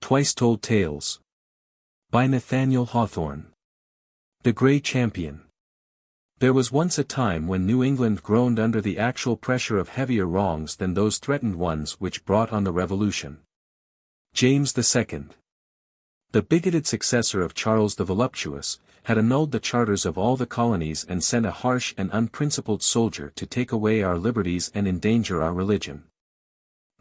Twice Told Tales. By Nathaniel Hawthorne. The Grey Champion. There was once a time when New England groaned under the actual pressure of heavier wrongs than those threatened ones which brought on the Revolution. James II. The bigoted successor of Charles the Voluptuous, had annulled the charters of all the colonies and sent a harsh and unprincipled soldier to take away our liberties and endanger our religion.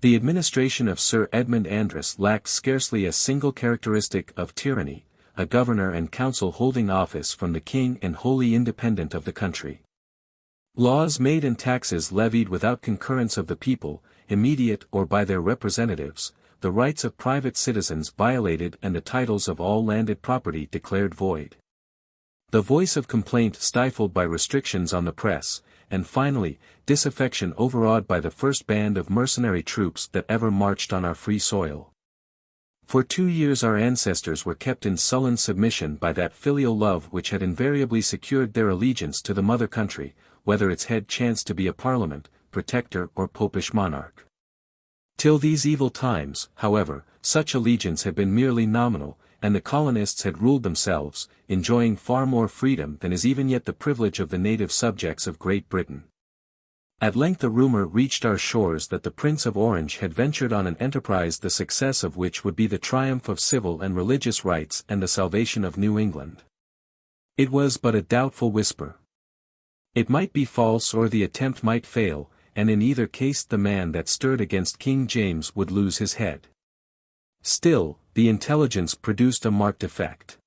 The administration of Sir Edmund Andros lacked scarcely a single characteristic of tyranny, a governor and council holding office from the king and wholly independent of the country. Laws made and taxes levied without concurrence of the people, immediate or by their representatives, the rights of private citizens violated and the titles of all landed property declared void. The voice of complaint stifled by restrictions on the press, and finally, disaffection overawed by the first band of mercenary troops that ever marched on our free soil. For 2 years our ancestors were kept in sullen submission by that filial love which had invariably secured their allegiance to the mother country, whether its head chanced to be a parliament, protector or popish monarch. Till these evil times, however, such allegiance had been merely nominal, and the colonists had ruled themselves, enjoying far more freedom than is even yet the privilege of the native subjects of Great Britain. At length a rumor reached our shores that the Prince of Orange had ventured on an enterprise the success of which would be the triumph of civil and religious rights and the salvation of New England. It was but a doubtful whisper. It might be false or the attempt might fail, and in either case the man that stirred against King James would lose his head. Still, the intelligence produced a marked effect.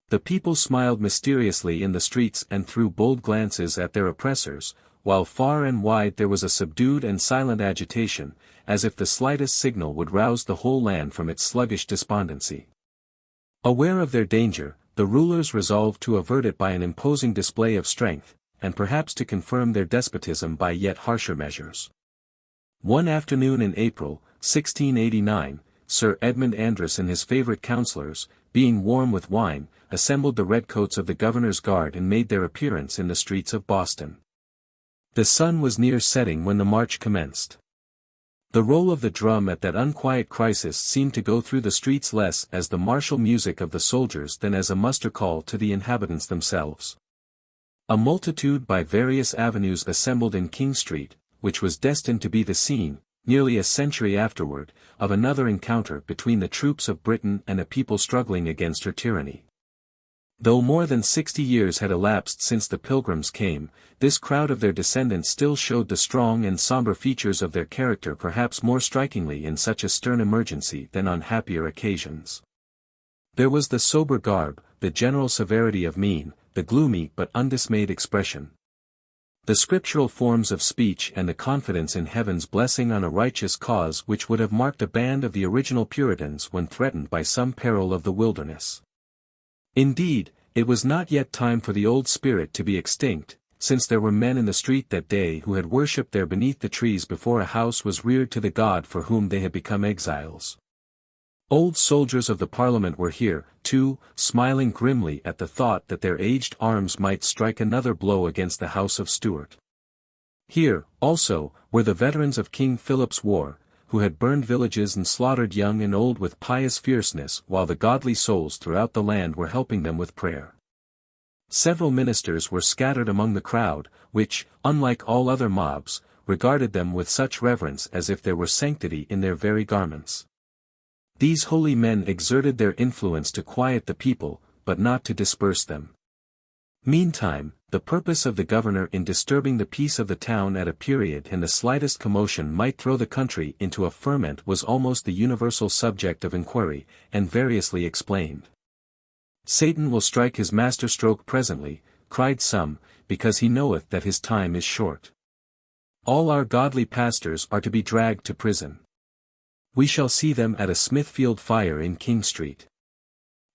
The people smiled mysteriously in the streets and threw bold glances at their oppressors, while far and wide there was a subdued and silent agitation, as if the slightest signal would rouse the whole land from its sluggish despondency. Aware of their danger, the rulers resolved to avert it by an imposing display of strength, and perhaps to confirm their despotism by yet harsher measures. One afternoon in April, 1689, Sir Edmund Andros and his favourite councillors, being warm with wine, assembled the redcoats of the governor's guard and made their appearance in the streets of Boston. The sun was near setting when the march commenced. The roll of the drum at that unquiet crisis seemed to go through the streets less as the martial music of the soldiers than as a muster call to the inhabitants themselves. A multitude by various avenues assembled in King Street, which was destined to be the scene, nearly a century afterward, of another encounter between the troops of Britain and a people struggling against her tyranny. Though more than 60 years had elapsed since the Pilgrims came, this crowd of their descendants still showed the strong and somber features of their character perhaps more strikingly in such a stern emergency than on happier occasions. There was the sober garb, the general severity of mien, the gloomy but undismayed expression. The scriptural forms of speech and the confidence in heaven's blessing on a righteous cause which would have marked a band of the original Puritans when threatened by some peril of the wilderness. Indeed, it was not yet time for the old spirit to be extinct, since there were men in the street that day who had worshipped there beneath the trees before a house was reared to the God for whom they had become exiles. Old soldiers of the Parliament were here, too, smiling grimly at the thought that their aged arms might strike another blow against the House of Stuart. Here, also, were the veterans of King Philip's War, who had burned villages and slaughtered young and old with pious fierceness while the godly souls throughout the land were helping them with prayer. Several ministers were scattered among the crowd, which, unlike all other mobs, regarded them with such reverence as if there were sanctity in their very garments. These holy men exerted their influence to quiet the people, but not to disperse them. Meantime, the purpose of the governor in disturbing the peace of the town at a period when the slightest commotion might throw the country into a ferment was almost the universal subject of inquiry, and variously explained. Satan will strike his masterstroke presently, cried some, because he knoweth that his time is short. All our godly pastors are to be dragged to prison. We shall see them at a Smithfield fire in King Street.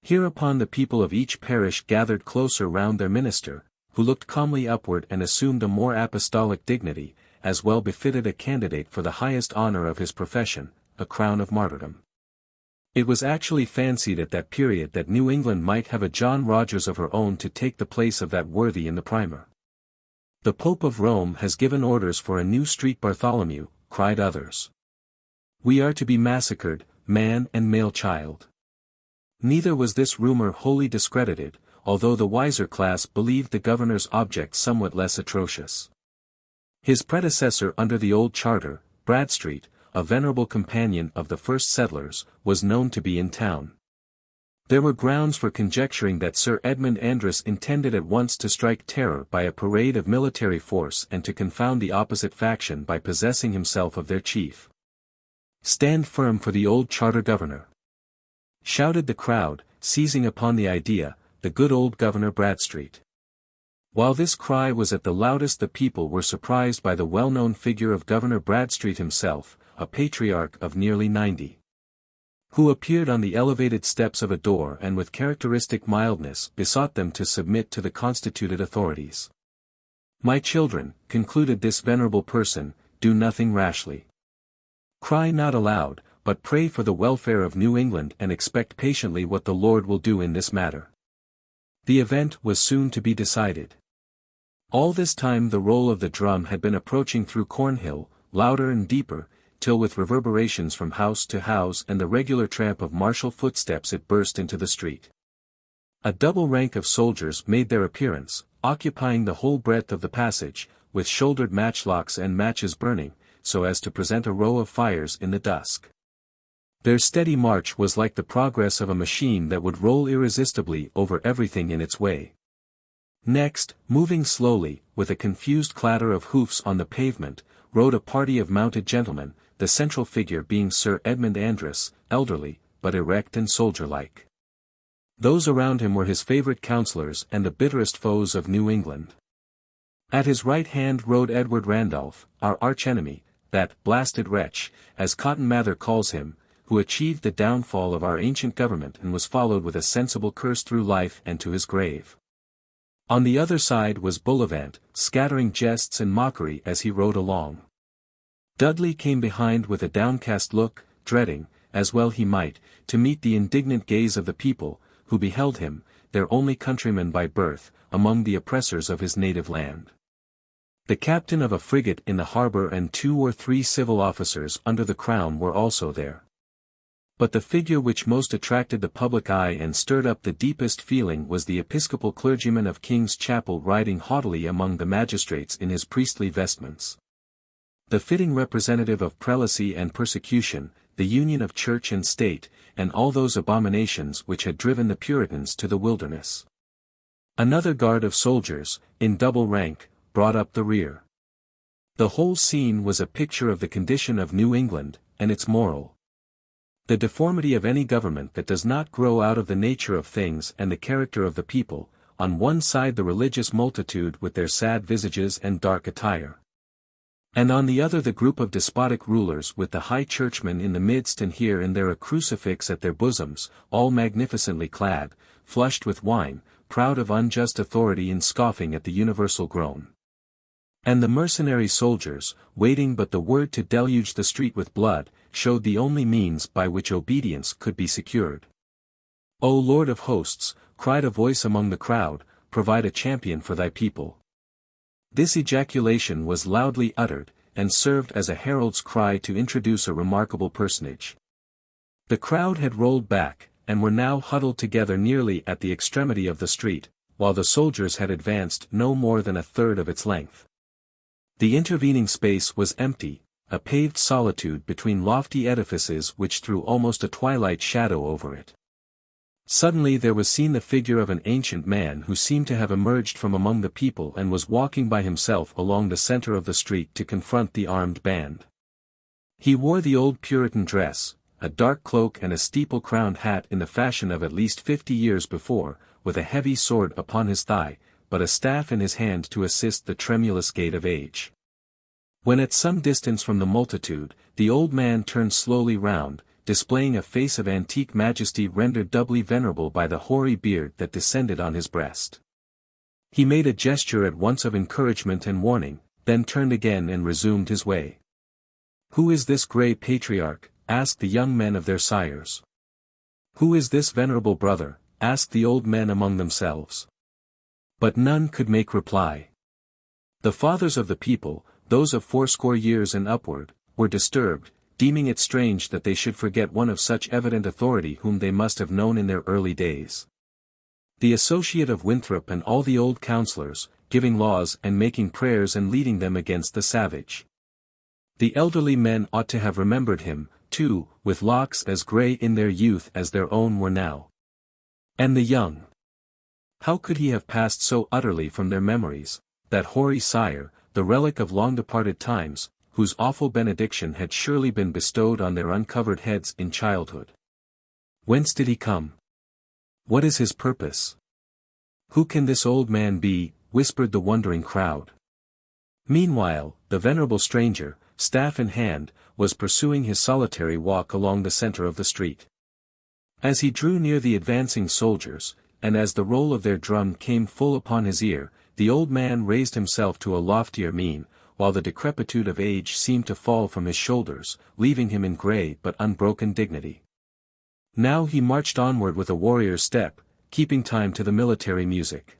Hereupon the people of each parish gathered closer round their minister, who looked calmly upward and assumed a more apostolic dignity, as well befitted a candidate for the highest honor of his profession, a crown of martyrdom. It was actually fancied at that period that New England might have a John Rogers of her own to take the place of that worthy in the primer. The Pope of Rome has given orders for a new street Bartholomew, cried others. We are to be massacred, man and male child. Neither was this rumor wholly discredited, although the wiser class believed the governor's object somewhat less atrocious. His predecessor under the old charter, Bradstreet, a venerable companion of the first settlers, was known to be in town. There were grounds for conjecturing that Sir Edmund Andros intended at once to strike terror by a parade of military force and to confound the opposite faction by possessing himself of their chief. "Stand firm for the old charter governor!" shouted the crowd, seizing upon the idea, the good old Governor Bradstreet. While this cry was at the loudest, the people were surprised by the well-known figure of Governor Bradstreet himself, a patriarch of nearly 90. Who appeared on the elevated steps of a door and with characteristic mildness besought them to submit to the constituted authorities. "My children," concluded this venerable person, "do nothing rashly. Cry not aloud, but pray for the welfare of New England and expect patiently what the Lord will do in this matter." The event was soon to be decided. All this time the roll of the drum had been approaching through Cornhill, louder and deeper, till with reverberations from house to house and the regular tramp of martial footsteps it burst into the street. A double rank of soldiers made their appearance, occupying the whole breadth of the passage, with shouldered matchlocks and matches burning, so as to present a row of fires in the dusk. Their steady march was like the progress of a machine that would roll irresistibly over everything in its way. Next, moving slowly, with a confused clatter of hoofs on the pavement, rode a party of mounted gentlemen, the central figure being Sir Edmund Andros, elderly, but erect and soldier-like. Those around him were his favorite counsellors and the bitterest foes of New England. At his right hand rode Edward Randolph, our archenemy, that blasted wretch, as Cotton Mather calls him, who achieved the downfall of our ancient government and was followed with a sensible curse through life and to his grave. On the other side was Bullivant, scattering jests and mockery as he rode along. Dudley came behind with a downcast look, dreading, as well he might, to meet the indignant gaze of the people, who beheld him, their only countryman by birth, among the oppressors of his native land. The captain of a frigate in the harbour and 2 or 3 civil officers under the crown were also there. But the figure which most attracted the public eye and stirred up the deepest feeling was the episcopal clergyman of King's Chapel riding haughtily among the magistrates in his priestly vestments. The fitting representative of prelacy and persecution, the union of church and state, and all those abominations which had driven the Puritans to the wilderness. Another guard of soldiers, in double rank, brought up the rear. The whole scene was a picture of the condition of New England, and its moral. The deformity of any government that does not grow out of the nature of things and the character of the people, on one side the religious multitude with their sad visages and dark attire. And on the other the group of despotic rulers with the high churchmen in the midst and here and there a crucifix at their bosoms, all magnificently clad, flushed with wine, proud of unjust authority and scoffing at the universal groan. And the mercenary soldiers, waiting but the word to deluge the street with blood, showed the only means by which obedience could be secured. "O Lord of hosts," cried a voice among the crowd, "provide a champion for thy people." This ejaculation was loudly uttered, and served as a herald's cry to introduce a remarkable personage. The crowd had rolled back, and were now huddled together nearly at the extremity of the street, while the soldiers had advanced no more than a third of its length. The intervening space was empty, a paved solitude between lofty edifices which threw almost a twilight shadow over it. Suddenly there was seen the figure of an ancient man who seemed to have emerged from among the people and was walking by himself along the center of the street to confront the armed band. He wore the old Puritan dress, a dark cloak and a steeple-crowned hat in the fashion of at least 50 years before, with a heavy sword upon his thigh, but a staff in his hand to assist the tremulous gait of age. When at some distance from the multitude, the old man turned slowly round, displaying a face of antique majesty rendered doubly venerable by the hoary beard that descended on his breast. He made a gesture at once of encouragement and warning, then turned again and resumed his way. "Who is this grey patriarch?" asked the young men of their sires. "Who is this venerable brother?" asked the old men among themselves. But none could make reply. The fathers of the people, those of 80 years and upward, were disturbed, deeming it strange that they should forget one of such evident authority whom they must have known in their early days. The associate of Winthrop and all the old councillors, giving laws and making prayers and leading them against the savage. The elderly men ought to have remembered him, too, with locks as grey in their youth as their own were now. And the young. How could he have passed so utterly from their memories, that hoary sire, the relic of long-departed times, whose awful benediction had surely been bestowed on their uncovered heads in childhood? Whence did he come? What is his purpose? Who can this old man be? Whispered the wondering crowd. Meanwhile, the venerable stranger, staff in hand, was pursuing his solitary walk along the center of the street. As he drew near the advancing soldiers, and as the roll of their drum came full upon his ear, the old man raised himself to a loftier mien, while the decrepitude of age seemed to fall from his shoulders, leaving him in grey but unbroken dignity. Now he marched onward with a warrior's step, keeping time to the military music.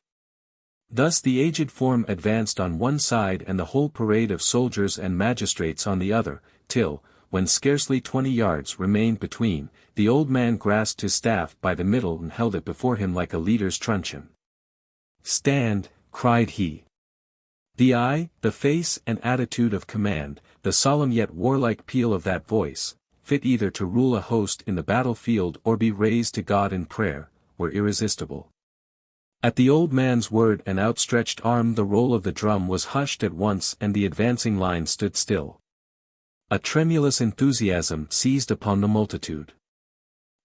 Thus the aged form advanced on one side and the whole parade of soldiers and magistrates on the other, till, when scarcely 20 yards remained between, the old man grasped his staff by the middle and held it before him like a leader's truncheon. "Stand," cried he. The eye, the face and attitude of command, the solemn yet warlike peal of that voice, fit either to rule a host in the battlefield or be raised to God in prayer, were irresistible. At the old man's word and outstretched arm the roll of the drum was hushed at once and the advancing line stood still. A tremulous enthusiasm seized upon the multitude.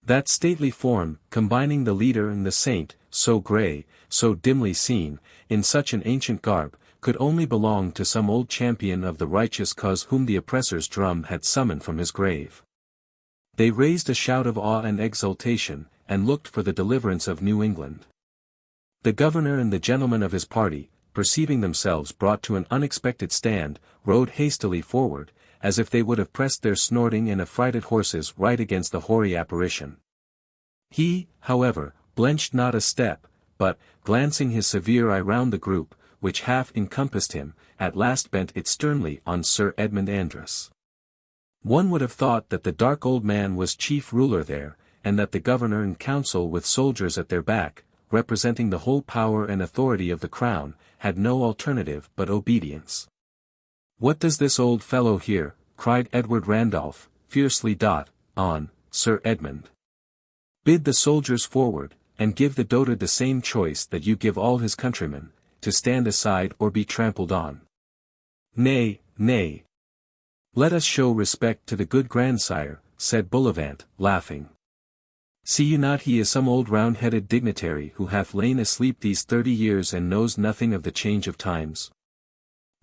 That stately form, combining the leader and the saint, so grey, so dimly seen, in such an ancient garb, could only belong to some old champion of the righteous cause whom the oppressor's drum had summoned from his grave. They raised a shout of awe and exultation, and looked for the deliverance of New England. The governor and the gentlemen of his party, perceiving themselves brought to an unexpected stand, rode hastily forward, as if they would have pressed their snorting and affrighted horses right against the hoary apparition. He, however, blenched not a step, but, glancing his severe eye round the group, which half encompassed him, at last bent it sternly on Sir Edmund Andros. One would have thought that the dark old man was chief ruler there, and that the governor and council with soldiers at their back, representing the whole power and authority of the crown, had no alternative but obedience. "What does this old fellow here?" cried Edward Randolph, fiercely. "On, Sir Edmund. Bid the soldiers forward, and give the dotard the same choice that you give all his countrymen, to stand aside or be trampled on." "Nay, nay. Let us show respect to the good grandsire," said Bullivant, laughing. "See you not he is some old round-headed dignitary who hath lain asleep these 30 years and knows nothing of the change of times?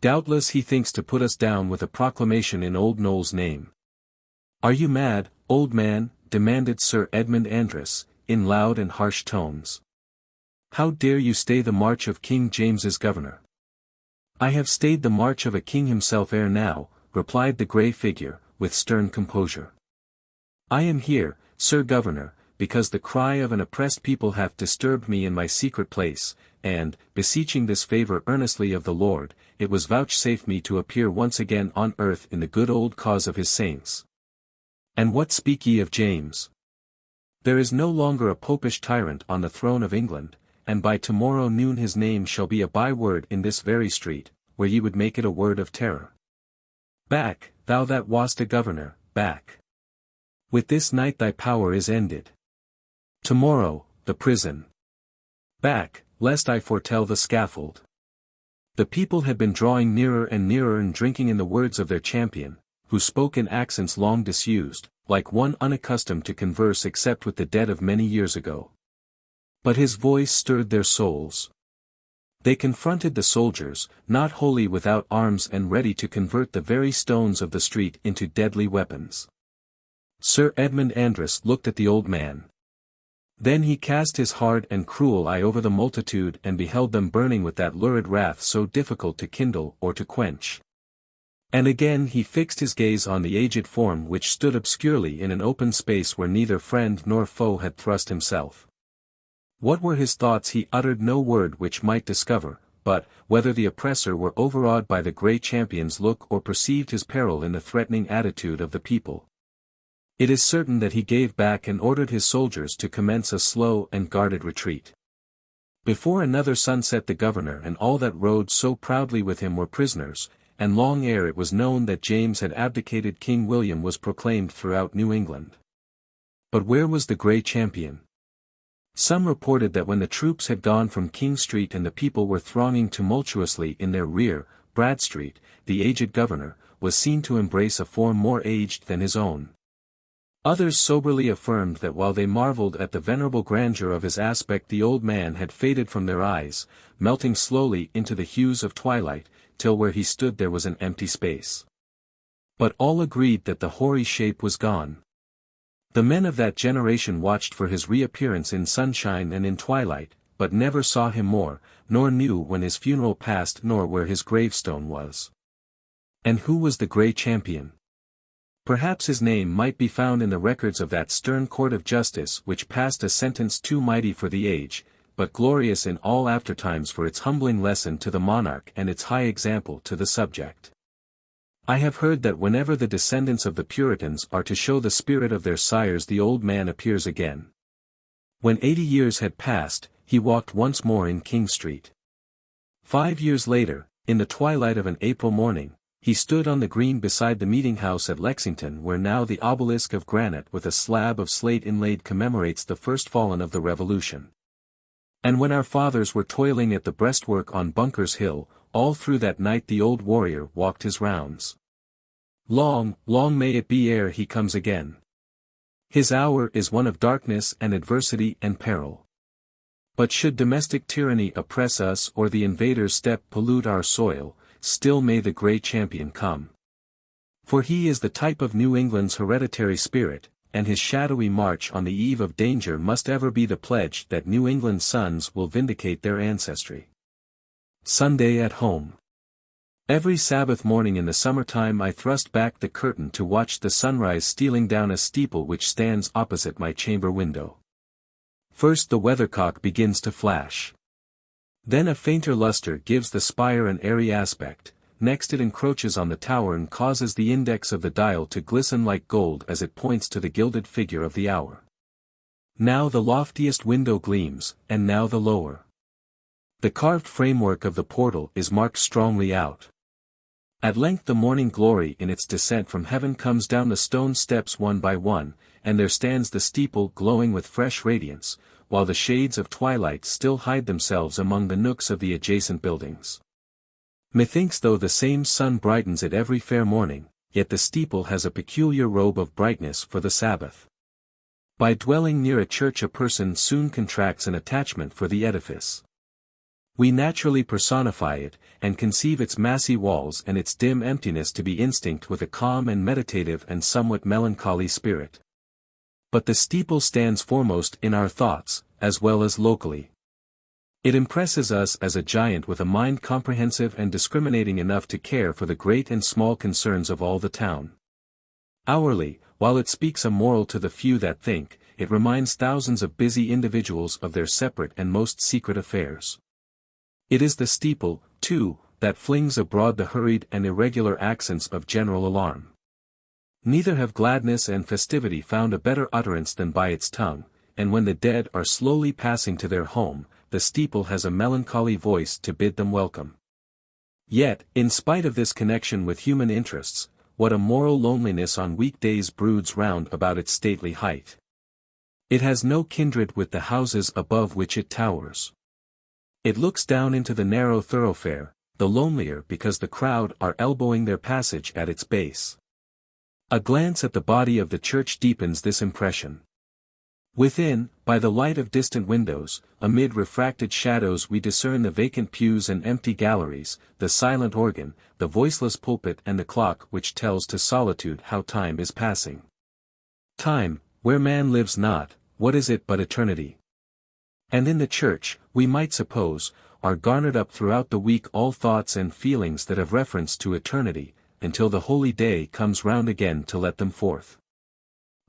Doubtless he thinks to put us down with a proclamation in old Noll's name." "Are you mad, old man?" demanded Sir Edmund Andros, in loud and harsh tones. "How dare you stay the march of King James's governor?" "I have stayed the march of a king himself ere now," replied the grey figure, with stern composure. "I am here, Sir Governor, because the cry of an oppressed people hath disturbed me in my secret place, and, beseeching this favour earnestly of the Lord, it was vouchsafed me to appear once again on earth in the good old cause of his saints." "And what speak ye of James?" "There is no longer a popish tyrant on the throne of England, and by tomorrow noon his name shall be a byword in this very street, where ye would make it a word of terror. Back, thou that wast a governor, back. With this night thy power is ended. Tomorrow, the prison. Back, lest I foretell the scaffold." The people had been drawing nearer and nearer and drinking in the words of their champion, who spoke in accents long disused, like one unaccustomed to converse except with the dead of many years ago. But his voice stirred their souls. They confronted the soldiers, not wholly without arms and ready to convert the very stones of the street into deadly weapons. Sir Edmund Andros looked at the old man. Then he cast his hard and cruel eye over the multitude and beheld them burning with that lurid wrath so difficult to kindle or to quench. And again he fixed his gaze on the aged form which stood obscurely in an open space where neither friend nor foe had thrust himself. What were his thoughts he uttered no word which might discover, but, whether the oppressor were overawed by the grey champion's look or perceived his peril in the threatening attitude of the people. It is certain that he gave back and ordered his soldiers to commence a slow and guarded retreat. Before another sunset the governor and all that rode so proudly with him were prisoners, and long ere it was known that James had abdicated, King William was proclaimed throughout New England. But where was the grey champion? Some reported that when the troops had gone from King Street and the people were thronging tumultuously in their rear, Bradstreet, the aged governor, was seen to embrace a form more aged than his own. Others soberly affirmed that while they marveled at the venerable grandeur of his aspect, the old man had faded from their eyes, melting slowly into the hues of twilight, till where he stood there was an empty space. But all agreed that the hoary shape was gone. The men of that generation watched for his reappearance in sunshine and in twilight, but never saw him more, nor knew when his funeral passed nor where his gravestone was. And who was the grey champion? Perhaps his name might be found in the records of that stern court of justice which passed a sentence too mighty for the age, but glorious in all aftertimes for its humbling lesson to the monarch and its high example to the subject. I have heard that whenever the descendants of the Puritans are to show the spirit of their sires, the old man appears again. When 80 years had passed, he walked once more in King Street. 5 years later, in the twilight of an April morning, he stood on the green beside the meeting-house at Lexington, where now the obelisk of granite with a slab of slate inlaid commemorates the first fallen of the Revolution. And when our fathers were toiling at the breastwork on Bunker's Hill, all through that night the old warrior walked his rounds. Long, long may it be ere he comes again. His hour is one of darkness and adversity and peril. But should domestic tyranny oppress us or the invader's step pollute our soil, still may the grey champion come. For he is the type of New England's hereditary spirit, and his shadowy march on the eve of danger must ever be the pledge that New England's sons will vindicate their ancestry. Sunday at home. Every Sabbath morning in the summertime I thrust back the curtain to watch the sunrise stealing down a steeple which stands opposite my chamber window. First the weathercock begins to flash. Then a fainter luster gives the spire an airy aspect, next it encroaches on the tower and causes the index of the dial to glisten like gold as it points to the gilded figure of the hour. Now the loftiest window gleams, and now the lower. The carved framework of the portal is marked strongly out. At length the morning glory in its descent from heaven comes down the stone steps one by one, and there stands the steeple glowing with fresh radiance, while the shades of twilight still hide themselves among the nooks of the adjacent buildings. Methinks though the same sun brightens it every fair morning, yet the steeple has a peculiar robe of brightness for the Sabbath. By dwelling near a church a person soon contracts an attachment for the edifice. We naturally personify it, and conceive its massy walls and its dim emptiness to be instinct with a calm and meditative and somewhat melancholy spirit. But the steeple stands foremost in our thoughts, as well as locally. It impresses us as a giant with a mind comprehensive and discriminating enough to care for the great and small concerns of all the town. Hourly, while it speaks a moral to the few that think, it reminds thousands of busy individuals of their separate and most secret affairs. It is the steeple, too, that flings abroad the hurried and irregular accents of general alarm. Neither have gladness and festivity found a better utterance than by its tongue, and when the dead are slowly passing to their home, the steeple has a melancholy voice to bid them welcome. Yet, in spite of this connection with human interests, what a moral loneliness on weekdays broods round about its stately height. It has no kindred with the houses above which it towers. It looks down into the narrow thoroughfare, the lonelier because the crowd are elbowing their passage at its base. A glance at the body of the church deepens this impression. Within, by the light of distant windows, amid refracted shadows we discern the vacant pews and empty galleries, the silent organ, the voiceless pulpit and the clock which tells to solitude how time is passing. Time, where man lives not, what is it but eternity? And in the church, we might suppose, are garnered up throughout the week all thoughts and feelings that have reference to eternity, until the holy day comes round again to let them forth.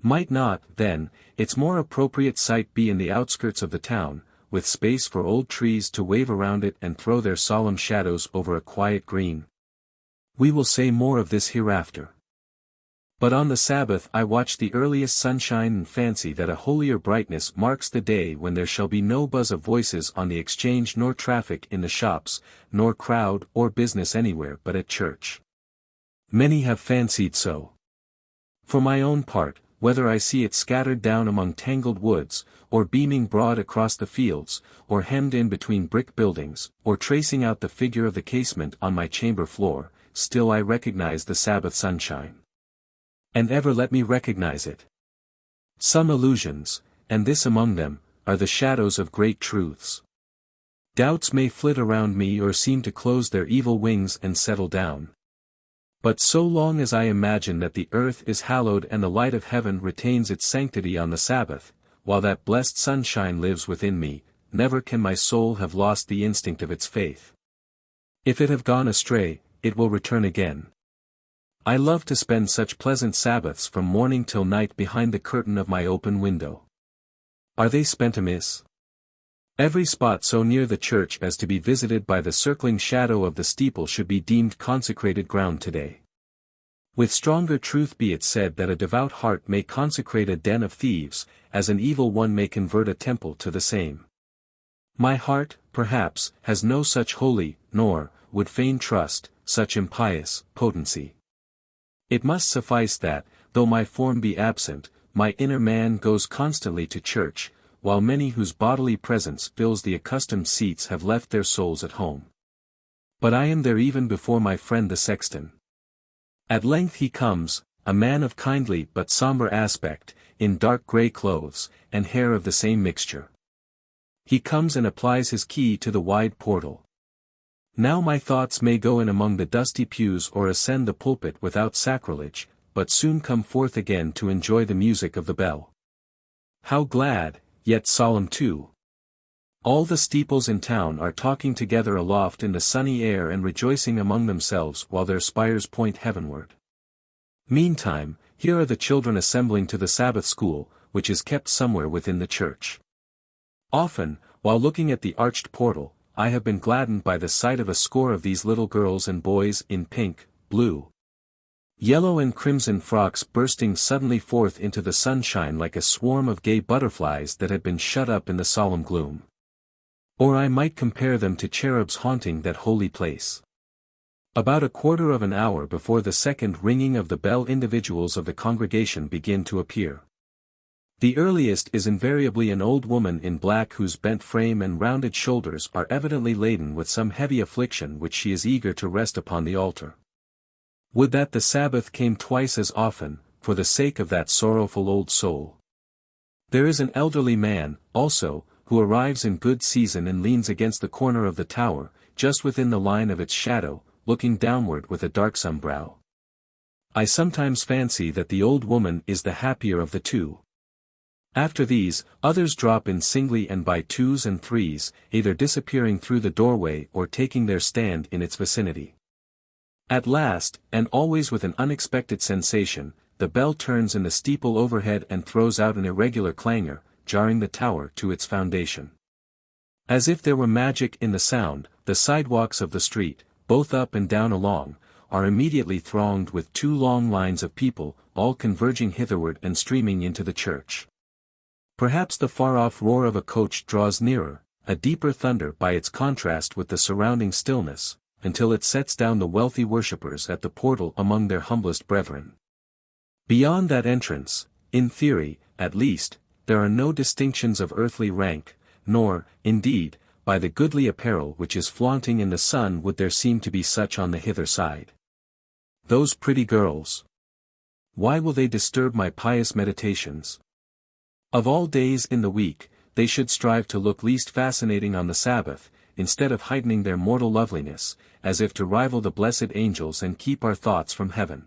Might not, then, its more appropriate site be in the outskirts of the town, with space for old trees to wave around it and throw their solemn shadows over a quiet green. We will say more of this hereafter. But on the Sabbath I watch the earliest sunshine and fancy that a holier brightness marks the day when there shall be no buzz of voices on the exchange nor traffic in the shops, nor crowd or business anywhere but at church. Many have fancied so. For my own part, whether I see it scattered down among tangled woods, or beaming broad across the fields, or hemmed in between brick buildings, or tracing out the figure of the casement on my chamber floor, still I recognize the Sabbath sunshine. And ever let me recognize it. Some illusions, and this among them, are the shadows of great truths. Doubts may flit around me or seem to close their evil wings and settle down. But so long as I imagine that the earth is hallowed and the light of heaven retains its sanctity on the Sabbath, while that blessed sunshine lives within me, never can my soul have lost the instinct of its faith. If it have gone astray, it will return again. I love to spend such pleasant Sabbaths from morning till night behind the curtain of my open window. Are they spent amiss? Every spot so near the church as to be visited by the circling shadow of the steeple should be deemed consecrated ground today. With stronger truth be it said that a devout heart may consecrate a den of thieves, as an evil one may convert a temple to the same. My heart, perhaps, has no such holy, nor, would fain trust, such impious, potency. It must suffice that, though my form be absent, my inner man goes constantly to church, while many whose bodily presence fills the accustomed seats have left their souls at home. But I am there even before my friend the sexton. At length he comes, a man of kindly but somber aspect, in dark grey clothes, and hair of the same mixture. He comes and applies his key to the wide portal. Now my thoughts may go in among the dusty pews or ascend the pulpit without sacrilege, but soon come forth again to enjoy the music of the bell. How glad, yet solemn too! All the steeples in town are talking together aloft in the sunny air and rejoicing among themselves while their spires point heavenward. Meantime, here are the children assembling to the Sabbath school, which is kept somewhere within the church. Often, while looking at the arched portal, I have been gladdened by the sight of a score of these little girls and boys in pink, blue, yellow and crimson frocks bursting suddenly forth into the sunshine like a swarm of gay butterflies that had been shut up in the solemn gloom. Or I might compare them to cherubs haunting that holy place. About a quarter of an hour before the second ringing of the bell individuals of the congregation begin to appear. The earliest is invariably an old woman in black whose bent frame and rounded shoulders are evidently laden with some heavy affliction which she is eager to rest upon the altar. Would that the Sabbath came twice as often, for the sake of that sorrowful old soul. There is an elderly man, also, who arrives in good season and leans against the corner of the tower, just within the line of its shadow, looking downward with a darksome brow. I sometimes fancy that the old woman is the happier of the two. After these, others drop in singly and by twos and threes, either disappearing through the doorway or taking their stand in its vicinity. At last, and always with an unexpected sensation, the bell turns in the steeple overhead and throws out an irregular clangor, jarring the tower to its foundation. As if there were magic in the sound, the sidewalks of the street, both up and down along, are immediately thronged with two long lines of people, all converging hitherward and streaming into the church. Perhaps the far-off roar of a coach draws nearer, a deeper thunder by its contrast with the surrounding stillness, until it sets down the wealthy worshippers at the portal among their humblest brethren. Beyond that entrance, in theory, at least, there are no distinctions of earthly rank, nor, indeed, by the goodly apparel which is flaunting in the sun would there seem to be such on the hither side. Those pretty girls! Why will they disturb my pious meditations? Of all days in the week, they should strive to look least fascinating on the Sabbath, instead of heightening their mortal loveliness, as if to rival the blessed angels and keep our thoughts from heaven.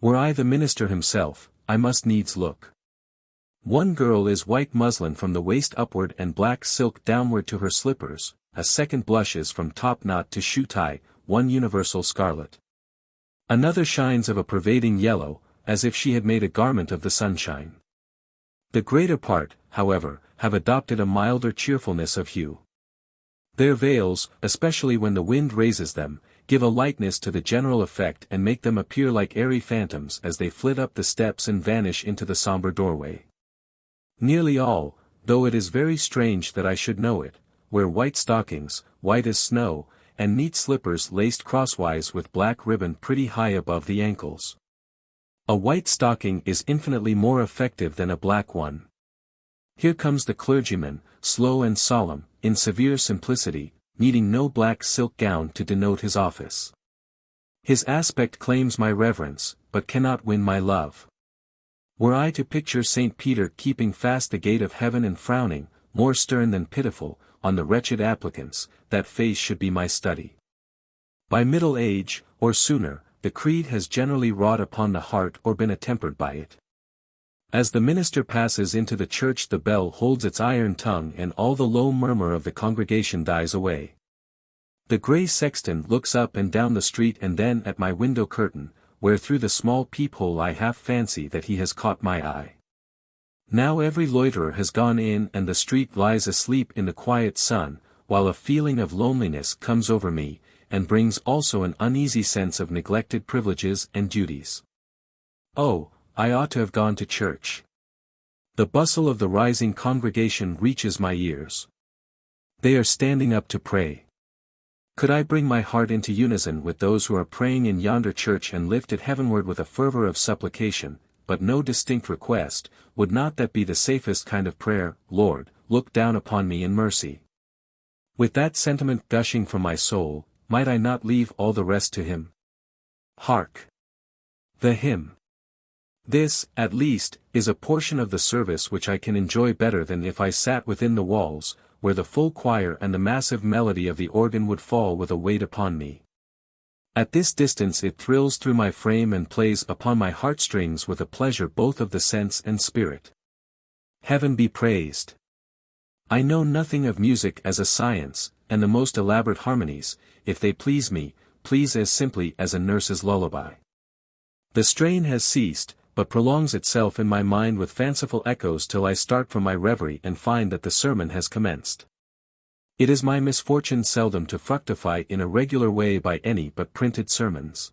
Were I the minister himself, I must needs look. One girl is white muslin from the waist upward and black silk downward to her slippers, a second blushes from top knot to shoe tie, one universal scarlet. Another shines of a pervading yellow, as if she had made a garment of the sunshine. The greater part, however, have adopted a milder cheerfulness of hue. Their veils, especially when the wind raises them, give a lightness to the general effect and make them appear like airy phantoms as they flit up the steps and vanish into the somber doorway. Nearly all, though it is very strange that I should know it, wear white stockings, white as snow, and neat slippers laced crosswise with black ribbon pretty high above the ankles. A white stocking is infinitely more effective than a black one. Here comes the clergyman, slow and solemn, in severe simplicity, needing no black silk gown to denote his office. His aspect claims my reverence, but cannot win my love. Were I to picture St. Peter keeping fast the gate of heaven and frowning, more stern than pitiful, on the wretched applicants, that face should be my study. By middle age, or sooner, the creed has generally wrought upon the heart or been attempered by it. As the minister passes into the church, the bell holds its iron tongue and all the low murmur of the congregation dies away. The grey sexton looks up and down the street and then at my window curtain, where through the small peephole I half fancy that he has caught my eye. Now every loiterer has gone in and the street lies asleep in the quiet sun, while a feeling of loneliness comes over me, and brings also an uneasy sense of neglected privileges and duties. Oh, I ought to have gone to church. The bustle of the rising congregation reaches my ears. They are standing up to pray. Could I bring my heart into unison with those who are praying in yonder church and lift it heavenward with a fervor of supplication, but no distinct request, would not that be the safest kind of prayer? Lord, look down upon me in mercy. With that sentiment gushing from my soul, might I not leave all the rest to him? Hark! The hymn. This, at least, is a portion of the service which I can enjoy better than if I sat within the walls, where the full choir and the massive melody of the organ would fall with a weight upon me. At this distance it thrills through my frame and plays upon my heartstrings with a pleasure both of the sense and spirit. Heaven be praised! I know nothing of music as a science, and the most elaborate harmonies, if they please me, please as simply as a nurse's lullaby. The strain has ceased, but prolongs itself in my mind with fanciful echoes till I start from my reverie and find that the sermon has commenced. It is my misfortune seldom to fructify in a regular way by any but printed sermons.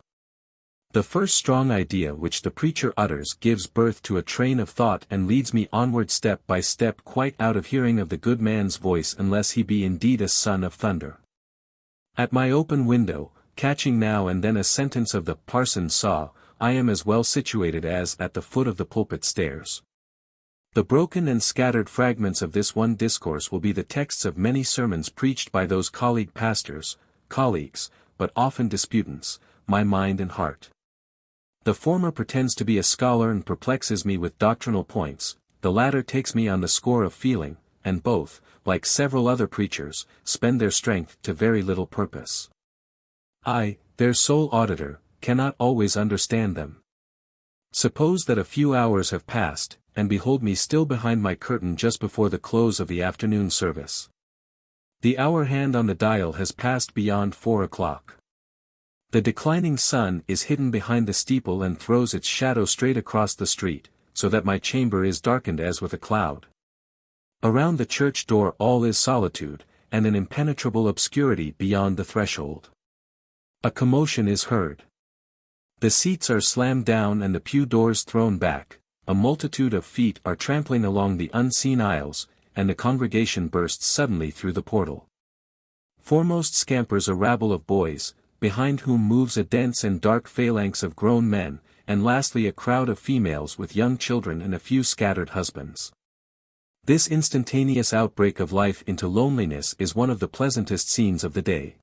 The first strong idea which the preacher utters gives birth to a train of thought and leads me onward step by step quite out of hearing of the good man's voice unless he be indeed a son of thunder. At my open window, catching now and then a sentence of the parson's saw, I am as well situated as at the foot of the pulpit stairs. The broken and scattered fragments of this one discourse will be the texts of many sermons preached by those colleague pastors, colleagues, but often disputants, my mind and heart. The former pretends to be a scholar and perplexes me with doctrinal points, the latter takes me on the score of feeling, and both, like several other preachers, spend their strength to very little purpose. I, their sole auditor, cannot always understand them. Suppose that a few hours have passed, and behold me still behind my curtain just before the close of the afternoon service. The hour hand on the dial has passed beyond 4 o'clock. The declining sun is hidden behind the steeple and throws its shadow straight across the street, so that my chamber is darkened as with a cloud. Around the church door all is solitude, and an impenetrable obscurity beyond the threshold. A commotion is heard. The seats are slammed down and the pew doors thrown back, a multitude of feet are trampling along the unseen aisles, and the congregation bursts suddenly through the portal. Foremost scampers a rabble of boys, behind whom moves a dense and dark phalanx of grown men, and lastly a crowd of females with young children and a few scattered husbands. This instantaneous outbreak of life into loneliness is one of the pleasantest scenes of the day.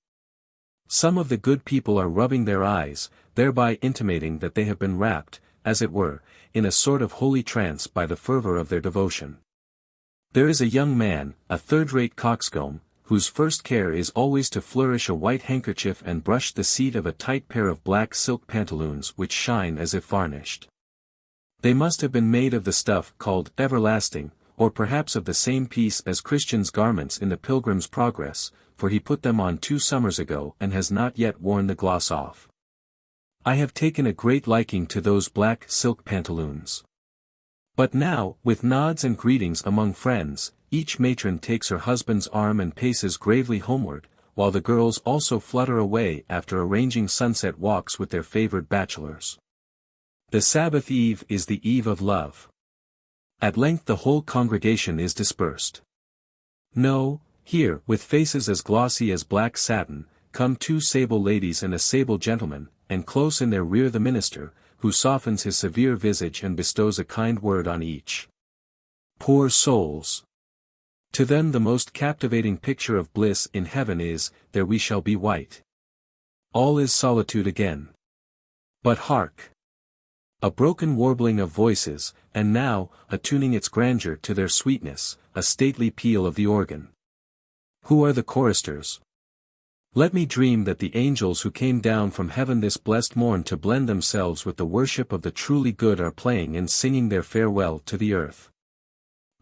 Some of the good people are rubbing their eyes, thereby intimating that they have been wrapped, as it were, in a sort of holy trance by the fervor of their devotion. There is a young man, a third-rate coxcomb, whose first care is always to flourish a white handkerchief and brush the seat of a tight pair of black silk pantaloons which shine as if varnished. They must have been made of the stuff called everlasting, or perhaps of the same piece as Christian's garments in the Pilgrim's Progress, for he put them on 2 summers ago and has not yet worn the gloss off. I have taken a great liking to those black silk pantaloons. But now, with nods and greetings among friends, each matron takes her husband's arm and paces gravely homeward, while the girls also flutter away after arranging sunset walks with their favored bachelors. The Sabbath eve is the eve of love. At length the whole congregation is dispersed. No, here, with faces as glossy as black satin, come two sable ladies and a sable gentleman, and close in their rear the minister, who softens his severe visage and bestows a kind word on each. Poor souls! To them the most captivating picture of bliss in heaven is, there we shall be white. All is solitude again. But hark! A broken warbling of voices, and now, attuning its grandeur to their sweetness, a stately peal of the organ. Who are the choristers? Let me dream that the angels who came down from heaven this blessed morn to blend themselves with the worship of the truly good are playing and singing their farewell to the earth.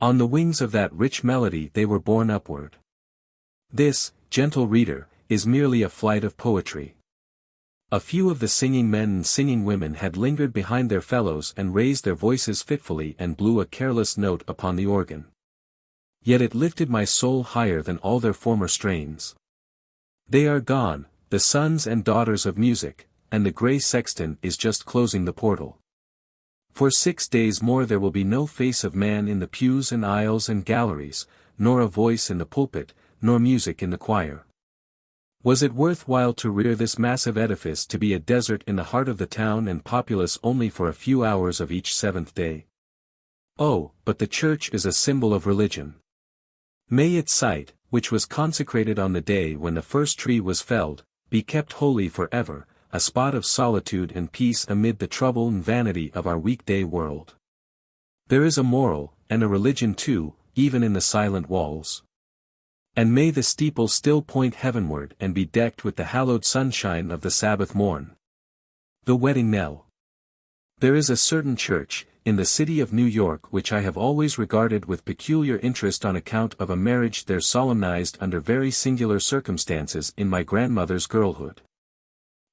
On the wings of that rich melody they were borne upward. This, gentle reader, is merely a flight of poetry. A few of the singing men and singing women had lingered behind their fellows and raised their voices fitfully and blew a careless note upon the organ. Yet it lifted my soul higher than all their former strains. They are gone, the sons and daughters of music, and the grey sexton is just closing the portal. For 6 days more there will be no face of man in the pews and aisles and galleries, nor a voice in the pulpit, nor music in the choir. Was it worth while to rear this massive edifice to be a desert in the heart of the town and populous only for a few hours of each seventh day? Oh, but the church is a symbol of religion. May its site, which was consecrated on the day when the first tree was felled, be kept holy forever, a spot of solitude and peace amid the trouble and vanity of our weekday world. There is a moral, and a religion too, even in the silent walls. And may the steeple still point heavenward and be decked with the hallowed sunshine of the Sabbath morn. The wedding knell. There is a certain church, in the city of New York which I have always regarded with peculiar interest on account of a marriage there solemnized under very singular circumstances in my grandmother's girlhood.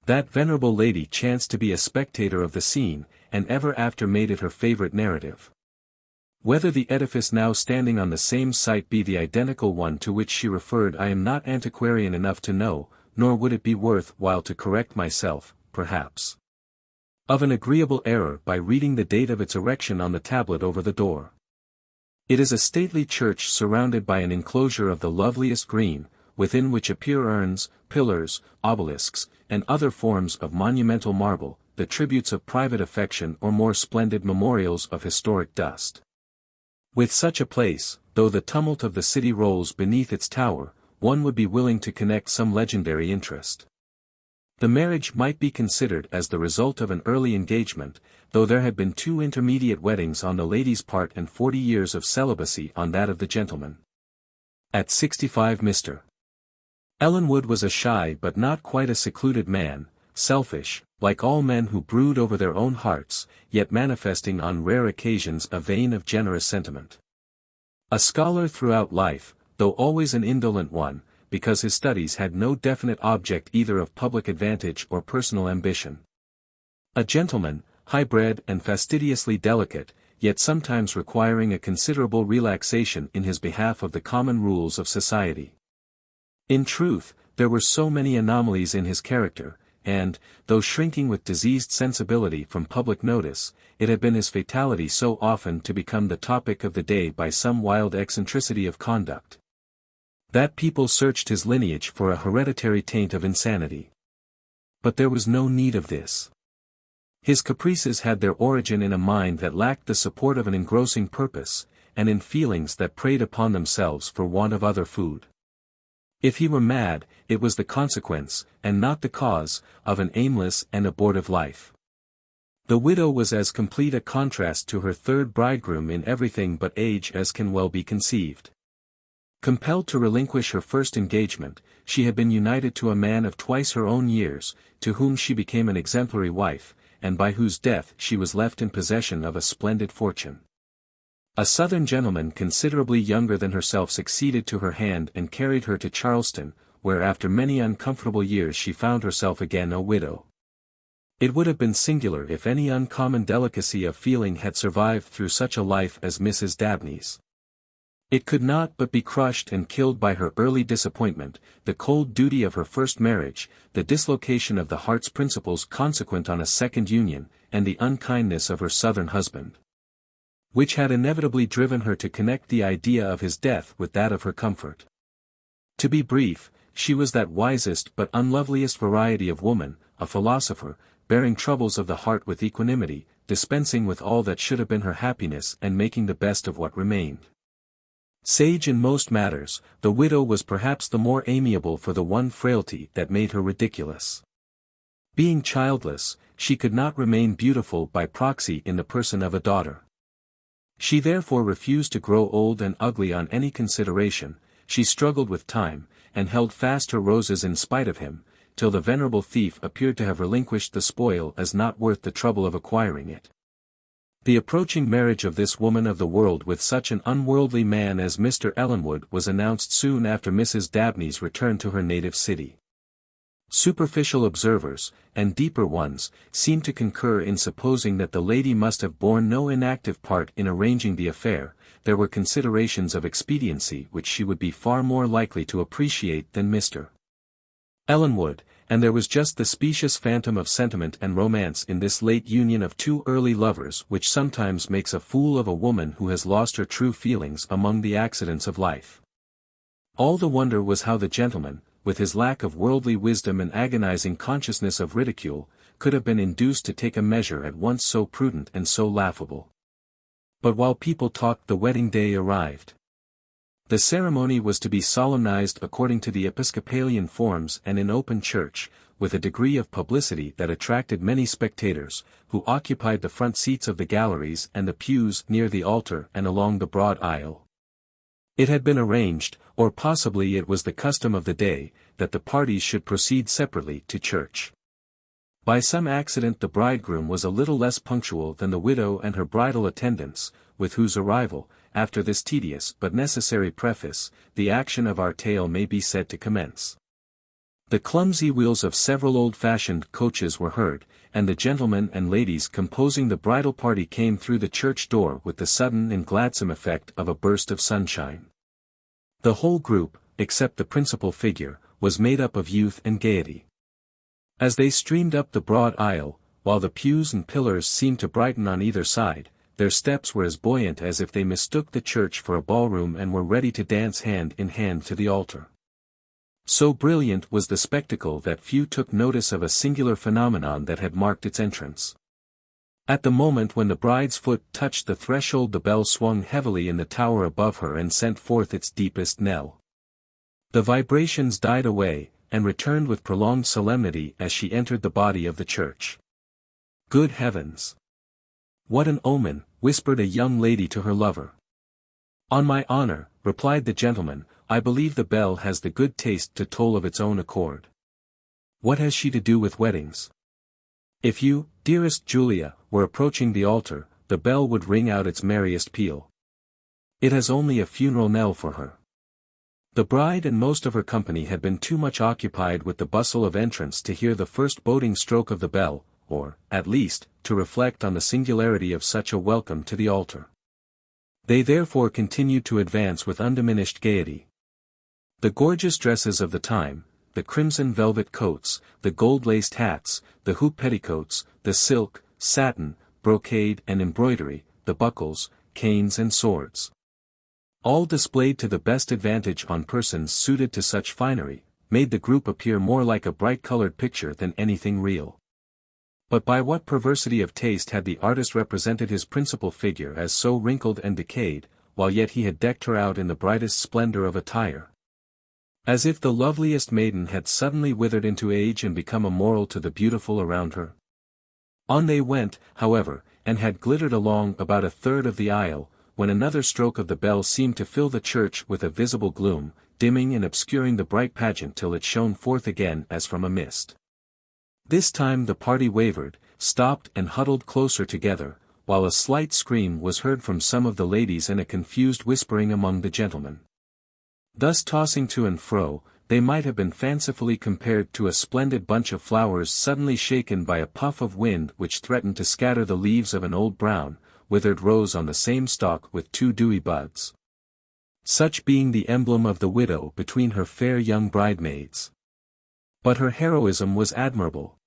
That venerable lady chanced to be a spectator of the scene, and ever after made it her favorite narrative. Whether the edifice now standing on the same site be the identical one to which she referred I am not antiquarian enough to know, nor would it be worth while to correct myself, perhaps, of an agreeable error by reading the date of its erection on the tablet over the door. It is a stately church surrounded by an enclosure of the loveliest green, within which appear urns, pillars, obelisks, and other forms of monumental marble, the tributes of private affection or more splendid memorials of historic dust. With such a place, though the tumult of the city rolls beneath its tower, one would be willing to connect some legendary interest. The marriage might be considered as the result of an early engagement, though there had been 2 intermediate weddings on the lady's part and 40 years of celibacy on that of the gentleman. At 65 Mr. Ellenwood was a shy but not quite a secluded man, selfish, like all men who brood over their own hearts, yet manifesting on rare occasions a vein of generous sentiment. A scholar throughout life, though always an indolent one, because his studies had no definite object either of public advantage or personal ambition. A gentleman, high-bred and fastidiously delicate, yet sometimes requiring a considerable relaxation in his behalf of the common rules of society. In truth, there were so many anomalies in his character, and, though shrinking with diseased sensibility from public notice, it had been his fatality so often to become the topic of the day by some wild eccentricity of conduct, that people searched his lineage for a hereditary taint of insanity. But there was no need of this. His caprices had their origin in a mind that lacked the support of an engrossing purpose, and in feelings that preyed upon themselves for want of other food. If he were mad, it was the consequence, and not the cause, of an aimless and abortive life. The widow was as complete a contrast to her third bridegroom in everything but age as can well be conceived. Compelled to relinquish her first engagement, she had been united to a man of twice her own years, to whom she became an exemplary wife, and by whose death she was left in possession of a splendid fortune. A Southern gentleman considerably younger than herself succeeded to her hand and carried her to Charleston, where after many uncomfortable years she found herself again a widow. It would have been singular if any uncommon delicacy of feeling had survived through such a life as Mrs. Dabney's. It could not but be crushed and killed by her early disappointment, the cold duty of her first marriage, the dislocation of the heart's principles consequent on a second union, and the unkindness of her Southern husband, which had inevitably driven her to connect the idea of his death with that of her comfort. To be brief, she was that wisest but unloveliest variety of woman, a philosopher, bearing troubles of the heart with equanimity, dispensing with all that should have been her happiness and making the best of what remained. Sage in most matters, the widow was perhaps the more amiable for the one frailty that made her ridiculous. Being childless, she could not remain beautiful by proxy in the person of a daughter. She therefore refused to grow old and ugly on any consideration. She struggled with time, and held fast her roses in spite of him, till the venerable thief appeared to have relinquished the spoil as not worth the trouble of acquiring it. The approaching marriage of this woman of the world with such an unworldly man as Mr. Ellenwood was announced soon after Mrs. Dabney's return to her native city. Superficial observers, and deeper ones, seem to concur in supposing that the lady must have borne no inactive part in arranging the affair. There were considerations of expediency which she would be far more likely to appreciate than Mr. Ellenwood, and there was just the specious phantom of sentiment and romance in this late union of two early lovers which sometimes makes a fool of a woman who has lost her true feelings among the accidents of life. All the wonder was how the gentleman, with his lack of worldly wisdom and agonizing consciousness of ridicule, could have been induced to take a measure at once so prudent and so laughable. But while people talked, the wedding day arrived. The ceremony was to be solemnized according to the Episcopalian forms and in open church, with a degree of publicity that attracted many spectators, who occupied the front seats of the galleries and the pews near the altar and along the broad aisle. It had been arranged, or possibly it was the custom of the day, that the parties should proceed separately to church. By some accident the bridegroom was a little less punctual than the widow and her bridal attendants, with whose arrival, after this tedious but necessary preface, the action of our tale may be said to commence. The clumsy wheels of several old-fashioned coaches were heard, and the gentlemen and ladies composing the bridal party came through the church door with the sudden and gladsome effect of a burst of sunshine. The whole group, except the principal figure, was made up of youth and gaiety. As they streamed up the broad aisle, while the pews and pillars seemed to brighten on either side, their steps were as buoyant as if they mistook the church for a ballroom and were ready to dance hand in hand to the altar. So brilliant was the spectacle that few took notice of a singular phenomenon that had marked its entrance. At the moment when the bride's foot touched the threshold, the bell swung heavily in the tower above her and sent forth its deepest knell. The vibrations died away, and returned with prolonged solemnity as she entered the body of the church. Good heavens! What an omen, whispered a young lady to her lover. On my honor, replied the gentleman, I believe the bell has the good taste to toll of its own accord. What has she to do with weddings? If you, dearest Julia, were approaching the altar, the bell would ring out its merriest peal. It has only a funeral knell for her. The bride and most of her company had been too much occupied with the bustle of entrance to hear the first boding stroke of the bell, or, at least, to reflect on the singularity of such a welcome to the altar. They therefore continued to advance with undiminished gaiety. The gorgeous dresses of the time, the crimson velvet coats, the gold-laced hats, the hoop petticoats, the silk, satin, brocade and embroidery, the buckles, canes and swords, all displayed to the best advantage on persons suited to such finery, made the group appear more like a bright-colored picture than anything real. But by what perversity of taste had the artist represented his principal figure as so wrinkled and decayed, while yet he had decked her out in the brightest splendor of attire? As if the loveliest maiden had suddenly withered into age and become immoral to the beautiful around her. On they went, however, and had glittered along about a third of the aisle, when another stroke of the bell seemed to fill the church with a visible gloom, dimming and obscuring the bright pageant till it shone forth again as from a mist. This time the party wavered, stopped and huddled closer together, while a slight scream was heard from some of the ladies and a confused whispering among the gentlemen. Thus tossing to and fro, they might have been fancifully compared to a splendid bunch of flowers suddenly shaken by a puff of wind which threatened to scatter the leaves of an old brown, withered rose on the same stalk with two dewy buds. Such being the emblem of the widow between her fair young bridesmaids. But her heroism was admirable.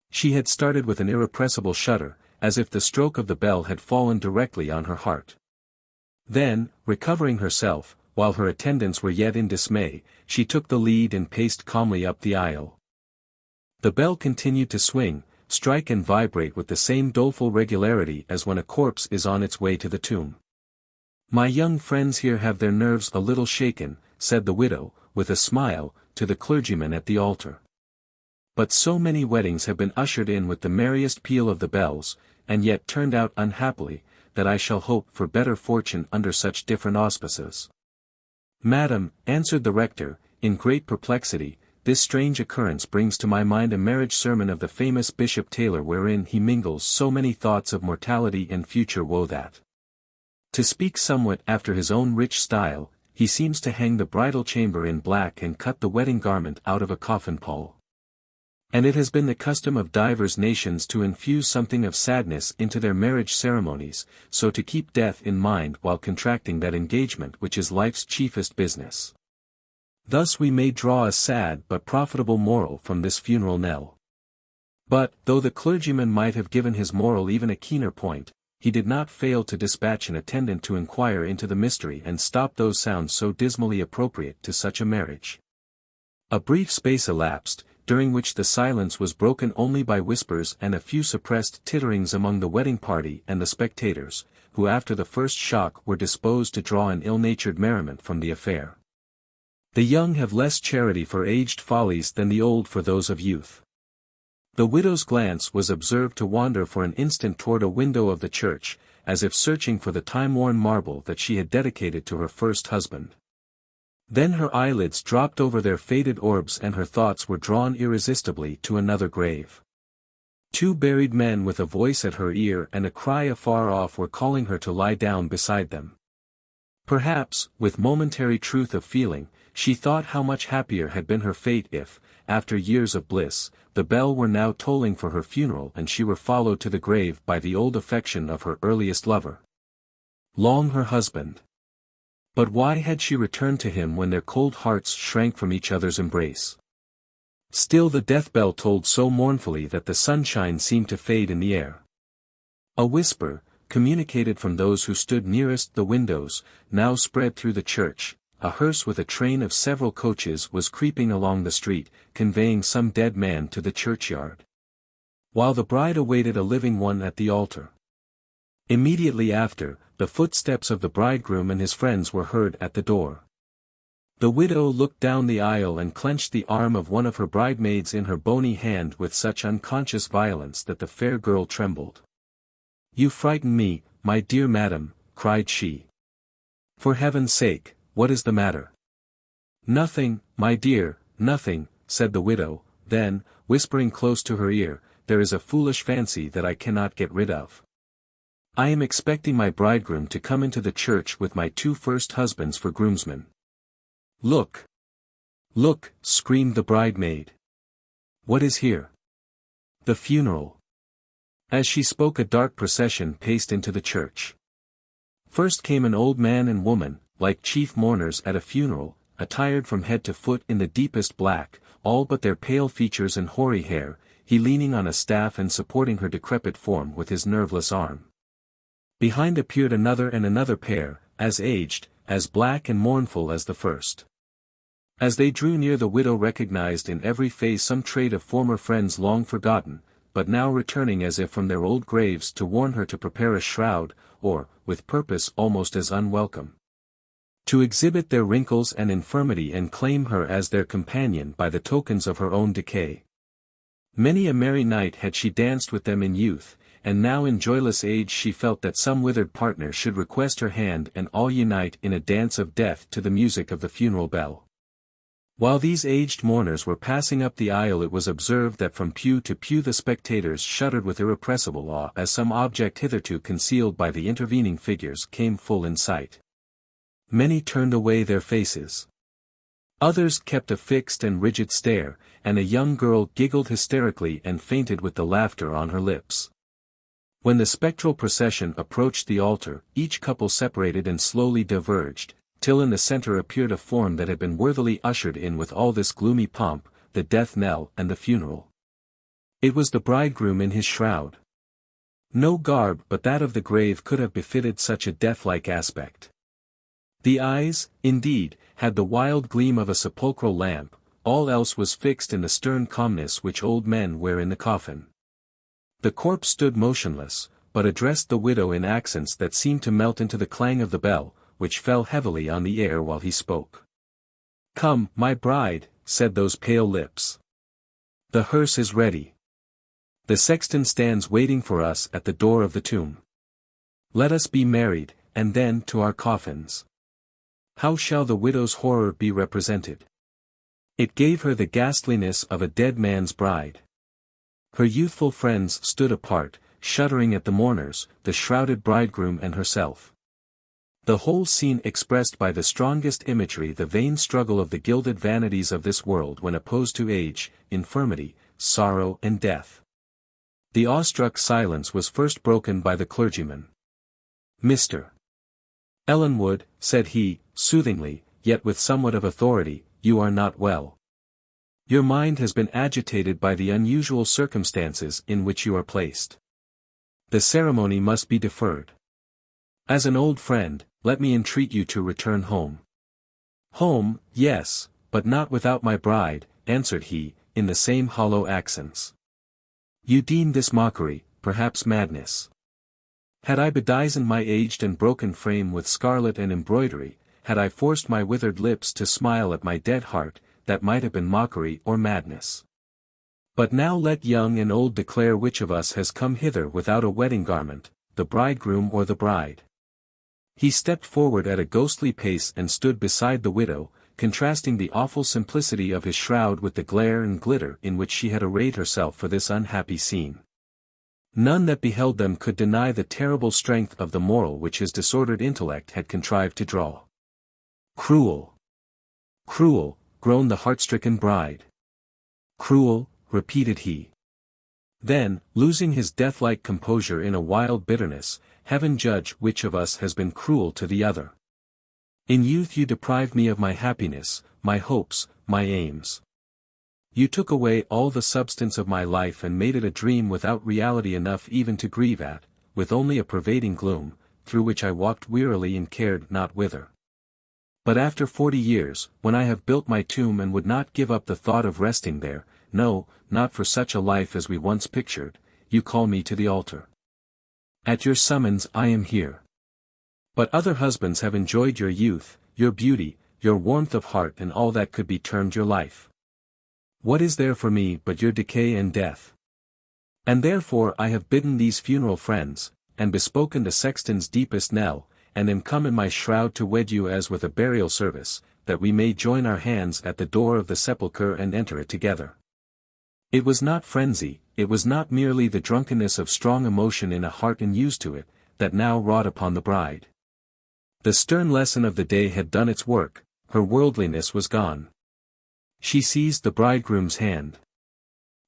She had started with an irrepressible shudder, as if the stroke of the bell had fallen directly on her heart. Then, recovering herself, while her attendants were yet in dismay, she took the lead and paced calmly up the aisle. The bell continued to swing, strike and vibrate with the same doleful regularity as when a corpse is on its way to the tomb. "My young friends here have their nerves a little shaken," said the widow, with a smile, to the clergyman at the altar. "But so many weddings have been ushered in with the merriest peal of the bells, and yet turned out unhappily, that I shall hope for better fortune under such different auspices." "Madam," answered the rector, in great perplexity, "this strange occurrence brings to my mind a marriage sermon of the famous Bishop Taylor wherein he mingles so many thoughts of mortality and future woe that, to speak somewhat after his own rich style, he seems to hang the bridal chamber in black and cut the wedding garment out of a coffin pall. And it has been the custom of divers nations to infuse something of sadness into their marriage ceremonies, so to keep death in mind while contracting that engagement which is life's chiefest business. Thus we may draw a sad but profitable moral from this funeral knell." But, though the clergyman might have given his moral even a keener point, he did not fail to dispatch an attendant to inquire into the mystery and stop those sounds so dismally appropriate to such a marriage. A brief space elapsed, during which the silence was broken only by whispers and a few suppressed titterings among the wedding party and the spectators, who after the first shock were disposed to draw an ill-natured merriment from the affair. The young have less charity for aged follies than the old for those of youth. The widow's glance was observed to wander for an instant toward a window of the church, as if searching for the time-worn marble that she had dedicated to her first husband. Then her eyelids dropped over their faded orbs and her thoughts were drawn irresistibly to another grave. Two buried men with a voice at her ear and a cry afar off were calling her to lie down beside them. Perhaps, with momentary truth of feeling, she thought how much happier had been her fate if, after years of bliss, the bell were now tolling for her funeral and she were followed to the grave by the old affection of her earliest lover. Long her husband. But why had she returned to him when their cold hearts shrank from each other's embrace? Still the death bell tolled so mournfully that the sunshine seemed to fade in the air. A whisper, communicated from those who stood nearest the windows, now spread through the church. A hearse with a train of several coaches was creeping along the street, conveying some dead man to the churchyard, while the bride awaited a living one at the altar. Immediately after, the footsteps of the bridegroom and his friends were heard at the door. The widow looked down the aisle and clenched the arm of one of her bridesmaids in her bony hand with such unconscious violence that the fair girl trembled. "You frighten me, my dear madam," cried she. "For heaven's sake, what is the matter?" "Nothing, my dear, nothing," said the widow, then, whispering close to her ear, "there is a foolish fancy that I cannot get rid of. I am expecting my bridegroom to come into the church with my two first husbands for groomsmen." "Look! Look!" screamed the bridemaid. "What is here?" "The funeral." As she spoke a dark procession paced into the church. First came an old man and woman, like chief mourners at a funeral, attired from head to foot in the deepest black, all but their pale features and hoary hair, he leaning on a staff and supporting her decrepit form with his nerveless arm. Behind appeared another and another pair, as aged, as black and mournful as the first. As they drew near, the widow recognized in every face some trait of former friends long forgotten, but now returning as if from their old graves to warn her to prepare a shroud, or, with purpose almost as unwelcome, to exhibit their wrinkles and infirmity and claim her as their companion by the tokens of her own decay. Many a merry night had she danced with them in youth, and now in joyless age she felt that some withered partner should request her hand and all unite in a dance of death to the music of the funeral bell. While these aged mourners were passing up the aisle, it was observed that from pew to pew the spectators shuddered with irrepressible awe as some object hitherto concealed by the intervening figures came full in sight. Many turned away their faces. Others kept a fixed and rigid stare, and a young girl giggled hysterically and fainted with the laughter on her lips. When the spectral procession approached the altar, each couple separated and slowly diverged, till in the center appeared a form that had been worthily ushered in with all this gloomy pomp, the death knell and the funeral. It was the bridegroom in his shroud. No garb but that of the grave could have befitted such a death-like aspect. The eyes, indeed, had the wild gleam of a sepulchral lamp, all else was fixed in the stern calmness which old men wear in the coffin. The corpse stood motionless, but addressed the widow in accents that seemed to melt into the clang of the bell, which fell heavily on the air while he spoke. "Come, my bride," said those pale lips. "The hearse is ready. The sexton stands waiting for us at the door of the tomb. Let us be married, and then to our coffins." How shall the widow's horror be represented? It gave her the ghastliness of a dead man's bride. Her youthful friends stood apart, shuddering at the mourners, the shrouded bridegroom and herself. The whole scene expressed by the strongest imagery the vain struggle of the gilded vanities of this world when opposed to age, infirmity, sorrow and death. The awestruck silence was first broken by the clergyman. "Mr. Ellenwood," said he, soothingly, yet with somewhat of authority, "you are not well. Your mind has been agitated by the unusual circumstances in which you are placed. The ceremony must be deferred. As an old friend, let me entreat you to return home." "Home, yes, but not without my bride," answered he, in the same hollow accents. "You deem this mockery, perhaps madness. Had I bedizened my aged and broken frame with scarlet and embroidery, had I forced my withered lips to smile at my dead heart, that might have been mockery or madness. But now let young and old declare which of us has come hither without a wedding garment, the bridegroom or the bride." He stepped forward at a ghostly pace and stood beside the widow, contrasting the awful simplicity of his shroud with the glare and glitter in which she had arrayed herself for this unhappy scene. None that beheld them could deny the terrible strength of the moral which his disordered intellect had contrived to draw. "Cruel! Cruel!" groaned the heart-stricken bride. "Cruel," repeated he. Then, losing his death-like composure in a wild bitterness, "Heaven judge which of us has been cruel to the other. In youth you deprived me of my happiness, my hopes, my aims. You took away all the substance of my life and made it a dream without reality enough even to grieve at, with only a pervading gloom, through which I walked wearily and cared not whither. But after 40 years, when I have built my tomb and would not give up the thought of resting there, no, not for such a life as we once pictured, you call me to the altar. At your summons I am here. But other husbands have enjoyed your youth, your beauty, your warmth of heart and all that could be termed your life. What is there for me but your decay and death? And therefore I have bidden these funeral friends, and bespoken the sexton's deepest knell, and am come in my shroud to wed you as with a burial service, that we may join our hands at the door of the sepulchre and enter it together. It was not frenzy, it was not merely the drunkenness of strong emotion in a heart unused to it, that now wrought upon the bride. The stern lesson of the day had done its work, her worldliness was gone. She seized the bridegroom's hand.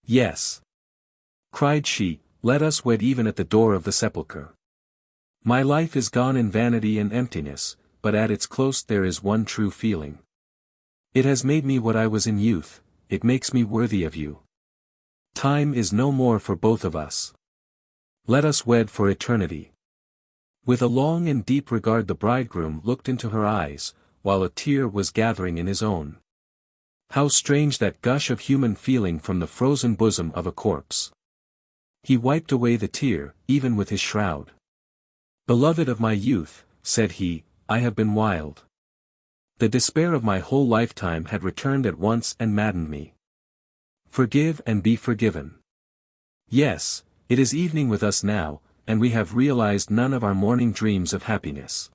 "Yes," cried she, "let us wed even at the door of the sepulchre. My life is gone in vanity and emptiness, but at its close there is one true feeling. It has made me what I was in youth, it makes me worthy of you. Time is no more for both of us. Let us wed for eternity." With a long and deep regard the bridegroom looked into her eyes, while a tear was gathering in his own. How strange that gush of human feeling from the frozen bosom of a corpse. He wiped away the tear, even with his shroud. "Beloved of my youth," said he, "I have been wild. The despair of my whole lifetime had returned at once and maddened me. Forgive and be forgiven. Yes, it is evening with us now, and we have realized none of our morning dreams of happiness.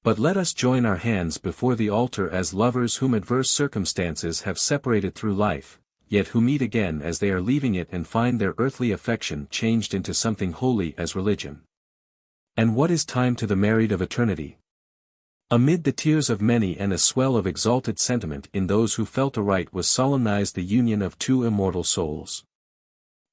But let us join our hands before the altar as lovers whom adverse circumstances have separated through life, yet who meet again as they are leaving it and find their earthly affection changed into something holy as religion. And what is time to the married of eternity? Amid the tears of many and a swell of exalted sentiment in those who felt aright was solemnized the union of two immortal souls.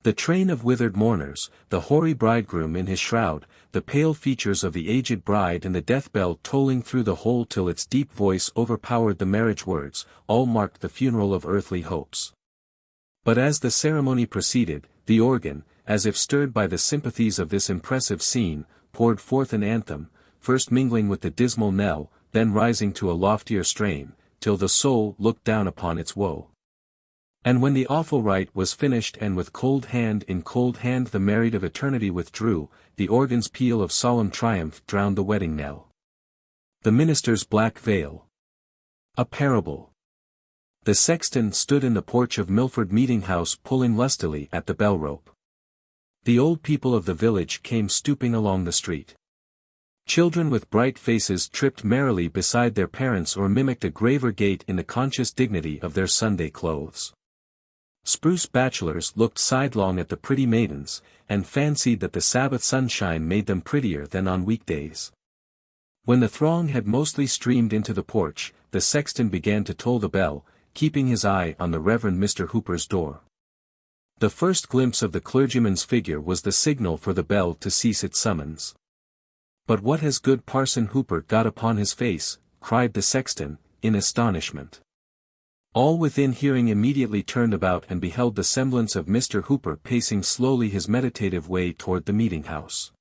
The train of withered mourners, the hoary bridegroom in his shroud, the pale features of the aged bride and the death bell tolling through the whole till its deep voice overpowered the marriage words, all marked the funeral of earthly hopes. But as the ceremony proceeded, the organ, as if stirred by the sympathies of this impressive scene, poured forth an anthem, first mingling with the dismal knell, then rising to a loftier strain, till the soul looked down upon its woe. And when the awful rite was finished and with cold hand in cold hand the married of eternity withdrew, the organ's peal of solemn triumph drowned the wedding knell. The minister's black veil. A parable. The sexton stood in the porch of Milford Meeting House pulling lustily at the bell rope. The old people of the village came stooping along the street. Children with bright faces tripped merrily beside their parents or mimicked a graver gait in the conscious dignity of their Sunday clothes. Spruce bachelors looked sidelong at the pretty maidens, and fancied that the Sabbath sunshine made them prettier than on weekdays. When the throng had mostly streamed into the porch, the sexton began to toll the bell, keeping his eye on the Reverend Mr. Hooper's door. The first glimpse of the clergyman's figure was the signal for the bell to cease its summons. "But what has good Parson Hooper got upon his face?" cried the sexton, in astonishment. All within hearing immediately turned about and beheld the semblance of Mr. Hooper pacing slowly his meditative way toward the meeting-house.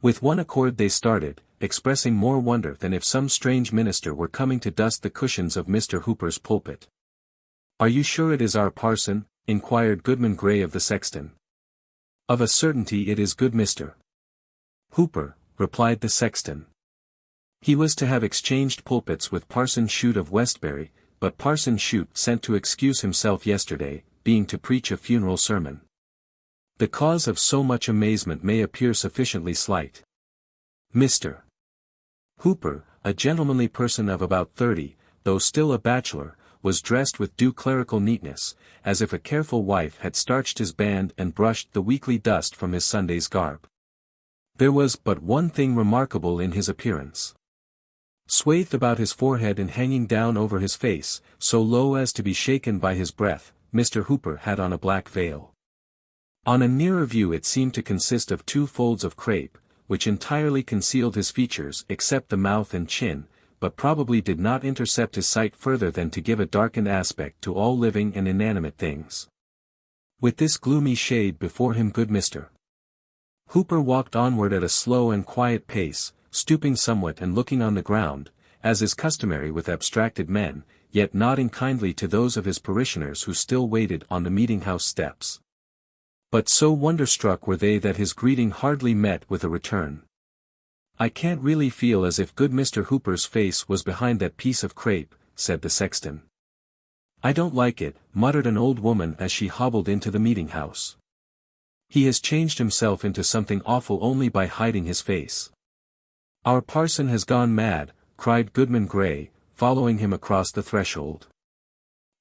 With one accord they started, expressing more wonder than if some strange minister were coming to dust the cushions of Mr. Hooper's pulpit. "Are you sure it is our parson?" inquired Goodman Gray of the sexton. "Of a certainty it is good Mr. Hooper," replied the sexton. He was to have exchanged pulpits with Parson Shute of Westbury, but Parson Shute sent to excuse himself yesterday, being to preach a funeral sermon. The cause of so much amazement may appear sufficiently slight. Mr. Hooper, a gentlemanly person of about 30, though still a bachelor, was dressed with due clerical neatness, as if a careful wife had starched his band and brushed the weekly dust from his Sunday's garb. There was but one thing remarkable in his appearance. Swathed about his forehead and hanging down over his face, so low as to be shaken by his breath, Mr. Hooper had on a black veil. On a nearer view it seemed to consist of 2 folds of crape, which entirely concealed his features except the mouth and chin, but probably did not intercept his sight further than to give a darkened aspect to all living and inanimate things. With this gloomy shade before him good Mr. Hooper walked onward at a slow and quiet pace, stooping somewhat and looking on the ground, as is customary with abstracted men, yet nodding kindly to those of his parishioners who still waited on the meeting-house steps. But so wonderstruck were they that his greeting hardly met with a return. "I can't really feel as if good Mr. Hooper's face was behind that piece of crape," said the sexton. "I don't like it," muttered an old woman as she hobbled into the meeting-house. "He has changed himself into something awful only by hiding his face." "Our parson has gone mad," cried Goodman Gray, following him across the threshold.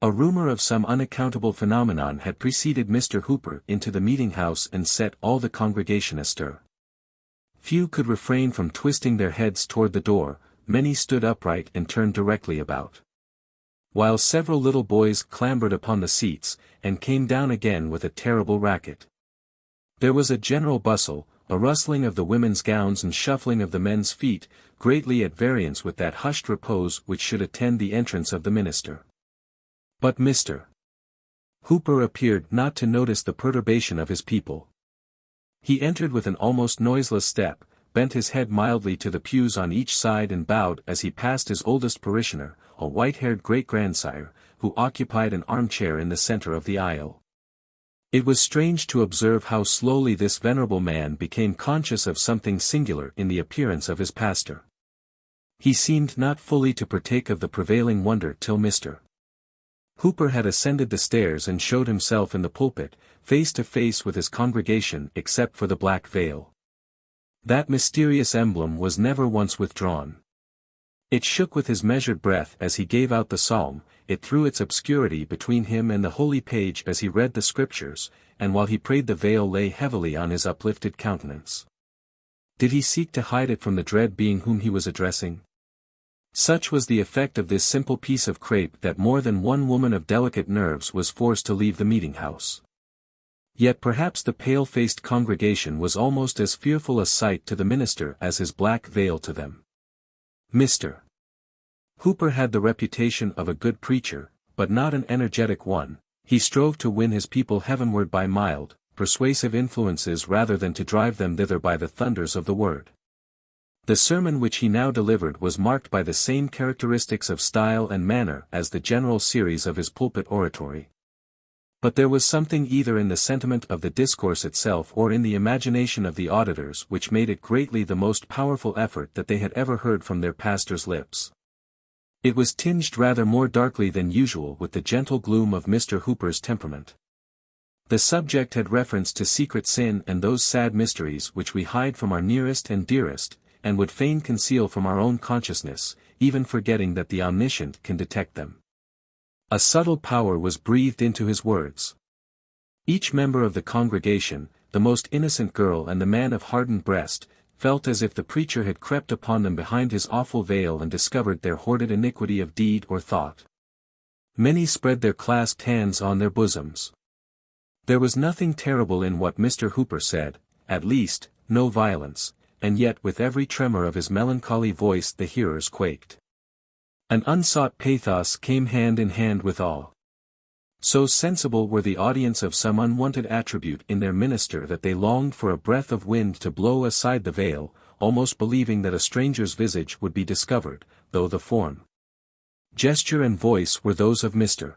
A rumor of some unaccountable phenomenon had preceded Mr. Hooper into the meeting-house and set all the congregation astir. Few could refrain from twisting their heads toward the door, many stood upright and turned directly about. While several little boys clambered upon the seats, and came down again with a terrible racket. There was a general bustle, a rustling of the women's gowns and shuffling of the men's feet, greatly at variance with that hushed repose which should attend the entrance of the minister. But Mr. Hooper appeared not to notice the perturbation of his people. He entered with an almost noiseless step, bent his head mildly to the pews on each side and bowed as he passed his oldest parishioner, a white-haired great-grandsire, who occupied an armchair in the center of the aisle. It was strange to observe how slowly this venerable man became conscious of something singular in the appearance of his pastor. He seemed not fully to partake of the prevailing wonder till Mr. Hooper had ascended the stairs and showed himself in the pulpit, face to face with his congregation except for the black veil. That mysterious emblem was never once withdrawn. It shook with his measured breath as he gave out the psalm, it threw its obscurity between him and the holy page as he read the scriptures, and while he prayed the veil lay heavily on his uplifted countenance. Did he seek to hide it from the dread being whom he was addressing? Such was the effect of this simple piece of crape that more than one woman of delicate nerves was forced to leave the meeting-house. Yet perhaps the pale-faced congregation was almost as fearful a sight to the minister as his black veil to them. Mr. Hooper had the reputation of a good preacher, but not an energetic one. He strove to win his people heavenward by mild, persuasive influences rather than to drive them thither by the thunders of the word. The sermon which he now delivered was marked by the same characteristics of style and manner as the general series of his pulpit oratory. But there was something either in the sentiment of the discourse itself or in the imagination of the auditors which made it greatly the most powerful effort that they had ever heard from their pastor's lips. It was tinged rather more darkly than usual with the gentle gloom of Mr. Hooper's temperament. The subject had reference to secret sin and those sad mysteries which we hide from our nearest and dearest, and would fain conceal from our own consciousness, even forgetting that the Omniscient can detect them. A subtle power was breathed into his words. Each member of the congregation, the most innocent girl and the man of hardened breast, felt as if the preacher had crept upon them behind his awful veil and discovered their hoarded iniquity of deed or thought. Many spread their clasped hands on their bosoms. There was nothing terrible in what Mr. Hooper said, at least, no violence, and yet with every tremor of his melancholy voice the hearers quaked. An unsought pathos came hand in hand with awe. So sensible were the audience of some unwanted attribute in their minister that they longed for a breath of wind to blow aside the veil, almost believing that a stranger's visage would be discovered, though the form, gesture and voice were those of Mr.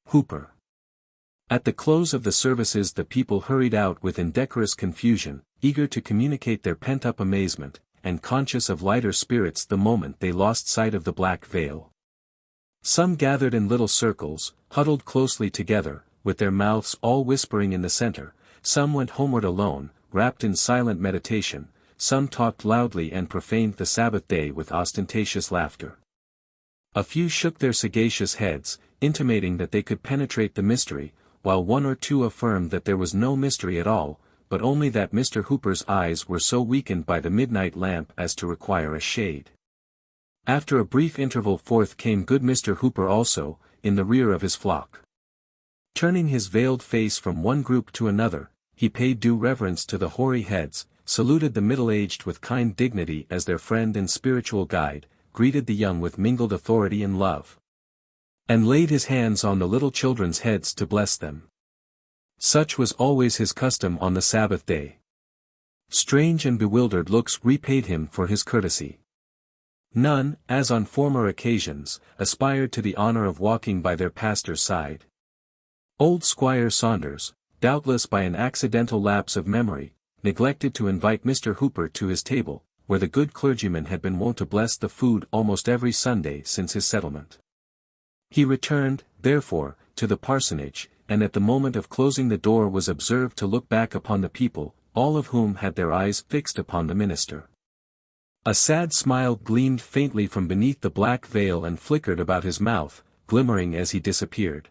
Hooper. At the close of the services the people hurried out with indecorous confusion, eager to communicate their pent-up amazement, and conscious of lighter spirits the moment they lost sight of the black veil. Some gathered in little circles, huddled closely together, with their mouths all whispering in the center. Some went homeward alone, wrapped in silent meditation. Some talked loudly and profaned the Sabbath day with ostentatious laughter. A few shook their sagacious heads, intimating that they could penetrate the mystery, while one or two affirmed that there was no mystery at all, but only that Mr. Hooper's eyes were so weakened by the midnight lamp as to require a shade. After a brief interval forth came good Mr. Hooper also, in the rear of his flock. Turning his veiled face from one group to another, he paid due reverence to the hoary heads, saluted the middle-aged with kind dignity as their friend and spiritual guide, greeted the young with mingled authority and love, and laid his hands on the little children's heads to bless them. Such was always his custom on the Sabbath day. Strange and bewildered looks repaid him for his courtesy. None, as on former occasions, aspired to the honor of walking by their pastor's side. Old Squire Saunders, doubtless by an accidental lapse of memory, neglected to invite Mr. Hooper to his table, where the good clergyman had been wont to bless the food almost every Sunday since his settlement. He returned, therefore, to the parsonage, and at the moment of closing the door was observed to look back upon the people, all of whom had their eyes fixed upon the minister. A sad smile gleamed faintly from beneath the black veil and flickered about his mouth, glimmering as he disappeared.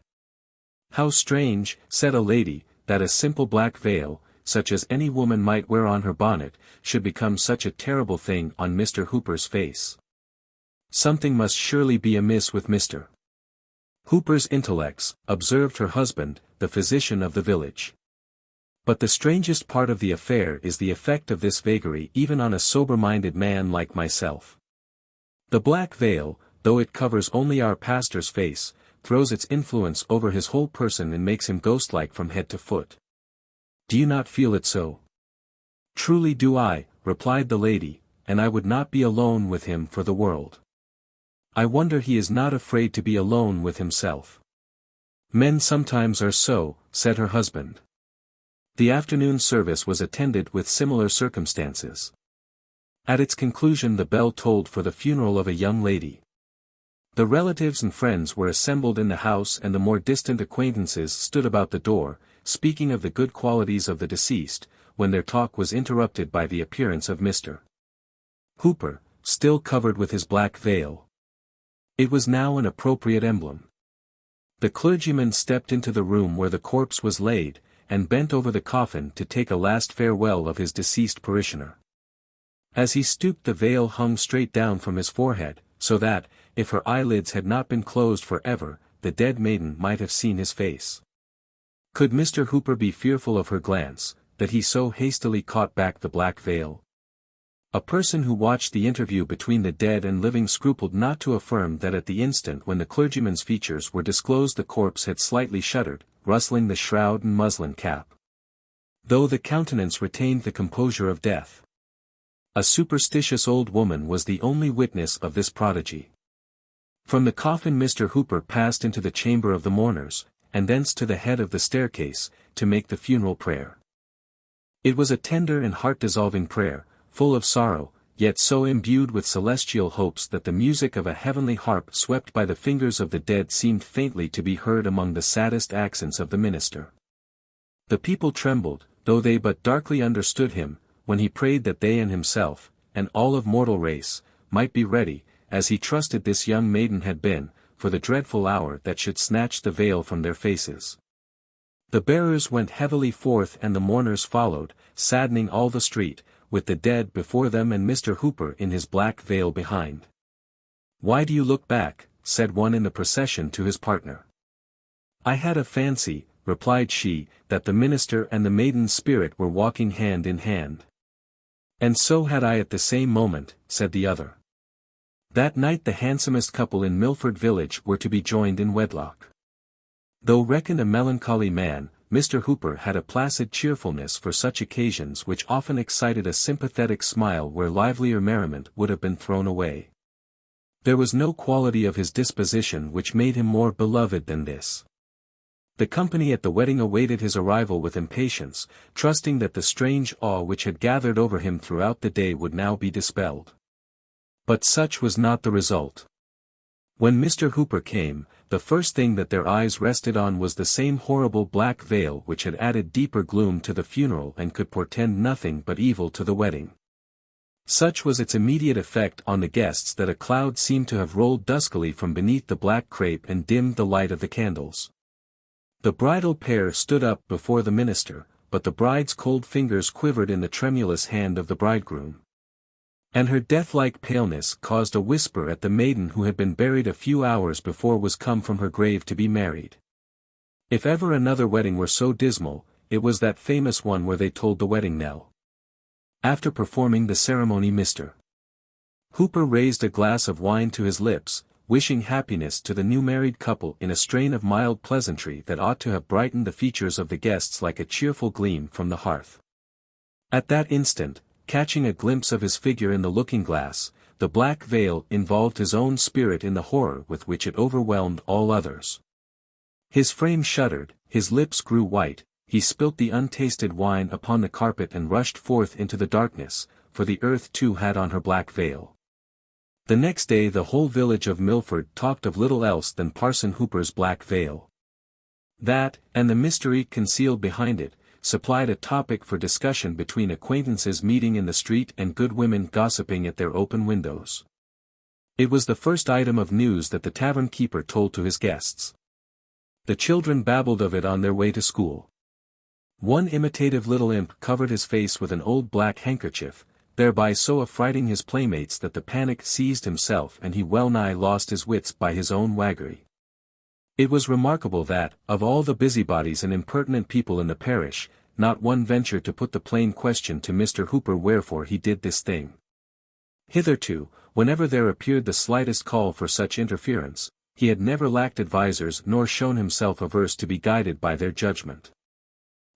"How strange," said a lady, "that a simple black veil, such as any woman might wear on her bonnet, should become such a terrible thing on Mr. Hooper's face. Something must surely be amiss with Mr. Hooper's intellects," observed her husband, the physician of the village. But the strangest part of the affair is the effect of this vagary even on a sober-minded man like myself. The black veil, though it covers only our pastor's face, throws its influence over his whole person and makes him ghost-like from head to foot. Do you not feel it so? Truly do I, replied the lady, and I would not be alone with him for the world. I wonder he is not afraid to be alone with himself. Men sometimes are so, said her husband. The afternoon service was attended with similar circumstances. At its conclusion the bell tolled for the funeral of a young lady. The relatives and friends were assembled in the house and the more distant acquaintances stood about the door, speaking of the good qualities of the deceased, when their talk was interrupted by the appearance of Mr. Hooper, still covered with his black veil. It was now an appropriate emblem. The clergyman stepped into the room where the corpse was laid, and bent over the coffin to take a last farewell of his deceased parishioner. As he stooped the veil hung straight down from his forehead, so that, if her eyelids had not been closed for ever, the dead maiden might have seen his face. Could Mr. Hooper be fearful of her glance, that he so hastily caught back the black veil? A person who watched the interview between the dead and living scrupled not to affirm that at the instant when the clergyman's features were disclosed the corpse had slightly shuddered, rustling the shroud and muslin cap, though the countenance retained the composure of death. A superstitious old woman was the only witness of this prodigy. From the coffin Mr. Hooper passed into the chamber of the mourners, and thence to the head of the staircase, to make the funeral prayer. It was a tender and heart-dissolving prayer, full of sorrow, yet so imbued with celestial hopes that the music of a heavenly harp swept by the fingers of the dead seemed faintly to be heard among the saddest accents of the minister. The people trembled, though they but darkly understood him, when he prayed that they and himself, and all of mortal race, might be ready, as he trusted this young maiden had been, for the dreadful hour that should snatch the veil from their faces. The bearers went heavily forth and the mourners followed, saddening all the street, with the dead before them and Mr. Hooper in his black veil behind. "Why do you look back?" said one in the procession to his partner. "I had a fancy," replied she, "that the minister and the maiden's spirit were walking hand in hand." "And so had I at the same moment," said the other. That night the handsomest couple in Milford village were to be joined in wedlock. Though reckoned a melancholy man, Mr. Hooper had a placid cheerfulness for such occasions which often excited a sympathetic smile where livelier merriment would have been thrown away. There was no quality of his disposition which made him more beloved than this. The company at the wedding awaited his arrival with impatience, trusting that the strange awe which had gathered over him throughout the day would now be dispelled. But such was not the result. When Mr. Hooper came, the first thing that their eyes rested on was the same horrible black veil which had added deeper gloom to the funeral and could portend nothing but evil to the wedding. Such was its immediate effect on the guests that a cloud seemed to have rolled duskily from beneath the black crape and dimmed the light of the candles. The bridal pair stood up before the minister, but the bride's cold fingers quivered in the tremulous hand of the bridegroom. And her death-like paleness caused a whisper at the maiden who had been buried a few hours before was come from her grave to be married. If ever another wedding were so dismal, it was that famous one where they tolled the wedding knell. After performing the ceremony Mr. Hooper raised a glass of wine to his lips, wishing happiness to the new married couple in a strain of mild pleasantry that ought to have brightened the features of the guests like a cheerful gleam from the hearth. At that instant, catching a glimpse of his figure in the looking-glass, the black veil involved his own spirit in the horror with which it overwhelmed all others. His frame shuddered, his lips grew white, he spilt the untasted wine upon the carpet and rushed forth into the darkness, for the earth too had on her black veil. The next day the whole village of Milford talked of little else than Parson Hooper's black veil. That, and the mystery concealed behind it, supplied a topic for discussion between acquaintances meeting in the street and good women gossiping at their open windows. It was the first item of news that the tavern keeper told to his guests. The children babbled of it on their way to school. One imitative little imp covered his face with an old black handkerchief, thereby so affrighting his playmates that the panic seized himself and he well-nigh lost his wits by his own waggery. It was remarkable that, of all the busybodies and impertinent people in the parish, not one ventured to put the plain question to Mr. Hooper wherefore he did this thing. Hitherto, whenever there appeared the slightest call for such interference, he had never lacked advisers nor shown himself averse to be guided by their judgment.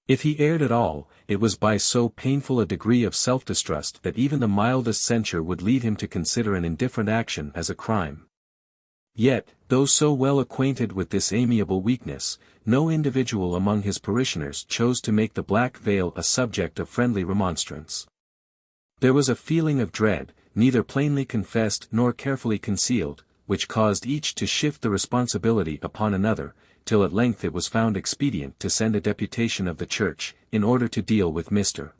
If he erred at all, it was by so painful a degree of self-distrust that even the mildest censure would lead him to consider an indifferent action as a crime. Yet, though so well acquainted with this amiable weakness, no individual among his parishioners chose to make the black veil a subject of friendly remonstrance. There was a feeling of dread, neither plainly confessed nor carefully concealed, which caused each to shift the responsibility upon another, till at length it was found expedient to send a deputation of the church, in order to deal with Mr.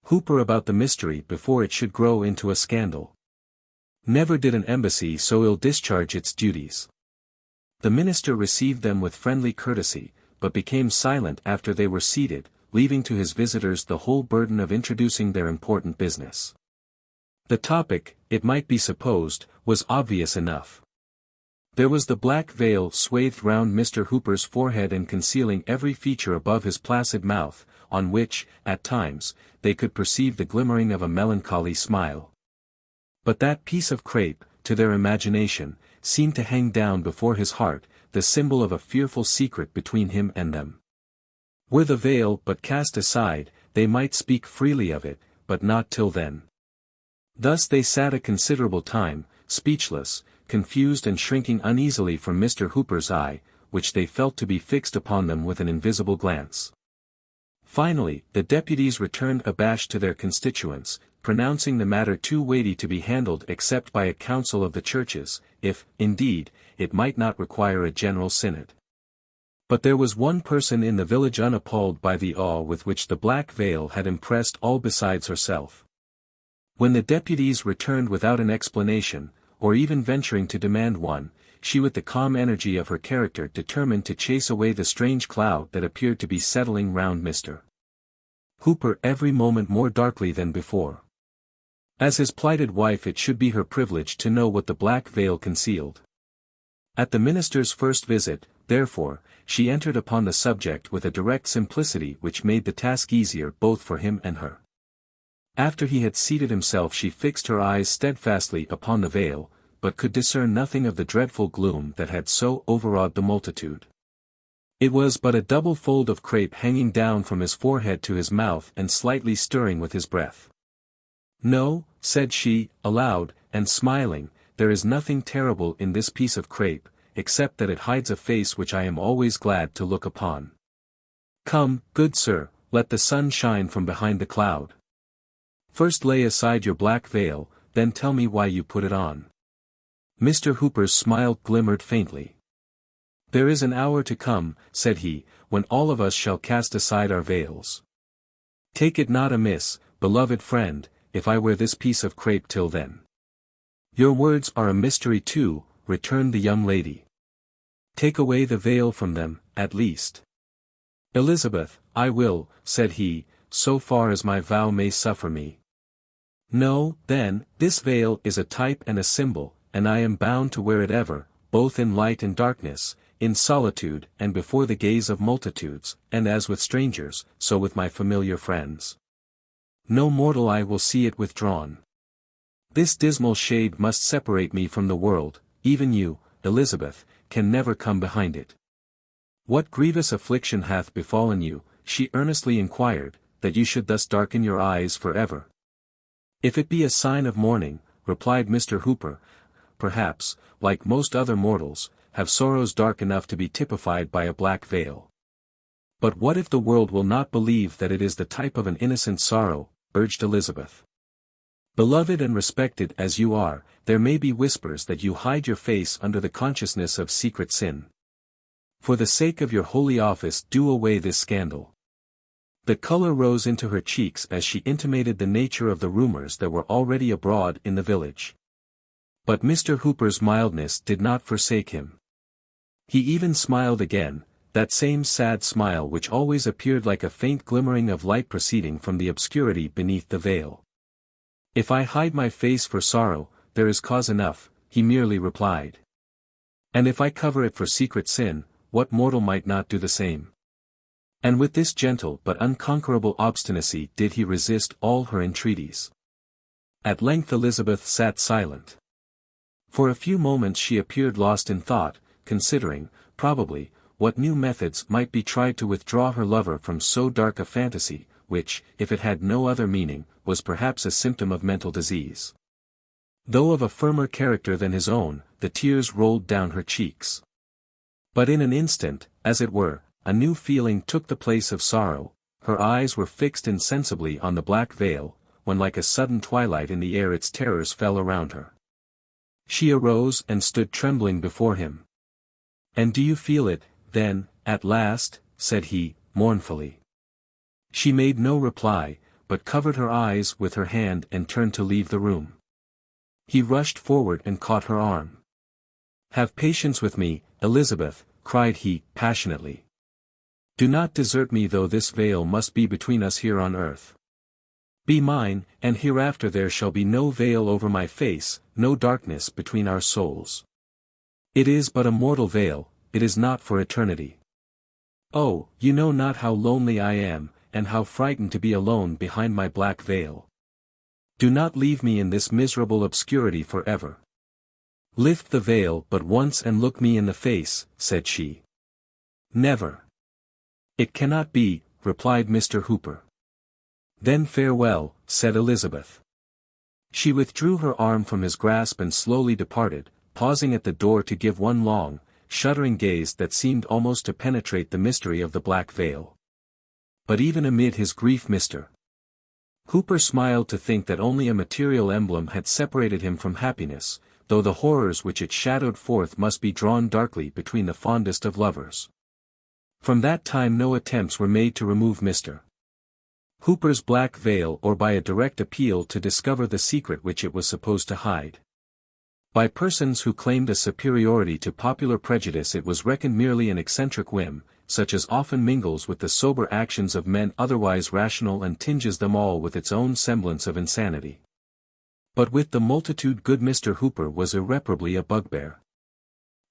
Hooper about the mystery before it should grow into a scandal. Never did an embassy so ill discharge its duties. The minister received them with friendly courtesy, but became silent after they were seated, leaving to his visitors the whole burden of introducing their important business. The topic, it might be supposed, was obvious enough. There was the black veil swathed round Mr. Hooper's forehead and concealing every feature above his placid mouth, on which, at times, they could perceive the glimmering of a melancholy smile. But that piece of crape, to their imagination, seemed to hang down before his heart, the symbol of a fearful secret between him and them. Were the veil but cast aside, they might speak freely of it, but not till then. Thus they sat a considerable time, speechless, confused and shrinking uneasily from Mr. Hooper's eye, which they felt to be fixed upon them with an invisible glance. Finally, the deputies returned abashed to their constituents, pronouncing the matter too weighty to be handled except by a council of the churches, if, indeed, it might not require a general synod. But there was one person in the village unappalled by the awe with which the black veil had impressed all besides herself. When the deputies returned without an explanation, or even venturing to demand one, she with the calm energy of her character determined to chase away the strange cloud that appeared to be settling round Mr. Hooper every moment more darkly than before. As his plighted wife it should be her privilege to know what the black veil concealed. At the minister's first visit, therefore, she entered upon the subject with a direct simplicity which made the task easier both for him and her. After he had seated himself she fixed her eyes steadfastly upon the veil, but could discern nothing of the dreadful gloom that had so overawed the multitude. It was but a double fold of crape hanging down from his forehead to his mouth and slightly stirring with his breath. "No," said she, aloud, and smiling, "there is nothing terrible in this piece of crape, except that it hides a face which I am always glad to look upon. Come, good sir, let the sun shine from behind the cloud. First lay aside your black veil, then tell me why you put it on." Mr. Hooper's smile glimmered faintly. "There is an hour to come," said he, "when all of us shall cast aside our veils. Take it not amiss, beloved friend, if I wear this piece of crape till then." "Your words are a mystery too," returned the young lady. "Take away the veil from them, at least." "Elizabeth, I will," said he, "so far as my vow may suffer me." "No, then, this veil is a type and a symbol, and I am bound to wear it ever, both in light and darkness, in solitude and before the gaze of multitudes, and as with strangers, so with my familiar friends. No mortal eye will see it withdrawn. This dismal shade must separate me from the world, even you, Elizabeth, can never come behind it. What grievous affliction hath befallen you, she earnestly inquired, that you should thus darken your eyes for ever? If it be a sign of mourning, replied Mr. Hooper, perhaps, like most other mortals, have sorrows dark enough to be typified by a black veil. But what if the world will not believe that it is the type of an innocent sorrow, urged Elizabeth. Beloved and respected as you are, there may be whispers that you hide your face under the consciousness of secret sin. For the sake of your holy office do away this scandal. The color rose into her cheeks as she intimated the nature of the rumors that were already abroad in the village. But Mr. Hooper's mildness did not forsake him. He even smiled again, that same sad smile which always appeared like a faint glimmering of light proceeding from the obscurity beneath the veil. "If I hide my face for sorrow, there is cause enough," he merely replied. "And if I cover it for secret sin, what mortal might not do the same?" And with this gentle but unconquerable obstinacy did he resist all her entreaties. At length Elizabeth sat silent. For a few moments she appeared lost in thought, considering, probably, what new methods might be tried to withdraw her lover from so dark a fantasy, which, if it had no other meaning, was perhaps a symptom of mental disease. Though of a firmer character than his own, the tears rolled down her cheeks. But in an instant, as it were, a new feeling took the place of sorrow, her eyes were fixed insensibly on the black veil, when like a sudden twilight in the air its terrors fell around her. She arose and stood trembling before him. "And do you feel it, then, at last?" said he, mournfully. She made no reply, but covered her eyes with her hand and turned to leave the room. He rushed forward and caught her arm. "Have patience with me, Elizabeth," cried he, passionately. "Do not desert me though this veil must be between us here on earth. Be mine, and hereafter there shall be no veil over my face, no darkness between our souls. It is but a mortal veil, it is not for eternity. Oh, you know not how lonely I am, and how frightened to be alone behind my black veil. Do not leave me in this miserable obscurity forever. Lift the veil but once and look me in the face, said she. Never. It cannot be, replied Mr. Hooper. Then farewell, said Elizabeth. She withdrew her arm from his grasp and slowly departed, pausing at the door to give one long, shuddering gaze that seemed almost to penetrate the mystery of the black veil. But even amid his grief Mr. Hooper smiled to think that only a material emblem had separated him from happiness, though the horrors which it shadowed forth must be drawn darkly between the fondest of lovers. From that time no attempts were made to remove Mr. Hooper's black veil or by a direct appeal to discover the secret which it was supposed to hide. By persons who claimed a superiority to popular prejudice it was reckoned merely an eccentric whim, such as often mingles with the sober actions of men otherwise rational and tinges them all with its own semblance of insanity. But with the multitude good Mr. Hooper was irreparably a bugbear.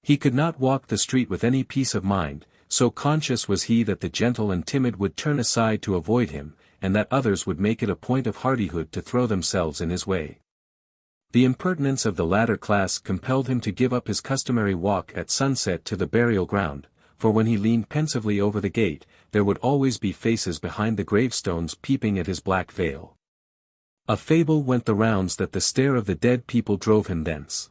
He could not walk the street with any peace of mind, so conscious was he that the gentle and timid would turn aside to avoid him, and that others would make it a point of hardihood to throw themselves in his way. The impertinence of the latter class compelled him to give up his customary walk at sunset to the burial ground, for when he leaned pensively over the gate, there would always be faces behind the gravestones peeping at his black veil. A fable went the rounds that the stare of the dead people drove him thence.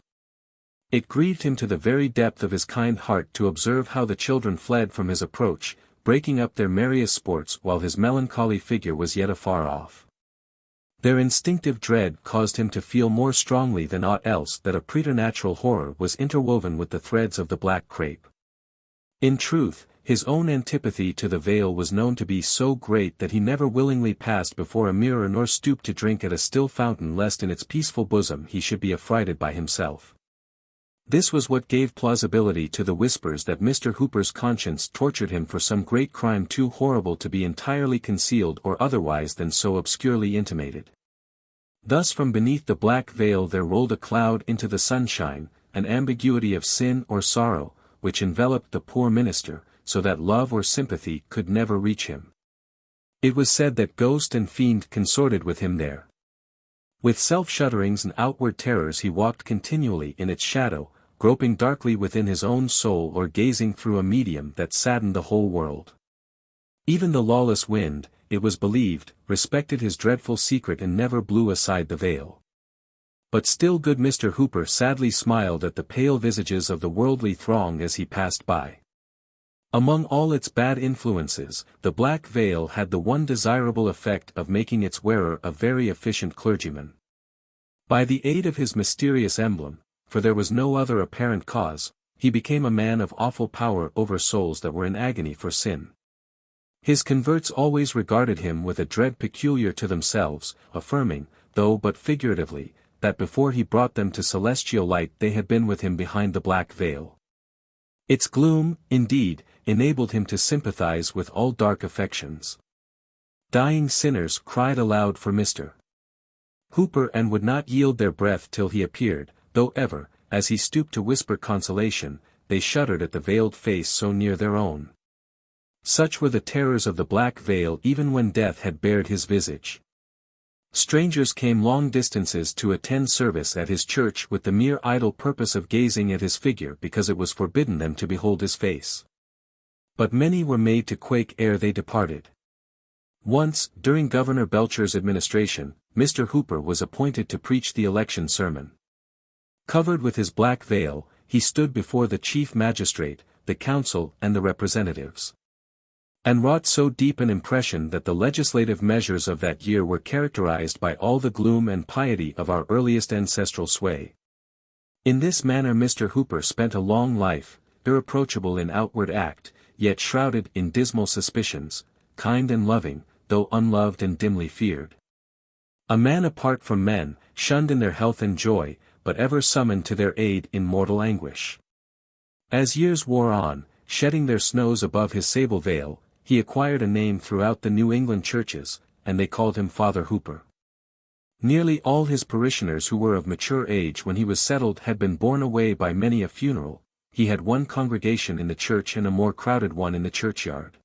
It grieved him to the very depth of his kind heart to observe how the children fled from his approach, breaking up their merriest sports while his melancholy figure was yet afar off. Their instinctive dread caused him to feel more strongly than aught else that a preternatural horror was interwoven with the threads of the black crape. In truth, his own antipathy to the veil was known to be so great that he never willingly passed before a mirror nor stooped to drink at a still fountain lest in its peaceful bosom he should be affrighted by himself. This was what gave plausibility to the whispers that Mr. Hooper's conscience tortured him for some great crime too horrible to be entirely concealed or otherwise than so obscurely intimated. Thus from beneath the black veil there rolled a cloud into the sunshine, an ambiguity of sin or sorrow, which enveloped the poor minister, so that love or sympathy could never reach him. It was said that ghost and fiend consorted with him there. With self-shudderings and outward terrors he walked continually in its shadow, groping darkly within his own soul or gazing through a medium that saddened the whole world. Even the lawless wind, it was believed, respected his dreadful secret and never blew aside the veil. But still good Mr. Hooper sadly smiled at the pale visages of the worldly throng as he passed by. Among all its bad influences, the black veil had the one desirable effect of making its wearer a very efficient clergyman. By the aid of his mysterious emblem, for there was no other apparent cause, he became a man of awful power over souls that were in agony for sin. His converts always regarded him with a dread peculiar to themselves, affirming, though but figuratively, that before he brought them to celestial light they had been with him behind the black veil. Its gloom, indeed, enabled him to sympathize with all dark affections. Dying sinners cried aloud for Mr. Hooper and would not yield their breath till he appeared, though ever, as he stooped to whisper consolation, they shuddered at the veiled face so near their own. Such were the terrors of the black veil even when death had bared his visage. Strangers came long distances to attend service at his church with the mere idle purpose of gazing at his figure because it was forbidden them to behold his face. But many were made to quake ere they departed. Once, during Governor Belcher's administration, Mr. Hooper was appointed to preach the election sermon. Covered with his black veil, he stood before the chief magistrate, the council and the representatives. And wrought so deep an impression that the legislative measures of that year were characterized by all the gloom and piety of our earliest ancestral sway. In this manner Mr. Hooper spent a long life, irreproachable in outward act, yet shrouded in dismal suspicions, kind and loving, though unloved and dimly feared. A man apart from men, shunned in their health and joy, but ever summoned to their aid in mortal anguish. As years wore on, shedding their snows above his sable veil, he acquired a name throughout the New England churches, and they called him Father Hooper. Nearly all his parishioners who were of mature age when he was settled had been borne away by many a funeral. He had one congregation in the church and a more crowded one in the churchyard.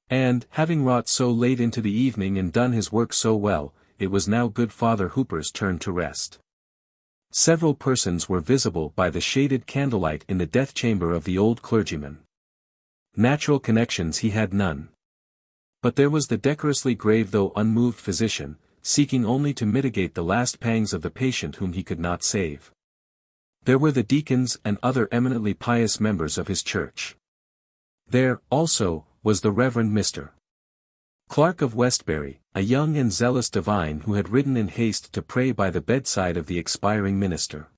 And, having wrought so late into the evening and done his work so well, it was now good Father Hooper's turn to rest. Several persons were visible by the shaded candlelight in the death chamber of the old clergyman. Natural connections he had none. But there was the decorously grave though unmoved physician, seeking only to mitigate the last pangs of the patient whom he could not save. There were the deacons and other eminently pious members of his church. There, also, was the Reverend Mr. Clark of Westbury, a young and zealous divine who had ridden in haste to pray by the bedside of the expiring minister.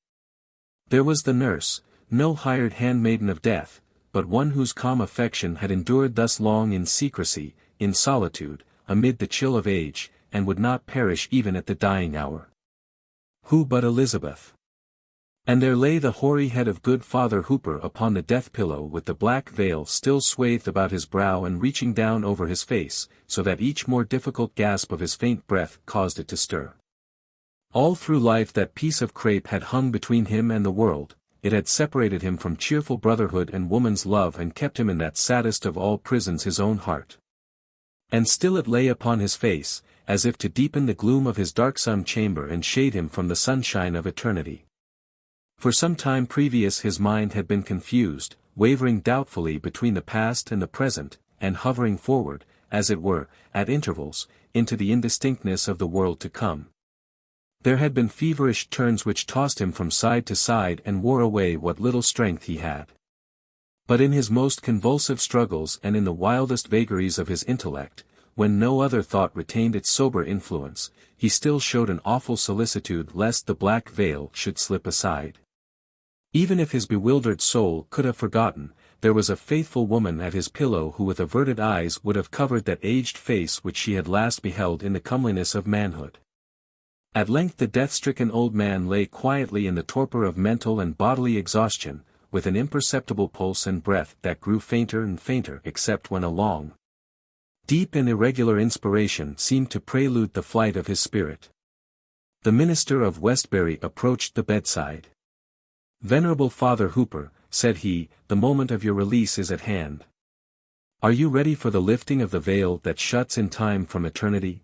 There was the nurse, no hired handmaiden of death, but one whose calm affection had endured thus long in secrecy, in solitude, amid the chill of age, and would not perish even at the dying hour. Who but Elizabeth? And there lay the hoary head of good Father Hooper upon the death-pillow with the black veil still swathed about his brow and reaching down over his face, so that each more difficult gasp of his faint breath caused it to stir. All through life that piece of crape had hung between him and the world, it had separated him from cheerful brotherhood and woman's love and kept him in that saddest of all prisons, his own heart. And still it lay upon his face, as if to deepen the gloom of his darksome chamber and shade him from the sunshine of eternity. For some time previous his mind had been confused, wavering doubtfully between the past and the present, and hovering forward, as it were, at intervals, into the indistinctness of the world to come. There had been feverish turns which tossed him from side to side and wore away what little strength he had. But in his most convulsive struggles and in the wildest vagaries of his intellect, when no other thought retained its sober influence, he still showed an awful solicitude lest the black veil should slip aside. Even if his bewildered soul could have forgotten, there was a faithful woman at his pillow who with averted eyes would have covered that aged face which she had last beheld in the comeliness of manhood. At length the death-stricken old man lay quietly in the torpor of mental and bodily exhaustion, with an imperceptible pulse and breath that grew fainter and fainter except when a long, deep and irregular inspiration seemed to prelude the flight of his spirit. The minister of Westbury approached the bedside. "Venerable Father Hooper," said he, "the moment of your release is at hand. Are you ready for the lifting of the veil that shuts in time from eternity?"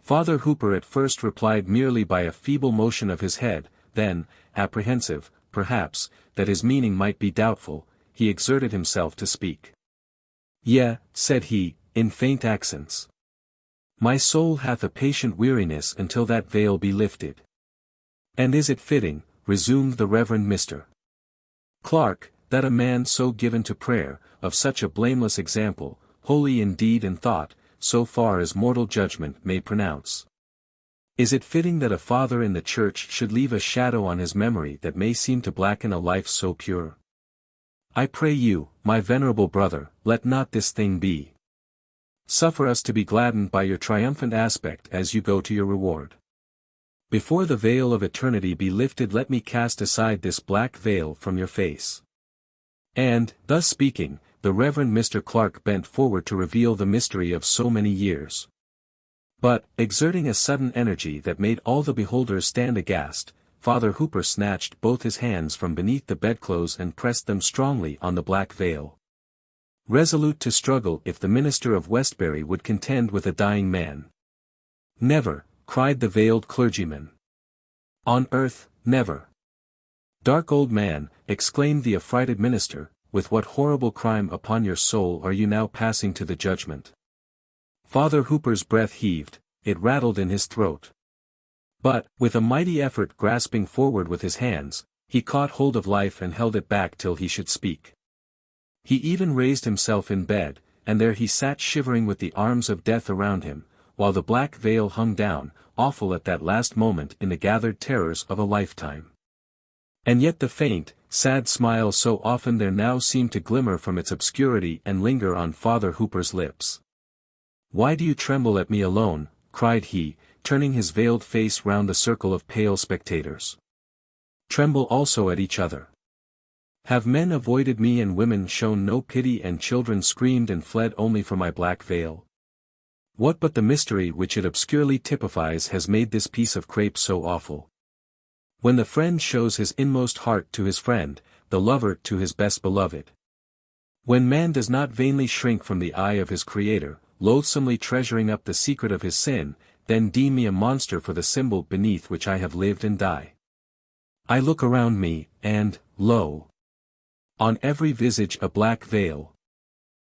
Father Hooper at first replied merely by a feeble motion of his head, then, apprehensive, perhaps, that his meaning might be doubtful, he exerted himself to speak. "Yea," said he, in faint accents. "My soul hath a patient weariness until that veil be lifted." "And is it fitting," resumed the Reverend Mr. Clark, "that a man so given to prayer, of such a blameless example, holy in deed and thought, so far as mortal judgment may pronounce? Is it fitting that a father in the church should leave a shadow on his memory that may seem to blacken a life so pure? I pray you, my venerable brother, let not this thing be. Suffer us to be gladdened by your triumphant aspect as you go to your reward. Before the veil of eternity be lifted, let me cast aside this black veil from your face." And, thus speaking, the Reverend Mr. Clark bent forward to reveal the mystery of so many years. But, exerting a sudden energy that made all the beholders stand aghast, Father Hooper snatched both his hands from beneath the bedclothes and pressed them strongly on the black veil. Resolute to struggle if the minister of Westbury would contend with a dying man. "Never," cried the veiled clergyman. "On earth, never." "Dark old man," exclaimed the affrighted minister, "with what horrible crime upon your soul are you now passing to the judgment?" Father Hooper's breath heaved, it rattled in his throat. But, with a mighty effort grasping forward with his hands, he caught hold of life and held it back till he should speak. He even raised himself in bed, and there he sat shivering with the arms of death around him, while the black veil hung down, awful at that last moment in the gathered terrors of a lifetime. And yet the faint, sad smile so often there now seemed to glimmer from its obscurity and linger on Father Hooper's lips. "Why do you tremble at me alone?" cried he, turning his veiled face round the circle of pale spectators. "Tremble also at each other. Have men avoided me and women shown no pity and children screamed and fled only for my black veil? What but the mystery which it obscurely typifies has made this piece of crape so awful? When the friend shows his inmost heart to his friend, the lover to his best beloved. When man does not vainly shrink from the eye of his Creator, loathsomely treasuring up the secret of his sin, then deem me a monster for the symbol beneath which I have lived and die. I look around me, and, lo! On every visage a black veil.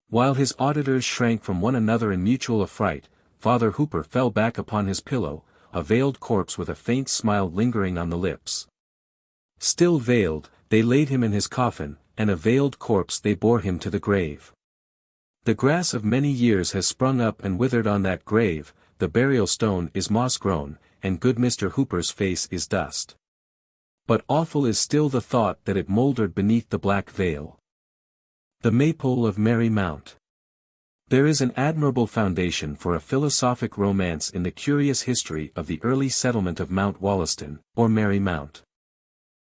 While his auditors shrank from one another in mutual affright, Father Hooper fell back upon his pillow, a veiled corpse with a faint smile lingering on the lips. Still veiled, they laid him in his coffin, and a veiled corpse they bore him to the grave. The grass of many years has sprung up and withered on that grave, the burial stone is moss-grown, and good Mr. Hooper's face is dust. But awful is still the thought that it mouldered beneath the black veil. The Maypole of Mary Mount. There is an admirable foundation for a philosophic romance in the curious history of the early settlement of Mount Wollaston, or Mary Mount.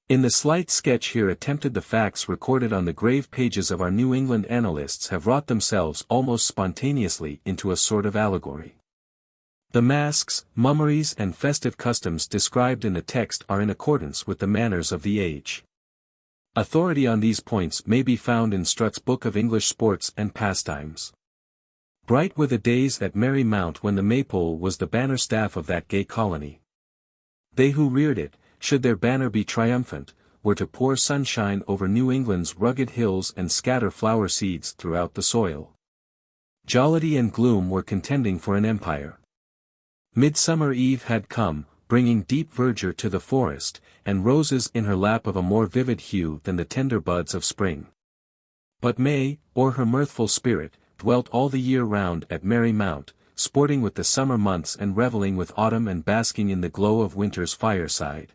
In the slight sketch here attempted, the facts recorded on the grave pages of our New England annalists have wrought themselves almost spontaneously into a sort of allegory. The masks, mummeries and festive customs described in the text are in accordance with the manners of the age. Authority on these points may be found in Strutt's Book of English Sports and Pastimes. Bright were the days at Mary Mount when the Maypole was the banner staff of that gay colony. They who reared it, should their banner be triumphant, were to pour sunshine over New England's rugged hills and scatter flower seeds throughout the soil. Jollity and gloom were contending for an empire. Midsummer Eve had come, bringing deep verdure to the forest, and roses in her lap of a more vivid hue than the tender buds of spring. But May, or her mirthful spirit, dwelt all the year round at Mary Mount, sporting with the summer months and reveling with autumn and basking in the glow of winter's fireside.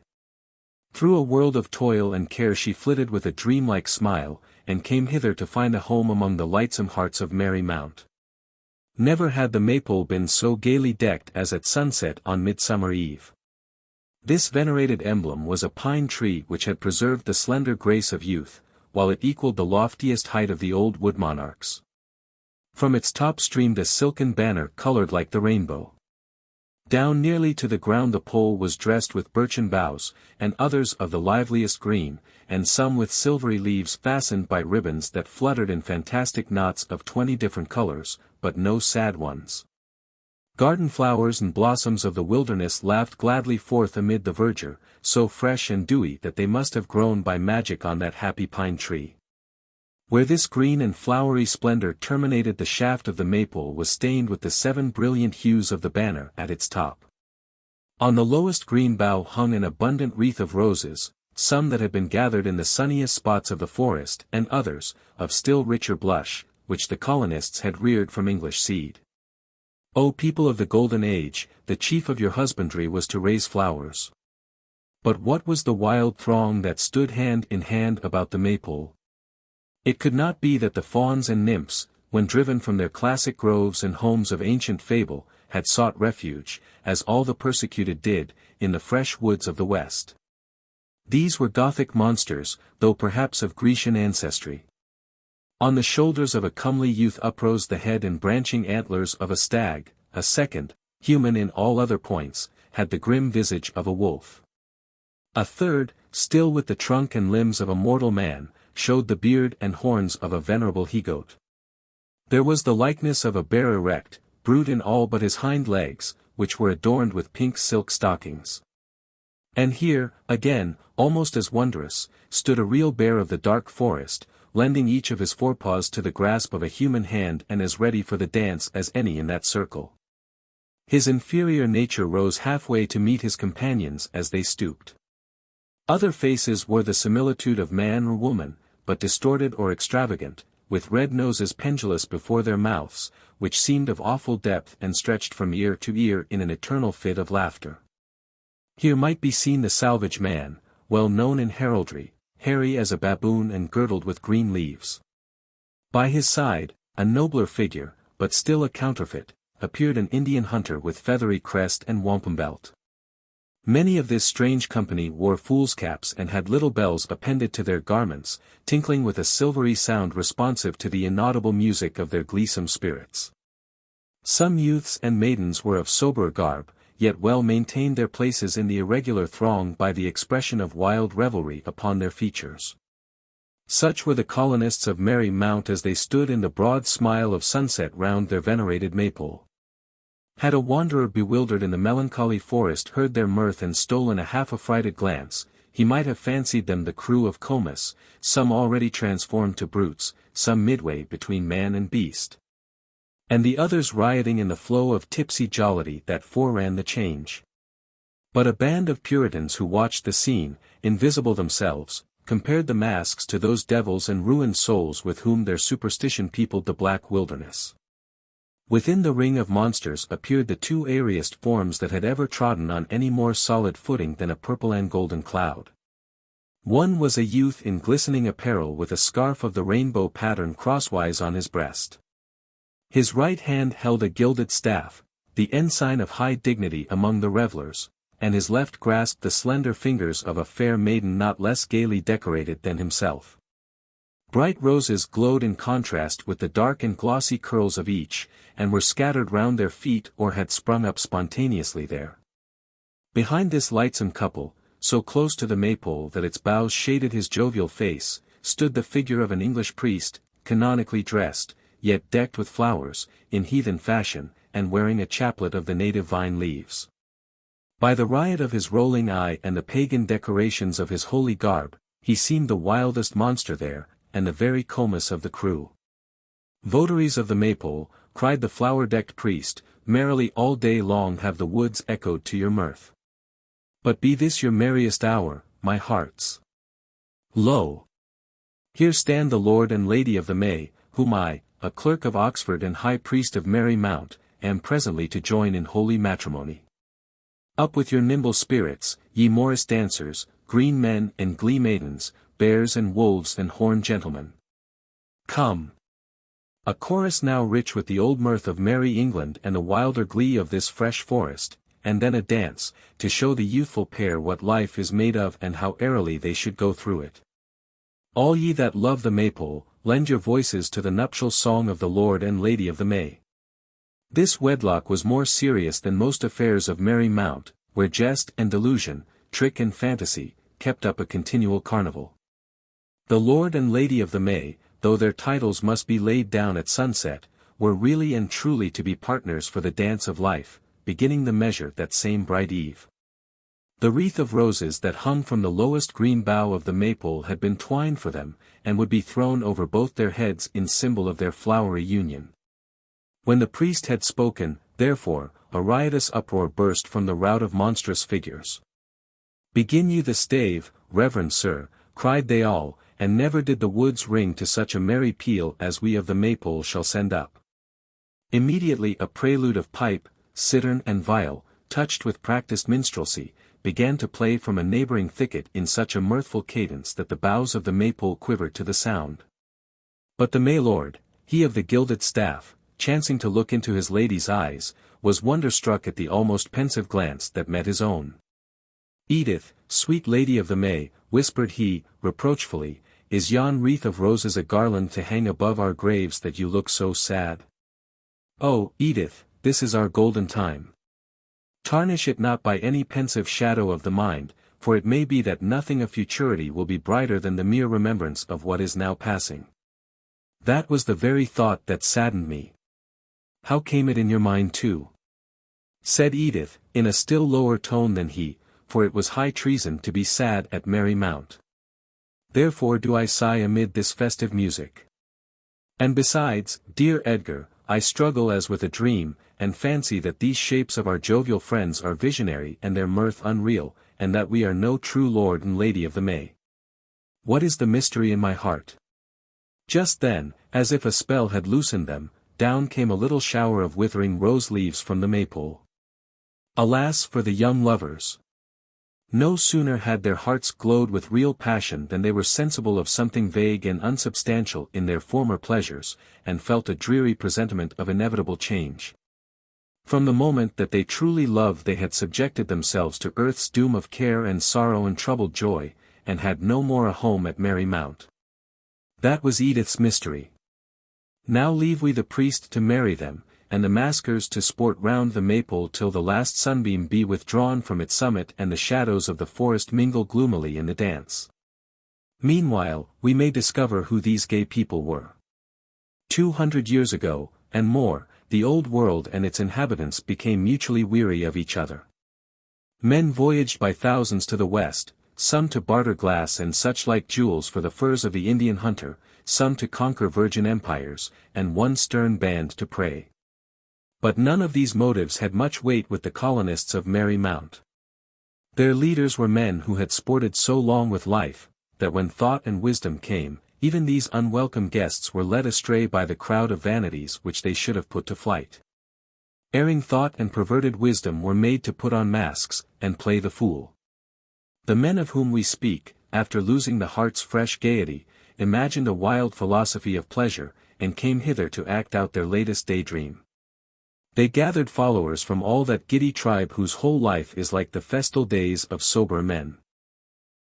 Through a world of toil and care she flitted with a dreamlike smile, and came hither to find a home among the lightsome hearts of Mary Mount. Never had the Maypole been so gaily decked as at sunset on Midsummer Eve. This venerated emblem was a pine tree which had preserved the slender grace of youth, while it equaled the loftiest height of the old wood monarchs. From its top streamed a silken banner colored like the rainbow. Down nearly to the ground the pole was dressed with birchen boughs, and others of the liveliest green, and some with silvery leaves fastened by ribbons that fluttered in fantastic knots of 20 different colors, but no sad ones. Garden flowers and blossoms of the wilderness laughed gladly forth amid the verdure, so fresh and dewy that they must have grown by magic on that happy pine tree. Where this green and flowery splendor terminated, the shaft of the Maypole was stained with the 7 brilliant hues of the banner at its top. On the lowest green bough hung an abundant wreath of roses, some that had been gathered in the sunniest spots of the forest, and others, of still richer blush, which the colonists had reared from English seed. O people of the Golden Age, the chief of your husbandry was to raise flowers. But what was the wild throng that stood hand in hand about the Maypole? It could not be that the fauns and nymphs, when driven from their classic groves and homes of ancient fable, had sought refuge, as all the persecuted did, in the fresh woods of the West. These were Gothic monsters, though perhaps of Grecian ancestry. On the shoulders of a comely youth uprose the head and branching antlers of a stag, a second, human in all other points, had the grim visage of a wolf. A third, still with the trunk and limbs of a mortal man, showed the beard and horns of a venerable he-goat. There was the likeness of a bear erect, brute in all but his hind legs, which were adorned with pink silk stockings. And here, again, almost as wondrous, stood a real bear of the dark forest, lending each of his forepaws to the grasp of a human hand and as ready for the dance as any in that circle. His inferior nature rose halfway to meet his companions as they stooped. Other faces wore the similitude of man or woman, but distorted or extravagant, with red noses pendulous before their mouths, which seemed of awful depth and stretched from ear to ear in an eternal fit of laughter. Here might be seen the salvage man, well known in heraldry, hairy as a baboon and girdled with green leaves. By his side, a nobler figure, but still a counterfeit, appeared an Indian hunter with feathery crest and wampum belt. Many of this strange company wore fool's caps and had little bells appended to their garments, tinkling with a silvery sound responsive to the inaudible music of their gleesome spirits. Some youths and maidens were of sober garb, yet well maintained their places in the irregular throng by the expression of wild revelry upon their features. Such were the colonists of Merry Mount as they stood in the broad smile of sunset round their venerated Maypole. Had a wanderer bewildered in the melancholy forest heard their mirth and stolen a half-affrighted glance, he might have fancied them the crew of Comus, some already transformed to brutes, some midway between man and beast, and the others rioting in the flow of tipsy jollity that foreran the change. But a band of Puritans who watched the scene, invisible themselves, compared the masks to those devils and ruined souls with whom their superstition peopled the black wilderness. Within the ring of monsters appeared the two airiest forms that had ever trodden on any more solid footing than a purple and golden cloud. One was a youth in glistening apparel with a scarf of the rainbow pattern crosswise on his breast. His right hand held a gilded staff, the ensign of high dignity among the revellers, and his left grasped the slender fingers of a fair maiden not less gaily decorated than himself. Bright roses glowed in contrast with the dark and glossy curls of each, and were scattered round their feet or had sprung up spontaneously there. Behind this lightsome couple, so close to the Maypole that its boughs shaded his jovial face, stood the figure of an English priest, canonically dressed, yet decked with flowers, in heathen fashion, and wearing a chaplet of the native vine leaves. By the riot of his rolling eye and the pagan decorations of his holy garb, he seemed the wildest monster there, and the very Comus of the crew. "Votaries of the Maypole," cried the flower-decked priest, "merrily all day long have the woods echoed to your mirth. But be this your merriest hour, my hearts. Lo! Here stand the Lord and Lady of the May, whom I, a clerk of Oxford and high priest of Merry Mount, am presently to join in holy matrimony. Up with your nimble spirits, ye Morris dancers, green men and glee maidens, bears and wolves and horned gentlemen. Come!" A chorus now rich with the old mirth of merry England and the wilder glee of this fresh forest, and then a dance, to show the youthful pair what life is made of and how airily they should go through it. All ye that love the Maypole, lend your voices to the nuptial song of the Lord and Lady of the May. This wedlock was more serious than most affairs of Merry Mount, where jest and delusion, trick and fantasy, kept up a continual carnival. The Lord and Lady of the May, though their titles must be laid down at sunset, were really and truly to be partners for the dance of life, beginning the measure that same bright eve. The wreath of roses that hung from the lowest green bough of the Maypole had been twined for them, and would be thrown over both their heads in symbol of their flowery union. When the priest had spoken, therefore, a riotous uproar burst from the rout of monstrous figures. "Begin you the stave, reverend sir," cried they all, and never did the woods ring to such a merry peal as we of the Maypole shall send up. Immediately a prelude of pipe, cittern and viol, touched with practised minstrelsy, began to play from a neighbouring thicket in such a mirthful cadence that the boughs of the Maypole quivered to the sound. But the Maylord, he of the gilded staff, chancing to look into his lady's eyes, was wonder-struck at the almost pensive glance that met his own. "Edith, sweet Lady of the May," whispered he, reproachfully, "is yon wreath of roses a garland to hang above our graves that you look so sad? Oh, Edith, this is our golden time. Tarnish it not by any pensive shadow of the mind, for it may be that nothing of futurity will be brighter than the mere remembrance of what is now passing." "That was the very thought that saddened me." "How came it in your mind too?" said Edith, in a still lower tone than he, for it was high treason to be sad at Merry Mount. "Therefore do I sigh amid this festive music. And besides, dear Edgar, I struggle as with a dream, and fancy that these shapes of our jovial friends are visionary and their mirth unreal, and that we are no true Lord and Lady of the May. What is the mystery in my heart?" Just then, as if a spell had loosened them, down came a little shower of withering rose leaves from the Maypole. Alas for the young lovers! No sooner had their hearts glowed with real passion than they were sensible of something vague and unsubstantial in their former pleasures, and felt a dreary presentiment of inevitable change. From the moment that they truly loved they had subjected themselves to earth's doom of care and sorrow and troubled joy, and had no more a home at Merry Mount. That was Edith's mystery. Now leave we the priest to marry them, and the maskers to sport round the maypole till the last sunbeam be withdrawn from its summit and the shadows of the forest mingle gloomily in the dance. Meanwhile, we may discover who these gay people were. 200 years ago, and more, the old world and its inhabitants became mutually weary of each other. Men voyaged by thousands to the west, some to barter glass and such like jewels for the furs of the Indian hunter, some to conquer virgin empires, and one stern band to pray. But none of these motives had much weight with the colonists of Merry Mount. Their leaders were men who had sported so long with life, that when thought and wisdom came, even these unwelcome guests were led astray by the crowd of vanities which they should have put to flight. Erring thought and perverted wisdom were made to put on masks, and play the fool. The men of whom we speak, after losing the heart's fresh gaiety, imagined a wild philosophy of pleasure, and came hither to act out their latest daydream. They gathered followers from all that giddy tribe whose whole life is like the festal days of sober men.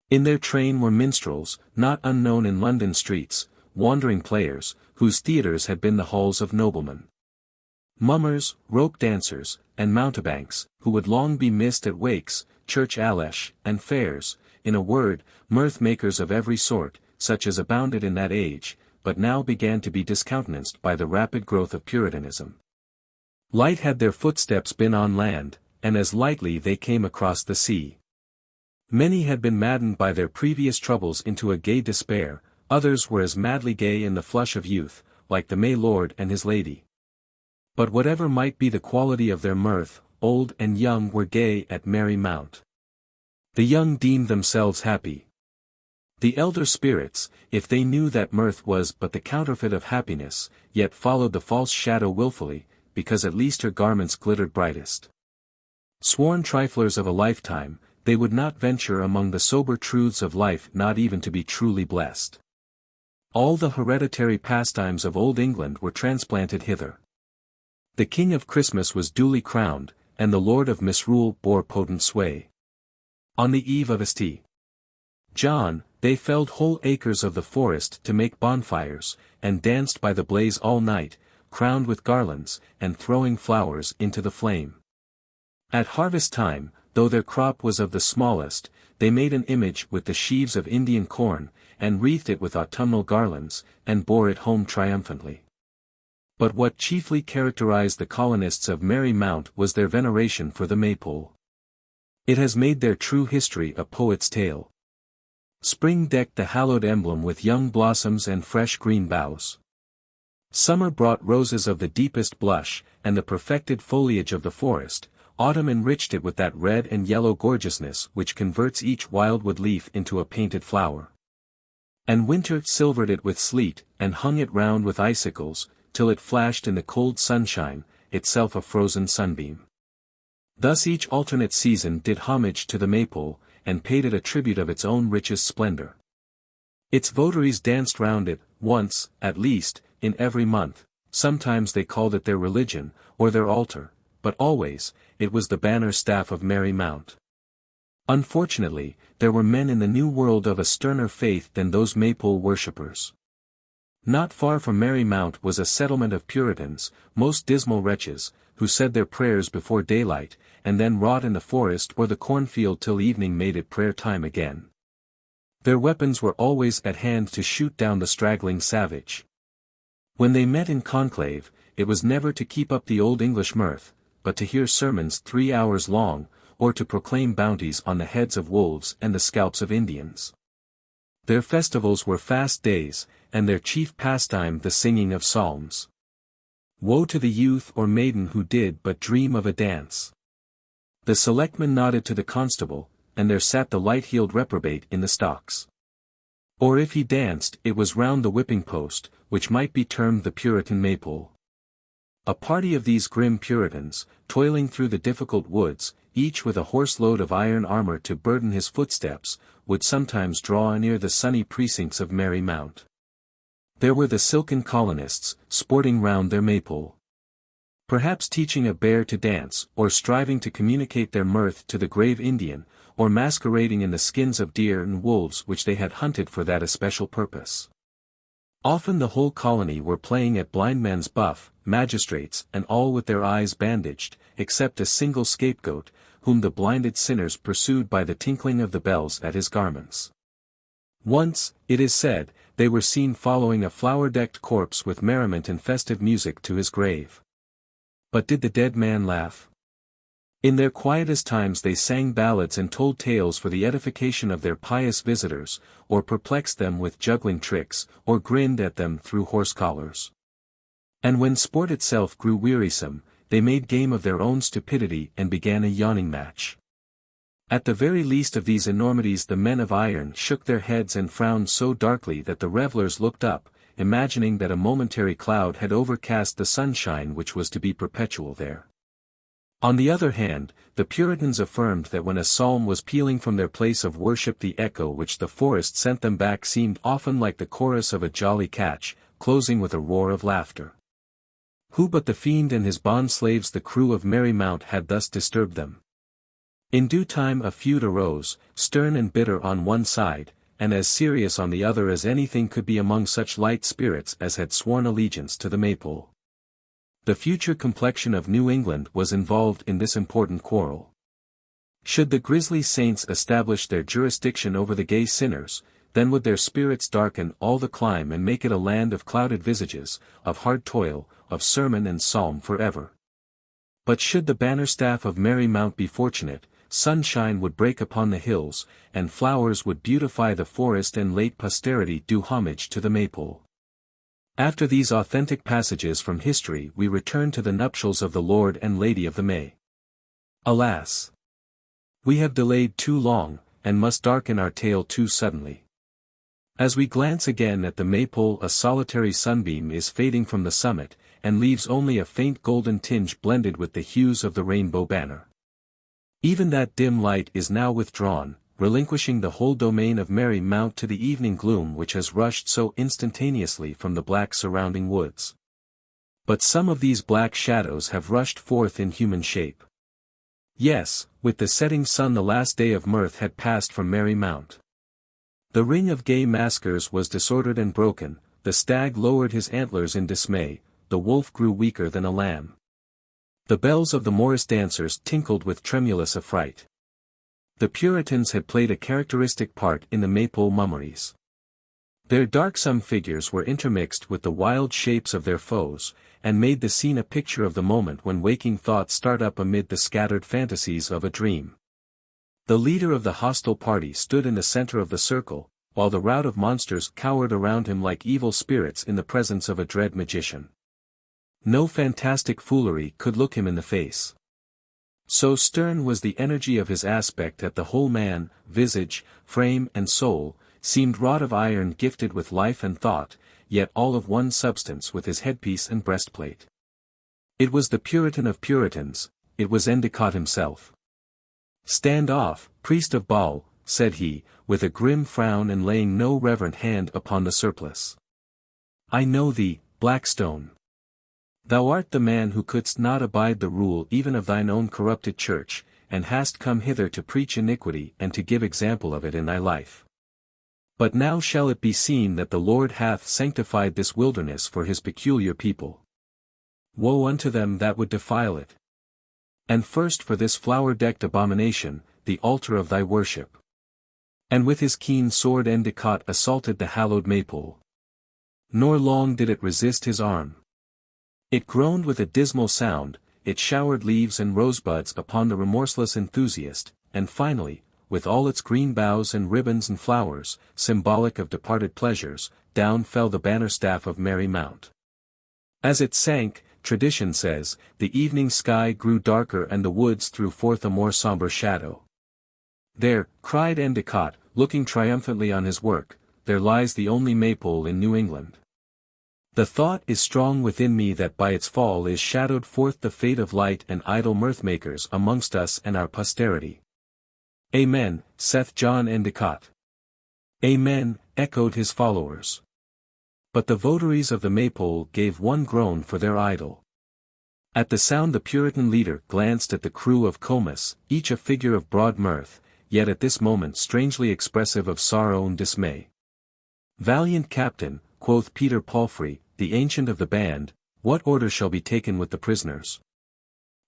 In their train were minstrels, not unknown in London streets, wandering players, whose theatres had been the halls of noblemen. Mummers, rope dancers, and mountebanks, who would long be missed at wakes, church alesh, and fairs, in a word, mirth-makers of every sort, such as abounded in that age, but now began to be discountenanced by the rapid growth of Puritanism. Light had their footsteps been on land, and as lightly they came across the sea. Many had been maddened by their previous troubles into a gay despair, others were as madly gay in the flush of youth, like the May Lord and his lady. But whatever might be the quality of their mirth, old and young were gay at Merry Mount. The young deemed themselves happy. The elder spirits, if they knew that mirth was but the counterfeit of happiness, yet followed the false shadow wilfully, because at least her garments glittered brightest. Sworn triflers of a lifetime, they would not venture among the sober truths of life, not even to be truly blessed. All the hereditary pastimes of Old England were transplanted hither. The King of Christmas was duly crowned, and the Lord of Misrule bore potent sway. On the eve of St. John, they felled whole acres of the forest to make bonfires, and danced by the blaze all night, crowned with garlands, and throwing flowers into the flame. At harvest time, though their crop was of the smallest, they made an image with the sheaves of Indian corn, and wreathed it with autumnal garlands, and bore it home triumphantly. But what chiefly characterized the colonists of Merry Mount was their veneration for the maypole. It has made their true history a poet's tale. Spring decked the hallowed emblem with young blossoms and fresh green boughs. Summer brought roses of the deepest blush, and the perfected foliage of the forest. Autumn enriched it with that red and yellow gorgeousness which converts each wildwood leaf into a painted flower. And winter silvered it with sleet, and hung it round with icicles, till it flashed in the cold sunshine, itself a frozen sunbeam. Thus each alternate season did homage to the maypole, and paid it a tribute of its own richest splendor. Its votaries danced round it, once, at least, in every month. Sometimes they called it their religion, or their altar, but always, it was the banner staff of Merry Mount. Unfortunately, there were men in the New World of a sterner faith than those maypole worshippers. Not far from Merry Mount was a settlement of Puritans, most dismal wretches, who said their prayers before daylight, and then wrought in the forest or the cornfield till evening made it prayer time again. Their weapons were always at hand to shoot down the straggling savage. When they met in conclave, it was never to keep up the old English mirth, but to hear sermons 3 hours long, or to proclaim bounties on the heads of wolves and the scalps of Indians. Their festivals were fast days, and their chief pastime the singing of psalms. Woe to the youth or maiden who did but dream of a dance. The selectman nodded to the constable, and there sat the light-heeled reprobate in the stocks. Or if he danced, it was round the whipping post, which might be termed the Puritan maypole. A party of these grim Puritans, toiling through the difficult woods, each with a horse-load of iron armor to burden his footsteps, would sometimes draw near the sunny precincts of Merry Mount. There were the silken colonists, sporting round their maypole. Perhaps teaching a bear to dance, or striving to communicate their mirth to the grave Indian, or masquerading in the skins of deer and wolves which they had hunted for that especial purpose. Often the whole colony were playing at blindman's buff, magistrates and all with their eyes bandaged, except a single scapegoat, whom the blinded sinners pursued by the tinkling of the bells at his garments. Once, it is said, they were seen following a flower-decked corpse with merriment and festive music to his grave. But did the dead man laugh? In their quietest times they sang ballads and told tales for the edification of their pious visitors, or perplexed them with juggling tricks, or grinned at them through horse collars. And when sport itself grew wearisome, they made game of their own stupidity and began a yawning match. At the very least of these enormities the men of iron shook their heads and frowned so darkly that the revellers looked up, imagining that a momentary cloud had overcast the sunshine which was to be perpetual there. On the other hand, the Puritans affirmed that when a psalm was pealing from their place of worship the echo which the forest sent them back seemed often like the chorus of a jolly catch, closing with a roar of laughter. Who but the fiend and his bond-slaves the crew of Merry Mount had thus disturbed them? In due time a feud arose, stern and bitter on one side, and as serious on the other as anything could be among such light spirits as had sworn allegiance to the Maypole. The future complexion of New England was involved in this important quarrel. Should the grisly saints establish their jurisdiction over the gay sinners, then would their spirits darken all the clime and make it a land of clouded visages, of hard toil, of sermon and psalm forever. But should the banner-staff of Merry Mount be fortunate, sunshine would break upon the hills, and flowers would beautify the forest and late posterity do homage to the Maypole. After these authentic passages from history we return to the nuptials of the Lord and Lady of the May. Alas! We have delayed too long, and must darken our tale too suddenly. As we glance again at the Maypole a solitary sunbeam is fading from the summit, and leaves only a faint golden tinge blended with the hues of the rainbow banner. Even that dim light is now withdrawn, relinquishing the whole domain of Merry Mount to the evening gloom which has rushed so instantaneously from the black surrounding woods. But some of these black shadows have rushed forth in human shape. Yes, with the setting sun the last day of mirth had passed from Merry Mount. The ring of gay maskers was disordered and broken, the stag lowered his antlers in dismay, the wolf grew weaker than a lamb. The bells of the Morris dancers tinkled with tremulous affright. The Puritans had played a characteristic part in the Maypole mummeries. Their darksome figures were intermixed with the wild shapes of their foes, and made the scene a picture of the moment when waking thoughts start up amid the scattered fantasies of a dream. The leader of the hostile party stood in the center of the circle, while the rout of monsters cowered around him like evil spirits in the presence of a dread magician. No fantastic foolery could look him in the face. So stern was the energy of his aspect that the whole man, visage, frame and soul, seemed wrought of iron gifted with life and thought, yet all of one substance with his headpiece and breastplate. It was the Puritan of Puritans, it was Endicott himself. "Stand off, priest of Baal," said he, with a grim frown and laying no reverent hand upon the surplice. "I know thee, Blackstone. Thou art the man who couldst not abide the rule even of thine own corrupted church, and hast come hither to preach iniquity and to give example of it in thy life. But now shall it be seen that the Lord hath sanctified this wilderness for his peculiar people. Woe unto them that would defile it. And first for this flower-decked abomination, the altar of thy worship." And with his keen sword Endicott assaulted the hallowed Maypole. Nor long did it resist his arm. It groaned with a dismal sound, it showered leaves and rosebuds upon the remorseless enthusiast, and finally, with all its green boughs and ribbons and flowers, symbolic of departed pleasures, down fell the banner-staff of Merry Mount. As it sank, tradition says, the evening sky grew darker and the woods threw forth a more somber shadow. "There," cried Endicott, looking triumphantly on his work, "there lies the only Maypole in New England. The thought is strong within me that by its fall is shadowed forth the fate of light and idle mirth-makers amongst us and our posterity." "Amen," saith John Endicott. "Amen," echoed his followers. But the votaries of the Maypole gave one groan for their idol. At the sound the Puritan leader glanced at the crew of Comus, each a figure of broad mirth, yet at this moment strangely expressive of sorrow and dismay. "Valiant captain," quoth Peter Palfrey, the ancient of the band, what order shall be taken with the prisoners?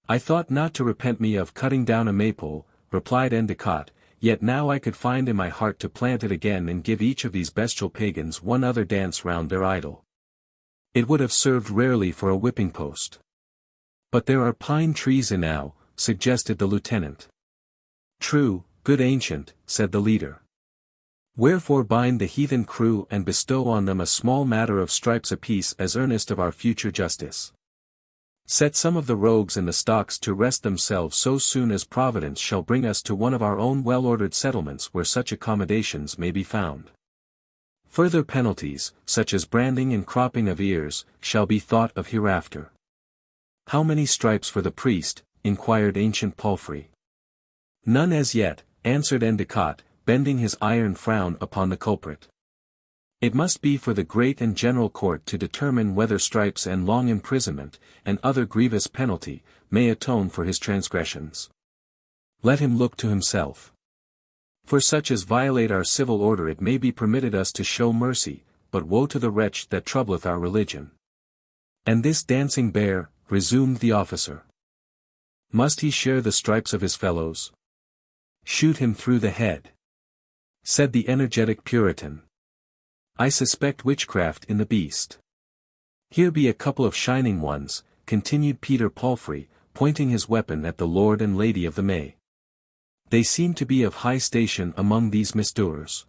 I thought not to repent me of cutting down a maypole, replied Endicott, yet now I could find in my heart to plant it again and give each of these bestial pagans one other dance round their idol. It would have served rarely for a whipping post. But there are pine trees enow, suggested the lieutenant. True, good ancient, said the leader. Wherefore bind the heathen crew and bestow on them a small matter of stripes apiece as earnest of our future justice. Set some of the rogues in the stocks to rest themselves so soon as Providence shall bring us to one of our own well-ordered settlements where such accommodations may be found. Further penalties, such as branding and cropping of ears, shall be thought of hereafter. How many stripes for the priest? Inquired ancient Palfrey. None as yet, answered Endicott, bending his iron frown upon the culprit. It must be for the great and general court to determine whether stripes and long imprisonment, and other grievous penalty, may atone for his transgressions. Let him look to himself. For such as violate our civil order it may be permitted us to show mercy, but woe to the wretch that troubleth our religion. And this dancing bear, resumed the officer. Must he share the stripes of his fellows? Shoot him through the head, said the energetic Puritan. I suspect witchcraft in the beast. Here be a couple of shining ones, continued Peter Palfrey, pointing his weapon at the Lord and Lady of the May. They seem to be of high station among these misdoers.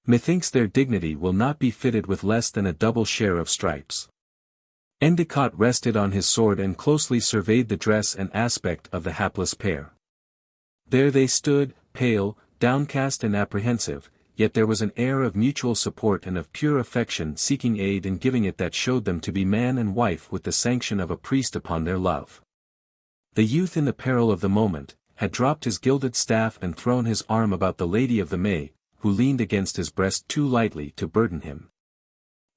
Methinks their dignity will not be fitted with less than a double share of stripes. Endicott rested on his sword and closely surveyed the dress and aspect of the hapless pair. There they stood, pale, downcast and apprehensive, yet there was an air of mutual support and of pure affection seeking aid and giving it that showed them to be man and wife with the sanction of a priest upon their love. The youth in the peril of the moment, had dropped his gilded staff and thrown his arm about the Lady of the May, who leaned against his breast too lightly to burden him,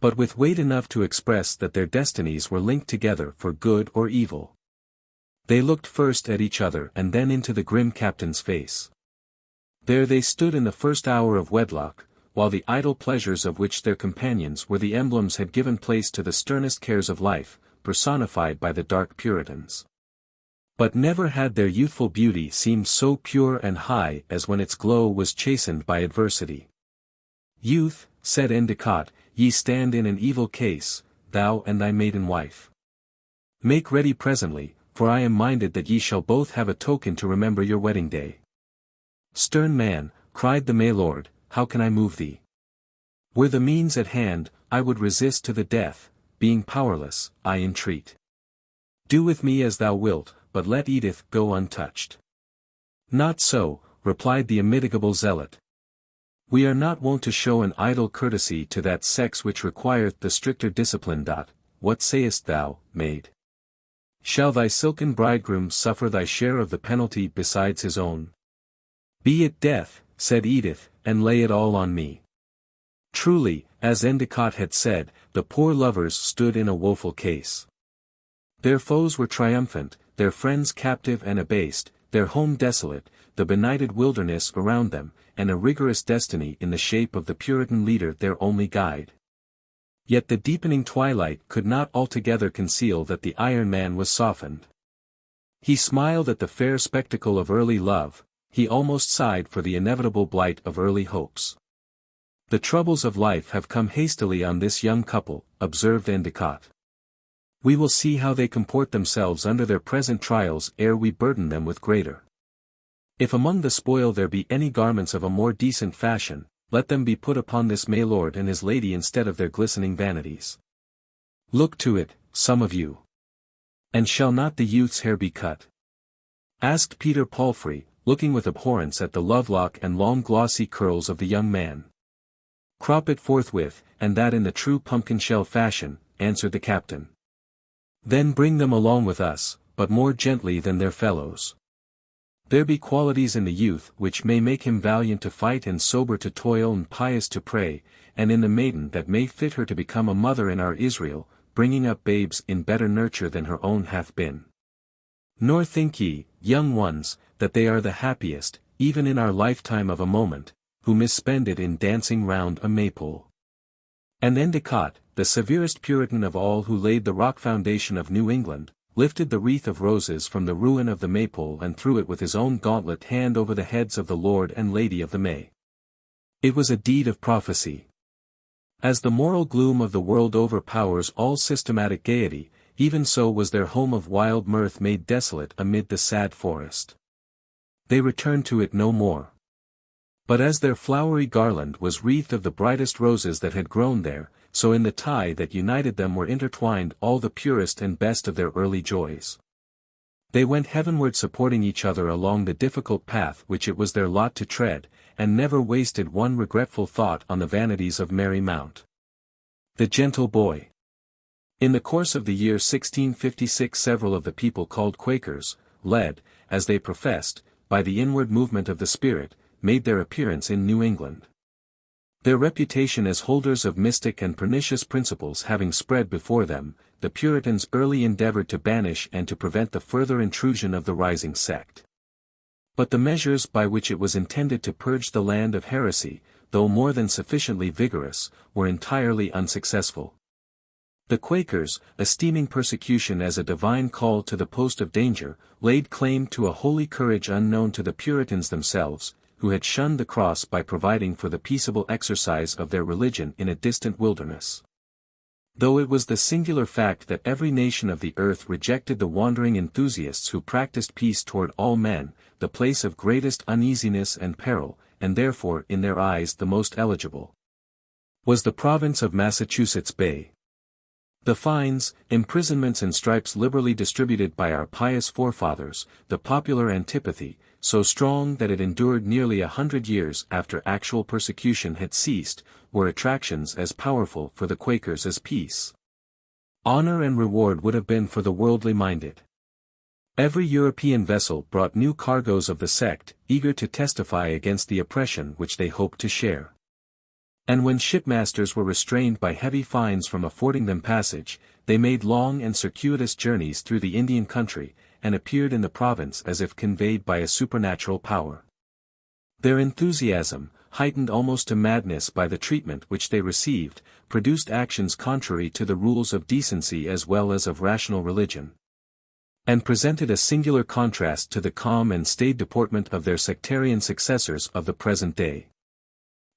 but with weight enough to express that their destinies were linked together for good or evil. They looked first at each other and then into the grim captain's face. There they stood in the first hour of wedlock, while the idle pleasures of which their companions were the emblems had given place to the sternest cares of life, personified by the dark Puritans. But never had their youthful beauty seemed so pure and high as when its glow was chastened by adversity. Youth, said Endicott, ye stand in an evil case, thou and thy maiden wife. Make ready presently, for I am minded that ye shall both have a token to remember your wedding day. Stern man, cried the Maylord, how can I move thee? Were the means at hand, I would resist to the death, being powerless, I entreat. Do with me as thou wilt, but let Edith go untouched. Not so, replied the immitigable zealot. We are not wont to show an idle courtesy to that sex which requireth the stricter discipline. What sayest thou, maid? Shall thy silken bridegroom suffer thy share of the penalty besides his own? Be it death, said Edith, and lay it all on me. Truly, as Endicott had said, the poor lovers stood in a woeful case. Their foes were triumphant, their friends captive and abased, their home desolate, the benighted wilderness around them, and a rigorous destiny in the shape of the Puritan leader their only guide. Yet the deepening twilight could not altogether conceal that the Iron Man was softened. He smiled at the fair spectacle of early love, he almost sighed for the inevitable blight of early hopes. The troubles of life have come hastily on this young couple, observed Endicott. We will see how they comport themselves under their present trials ere we burden them with greater. If among the spoil there be any garments of a more decent fashion, let them be put upon this Maylord and his lady instead of their glistening vanities. Look to it, some of you. And shall not the youth's hair be cut? Asked Peter Palfrey, looking with abhorrence at the lovelock and long glossy curls of the young man. Crop it forthwith, and that in the true pumpkin-shell fashion, answered the captain. Then bring them along with us, but more gently than their fellows. There be qualities in the youth which may make him valiant to fight and sober to toil and pious to pray, and in the maiden that may fit her to become a mother in our Israel, bringing up babes in better nurture than her own hath been. Nor think ye, young ones, that they are the happiest, even in our lifetime of a moment, who misspend it in dancing round a maypole. And Endicott, the severest Puritan of all who laid the rock foundation of New England, lifted the wreath of roses from the ruin of the Maypole and threw it with his own gauntlet hand over the heads of the Lord and Lady of the May. It was a deed of prophecy. As the moral gloom of the world overpowers all systematic gaiety, even so was their home of wild mirth made desolate amid the sad forest. They returned to it no more. But as their flowery garland was wreathed of the brightest roses that had grown there, so in the tie that united them were intertwined all the purest and best of their early joys. They went heavenward supporting each other along the difficult path which it was their lot to tread, and never wasted one regretful thought on the vanities of Mary Mount. The Gentle Boy. In the course of the year 1656 several of the people called Quakers, led, as they professed, by the inward movement of the Spirit, made their appearance in New England. Their reputation as holders of mystic and pernicious principles having spread before them, the Puritans early endeavored to banish and to prevent the further intrusion of the rising sect. But the measures by which it was intended to purge the land of heresy, though more than sufficiently vigorous, were entirely unsuccessful. The Quakers, esteeming persecution as a divine call to the post of danger, laid claim to a holy courage unknown to the Puritans themselves, who had shunned the cross by providing for the peaceable exercise of their religion in a distant wilderness. Though it was the singular fact that every nation of the earth rejected the wandering enthusiasts who practiced peace toward all men, the place of greatest uneasiness and peril, and therefore in their eyes the most eligible, was the province of Massachusetts Bay. The fines, imprisonments and stripes liberally distributed by our pious forefathers, the popular antipathy, so strong that it endured nearly 100 years after actual persecution had ceased, were attractions as powerful for the Quakers as peace, honor and reward would have been for the worldly minded. Every European vessel brought new cargoes of the sect, eager to testify against the oppression which they hoped to share. And when shipmasters were restrained by heavy fines from affording them passage, they made long and circuitous journeys through the Indian country, and appeared in the province as if conveyed by a supernatural power. Their enthusiasm, heightened almost to madness by the treatment which they received, produced actions contrary to the rules of decency as well as of rational religion, and presented a singular contrast to the calm and staid deportment of their sectarian successors of the present day.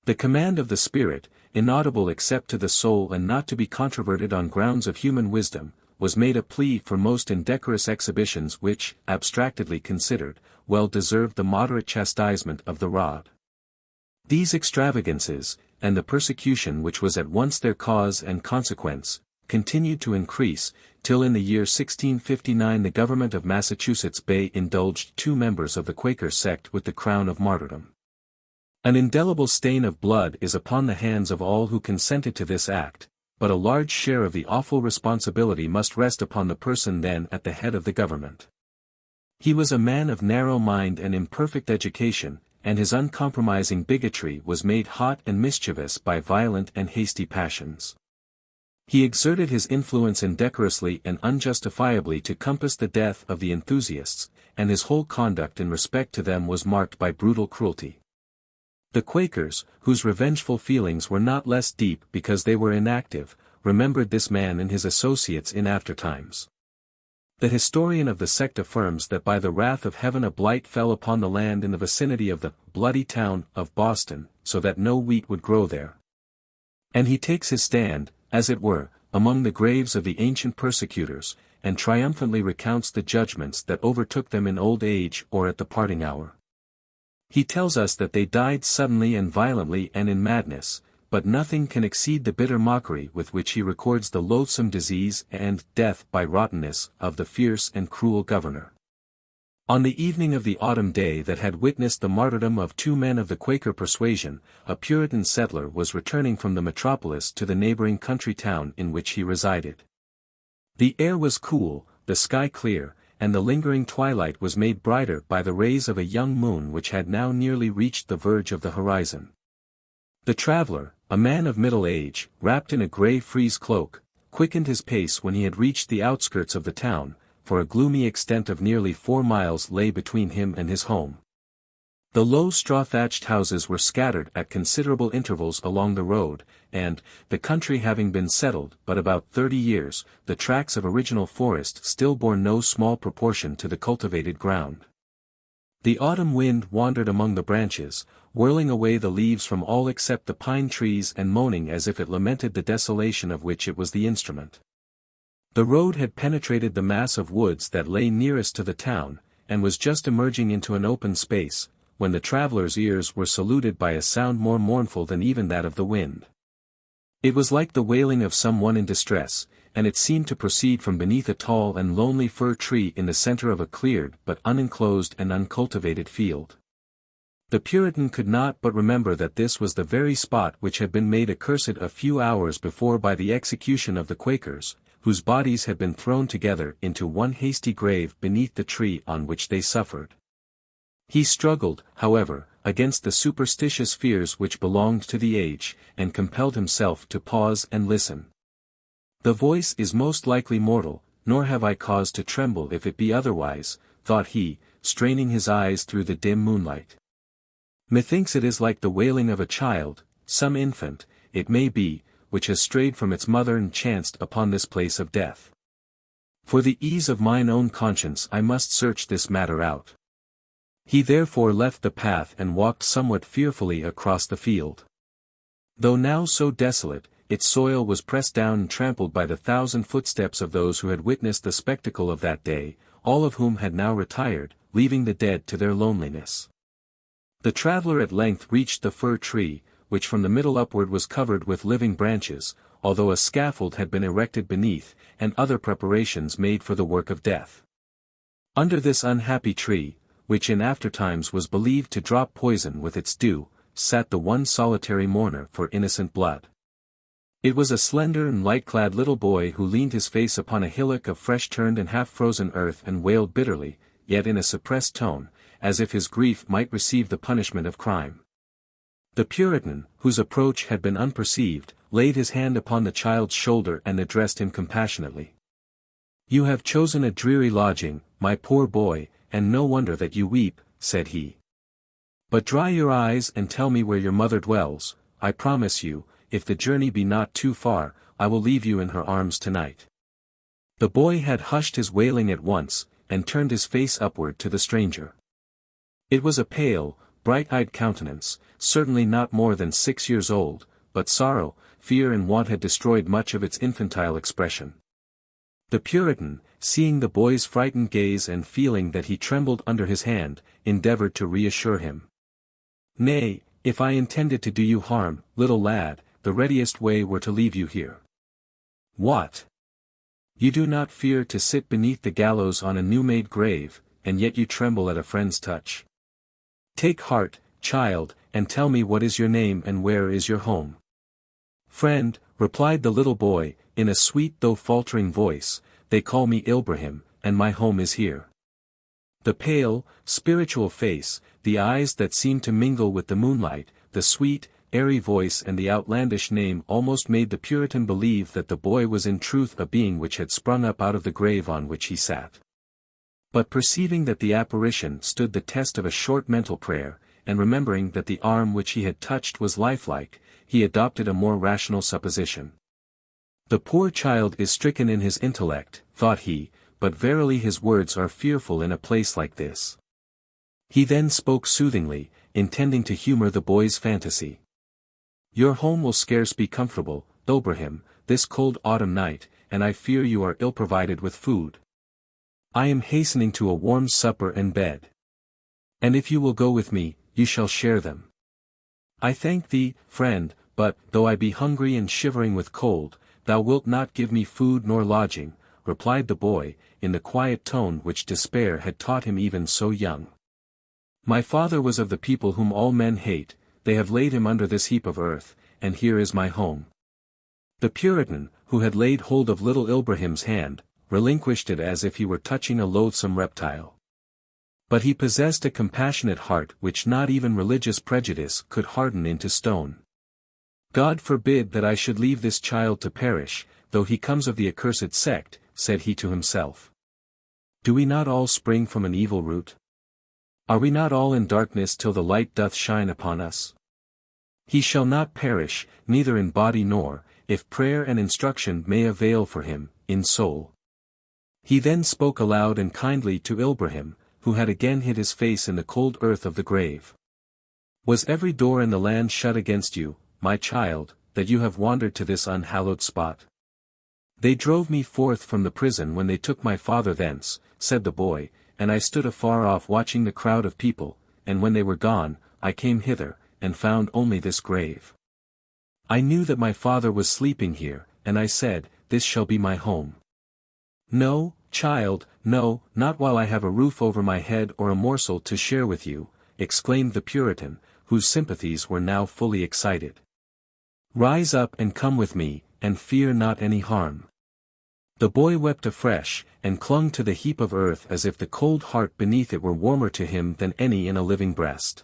The command of the Spirit, inaudible except to the soul and not to be controverted on grounds of human wisdom, was made a plea for most indecorous exhibitions which, abstractedly considered, well deserved the moderate chastisement of the rod. These extravagances, and the persecution which was at once their cause and consequence, continued to increase, till in the year 1659 the government of Massachusetts Bay indulged 2 members of the Quaker sect with the crown of martyrdom. An indelible stain of blood is upon the hands of all who consented to this act, but a large share of the awful responsibility must rest upon the person then at the head of the government. He was a man of narrow mind and imperfect education, and his uncompromising bigotry was made hot and mischievous by violent and hasty passions. He exerted his influence indecorously and unjustifiably to compass the death of the enthusiasts, and his whole conduct in respect to them was marked by brutal cruelty. The Quakers, whose revengeful feelings were not less deep because they were inactive, remembered this man and his associates in aftertimes. The historian of the sect affirms that by the wrath of heaven a blight fell upon the land in the vicinity of the bloody town of Boston, so that no wheat would grow there. And he takes his stand, as it were, among the graves of the ancient persecutors, and triumphantly recounts the judgments that overtook them in old age or at the parting hour. He tells us that they died suddenly and violently and in madness, but nothing can exceed the bitter mockery with which he records the loathsome disease and death by rottenness of the fierce and cruel governor. On the evening of the autumn day that had witnessed the martyrdom of 2 men of the Quaker persuasion, a Puritan settler was returning from the metropolis to the neighboring country town in which he resided. The air was cool, the sky clear, and the lingering twilight was made brighter by the rays of a young moon which had now nearly reached the verge of the horizon. The traveler, a man of middle age, wrapped in a grey frieze cloak, quickened his pace when he had reached the outskirts of the town, for a gloomy extent of nearly 4 miles lay between him and his home. The low straw-thatched houses were scattered at considerable intervals along the road, and, the country having been settled but about 30 years, the tracts of original forest still bore no small proportion to the cultivated ground. The autumn wind wandered among the branches, whirling away the leaves from all except the pine trees and moaning as if it lamented the desolation of which it was the instrument. The road had penetrated the mass of woods that lay nearest to the town, and was just emerging into an open space, when the traveller's ears were saluted by a sound more mournful than even that of the wind. It was like the wailing of some one in distress, and it seemed to proceed from beneath a tall and lonely fir tree in the centre of a cleared but unenclosed and uncultivated field. The Puritan could not but remember that this was the very spot which had been made accursed a few hours before by the execution of the Quakers, whose bodies had been thrown together into one hasty grave beneath the tree on which they suffered. He struggled, however, against the superstitious fears which belonged to the age, and compelled himself to pause and listen. The voice is most likely mortal, nor have I cause to tremble if it be otherwise, thought he, straining his eyes through the dim moonlight. Methinks it is like the wailing of a child, some infant, it may be, which has strayed from its mother and chanced upon this place of death. For the ease of mine own conscience I must search this matter out. He therefore left the path and walked somewhat fearfully across the field. Though now so desolate, its soil was pressed down and trampled by the 1,000 footsteps of those who had witnessed the spectacle of that day, all of whom had now retired, leaving the dead to their loneliness. The traveller at length reached the fir tree, which from the middle upward was covered with living branches, although a scaffold had been erected beneath, and other preparations made for the work of death. Under this unhappy tree, which in aftertimes was believed to drop poison with its dew, sat the one solitary mourner for innocent blood. It was a slender and light-clad little boy who leaned his face upon a hillock of fresh-turned and half-frozen earth and wailed bitterly, yet in a suppressed tone, as if his grief might receive the punishment of crime. The Puritan, whose approach had been unperceived, laid his hand upon the child's shoulder and addressed him compassionately. "You have chosen a dreary lodging, my poor boy, and no wonder that you weep," said he. "But dry your eyes and tell me where your mother dwells. I promise you, if the journey be not too far, I will leave you in her arms tonight." The boy had hushed his wailing at once, and turned his face upward to the stranger. It was a pale, bright-eyed countenance, certainly not more than 6 years old, but sorrow, fear and want had destroyed much of its infantile expression. The Puritan, seeing the boy's frightened gaze and feeling that he trembled under his hand, endeavored to reassure him. "Nay, if I intended to do you harm, little lad, the readiest way were to leave you here." "What? You do not fear to sit beneath the gallows on a new-made grave, and yet you tremble at a friend's touch. Take heart, child, and tell me what is your name and where is your home." "Friend," replied the little boy, in a sweet though faltering voice, "they call me Ilbrahim, and my home is here." The pale, spiritual face, the eyes that seemed to mingle with the moonlight, the sweet, airy voice and the outlandish name almost made the Puritan believe that the boy was in truth a being which had sprung up out of the grave on which he sat. But perceiving that the apparition stood the test of a short mental prayer, and remembering that the arm which he had touched was lifelike, he adopted a more rational supposition. "The poor child is stricken in his intellect," thought he, "but verily his words are fearful in a place like this." He then spoke soothingly, intending to humor the boy's fantasy. "Your home will scarce be comfortable, Ilbrahim, this cold autumn night, and I fear you are ill provided with food. I am hastening to a warm supper and bed. And if you will go with me, you shall share them." "I thank thee, friend, but, though I be hungry and shivering with cold, thou wilt not give me food nor lodging," replied the boy, in the quiet tone which despair had taught him even so young. "My father was of the people whom all men hate, they have laid him under this heap of earth, and here is my home." The Puritan, who had laid hold of little Ilbrahim's hand, relinquished it as if he were touching a loathsome reptile. But he possessed a compassionate heart which not even religious prejudice could harden into stone. "God forbid that I should leave this child to perish, though he comes of the accursed sect," said he to himself. "Do we not all spring from an evil root? Are we not all in darkness till the light doth shine upon us? He shall not perish, neither in body nor, if prayer and instruction may avail for him, in soul. He then spoke aloud and kindly to Ilbrahim, who had again hid his face in the cold earth of the grave. Was every door in the land shut against you, my child, that you have wandered to this unhallowed spot? They drove me forth from the prison when they took my father thence, said the boy, and I stood afar off watching the crowd of people, and when they were gone, I came hither, and found only this grave. I knew that my father was sleeping here, and I said, This shall be my home. No, child, no, not while I have a roof over my head or a morsel to share with you, exclaimed the Puritan, whose sympathies were now fully excited. Rise up and come with me, and fear not any harm. The boy wept afresh, and clung to the heap of earth as if the cold heart beneath it were warmer to him than any in a living breast.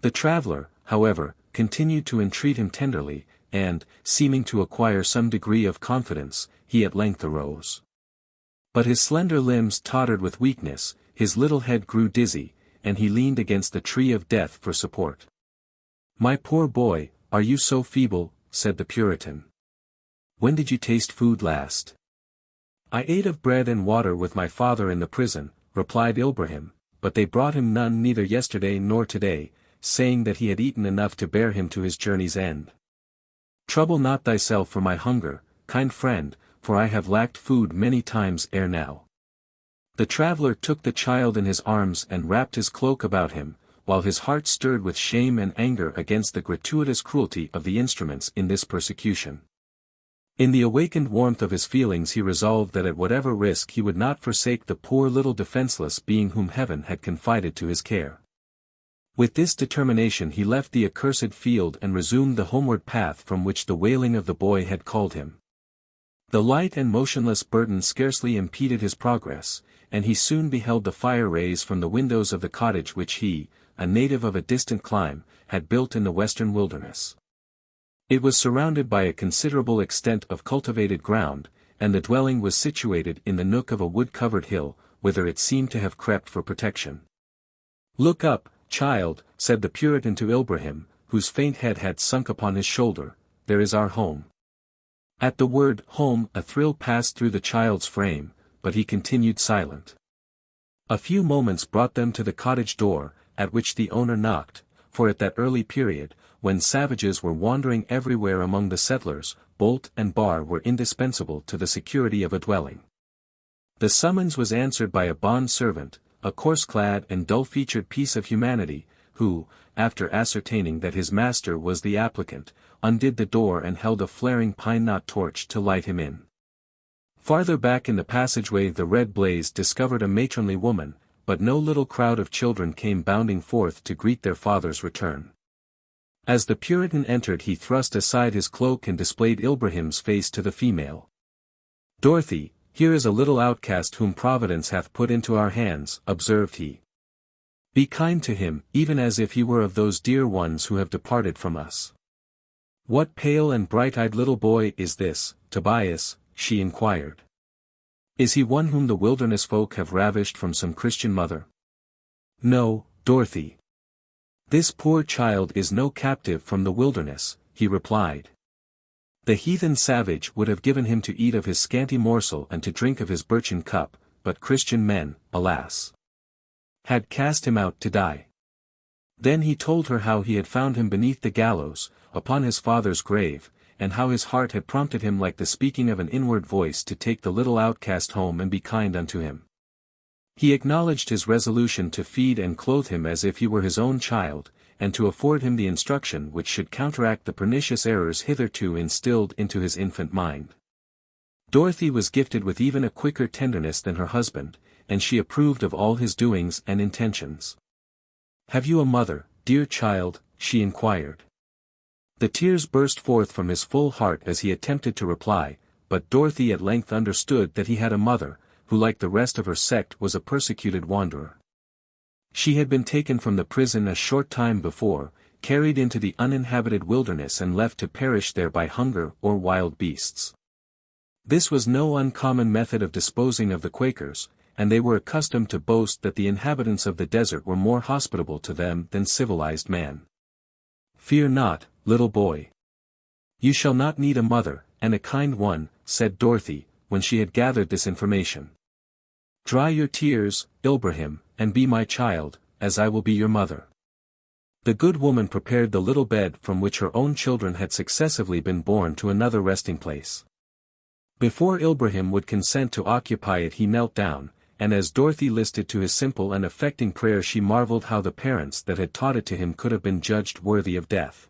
The traveller, however, continued to entreat him tenderly, and, seeming to acquire some degree of confidence, he at length arose. But his slender limbs tottered with weakness, his little head grew dizzy, and he leaned against the tree of death for support. My poor boy, are you so feeble? Said the Puritan. When did you taste food last? I ate of bread and water with my father in the prison, replied Ilbrahim, but they brought him none neither yesterday nor today, saying that he had eaten enough to bear him to his journey's end. Trouble not thyself for my hunger, kind friend, for I have lacked food many times ere now. The traveller took the child in his arms and wrapped his cloak about him, while his heart stirred with shame and anger against the gratuitous cruelty of the instruments in this persecution. In the awakened warmth of his feelings he resolved that at whatever risk he would not forsake the poor little defenceless being whom heaven had confided to his care. With this determination he left the accursed field and resumed the homeward path from which the wailing of the boy had called him. The light and motionless burden scarcely impeded his progress, and he soon beheld the fire rays from the windows of the cottage which he, a native of a distant clime, had built in the western wilderness. It was surrounded by a considerable extent of cultivated ground, and the dwelling was situated in the nook of a wood-covered hill, whither it seemed to have crept for protection. Look up, child, said the Puritan to Ilbrahim, whose faint head had sunk upon his shoulder, there is our home. At the word home a thrill passed through the child's frame, but he continued silent. A few moments brought them to the cottage door, at which the owner knocked, for at that early period, when savages were wandering everywhere among the settlers, bolt and bar were indispensable to the security of a dwelling. The summons was answered by a bond servant, a coarse-clad and dull-featured piece of humanity, who, after ascertaining that his master was the applicant, undid the door and held a flaring pine-knot torch to light him in. Farther back in the passageway the red blaze discovered a matronly woman, but no little crowd of children came bounding forth to greet their father's return. As the Puritan entered he thrust aside his cloak and displayed Ilbrahim's face to the female. Dorothy, here is a little outcast whom Providence hath put into our hands, observed he. Be kind to him, even as if he were of those dear ones who have departed from us. What pale and bright-eyed little boy is this, Tobias? She inquired. Is he one whom the wilderness folk have ravished from some Christian mother? No, Dorothy. This poor child is no captive from the wilderness, he replied. The heathen savage would have given him to eat of his scanty morsel and to drink of his birchen cup, but Christian men, alas, had cast him out to die. Then he told her how he had found him beneath the gallows, upon his father's grave, and how his heart had prompted him like the speaking of an inward voice to take the little outcast home and be kind unto him. He acknowledged his resolution to feed and clothe him as if he were his own child, and to afford him the instruction which should counteract the pernicious errors hitherto instilled into his infant mind. Dorothy was gifted with even a quicker tenderness than her husband, and she approved of all his doings and intentions. Have you a mother, dear child? She inquired. The tears burst forth from his full heart as he attempted to reply, but Dorothy at length understood that he had a mother, who like the rest of her sect was a persecuted wanderer. She had been taken from the prison a short time before, carried into the uninhabited wilderness and left to perish there by hunger or wild beasts. This was no uncommon method of disposing of the Quakers, and they were accustomed to boast that the inhabitants of the desert were more hospitable to them than civilized man. "Fear not, little boy. You shall not need a mother, and a kind one," said Dorothy, when she had gathered this information. "Dry your tears, Ilbrahim, and be my child, as I will be your mother." The good woman prepared the little bed from which her own children had successively been borne to another resting place. Before Ilbrahim would consent to occupy it he knelt down, and as Dorothy listened to his simple and affecting prayer she marveled how the parents that had taught it to him could have been judged worthy of death.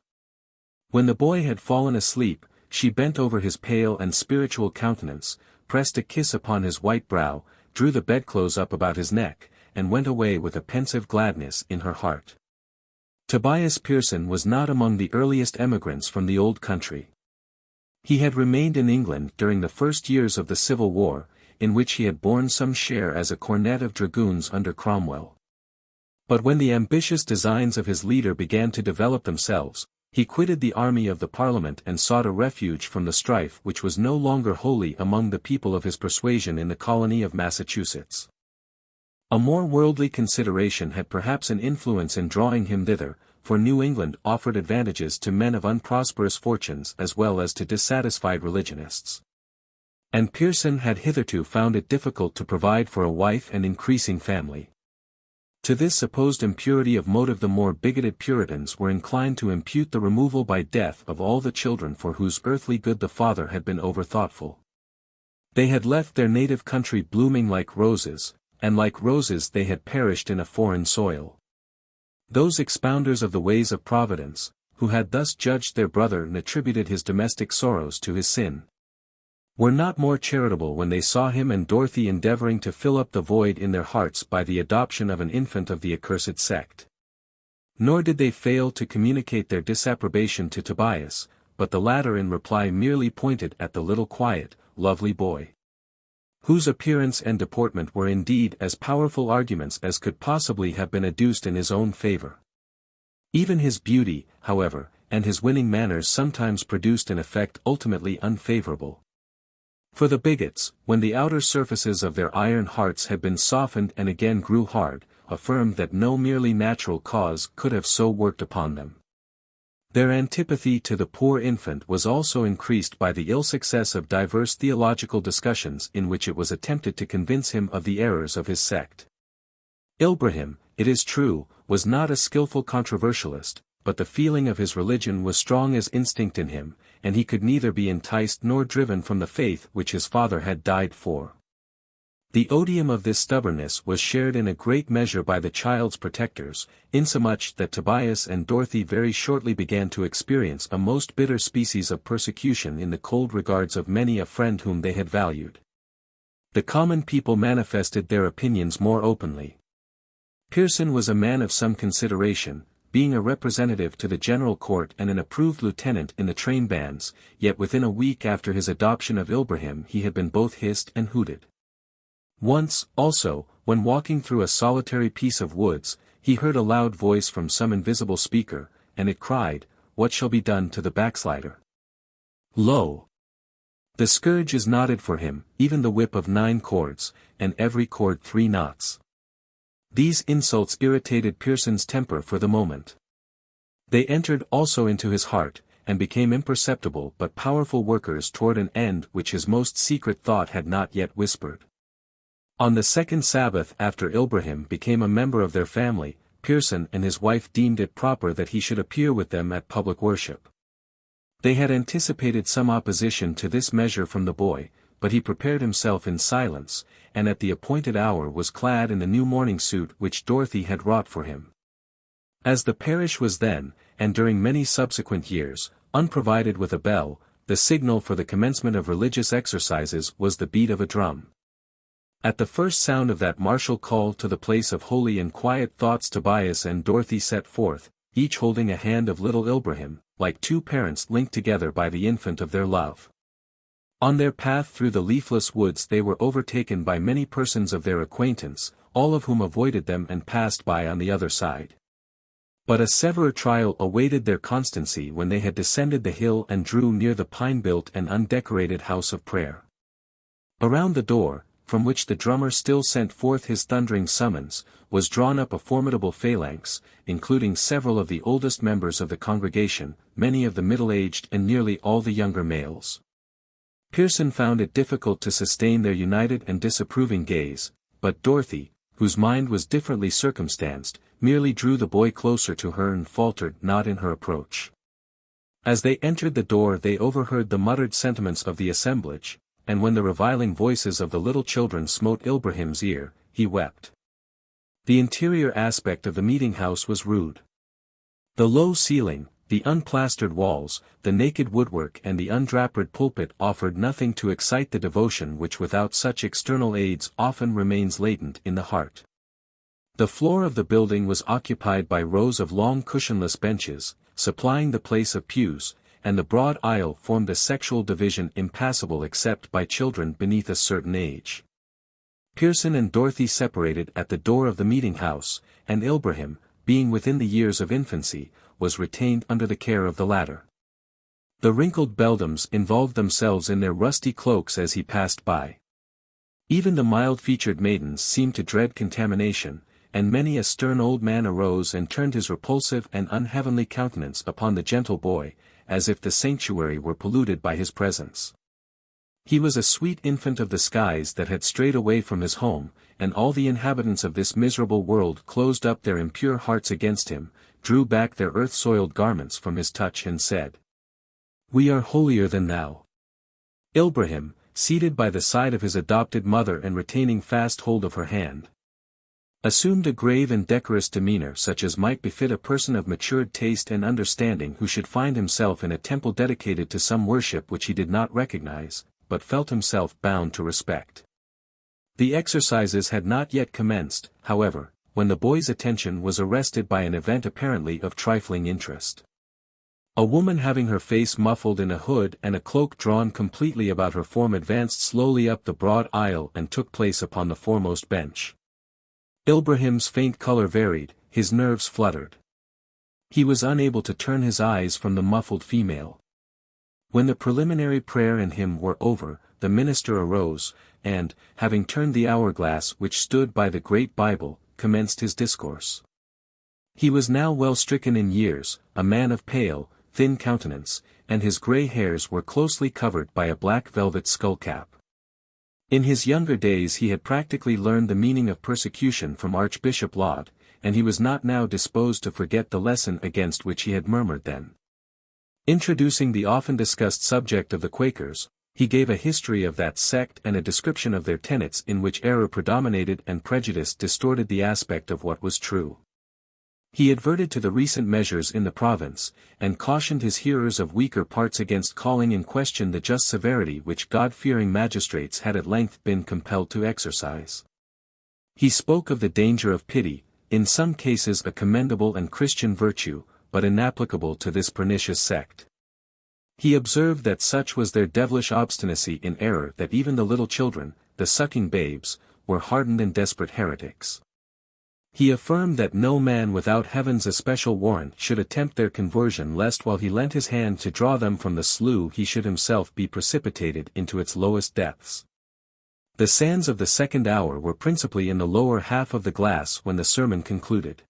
When the boy had fallen asleep, she bent over his pale and spiritual countenance, pressed a kiss upon his white brow, drew the bedclothes up about his neck, and went away with a pensive gladness in her heart. Tobias Pearson was not among the earliest emigrants from the old country. He had remained in England during the first years of the Civil War, in which he had borne some share as a cornet of dragoons under Cromwell. But when the ambitious designs of his leader began to develop themselves, he quitted the army of the Parliament and sought a refuge from the strife which was no longer wholly among the people of his persuasion in the colony of Massachusetts. A more worldly consideration had perhaps an influence in drawing him thither, for New England offered advantages to men of unprosperous fortunes as well as to dissatisfied religionists. And Pearson had hitherto found it difficult to provide for a wife and increasing family. To this supposed impurity of motive the more bigoted Puritans were inclined to impute the removal by death of all the children for whose earthly good the father had been overthoughtful. They had left their native country blooming like roses, and like roses they had perished in a foreign soil. Those expounders of the ways of Providence, who had thus judged their brother and attributed his domestic sorrows to his sin, were not more charitable when they saw him and Dorothy endeavoring to fill up the void in their hearts by the adoption of an infant of the accursed sect. Nor did they fail to communicate their disapprobation to Tobias, but the latter in reply merely pointed at the little quiet, lovely boy, whose appearance and deportment were indeed as powerful arguments as could possibly have been adduced in his own favor. Even his beauty, however, and his winning manners sometimes produced an effect ultimately unfavorable. For the bigots, when the outer surfaces of their iron hearts had been softened and again grew hard, affirmed that no merely natural cause could have so worked upon them. Their antipathy to the poor infant was also increased by the ill success of diverse theological discussions in which it was attempted to convince him of the errors of his sect. Ilbrahim, it is true, was not a skillful controversialist, but the feeling of his religion was strong as instinct in him, and he could neither be enticed nor driven from the faith which his father had died for. The odium of this stubbornness was shared in a great measure by the child's protectors, insomuch that Tobias and Dorothy very shortly began to experience a most bitter species of persecution in the cold regards of many a friend whom they had valued. The common people manifested their opinions more openly. Pearson was a man of some consideration, being a representative to the General Court and an approved lieutenant in the train bands, yet within a week after his adoption of Ilbrahim he had been both hissed and hooted. Once, also, when walking through a solitary piece of woods, he heard a loud voice from some invisible speaker, and it cried, "What shall be done to the backslider? Lo! The scourge is knotted for him, even the whip of 9 cords, and every cord 3 knots." These insults irritated Pearson's temper for the moment. They entered also into his heart, and became imperceptible but powerful workers toward an end which his most secret thought had not yet whispered. On the second Sabbath after Ilbrahim became a member of their family, Pearson and his wife deemed it proper that he should appear with them at public worship. They had anticipated some opposition to this measure from the boy, but he prepared himself in silence, and at the appointed hour was clad in the new morning suit which Dorothy had wrought for him. As the parish was then, and during many subsequent years, unprovided with a bell, the signal for the commencement of religious exercises was the beat of a drum. At the first sound of that martial call to the place of holy and quiet thoughts Tobias and Dorothy set forth, each holding a hand of little Ilbrahim, like two parents linked together by the infant of their love. On their path through the leafless woods they were overtaken by many persons of their acquaintance, all of whom avoided them and passed by on the other side. But a severer trial awaited their constancy when they had descended the hill and drew near the pine-built and undecorated house of prayer. Around the door, from which the drummer still sent forth his thundering summons, was drawn up a formidable phalanx, including several of the oldest members of the congregation, many of the middle-aged and nearly all the younger males. Pearson found it difficult to sustain their united and disapproving gaze, but Dorothy, whose mind was differently circumstanced, merely drew the boy closer to her and faltered not in her approach. As they entered the door they overheard the muttered sentiments of the assemblage, and when the reviling voices of the little children smote Ilbrahim's ear, he wept. The interior aspect of the meeting-house was rude. The low ceiling, the unplastered walls, the naked woodwork and the undrapered pulpit offered nothing to excite the devotion which without such external aids often remains latent in the heart. The floor of the building was occupied by rows of long cushionless benches, supplying the place of pews, and the broad aisle formed a sexual division impassable except by children beneath a certain age. Pearson and Dorothy separated at the door of the meeting-house, and Ilbrahim, being within the years of infancy, was retained under the care of the latter. The wrinkled beldams involved themselves in their rusty cloaks as he passed by. Even the mild-featured maidens seemed to dread contamination, and many a stern old man arose and turned his repulsive and unheavenly countenance upon the gentle boy, as if the sanctuary were polluted by his presence. He was a sweet infant of the skies that had strayed away from his home, and all the inhabitants of this miserable world closed up their impure hearts against him, drew back their earth-soiled garments from his touch and said, "We are holier than thou." Ilbrahim, seated by the side of his adopted mother and retaining fast hold of her hand, assumed a grave and decorous demeanor such as might befit a person of matured taste and understanding who should find himself in a temple dedicated to some worship which he did not recognize, but felt himself bound to respect. The exercises had not yet commenced, however, when the boy's attention was arrested by an event apparently of trifling interest. A woman having her face muffled in a hood and a cloak drawn completely about her form advanced slowly up the broad aisle and took place upon the foremost bench. Ilbrahim's faint color varied, his nerves fluttered. He was unable to turn his eyes from the muffled female. When the preliminary prayer and hymn were over, the minister arose, and, having turned the hourglass which stood by the great Bible, commenced his discourse. He was now well stricken in years, a man of pale, thin countenance, and his grey hairs were closely covered by a black velvet skullcap. In his younger days he had practically learned the meaning of persecution from Archbishop Laud, and he was not now disposed to forget the lesson against which he had murmured then. Introducing the often discussed subject of the Quakers, he gave a history of that sect and a description of their tenets in which error predominated and prejudice distorted the aspect of what was true. He adverted to the recent measures in the province, and cautioned his hearers of weaker parts against calling in question the just severity which God-fearing magistrates had at length been compelled to exercise. He spoke of the danger of pity, in some cases a commendable and Christian virtue, but inapplicable to this pernicious sect. He observed that such was their devilish obstinacy in error that even the little children, the sucking babes, were hardened and desperate heretics. He affirmed that no man without heaven's especial warrant should attempt their conversion lest while he lent his hand to draw them from the slough he should himself be precipitated into its lowest depths. The sands of the second hour were principally in the lower half of the glass when the sermon concluded.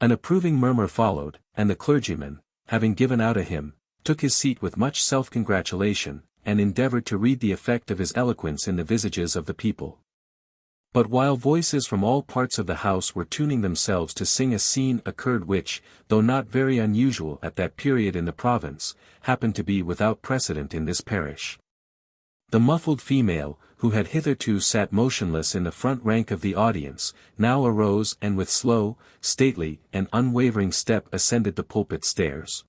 An approving murmur followed, and the clergyman, having given out a hymn, took his seat with much self-congratulation, and endeavored to read the effect of his eloquence in the visages of the people. But while voices from all parts of the house were tuning themselves to sing, a scene occurred which, though not very unusual at that period in the province, happened to be without precedent in this parish. The muffled female, who had hitherto sat motionless in the front rank of the audience, now arose and with slow, stately, and unwavering step ascended the pulpit stairs.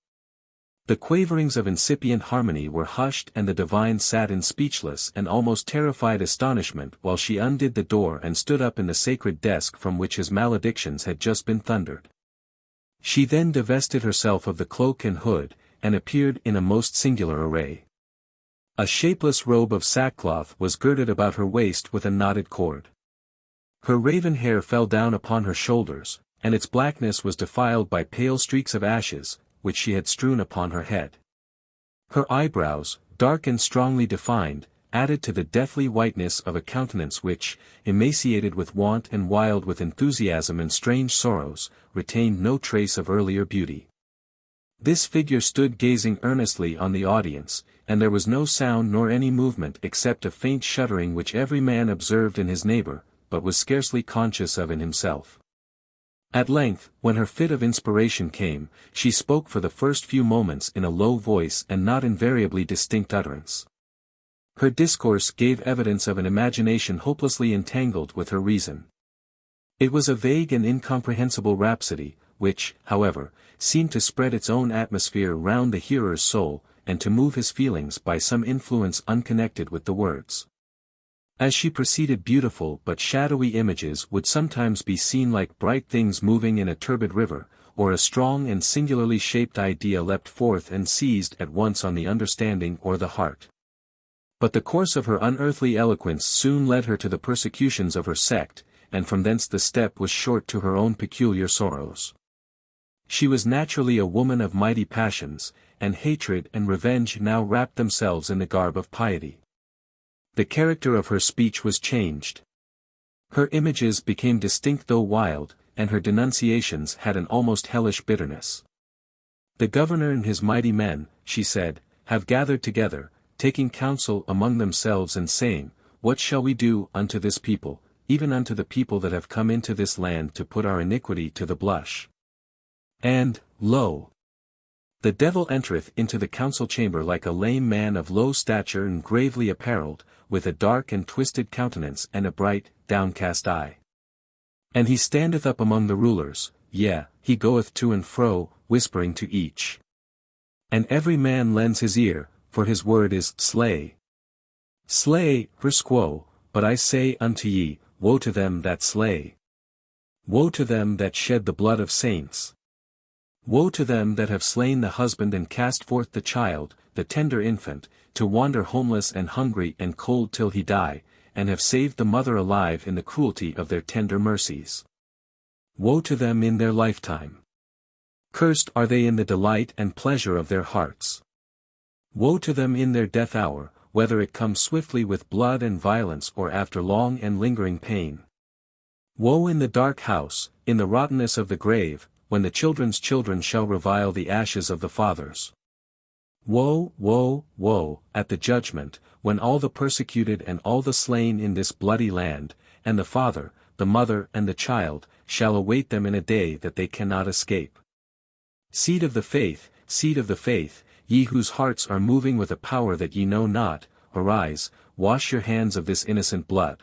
The quaverings of incipient harmony were hushed and the divine sat in speechless and almost terrified astonishment while she undid the door and stood up in the sacred desk from which his maledictions had just been thundered. She then divested herself of the cloak and hood, and appeared in a most singular array. A shapeless robe of sackcloth was girded about her waist with a knotted cord. Her raven hair fell down upon her shoulders, and its blackness was defiled by pale streaks of ashes, which she had strewn upon her head. Her eyebrows, dark and strongly defined, added to the deathly whiteness of a countenance which, emaciated with want and wild with enthusiasm and strange sorrows, retained no trace of earlier beauty. This figure stood gazing earnestly on the audience, and there was no sound nor any movement except a faint shuddering which every man observed in his neighbor, but was scarcely conscious of in himself. At length, when her fit of inspiration came, she spoke for the first few moments in a low voice and not invariably distinct utterance. Her discourse gave evidence of an imagination hopelessly entangled with her reason. It was a vague and incomprehensible rhapsody, which, however, seemed to spread its own atmosphere round the hearer's soul, and to move his feelings by some influence unconnected with the words. As she proceeded, beautiful but shadowy images would sometimes be seen like bright things moving in a turbid river, or a strong and singularly shaped idea leapt forth and seized at once on the understanding or the heart. But the course of her unearthly eloquence soon led her to the persecutions of her sect, and from thence the step was short to her own peculiar sorrows. She was naturally a woman of mighty passions, and hatred and revenge now wrapped themselves in the garb of piety. The character of her speech was changed. Her images became distinct though wild, and her denunciations had an almost hellish bitterness. The governor and his mighty men, she said, have gathered together, taking counsel among themselves and saying, What shall we do unto this people, even unto the people that have come into this land to put our iniquity to the blush? And, lo! The devil entereth into the council chamber like a lame man of low stature and gravely apparelled, with a dark and twisted countenance and a bright, downcast eye. And he standeth up among the rulers, yea, he goeth to and fro, whispering to each. And every man lends his ear, for his word is, Slay. Slay, presquo, but I say unto ye, Woe to them that slay. Woe to them that shed the blood of saints. Woe to them that have slain the husband and cast forth the child, the tender infant, to wander homeless and hungry and cold till he die, and have saved the mother alive in the cruelty of their tender mercies. Woe to them in their lifetime. Cursed are they in the delight and pleasure of their hearts. Woe to them in their death hour, whether it come swiftly with blood and violence or after long and lingering pain. Woe in the dark house, in the rottenness of the grave, when the children's children shall revile the ashes of the fathers. Woe, woe, woe, at the judgment, when all the persecuted and all the slain in this bloody land, and the father, the mother and the child, shall await them in a day that they cannot escape. Seed of the faith, ye whose hearts are moving with a power that ye know not, arise, wash your hands of this innocent blood.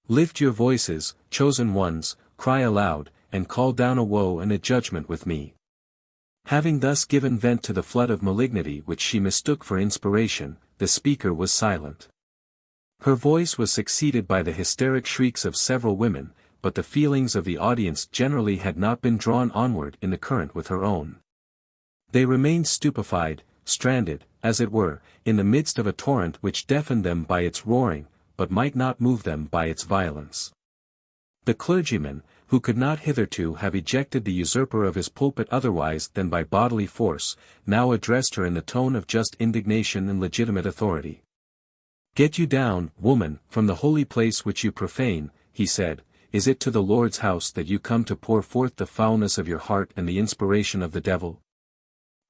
Lift your voices, chosen ones, cry aloud, and call down a woe and a judgment with me. Having thus given vent to the flood of malignity which she mistook for inspiration, the speaker was silent. Her voice was succeeded by the hysteric shrieks of several women, but the feelings of the audience generally had not been drawn onward in the current with her own. They remained stupefied, stranded, as it were, in the midst of a torrent which deafened them by its roaring, but might not move them by its violence. The clergyman, who could not hitherto have ejected the usurper of his pulpit otherwise than by bodily force, now addressed her in the tone of just indignation and legitimate authority. Get you down, woman, from the holy place which you profane, he said. Is it to the Lord's house that you come to pour forth the foulness of your heart and the inspiration of the devil?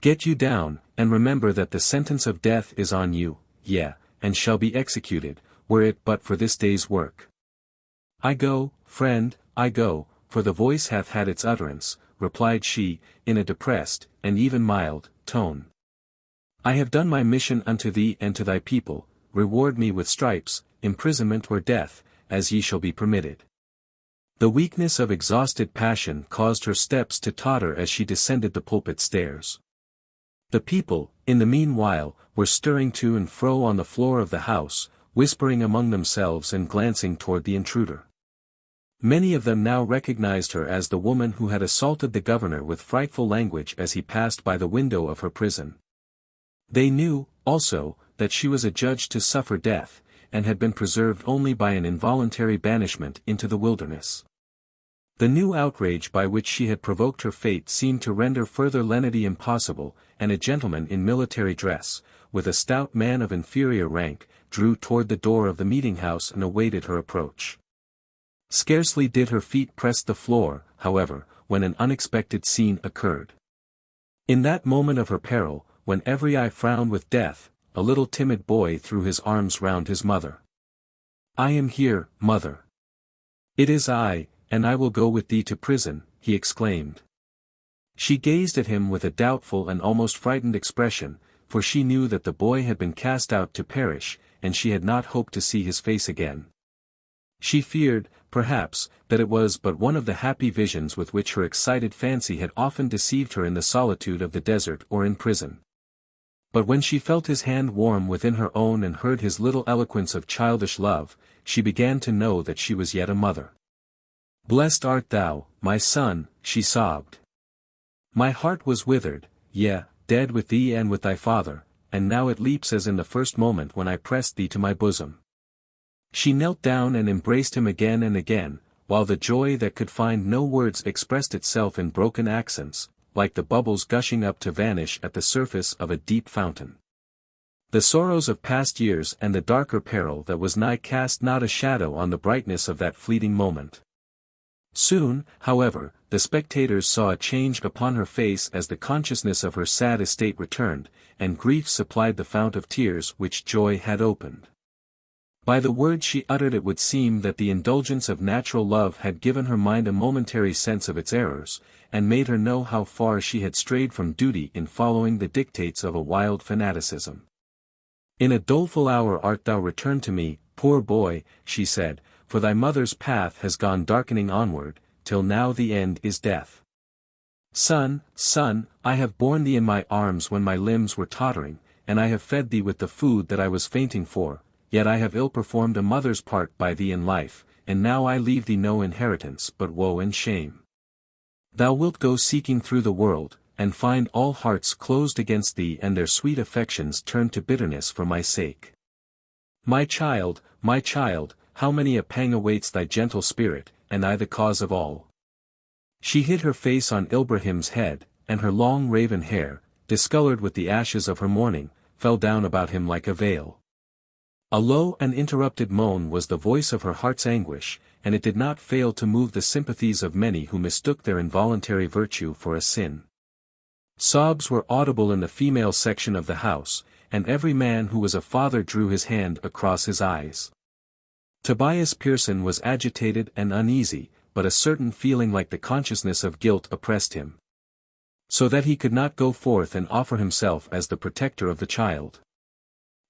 Get you down, and remember that the sentence of death is on you, yea, and shall be executed, were it but for this day's work. I go, friend, I go, for the voice hath had its utterance, replied she, in a depressed, and even mild, tone. I have done my mission unto thee and to thy people, reward me with stripes, imprisonment or death, as ye shall be permitted. The weakness of exhausted passion caused her steps to totter as she descended the pulpit stairs. The people, in the meanwhile, were stirring to and fro on the floor of the house, whispering among themselves and glancing toward the intruder. Many of them now recognized her as the woman who had assaulted the governor with frightful language as he passed by the window of her prison. They knew, also, that she was adjudged to suffer death, and had been preserved only by an involuntary banishment into the wilderness. The new outrage by which she had provoked her fate seemed to render further lenity impossible, and a gentleman in military dress, with a stout man of inferior rank, drew toward the door of the meeting-house and awaited her approach. Scarcely did her feet press the floor, however, when an unexpected scene occurred. In that moment of her peril, when every eye frowned with death, a little timid boy threw his arms round his mother. "I am here, mother. It is I, and I will go with thee to prison," he exclaimed. She gazed at him with a doubtful and almost frightened expression, for she knew that the boy had been cast out to perish, and she had not hoped to see his face again. She feared, perhaps, that it was but one of the happy visions with which her excited fancy had often deceived her in the solitude of the desert or in prison. But when she felt his hand warm within her own and heard his little eloquence of childish love, she began to know that she was yet a mother. "Blessed art thou, my son," she sobbed. "My heart was withered, yea, dead with thee and with thy father, and now it leaps as in the first moment when I pressed thee to my bosom." She knelt down and embraced him again and again, while the joy that could find no words expressed itself in broken accents, like the bubbles gushing up to vanish at the surface of a deep fountain. The sorrows of past years and the darker peril that was nigh cast not a shadow on the brightness of that fleeting moment. Soon, however, the spectators saw a change upon her face as the consciousness of her sad estate returned, and grief supplied the fount of tears which joy had opened. By the words she uttered it would seem that the indulgence of natural love had given her mind a momentary sense of its errors, and made her know how far she had strayed from duty in following the dictates of a wild fanaticism. "In a doleful hour art thou returned to me, poor boy," she said, "for thy mother's path has gone darkening onward, till now the end is death. Son, son, I have borne thee in my arms when my limbs were tottering, and I have fed thee with the food that I was fainting for, yet I have ill-performed a mother's part by thee in life, and now I leave thee no inheritance but woe and shame. Thou wilt go seeking through the world, and find all hearts closed against thee and their sweet affections turned to bitterness for my sake. My child, how many a pang awaits thy gentle spirit, and I the cause of all." She hid her face on Ilbrahim's head, and her long raven hair, discolored with the ashes of her mourning, fell down about him like a veil. A low and interrupted moan was the voice of her heart's anguish, and it did not fail to move the sympathies of many who mistook their involuntary virtue for a sin. Sobs were audible in the female section of the house, and every man who was a father drew his hand across his eyes. Tobias Pearson was agitated and uneasy, but a certain feeling like the consciousness of guilt oppressed him, so that he could not go forth and offer himself as the protector of the child.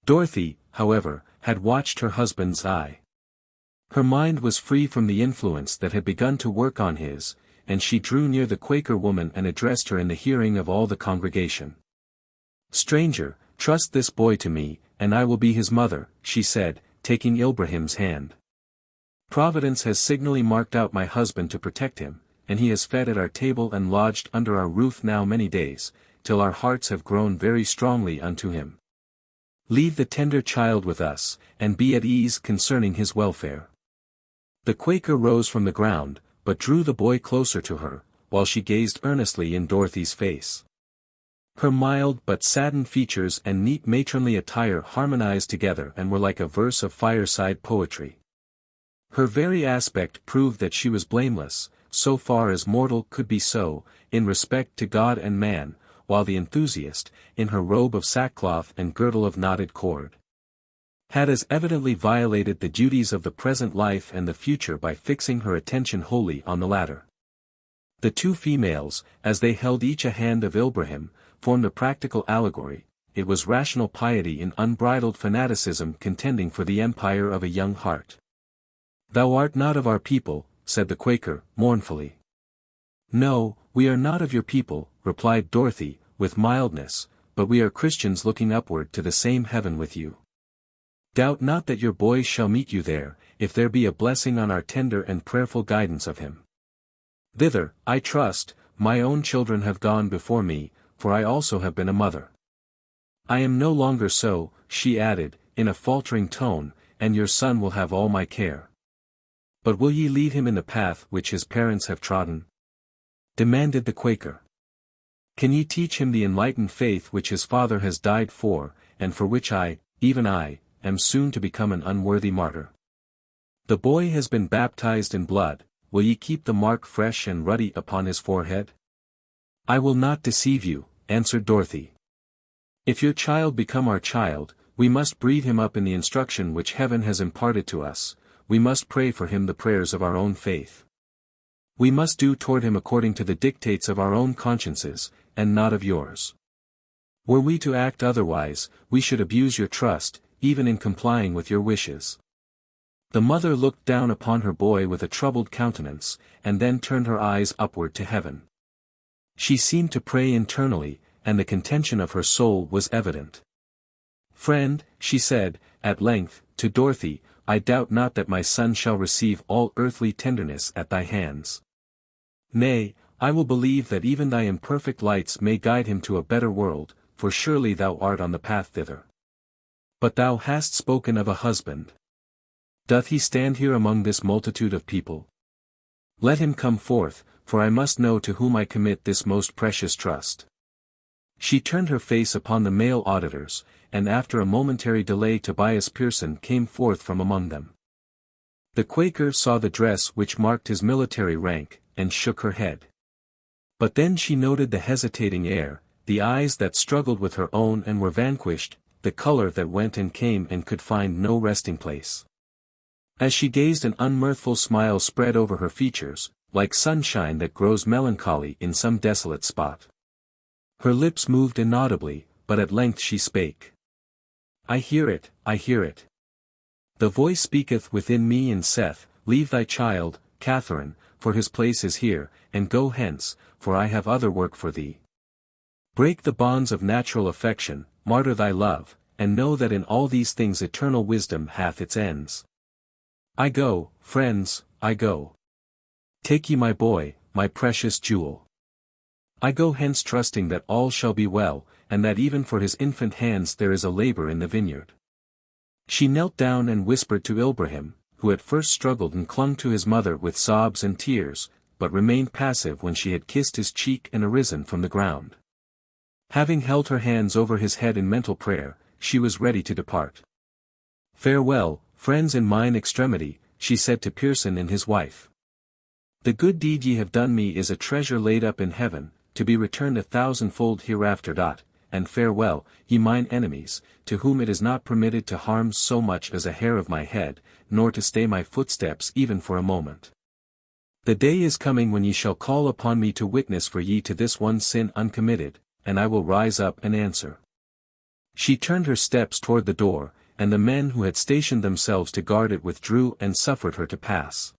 Dorothy, however, had watched her husband's eye. Her mind was free from the influence that had begun to work on his, and she drew near the Quaker woman and addressed her in the hearing of all the congregation. "Stranger, trust this boy to me, and I will be his mother," she said, taking Ilbrahim's hand. "Providence has signally marked out my husband to protect him, and he has fed at our table and lodged under our roof now many days, till our hearts have grown very strongly unto him. Leave the tender child with us, and be at ease concerning his welfare." The Quaker rose from the ground, but drew the boy closer to her, while she gazed earnestly in Dorothy's face. Her mild but saddened features and neat matronly attire harmonized together and were like a verse of fireside poetry. Her very aspect proved that she was blameless, so far as mortal could be so, in respect to God and man, while the enthusiast, in her robe of sackcloth and girdle of knotted cord, had as evidently violated the duties of the present life and the future by fixing her attention wholly on the latter. The two females, as they held each a hand of Ilbrahim, formed a practical allegory. It was rational piety in unbridled fanaticism contending for the empire of a young heart. "Thou art not of our people," said the Quaker, mournfully. "No, we are not of your people," replied Dorothy, with mildness, "but we are Christians looking upward to the same heaven with you. Doubt not that your boy shall meet you there, if there be a blessing on our tender and prayerful guidance of him. Thither, I trust, my own children have gone before me, for I also have been a mother. I am no longer so," she added, in a faltering tone, "and your son will have all my care." "But will ye lead him in the path which his parents have trodden?" demanded the Quaker. "Can ye teach him the enlightened faith which his father has died for, and for which I, even I, am soon to become an unworthy martyr. The boy has been baptized in blood, will ye keep the mark fresh and ruddy upon his forehead? I will not deceive you, answered Dorothy. If your child become our child, we must breed him up in the instruction which heaven has imparted to us, we must pray for him the prayers of our own faith. We must do toward him according to the dictates of our own consciences, and not of yours. Were we to act otherwise, we should abuse your trust, even in complying with your wishes. The mother looked down upon her boy with a troubled countenance, and then turned her eyes upward to heaven. She seemed to pray internally, and the contention of her soul was evident. Friend, she said, at length, to Dorothy, I doubt not that my son shall receive all earthly tenderness at thy hands. Nay, I will believe that even thy imperfect lights may guide him to a better world, for surely thou art on the path thither. But thou hast spoken of a husband. Doth he stand here among this multitude of people? Let him come forth, for I must know to whom I commit this most precious trust. She turned her face upon the male auditors, and after a momentary delay Tobias Pearson came forth from among them. The Quaker saw the dress which marked his military rank, and shook her head. But then she noted the hesitating air, the eyes that struggled with her own and were vanquished, the color that went and came and could find no resting place. As she gazed an unmirthful smile spread over her features, like sunshine that grows melancholy in some desolate spot. Her lips moved inaudibly, but at length she spake. I hear it, I hear it. The voice speaketh within me and saith, Leave thy child, Catherine, for his place is here, and go hence, for I have other work for thee. Break the bonds of natural affection, martyr thy love, and know that in all these things eternal wisdom hath its ends. I go, friends, I go. Take ye my boy, my precious jewel. I go hence trusting that all shall be well, and that even for his infant hands there is a labor in the vineyard. She knelt down and whispered to Ilbrahim, who at first struggled and clung to his mother with sobs and tears, but remained passive when she had kissed his cheek and arisen from the ground. Having held her hands over his head in mental prayer, she was ready to depart. Farewell, friends in mine extremity, she said to Pearson and his wife. The good deed ye have done me is a treasure laid up in heaven, to be returned 1,000-fold hereafter. And farewell, ye mine enemies, to whom it is not permitted to harm so much as a hair of my head, nor to stay my footsteps even for a moment. The day is coming when ye shall call upon me to witness for ye to this one sin uncommitted, and I will rise up and answer. She turned her steps toward the door, and the men who had stationed themselves to guard it withdrew and suffered her to pass.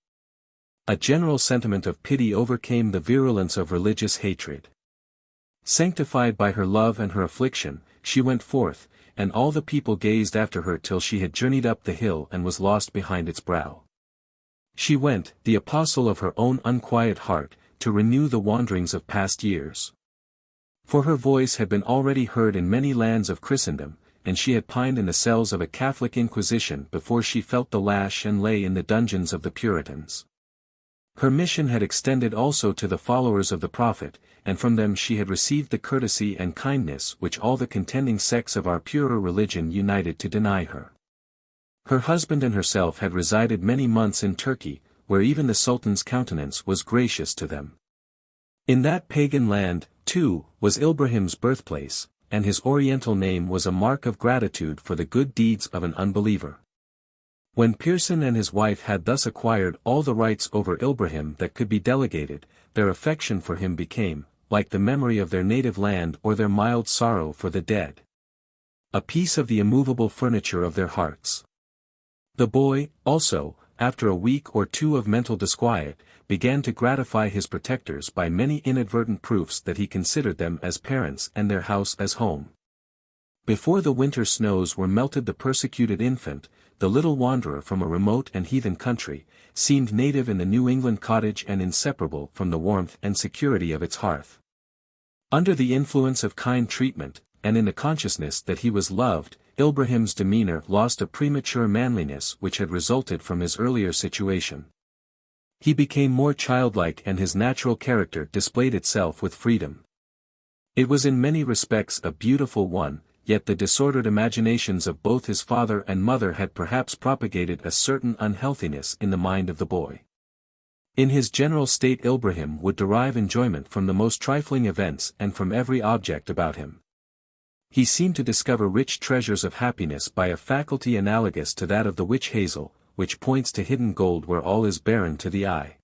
A general sentiment of pity overcame the virulence of religious hatred. Sanctified by her love and her affliction, she went forth, and all the people gazed after her till she had journeyed up the hill and was lost behind its brow. She went, the apostle of her own unquiet heart, to renew the wanderings of past years. For her voice had been already heard in many lands of Christendom, and she had pined in the cells of a Catholic Inquisition before she felt the lash and lay in the dungeons of the Puritans. Her mission had extended also to the followers of the Prophet, and from them she had received the courtesy and kindness which all the contending sects of our purer religion united to deny her. Her husband and herself had resided many months in Turkey, where even the Sultan's countenance was gracious to them. In that pagan land, too, was Ilbrahim's birthplace, and his oriental name was a mark of gratitude for the good deeds of an unbeliever. When Pearson and his wife had thus acquired all the rights over Ilbrahim that could be delegated, their affection for him became, like the memory of their native land or their mild sorrow for the dead, a piece of the immovable furniture of their hearts. The boy, also, after a week or two of mental disquiet, began to gratify his protectors by many inadvertent proofs that he considered them as parents and their house as home. Before the winter snows were melted, the persecuted infant, the little wanderer from a remote and heathen country, seemed native in the New England cottage and inseparable from the warmth and security of its hearth. Under the influence of kind treatment, and in the consciousness that he was loved, Ilbrahim's demeanor lost a premature manliness which had resulted from his earlier situation. He became more childlike and his natural character displayed itself with freedom. It was in many respects a beautiful one, yet the disordered imaginations of both his father and mother had perhaps propagated a certain unhealthiness in the mind of the boy. In his general state Ilbrahim would derive enjoyment from the most trifling events and from every object about him. He seemed to discover rich treasures of happiness by a faculty analogous to that of the witch hazel, which points to hidden gold where all is barren to the eye.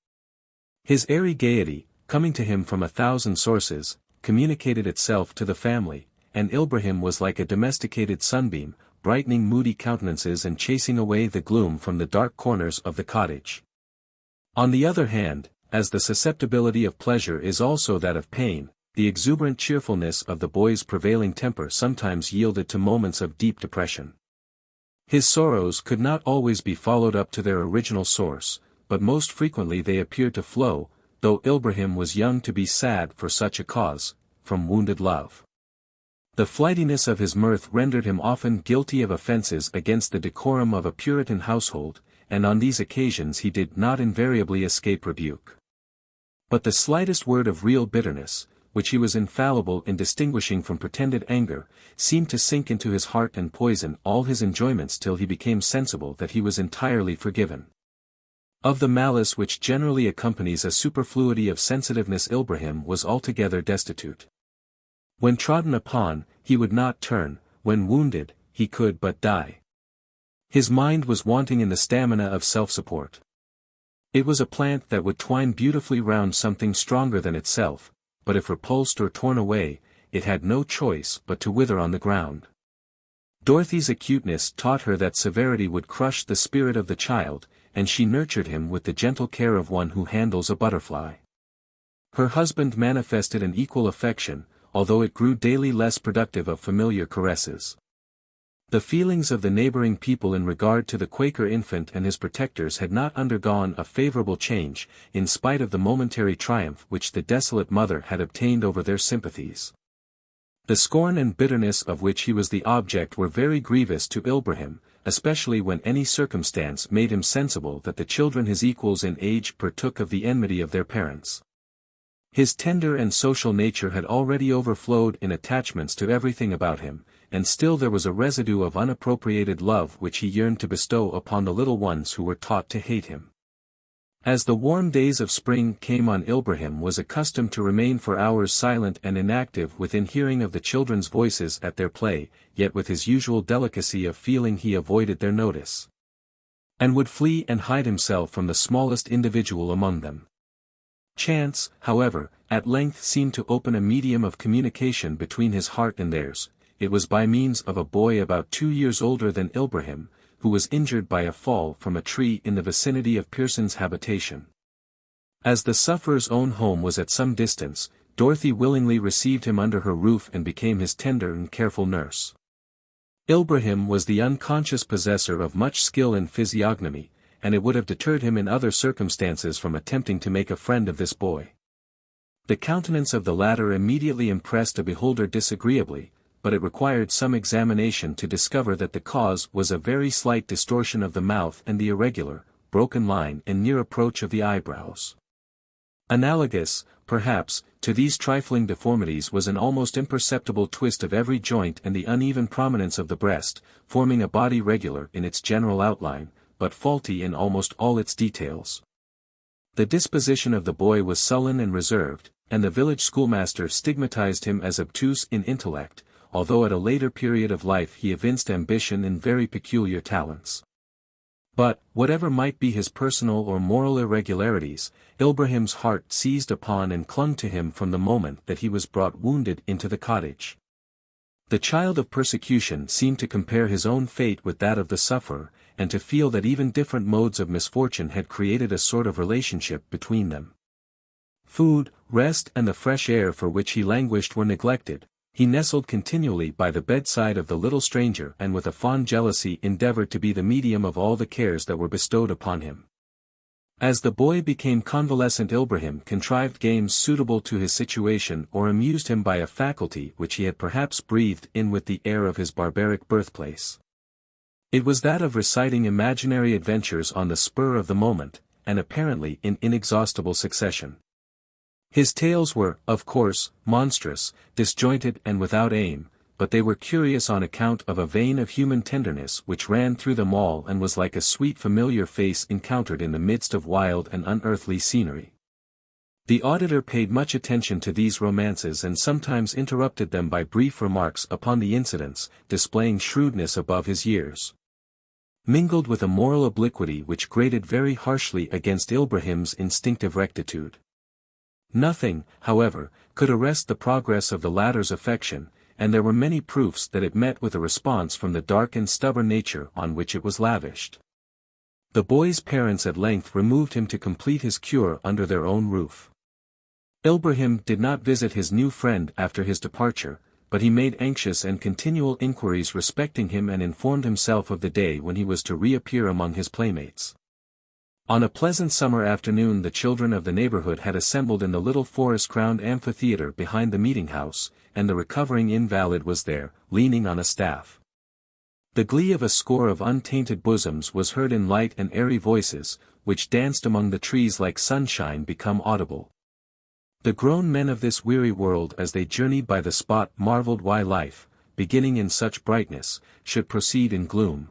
His airy gaiety, coming to him from 1,000 sources, communicated itself to the family, and Ilbrahim was like a domesticated sunbeam, brightening moody countenances and chasing away the gloom from the dark corners of the cottage. On the other hand, as the susceptibility of pleasure is also that of pain, the exuberant cheerfulness of the boy's prevailing temper sometimes yielded to moments of deep depression. His sorrows could not always be followed up to their original source, but most frequently they appeared to flow, though Ilbrahim was young to be sad for such a cause, from wounded love. The flightiness of his mirth rendered him often guilty of offences against the decorum of a Puritan household, and on these occasions he did not invariably escape rebuke. But the slightest word of real bitterness, which he was infallible in distinguishing from pretended anger, seemed to sink into his heart and poison all his enjoyments till he became sensible that he was entirely forgiven. Of the malice which generally accompanies a superfluity of sensitiveness Ilbrahim was altogether destitute. When trodden upon, he would not turn, when wounded, he could but die. His mind was wanting in the stamina of self-support. It was a plant that would twine beautifully round something stronger than itself, but if repulsed or torn away, it had no choice but to wither on the ground. Dorothy's acuteness taught her that severity would crush the spirit of the child, and she nurtured him with the gentle care of one who handles a butterfly. Her husband manifested an equal affection, although it grew daily less productive of familiar caresses. The feelings of the neighboring people in regard to the Quaker infant and his protectors had not undergone a favorable change, in spite of the momentary triumph which the desolate mother had obtained over their sympathies. The scorn and bitterness of which he was the object were very grievous to Ilbrahim, especially when any circumstance made him sensible that the children his equals in age partook of the enmity of their parents. His tender and social nature had already overflowed in attachments to everything about him, and still there was a residue of unappropriated love which he yearned to bestow upon the little ones who were taught to hate him. As the warm days of spring came on, Ilbrahim was accustomed to remain for hours silent and inactive within hearing of the children's voices at their play, yet with his usual delicacy of feeling he avoided their notice, and would flee and hide himself from the smallest individual among them. Chance, however, at length seemed to open a medium of communication between his heart and theirs. It was by means of a boy about 2 years older than Ilbrahim, who was injured by a fall from a tree in the vicinity of Pearson's habitation. As the sufferer's own home was at some distance, Dorothy willingly received him under her roof and became his tender and careful nurse. Ilbrahim was the unconscious possessor of much skill in physiognomy, and it would have deterred him in other circumstances from attempting to make a friend of this boy. The countenance of the latter immediately impressed a beholder disagreeably, but it required some examination to discover that the cause was a very slight distortion of the mouth and the irregular, broken line and near approach of the eyebrows. Analogous, perhaps, to these trifling deformities was an almost imperceptible twist of every joint and the uneven prominence of the breast, forming a body regular in its general outline, but faulty in almost all its details. The disposition of the boy was sullen and reserved, and the village schoolmaster stigmatized him as obtuse in intellect, although at a later period of life he evinced ambition and very peculiar talents. But, whatever might be his personal or moral irregularities, Ilbrahim's heart seized upon and clung to him from the moment that he was brought wounded into the cottage. The child of persecution seemed to compare his own fate with that of the sufferer, and to feel that even different modes of misfortune had created a sort of relationship between them. Food, rest and the fresh air for which he languished were neglected. He nestled continually by the bedside of the little stranger and with a fond jealousy endeavored to be the medium of all the cares that were bestowed upon him. As the boy became convalescent, Ilbrahim contrived games suitable to his situation or amused him by a faculty which he had perhaps breathed in with the air of his barbaric birthplace. It was that of reciting imaginary adventures on the spur of the moment, and apparently in inexhaustible succession. His tales were, of course, monstrous, disjointed and without aim, but they were curious on account of a vein of human tenderness which ran through them all and was like a sweet familiar face encountered in the midst of wild and unearthly scenery. The auditor paid much attention to these romances and sometimes interrupted them by brief remarks upon the incidents, displaying shrewdness above his years, mingled with a moral obliquity which grated very harshly against Ilbrahim's instinctive rectitude. Nothing, however, could arrest the progress of the latter's affection, and there were many proofs that it met with a response from the dark and stubborn nature on which it was lavished. The boy's parents at length removed him to complete his cure under their own roof. Ilbrahim did not visit his new friend after his departure, but he made anxious and continual inquiries respecting him and informed himself of the day when he was to reappear among his playmates. On a pleasant summer afternoon the children of the neighborhood had assembled in the little forest-crowned amphitheater behind the meeting-house, and the recovering invalid was there, leaning on a staff. The glee of a score of untainted bosoms was heard in light and airy voices, which danced among the trees like sunshine become audible. The grown men of this weary world as they journeyed by the spot marveled why life, beginning in such brightness, should proceed in gloom.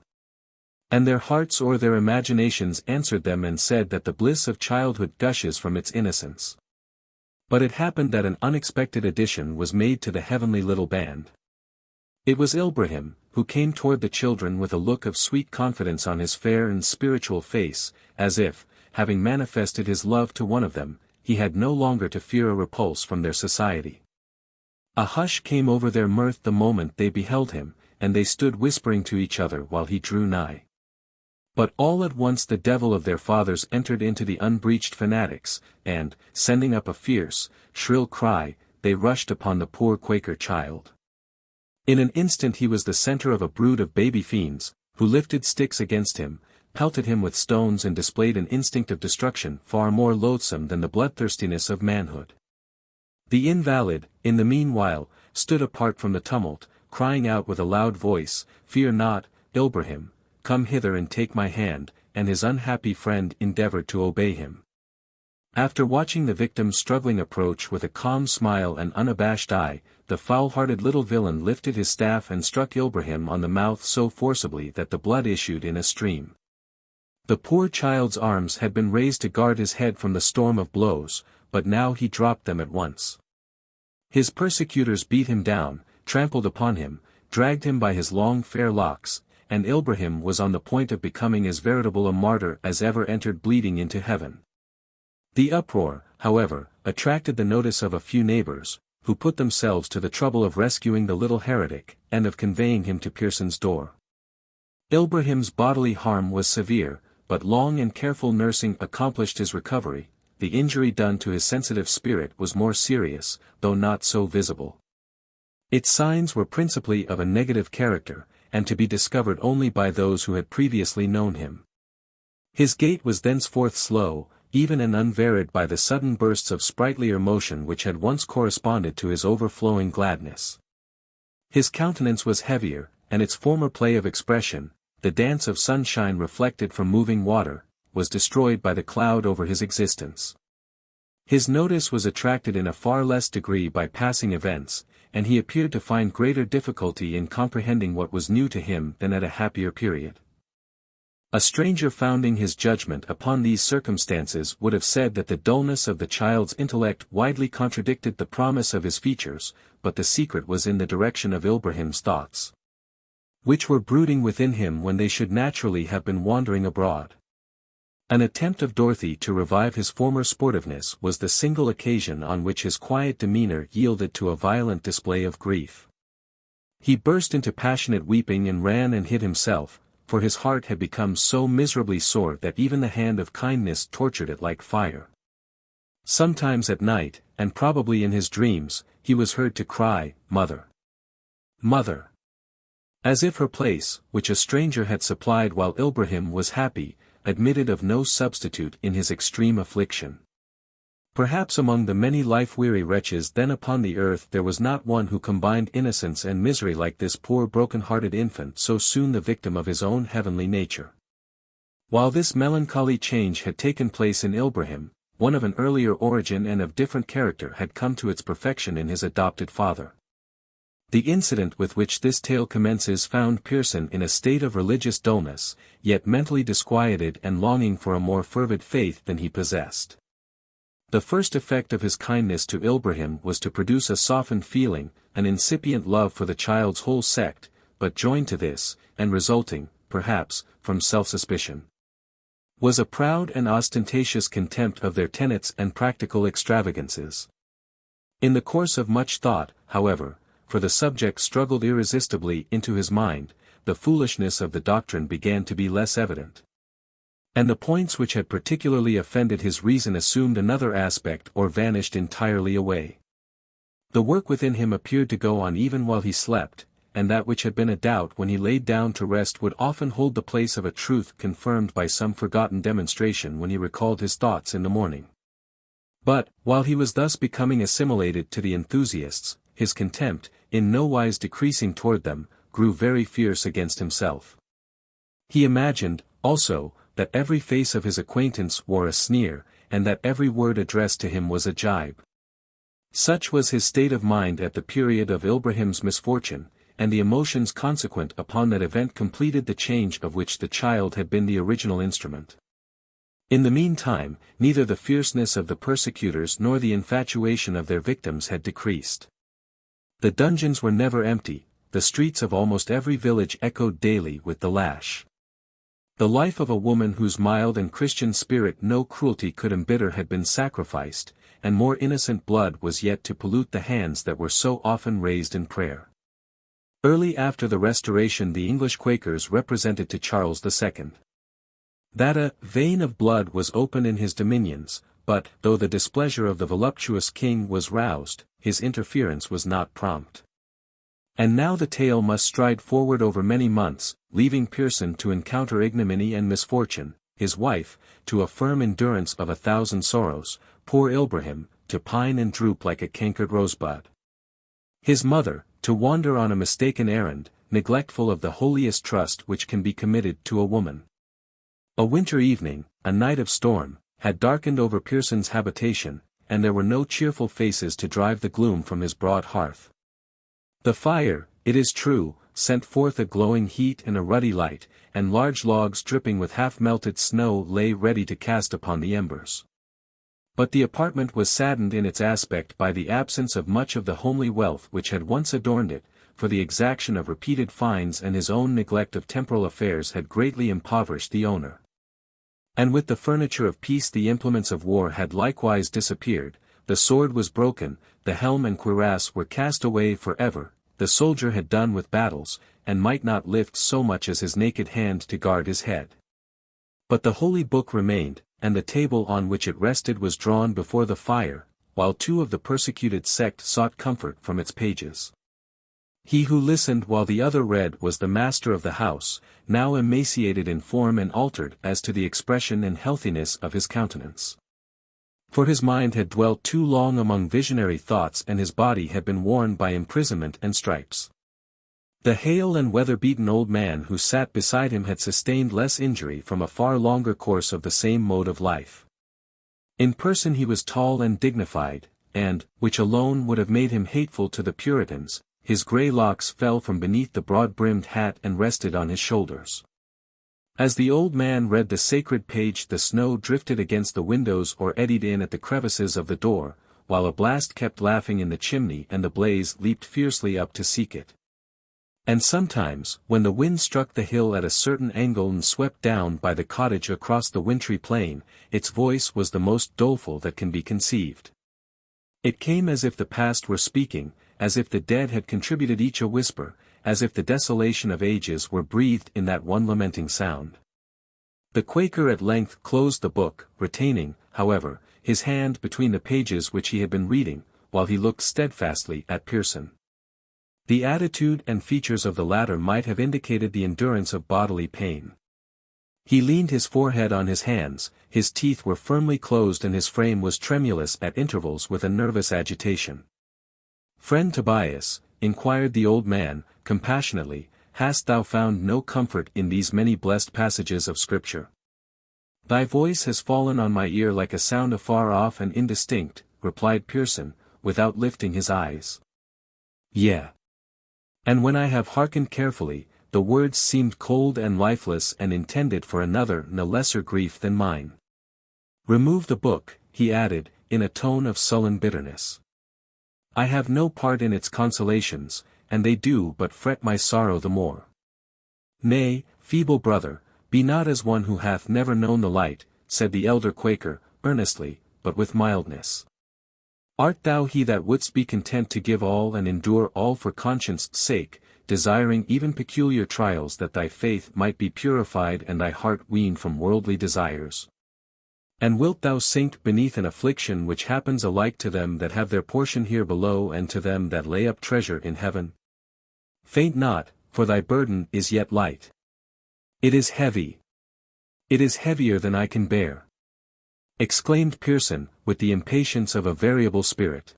And their hearts or their imaginations answered them and said that the bliss of childhood gushes from its innocence. But it happened that an unexpected addition was made to the heavenly little band. It was Ilbrahim, who came toward the children with a look of sweet confidence on his fair and spiritual face, as if, having manifested his love to one of them, he had no longer to fear a repulse from their society. A hush came over their mirth the moment they beheld him, and they stood whispering to each other while he drew nigh. But all at once the devil of their fathers entered into the unbreeched fanatics, and, sending up a fierce, shrill cry, they rushed upon the poor Quaker child. In an instant he was the center of a brood of baby fiends, who lifted sticks against him, pelted him with stones and displayed an instinct of destruction far more loathsome than the bloodthirstiness of manhood. The invalid, in the meanwhile, stood apart from the tumult, crying out with a loud voice, "Fear not, Ilbrahim, come hither and take my hand," and his unhappy friend endeavored to obey him. After watching the victim's struggling approach with a calm smile and unabashed eye, the foul-hearted little villain lifted his staff and struck Ilbrahim on the mouth so forcibly that the blood issued in a stream. The poor child's arms had been raised to guard his head from the storm of blows, but now he dropped them at once. His persecutors beat him down, trampled upon him, dragged him by his long fair locks, and Ilbrahim was on the point of becoming as veritable a martyr as ever entered bleeding into heaven. The uproar, however, attracted the notice of a few neighbors, who put themselves to the trouble of rescuing the little heretic, and of conveying him to Pearson's door. Ilbrahim's bodily harm was severe, but long and careful nursing accomplished his recovery. The injury done to his sensitive spirit was more serious, though not so visible. Its signs were principally of a negative character, and to be discovered only by those who had previously known him. His gait was thenceforth slow, even and unvaried by the sudden bursts of sprightlier motion which had once corresponded to his overflowing gladness. His countenance was heavier, and its former play of expression, the dance of sunshine reflected from moving water, was destroyed by the cloud over his existence. His notice was attracted in a far less degree by passing events, and he appeared to find greater difficulty in comprehending what was new to him than at a happier period. A stranger founding his judgment upon these circumstances would have said that the dullness of the child's intellect widely contradicted the promise of his features, but the secret was in the direction of Ilbrahim's thoughts, which were brooding within him when they should naturally have been wandering abroad. An attempt of Dorothy to revive his former sportiveness was the single occasion on which his quiet demeanor yielded to a violent display of grief. He burst into passionate weeping and ran and hid himself, for his heart had become so miserably sore that even the hand of kindness tortured it like fire. Sometimes at night, and probably in his dreams, he was heard to cry, "Mother! Mother!" as if her place, which a stranger had supplied while Ilbrahim was happy, admitted of no substitute in his extreme affliction. Perhaps among the many life-weary wretches then upon the earth there was not one who combined innocence and misery like this poor broken-hearted infant so soon the victim of his own heavenly nature. While this melancholy change had taken place in Ilbrahim, one of an earlier origin and of different character had come to its perfection in his adopted father. The incident with which this tale commences found Pearson in a state of religious dullness, yet mentally disquieted and longing for a more fervid faith than he possessed. The first effect of his kindness to Ilbrahim was to produce a softened feeling, an incipient love for the child's whole sect, but joined to this, and resulting, perhaps, from self-suspicion, was a proud and ostentatious contempt of their tenets and practical extravagances. In the course of much thought, however, for the subject struggled irresistibly into his mind, the foolishness of the doctrine began to be less evident. And the points which had particularly offended his reason assumed another aspect or vanished entirely away. The work within him appeared to go on even while he slept, and that which had been a doubt when he laid down to rest would often hold the place of a truth confirmed by some forgotten demonstration when he recalled his thoughts in the morning. But, while he was thus becoming assimilated to the enthusiasts, his contempt, in no wise decreasing toward them, grew very fierce against himself. He imagined, also, that every face of his acquaintance wore a sneer, and that every word addressed to him was a jibe. Such was his state of mind at the period of Ilbrahim's misfortune, and the emotions consequent upon that event completed the change of which the child had been the original instrument. In the meantime, neither the fierceness of the persecutors nor the infatuation of their victims had decreased. The dungeons were never empty, the streets of almost every village echoed daily with the lash. The life of a woman whose mild and Christian spirit no cruelty could embitter had been sacrificed, and more innocent blood was yet to pollute the hands that were so often raised in prayer. Early after the Restoration the English Quakers represented to Charles II that a vein of blood was open in his dominions, but, though the displeasure of the voluptuous king was roused, his interference was not prompt. And now the tale must stride forward over many months, leaving Pearson to encounter ignominy and misfortune, his wife, to a firm endurance of 1,000 sorrows, poor Ilbrahim, to pine and droop like a cankered rosebud. His mother, to wander on a mistaken errand, neglectful of the holiest trust which can be committed to a woman. A winter evening, a night of storm, had darkened over Pearson's habitation, and there were no cheerful faces to drive the gloom from his broad hearth. The fire, it is true, sent forth a glowing heat and a ruddy light, and large logs dripping with half-melted snow lay ready to cast upon the embers. But the apartment was saddened in its aspect by the absence of much of the homely wealth which had once adorned it, for the exaction of repeated fines and his own neglect of temporal affairs had greatly impoverished the owner. And with the furniture of peace the implements of war had likewise disappeared, the sword was broken, the helm and cuirass were cast away for ever, the soldier had done with battles, and might not lift so much as his naked hand to guard his head. But the holy book remained, and the table on which it rested was drawn before the fire, while two of the persecuted sect sought comfort from its pages. He who listened while the other read was the master of the house, now emaciated in form and altered as to the expression and healthiness of his countenance. For his mind had dwelt too long among visionary thoughts and his body had been worn by imprisonment and stripes. The hale and weather-beaten old man who sat beside him had sustained less injury from a far longer course of the same mode of life. In person he was tall and dignified, and, which alone would have made him hateful to the Puritans, his grey locks fell from beneath the broad-brimmed hat and rested on his shoulders. As the old man read the sacred page the snow drifted against the windows or eddied in at the crevices of the door, while a blast kept laughing in the chimney and the blaze leaped fiercely up to seek it. And sometimes, when the wind struck the hill at a certain angle and swept down by the cottage across the wintry plain, its voice was the most doleful that can be conceived. It came as if the past were speaking, as if the dead had contributed each a whisper, as if the desolation of ages were breathed in that one lamenting sound. The Quaker at length closed the book, retaining, however, his hand between the pages which he had been reading, while he looked steadfastly at Pearson. The attitude and features of the latter might have indicated the endurance of bodily pain. He leaned his forehead on his hands, his teeth were firmly closed and his frame was tremulous at intervals with a nervous agitation. "Friend Tobias," inquired the old man, compassionately, "hast thou found no comfort in these many blessed passages of Scripture?" "Thy voice has fallen on my ear like a sound afar off and indistinct," replied Pearson, without lifting his eyes. "Yea. And when I have hearkened carefully, the words seemed cold and lifeless and intended for another no lesser grief than mine. Remove the book, he added, in a tone of sullen bitterness. I have no part in its consolations, and they do but fret my sorrow the more. Nay, feeble brother, be not as one who hath never known the light, said the elder Quaker, earnestly, but with mildness. Art thou he that wouldst be content to give all and endure all for conscience' sake, desiring even peculiar trials that thy faith might be purified and thy heart weaned from worldly desires? And wilt thou sink beneath an affliction which happens alike to them that have their portion here below and to them that lay up treasure in heaven? Faint not, for thy burden is yet light. It is heavy. It is heavier than I can bear, exclaimed Pearson, with the impatience of a variable spirit.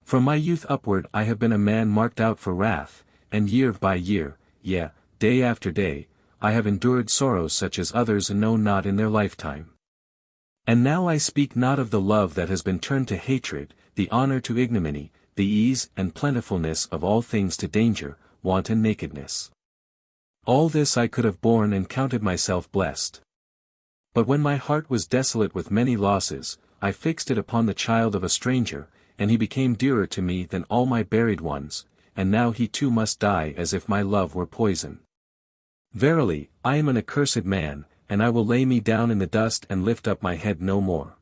From my youth upward I have been a man marked out for wrath, and year by year, yea, day after day, I have endured sorrows such as others know not in their lifetime. And now I speak not of the love that has been turned to hatred, the honor to ignominy, the ease and plentifulness of all things to danger, want and nakedness. All this I could have borne and counted myself blessed. But when my heart was desolate with many losses, I fixed it upon the child of a stranger, and he became dearer to me than all my buried ones, and now he too must die as if my love were poison. Verily, I am an accursed man, and I will lay me down in the dust and lift up my head no more.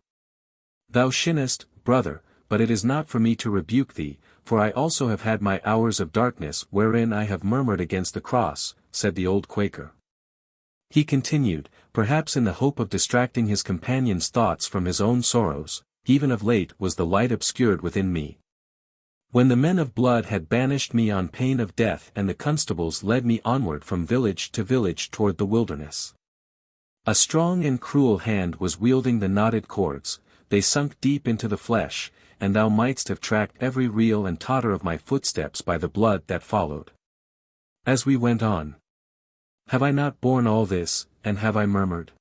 Thou sinnest, brother, but it is not for me to rebuke thee, for I also have had my hours of darkness wherein I have murmured against the cross, said the old Quaker. He continued, perhaps in the hope of distracting his companion's thoughts from his own sorrows, even of late was the light obscured within me. When the men of blood had banished me on pain of death and the constables led me onward from village to village toward the wilderness. A strong and cruel hand was wielding the knotted cords, they sunk deep into the flesh, and thou mightst have tracked every reel and totter of my footsteps by the blood that followed. As we went on. Have I not borne all this, and have I murmured?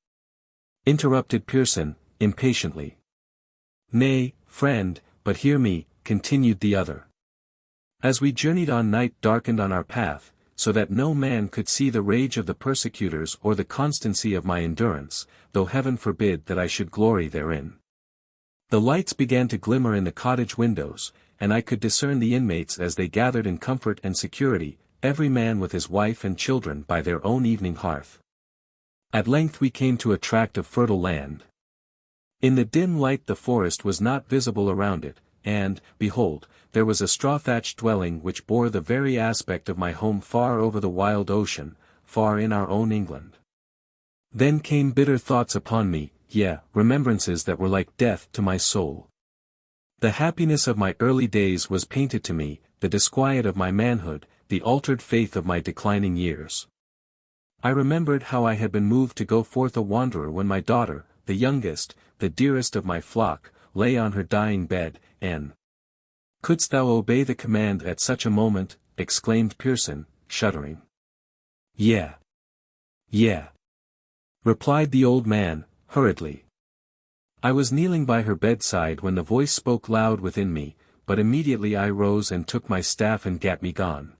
Interrupted Pearson, impatiently. Nay, friend, but hear me, continued the other. As we journeyed on, night darkened on our path, so that no man could see the rage of the persecutors or the constancy of my endurance, though heaven forbid that I should glory therein. The lights began to glimmer in the cottage windows, and I could discern the inmates as they gathered in comfort and security, every man with his wife and children by their own evening hearth. At length we came to a tract of fertile land. In the dim light the forest was not visible around it, and, behold, there was a straw-thatched dwelling which bore the very aspect of my home far over the wild ocean, far in our own England. Then came bitter thoughts upon me, yea, remembrances that were like death to my soul. The happiness of my early days was painted to me, the disquiet of my manhood, the altered faith of my declining years. I remembered how I had been moved to go forth a wanderer when my daughter, the youngest, the dearest of my flock, lay on her dying bed, and couldst thou obey the command at such a moment? Exclaimed Pearson, shuddering. Yea. Yea. Replied the old man, hurriedly. I was kneeling by her bedside when the voice spoke loud within me, but immediately I rose and took my staff and gat me gone.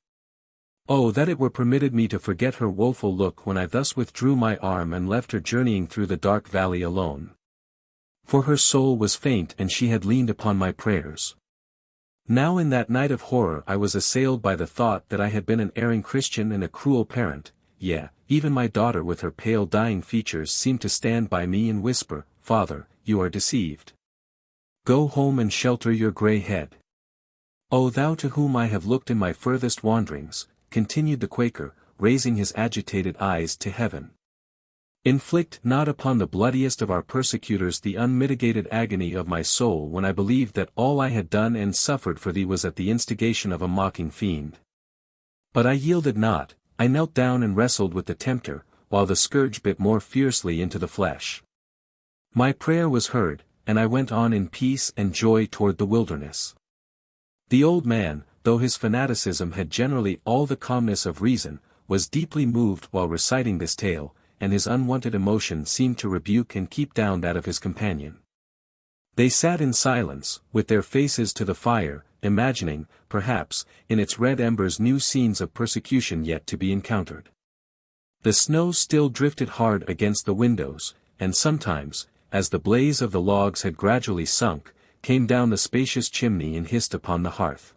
Oh, that it were permitted me to forget her woeful look when I thus withdrew my arm and left her journeying through the dark valley alone. For her soul was faint and she had leaned upon my prayers. Now in that night of horror I was assailed by the thought that I had been an erring Christian and a cruel parent, yea, even my daughter with her pale dying features seemed to stand by me and whisper, Father, you are deceived. Go home and shelter your grey head. O thou to whom I have looked in my furthest wanderings, continued the Quaker, raising his agitated eyes to heaven. Inflict not upon the bloodiest of our persecutors the unmitigated agony of my soul when I believed that all I had done and suffered for thee was at the instigation of a mocking fiend. But I yielded not, I knelt down and wrestled with the tempter, while the scourge bit more fiercely into the flesh. My prayer was heard, and I went on in peace and joy toward the wilderness. The old man, though his fanaticism had generally all the calmness of reason, was deeply moved while reciting this tale, and his unwonted emotion seemed to rebuke and keep down that of his companion. They sat in silence, with their faces to the fire, imagining, perhaps, in its red embers new scenes of persecution yet to be encountered. The snow still drifted hard against the windows, and sometimes, as the blaze of the logs had gradually sunk, came down the spacious chimney and hissed upon the hearth.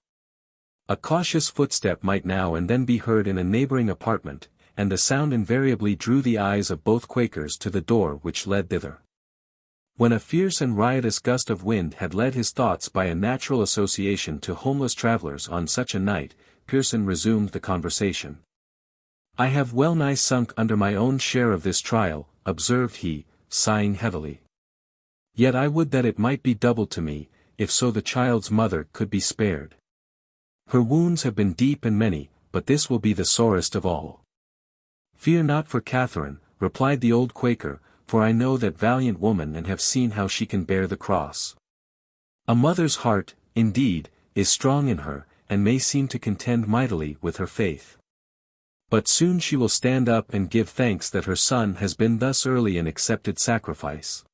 A cautious footstep might now and then be heard in a neighboring apartment, and the sound invariably drew the eyes of both Quakers to the door which led thither. When a fierce and riotous gust of wind had led his thoughts by a natural association to homeless travelers on such a night, Pearson resumed the conversation. "I have well nigh sunk under my own share of this trial," observed he, sighing heavily. "Yet I would that it might be doubled to me, if so the child's mother could be spared. Her wounds have been deep and many, but this will be the sorest of all." "Fear not for Catherine," replied the old Quaker, "for I know that valiant woman and have seen how she can bear the cross. A mother's heart, indeed, is strong in her, and may seem to contend mightily with her faith. But soon she will stand up and give thanks that her son has been thus early an accepted sacrifice.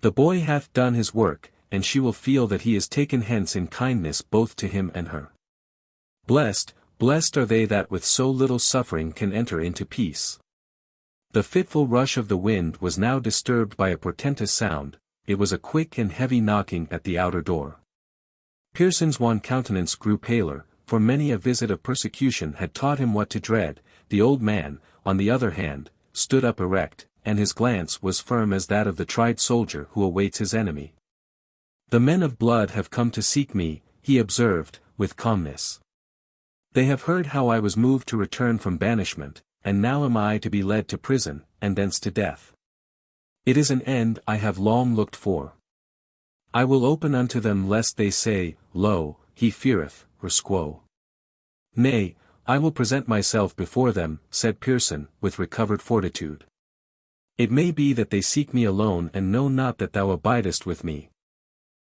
The boy hath done his work, and she will feel that he is taken hence in kindness both to him and her. Blessed, blessed are they that with so little suffering can enter into peace." The fitful rush of the wind was now disturbed by a portentous sound. It was a quick and heavy knocking at the outer door. Pearson's wan countenance grew paler, for many a visit of persecution had taught him what to dread. The old man, on the other hand, stood up erect, and his glance was firm as that of the tried soldier who awaits his enemy. "The men of blood have come to seek me," he observed, with calmness. "They have heard how I was moved to return from banishment, and now am I to be led to prison, and thence to death. It is an end I have long looked for. I will open unto them lest they say, Lo, he feareth, or squo. Nay, I will present myself before them," said Pearson, with recovered fortitude. "It may be that they seek me alone and know not that thou abidest with me."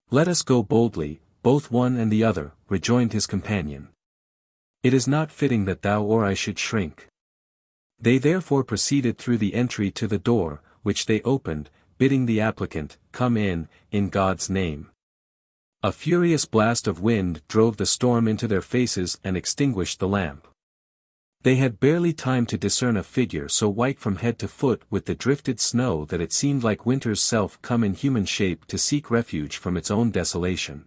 "Let us go boldly, both one and the other," rejoined his companion. "It is not fitting that thou or I should shrink." They therefore proceeded through the entry to the door, which they opened, bidding the applicant, "Come in God's name." A furious blast of wind drove the storm into their faces and extinguished the lamp. They had barely time to discern a figure so white from head to foot with the drifted snow that it seemed like winter's self come in human shape to seek refuge from its own desolation.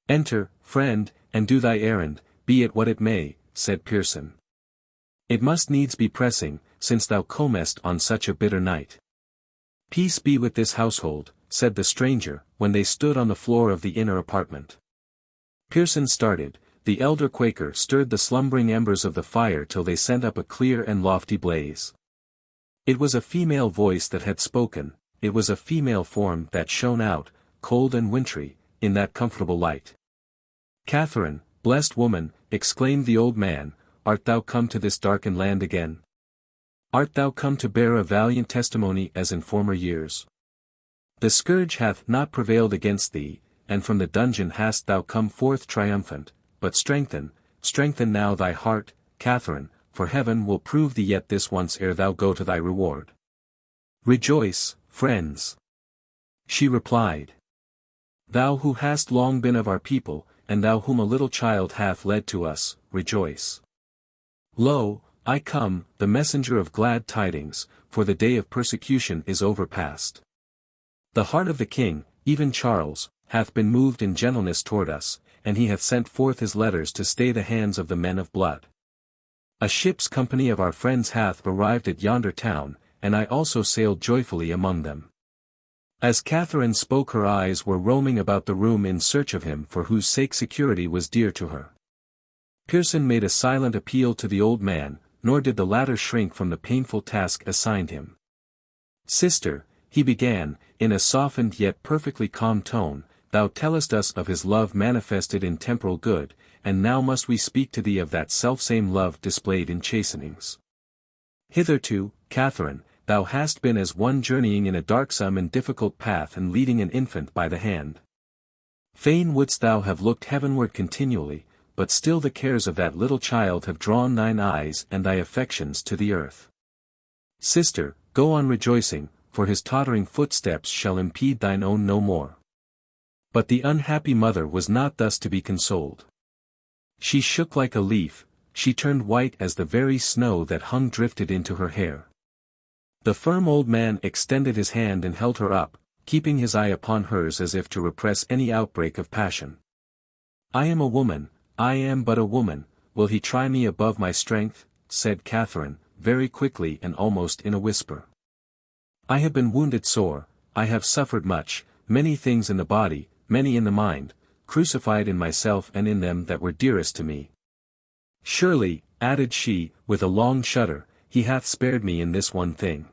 "Enter, friend, and do thy errand, be it what it may," said Pearson. "It must needs be pressing, since thou comest on such a bitter night." "Peace be with this household," said the stranger, when they stood on the floor of the inner apartment. Pearson started. The elder Quaker stirred the slumbering embers of the fire till they sent up a clear and lofty blaze. It was a female voice that had spoken, it was a female form that shone out, cold and wintry, in that comfortable light. "Catherine, blessed woman," exclaimed the old man, "art thou come to this darkened land again? Art thou come to bear a valiant testimony as in former years? The scourge hath not prevailed against thee, and from the dungeon hast thou come forth triumphant, but strengthen now thy heart, Catherine, for heaven will prove thee yet this once ere thou go to thy reward. Rejoice, friends." She replied. "Thou who hast long been of our people, and thou whom a little child hath led to us, rejoice. Lo, I come, the messenger of glad tidings, for the day of persecution is overpast. The heart of the king, even Charles, hath been moved in gentleness toward us, and he hath sent forth his letters to stay the hands of the men of blood. A ship's company of our friends hath arrived at yonder town, and I also sailed joyfully among them." As Catherine spoke her eyes were roaming about the room in search of him for whose sake security was dear to her. Pearson made a silent appeal to the old man, nor did the latter shrink from the painful task assigned him. "Sister," he began, in a softened yet perfectly calm tone, "thou tellest us of his love manifested in temporal good, and now must we speak to thee of that selfsame love displayed in chastenings. Hitherto, Catherine, thou hast been as one journeying in a darksome and difficult path and leading an infant by the hand. Fain wouldst thou have looked heavenward continually, but still the cares of that little child have drawn thine eyes and thy affections to the earth. Sister, go on rejoicing, for his tottering footsteps shall impede thine own no more. But the unhappy mother was not thus to be consoled. She shook like a leaf, she turned white as the very snow that hung drifted into her hair. The firm old man extended his hand and held her up, keeping his eye upon hers as if to repress any outbreak of passion. "I am a woman, I am but a woman, will he try me above my strength?" said Catherine, very quickly and almost in a whisper. "I have been wounded sore, I have suffered much, many things in the body, many in the mind, crucified in myself and in them that were dearest to me. Surely," added she, with a long shudder, "he hath spared me in this one thing."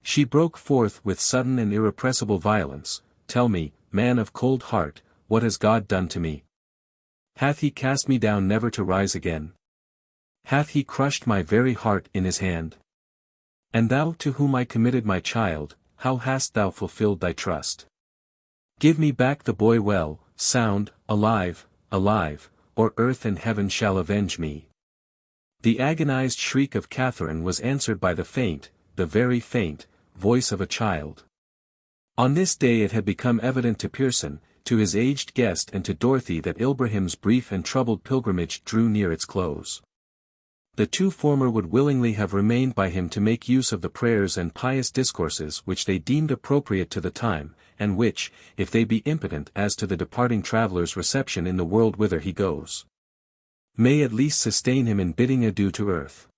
She broke forth with sudden and irrepressible violence, "Tell me, man of cold heart, what has God done to me? Hath he cast me down never to rise again? Hath he crushed my very heart in his hand? And thou to whom I committed my child, how hast thou fulfilled thy trust? Give me back the boy well, sound, alive, alive, or earth and heaven shall avenge me." The agonized shriek of Catherine was answered by the faint, the very faint, voice of a child. On this day it had become evident to Pearson, to his aged guest and to Dorothy that Ilbrahim's brief and troubled pilgrimage drew near its close. The two former would willingly have remained by him to make use of the prayers and pious discourses which they deemed appropriate to the time, and which, if they be impotent as to the departing traveller's reception in the world whither he goes, may at least sustain him in bidding adieu to earth.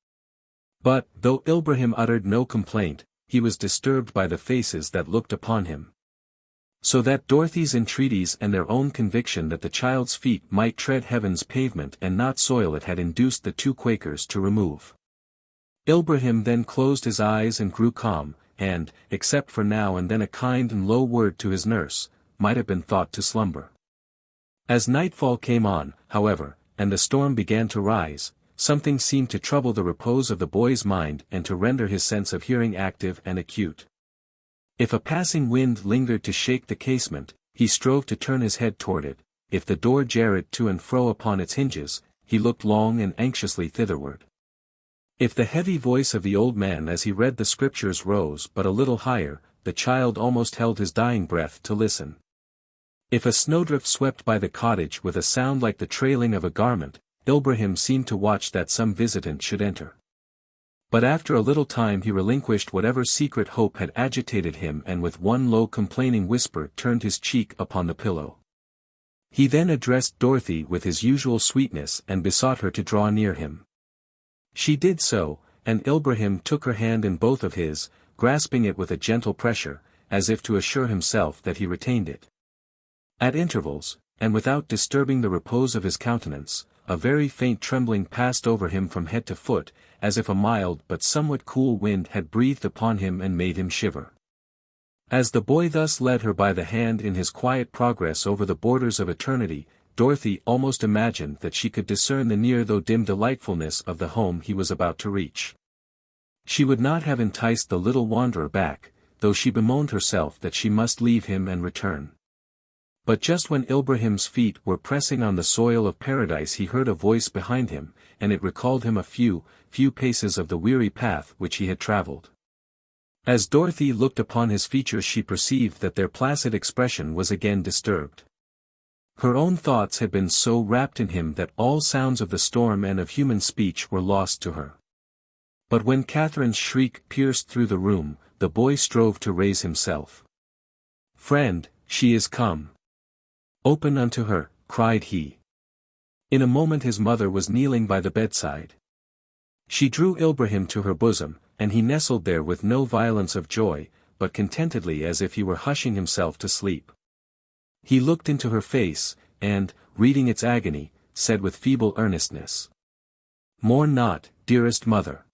But, though Ilbrahim uttered no complaint, he was disturbed by the faces that looked upon him. So that Dorothy's entreaties and their own conviction that the child's feet might tread heaven's pavement and not soil it had induced the two Quakers to remove. Ilbrahim then closed his eyes and grew calm, and, except for now and then a kind and low word to his nurse, might have been thought to slumber. As nightfall came on, however, and the storm began to rise, something seemed to trouble the repose of the boy's mind and to render his sense of hearing active and acute. If a passing wind lingered to shake the casement, he strove to turn his head toward it; if the door jarred to and fro upon its hinges, he looked long and anxiously thitherward. If the heavy voice of the old man as he read the scriptures rose but a little higher, the child almost held his dying breath to listen. If a snowdrift swept by the cottage with a sound like the trailing of a garment, Ilbrahim seemed to watch that some visitant should enter. But after a little time he relinquished whatever secret hope had agitated him and with one low complaining whisper turned his cheek upon the pillow. He then addressed Dorothy with his usual sweetness and besought her to draw near him. She did so, and Ilbrahim took her hand in both of his, grasping it with a gentle pressure, as if to assure himself that he retained it. At intervals, and without disturbing the repose of his countenance, a very faint trembling passed over him from head to foot, as if a mild but somewhat cool wind had breathed upon him and made him shiver. As the boy thus led her by the hand in his quiet progress over the borders of eternity, Dorothy almost imagined that she could discern the near though dim delightfulness of the home he was about to reach. She would not have enticed the little wanderer back, though she bemoaned herself that she must leave him and return. But just when Ilbrahim's feet were pressing on the soil of paradise he heard a voice behind him, and it recalled him a few paces of the weary path which he had travelled. As Dorothy looked upon his features she perceived that their placid expression was again disturbed. Her own thoughts had been so wrapped in him that all sounds of the storm and of human speech were lost to her. But when Catherine's shriek pierced through the room, the boy strove to raise himself. "Friend, she is come. Open unto her," cried he. In a moment his mother was kneeling by the bedside. She drew Ilbrahim to her bosom, and he nestled there with no violence of joy, but contentedly as if he were hushing himself to sleep. He looked into her face, and, reading its agony, said with feeble earnestness, "Mourn not, dearest mother.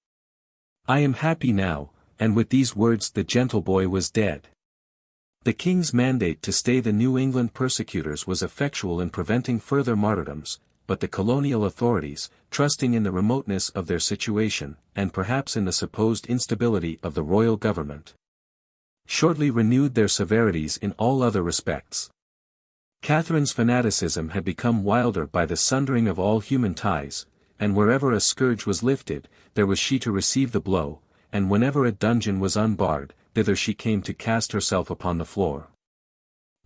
I am happy now," and with these words the gentle boy was dead. The king's mandate to stay the New England persecutors was effectual in preventing further martyrdoms, but the colonial authorities, trusting in the remoteness of their situation, and perhaps in the supposed instability of the royal government, shortly renewed their severities in all other respects. Catherine's fanaticism had become wilder by the sundering of all human ties, and wherever a scourge was lifted, there was she to receive the blow, and whenever a dungeon was unbarred, thither she came to cast herself upon the floor.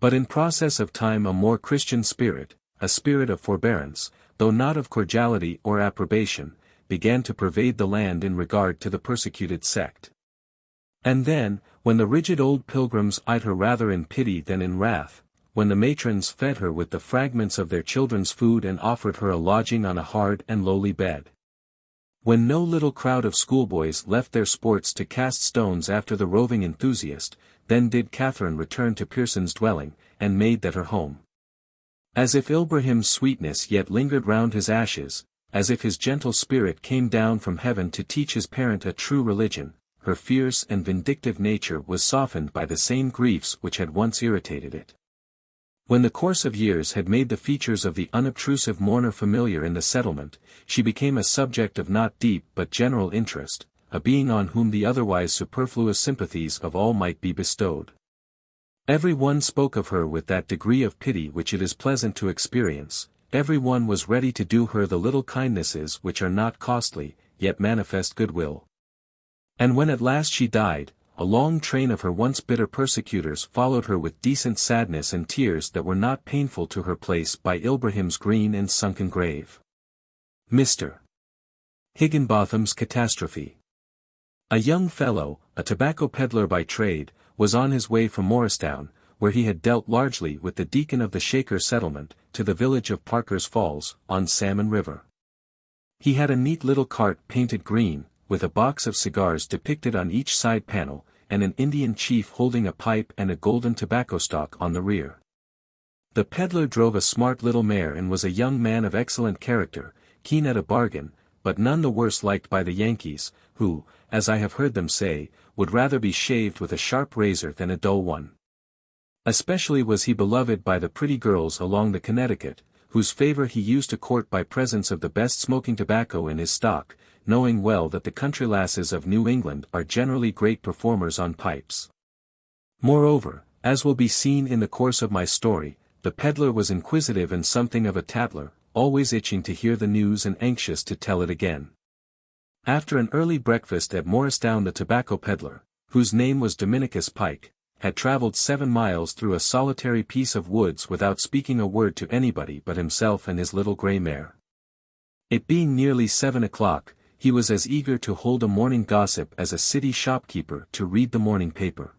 But in process of time a more Christian spirit, a spirit of forbearance, though not of cordiality or approbation, began to pervade the land in regard to the persecuted sect. And then, when the rigid old pilgrims eyed her rather in pity than in wrath, when the matrons fed her with the fragments of their children's food and offered her a lodging on a hard and lowly bed, when no little crowd of schoolboys left their sports to cast stones after the roving enthusiast, then did Catherine return to Pearson's dwelling, and made that her home. As if Ilbrahim's sweetness yet lingered round his ashes, as if his gentle spirit came down from heaven to teach his parent a true religion, her fierce and vindictive nature was softened by the same griefs which had once irritated it. When the course of years had made the features of the unobtrusive mourner familiar in the settlement, she became a subject of not deep but general interest, a being on whom the otherwise superfluous sympathies of all might be bestowed. Every one spoke of her with that degree of pity which it is pleasant to experience, every one was ready to do her the little kindnesses which are not costly, yet manifest goodwill. And when at last she died, a long train of her once bitter persecutors followed her with decent sadness and tears that were not painful to her place by Ilbrahim's green and sunken grave. Mr. Higginbotham's Catastrophe. A young fellow, a tobacco peddler by trade, was on his way from Morristown, where he had dealt largely with the deacon of the Shaker settlement, to the village of Parker's Falls, on Salmon River. He had a neat little cart painted green, with a box of cigars depicted on each side panel, and an Indian chief holding a pipe and a golden tobacco stalk on the rear. The peddler drove a smart little mare and was a young man of excellent character, keen at a bargain, but none the worse liked by the Yankees, who, as I have heard them say, would rather be shaved with a sharp razor than a dull one. Especially was he beloved by the pretty girls along the Connecticut, whose favor he used to court by presents of the best smoking tobacco in his stock, knowing well that the country lasses of New England are generally great performers on pipes. Moreover, as will be seen in the course of my story, the peddler was inquisitive and something of a tattler, always itching to hear the news and anxious to tell it again. After an early breakfast at Morristown, the tobacco peddler, whose name was Dominicus Pike, had traveled 7 miles through a solitary piece of woods without speaking a word to anybody but himself and his little grey mare. It being nearly 7 o'clock, he was as eager to hold a morning gossip as a city shopkeeper to read the morning paper.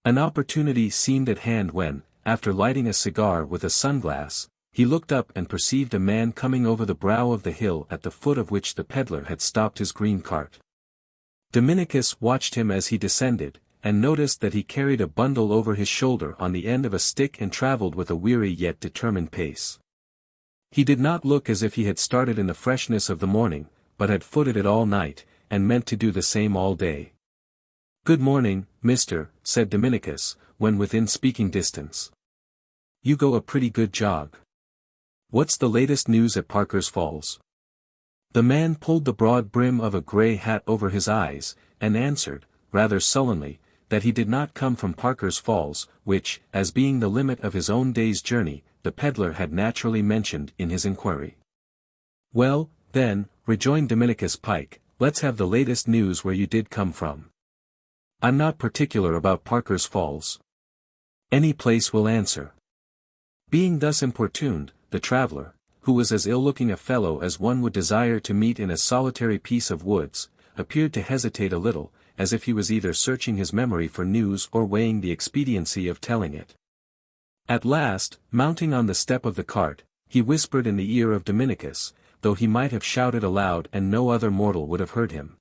An opportunity seemed at hand when, after lighting a cigar with a sunglass, he looked up and perceived a man coming over the brow of the hill at the foot of which the peddler had stopped his green cart. Dominicus watched him as he descended, and noticed that he carried a bundle over his shoulder on the end of a stick and travelled with a weary yet determined pace. He did not look as if he had started in the freshness of the morning, but had footed it all night, and meant to do the same all day. "Good morning, mister," said Dominicus, when within speaking distance. "You go a pretty good jog. What's the latest news at Parker's Falls?" The man pulled the broad brim of a grey hat over his eyes, and answered, rather sullenly, that he did not come from Parker's Falls, which, as being the limit of his own day's journey, the peddler had naturally mentioned in his inquiry. "Well, then," rejoined Dominicus Pike, "let's have the latest news where you did come from. I'm not particular about Parker's Falls. Any place will answer." Being thus importuned, the traveller, who was as ill-looking a fellow as one would desire to meet in a solitary piece of woods, appeared to hesitate a little, as if he was either searching his memory for news or weighing the expediency of telling it. At last, mounting on the step of the cart, he whispered in the ear of Dominicus, though he might have shouted aloud and no other mortal would have heard him.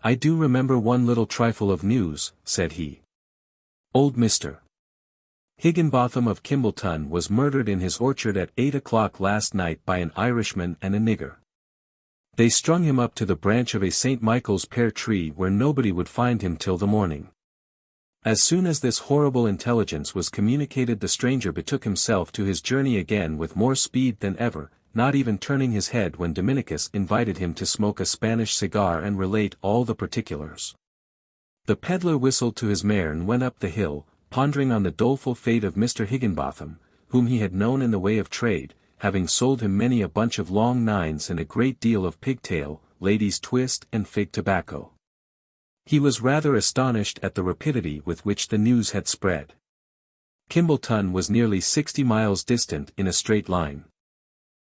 "I do remember one little trifle of news," said he. "Old Mr. Higginbotham of Kimbleton was murdered in his orchard at 8 o'clock last night by an Irishman and a nigger. They strung him up to the branch of a St. Michael's pear tree where nobody would find him till the morning." As soon as this horrible intelligence was communicated, the stranger betook himself to his journey again with more speed than ever, not even turning his head when Dominicus invited him to smoke a Spanish cigar and relate all the particulars. The peddler whistled to his mare and went up the hill, pondering on the doleful fate of Mr. Higginbotham, whom he had known in the way of trade, having sold him many a bunch of long nines and a great deal of pigtail, ladies' twist and fig tobacco. He was rather astonished at the rapidity with which the news had spread. Kimbolton was nearly 60 miles distant in a straight line.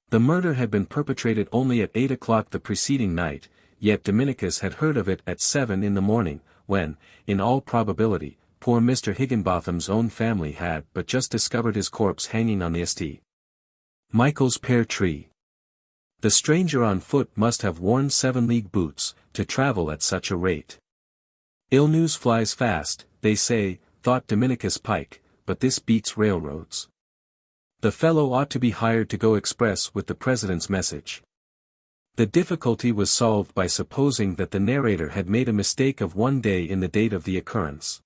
The murder had been perpetrated only at 8 o'clock the preceding night, yet Dominicus had heard of it at 7 in the morning, when, in all probability, poor Mr. Higginbotham's own family had but just discovered his corpse hanging on the St. Michael's pear tree. The stranger on foot must have worn 7-league boots, to travel at such a rate. Ill news flies fast, they say, thought Dominicus Pike, but this beats railroads. The fellow ought to be hired to go express with the president's message. The difficulty was solved by supposing that the narrator had made a mistake of one day in the date of the occurrence.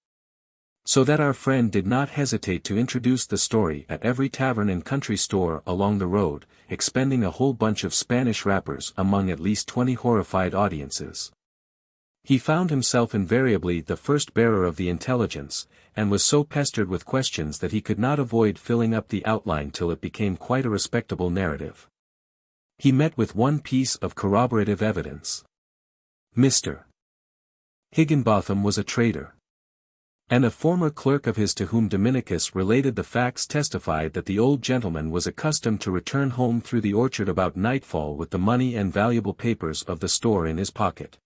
So that our friend did not hesitate to introduce the story at every tavern and country store along the road, expending a whole bunch of Spanish wrappers among at least 20 horrified audiences. He found himself invariably the first bearer of the intelligence, and was so pestered with questions that he could not avoid filling up the outline till it became quite a respectable narrative. He met with one piece of corroborative evidence. Mr. Higginbotham was a trader. And a former clerk of his to whom Dominicus related the facts testified that the old gentleman was accustomed to return home through the orchard about nightfall with the money and valuable papers of the store in his pocket.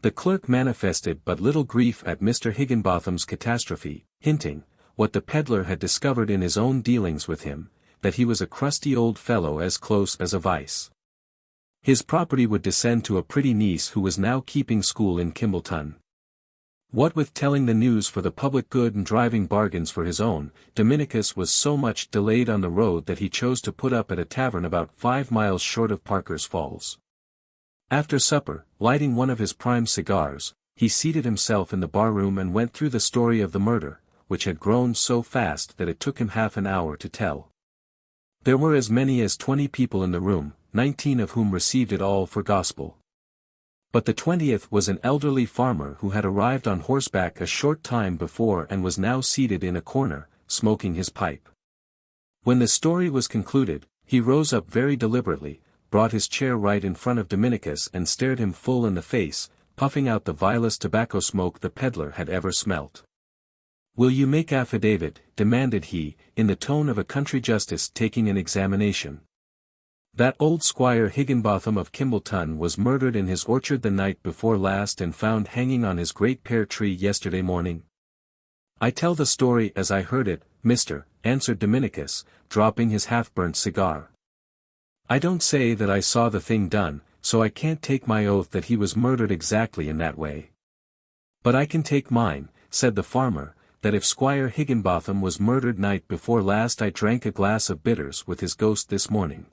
The clerk manifested but little grief at Mr. Higginbotham's catastrophe, hinting, what the peddler had discovered in his own dealings with him, that he was a crusty old fellow as close as a vice. His property would descend to a pretty niece who was now keeping school in Kimbolton. What with telling the news for the public good and driving bargains for his own, Dominicus was so much delayed on the road that he chose to put up at a tavern about 5 miles short of Parker's Falls. After supper, lighting one of his prime cigars, he seated himself in the bar-room and went through the story of the murder, which had grown so fast that it took him half an hour to tell. There were as many as 20 people in the room, 19 of whom received it all for gospel. But the 20th was an elderly farmer who had arrived on horseback a short time before and was now seated in a corner, smoking his pipe. When the story was concluded, he rose up very deliberately, brought his chair right in front of Dominicus and stared him full in the face, puffing out the vilest tobacco smoke the peddler had ever smelt. "Will you make affidavit?" demanded he, in the tone of a country justice taking an examination. "That old Squire Higginbotham of Kimbolton was murdered in his orchard the night before last and found hanging on his great pear tree yesterday morning?" "I tell the story as I heard it, mister," answered Dominicus, dropping his half-burnt cigar. "I don't say that I saw the thing done, so I can't take my oath that he was murdered exactly in that way. But I can take mine," said the farmer, "that if Squire Higginbotham was murdered night before last I drank a glass of bitters with his ghost this morning.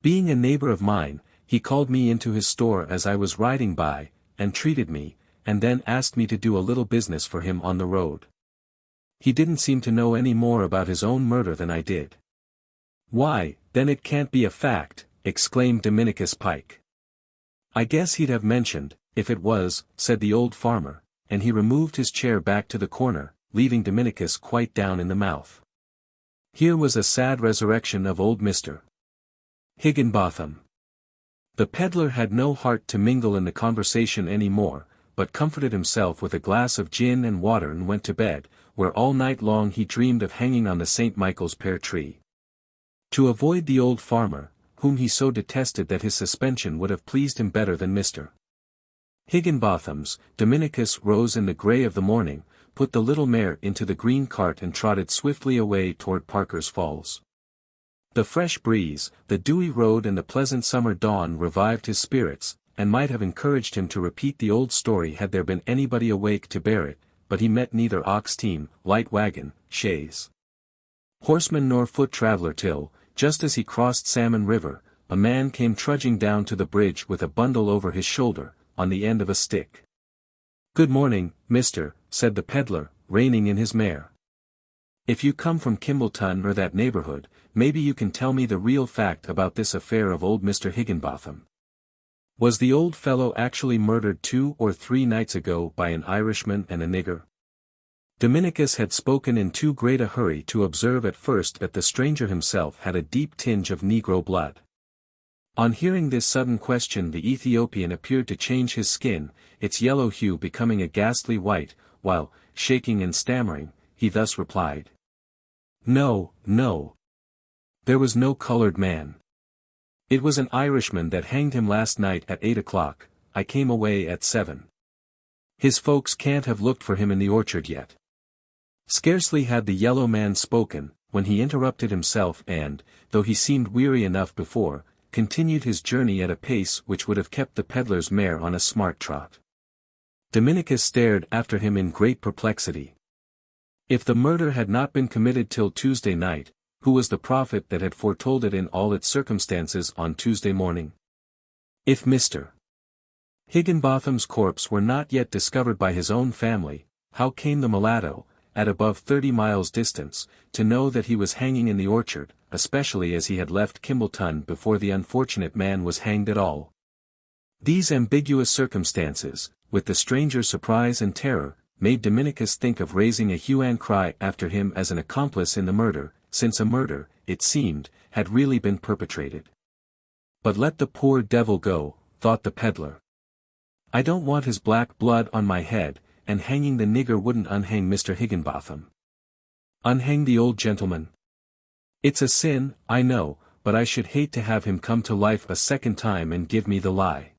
Being a neighbor of mine, he called me into his store as I was riding by, and treated me, and then asked me to do a little business for him on the road. He didn't seem to know any more about his own murder than I did." "Why, then it can't be a fact," exclaimed Dominicus Pike. "I guess he'd have mentioned, if it was," said the old farmer, and he removed his chair back to the corner, leaving Dominicus quite down in the mouth. Here was a sad resurrection of old Mr. Higginbotham. The peddler had no heart to mingle in the conversation any more, but comforted himself with a glass of gin and water and went to bed, where all night long he dreamed of hanging on the St. Michael's pear tree. To avoid the old farmer, whom he so detested that his suspension would have pleased him better than Mr. Higginbotham's, Dominicus rose in the grey of the morning, put the little mare into the green cart and trotted swiftly away toward Parker's Falls. The fresh breeze, the dewy road and the pleasant summer dawn revived his spirits, and might have encouraged him to repeat the old story had there been anybody awake to bear it, but he met neither ox-team, light wagon, chaise, horseman nor foot traveller till, just as he crossed Salmon River, a man came trudging down to the bridge with a bundle over his shoulder, on the end of a stick. "Good morning, mister," said the peddler, reining in his mare. "If you come from Kimbolton or that neighborhood, maybe you can tell me the real fact about this affair of old Mr. Higginbotham. Was the old fellow actually murdered 2 or 3 nights ago by an Irishman and a nigger?" Dominicus had spoken in too great a hurry to observe at first that the stranger himself had a deep tinge of Negro blood. On hearing this sudden question the Ethiopian appeared to change his skin, its yellow hue becoming a ghastly white, while, shaking and stammering, he thus replied. No, no. There was no colored man. It was an Irishman that hanged him last night at 8 o'clock, I came away at 7. His folks can't have looked for him in the orchard yet. Scarcely had the yellow man spoken, when he interrupted himself and, though he seemed weary enough before, continued his journey at a pace which would have kept the peddler's mare on a smart trot. Dominicus stared after him in great perplexity. If the murder had not been committed till Tuesday night, who was the prophet that had foretold it in all its circumstances on Tuesday morning? If Mr. Higginbotham's corpse were not yet discovered by his own family, how came the mulatto, at above 30 miles distance, to know that he was hanging in the orchard, especially as he had left Kimbleton before the unfortunate man was hanged at all? These ambiguous circumstances, with the stranger's surprise and terror, made Dominicus think of raising a hue and cry after him as an accomplice in the murder, since a murder, it seemed, had really been perpetrated. But let the poor devil go, thought the peddler. I don't want his black blood on my head, and hanging the nigger wouldn't unhang Mr. Higginbotham. Unhang the old gentleman? It's a sin, I know, but I should hate to have him come to life a second time and give me the lie.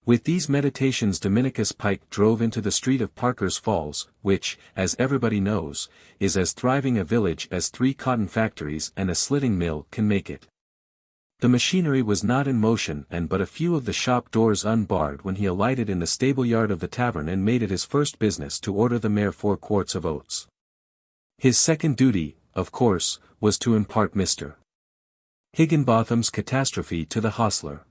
With these meditations Dominicus Pike drove into the street of Parker's Falls, which, as everybody knows, is as thriving a village as 3 cotton factories and a slitting mill can make it. The machinery was not in motion and but a few of the shop doors unbarred when he alighted in the stable-yard of the tavern and made it his first business to order the mare 4 quarts of oats. His second duty, of course, was to impart Mr. Higginbotham's catastrophe to the hostler.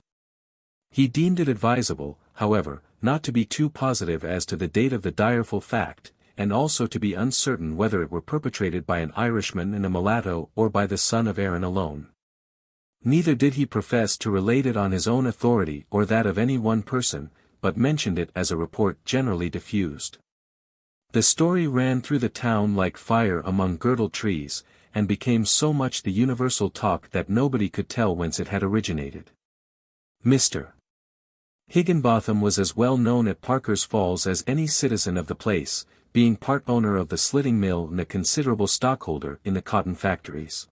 He deemed it advisable, however, not to be too positive as to the date of the direful fact, and also to be uncertain whether it were perpetrated by an Irishman and a mulatto or by the son of Erin alone. Neither did he profess to relate it on his own authority or that of any one person, but mentioned it as a report generally diffused. The story ran through the town like fire among girdle trees, and became so much the universal talk that nobody could tell whence it had originated. Mr. Higginbotham was as well known at Parker's Falls as any citizen of the place, being part owner of the slitting mill and a considerable stockholder in the cotton factories.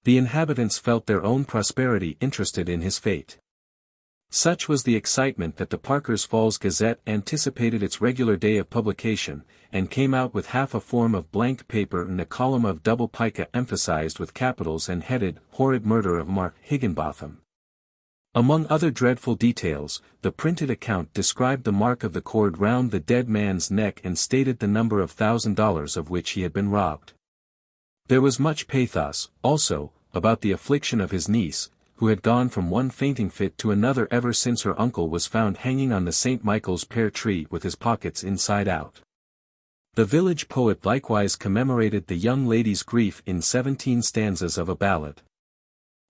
The inhabitants felt their own prosperity interested in his fate. Such was the excitement that the Parker's Falls Gazette anticipated its regular day of publication, and came out with half a form of blank paper and a column of double pica emphasized with capitals and headed, "Horrid Murder of Mark Higginbotham." Among other dreadful details, the printed account described the mark of the cord round the dead man's neck and stated the number of $1,000 of which he had been robbed. There was much pathos, also, about the affliction of his niece, who had gone from one fainting fit to another ever since her uncle was found hanging on the St. Michael's pear tree with his pockets inside out. The village poet likewise commemorated the young lady's grief in 17 stanzas of a ballad.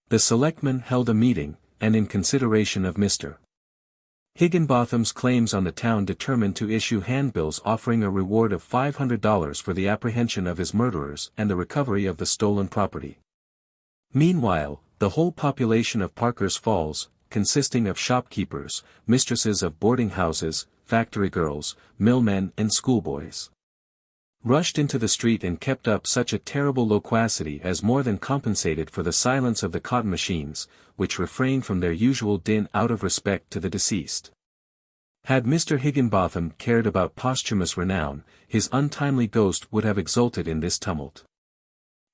The selectmen held a meeting, and in consideration of Mr. Higginbotham's claims on the town determined to issue handbills offering a reward of $500 for the apprehension of his murderers and the recovery of the stolen property. Meanwhile, the whole population of Parker's Falls, consisting of shopkeepers, mistresses of boarding houses, factory girls, millmen and schoolboys, rushed into the street and kept up such a terrible loquacity as more than compensated for the silence of the cotton machines, which refrained from their usual din out of respect to the deceased. Had Mr. Higginbotham cared about posthumous renown, his untimely ghost would have exulted in this tumult.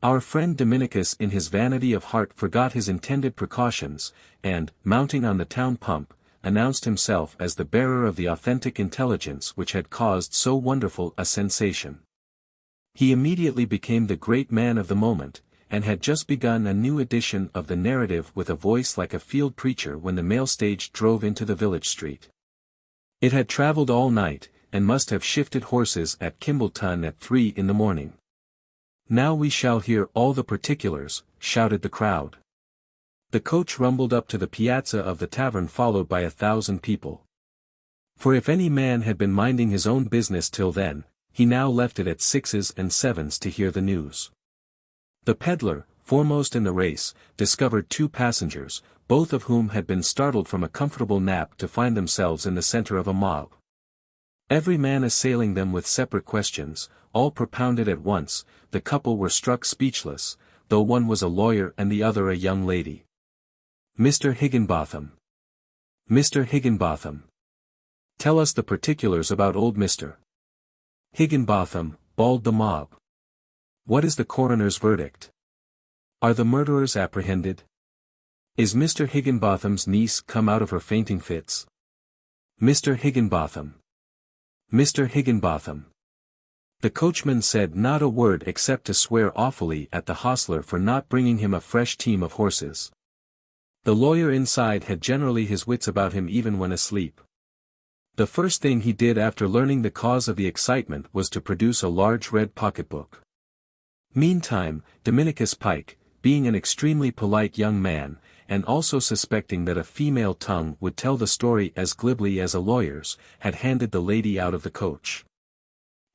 Our friend Dominicus in his vanity of heart forgot his intended precautions, and, mounting on the town pump, announced himself as the bearer of the authentic intelligence which had caused so wonderful a sensation. He immediately became the great man of the moment, and had just begun a new edition of the narrative with a voice like a field preacher when the mail stage drove into the village street. It had traveled all night, and must have shifted horses at Kimbleton at 3 in the morning. "Now we shall hear all the particulars," shouted the crowd. The coach rumbled up to the piazza of the tavern followed by 1,000 people. For if any man had been minding his own business till then, he now left it at 6s and 7s to hear the news. The peddler, foremost in the race, discovered 2 passengers, both of whom had been startled from a comfortable nap to find themselves in the center of a mob. Every man assailing them with separate questions, all propounded at once, the couple were struck speechless, though one was a lawyer and the other a young lady. Mr. Higginbotham. Mr. Higginbotham. Tell us the particulars about old Mr. Higginbotham, bawled the mob. What is the coroner's verdict? Are the murderers apprehended? Is Mr. Higginbotham's niece come out of her fainting fits? Mr. Higginbotham. Mr. Higginbotham. The coachman said not a word except to swear awfully at the hostler for not bringing him a fresh team of horses. The lawyer inside had generally his wits about him even when asleep. The first thing he did after learning the cause of the excitement was to produce a large red pocketbook. Meantime, Dominicus Pike, being an extremely polite young man, and also suspecting that a female tongue would tell the story as glibly as a lawyer's, had handed the lady out of the coach.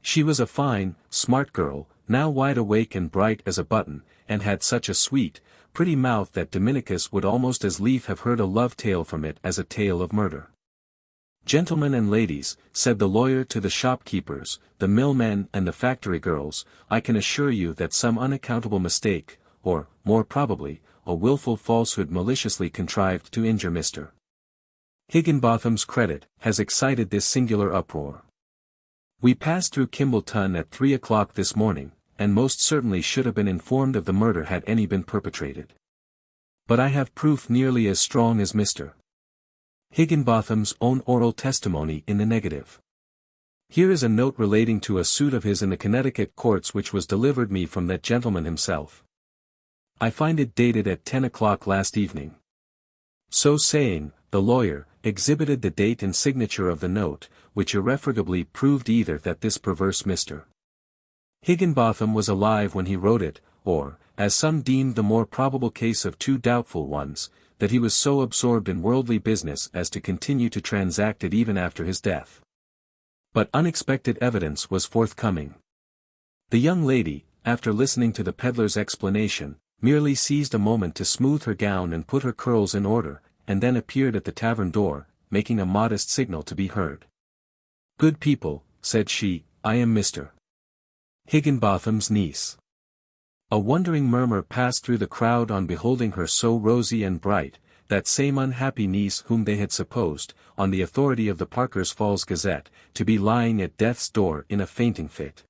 She was a fine, smart girl, now wide awake and bright as a button, and had such a sweet, pretty mouth that Dominicus would almost as lief have heard a love tale from it as a tale of murder. Gentlemen and ladies, said the lawyer to the shopkeepers, the millmen and the factory girls, I can assure you that some unaccountable mistake, or, more probably, a wilful falsehood maliciously contrived to injure Mr. Higginbotham's credit, has excited this singular uproar. We passed through Kimbleton at 3 o'clock this morning, and most certainly should have been informed of the murder had any been perpetrated. But I have proof nearly as strong as Mr. Higginbotham's own oral testimony in the negative. Here is a note relating to a suit of his in the Connecticut courts which was delivered me from that gentleman himself. I find it dated at 10 o'clock last evening. So saying, the lawyer exhibited the date and signature of the note, which irrefragably proved either that this perverse Mr. Higginbotham was alive when he wrote it, or, as some deemed the more probable case of two doubtful ones, that he was so absorbed in worldly business as to continue to transact it even after his death. But unexpected evidence was forthcoming. The young lady, after listening to the peddler's explanation, merely seized a moment to smooth her gown and put her curls in order, and then appeared at the tavern door, making a modest signal to be heard. Good people, said she, I am Mr. Higginbotham's niece. A wondering murmur passed through the crowd on beholding her so rosy and bright, that same unhappy niece whom they had supposed, on the authority of the Parker's Falls Gazette, to be lying at death's door in a fainting fit.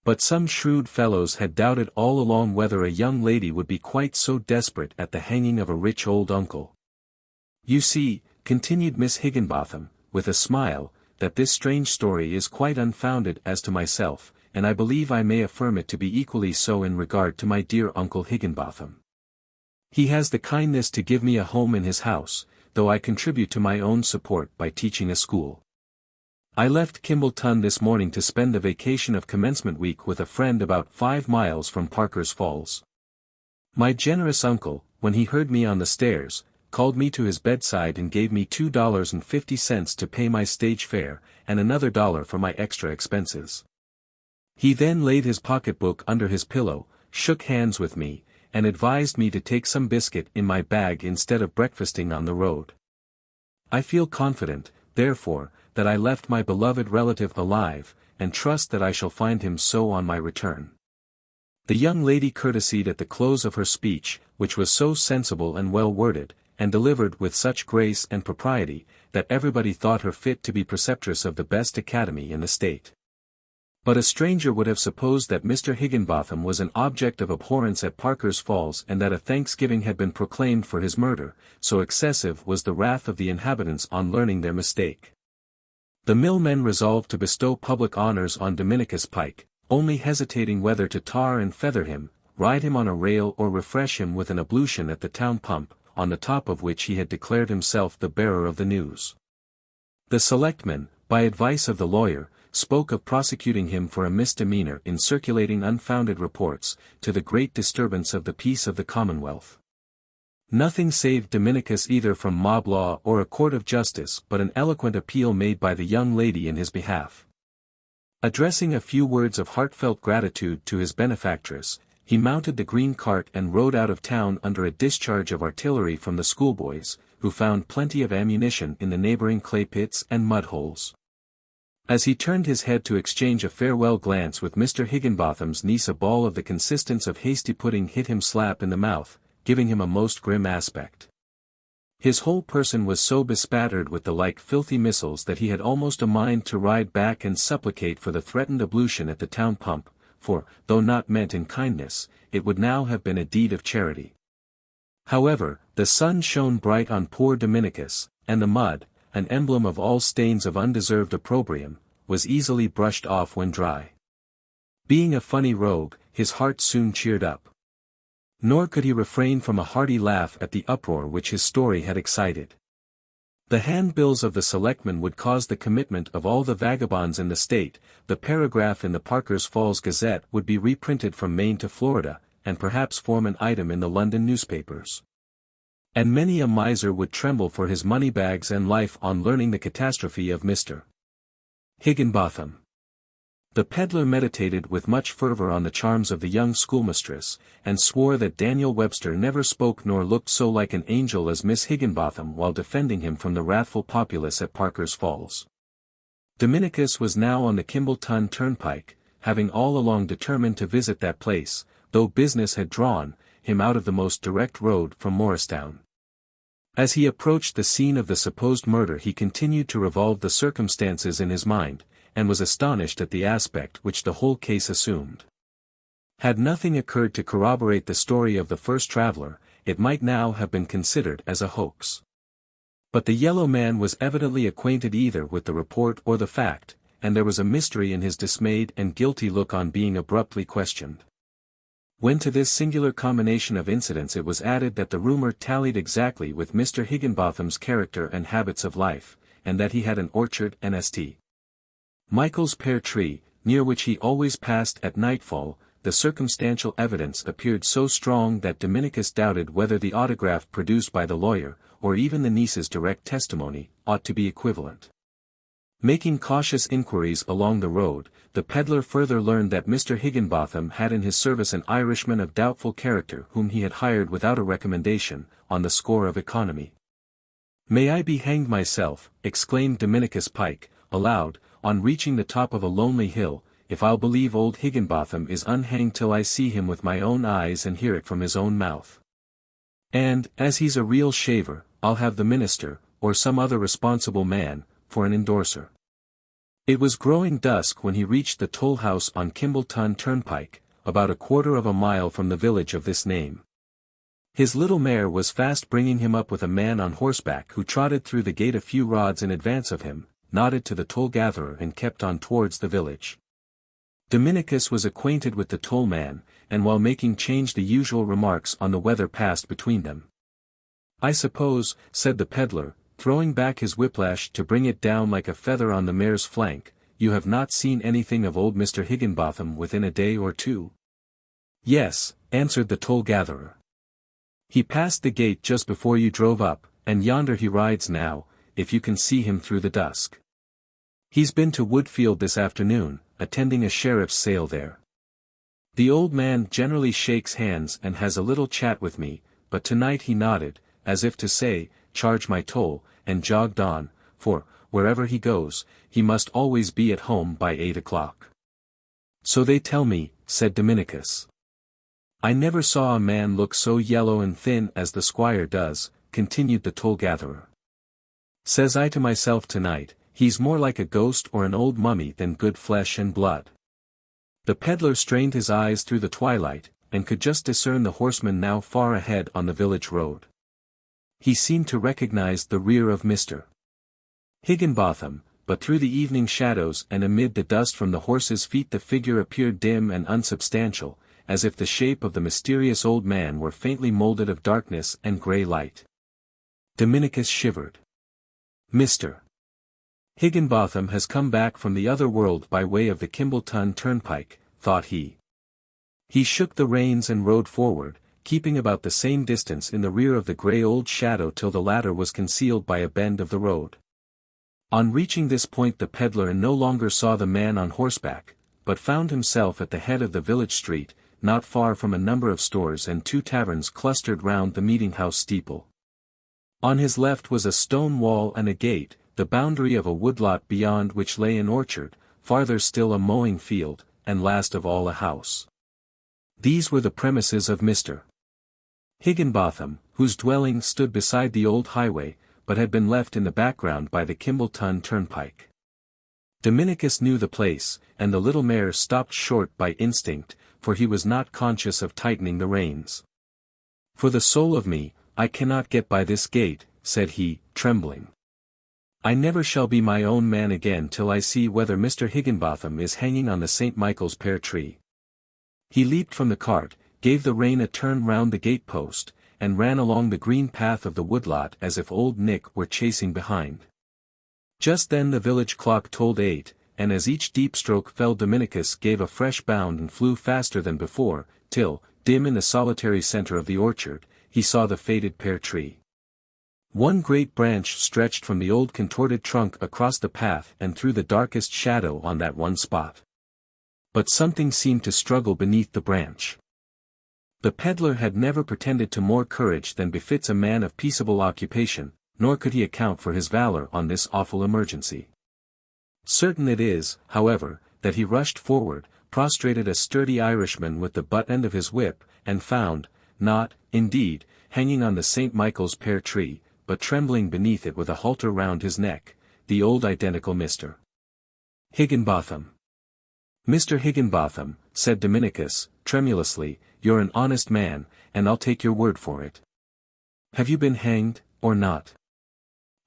But some shrewd fellows had doubted all along whether a young lady would be quite so desperate at the hanging of a rich old uncle. You see, continued Miss Higginbotham, with a smile, that this strange story is quite unfounded as to myself, and I believe I may affirm it to be equally so in regard to my dear Uncle Higginbotham. He has the kindness to give me a home in his house, though I contribute to my own support by teaching a school. I left Kimbleton this morning to spend the vacation of commencement week with a friend about 5 miles from Parker's Falls. My generous uncle, when he heard me on the stairs, called me to his bedside and gave me $2.50 to pay my stage fare, and another $1 for my extra expenses. He then laid his pocketbook under his pillow, shook hands with me, and advised me to take some biscuit in my bag instead of breakfasting on the road. I feel confident, therefore, that I left my beloved relative alive, and trust that I shall find him so on my return. The young lady courtesied at the close of her speech, which was so sensible and well worded, and delivered with such grace and propriety, that everybody thought her fit to be preceptress of the best academy in the state. But a stranger would have supposed that Mr. Higginbotham was an object of abhorrence at Parker's Falls and that a thanksgiving had been proclaimed for his murder, so excessive was the wrath of the inhabitants on learning their mistake. The millmen resolved to bestow public honors on Dominicus Pike, only hesitating whether to tar and feather him, ride him on a rail or refresh him with an ablution at the town pump, on the top of which he had declared himself the bearer of the news. The selectmen, by advice of the lawyer, spoke of prosecuting him for a misdemeanor in circulating unfounded reports, to the great disturbance of the peace of the Commonwealth. Nothing saved Dominicus either from mob law or a court of justice but an eloquent appeal made by the young lady in his behalf. Addressing a few words of heartfelt gratitude to his benefactress, he mounted the green cart and rode out of town under a discharge of artillery from the schoolboys, who found plenty of ammunition in the neighboring clay pits and mud holes. As he turned his head to exchange a farewell glance with Mr. Higginbotham's niece, a ball of the consistence of hasty pudding hit him slap in the mouth, giving him a most grim aspect. His whole person was so bespattered with the like filthy missiles that he had almost a mind to ride back and supplicate for the threatened ablution at the town pump, for, though not meant in kindness, it would now have been a deed of charity. However, the sun shone bright on poor Dominicus, and the mud, an emblem of all stains of undeserved opprobrium, was easily brushed off when dry. Being a funny rogue, his heart soon cheered up. Nor could he refrain from a hearty laugh at the uproar which his story had excited. The handbills of the selectmen would cause the commitment of all the vagabonds in the state, the paragraph in the Parker's Falls Gazette would be reprinted from Maine to Florida, and perhaps form an item in the London newspapers. And many a miser would tremble for his money-bags and life on learning the catastrophe of Mr. Higginbotham. The peddler meditated with much fervor on the charms of the young schoolmistress, and swore that Daniel Webster never spoke nor looked so like an angel as Miss Higginbotham while defending him from the wrathful populace at Parker's Falls. Dominicus was now on the Kimballton Turnpike, having all along determined to visit that place, though business had drawn him out of the most direct road from Morristown. As he approached the scene of the supposed murder, he continued to revolve the circumstances in his mind, and was astonished at the aspect which the whole case assumed. Had nothing occurred to corroborate the story of the first traveler, it might now have been considered as a hoax. But the yellow man was evidently acquainted either with the report or the fact, and there was a mystery in his dismayed and guilty look on being abruptly questioned. When to this singular combination of incidents it was added that the rumor tallied exactly with Mr. Higginbotham's character and habits of life, and that he had an orchard and St. Michael's pear tree, near which he always passed at nightfall, the circumstantial evidence appeared so strong that Dominicus doubted whether the autograph produced by the lawyer, or even the niece's direct testimony, ought to be equivalent. Making cautious inquiries along the road, the peddler further learned that Mr. Higginbotham had in his service an Irishman of doubtful character whom he had hired without a recommendation, on the score of economy. "May I be hanged myself," exclaimed Dominicus Pike, aloud, on reaching the top of a lonely hill, "if I'll believe old Higginbotham is unhanged till I see him with my own eyes and hear it from his own mouth. And, as he's a real shaver, I'll have the minister, or some other responsible man, for an endorser." It was growing dusk when he reached the toll house on Kimballton Turnpike, about a quarter of a mile from the village of this name. His little mare was fast bringing him up with a man on horseback who trotted through the gate a few rods in advance of him, nodded to the toll-gatherer and kept on towards the village. Dominicus was acquainted with the toll-man, and while making change the usual remarks on the weather passed between them. "I suppose," said the peddler, throwing back his whiplash to bring it down like a feather on the mare's flank, "you have not seen anything of old Mr. Higginbotham within a day or two?" "Yes," answered the toll-gatherer. "He passed the gate just before you drove up, and yonder he rides now, if you can see him through the dusk. He's been to Woodfield this afternoon, attending a sheriff's sale there. The old man generally shakes hands and has a little chat with me, but tonight he nodded, as if to say, 'Charge my toll,' and jogged on, for, wherever he goes, he must always be at home by 8 o'clock. "So they tell me," said Dominicus. "I never saw a man look so yellow and thin as the squire does," continued the toll-gatherer. "Says I to myself tonight, he's more like a ghost or an old mummy than good flesh and blood." The peddler strained his eyes through the twilight, and could just discern the horseman now far ahead on the village road. He seemed to recognize the rear of Mr. Higginbotham, but through the evening shadows and amid the dust from the horse's feet the figure appeared dim and unsubstantial, as if the shape of the mysterious old man were faintly molded of darkness and grey light. Dominicus shivered. "Mr. Higginbotham has come back from the other world by way of the Kimballton Turnpike," thought he. He shook the reins and rode forward, keeping about the same distance in the rear of the grey old shadow till the latter was concealed by a bend of the road. On reaching this point the peddler no longer saw the man on horseback, but found himself at the head of the village street, not far from a number of stores and 2 taverns clustered round the meeting-house steeple. On his left was a stone wall and a gate, the boundary of a woodlot beyond which lay an orchard, farther still a mowing field, and last of all a house. These were the premises of Mr. Higginbotham, whose dwelling stood beside the old highway, but had been left in the background by the Kimballton turnpike. Dominicus knew the place, and the little mare stopped short by instinct, for he was not conscious of tightening the reins. "For the soul of me, I cannot get by this gate," said he, trembling. "I never shall be my own man again till I see whether Mr. Higginbotham is hanging on the St. Michael's pear tree." He leaped from the cart, gave the rein a turn round the gate-post, and ran along the green path of the woodlot as if old Nick were chasing behind. Just then the village clock tolled 8, and as each deep stroke fell Dominicus gave a fresh bound and flew faster than before, till, dim in the solitary center of the orchard, he saw the faded pear tree. One great branch stretched from the old contorted trunk across the path and threw the darkest shadow on that one spot. But something seemed to struggle beneath the branch. The peddler had never pretended to more courage than befits a man of peaceable occupation, nor could he account for his valor on this awful emergency. Certain it is, however, that he rushed forward, prostrated a sturdy Irishman with the butt end of his whip, and found, not, indeed, hanging on the St. Michael's pear tree, but trembling beneath it with a halter round his neck, the old identical Mr. Higginbotham. "Mr. Higginbotham," said Dominicus, tremulously, "you're an honest man, and I'll take your word for it. Have you been hanged, or not?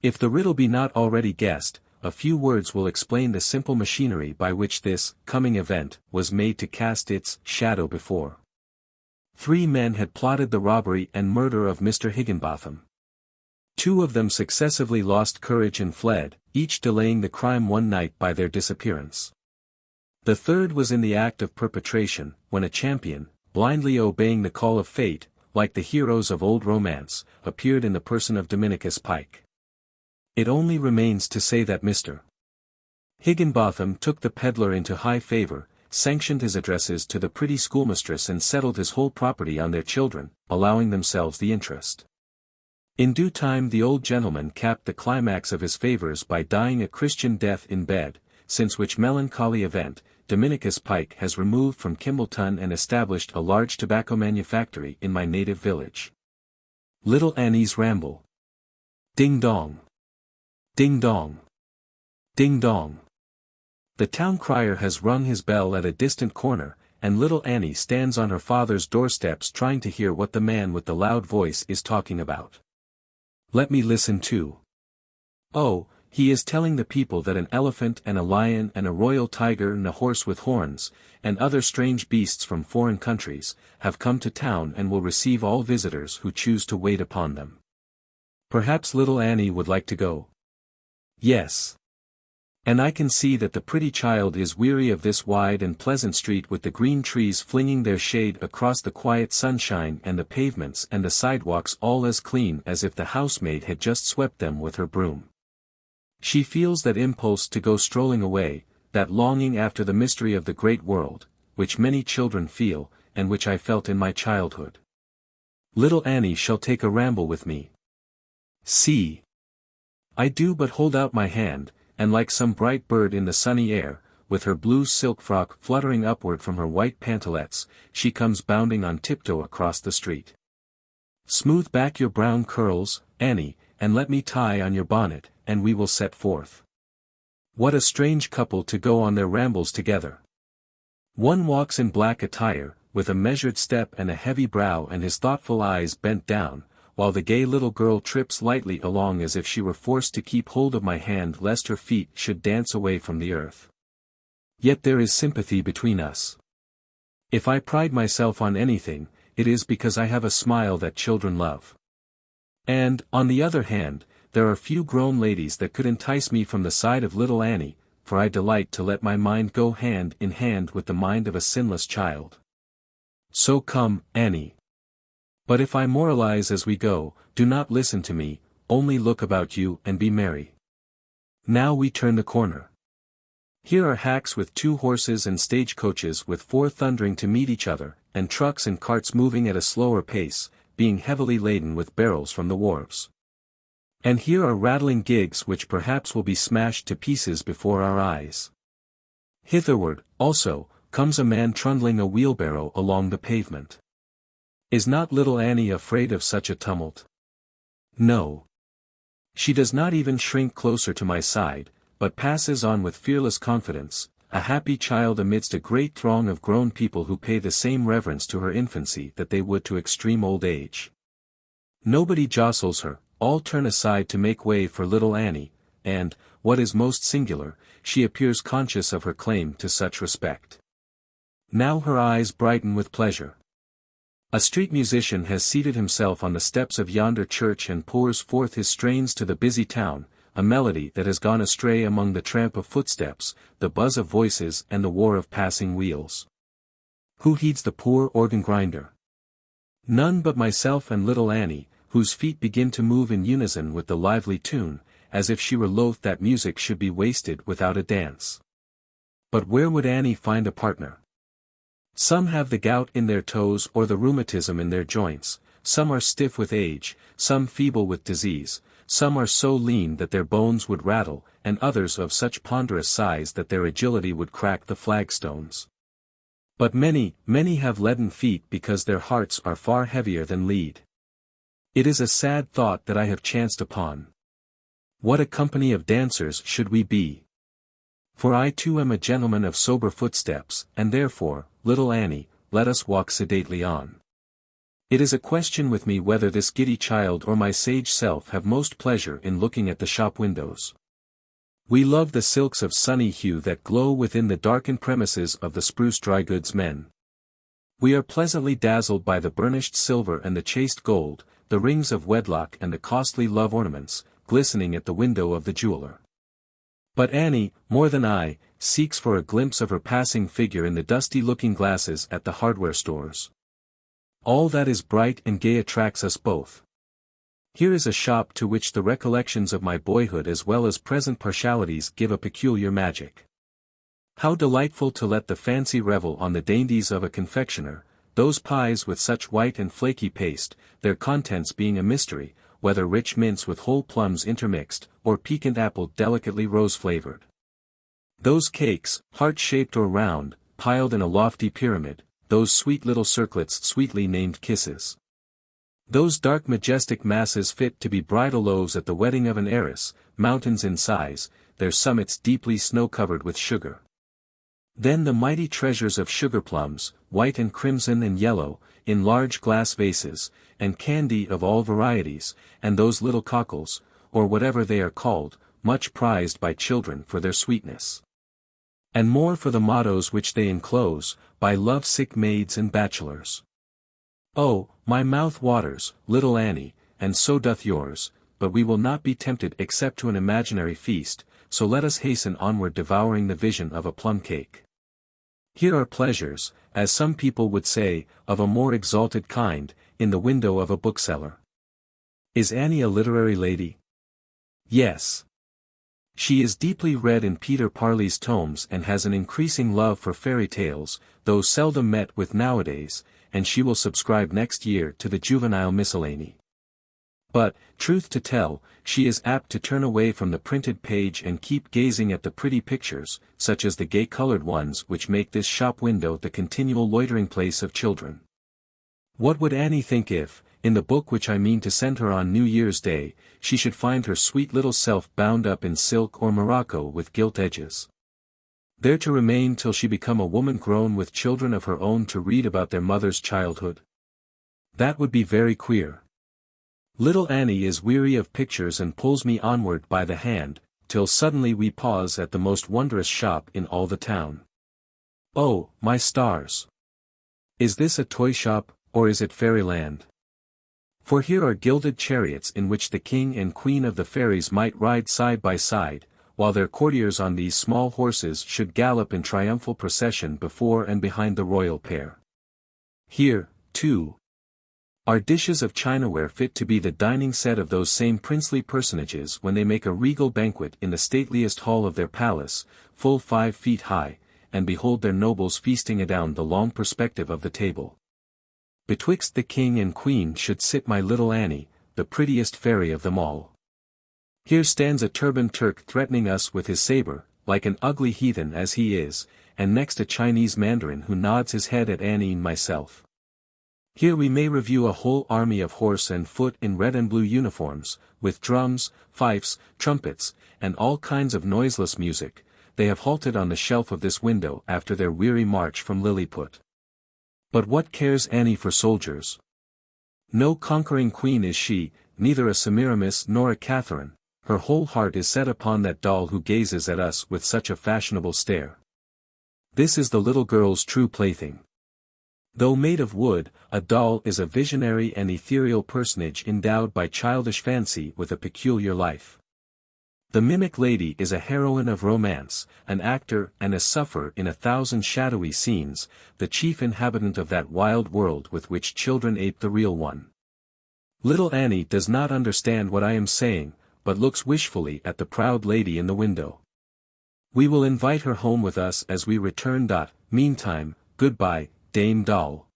If the riddle be not already guessed, a few words will explain the simple machinery by which this coming event was made to cast its shadow before. 3 men had plotted the robbery and murder of Mr. Higginbotham. 2 of them successively lost courage and fled, each delaying the crime one night by their disappearance. The 3rd was in the act of perpetration, when a champion, blindly obeying the call of fate, like the heroes of old romance, appeared in the person of Dominicus Pike. It only remains to say that Mr. Higginbotham took the peddler into high favor, sanctioned his addresses to the pretty schoolmistress and settled his whole property on their children, allowing themselves the interest. In due time the old gentleman capped the climax of his favors by dying a Christian death in bed, since which melancholy event, Dominicus Pike has removed from Kimballton and established a large tobacco manufactory in my native village. Little Annie's Ramble. Ding dong. Ding dong. Ding dong. The town crier has rung his bell at a distant corner, and little Annie stands on her father's doorsteps trying to hear what the man with the loud voice is talking about. Let me listen too. Oh, he is telling the people that an elephant and a lion and a royal tiger and a horse with horns, and other strange beasts from foreign countries, have come to town and will receive all visitors who choose to wait upon them. Perhaps little Annie would like to go. Yes. And I can see that the pretty child is weary of this wide and pleasant street with the green trees flinging their shade across the quiet sunshine and the pavements and the sidewalks all as clean as if the housemaid had just swept them with her broom. She feels that impulse to go strolling away, that longing after the mystery of the great world, which many children feel, and which I felt in my childhood. Little Annie shall take a ramble with me. See. I do but hold out my hand, and like some bright bird in the sunny air, with her blue silk frock fluttering upward from her white pantalettes, she comes bounding on tiptoe across the street. Smooth back your brown curls, Annie, and let me tie on your bonnet, and we will set forth. What a strange couple to go on their rambles together. One walks in black attire, with a measured step and a heavy brow and his thoughtful eyes bent down, while the gay little girl trips lightly along as if she were forced to keep hold of my hand lest her feet should dance away from the earth. Yet there is sympathy between us. If I pride myself on anything, it is because I have a smile that children love. And, on the other hand, there are few grown ladies that could entice me from the side of little Annie, for I delight to let my mind go hand in hand with the mind of a sinless child. So come, Annie. But if I moralize as we go, do not listen to me, only look about you and be merry. Now we turn the corner. Here are hacks with 2 horses and stagecoaches with 4 thundering to meet each other, and trucks and carts moving at a slower pace, being heavily laden with barrels from the wharves. And here are rattling gigs which perhaps will be smashed to pieces before our eyes. Hitherward, also, comes a man trundling a wheelbarrow along the pavement. Is not little Annie afraid of such a tumult? No. She does not even shrink closer to my side, but passes on with fearless confidence, a happy child amidst a great throng of grown people who pay the same reverence to her infancy that they would to extreme old age. Nobody jostles her, all turn aside to make way for little Annie, and, what is most singular, she appears conscious of her claim to such respect. Now her eyes brighten with pleasure. A street musician has seated himself on the steps of yonder church and pours forth his strains to the busy town, a melody that has gone astray among the tramp of footsteps, the buzz of voices and the whir of passing wheels. Who heeds the poor organ grinder? None but myself and little Annie, whose feet begin to move in unison with the lively tune, as if she were loath that music should be wasted without a dance. But where would Annie find a partner? Some have the gout in their toes or the rheumatism in their joints, some are stiff with age, some feeble with disease, some are so lean that their bones would rattle, and others of such ponderous size that their agility would crack the flagstones. But many, many have leaden feet because their hearts are far heavier than lead. It is a sad thought that I have chanced upon. What a company of dancers should we be! For I too am a gentleman of sober footsteps, and therefore, little Annie, let us walk sedately on. It is a question with me whether this giddy child or my sage self have most pleasure in looking at the shop windows. We love the silks of sunny hue that glow within the darkened premises of the spruce dry goods men. We are pleasantly dazzled by the burnished silver and the chased gold, the rings of wedlock and the costly love ornaments, glistening at the window of the jeweler. But Annie, more than I, seeks for a glimpse of her passing figure in the dusty looking-glasses at the hardware stores. All that is bright and gay attracts us both. Here is a shop to which the recollections of my boyhood as well as present partialities give a peculiar magic. How delightful to let the fancy revel on the dainties of a confectioner, those pies with such white and flaky paste, their contents being a mystery, whether rich mince with whole plums intermixed, or piquant apple delicately rose-flavored. Those cakes, heart-shaped or round, piled in a lofty pyramid, those sweet little circlets sweetly named kisses. Those dark majestic masses fit to be bridal loaves at the wedding of an heiress, mountains in size, their summits deeply snow-covered with sugar. Then the mighty treasures of sugar plums, white and crimson and yellow, in large glass vases, and candy of all varieties, and those little cockles, or whatever they are called, much prized by children for their sweetness. And more for the mottos which they enclose, by love-sick maids and bachelors. Oh, my mouth waters, little Annie, and so doth yours, but we will not be tempted except to an imaginary feast, so let us hasten onward devouring the vision of a plum cake. Here are pleasures, as some people would say, of a more exalted kind, in the window of a bookseller. Is Annie a literary lady? Yes. She is deeply read in Peter Parley's tomes and has an increasing love for fairy tales, though seldom met with nowadays, and she will subscribe next year to the Juvenile Miscellany. But, truth to tell, she is apt to turn away from the printed page and keep gazing at the pretty pictures, such as the gay-colored ones which make this shop window the continual loitering place of children. What would Annie think if, in the book which I mean to send her on New Year's Day, she should find her sweet little self bound up in silk or morocco with gilt edges? There to remain till she become a woman grown with children of her own to read about their mother's childhood? That would be very queer. Little Annie is weary of pictures and pulls me onward by the hand, till suddenly we pause at the most wondrous shop in all the town. Oh, my stars! Is this a toy shop, or is it fairyland? For here are gilded chariots in which the king and queen of the fairies might ride side by side, while their courtiers on these small horses should gallop in triumphal procession before and behind the royal pair. Here, too, are dishes of chinaware fit to be the dining set of those same princely personages when they make a regal banquet in the stateliest hall of their palace, full 5 feet high, and behold their nobles feasting adown the long perspective of the table. Betwixt the king and queen should sit my little Annie, the prettiest fairy of them all. Here stands a turbaned Turk threatening us with his saber, like an ugly heathen as he is, and next a Chinese mandarin who nods his head at Annie and myself. Here we may review a whole army of horse and foot in red and blue uniforms, with drums, fifes, trumpets, and all kinds of noiseless music. They have halted on the shelf of this window after their weary march from Lilliput. But what cares Annie for soldiers? No conquering queen is she, neither a Semiramis nor a Catherine. Her whole heart is set upon that doll who gazes at us with such a fashionable stare. This is the little girl's true plaything. Though made of wood, a doll is a visionary and ethereal personage endowed by childish fancy with a peculiar life. The mimic lady is a heroine of romance, an actor and a sufferer in 1,000 shadowy scenes, the chief inhabitant of that wild world with which children ape the real one. Little Annie does not understand what I am saying, but looks wishfully at the proud lady in the window. We will invite her home with us as we return. Meantime, goodbye, Dame Doll.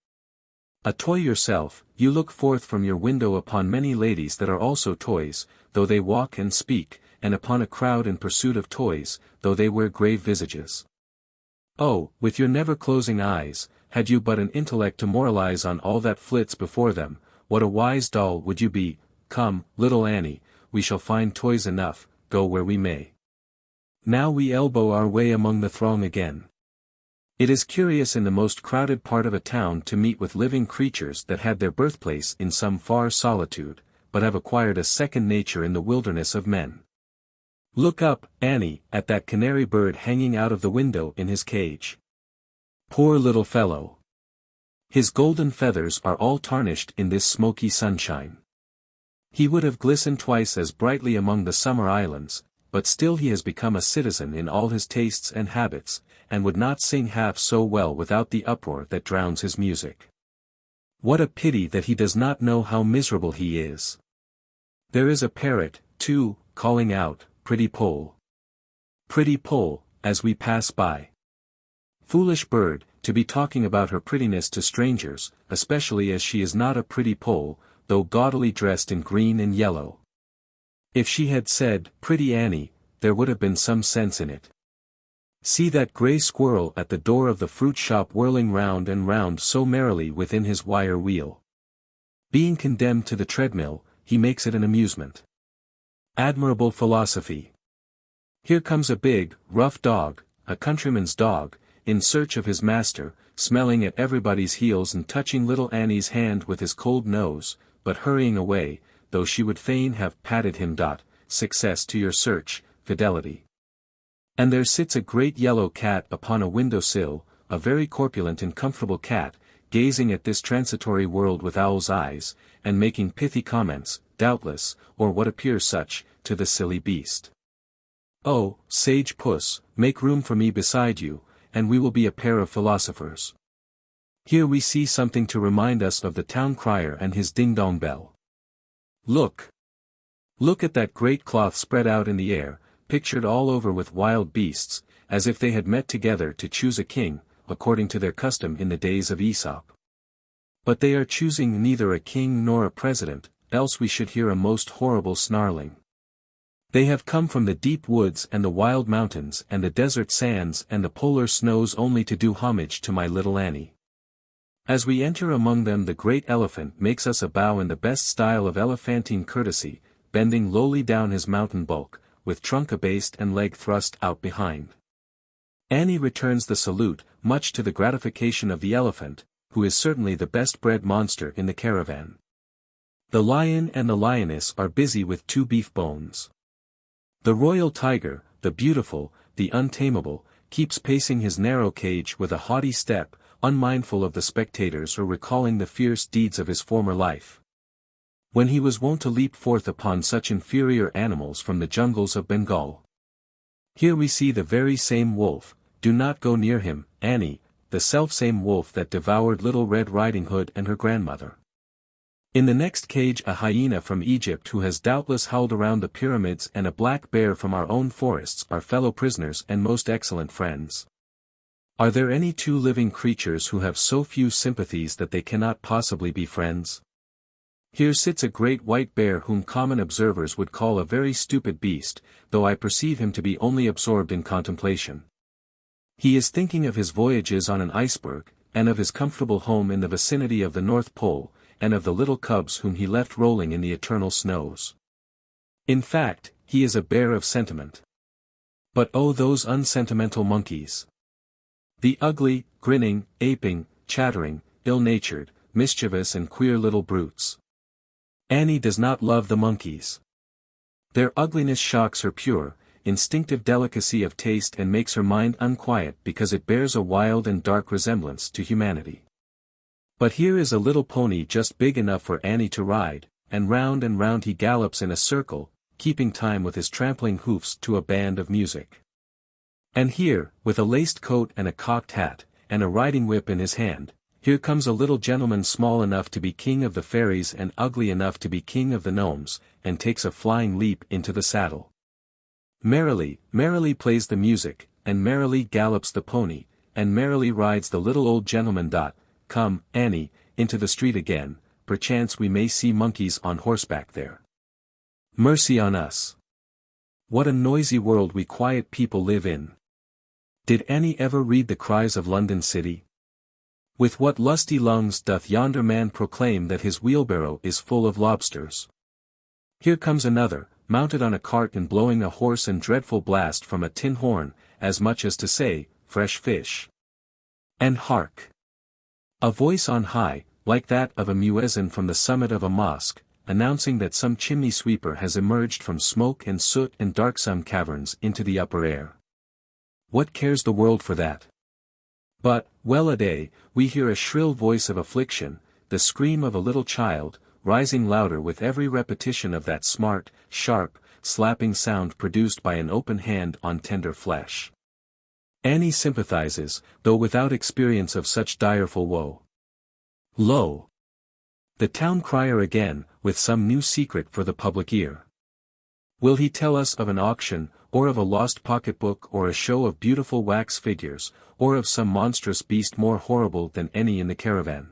A toy yourself, you look forth from your window upon many ladies that are also toys, though they walk and speak, and upon a crowd in pursuit of toys, though they wear grave visages. Oh, with your never-closing eyes, had you but an intellect to moralize on all that flits before them, what a wise doll would you be. Come, little Annie, we shall find toys enough, go where we may. Now we elbow our way among the throng again. It is curious in the most crowded part of a town to meet with living creatures that had their birthplace in some far solitude, but have acquired a second nature in the wilderness of men. Look up, Annie, at that canary bird hanging out of the window in his cage. Poor little fellow. His golden feathers are all tarnished in this smoky sunshine. He would have glistened twice as brightly among the summer islands, but still he has become a citizen in all his tastes and habits, and would not sing half so well without the uproar that drowns his music. What a pity that he does not know how miserable he is. There is a parrot, too, calling out, "Pretty Poll. Pretty Poll," as we pass by. Foolish bird, to be talking about her prettiness to strangers, especially as she is not a pretty Poll, though gaudily dressed in green and yellow. If she had said, "Pretty Annie," there would have been some sense in it. See that grey squirrel at the door of the fruit shop whirling round and round so merrily within his wire wheel. Being condemned to the treadmill, he makes it an amusement. Admirable philosophy. Here comes a big, rough dog, a countryman's dog, in search of his master, smelling at everybody's heels and touching little Annie's hand with his cold nose, but hurrying away, though she would fain have patted him. Success to your search, Fidelity. And there sits a great yellow cat upon a window-sill, a very corpulent and comfortable cat, gazing at this transitory world with owl's eyes, and making pithy comments, doubtless, or what appears such, to the silly beast. Oh, sage puss, make room for me beside you, and we will be a pair of philosophers. Here we see something to remind us of the town crier and his ding-dong bell. Look! Look at that great cloth spread out in the air, pictured all over with wild beasts, as if they had met together to choose a king, according to their custom in the days of Aesop. But they are choosing neither a king nor a president, else we should hear a most horrible snarling. They have come from the deep woods and the wild mountains and the desert sands and the polar snows only to do homage to my little Annie. As we enter among them, the great elephant makes us a bow in the best style of elephantine courtesy, bending lowly down his mountain bulk, with trunk abased and leg thrust out behind. Annie returns the salute, much to the gratification of the elephant, who is certainly the best-bred monster in the caravan. The lion and the lioness are busy with 2 beef bones. The royal tiger, the beautiful, the untamable, keeps pacing his narrow cage with a haughty step, unmindful of the spectators or recalling the fierce deeds of his former life, when he was wont to leap forth upon such inferior animals from the jungles of Bengal. Here we see the very same wolf, do not go near him, Annie, the self-same wolf that devoured Little Red Riding Hood and her grandmother. In the next cage a hyena from Egypt who has doubtless howled around the pyramids, and a black bear from our own forests, are fellow prisoners and most excellent friends. Are there any 2 living creatures who have so few sympathies that they cannot possibly be friends? Here sits a great white bear whom common observers would call a very stupid beast, though I perceive him to be only absorbed in contemplation. He is thinking of his voyages on an iceberg, and of his comfortable home in the vicinity of the North Pole, and of the little cubs whom he left rolling in the eternal snows. In fact, he is a bear of sentiment. But oh, those unsentimental monkeys! The ugly, grinning, aping, chattering, ill-natured, mischievous and queer little brutes. Annie does not love the monkeys. Their ugliness shocks her pure, instinctive delicacy of taste and makes her mind unquiet because it bears a wild and dark resemblance to humanity. But here is a little pony just big enough for Annie to ride, and round he gallops in a circle, keeping time with his trampling hoofs to a band of music. And here, with a laced coat and a cocked hat, and a riding whip in his hand, here comes a little gentleman small enough to be king of the fairies and ugly enough to be king of the gnomes, and takes a flying leap into the saddle. Merrily, merrily plays the music, and merrily gallops the pony, and merrily rides the little old gentleman. Come, Annie, into the street again, perchance we may see monkeys on horseback there. Mercy on us! What a noisy world we quiet people live in. Did Annie ever read the cries of London City? With what lusty lungs doth yonder man proclaim that his wheelbarrow is full of lobsters? Here comes another, mounted on a cart and blowing a hoarse and dreadful blast from a tin horn, as much as to say, fresh fish. And hark! A voice on high, like that of a muezzin from the summit of a mosque, announcing that some chimney sweeper has emerged from smoke and soot and darksome caverns into the upper air. What cares the world for that? But, well-a-day, we hear a shrill voice of affliction, the scream of a little child, rising louder with every repetition of that smart, sharp, slapping sound produced by an open hand on tender flesh. Annie sympathizes, though without experience of such direful woe. Lo! The town crier again, with some new secret for the public ear. Will he tell us of an auction, or of a lost pocketbook, or a show of beautiful wax figures, or of some monstrous beast more horrible than any in the caravan?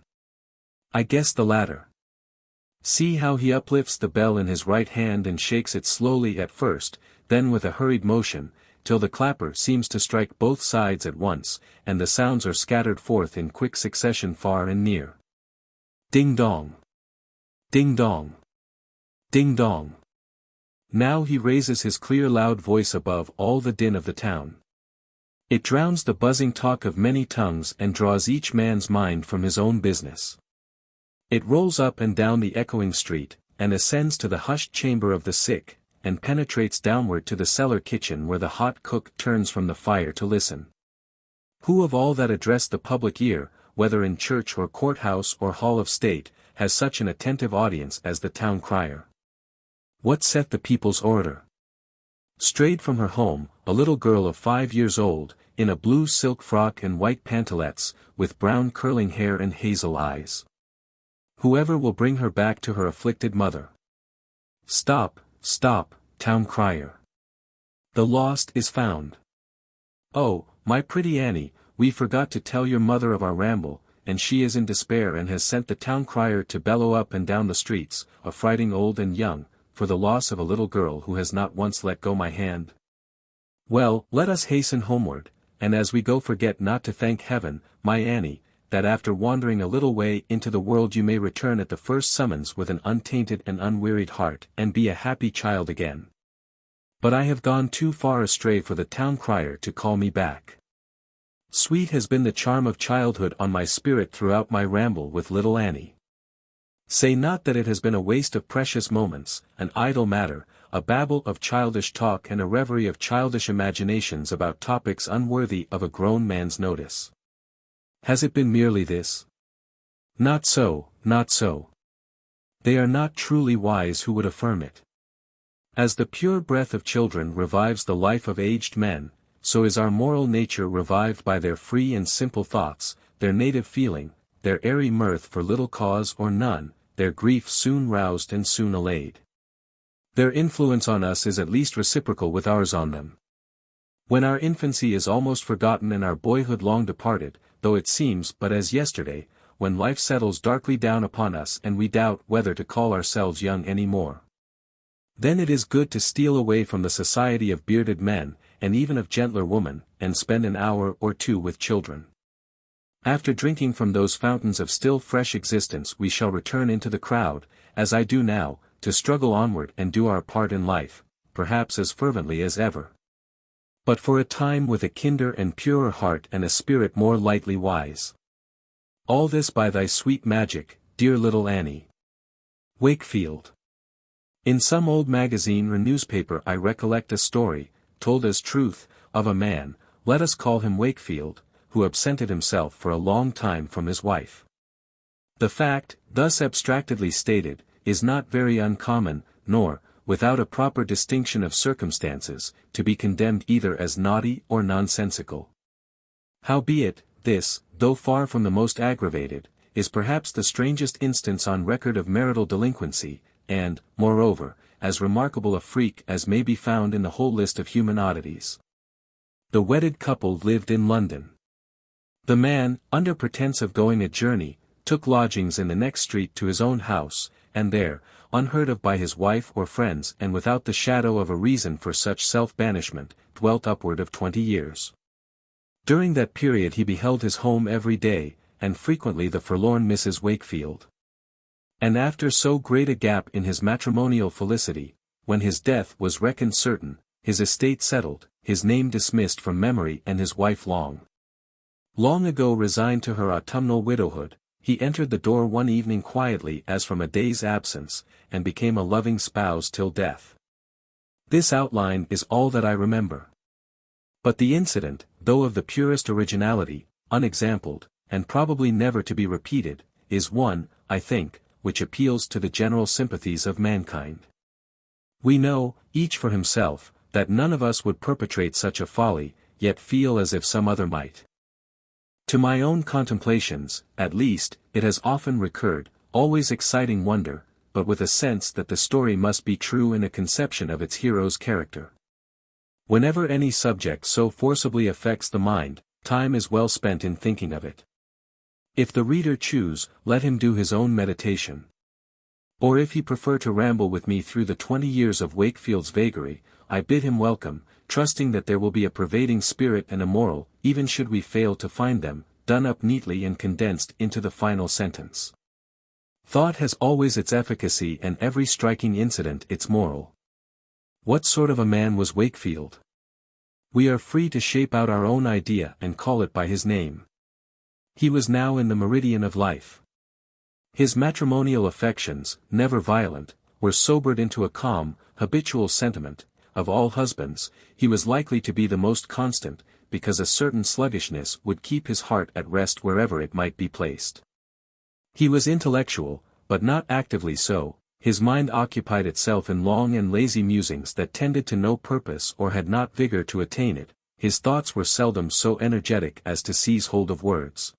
I guess the latter. See how he uplifts the bell in his right hand and shakes it slowly at first, then with a hurried motion, till the clapper seems to strike both sides at once, and the sounds are scattered forth in quick succession far and near. Ding-dong! Ding-dong! Ding-dong! Now he raises his clear loud voice above all the din of the town. It drowns the buzzing talk of many tongues and draws each man's mind from his own business. It rolls up and down the echoing street, and ascends to the hushed chamber of the sick, and penetrates downward to the cellar kitchen where the hot cook turns from the fire to listen. Who of all that address the public ear, whether in church or courthouse or hall of state, has such an attentive audience as the town crier? What set the people's order? Strayed from her home, a little girl of 5 years old, in a blue silk frock and white pantalettes, with brown curling hair and hazel eyes. Whoever will bring her back to her afflicted mother? Stop, stop, town crier. The lost is found. Oh, my pretty Annie, we forgot to tell your mother of our ramble, and she is in despair and has sent the town crier to bellow up and down the streets, affrighting old and young, for the loss of a little girl who has not once let go my hand. Well, let us hasten homeward, and as we go forget not to thank heaven, my Annie, that after wandering a little way into the world you may return at the first summons with an untainted and unwearied heart and be a happy child again. But I have gone too far astray for the town crier to call me back. Sweet has been the charm of childhood on my spirit throughout my ramble with little Annie. Say not that it has been a waste of precious moments, an idle matter, a babble of childish talk and a reverie of childish imaginations about topics unworthy of a grown man's notice. Has it been merely this? Not so, not so. They are not truly wise who would affirm it. As the pure breath of children revives the life of aged men, so is our moral nature revived by their free and simple thoughts, their native feeling, their airy mirth for little cause or none, their grief soon roused and soon allayed. Their influence on us is at least reciprocal with ours on them. When our infancy is almost forgotten and our boyhood long departed, though it seems but as yesterday, when life settles darkly down upon us and we doubt whether to call ourselves young any more. Then it is good to steal away from the society of bearded men, and even of gentler women, and spend an hour or two with children. After drinking from those fountains of still fresh existence we shall return into the crowd, as I do now, to struggle onward and do our part in life, perhaps as fervently as ever. But for a time with a kinder and purer heart and a spirit more lightly wise. All this by thy sweet magic, dear little Annie. Wakefield. In some old magazine or newspaper I recollect a story, told as truth, of a man, let us call him Wakefield, who absented himself for a long time from his wife. The fact, thus abstractedly stated, is not very uncommon, nor, without a proper distinction of circumstances, to be condemned either as naughty or nonsensical. Howbeit, this, though far from the most aggravated, is perhaps the strangest instance on record of marital delinquency, and, moreover, as remarkable a freak as may be found in the whole list of human oddities. The wedded couple lived in London. The man, under pretence of going a journey, took lodgings in the next street to his own house, and there, unheard of by his wife or friends and without the shadow of a reason for such self-banishment, dwelt upward of 20 years. During that period he beheld his home every day, and frequently the forlorn Mrs. Wakefield. And after so great a gap in his matrimonial felicity, when his death was reckoned certain, his estate settled, his name dismissed from memory and his wife long ago resigned to her autumnal widowhood, he entered the door one evening quietly as from a day's absence, and became a loving spouse till death. This outline is all that I remember. But the incident, though of the purest originality, unexampled, and probably never to be repeated, is one, I think, which appeals to the general sympathies of mankind. We know, each for himself, that none of us would perpetrate such a folly, yet feel as if some other might. To my own contemplations, at least, it has often recurred, always exciting wonder, but with a sense that the story must be true in a conception of its hero's character. Whenever any subject so forcibly affects the mind, time is well spent in thinking of it. If the reader choose, let him do his own meditation. Or if he prefer to ramble with me through the 20 years of Wakefield's vagary, I bid him welcome, trusting that there will be a pervading spirit and a moral, even should we fail to find them, done up neatly and condensed into the final sentence. Thought has always its efficacy and every striking incident its moral. What sort of a man was Wakefield? We are free to shape out our own idea and call it by his name. He was now in the meridian of life. His matrimonial affections, never violent, were sobered into a calm, habitual sentiment. Of all husbands, he was likely to be the most constant, because a certain sluggishness would keep his heart at rest wherever it might be placed. He was intellectual, but not actively so, his mind occupied itself in long and lazy musings that tended to no purpose or had not vigor to attain it, his thoughts were seldom so energetic as to seize hold of words.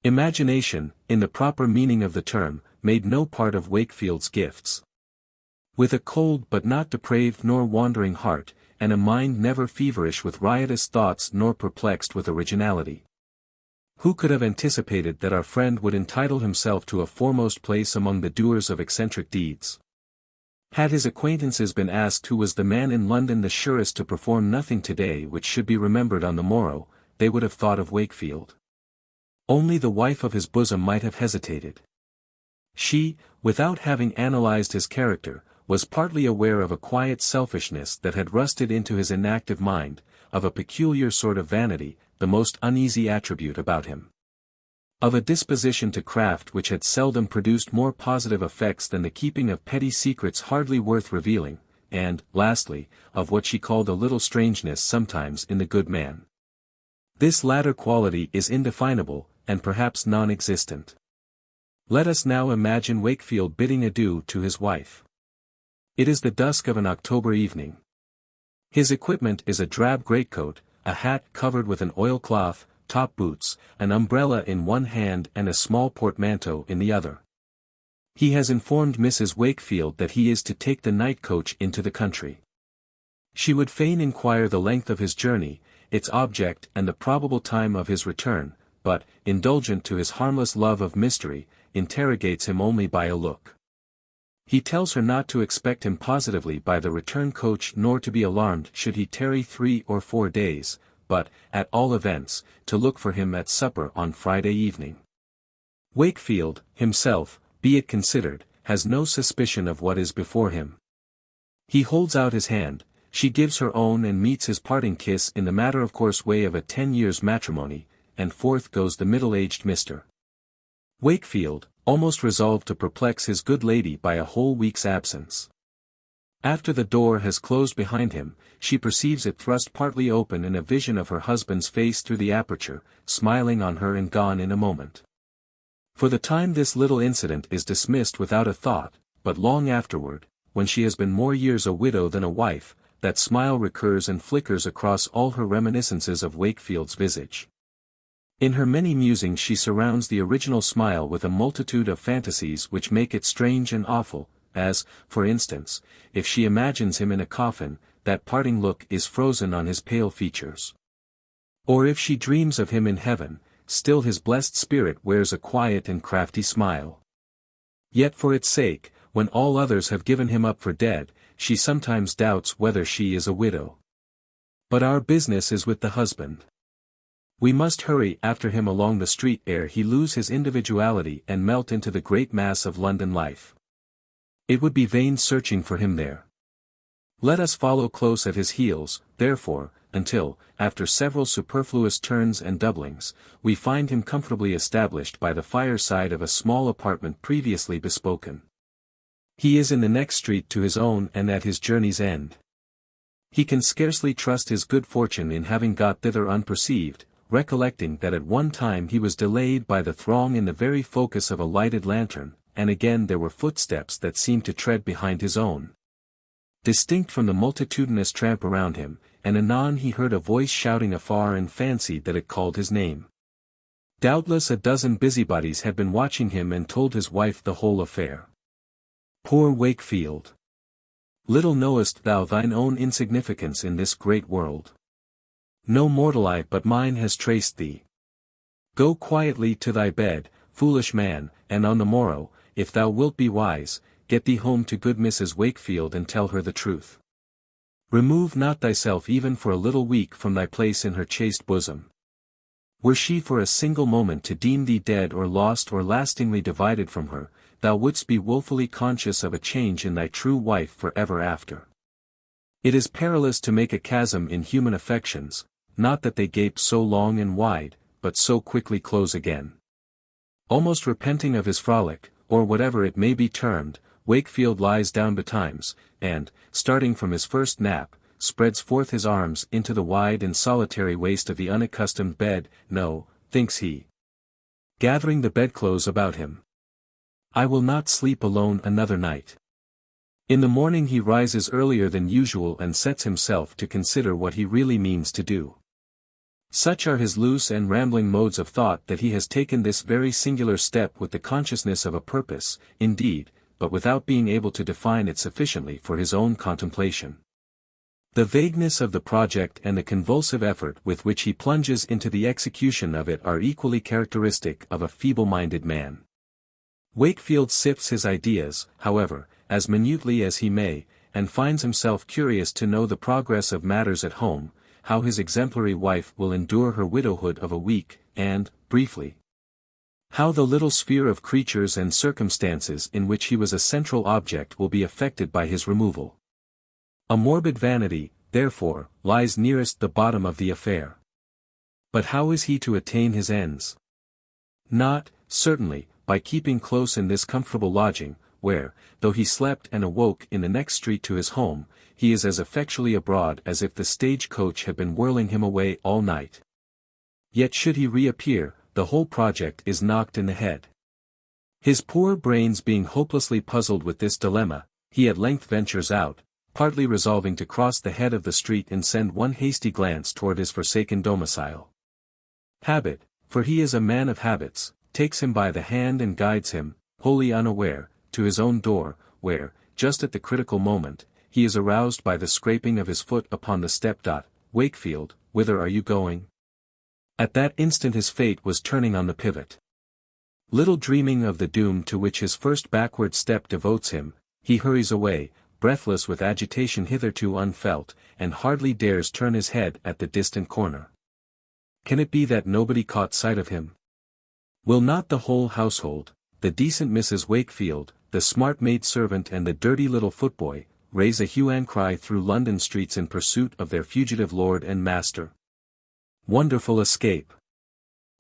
Imagination, in the proper meaning of the term, made no part of Wakefield's gifts. With a cold but not depraved nor wandering heart, and a mind never feverish with riotous thoughts nor perplexed with originality. Who could have anticipated that our friend would entitle himself to a foremost place among the doers of eccentric deeds? Had his acquaintances been asked who was the man in London the surest to perform nothing today which should be remembered on the morrow, they would have thought of Wakefield. Only the wife of his bosom might have hesitated. She, without having analyzed his character, was partly aware of a quiet selfishness that had rusted into his inactive mind, of a peculiar sort of vanity, the most uneasy attribute about him. Of a disposition to craft which had seldom produced more positive effects than the keeping of petty secrets hardly worth revealing, and, lastly, of what she called a little strangeness sometimes in the good man. This latter quality is indefinable, and perhaps non-existent. Let us now imagine Wakefield bidding adieu to his wife. It is the dusk of an October evening. His equipment is a drab greatcoat, a hat covered with an oilcloth, top boots, an umbrella in one hand and a small portmanteau in the other. He has informed Mrs. Wakefield that he is to take the night coach into the country. She would fain inquire the length of his journey, its object and the probable time of his return, but, indulgent to his harmless love of mystery, interrogates him only by a look. He tells her not to expect him positively by the return coach nor to be alarmed should he tarry 3 or 4 days, but, at all events, to look for him at supper on Friday evening. Wakefield, himself, be it considered, has no suspicion of what is before him. He holds out his hand, she gives her own and meets his parting kiss in the matter-of-course way of a 10 years' matrimony, and forth goes the middle-aged Mr. Wakefield, almost resolved to perplex his good lady by a whole week's absence. After the door has closed behind him, she perceives it thrust partly open and a vision of her husband's face through the aperture, smiling on her and gone in a moment. For the time this little incident is dismissed without a thought, but long afterward, when she has been more years a widow than a wife, that smile recurs and flickers across all her reminiscences of Wakefield's visage. In her many musings she surrounds the original smile with a multitude of fantasies which make it strange and awful, as, for instance, if she imagines him in a coffin, that parting look is frozen on his pale features. Or if she dreams of him in heaven, still his blessed spirit wears a quiet and crafty smile. Yet for its sake, when all others have given him up for dead, she sometimes doubts whether she is a widow. But our business is with the husband. We must hurry after him along the street ere he lose his individuality and melt into the great mass of London life. It would be vain searching for him there. Let us follow close at his heels, therefore, until, after several superfluous turns and doublings, we find him comfortably established by the fireside of a small apartment previously bespoken. He is in the next street to his own and at his journey's end. He can scarcely trust his good fortune in having got thither unperceived, recollecting that at one time he was delayed by the throng in the very focus of a lighted lantern, and again there were footsteps that seemed to tread behind his own, distinct from the multitudinous tramp around him, and anon he heard a voice shouting afar and fancied that it called his name. Doubtless a dozen busybodies had been watching him and told his wife the whole affair. Poor Wakefield! Little knowest thou thine own insignificance in this great world. No mortal eye but mine has traced thee. Go quietly to thy bed, foolish man, and on the morrow, if thou wilt be wise, get thee home to good Mrs. Wakefield and tell her the truth. Remove not thyself even for a little week from thy place in her chaste bosom. Were she for a single moment to deem thee dead or lost or lastingly divided from her, thou wouldst be woefully conscious of a change in thy true wife for ever after. It is perilous to make a chasm in human affections, not that they gape so long and wide, but so quickly close again. Almost repenting of his frolic, or whatever it may be termed, Wakefield lies down betimes, and, starting from his first nap, spreads forth his arms into the wide and solitary waste of the unaccustomed bed. No, thinks he, gathering the bedclothes about him, I will not sleep alone another night. In the morning he rises earlier than usual and sets himself to consider what he really means to do. Such are his loose and rambling modes of thought that he has taken this very singular step with the consciousness of a purpose, indeed, but without being able to define it sufficiently for his own contemplation. The vagueness of the project and the convulsive effort with which he plunges into the execution of it are equally characteristic of a feeble-minded man. Wakefield sifts his ideas, however, as minutely as he may, and finds himself curious to know the progress of matters at home, how his exemplary wife will endure her widowhood of a week, and, briefly, how the little sphere of creatures and circumstances in which he was a central object will be affected by his removal. A morbid vanity, therefore, lies nearest the bottom of the affair. But how is he to attain his ends? Not, certainly, by keeping close in this comfortable lodging, where, though he slept and awoke in the next street to his home, he is as effectually abroad as if the stage-coach had been whirling him away all night. Yet should he reappear, the whole project is knocked in the head. His poor brains being hopelessly puzzled with this dilemma, he at length ventures out, partly resolving to cross the head of the street and send one hasty glance toward his forsaken domicile. Habit, for he is a man of habits, takes him by the hand and guides him, wholly unaware, to his own door, where, just at the critical moment, he is aroused by the scraping of his foot upon the step. Wakefield, whither are you going? At that instant his fate was turning on the pivot. Little dreaming of the doom to which his first backward step devotes him, he hurries away, breathless with agitation hitherto unfelt, and hardly dares turn his head at the distant corner. Can it be that nobody caught sight of him? Will not the whole household, the decent Mrs. Wakefield, the smart maid-servant and the dirty little footboy, raise a hue and cry through London streets in pursuit of their fugitive lord and master? Wonderful escape!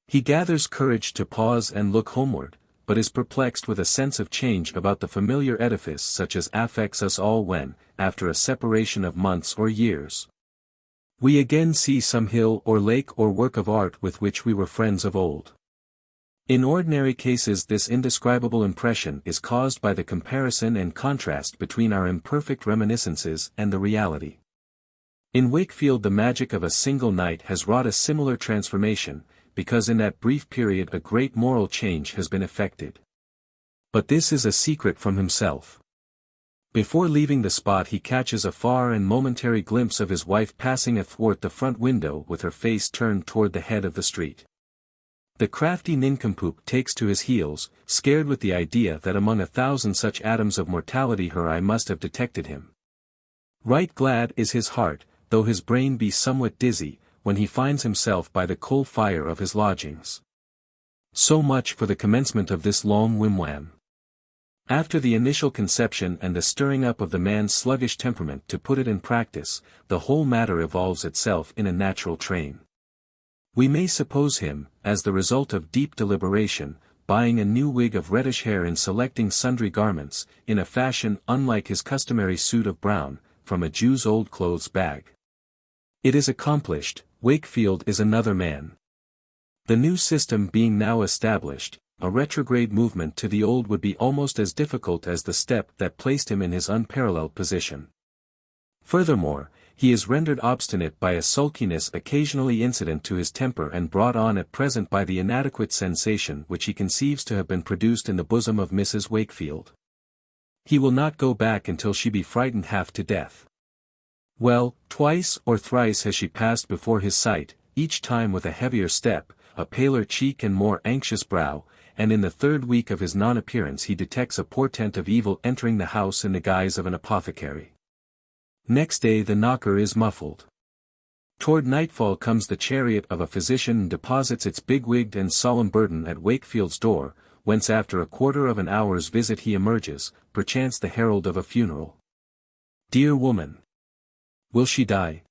He gathers courage to pause and look homeward, but is perplexed with a sense of change about the familiar edifice such as affects us all when, after a separation of months or years, we again see some hill or lake or work of art with which we were friends of old. In ordinary cases this indescribable impression is caused by the comparison and contrast between our imperfect reminiscences and the reality. In Wakefield the magic of a single night has wrought a similar transformation, because in that brief period a great moral change has been effected. But this is a secret from himself. Before leaving the spot he catches a far and momentary glimpse of his wife passing athwart the front window with her face turned toward the head of the street. The crafty nincompoop takes to his heels, scared with the idea that among 1,000 such atoms of mortality her eye must have detected him. Right glad is his heart, though his brain be somewhat dizzy, when he finds himself by the coal fire of his lodgings. So much for the commencement of this long wigwam. After the initial conception and the stirring up of the man's sluggish temperament to put it in practice, the whole matter evolves itself in a natural train. We may suppose him, as the result of deep deliberation, buying a new wig of reddish hair and selecting sundry garments, in a fashion unlike his customary suit of brown, from a Jew's old clothes bag. It is accomplished, Wakefield is another man. The new system being now established, a retrograde movement to the old would be almost as difficult as the step that placed him in his unparalleled position. Furthermore, he is rendered obstinate by a sulkiness occasionally incident to his temper and brought on at present by the inadequate sensation which he conceives to have been produced in the bosom of Mrs. Wakefield. He will not go back until she be frightened half to death. Well, twice or thrice has she passed before his sight, each time with a heavier step, a paler cheek and more anxious brow, and in the third week of his non-appearance he detects a portent of evil entering the house in the guise of an apothecary. Next day the knocker is muffled. Toward nightfall comes the chariot of a physician and deposits its big-wigged and solemn burden at Wakefield's door, whence after a quarter of an hour's visit he emerges, perchance the herald of a funeral. Dear woman! Will she die?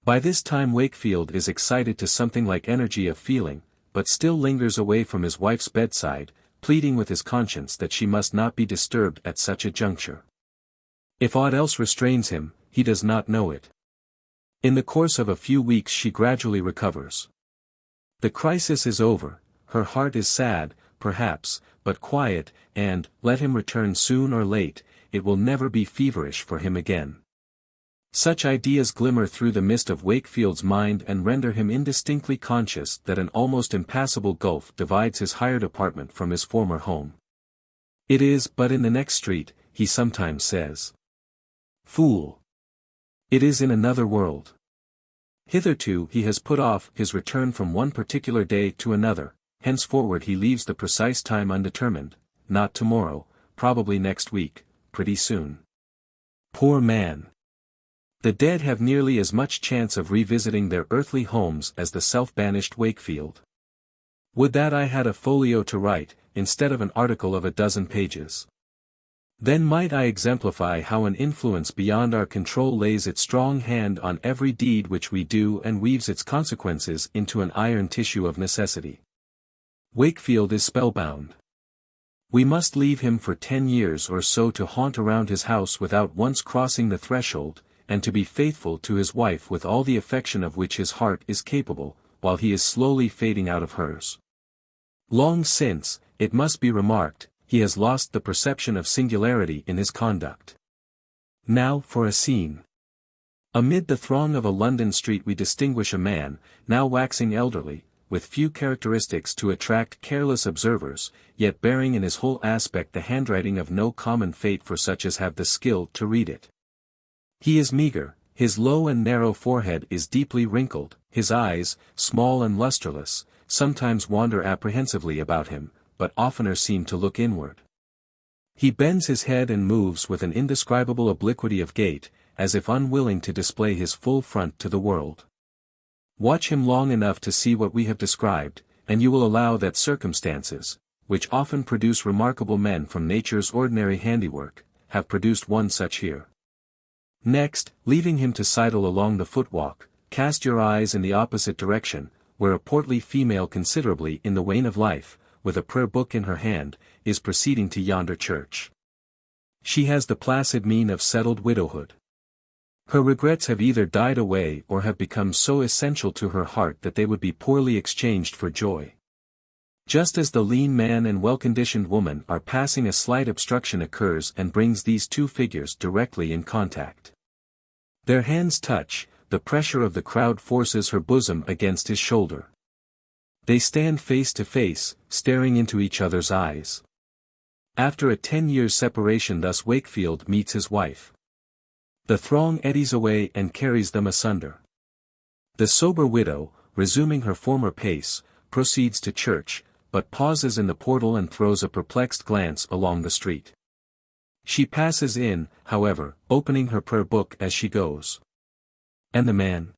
By this time Wakefield is excited to something like energy of feeling, but still lingers away from his wife's bedside, pleading with his conscience that she must not be disturbed at such a juncture. If aught else restrains him, he does not know it. In the course of a few weeks she gradually recovers. The crisis is over, her heart is sad, perhaps, but quiet, and, let him return soon or late, it will never be feverish for him again. Such ideas glimmer through the mist of Wakefield's mind and render him indistinctly conscious that an almost impassable gulf divides his hired apartment from his former home. It is but in the next street, he sometimes says. Fool! It is in another world. Hitherto he has put off his return from one particular day to another, henceforward he leaves the precise time undetermined, not tomorrow, probably next week, pretty soon. Poor man! The dead have nearly as much chance of revisiting their earthly homes as the self-banished Wakefield. Would that I had a folio to write, instead of an article of a dozen pages. Then might I exemplify how an influence beyond our control lays its strong hand on every deed which we do and weaves its consequences into an iron tissue of necessity. Wakefield is spellbound. We must leave him for 10 years or so to haunt around his house without once crossing the threshold, and to be faithful to his wife with all the affection of which his heart is capable, while he is slowly fading out of hers. Long since, it must be remarked, he has lost the perception of singularity in his conduct. Now for a scene. Amid the throng of a London street we distinguish a man, now waxing elderly, with few characteristics to attract careless observers, yet bearing in his whole aspect the handwriting of no common fate for such as have the skill to read it. He is meagre, His low and narrow forehead is deeply wrinkled, his eyes, small and lustreless, sometimes wander apprehensively about him, but oftener seem to look inward. He bends his head and moves with an indescribable obliquity of gait, as if unwilling to display his full front to the world. Watch him long enough to see what we have described, and you will allow that circumstances, which often produce remarkable men from nature's ordinary handiwork, have produced one such here. Next, leaving him to sidle along the footwalk, cast your eyes in the opposite direction, where a portly female considerably in the wane of life, with a prayer book in her hand, is proceeding to yonder church. She has the placid mien of settled widowhood. Her regrets have either died away or have become so essential to her heart that they would be poorly exchanged for joy. Just as the lean man and well-conditioned woman are passing, a slight obstruction occurs and brings these two figures directly in contact. Their hands touch, the pressure of the crowd forces her bosom against his shoulder. They stand face to face, staring into each other's eyes. After a 10 years' separation, thus Wakefield meets his wife. The throng eddies away and carries them asunder. The sober widow, resuming her former pace, proceeds to church, but pauses in the portal and throws a perplexed glance along the street. She passes in, however, opening her prayer book as she goes. And the man?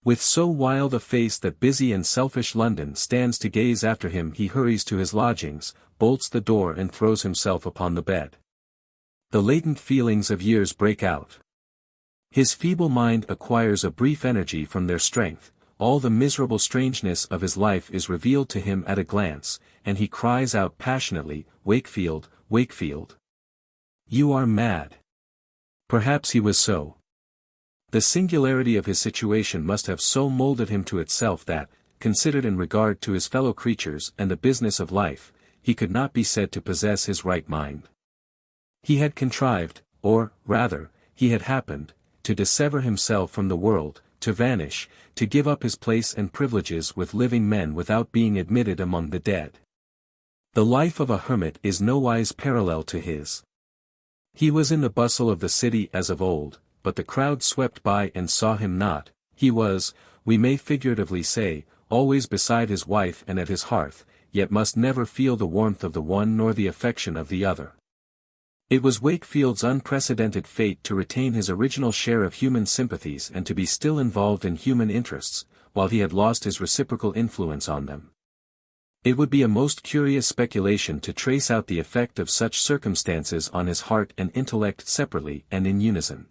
With so wild a face that busy and selfish London stands to gaze after him, he hurries to his lodgings, bolts the door and throws himself upon the bed. The latent feelings of years break out. His feeble mind acquires a brief energy from their strength, all the miserable strangeness of his life is revealed to him at a glance, and he cries out passionately, "Wakefield, Wakefield! You are mad!" Perhaps he was so. The singularity of his situation must have so molded him to itself that, considered in regard to his fellow creatures and the business of life, he could not be said to possess his right mind. He had contrived, or, rather, he had happened, to dissever himself from the world, to vanish, to give up his place and privileges with living men without being admitted among the dead. The life of a hermit is nowise parallel to his. He was in the bustle of the city as of old, but the crowd swept by and saw him not. He was, we may figuratively say, always beside his wife and at his hearth, yet must never feel the warmth of the one nor the affection of the other. It was Wakefield's unprecedented fate to retain his original share of human sympathies and to be still involved in human interests, while he had lost his reciprocal influence on them. It would be a most curious speculation to trace out the effect of such circumstances on his heart and intellect separately and in unison.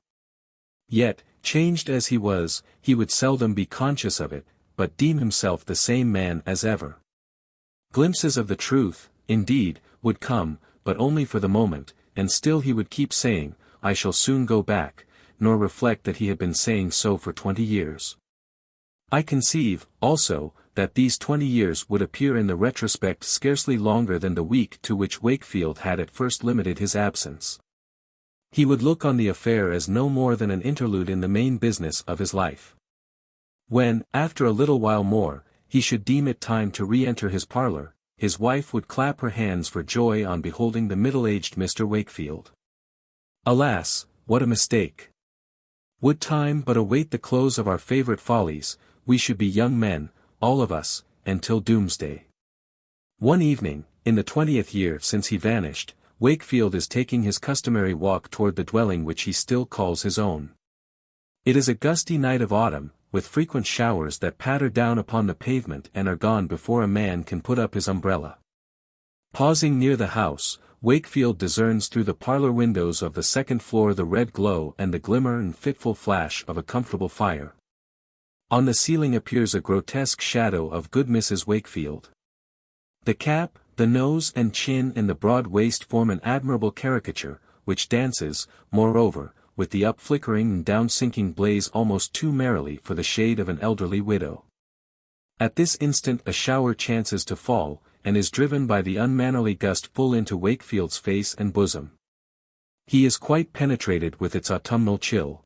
Yet, changed as he was, he would seldom be conscious of it, but deem himself the same man as ever. Glimpses of the truth, indeed, would come, but only for the moment, and still he would keep saying, "I shall soon go back," nor reflect that he had been saying so for 20 years. I conceive, also, that these 20 years would appear in the retrospect scarcely longer than the week to which Wakefield had at first limited his absence. He would look on the affair as no more than an interlude in the main business of his life. When, after a little while more, he should deem it time to re-enter his parlour, his wife would clap her hands for joy on beholding the middle-aged Mr. Wakefield. Alas, what a mistake! Would time but await the close of our favourite follies, we should be young men, all of us, until doomsday. One evening, in the 20th year since he vanished, Wakefield is taking his customary walk toward the dwelling which he still calls his own. It is a gusty night of autumn, with frequent showers that patter down upon the pavement and are gone before a man can put up his umbrella. Pausing near the house, Wakefield discerns through the parlour windows of the second floor the red glow and the glimmer and fitful flash of a comfortable fire. On the ceiling appears a grotesque shadow of good Mrs. Wakefield. The cap, the nose and chin and the broad waist form an admirable caricature, which dances, moreover, with the up-flickering and down-sinking blaze almost too merrily for the shade of an elderly widow. At this instant a shower chances to fall, and is driven by the unmannerly gust full into Wakefield's face and bosom. He is quite penetrated with its autumnal chill.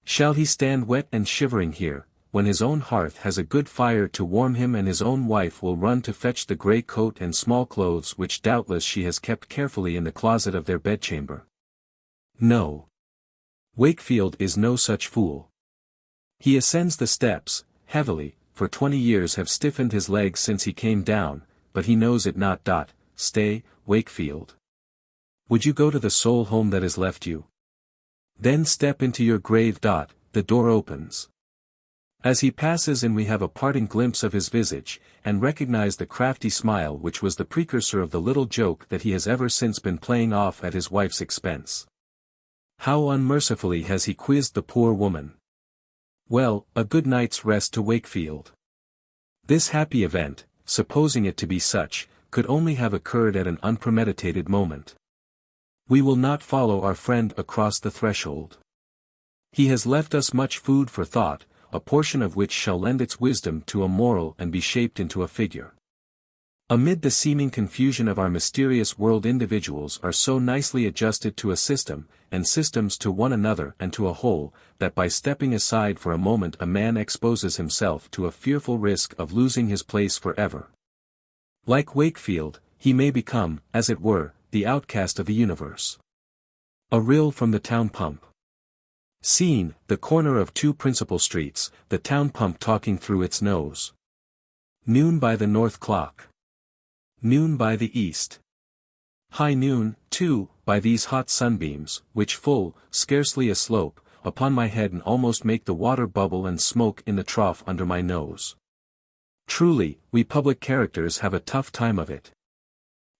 Shall he stand wet and shivering here, when his own hearth has a good fire to warm him and his own wife will run to fetch the grey coat and small clothes which doubtless she has kept carefully in the closet of their bedchamber? No. Wakefield is no such fool. He ascends the steps, heavily, for 20 years have stiffened his legs since he came down, but he knows it not. Stay, Wakefield. Would you go to the sole home that is left you? Then step into your grave. The door opens. As he passes in we have a parting glimpse of his visage, and recognize the crafty smile which was the precursor of the little joke that he has ever since been playing off at his wife's expense. How unmercifully has he quizzed the poor woman. Well, a good night's rest to Wakefield. This happy event, supposing it to be such, could only have occurred at an unpremeditated moment. We will not follow our friend across the threshold. He has left us much food for thought, a portion of which shall lend its wisdom to a moral and be shaped into a figure. Amid the seeming confusion of our mysterious world, individuals are so nicely adjusted to a system, and systems to one another and to a whole, that by stepping aside for a moment a man exposes himself to a fearful risk of losing his place forever. Like Wakefield, he may become, as it were, the outcast of the universe. A rill from the town pump. Scene, the corner of two principal streets, the town pump talking through its nose. Noon by the north clock. Noon by the east. High noon, too, by these hot sunbeams, which full, scarcely aslope, upon my head and almost make the water bubble and smoke in the trough under my nose. Truly, we public characters have a tough time of it.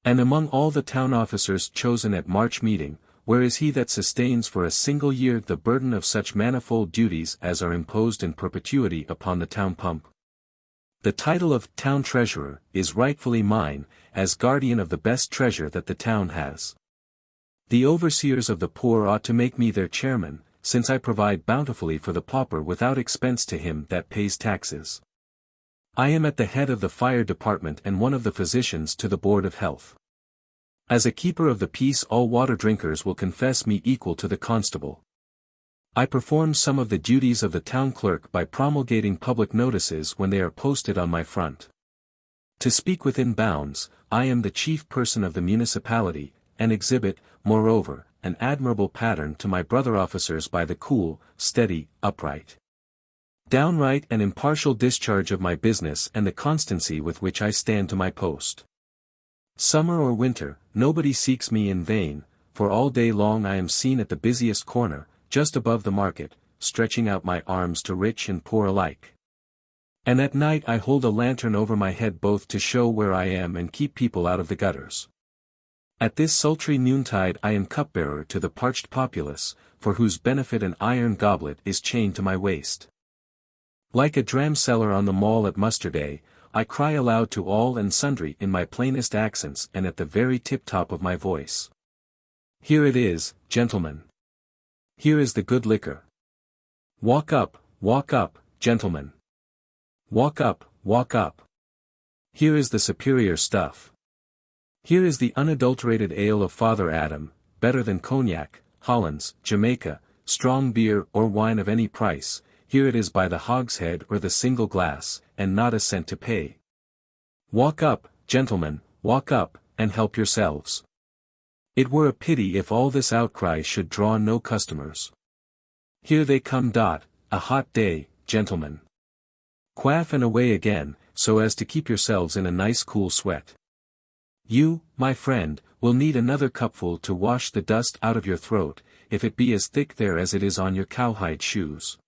And among all the town officers chosen at March meeting, where is he that sustains for a single year the burden of such manifold duties as are imposed in perpetuity upon the town pump? The title of Town Treasurer is rightfully mine, as guardian of the best treasure that the town has. The overseers of the poor ought to make me their chairman, since I provide bountifully for the pauper without expense to him that pays taxes. I am at the head of the fire department and one of the physicians to the board of health. As a keeper of the peace all water drinkers will confess me equal to the constable. I perform some of the duties of the town clerk by promulgating public notices when they are posted on my front. To speak within bounds, I am the chief person of the municipality, and exhibit, moreover, an admirable pattern to my brother officers by the cool, steady, upright, downright and impartial discharge of my business and the constancy with which I stand to my post. Summer or winter, nobody seeks me in vain, for all day long I am seen at the busiest corner, just above the market, stretching out my arms to rich and poor alike. And at night I hold a lantern over my head both to show where I am and keep people out of the gutters. At this sultry noontide I am cupbearer to the parched populace, for whose benefit an iron goblet is chained to my waist. Like a dram-seller on the mall at muster day, I cry aloud to all and sundry in my plainest accents and at the very tip-top of my voice. Here it is, gentlemen. Here is the good liquor. Walk up, gentlemen. Walk up, walk up. Here is the superior stuff. Here is the unadulterated ale of Father Adam, better than cognac, Hollands, Jamaica, strong beer or wine of any price. Here it is by the hogshead or the single glass, and not a cent to pay. Walk up, gentlemen, walk up, and help yourselves. It were a pity if all this outcry should draw no customers. Here they come. A hot day, gentlemen. Quaff and away again, so as to keep yourselves in a nice cool sweat. You, my friend, will need another cupful to wash the dust out of your throat, if it be as thick there as it is on your cowhide shoes.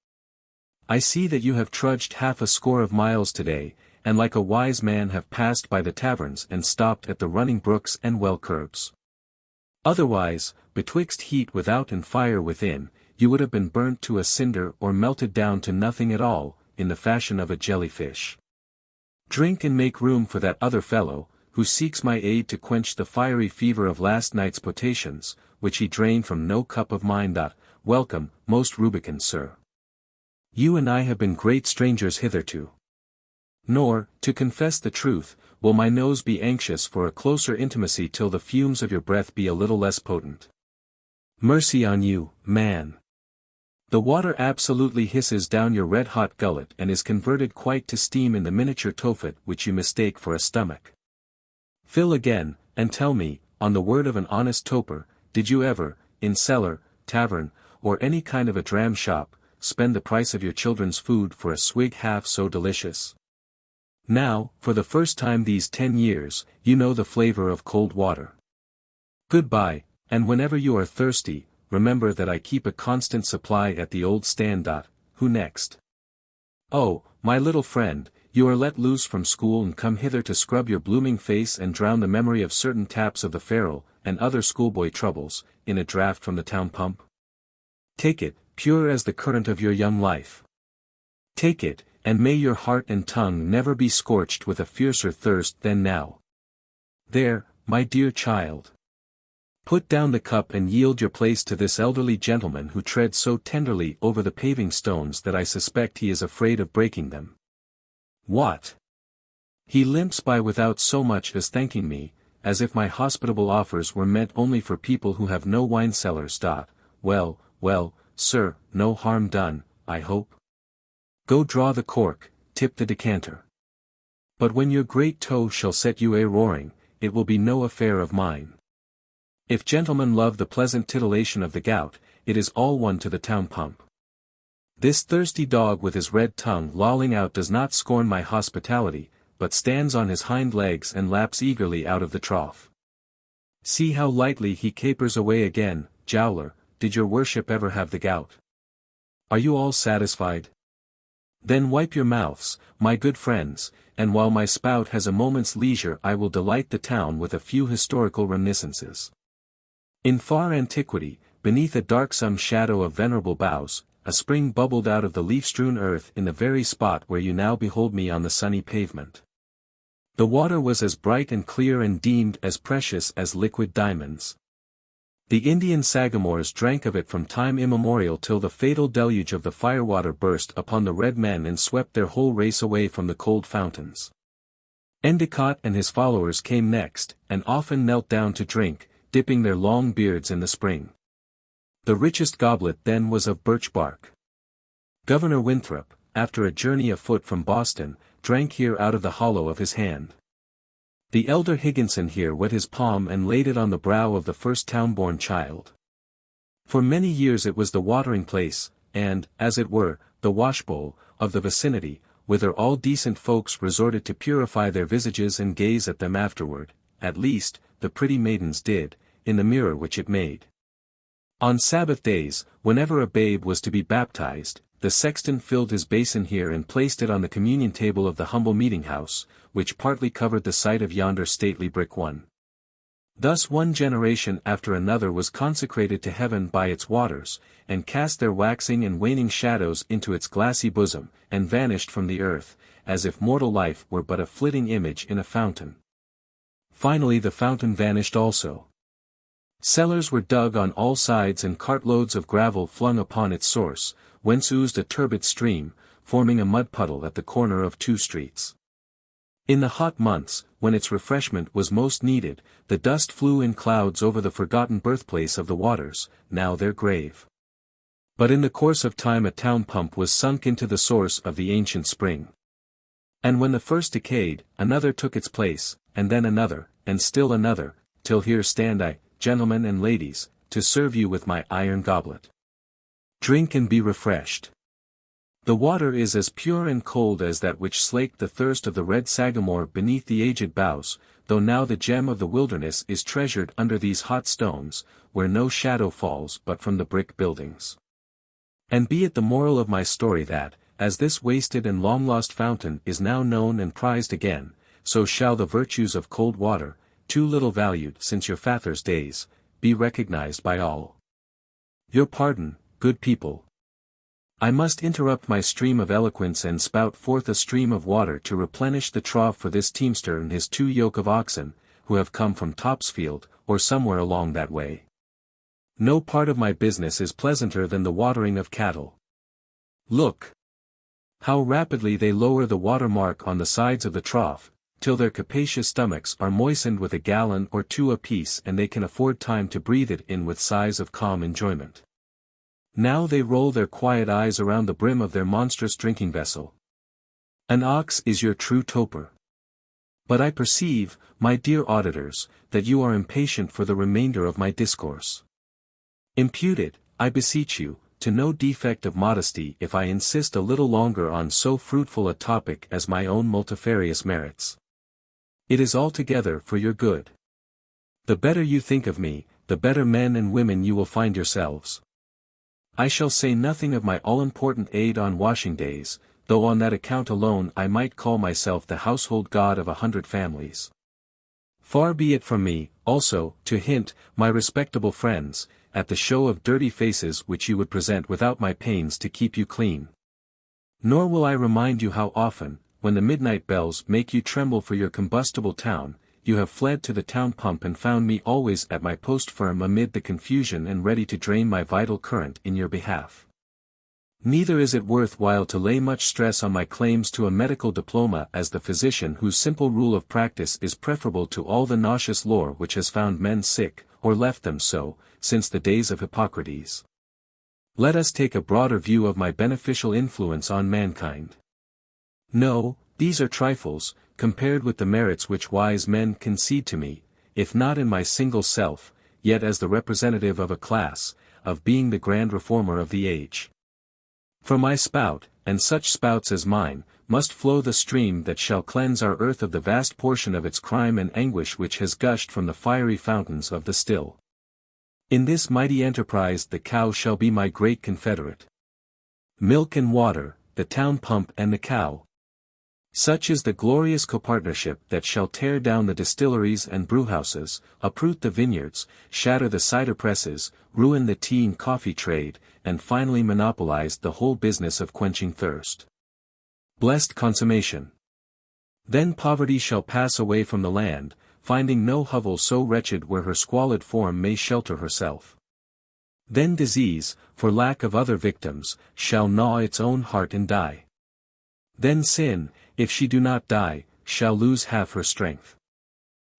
I see that you have trudged 60 of miles today, and like a wise man have passed by the taverns and stopped at the running brooks and well curbs. Otherwise, betwixt heat without and fire within, you would have been burnt to a cinder or melted down to nothing at all, in the fashion of a jellyfish. Drink and make room for that other fellow, who seeks my aid to quench the fiery fever of last night's potations, which he drained from no cup of mine. Welcome, most Rubicund sir. You and I have been great strangers hitherto. Nor, to confess the truth, will my nose be anxious for a closer intimacy till the fumes of your breath be a little less potent. Mercy on you, man. The water absolutely hisses down your red-hot gullet and is converted quite to steam in the miniature tophet which you mistake for a stomach. Fill again, and tell me, on the word of an honest toper, did you ever, in cellar, tavern, or any kind of a dram shop, spend the price of your children's food for a swig half so delicious. Now, for the first time these 10 years, you know the flavor of cold water. Goodbye, and whenever you are thirsty, remember that I keep a constant supply at the old stand. Who next? Oh, my little friend, you are let loose from school and come hither to scrub your blooming face and drown the memory of certain taps of the ferule, and other schoolboy troubles, in a draught from the town pump? Take it, pure as the current of your young life. Take it, and may your heart and tongue never be scorched with a fiercer thirst than now. There, my dear child. Put down the cup and yield your place to this elderly gentleman who treads so tenderly over the paving stones that I suspect he is afraid of breaking them. What? He limps by without so much as thanking me, as if my hospitable offers were meant only for people who have no wine cellars. Well, well, sir, no harm done, I hope. Go draw the cork, tip the decanter. But when your great toe shall set you a-roaring, it will be no affair of mine. If gentlemen love the pleasant titillation of the gout, it is all one to the town pump. This thirsty dog with his red tongue lolling out does not scorn my hospitality, but stands on his hind legs and laps eagerly out of the trough. See how lightly he capers away again. Jowler, did your worship ever have the gout? Are you all satisfied? Then wipe your mouths, my good friends, and while my spout has a moment's leisure I will delight the town with a few historical reminiscences. In far antiquity, beneath a darksome shadow of venerable boughs, a spring bubbled out of the leaf-strewn earth in the very spot where you now behold me on the sunny pavement. The water was as bright and clear and deemed as precious as liquid diamonds. The Indian sagamores drank of it from time immemorial till the fatal deluge of the firewater burst upon the red men and swept their whole race away from the cold fountains. Endicott and his followers came next, and often knelt down to drink, dipping their long beards in the spring. The richest goblet then was of birch bark. Governor Winthrop, after a journey afoot from Boston, drank here out of the hollow of his hand. The elder Higginson here wet his palm and laid it on the brow of the first town-born child. For many years it was the watering place, and, as it were, the washbowl, of the vicinity, whither all decent folks resorted to purify their visages and gaze at them afterward, at least, the pretty maidens did, in the mirror which it made. On Sabbath days, whenever a babe was to be baptized, the sexton filled his basin here and placed it on the communion table of the humble meeting-house, which partly covered the site of yonder stately brick one. Thus one generation after another was consecrated to heaven by its waters, and cast their waxing and waning shadows into its glassy bosom, and vanished from the earth, as if mortal life were but a flitting image in a fountain. Finally the fountain vanished also. Cellars were dug on all sides and cartloads of gravel flung upon its source, whence oozed a turbid stream, forming a mud puddle at the corner of two streets. In the hot months, when its refreshment was most needed, the dust flew in clouds over the forgotten birthplace of the waters, now their grave. But in the course of time a town pump was sunk into the source of the ancient spring. And when the first decayed, another took its place, and then another, and still another, till here stand I, gentlemen and ladies, to serve you with my iron goblet. Drink and be refreshed. The water is as pure and cold as that which slaked the thirst of the red sagamore beneath the aged boughs, though now the gem of the wilderness is treasured under these hot stones, where no shadow falls but from the brick buildings. And be it the moral of my story that, as this wasted and long-lost fountain is now known and prized again, so shall the virtues of cold water, too little valued since your father's days, be recognized by all. Your pardon, good people. I must interrupt my stream of eloquence and spout forth a stream of water to replenish the trough for this teamster and his 2 yoke of oxen, who have come from Topsfield, or somewhere along that way. No part of my business is pleasanter than the watering of cattle. Look! How rapidly they lower the water mark on the sides of the trough, till their capacious stomachs are moistened with a gallon or 2 apiece and they can afford time to breathe it in with sighs of calm enjoyment. Now they roll their quiet eyes around the brim of their monstrous drinking vessel. An ox is your true toper. But I perceive, my dear auditors, that you are impatient for the remainder of my discourse. Impute it, I beseech you, to no defect of modesty if I insist a little longer on so fruitful a topic as my own multifarious merits. It is altogether for your good. The better you think of me, the better men and women you will find yourselves. I shall say nothing of my all-important aid on washing days, though on that account alone I might call myself the household god of 100 families. Far be it from me, also, to hint, my respectable friends, at the show of dirty faces which you would present without my pains to keep you clean. Nor will I remind you how often, when the midnight bells make you tremble for your combustible town, you have fled to the town pump and found me always at my post firm amid the confusion and ready to drain my vital current in your behalf. Neither is it worth while to lay much stress on my claims to a medical diploma as the physician whose simple rule of practice is preferable to all the nauseous lore which has found men sick, or left them so, since the days of Hippocrates. Let us take a broader view of my beneficial influence on mankind. No, these are trifles, compared with the merits which wise men concede to me, if not in my single self, yet as the representative of a class, of being the grand reformer of the age. From my spout, and such spouts as mine, must flow the stream that shall cleanse our earth of the vast portion of its crime and anguish which has gushed from the fiery fountains of the still. In this mighty enterprise the cow shall be my great confederate. Milk and water, the town pump and the cow. Such is the glorious copartnership that shall tear down the distilleries and brewhouses, uproot the vineyards, shatter the cider presses, ruin the tea and coffee trade, and finally monopolize the whole business of quenching thirst. Blessed consummation! Then poverty shall pass away from the land, finding no hovel so wretched where her squalid form may shelter herself. Then disease, for lack of other victims, shall gnaw its own heart and die. Then sin, if she do not die, shall lose half her strength.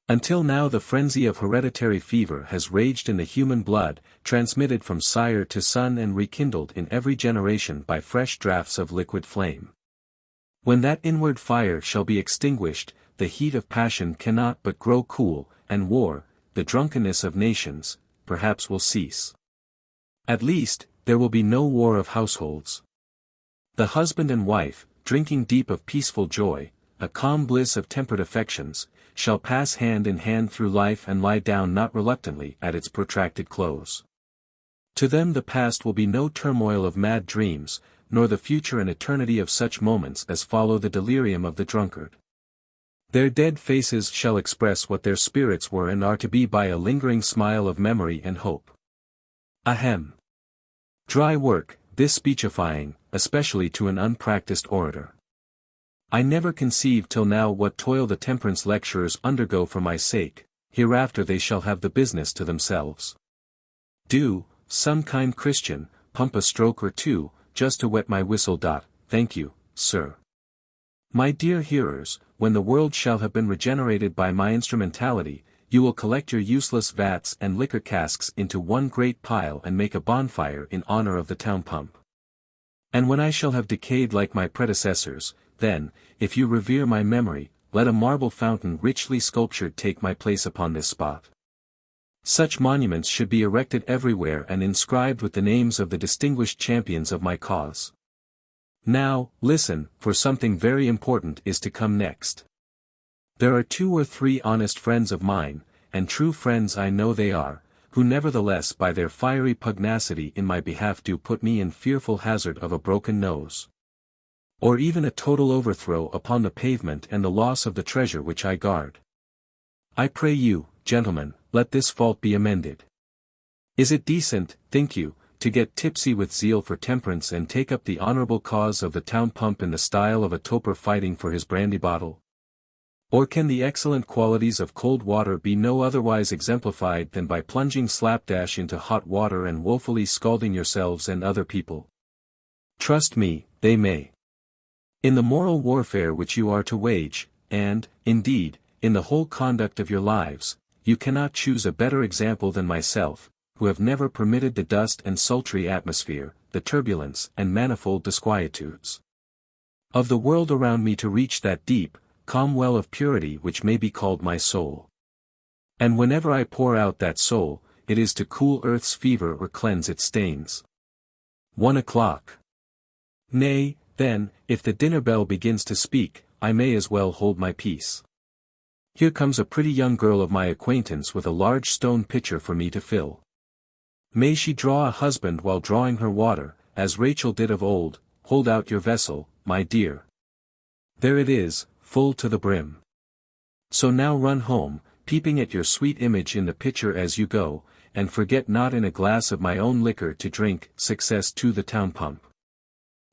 Until now the frenzy of hereditary fever has raged in the human blood, transmitted from sire to son and rekindled in every generation by fresh draughts of liquid flame. When that inward fire shall be extinguished, the heat of passion cannot but grow cool, and war, the drunkenness of nations, perhaps will cease. At least, there will be no war of households. The husband and wife, drinking deep of peaceful joy, a calm bliss of tempered affections, shall pass hand in hand through life and lie down not reluctantly at its protracted close. To them the past will be no turmoil of mad dreams, nor the future an eternity of such moments as follow the delirium of the drunkard. Their dead faces shall express what their spirits were and are to be by a lingering smile of memory and hope. Ahem! Dry work, this speechifying, especially to an unpracticed orator. I never conceived till now what toil the temperance lecturers undergo for my sake, hereafter they shall have the business to themselves. Do, some kind Christian, pump a stroke or two, just to wet my whistle. Thank you, sir. My dear hearers, when the world shall have been regenerated by my instrumentality, you will collect your useless vats and liquor casks into one great pile and make a bonfire in honor of the town pump. And when I shall have decayed like my predecessors, then, if you revere my memory, let a marble fountain richly sculptured take my place upon this spot. Such monuments should be erected everywhere and inscribed with the names of the distinguished champions of my cause. Now, listen, for something very important is to come next. There are 2 or 3 honest friends of mine, and true friends I know they are, who nevertheless by their fiery pugnacity in my behalf do put me in fearful hazard of a broken nose, or even a total overthrow upon the pavement and the loss of the treasure which I guard. I pray you, gentlemen, let this fault be amended. Is it decent, think you, to get tipsy with zeal for temperance and take up the honorable cause of the town pump in the style of a toper fighting for his brandy bottle? Or can the excellent qualities of cold water be no otherwise exemplified than by plunging slapdash into hot water and woefully scalding yourselves and other people? Trust me, they may. In the moral warfare which you are to wage, and, indeed, in the whole conduct of your lives, you cannot choose a better example than myself, who have never permitted the dust and sultry atmosphere, the turbulence and manifold disquietudes of the world around me to reach that deep, calm well of purity which may be called my soul. And whenever I pour out that soul, it is to cool earth's fever or cleanse its stains. 1 o'clock. Nay, then, if the dinner bell begins to speak, I may as well hold my peace. Here comes a pretty young girl of my acquaintance with a large stone pitcher for me to fill. May she draw a husband while drawing her water, as Rachel did of old. Hold out your vessel, my dear. There it is, full to the brim. So now run home, peeping at your sweet image in the pitcher as you go, and forget not in a glass of my own liquor to drink success to the town pump.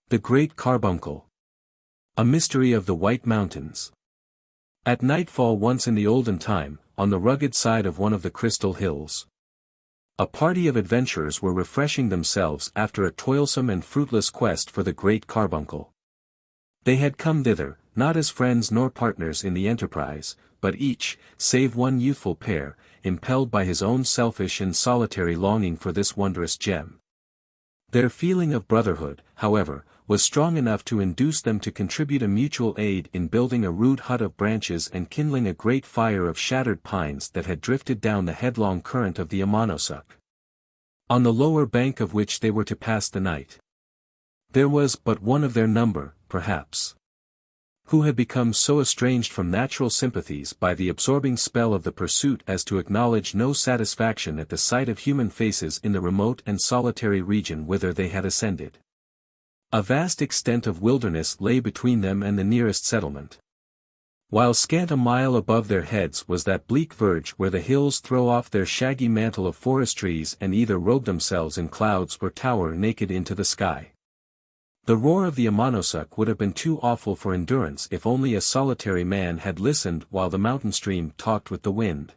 The Great Carbuncle. A mystery of the White Mountains. At nightfall once in the olden time, on the rugged side of one of the crystal hills, a party of adventurers were refreshing themselves after a toilsome and fruitless quest for the Great Carbuncle. They had come thither, not as friends nor partners in the enterprise, but each, save one youthful pair, impelled by his own selfish and solitary longing for this wondrous gem. Their feeling of brotherhood, however, was strong enough to induce them to contribute a mutual aid in building a rude hut of branches and kindling a great fire of shattered pines that had drifted down the headlong current of the Amonosuc, on the lower bank of which they were to pass the night. There was but one of their number, perhaps, who had become so estranged from natural sympathies by the absorbing spell of the pursuit as to acknowledge no satisfaction at the sight of human faces in the remote and solitary region whither they had ascended. A vast extent of wilderness lay between them and the nearest settlement, while scant a mile above their heads was that bleak verge where the hills throw off their shaggy mantle of forest trees and either robe themselves in clouds or tower naked into the sky. The roar of the Amonosuc would have been too awful for endurance if only a solitary man had listened while the mountain stream talked with the wind.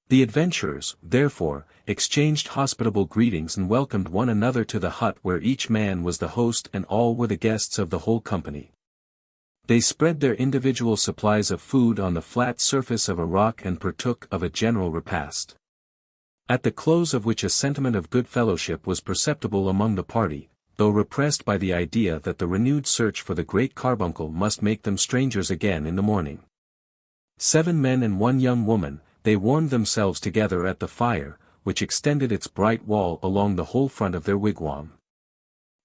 The adventurers, therefore, exchanged hospitable greetings and welcomed one another to the hut where each man was the host and all were the guests of the whole company. They spread their individual supplies of food on the flat surface of a rock and partook of a general repast, at the close of which a sentiment of good fellowship was perceptible among the party, though repressed by the idea that the renewed search for the Great Carbuncle must make them strangers again in the morning. 7 men and 1 young woman, they warmed themselves together at the fire, which extended its bright wall along the whole front of their wigwam.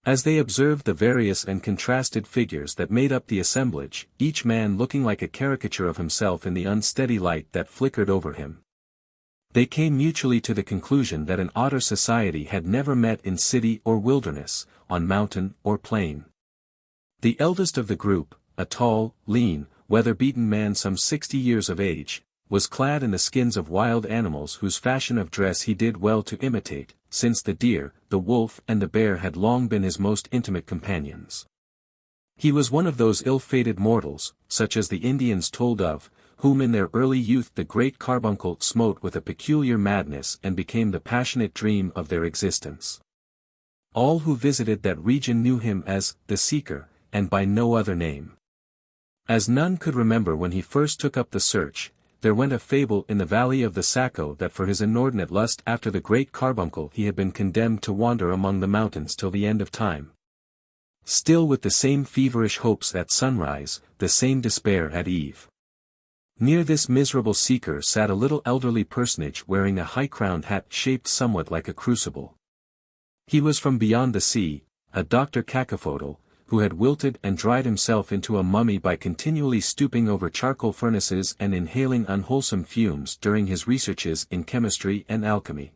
As they observed the various and contrasted figures that made up the assemblage, each man looking like a caricature of himself in the unsteady light that flickered over him, they came mutually to the conclusion that an odder society had never met in city or wilderness, on mountain or plain. The eldest of the group, a tall, lean, weather-beaten man some 60 years of age, was clad in the skins of wild animals whose fashion of dress he did well to imitate, since the deer, the wolf and the bear had long been his most intimate companions. He was one of those ill-fated mortals, such as the Indians told of, whom in their early youth the Great Carbuncle smote with a peculiar madness and became the passionate dream of their existence. All who visited that region knew him as the Seeker, and by no other name. As none could remember when he first took up the search, there went a fable in the valley of the Saco that for his inordinate lust after the Great Carbuncle he had been condemned to wander among the mountains till the end of time. Still with the same feverish hopes at sunrise, the same despair at eve. Near this miserable seeker sat a little elderly personage wearing a high-crowned hat shaped somewhat like a crucible. He was from beyond the sea, a Dr. Cacophodal, who had wilted and dried himself into a mummy by continually stooping over charcoal furnaces and inhaling unwholesome fumes during his researches in chemistry and alchemy.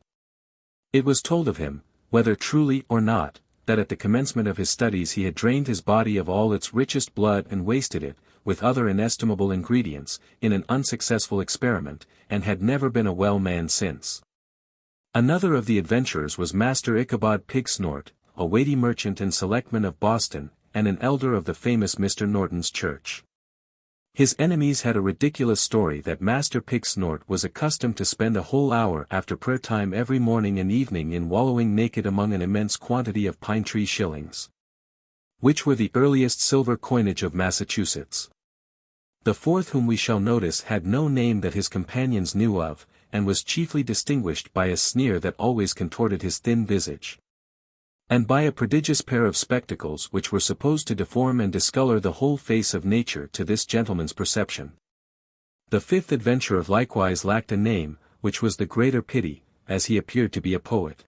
It was told of him, whether truly or not, that at the commencement of his studies he had drained his body of all its richest blood and wasted it, with other inestimable ingredients, in an unsuccessful experiment, and had never been a well man since. Another of the adventurers was Master Ichabod Pigsnort, a weighty merchant and selectman of Boston, and an elder of the famous Mr. Norton's church. His enemies had a ridiculous story that Master Pigsnort was accustomed to spend a whole hour after prayer time every morning and evening in wallowing naked among an immense quantity of pine tree shillings, which were the earliest silver coinage of Massachusetts. The fourth whom we shall notice had no name that his companions knew of, and was chiefly distinguished by a sneer that always contorted his thin visage, and by a prodigious pair of spectacles which were supposed to deform and discolor the whole face of nature to this gentleman's perception. The fifth adventurer likewise lacked a name, which was the greater pity, as he appeared to be a poet.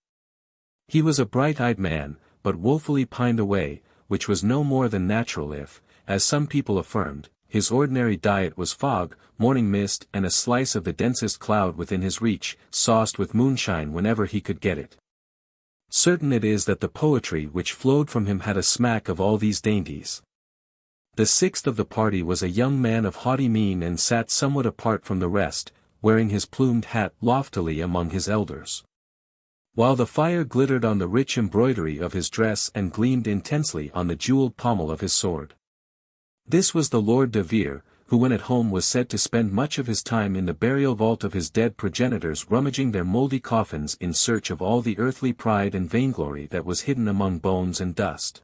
He was a bright-eyed man, but woefully pined away, which was no more than natural if, as some people affirmed, his ordinary diet was fog, morning mist and a slice of the densest cloud within his reach, sauced with moonshine whenever he could get it. Certain it is that the poetry which flowed from him had a smack of all these dainties. The sixth of the party was a young man of haughty mien and sat somewhat apart from the rest, wearing his plumed hat loftily among his elders. While the fire glittered on the rich embroidery of his dress and gleamed intensely on the jeweled pommel of his sword. This was the Lord de Vere, who when at home was said to spend much of his time in the burial vault of his dead progenitors rummaging their mouldy coffins in search of all the earthly pride and vainglory that was hidden among bones and dust.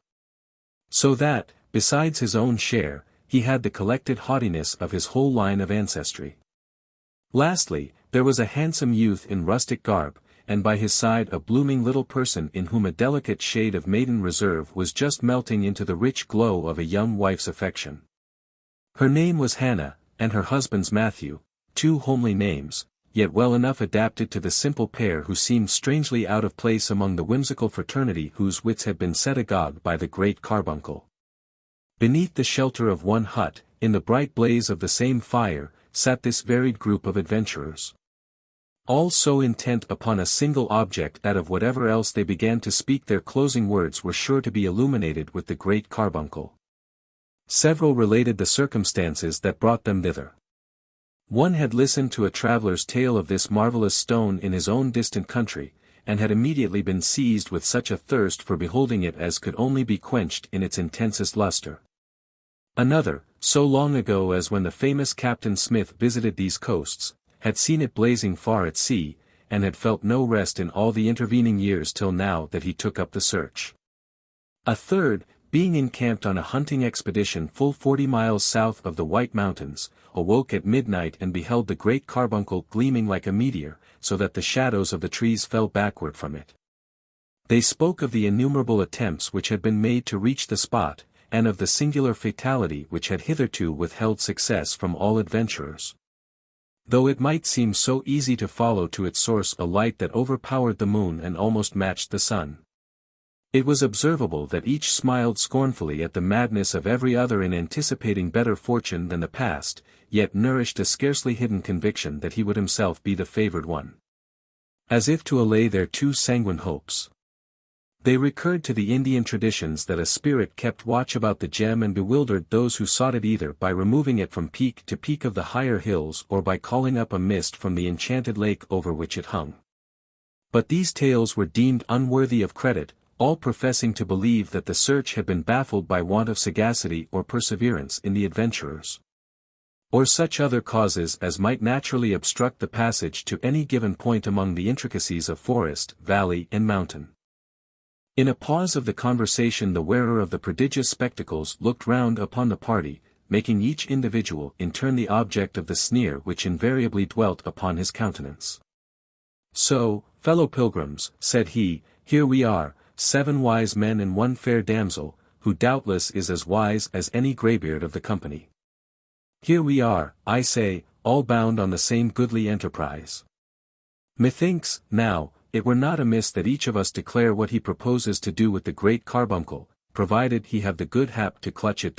So that, besides his own share, he had the collected haughtiness of his whole line of ancestry. Lastly, there was a handsome youth in rustic garb, and by his side a blooming little person in whom a delicate shade of maiden reserve was just melting into the rich glow of a young wife's affection. Her name was Hannah, and her husband's Matthew, two homely names, yet well enough adapted to the simple pair who seemed strangely out of place among the whimsical fraternity whose wits had been set agog by the great carbuncle. Beneath the shelter of one hut, in the bright blaze of the same fire, sat this varied group of adventurers. All so intent upon a single object that of whatever else they began to speak their closing words were sure to be illuminated with the great carbuncle. Several related the circumstances that brought them thither. One had listened to a traveller's tale of this marvellous stone in his own distant country, and had immediately been seized with such a thirst for beholding it as could only be quenched in its intensest lustre. Another, so long ago as when the famous Captain Smith visited these coasts, had seen it blazing far at sea, and had felt no rest in all the intervening years till now that he took up the search. A third, being encamped on a hunting expedition full 40 miles south of the White Mountains, awoke at midnight and beheld the great carbuncle gleaming like a meteor, so that the shadows of the trees fell backward from it. They spoke of the innumerable attempts which had been made to reach the spot, and of the singular fatality which had hitherto withheld success from all adventurers. Though it might seem so easy to follow to its source a light that overpowered the moon and almost matched the sun. It was observable that each smiled scornfully at the madness of every other in anticipating better fortune than the past, yet nourished a scarcely hidden conviction that he would himself be the favoured one. As if to allay their too sanguine hopes, they recurred to the Indian traditions that a spirit kept watch about the gem and bewildered those who sought it either by removing it from peak to peak of the higher hills or by calling up a mist from the enchanted lake over which it hung. But these tales were deemed unworthy of credit, all professing to believe that the search had been baffled by want of sagacity or perseverance in the adventurers, or such other causes as might naturally obstruct the passage to any given point among the intricacies of forest, valley and mountain. In a pause of the conversation the wearer of the prodigious spectacles looked round upon the party, making each individual in turn the object of the sneer which invariably dwelt upon his countenance. "So, fellow pilgrims," said he, "here we are, 7 wise men and 1 fair damsel, who doubtless is as wise as any greybeard of the company. Here we are, I say, all bound on the same goodly enterprise. Methinks, now, it were not amiss that each of us declare what he proposes to do with the great carbuncle, provided he have the good hap to clutch it.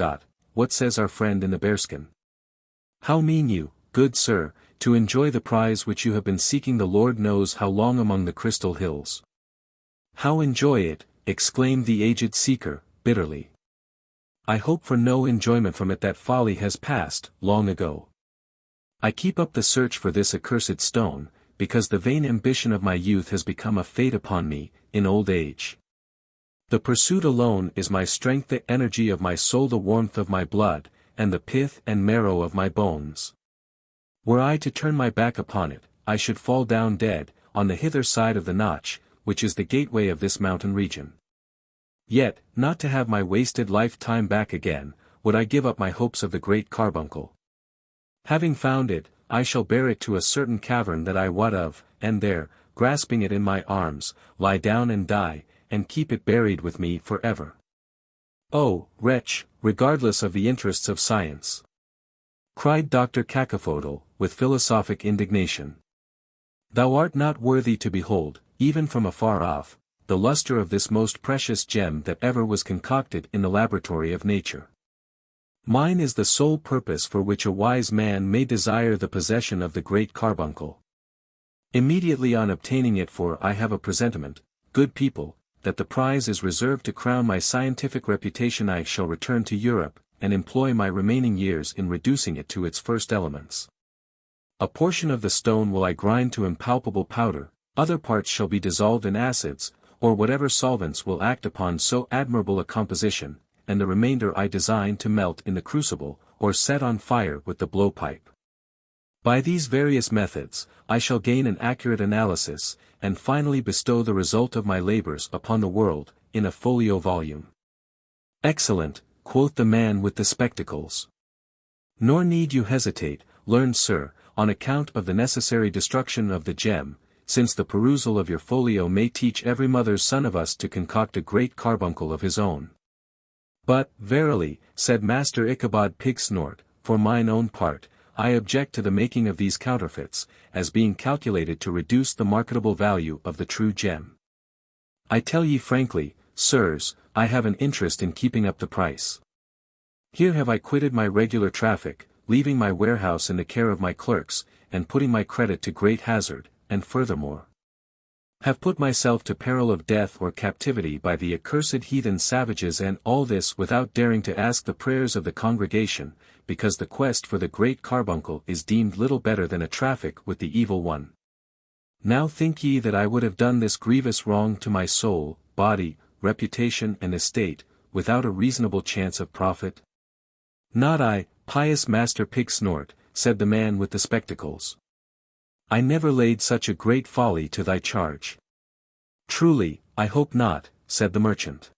What says our friend in the bearskin? How mean you, good sir, to enjoy the prize which you have been seeking the Lord knows how long among the crystal hills?" "How enjoy it?" exclaimed the aged seeker, bitterly. "I hope for no enjoyment from it. That folly has passed, long ago. I keep up the search for this accursed stone, because the vain ambition of my youth has become a fate upon me, in old age. The pursuit alone is my strength, the energy of my soul, the warmth of my blood, and the pith and marrow of my bones. Were I to turn my back upon it, I should fall down dead, on the hither side of the notch, which is the gateway of this mountain region. Yet, not to have my wasted lifetime back again, would I give up my hopes of the great carbuncle. Having found it, I shall bear it to a certain cavern that I wot of, and there, grasping it in my arms, lie down and die, and keep it buried with me forever. Oh, wretch, regardless of the interests of science!" cried Dr. Cacaphodel, with philosophic indignation. Thou art not worthy to behold, even from afar off, the luster of this most precious gem that ever was concocted in the laboratory of nature. Mine is the sole purpose for which a wise man may desire the possession of the great carbuncle. Immediately on obtaining it, for I have a presentiment, good people, that the prize is reserved to crown my scientific reputation, I shall return to Europe, and employ my remaining years in reducing it to its first elements. A portion of the stone will I grind to impalpable powder, other parts shall be dissolved in acids, or whatever solvents will act upon so admirable a composition, and the remainder I design to melt in the crucible, or set on fire with the blowpipe. By these various methods, I shall gain an accurate analysis, and finally bestow the result of my labors upon the world, in a folio volume. Excellent, quoth the man with the spectacles. Nor need you hesitate, learned sir, on account of the necessary destruction of the gem, since the perusal of your folio may teach every mother's son of us to concoct a great carbuncle of his own. But, verily, said Master Ichabod Pigsnort, for mine own part, I object to the making of these counterfeits, as being calculated to reduce the marketable value of the true gem. I tell ye frankly, sirs, I have an interest in keeping up the price. Here have I quitted my regular traffic, leaving my warehouse in the care of my clerks, and putting my credit to great hazard, and furthermore, have put myself to peril of death or captivity by the accursed heathen savages, and all this without daring to ask the prayers of the congregation, because the quest for the great carbuncle is deemed little better than a traffic with the evil one. Now think ye that I would have done this grievous wrong to my soul, body, reputation and estate, without a reasonable chance of profit? Not I, pious Master Pigsnort, said the man with the spectacles. I never laid such a great folly to thy charge. Truly, I hope not, said the merchant.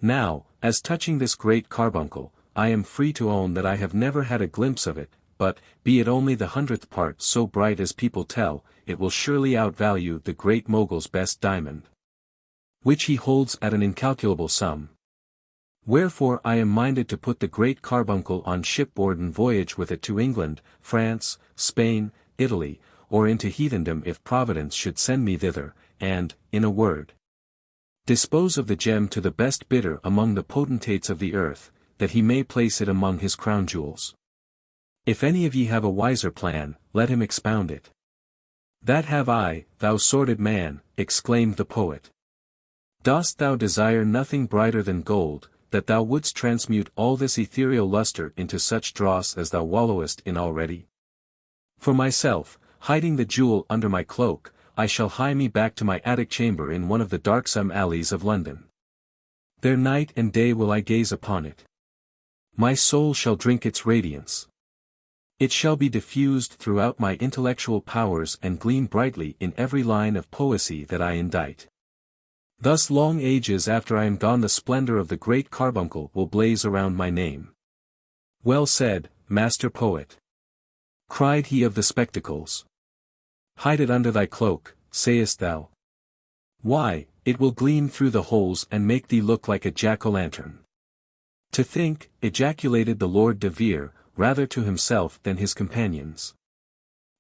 Now, as touching this great carbuncle, I am free to own that I have never had a glimpse of it, but, be it only the 100th part so bright as people tell, it will surely outvalue the great mogul's best diamond, which he holds at an incalculable sum. Wherefore I am minded to put the great carbuncle on shipboard and voyage with it to England, France, Spain, Italy, or into heathendom if Providence should send me thither, and, in a word, dispose of the gem to the best bidder among the potentates of the earth, that he may place it among his crown jewels. If any of ye have a wiser plan, let him expound it. That have I, thou sordid man, exclaimed the poet. Dost thou desire nothing brighter than gold, that thou wouldst transmute all this ethereal luster into such dross as thou wallowest in already? For myself, hiding the jewel under my cloak, I shall hie me back to my attic chamber in one of the darksome alleys of London. There night and day will I gaze upon it. My soul shall drink its radiance. It shall be diffused throughout my intellectual powers and gleam brightly in every line of poesy that I indite. Thus long ages after I am gone the splendor of the great carbuncle will blaze around my name. Well said, Master Poet, cried he of the spectacles. Hide it under thy cloak, sayest thou? Why, it will gleam through the holes and make thee look like a jack-o'-lantern. To think, ejaculated the Lord de Vere, rather to himself than his companions,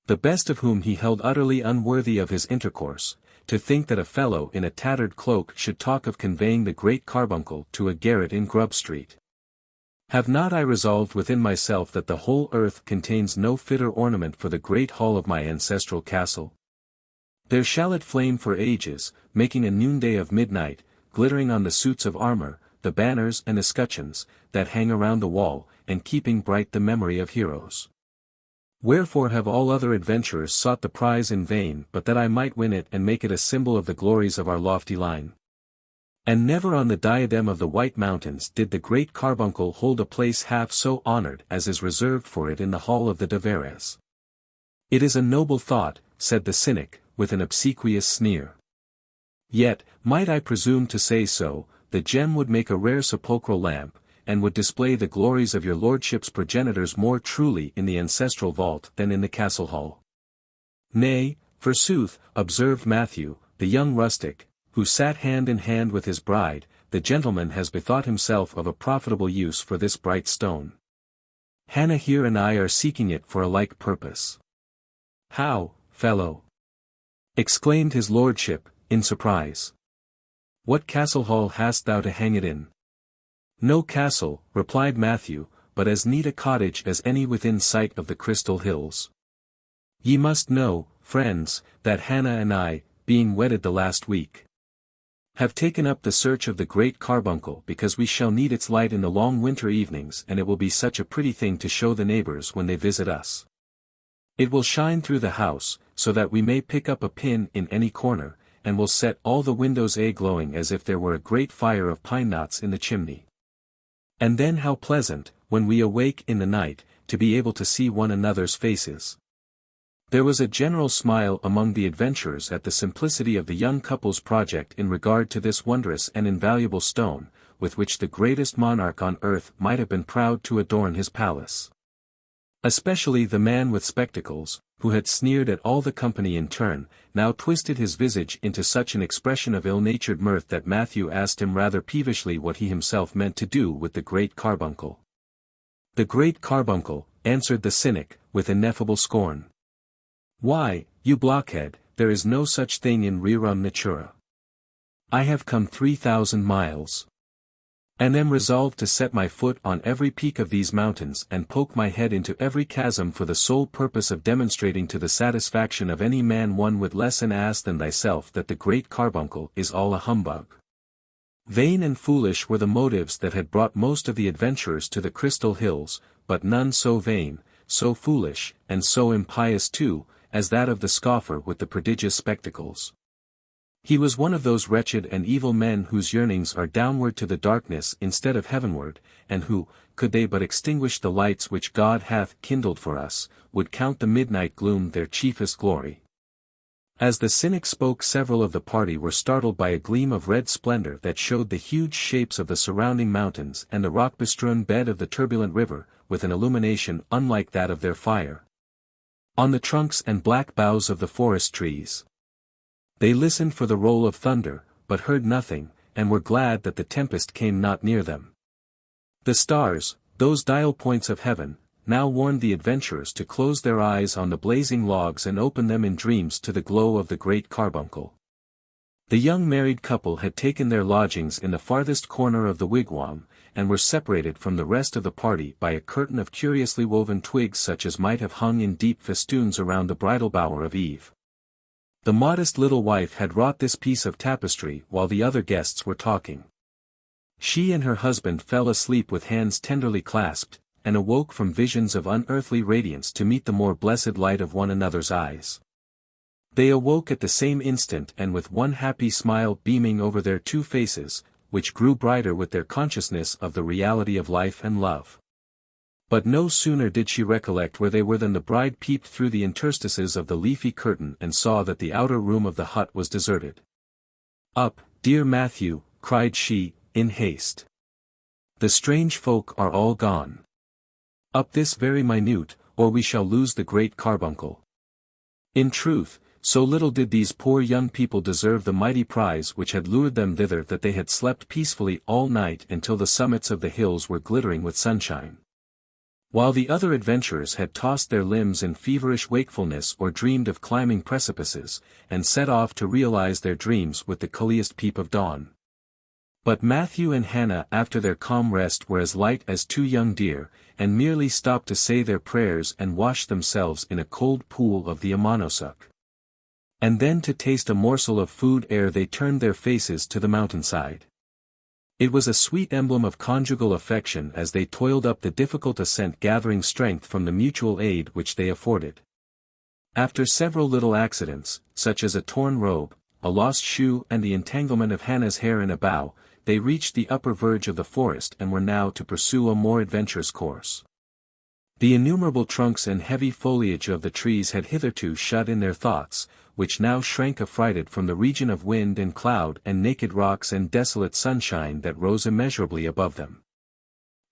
the best of whom he held utterly unworthy of his intercourse, to think that a fellow in a tattered cloak should talk of conveying the great carbuncle to a garret in Grub Street. Have not I resolved within myself that the whole earth contains no fitter ornament for the great hall of my ancestral castle? There shall it flame for ages, making a noonday of midnight, glittering on the suits of armor, the banners and escutcheons, that hang around the wall, and keeping bright the memory of heroes. Wherefore have all other adventurers sought the prize in vain but that I might win it and make it a symbol of the glories of our lofty line? And never on the diadem of the White Mountains did the great carbuncle hold a place half so honored as is reserved for it in the hall of the WEDDING-KNELL. It is a noble thought, said the cynic, with an obsequious sneer. Yet, might I presume to say so, the gem would make a rare sepulchral lamp, and would display the glories of your lordship's progenitors more truly in the ancestral vault than in the castle hall. Nay, forsooth, observed Matthew, the young rustic, who sat hand in hand with his bride, the gentleman has bethought himself of a profitable use for this bright stone. Hannah here and I are seeking it for a like purpose. How, fellow? exclaimed his lordship, in surprise. What castle hall hast thou to hang it in? No castle, replied Matthew, but as neat a cottage as any within sight of the Crystal Hills. Ye must know, friends, that Hannah and I, being wedded the last week, have taken up the search of the great carbuncle because we shall need its light in the long winter evenings, and it will be such a pretty thing to show the neighbors when they visit us. It will shine through the house, so that we may pick up a pin in any corner, and will set all the windows glowing as if there were a great fire of pine knots in the chimney. And then how pleasant, when we awake in the night, to be able to see one another's faces. There was a general smile among the adventurers at the simplicity of the young couple's project in regard to this wondrous and invaluable stone, with which the greatest monarch on earth might have been proud to adorn his palace. Especially the man with spectacles, who had sneered at all the company in turn, now twisted his visage into such an expression of ill-natured mirth that Matthew asked him rather peevishly what he himself meant to do with the great carbuncle. The great carbuncle, answered the cynic, with ineffable scorn. Why, you blockhead, there is no such thing in rerum natura. I have come 3,000 miles. And am resolved to set my foot on every peak of these mountains and poke my head into every chasm for the sole purpose of demonstrating to the satisfaction of any man one with less an ass than thyself that the great carbuncle is all a humbug. Vain and foolish were the motives that had brought most of the adventurers to the Crystal Hills, but none so vain, so foolish, and so impious too, as that of the scoffer with the prodigious spectacles. He was one of those wretched and evil men whose yearnings are downward to the darkness instead of heavenward, and who, could they but extinguish the lights which God hath kindled for us, would count the midnight gloom their chiefest glory. As the cynic spoke, several of the party were startled by a gleam of red splendor that showed the huge shapes of the surrounding mountains and the rock-bestrewn bed of the turbulent river, with an illumination unlike that of their fire. On the trunks and black boughs of the forest trees, they listened for the roll of thunder, but heard nothing, and were glad that the tempest came not near them. The stars, those dial points of heaven, now warned the adventurers to close their eyes on the blazing logs and open them in dreams to the glow of the great carbuncle. The young married couple had taken their lodgings in the farthest corner of the wigwam, and were separated from the rest of the party by a curtain of curiously woven twigs such as might have hung in deep festoons around the bridal bower of Eve. The modest little wife had wrought this piece of tapestry while the other guests were talking. She and her husband fell asleep with hands tenderly clasped, and awoke from visions of unearthly radiance to meet the more blessed light of one another's eyes. They awoke at the same instant and with one happy smile beaming over their two faces, which grew brighter with their consciousness of the reality of life and love. But no sooner did she recollect where they were than the bride peeped through the interstices of the leafy curtain and saw that the outer room of the hut was deserted. "Up, dear Matthew," cried she, in haste. "The strange folk are all gone. Up this very minute, or we shall lose the great carbuncle." In truth, so little did these poor young people deserve the mighty prize which had lured them thither that they had slept peacefully all night until the summits of the hills were glittering with sunshine. While the other adventurers had tossed their limbs in feverish wakefulness or dreamed of climbing precipices, and set off to realize their dreams with the coolest peep of dawn. But Matthew and Hannah after their calm rest were as light as two young deer, and merely stopped to say their prayers and wash themselves in a cold pool of the Amonosuk. And then to taste a morsel of food ere they turned their faces to the mountainside. It was a sweet emblem of conjugal affection as they toiled up the difficult ascent, gathering strength from the mutual aid which they afforded. After several little accidents, such as a torn robe, a lost shoe and the entanglement of Hannah's hair in a bough, they reached the upper verge of the forest and were now to pursue a more adventurous course. The innumerable trunks and heavy foliage of the trees had hitherto shut in their thoughts, which now shrank affrighted from the region of wind and cloud and naked rocks and desolate sunshine that rose immeasurably above them.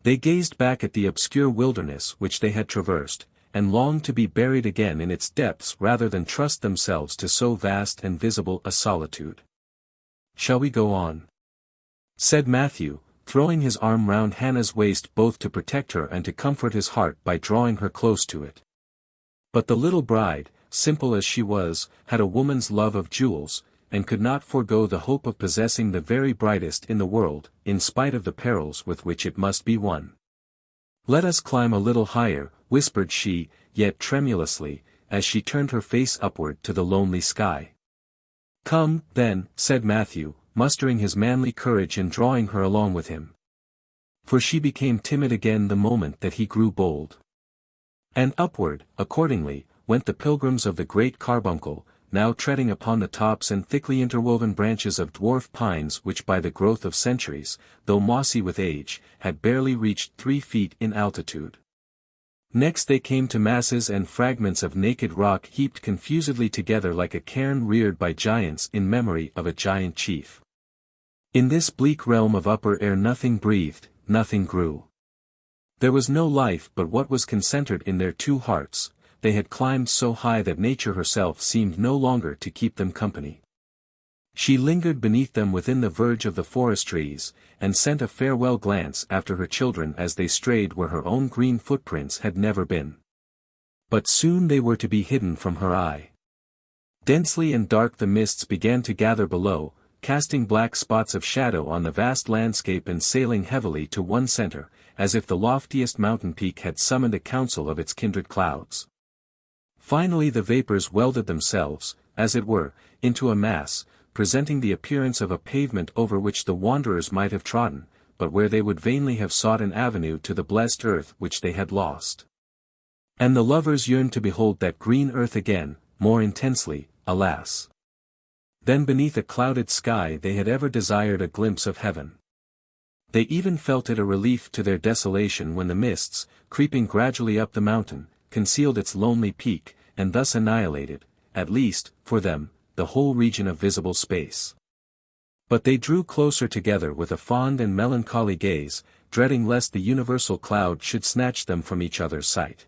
They gazed back at the obscure wilderness which they had traversed, and longed to be buried again in its depths rather than trust themselves to so vast and visible a solitude. "Shall we go on?" said Matthew, throwing his arm round Hannah's waist both to protect her and to comfort his heart by drawing her close to it. But the little bride, simple as she was, had a woman's love of jewels, and could not forego the hope of possessing the very brightest in the world, in spite of the perils with which it must be won. "Let us climb a little higher," whispered she, yet tremulously, as she turned her face upward to the lonely sky. "Come, then," said Matthew, mustering his manly courage and drawing her along with him. For she became timid again the moment that he grew bold. And upward, accordingly, went the pilgrims of the great carbuncle, now treading upon the tops and thickly interwoven branches of dwarf pines which by the growth of centuries, though mossy with age, had barely reached 3 feet in altitude. Next they came to masses and fragments of naked rock heaped confusedly together like a cairn reared by giants in memory of a giant chief. In this bleak realm of upper air nothing breathed, nothing grew. There was no life but what was concentrated in their 2 hearts. They had climbed so high that nature herself seemed no longer to keep them company. She lingered beneath them within the verge of the forest trees, and sent a farewell glance after her children as they strayed where her own green footprints had never been. But soon they were to be hidden from her eye. Densely and dark the mists began to gather below, casting black spots of shadow on the vast landscape and sailing heavily to one center, as if the loftiest mountain peak had summoned a council of its kindred clouds. Finally the vapors welded themselves, as it were, into a mass, presenting the appearance of a pavement over which the wanderers might have trodden, but where they would vainly have sought an avenue to the blessed earth which they had lost. And the lovers yearned to behold that green earth again, more intensely, alas. Then beneath a clouded sky they had ever desired a glimpse of heaven. They even felt it a relief to their desolation when the mists, creeping gradually up the mountain, concealed its lonely peak, and thus annihilated, at least, for them, the whole region of visible space. But they drew closer together with a fond and melancholy gaze, dreading lest the universal cloud should snatch them from each other's sight.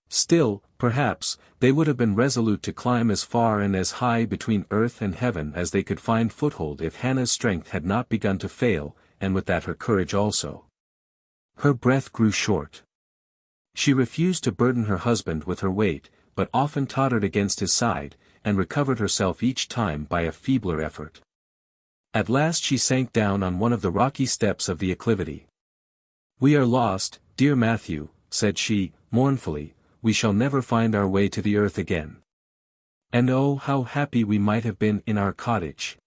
Still, perhaps, they would have been resolute to climb as far and as high between earth and heaven as they could find foothold if Hannah's strength had not begun to fail, and with that her courage also. Her breath grew short. She refused to burden her husband with her weight, but often tottered against his side, and recovered herself each time by a feebler effort. At last she sank down on one of the rocky steps of the acclivity. "We are lost, dear Matthew," said she, mournfully, "we shall never find our way to the earth again. And oh how happy we might have been in our cottage."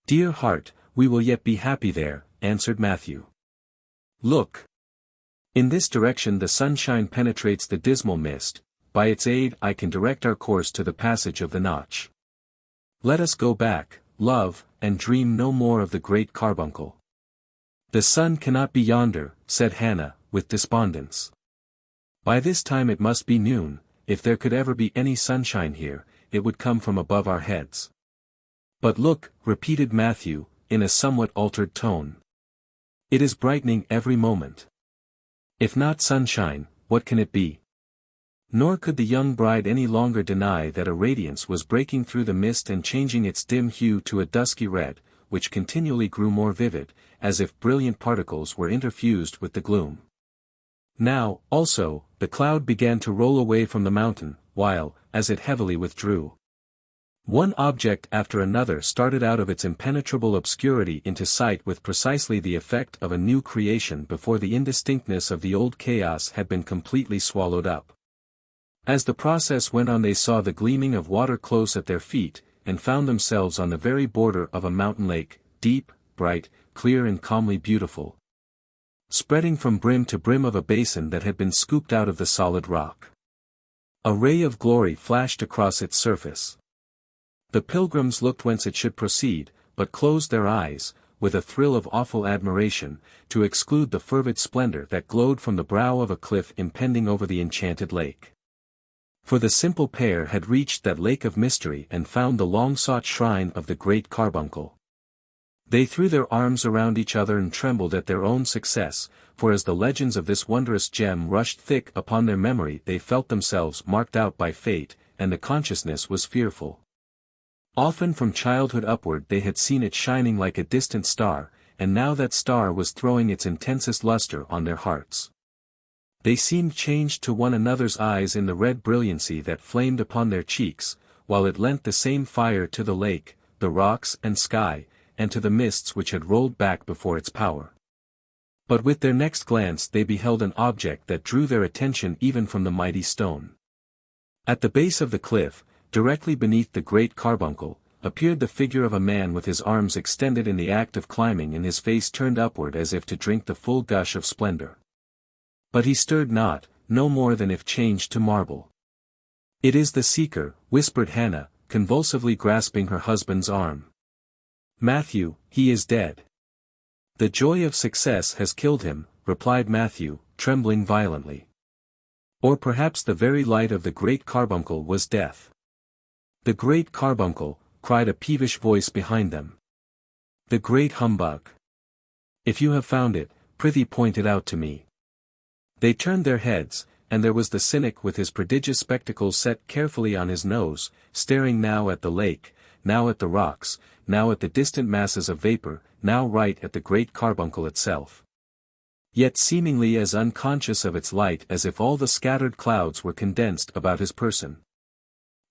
"Dear heart, we will yet be happy there," answered Matthew. "Look. In this direction the sunshine penetrates the dismal mist, by its aid I can direct our course to the passage of the Notch. Let us go back, love, and dream no more of the great carbuncle." "The sun cannot be yonder," said Hannah, with despondence. "By this time it must be noon. If there could ever be any sunshine here, it would come from above our heads." "But look," repeated Matthew, in a somewhat altered tone. "It is brightening every moment. If not sunshine, what can it be?" Nor could the young bride any longer deny that a radiance was breaking through the mist and changing its dim hue to a dusky red, which continually grew more vivid, as if brilliant particles were interfused with the gloom. Now, also, the cloud began to roll away from the mountain, while, as it heavily withdrew, one object after another started out of its impenetrable obscurity into sight with precisely the effect of a new creation before the indistinctness of the old chaos had been completely swallowed up. As the process went on they saw the gleaming of water close at their feet, and found themselves on the very border of a mountain lake, deep, bright, clear and calmly beautiful, spreading from brim to brim of a basin that had been scooped out of the solid rock. A ray of glory flashed across its surface. The pilgrims looked whence it should proceed, but closed their eyes, with a thrill of awful admiration, to exclude the fervid splendor that glowed from the brow of a cliff impending over the enchanted lake. For the simple pair had reached that lake of mystery and found the long-sought shrine of the great carbuncle. They threw their arms around each other and trembled at their own success, for as the legends of this wondrous gem rushed thick upon their memory they felt themselves marked out by fate, and the consciousness was fearful. Often from childhood upward they had seen it shining like a distant star, and now that star was throwing its intensest luster on their hearts. They seemed changed to one another's eyes in the red brilliancy that flamed upon their cheeks, while it lent the same fire to the lake, the rocks and sky, and to the mists which had rolled back before its power. But with their next glance they beheld an object that drew their attention even from the mighty stone. At the base of the cliff, directly beneath the great carbuncle, appeared the figure of a man with his arms extended in the act of climbing and his face turned upward as if to drink the full gush of splendor. But he stirred not, no more than if changed to marble. "It is the seeker," whispered Hannah, convulsively grasping her husband's arm. "Matthew, he is dead." "The joy of success has killed him," replied Matthew, trembling violently. "Or perhaps the very light of the great carbuncle was death." "The great carbuncle," cried a peevish voice behind them. "The great humbug. If you have found it, prithee point it out to me." They turned their heads, and there was the cynic with his prodigious spectacles set carefully on his nose, staring now at the lake, now at the rocks, now at the distant masses of vapor, now right at the great carbuncle itself. Yet seemingly as unconscious of its light as if all the scattered clouds were condensed about his person.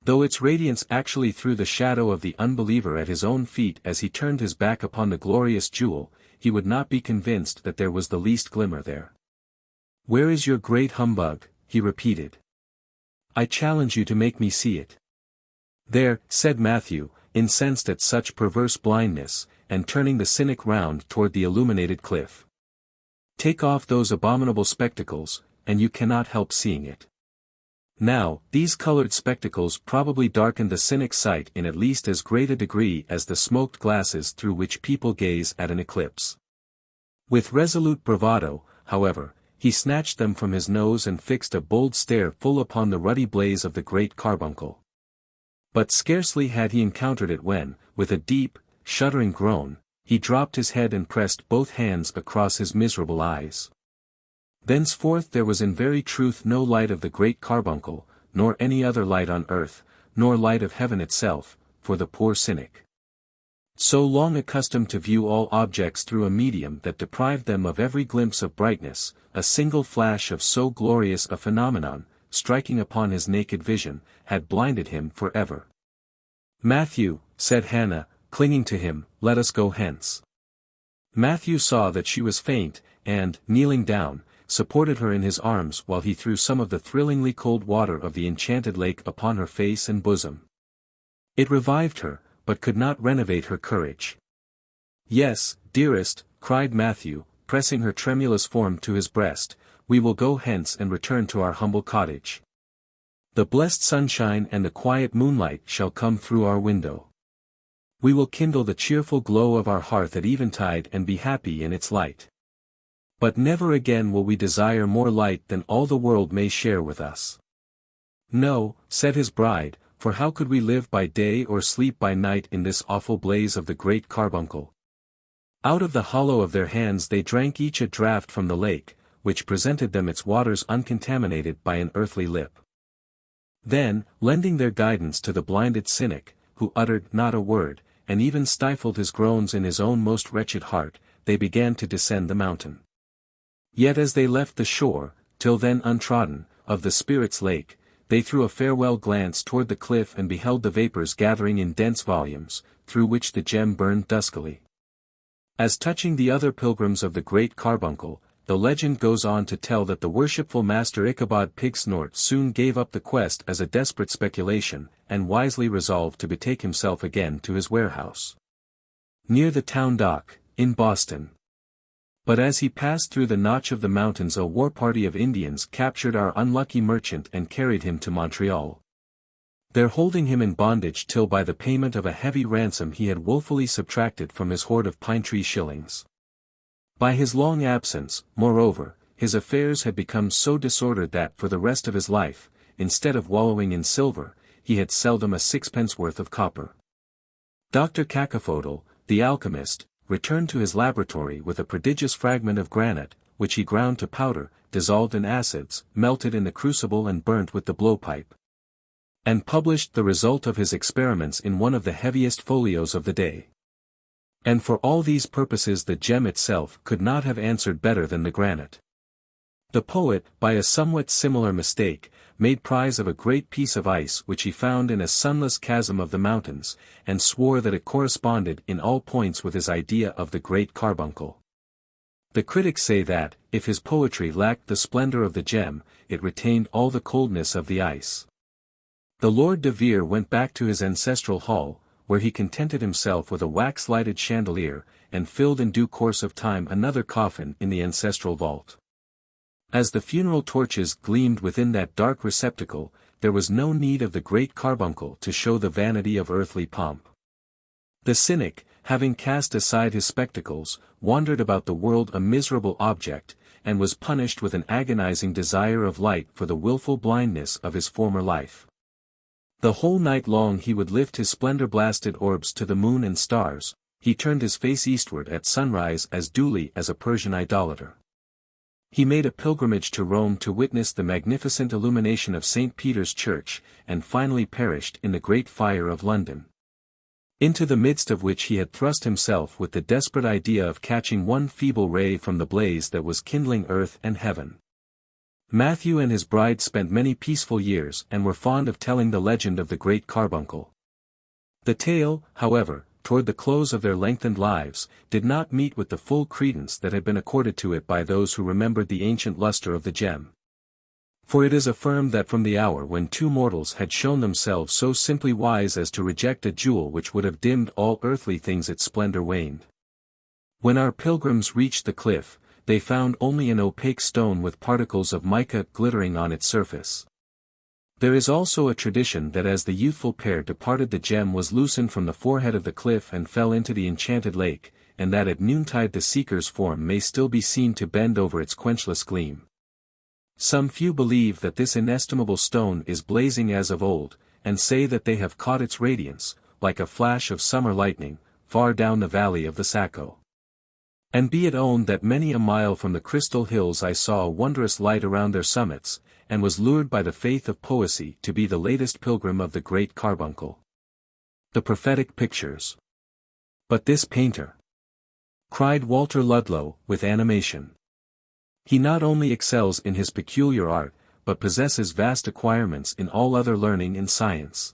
Though its radiance actually threw the shadow of the unbeliever at his own feet as he turned his back upon the glorious jewel, he would not be convinced that there was the least glimmer there. "Where is your great humbug?" he repeated. "I challenge you to make me see it." "There," said Matthew, incensed at such perverse blindness, and turning the cynic round toward the illuminated cliff. "Take off those abominable spectacles, and you cannot help seeing it." Now, these colored spectacles probably darkened the cynic's sight in at least as great a degree as the smoked glasses through which people gaze at an eclipse. With resolute bravado, however, he snatched them from his nose and fixed a bold stare full upon the ruddy blaze of the great carbuncle. But scarcely had he encountered it when, with a deep, shuddering groan, he dropped his head and pressed both hands across his miserable eyes. Thenceforth there was in very truth no light of the great carbuncle, nor any other light on earth, nor light of heaven itself, for the poor cynic. So long accustomed to view all objects through a medium that deprived them of every glimpse of brightness, a single flash of so glorious a phenomenon, striking upon his naked vision, had blinded him for ever. "Matthew," said Hannah, clinging to him, "let us go hence." Matthew saw that she was faint, and, kneeling down, supported her in his arms while he threw some of the thrillingly cold water of the enchanted lake upon her face and bosom. It revived her, but could not renovate her courage. "Yes, dearest," cried Matthew, pressing her tremulous form to his breast, "we will go hence and return to our humble cottage. The blessed sunshine and the quiet moonlight shall come through our window. We will kindle the cheerful glow of our hearth at eventide and be happy in its light. But never again will we desire more light than all the world may share with us." "No," said his bride, "for how could we live by day or sleep by night in this awful blaze of the great carbuncle?" Out of the hollow of their hands they drank each a draught from the lake, which presented them its waters uncontaminated by an earthly lip. Then, lending their guidance to the blinded cynic, who uttered not a word, and even stifled his groans in his own most wretched heart, they began to descend the mountain. Yet as they left the shore, till then untrodden, of the Spirit's lake, they threw a farewell glance toward the cliff and beheld the vapors gathering in dense volumes, through which the gem burned duskily. As touching the other pilgrims of the great carbuncle, the legend goes on to tell that the worshipful Master Ichabod Pigsnort soon gave up the quest as a desperate speculation, and wisely resolved to betake himself again to his warehouse near the town dock, in Boston. But as he passed through the notch of the mountains a war party of Indians captured our unlucky merchant and carried him to Montreal. There holding him in bondage till by the payment of a heavy ransom he had woefully subtracted from his hoard of pine tree shillings. By his long absence, moreover, his affairs had become so disordered that for the rest of his life, instead of wallowing in silver, he had seldom a sixpence worth of copper. Dr. Cacaphodel, the alchemist, returned to his laboratory with a prodigious fragment of granite, which he ground to powder, dissolved in acids, melted in the crucible and burnt with the blowpipe, and published the result of his experiments in one of the heaviest folios of the day. And for all these purposes the gem itself could not have answered better than the granite. The poet, by a somewhat similar mistake, made prize of a great piece of ice which he found in a sunless chasm of the mountains, and swore that it corresponded in all points with his idea of the great carbuncle. The critics say that, if his poetry lacked the splendor of the gem, it retained all the coldness of the ice. The Lord de Vere went back to his ancestral hall, where he contented himself with a wax-lighted chandelier, and filled in due course of time another coffin in the ancestral vault. As the funeral torches gleamed within that dark receptacle, there was no need of the great carbuncle to show the vanity of earthly pomp. The cynic, having cast aside his spectacles, wandered about the world a miserable object, and was punished with an agonizing desire of light for the wilful blindness of his former life. The whole night long he would lift his splendor-blasted orbs to the moon and stars, he turned his face eastward at sunrise as duly as a Persian idolater. He made a pilgrimage to Rome to witness the magnificent illumination of St. Peter's Church, and finally perished in the Great Fire of London, into the midst of which he had thrust himself with the desperate idea of catching one feeble ray from the blaze that was kindling earth and heaven. Matthew and his bride spent many peaceful years and were fond of telling the legend of the great carbuncle. The tale, however, toward the close of their lengthened lives, did not meet with the full credence that had been accorded to it by those who remembered the ancient luster of the gem. For it is affirmed that from the hour when two mortals had shown themselves so simply wise as to reject a jewel which would have dimmed all earthly things, its splendor waned. When our pilgrims reached the cliff, they found only an opaque stone with particles of mica glittering on its surface. There is also a tradition that as the youthful pair departed the gem was loosened from the forehead of the cliff and fell into the enchanted lake, and that at noontide the seeker's form may still be seen to bend over its quenchless gleam. Some few believe that this inestimable stone is blazing as of old, and say that they have caught its radiance, like a flash of summer lightning, far down the valley of the Saco. And be it owned that many a mile from the crystal hills I saw a wondrous light around their summits, and was lured by the faith of poesy to be the latest pilgrim of the great carbuncle. The prophetic pictures. But this painter! Cried Walter Ludlow, with animation. He not only excels in his peculiar art, but possesses vast acquirements in all other learning and science.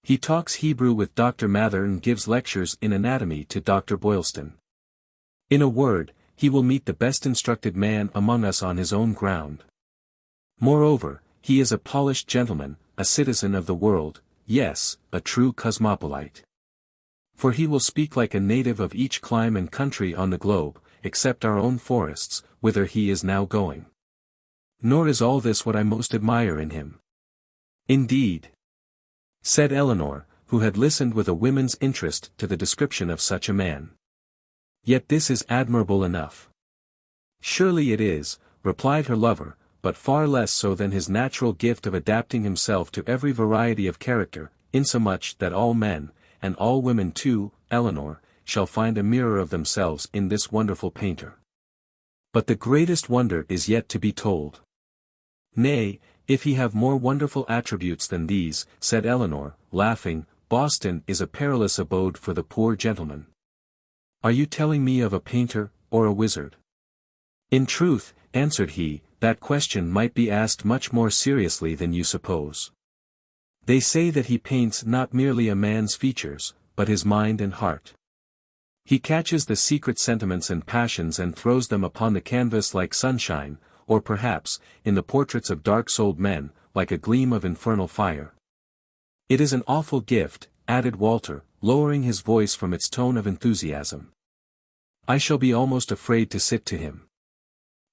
He talks Hebrew with Dr. Mather and gives lectures in anatomy to Dr. Boylston. In a word, he will meet the best instructed man among us on his own ground. Moreover, he is a polished gentleman, a citizen of the world, yes, a true cosmopolite. For he will speak like a native of each clime and country on the globe, except our own forests, whither he is now going. Nor is all this what I most admire in him. Indeed, said Eleanor, who had listened with a woman's interest to the description of such a man. Yet this is admirable enough. Surely it is, replied her lover, but far less so than his natural gift of adapting himself to every variety of character, insomuch that all men, and all women too, Eleanor, shall find a mirror of themselves in this wonderful painter. But the greatest wonder is yet to be told. Nay, if he have more wonderful attributes than these, said Eleanor, laughing, Boston is a perilous abode for the poor gentleman. Are you telling me of a painter, or a wizard? In truth, answered he, that question might be asked much more seriously than you suppose. They say that he paints not merely a man's features, but his mind and heart. He catches the secret sentiments and passions and throws them upon the canvas like sunshine, or perhaps, in the portraits of dark-souled men, like a gleam of infernal fire. It is an awful gift, added Walter, lowering his voice from its tone of enthusiasm. I shall be almost afraid to sit to him.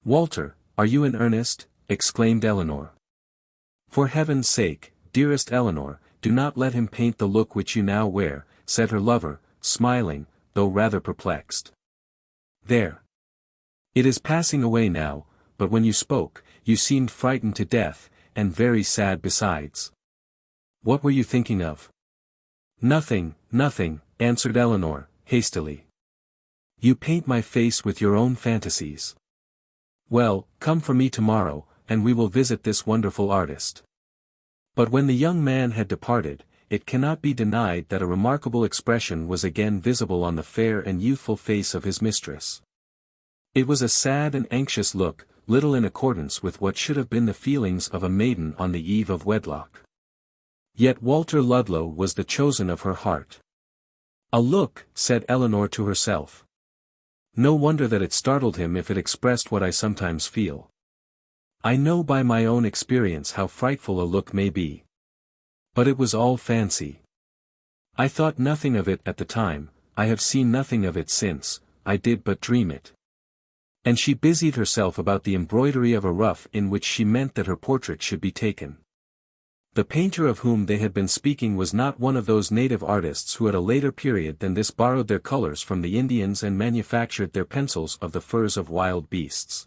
Walter, are you in earnest? Exclaimed Eleanor. For heaven's sake, dearest Eleanor, do not let him paint the look which you now wear, said her lover, smiling, though rather perplexed. There. It is passing away now, but when you spoke, you seemed frightened to death, and very sad besides. What were you thinking of? Nothing, nothing, answered Eleanor, hastily. You paint my face with your own fantasies. Well, come for me tomorrow, and we will visit this wonderful artist. But when the young man had departed, it cannot be denied that a remarkable expression was again visible on the fair and youthful face of his mistress. It was a sad and anxious look, little in accordance with what should have been the feelings of a maiden on the eve of wedlock. Yet Walter Ludlow was the chosen of her heart. "A look," said Eleanor to herself. "No wonder that it startled him if it expressed what I sometimes feel. I know by my own experience how frightful a look may be. But it was all fancy. I thought nothing of it at the time, I have seen nothing of it since, I did but dream it." And she busied herself about the embroidery of a ruff in which she meant that her portrait should be taken. The painter of whom they had been speaking was not one of those native artists who at a later period than this borrowed their colors from the Indians and manufactured their pencils of the furs of wild beasts.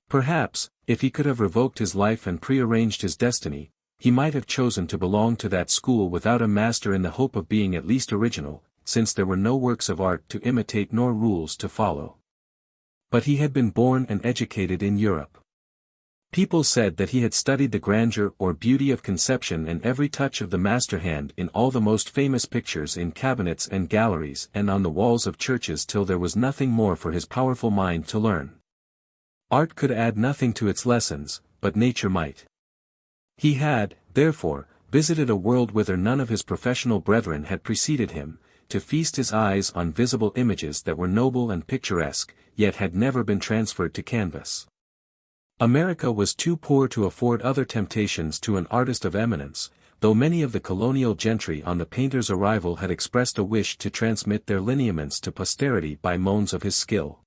Perhaps, if he could have revoked his life and prearranged his destiny, he might have chosen to belong to that school without a master in the hope of being at least original, since there were no works of art to imitate nor rules to follow. But he had been born and educated in Europe. People said that he had studied the grandeur or beauty of conception and every touch of the master hand in all the most famous pictures in cabinets and galleries and on the walls of churches till there was nothing more for his powerful mind to learn. Art could add nothing to its lessons, but nature might. He had, therefore, visited a world whither none of his professional brethren had preceded him, to feast his eyes on visible images that were noble and picturesque, yet had never been transferred to canvas. America was too poor to afford other temptations to an artist of eminence, though many of the colonial gentry on the painter's arrival had expressed a wish to transmit their lineaments to posterity by moans of his skill.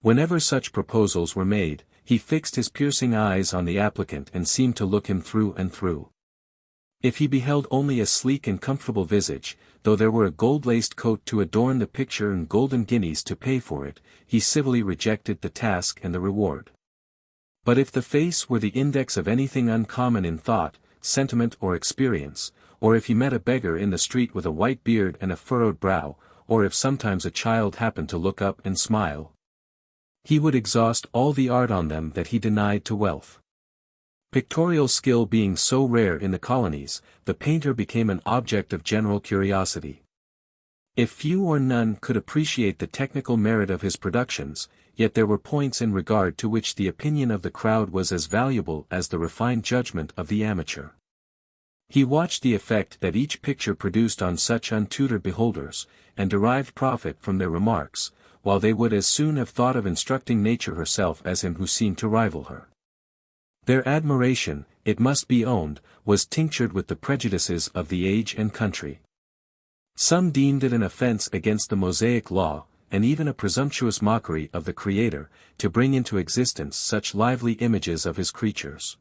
Whenever such proposals were made, he fixed his piercing eyes on the applicant and seemed to look him through and through. If he beheld only a sleek and comfortable visage, though there were a gold-laced coat to adorn the picture and golden guineas to pay for it, he civilly rejected the task and the reward. But if the face were the index of anything uncommon in thought, sentiment or experience, or if he met a beggar in the street with a white beard and a furrowed brow, or if sometimes a child happened to look up and smile, he would exhaust all the art on them that he denied to wealth. Pictorial skill being so rare in the colonies, the painter became an object of general curiosity. If few or none could appreciate the technical merit of his productions, yet there were points in regard to which the opinion of the crowd was as valuable as the refined judgment of the amateur. He watched the effect that each picture produced on such untutored beholders, and derived profit from their remarks, while they would as soon have thought of instructing nature herself as him who seemed to rival her. Their admiration, it must be owned, was tinctured with the prejudices of the age and country. Some deemed it an offense against the Mosaic law, and even a presumptuous mockery of the Creator, to bring into existence such lively images of his creatures.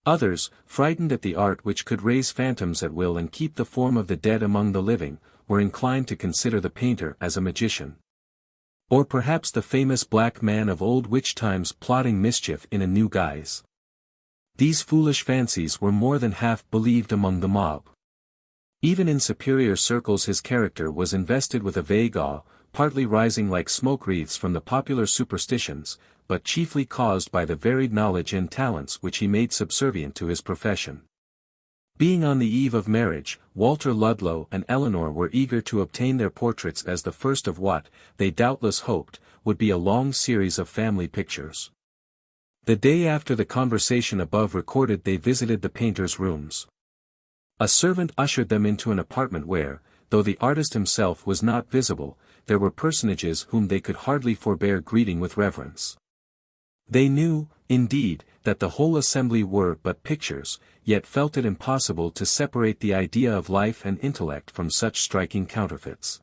Others, frightened at the art which could raise phantoms at will and keep the form of the dead among the living, were inclined to consider the painter as a magician. Or perhaps the famous black man of old witch times plotting mischief in a new guise. These foolish fancies were more than half believed among the mob. Even in superior circles his character was invested with a vague awe, partly rising like smoke wreaths from the popular superstitions, but chiefly caused by the varied knowledge and talents which he made subservient to his profession. Being on the eve of marriage, Walter Ludlow and Eleanor were eager to obtain their portraits as the first of what, they doubtless hoped, would be a long series of family pictures. The day after the conversation above recorded they visited the painter's rooms. A servant ushered them into an apartment where, though the artist himself was not visible, there were personages whom they could hardly forbear greeting with reverence. They knew, indeed, that the whole assembly were but pictures, yet felt it impossible to separate the idea of life and intellect from such striking counterfeits.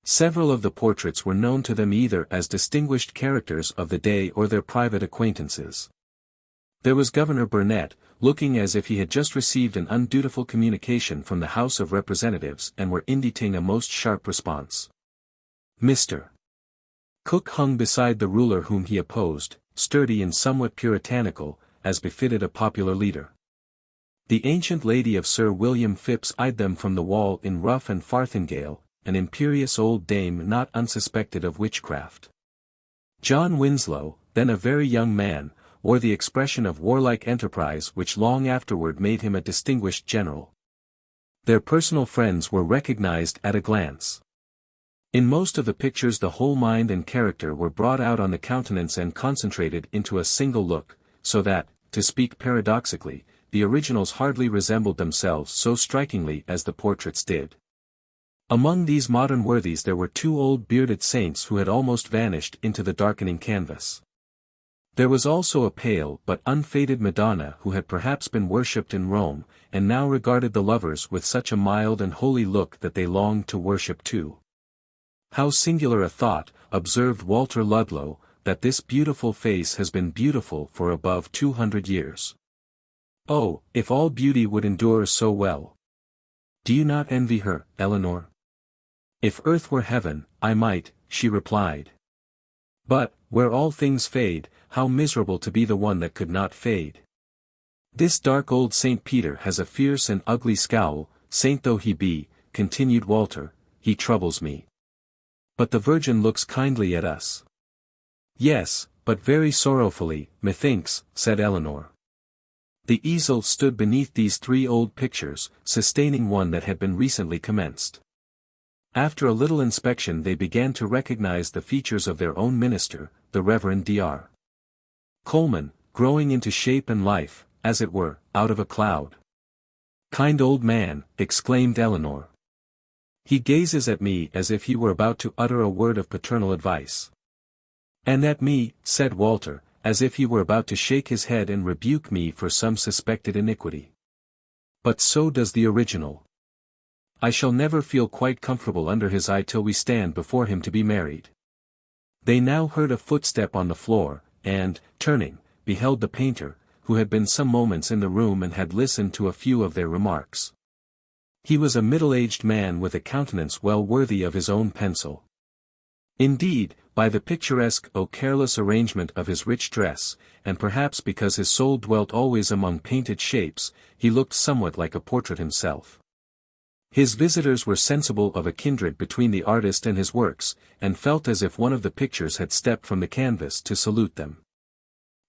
Several of the portraits were known to them either as distinguished characters of the day or their private acquaintances. There was Governor Burnet, looking as if he had just received an undutiful communication from the House of Representatives and were inditing a most sharp response. Mr. Cook hung beside the ruler whom he opposed, sturdy and somewhat puritanical, as befitted a popular leader. The ancient lady of Sir William Phipps eyed them from the wall in ruff and farthingale, an imperious old dame not unsuspected of witchcraft. John Winslow, then a very young man, wore the expression of warlike enterprise which long afterward made him a distinguished general. Their personal friends were recognized at a glance. In most of the pictures the whole mind and character were brought out on the countenance and concentrated into a single look, so that, to speak paradoxically, the originals hardly resembled themselves so strikingly as the portraits did. Among these modern worthies there were two old bearded saints who had almost vanished into the darkening canvas. There was also a pale but unfaded Madonna who had perhaps been worshipped in Rome, and now regarded the lovers with such a mild and holy look that they longed to worship too. How singular a thought, observed Walter Ludlow, that this beautiful face has been beautiful for above 200 years. Oh, if all beauty would endure so well! Do you not envy her, Eleanor? If earth were heaven, I might, she replied. But, where all things fade, how miserable to be the one that could not fade. This dark old St. Peter has a fierce and ugly scowl, saint though he be, continued Walter, he troubles me. But the Virgin looks kindly at us. Yes, but very sorrowfully, methinks, said Eleanor. The easel stood beneath these three old pictures, sustaining one that had been recently commenced. After a little inspection they began to recognize the features of their own minister, the Reverend Dr. Coleman, growing into shape and life, as it were, out of a cloud. Kind old man, exclaimed Eleanor. He gazes at me as if he were about to utter a word of paternal advice. And at me, said Walter, as if he were about to shake his head and rebuke me for some suspected iniquity. But so does the original. I shall never feel quite comfortable under his eye till we stand before him to be married. They now heard a footstep on the floor, and, turning, beheld the painter, who had been some moments in the room and had listened to a few of their remarks. He was a middle-aged man with a countenance well worthy of his own pencil. Indeed, by the picturesque though careless arrangement of his rich dress, and perhaps because his soul dwelt always among painted shapes, he looked somewhat like a portrait himself. His visitors were sensible of a kindred between the artist and his works, and felt as if one of the pictures had stepped from the canvas to salute them.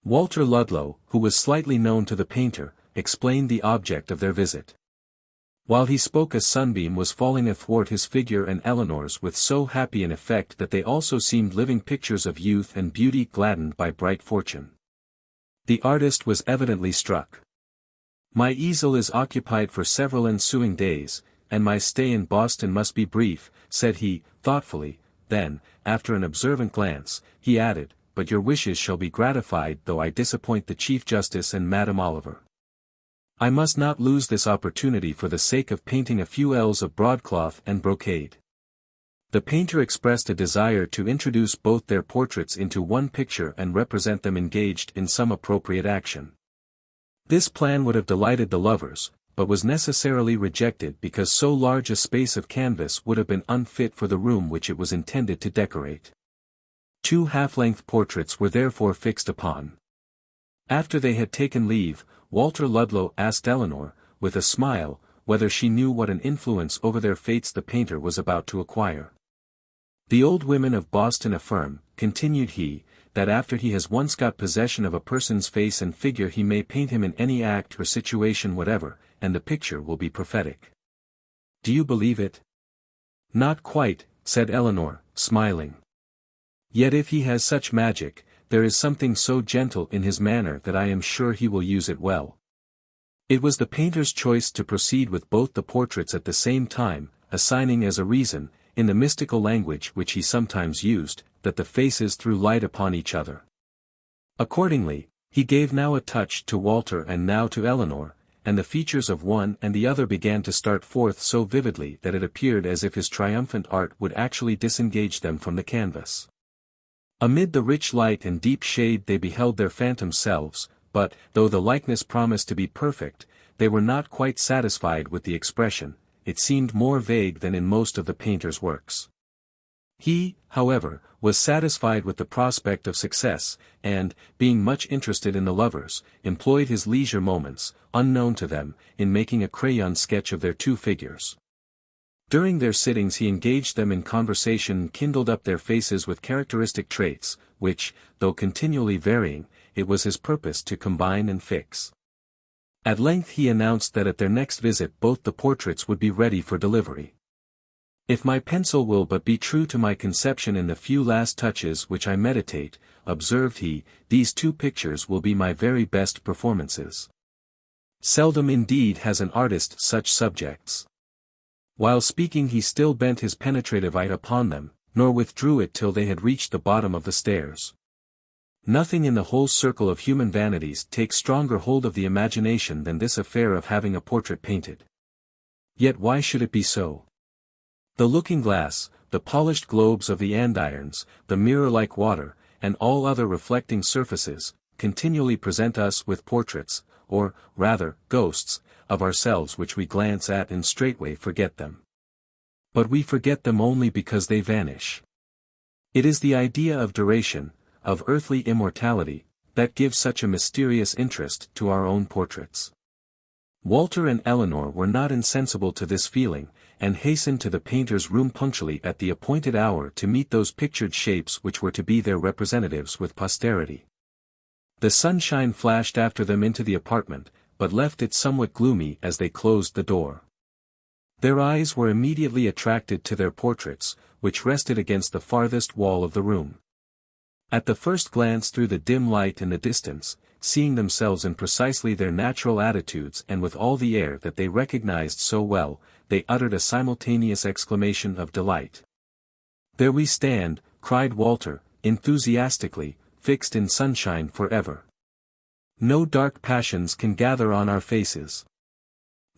Walter Ludlow, who was slightly known to the painter, explained the object of their visit. While he spoke a sunbeam was falling athwart his figure and Eleanor's with so happy an effect that they also seemed living pictures of youth and beauty gladdened by bright fortune. The artist was evidently struck. My easel is occupied for several ensuing days, and my stay in Boston must be brief, said he, thoughtfully, then, after an observant glance, he added, but your wishes shall be gratified though I disappoint the Chief Justice and Madame Oliver. I must not lose this opportunity for the sake of painting a few ells of broadcloth and brocade. The painter expressed a desire to introduce both their portraits into one picture and represent them engaged in some appropriate action. This plan would have delighted the lovers, but was necessarily rejected because so large a space of canvas would have been unfit for the room which it was intended to decorate. Two half-length portraits were therefore fixed upon. After they had taken leave, Walter Ludlow asked Eleanor, with a smile, whether she knew what an influence over their fates the painter was about to acquire. The old women of Boston affirm, continued he, that after he has once got possession of a person's face and figure he may paint him in any act or situation whatever, and the picture will be prophetic. Do you believe it? Not quite, said Eleanor, smiling. Yet if he has such magic, there is something so gentle in his manner that I am sure he will use it well. It was the painter's choice to proceed with both the portraits at the same time, assigning as a reason, in the mystical language which he sometimes used, that the faces threw light upon each other. Accordingly, he gave now a touch to Walter and now to Eleanor, and the features of one and the other began to start forth so vividly that it appeared as if his triumphant art would actually disengage them from the canvas. Amid the rich light and deep shade they beheld their phantom selves, but, though the likeness promised to be perfect, they were not quite satisfied with the expression, it seemed more vague than in most of the painter's works. He, however, was satisfied with the prospect of success, and, being much interested in the lovers, employed his leisure moments, unknown to them, in making a crayon sketch of their two figures. During their sittings he engaged them in conversation and kindled up their faces with characteristic traits, which, though continually varying, it was his purpose to combine and fix. At length he announced that at their next visit both the portraits would be ready for delivery. If my pencil will but be true to my conception in the few last touches which I meditate, observed he, these two pictures will be my very best performances. Seldom indeed has an artist such subjects. While speaking he still bent his penetrative eye upon them, nor withdrew it till they had reached the bottom of the stairs. Nothing in the whole circle of human vanities takes stronger hold of the imagination than this affair of having a portrait painted. Yet why should it be so? The looking-glass, the polished globes of the andirons, the mirror-like water, and all other reflecting surfaces, continually present us with portraits, or, rather, ghosts, of ourselves which we glance at and straightway forget them. But we forget them only because they vanish. It is the idea of duration, of earthly immortality, that gives such a mysterious interest to our own portraits. Walter and Eleanor were not insensible to this feeling, and hastened to the painter's room punctually at the appointed hour to meet those pictured shapes which were to be their representatives with posterity. The sunshine flashed after them into the apartment, but left it somewhat gloomy as they closed the door. Their eyes were immediately attracted to their portraits, which rested against the farthest wall of the room. At the first glance through the dim light in the distance, seeing themselves in precisely their natural attitudes and with all the air that they recognized so well, they uttered a simultaneous exclamation of delight. "There we stand," cried Walter, enthusiastically, "fixed in sunshine forever. No dark passions can gather on our faces."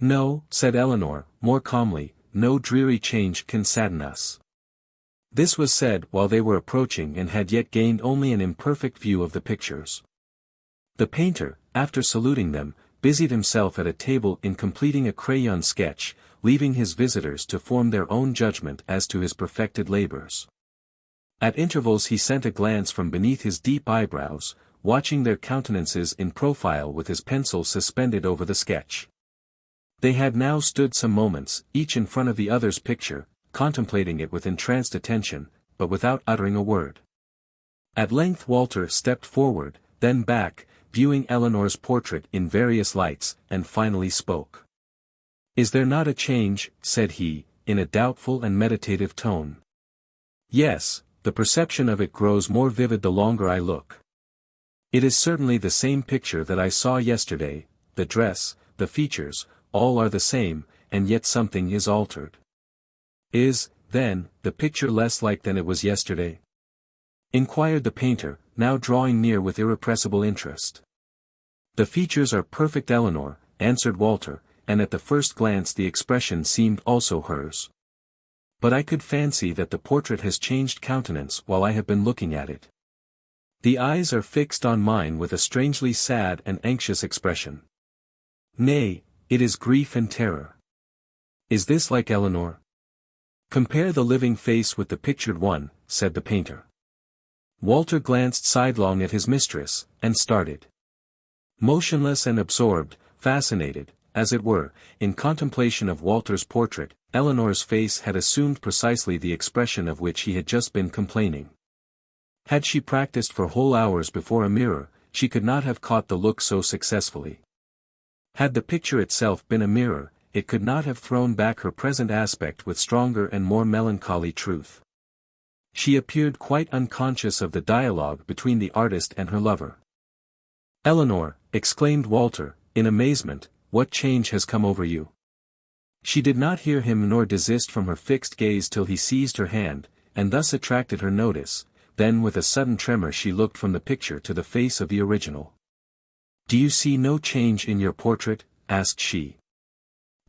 "No," said Eleanor, more calmly, "no dreary change can sadden us." This was said while they were approaching and had yet gained only an imperfect view of the pictures. The painter, after saluting them, busied himself at a table in completing a crayon sketch, leaving his visitors to form their own judgment as to his perfected labors. At intervals he sent a glance from beneath his deep eyebrows, watching their countenances in profile with his pencil suspended over the sketch. They had now stood some moments, each in front of the other's picture, contemplating it with entranced attention, but without uttering a word. At length Walter stepped forward, then back, viewing Eleanor's portrait in various lights, and finally spoke. "Is there not a change?" said he, in a doubtful and meditative tone. "Yes, the perception of it grows more vivid the longer I look. It is certainly the same picture that I saw yesterday, the dress, the features, all are the same, and yet something is altered." "Is, then, the picture less like than it was yesterday?" inquired the painter, now drawing near with irrepressible interest. "The features are perfect, Eleanor," answered Walter, and at the first glance the expression seemed also hers. "But I could fancy that the portrait has changed countenance while I have been looking at it. The eyes are fixed on mine with a strangely sad and anxious expression. Nay, it is grief and terror. Is this like Eleanor?" "Compare the living face with the pictured one," said the painter. Walter glanced sidelong at his mistress, and started. Motionless and absorbed, fascinated, as it were, in contemplation of Walter's portrait, Eleanor's face had assumed precisely the expression of which he had just been complaining. Had she practiced for whole hours before a mirror, she could not have caught the look so successfully. Had the picture itself been a mirror, it could not have thrown back her present aspect with stronger and more melancholy truth. She appeared quite unconscious of the dialogue between the artist and her lover. "Eleanor," exclaimed Walter, in amazement, "what change has come over you?" She did not hear him nor desist from her fixed gaze till he seized her hand, and thus attracted her notice. Then with a sudden tremor she looked from the picture to the face of the original. "Do you see no change in your portrait?" asked she.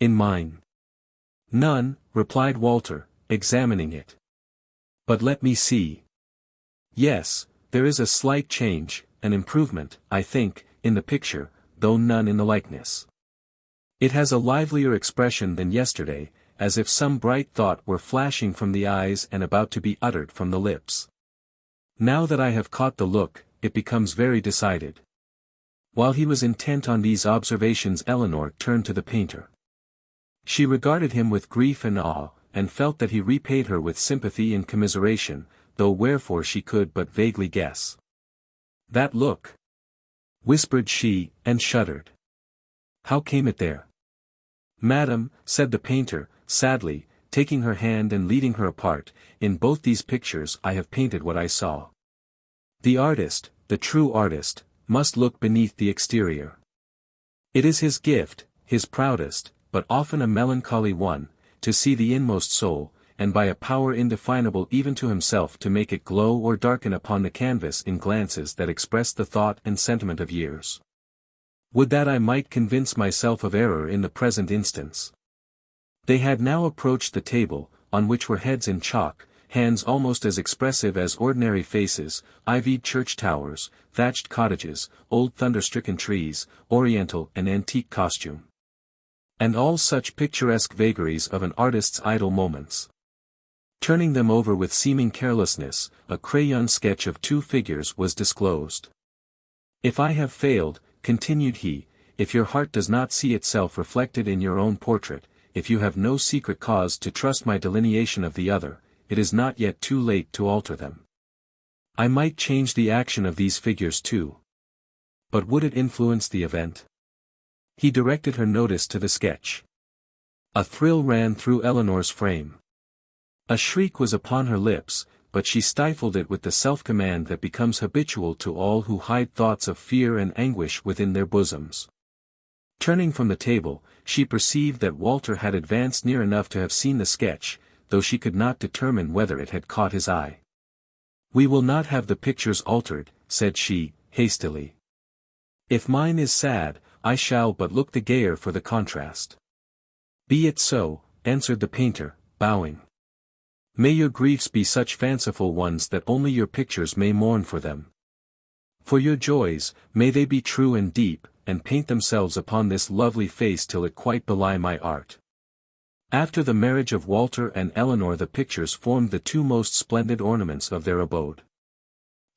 "In mine?" "None," replied Walter, examining it. "But let me see. Yes, there is a slight change, an improvement, I think, in the picture, though none in the likeness. It has a livelier expression than yesterday, as if some bright thought were flashing from the eyes and about to be uttered from the lips. Now that I have caught the look, it becomes very decided." While he was intent on these observations Eleanor turned to the painter. She regarded him with grief and awe, and felt that he repaid her with sympathy and commiseration, though wherefore she could but vaguely guess. "That look," whispered she, and shuddered. "How came it there?" "Madam," said the painter, sadly, taking her hand and leading her apart. In both these pictures I have painted what I saw. The artist, the true artist, must look beneath the exterior. It is his gift, his proudest, but often a melancholy one, to see the inmost soul, and by a power indefinable even to himself to make it glow or darken upon the canvas in glances that express the thought and sentiment of years. Would that I might convince myself of error in the present instance. They had now approached the table, on which were heads in chalk, hands almost as expressive as ordinary faces, ivied church towers, thatched cottages, old thunder-stricken trees, oriental and antique costume. And all such picturesque vagaries of an artist's idle moments. Turning them over with seeming carelessness, a crayon sketch of 2 figures was disclosed. If I have failed, continued he, if your heart does not see itself reflected in your own portrait, if you have no secret cause to trust my delineation of the other, it is not yet too late to alter them. I might change the action of these figures too. But would it influence the event? He directed her notice to the sketch. A thrill ran through Eleanor's frame. A shriek was upon her lips, but she stifled it with the self-command that becomes habitual to all who hide thoughts of fear and anguish within their bosoms. Turning from the table, she perceived that Walter had advanced near enough to have seen the sketch, though she could not determine whether it had caught his eye. "We will not have the pictures altered," said she, hastily. "If mine is sad, I shall but look the gayer for the contrast." "Be it so," answered the painter, bowing. "May your griefs be such fanciful ones that only your pictures may mourn for them. For your joys, may they be true and deep, and paint themselves upon this lovely face till it quite belie my art." After the marriage of Walter and Eleanor the pictures formed the 2 most splendid ornaments of their abode.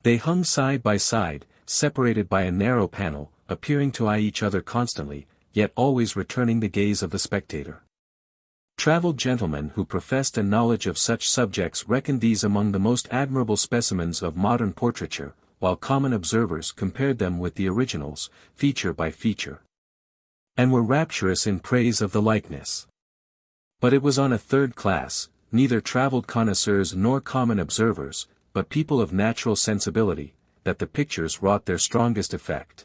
They hung side by side, separated by a narrow panel, appearing to eye each other constantly, yet always returning the gaze of the spectator. Travelled gentlemen who professed a knowledge of such subjects reckoned these among the most admirable specimens of modern portraiture, while common observers compared them with the originals, feature by feature, and were rapturous in praise of the likeness. But it was on a third class, neither travelled connoisseurs nor common observers, but people of natural sensibility, that the pictures wrought their strongest effect.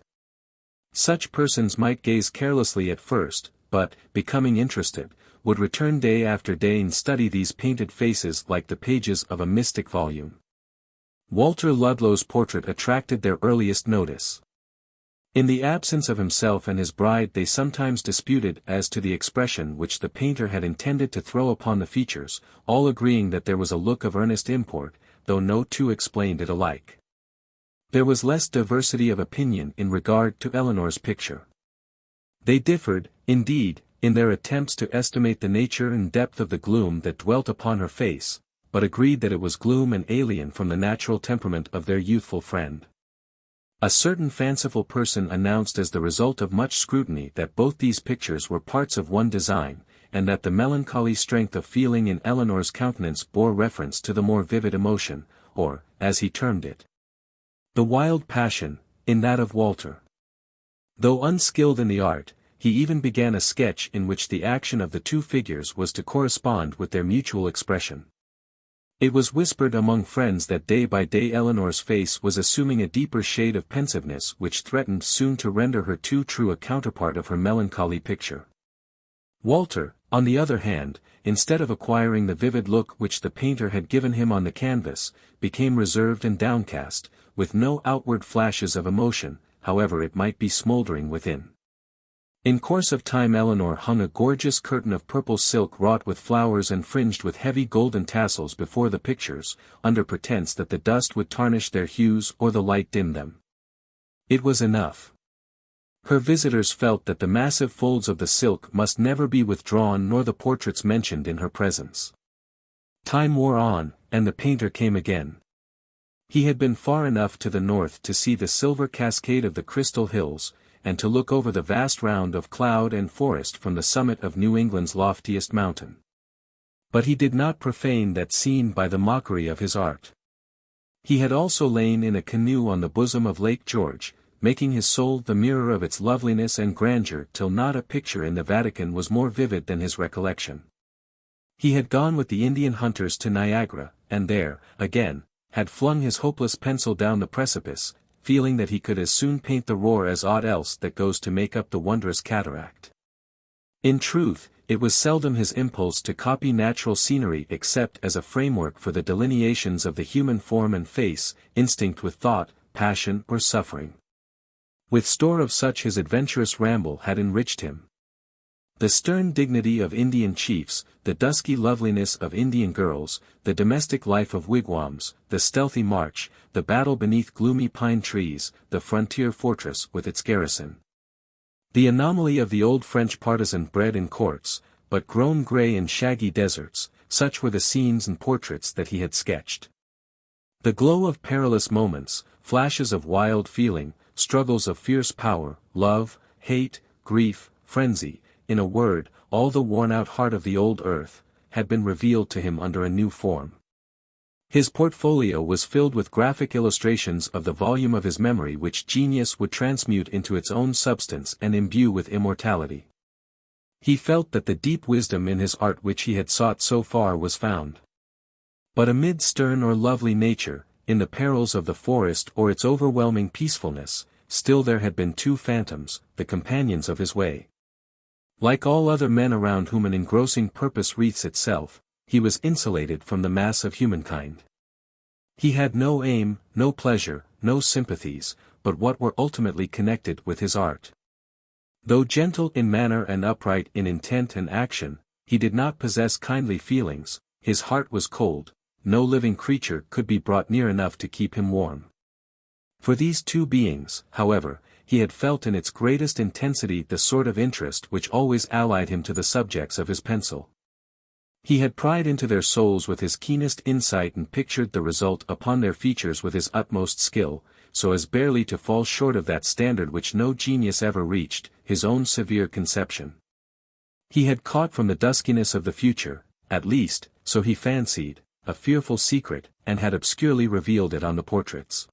Such persons might gaze carelessly at first, but, becoming interested, would return day after day and study these painted faces like the pages of a mystic volume. Walter Ludlow's portrait attracted their earliest notice. In the absence of himself and his bride they sometimes disputed as to the expression which the painter had intended to throw upon the features, all agreeing that there was a look of earnest import, though no 2 explained it alike. There was less diversity of opinion in regard to Eleanor's picture. They differed, indeed, in their attempts to estimate the nature and depth of the gloom that dwelt upon her face, but agreed that it was gloom and alien from the natural temperament of their youthful friend. A certain fanciful person announced as the result of much scrutiny that both these pictures were parts of one design, and that the melancholy strength of feeling in Eleanor's countenance bore reference to the more vivid emotion, or, as he termed it, the wild passion, in that of Walter. Though unskilled in the art, he even began a sketch in which the action of the 2 figures was to correspond with their mutual expression. It was whispered among friends that day by day Eleanor's face was assuming a deeper shade of pensiveness which threatened soon to render her too true a counterpart of her melancholy picture. Walter, on the other hand, instead of acquiring the vivid look which the painter had given him on the canvas, became reserved and downcast, with no outward flashes of emotion, however it might be smouldering within. In course of time Eleanor hung a gorgeous curtain of purple silk wrought with flowers and fringed with heavy golden tassels before the pictures, under pretence that the dust would tarnish their hues or the light dim them. It was enough. Her visitors felt that the massive folds of the silk must never be withdrawn nor the portraits mentioned in her presence. Time wore on, and the painter came again. He had been far enough to the north to see the silver cascade of the Crystal Hills, and to look over the vast round of cloud and forest from the summit of New England's loftiest mountain. But he did not profane that scene by the mockery of his art. He had also lain in a canoe on the bosom of Lake George, making his soul the mirror of its loveliness and grandeur till not a picture in the Vatican was more vivid than his recollection. He had gone with the Indian hunters to Niagara, and there, again, had flung his hopeless pencil down the precipice, feeling that he could as soon paint the roar as aught else that goes to make up the wondrous cataract. In truth, it was seldom his impulse to copy natural scenery except as a framework for the delineations of the human form and face, instinct with thought, passion or suffering. With store of such his adventurous ramble had enriched him. The stern dignity of Indian chiefs, the dusky loveliness of Indian girls, the domestic life of wigwams, the stealthy march, the battle beneath gloomy pine trees, the frontier fortress with its garrison. The anomaly of the old French partisan bred in courts, but grown grey in shaggy deserts, such were the scenes and portraits that he had sketched. The glow of perilous moments, flashes of wild feeling, struggles of fierce power, love, hate, grief, frenzy, in a word, all the worn-out heart of the old earth, had been revealed to him under a new form. His portfolio was filled with graphic illustrations of the volume of his memory which genius would transmute into its own substance and imbue with immortality. He felt that the deep wisdom in his art which he had sought so far was found. But amid stern or lovely nature, in the perils of the forest or its overwhelming peacefulness, still there had been two phantoms, the companions of his way. Like all other men around whom an engrossing purpose wreathes itself, he was insulated from the mass of humankind. He had no aim, no pleasure, no sympathies, but what were ultimately connected with his art. Though gentle in manner and upright in intent and action, he did not possess kindly feelings, his heart was cold, no living creature could be brought near enough to keep him warm. For these two beings, however, he had felt in its greatest intensity the sort of interest which always allied him to the subjects of his pencil. He had pried into their souls with his keenest insight and pictured the result upon their features with his utmost skill, so as barely to fall short of that standard which no genius ever reached, his own severe conception. He had caught from the duskiness of the future, at least, so he fancied, a fearful secret, and had obscurely revealed it on the portraits.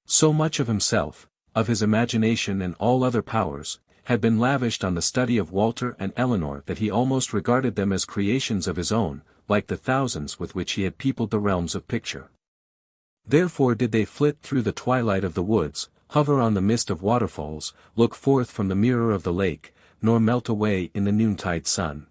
So much of himself, of his imagination and all other powers, had been lavished on the study of Walter and Eleanor that he almost regarded them as creations of his own, like the thousands with which he had peopled the realms of picture. Therefore did they flit through the twilight of the woods, hover on the mist of waterfalls, look forth from the mirror of the lake, nor melt away in the noontide sun.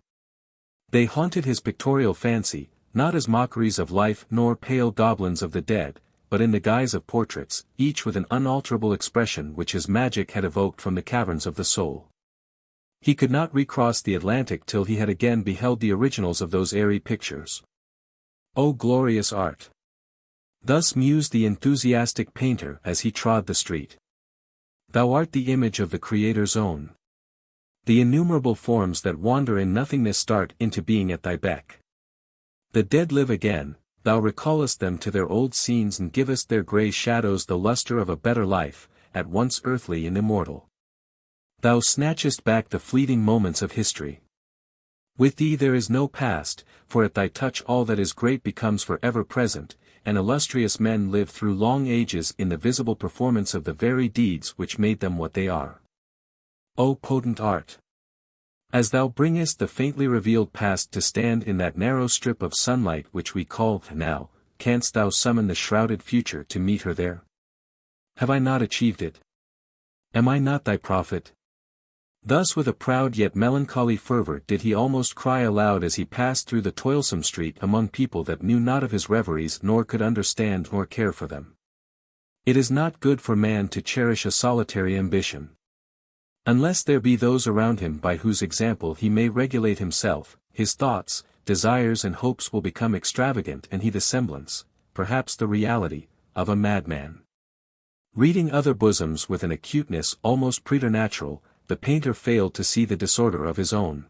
They haunted his pictorial fancy, not as mockeries of life nor pale goblins of the dead, but in the guise of portraits, each with an unalterable expression which his magic had evoked from the caverns of the soul. He could not recross the Atlantic till he had again beheld the originals of those airy pictures. O glorious art! Thus mused the enthusiastic painter as he trod the street. Thou art the image of the Creator's own. The innumerable forms that wander in nothingness start into being at thy beck. The dead live again. Thou recallest them to their old scenes and givest their grey shadows the lustre of a better life, at once earthly and immortal. Thou snatchest back the fleeting moments of history. With thee there is no past, for at thy touch all that is great becomes for ever present, and illustrious men live through long ages in the visible performance of the very deeds which made them what they are. O potent art! As thou bringest the faintly revealed past to stand in that narrow strip of sunlight which we call now, canst thou summon the shrouded future to meet her there? Have I not achieved it? Am I not thy prophet? Thus with a proud yet melancholy fervor did he almost cry aloud as he passed through the toilsome street among people that knew not of his reveries nor could understand nor care for them. It is not good for man to cherish a solitary ambition. Unless there be those around him by whose example he may regulate himself, his thoughts, desires and hopes will become extravagant and he the semblance, perhaps the reality, of a madman. Reading other bosoms with an acuteness almost preternatural, the painter failed to see the disorder of his own.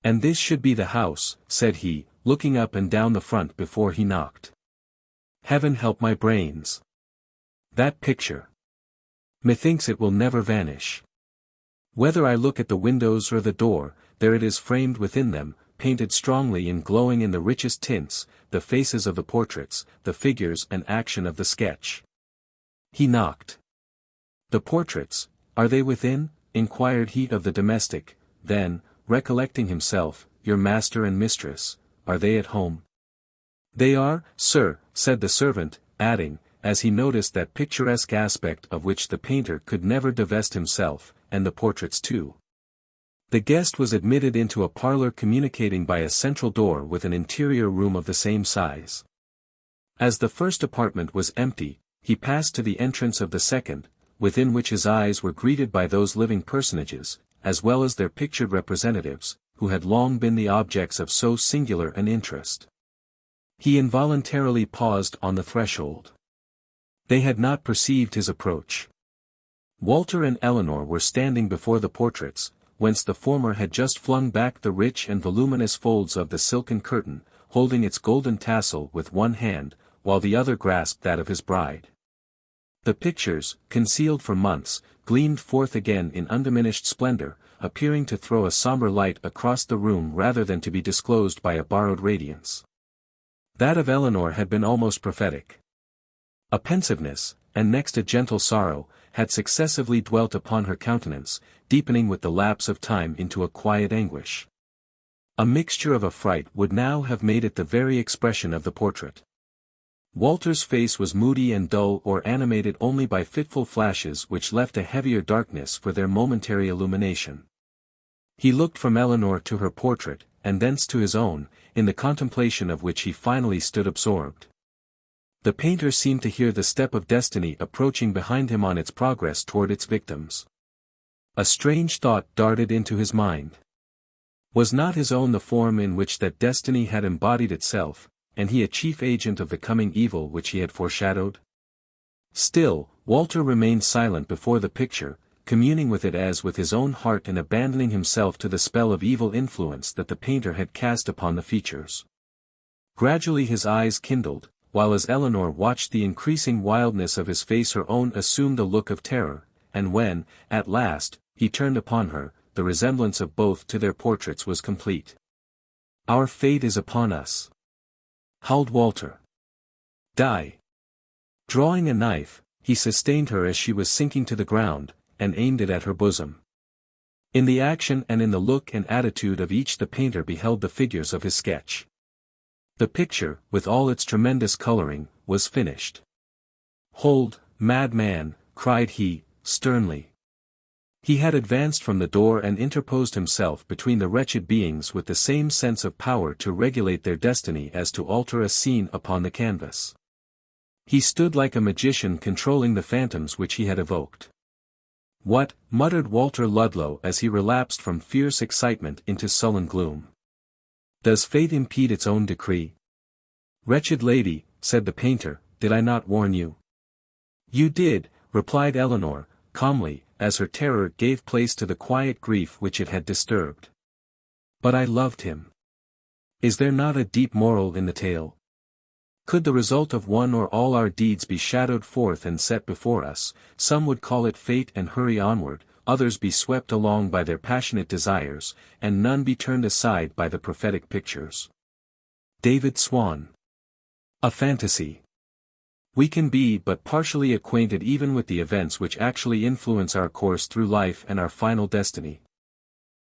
And this should be the house, said he, looking up and down the front before he knocked. Heaven help my brains! That picture! Methinks it will never vanish. Whether I look at the windows or the door, there it is framed within them, painted strongly and glowing in the richest tints, the faces of the portraits, the figures and action of the sketch. He knocked. The portraits, are they within? Inquired he of the domestic, then, recollecting himself, your master and mistress, are they at home?" "They are, sir," said the servant, adding, as he noticed that picturesque aspect of which the painter could never divest himself, "and the portraits too." The guest was admitted into a parlor communicating by a central door with an interior room of the same size. As the first apartment was empty, he passed to the entrance of the second, within which his eyes were greeted by those living personages, as well as their pictured representatives, who had long been the objects of so singular an interest. He involuntarily paused on the threshold. They had not perceived his approach. Walter and Eleanor were standing before the portraits, whence the former had just flung back the rich and voluminous folds of the silken curtain, holding its golden tassel with one hand, while the other grasped that of his bride. The pictures, concealed for months, gleamed forth again in undiminished splendor, appearing to throw a somber light across the room rather than to be disclosed by a borrowed radiance. That of Eleanor had been almost prophetic. A pensiveness, and next a gentle sorrow, had successively dwelt upon her countenance, deepening with the lapse of time into a quiet anguish. A mixture of affright would now have made it the very expression of the portrait. Walter's face was moody and dull or animated only by fitful flashes which left a heavier darkness for their momentary illumination. He looked from Eleanor to her portrait, and thence to his own, in the contemplation of which he finally stood absorbed. The painter seemed to hear the step of destiny approaching behind him on its progress toward its victims. A strange thought darted into his mind. Was not his own the form in which that destiny had embodied itself, and he a chief agent of the coming evil which he had foreshadowed? Still, Walter remained silent before the picture, communing with it as with his own heart and abandoning himself to the spell of evil influence that the painter had cast upon the features. Gradually his eyes kindled, while as Eleanor watched the increasing wildness of his face her own assumed a look of terror, and when, at last, he turned upon her, the resemblance of both to their portraits was complete. "Our fate is upon us," howled Walter. "Die!" Drawing a knife, he sustained her as she was sinking to the ground, and aimed it at her bosom. In the action and in the look and attitude of each the painter beheld the figures of his sketch. The picture, with all its tremendous coloring, was finished. "Hold, madman!" cried he, sternly. He had advanced from the door and interposed himself between the wretched beings with the same sense of power to regulate their destiny as to alter a scene upon the canvas. He stood like a magician controlling the phantoms which he had evoked. "What?" muttered Walter Ludlow as he relapsed from fierce excitement into sullen gloom. "Does fate impede its own decree?" "Wretched lady," said the painter, "did I not warn you?" "You did," replied Eleanor, calmly, as her terror gave place to the quiet grief which it had disturbed. "But I loved him. Is there not a deep moral in the tale? Could the result of one or all our deeds be shadowed forth and set before us, some would call it fate and hurry onward, others be swept along by their passionate desires, and none be turned aside by the prophetic pictures. David Swan. A fantasy. We can be but partially acquainted even with the events which actually influence our course through life and our final destiny.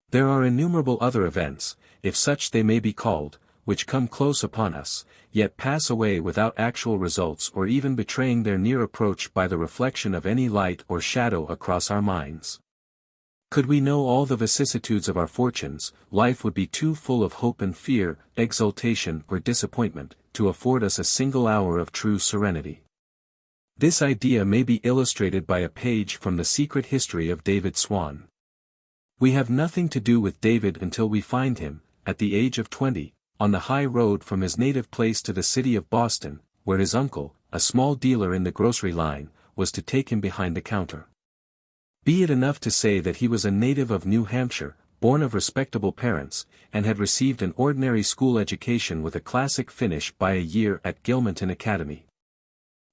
There are innumerable other events, if such they may be called, which come close upon us, yet pass away without actual results or even betraying their near approach by the reflection of any light or shadow across our minds. Could we know all the vicissitudes of our fortunes, life would be too full of hope and fear, exultation or disappointment, to afford us a single hour of true serenity. This idea may be illustrated by a page from the secret history of David Swan. We have nothing to do with David until we find him, at the age of 20, on the high road from his native place to the city of Boston, where his uncle, a small dealer in the grocery line, was to take him behind the counter. Be it enough to say that he was a native of New Hampshire, born of respectable parents, and had received an ordinary school education with a classic finish by a year at Gilmanton Academy.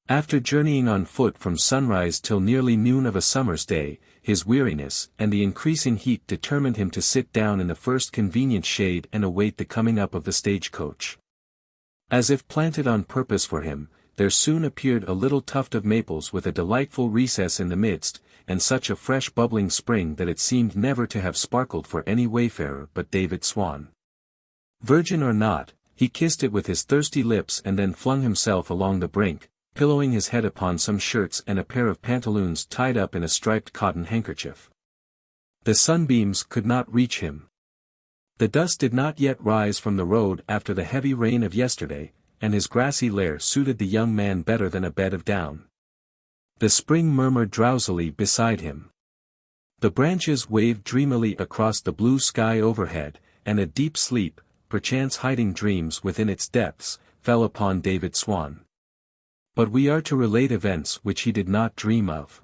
After journeying on foot from sunrise till nearly noon of a summer's day, his weariness and the increasing heat determined him to sit down in the first convenient shade and await the coming up of the stagecoach. As if planted on purpose for him, there soon appeared a little tuft of maples with a delightful recess in the midst, and such a fresh bubbling spring that it seemed never to have sparkled for any wayfarer but David Swan. Virgin or not, he kissed it with his thirsty lips and then flung himself along the brink, pillowing his head upon some shirts and a pair of pantaloons tied up in a striped cotton handkerchief. The sunbeams could not reach him. The dust did not yet rise from the road after the heavy rain of yesterday, and his grassy lair suited the young man better than a bed of down. The spring murmured drowsily beside him. The branches waved dreamily across the blue sky overhead, and a deep sleep, perchance hiding dreams within its depths, fell upon David Swan. But we are to relate events which he did not dream of.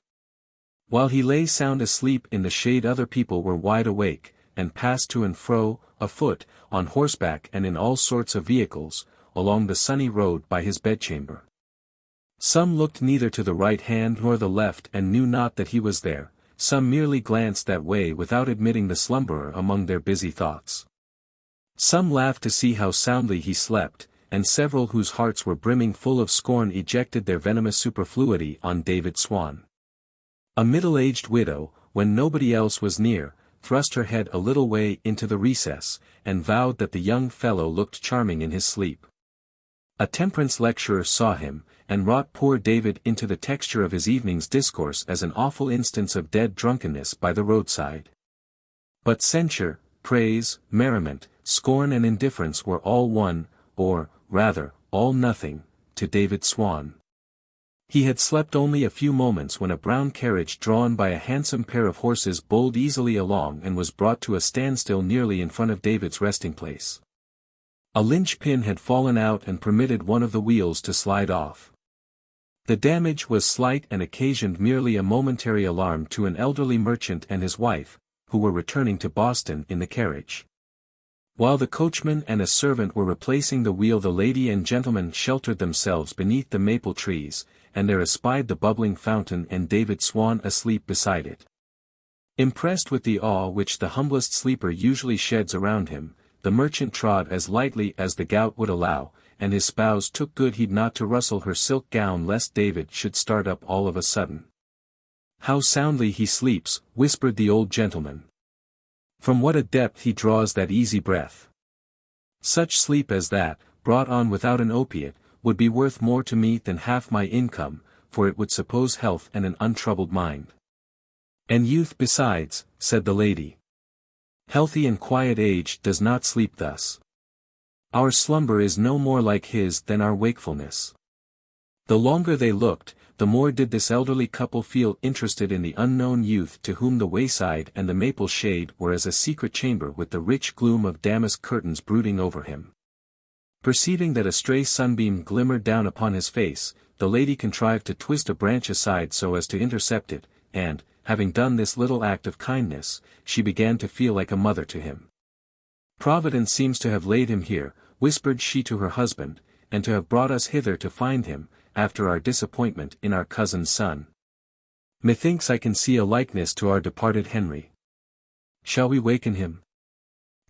While he lay sound asleep in the shade, other people were wide awake, and passed to and fro, afoot, on horseback and in all sorts of vehicles, along the sunny road by his bedchamber. Some looked neither to the right hand nor the left and knew not that he was there, some merely glanced that way without admitting the slumberer among their busy thoughts. Some laughed to see how soundly he slept, and several whose hearts were brimming full of scorn ejected their venomous superfluity on David Swan. A middle-aged widow, when nobody else was near, thrust her head a little way into the recess, and vowed that the young fellow looked charming in his sleep. A temperance lecturer saw him, and wrought poor David into the texture of his evening's discourse as an awful instance of dead drunkenness by the roadside. But censure, praise, merriment, scorn and indifference were all one, or, rather, all nothing, to David Swan. He had slept only a few moments when a brown carriage drawn by a handsome pair of horses bowled easily along and was brought to a standstill nearly in front of David's resting place. A linchpin had fallen out and permitted one of the wheels to slide off. The damage was slight and occasioned merely a momentary alarm to an elderly merchant and his wife, who were returning to Boston in the carriage. While the coachman and a servant were replacing the wheel, the lady and gentleman sheltered themselves beneath the maple trees, and there espied the bubbling fountain and David Swan asleep beside it. Impressed with the awe which the humblest sleeper usually sheds around him, the merchant trod as lightly as the gout would allow, and his spouse took good heed not to rustle her silk gown lest David should start up all of a sudden. "How soundly he sleeps," whispered the old gentleman. "From what a depth he draws that easy breath. Such sleep as that, brought on without an opiate, would be worth more to me than half my income, for it would suppose health and an untroubled mind." "And youth besides," said the lady. "Healthy and quiet age does not sleep thus. Our slumber is no more like his than our wakefulness." The longer they looked, the more did this elderly couple feel interested in the unknown youth to whom the wayside and the maple shade were as a secret chamber with the rich gloom of damask curtains brooding over him. Perceiving that a stray sunbeam glimmered down upon his face, the lady contrived to twist a branch aside so as to intercept it, and, having done this little act of kindness, she began to feel like a mother to him. "Providence seems to have laid him here," whispered she to her husband, "and to have brought us hither to find him, after our disappointment in our cousin's son. Methinks I can see a likeness to our departed Henry. Shall we waken him?"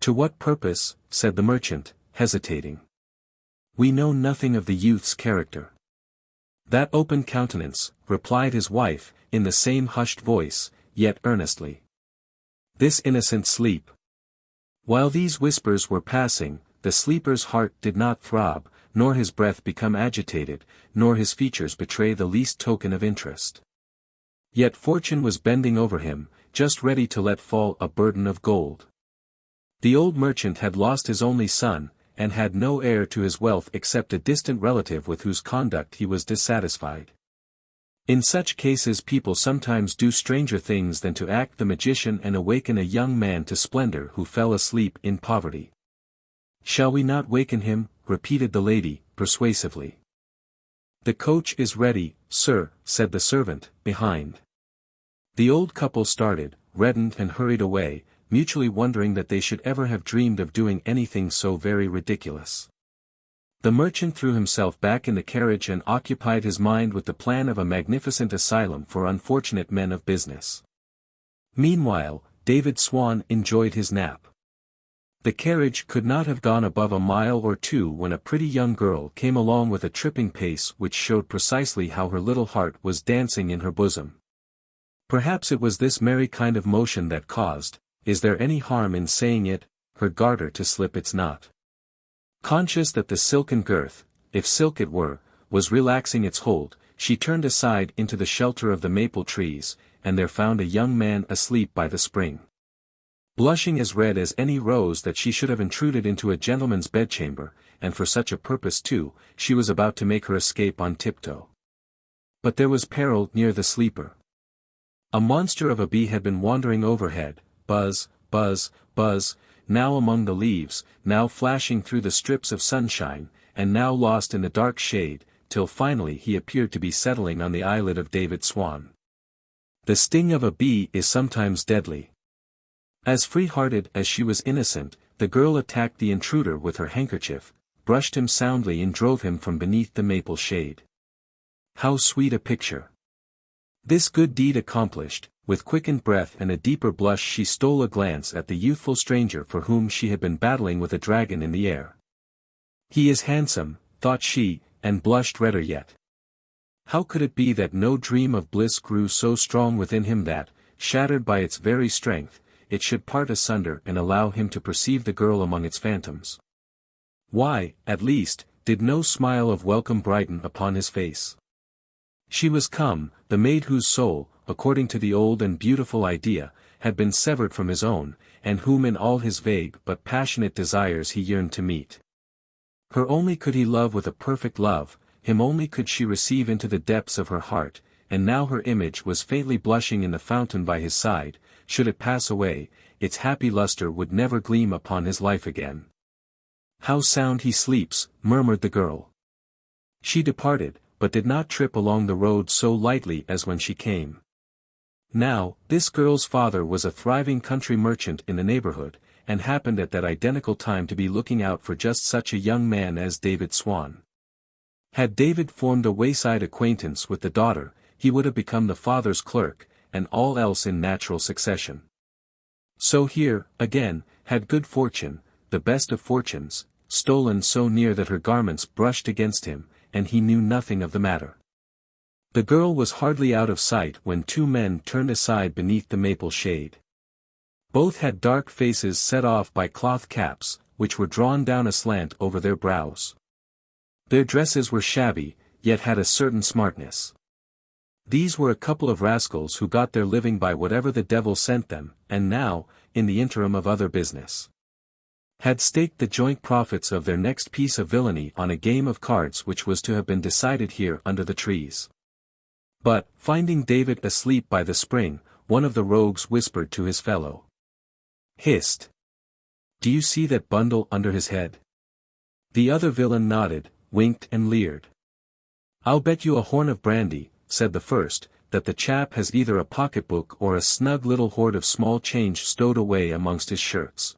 "To what purpose?" said the merchant, hesitating. "We know nothing of the youth's character." "That open countenance," replied his wife, in the same hushed voice, yet earnestly. "This innocent sleep." While these whispers were passing, the sleeper's heart did not throb, nor his breath become agitated, nor his features betray the least token of interest. Yet fortune was bending over him, just ready to let fall a burden of gold. The old merchant had lost his only son, and had no heir to his wealth except a distant relative with whose conduct he was dissatisfied. In such cases people sometimes do stranger things than to act the magician and awaken a young man to splendor who fell asleep in poverty. "Shall we not waken him?" repeated the lady, persuasively. "The coach is ready, sir," said the servant, behind. The old couple started, reddened and hurried away, mutually wondering that they should ever have dreamed of doing anything so very ridiculous. The merchant threw himself back in the carriage and occupied his mind with the plan of a magnificent asylum for unfortunate men of business. Meanwhile, David Swan enjoyed his nap. The carriage could not have gone above a mile or two when a pretty young girl came along with a tripping pace which showed precisely how her little heart was dancing in her bosom. Perhaps it was this merry kind of motion that caused, is there any harm in saying it, her garter to slip its knot. Conscious that the silken girth, if silk it were, was relaxing its hold, she turned aside into the shelter of the maple trees, and there found a young man asleep by the spring. Blushing as red as any rose that she should have intruded into a gentleman's bedchamber, and for such a purpose too, she was about to make her escape on tiptoe. But there was peril near the sleeper. A monster of a bee had been wandering overhead, buzz, buzz, buzz, now among the leaves, now flashing through the strips of sunshine, and now lost in the dark shade, till finally he appeared to be settling on the eyelid of David Swan. The sting of a bee is sometimes deadly. As free-hearted as she was innocent, the girl attacked the intruder with her handkerchief, brushed him soundly and drove him from beneath the maple shade. How sweet a picture! This good deed accomplished, with quickened breath and a deeper blush she stole a glance at the youthful stranger for whom she had been battling with a dragon in the air. He is handsome, thought she, and blushed redder yet. How could it be that no dream of bliss grew so strong within him that, shattered by its very strength, it should part asunder and allow him to perceive the girl among its phantoms? Why, at least, did no smile of welcome brighten upon his face? She was come, the maid whose soul, according to the old and beautiful idea, had been severed from his own, and whom in all his vague but passionate desires he yearned to meet. Her only could he love with a perfect love, him only could she receive into the depths of her heart, and now her image was faintly blushing in the fountain by his side. Should it pass away, its happy luster would never gleam upon his life again. How sound he sleeps, murmured the girl. She departed, but did not trip along the road so lightly as when she came. Now, this girl's father was a thriving country merchant in the neighborhood, and happened at that identical time to be looking out for just such a young man as David Swan. Had David formed a wayside acquaintance with the daughter, he would have become the father's clerk, and all else in natural succession. So here, again, had good fortune, the best of fortunes, stolen so near that her garments brushed against him, and he knew nothing of the matter. The girl was hardly out of sight when two men turned aside beneath the maple shade. Both had dark faces set off by cloth caps, which were drawn down aslant over their brows. Their dresses were shabby, yet had a certain smartness. These were a couple of rascals who got their living by whatever the devil sent them, and now, in the interim of other business, had staked the joint profits of their next piece of villainy on a game of cards which was to have been decided here under the trees. But, finding David asleep by the spring, one of the rogues whispered to his fellow. "Hist! Do you see that bundle under his head?" The other villain nodded, winked and leered. "I'll bet you a horn of brandy," said the first, "that the chap has either a pocketbook or a snug little hoard of small change stowed away amongst his shirts.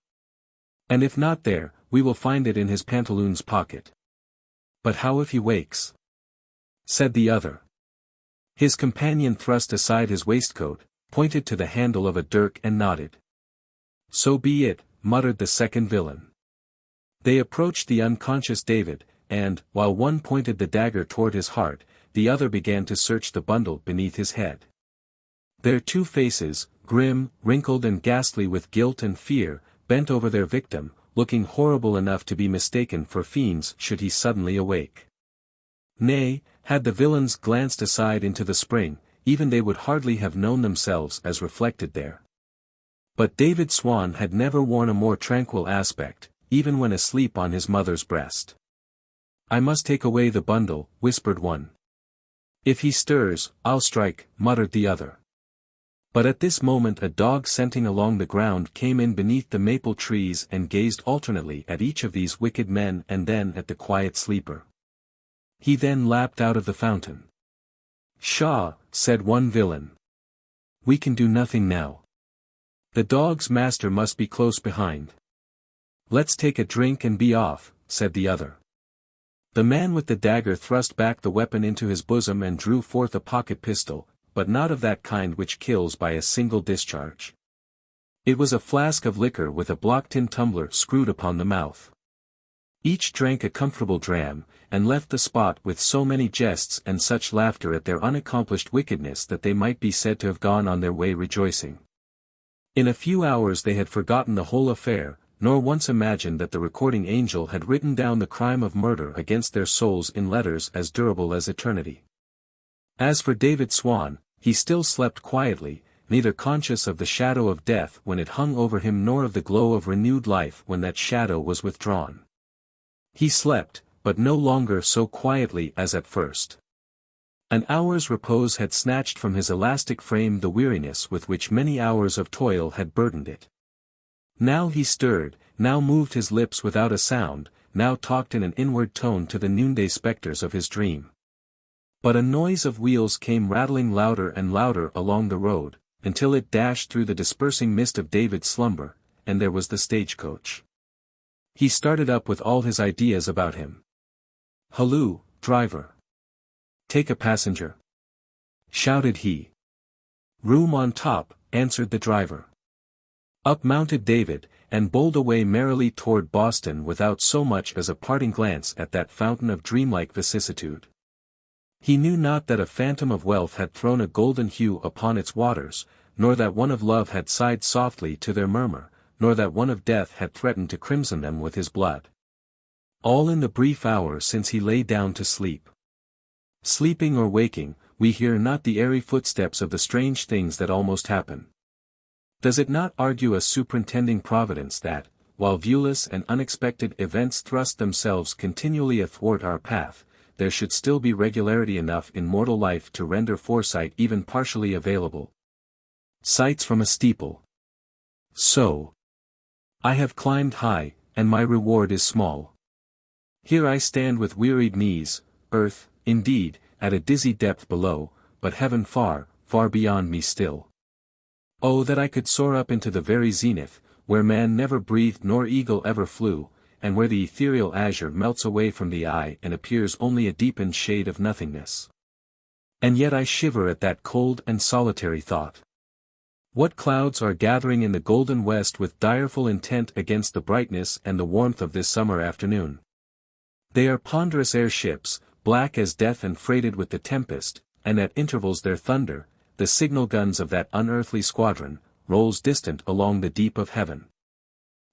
And if not there, we will find it in his pantaloons pocket." "But how if he wakes?" said the other. His companion thrust aside his waistcoat, pointed to the handle of a dirk and nodded. "So be it," muttered the second villain. They approached the unconscious David, and, while one pointed the dagger toward his heart, the other began to search the bundle beneath his head. Their two faces, grim, wrinkled and ghastly with guilt and fear, bent over their victim, looking horrible enough to be mistaken for fiends should he suddenly awake. Nay, had the villains glanced aside into the spring, even they would hardly have known themselves as reflected there. But David Swan had never worn a more tranquil aspect, even when asleep on his mother's breast. "I must take away the bundle," whispered one. "If he stirs, I'll strike," muttered the other. But at this moment a dog scenting along the ground came in beneath the maple trees and gazed alternately at each of these wicked men and then at the quiet sleeper. He then lapped out of the fountain. "Pshaw," said one villain. "We can do nothing now. The dog's master must be close behind." "Let's take a drink and be off," said the other. The man with the dagger thrust back the weapon into his bosom and drew forth a pocket pistol, but not of that kind which kills by a single discharge. It was a flask of liquor with a block tin tumbler screwed upon the mouth. Each drank a comfortable dram, and left the spot with so many jests and such laughter at their unaccomplished wickedness that they might be said to have gone on their way rejoicing. In a few hours they had forgotten the whole affair, nor once imagined that the recording angel had written down the crime of murder against their souls in letters as durable as eternity. As for David Swan, he still slept quietly, neither conscious of the shadow of death when it hung over him nor of the glow of renewed life when that shadow was withdrawn. He slept, but no longer so quietly as at first. An hour's repose had snatched from his elastic frame the weariness with which many hours of toil had burdened it. Now he stirred, now moved his lips without a sound, now talked in an inward tone to the noonday spectres of his dream. But a noise of wheels came rattling louder and louder along the road, until it dashed through the dispersing mist of David's slumber, and there was the stagecoach. He started up with all his ideas about him. "Halloo, driver! Take a passenger!" shouted he. "Room on top," answered the driver. Up mounted David, and bowled away merrily toward Boston without so much as a parting glance at that fountain of dreamlike vicissitude. He knew not that a phantom of wealth had thrown a golden hue upon its waters, nor that one of love had sighed softly to their murmur, nor that one of death had threatened to crimson them with his blood. All in the brief hour since he lay down to sleep. Sleeping or waking, we hear not the airy footsteps of the strange things that almost happen. Does it not argue a superintending providence that, while viewless and unexpected events thrust themselves continually athwart our path, there should still be regularity enough in mortal life to render foresight even partially available? Sights from a steeple. So. I have climbed high, and my reward is small. Here I stand with wearied knees, earth, indeed, at a dizzy depth below, but heaven far, far beyond me still. Oh that I could soar up into the very zenith, where man never breathed nor eagle ever flew, and where the ethereal azure melts away from the eye and appears only a deepened shade of nothingness. And yet I shiver at that cold and solitary thought. What clouds are gathering in the golden west with direful intent against the brightness and the warmth of this summer afternoon? They are ponderous airships, black as death and freighted with the tempest, and at intervals their thunder, the signal guns of that unearthly squadron, rolls distant along the deep of heaven.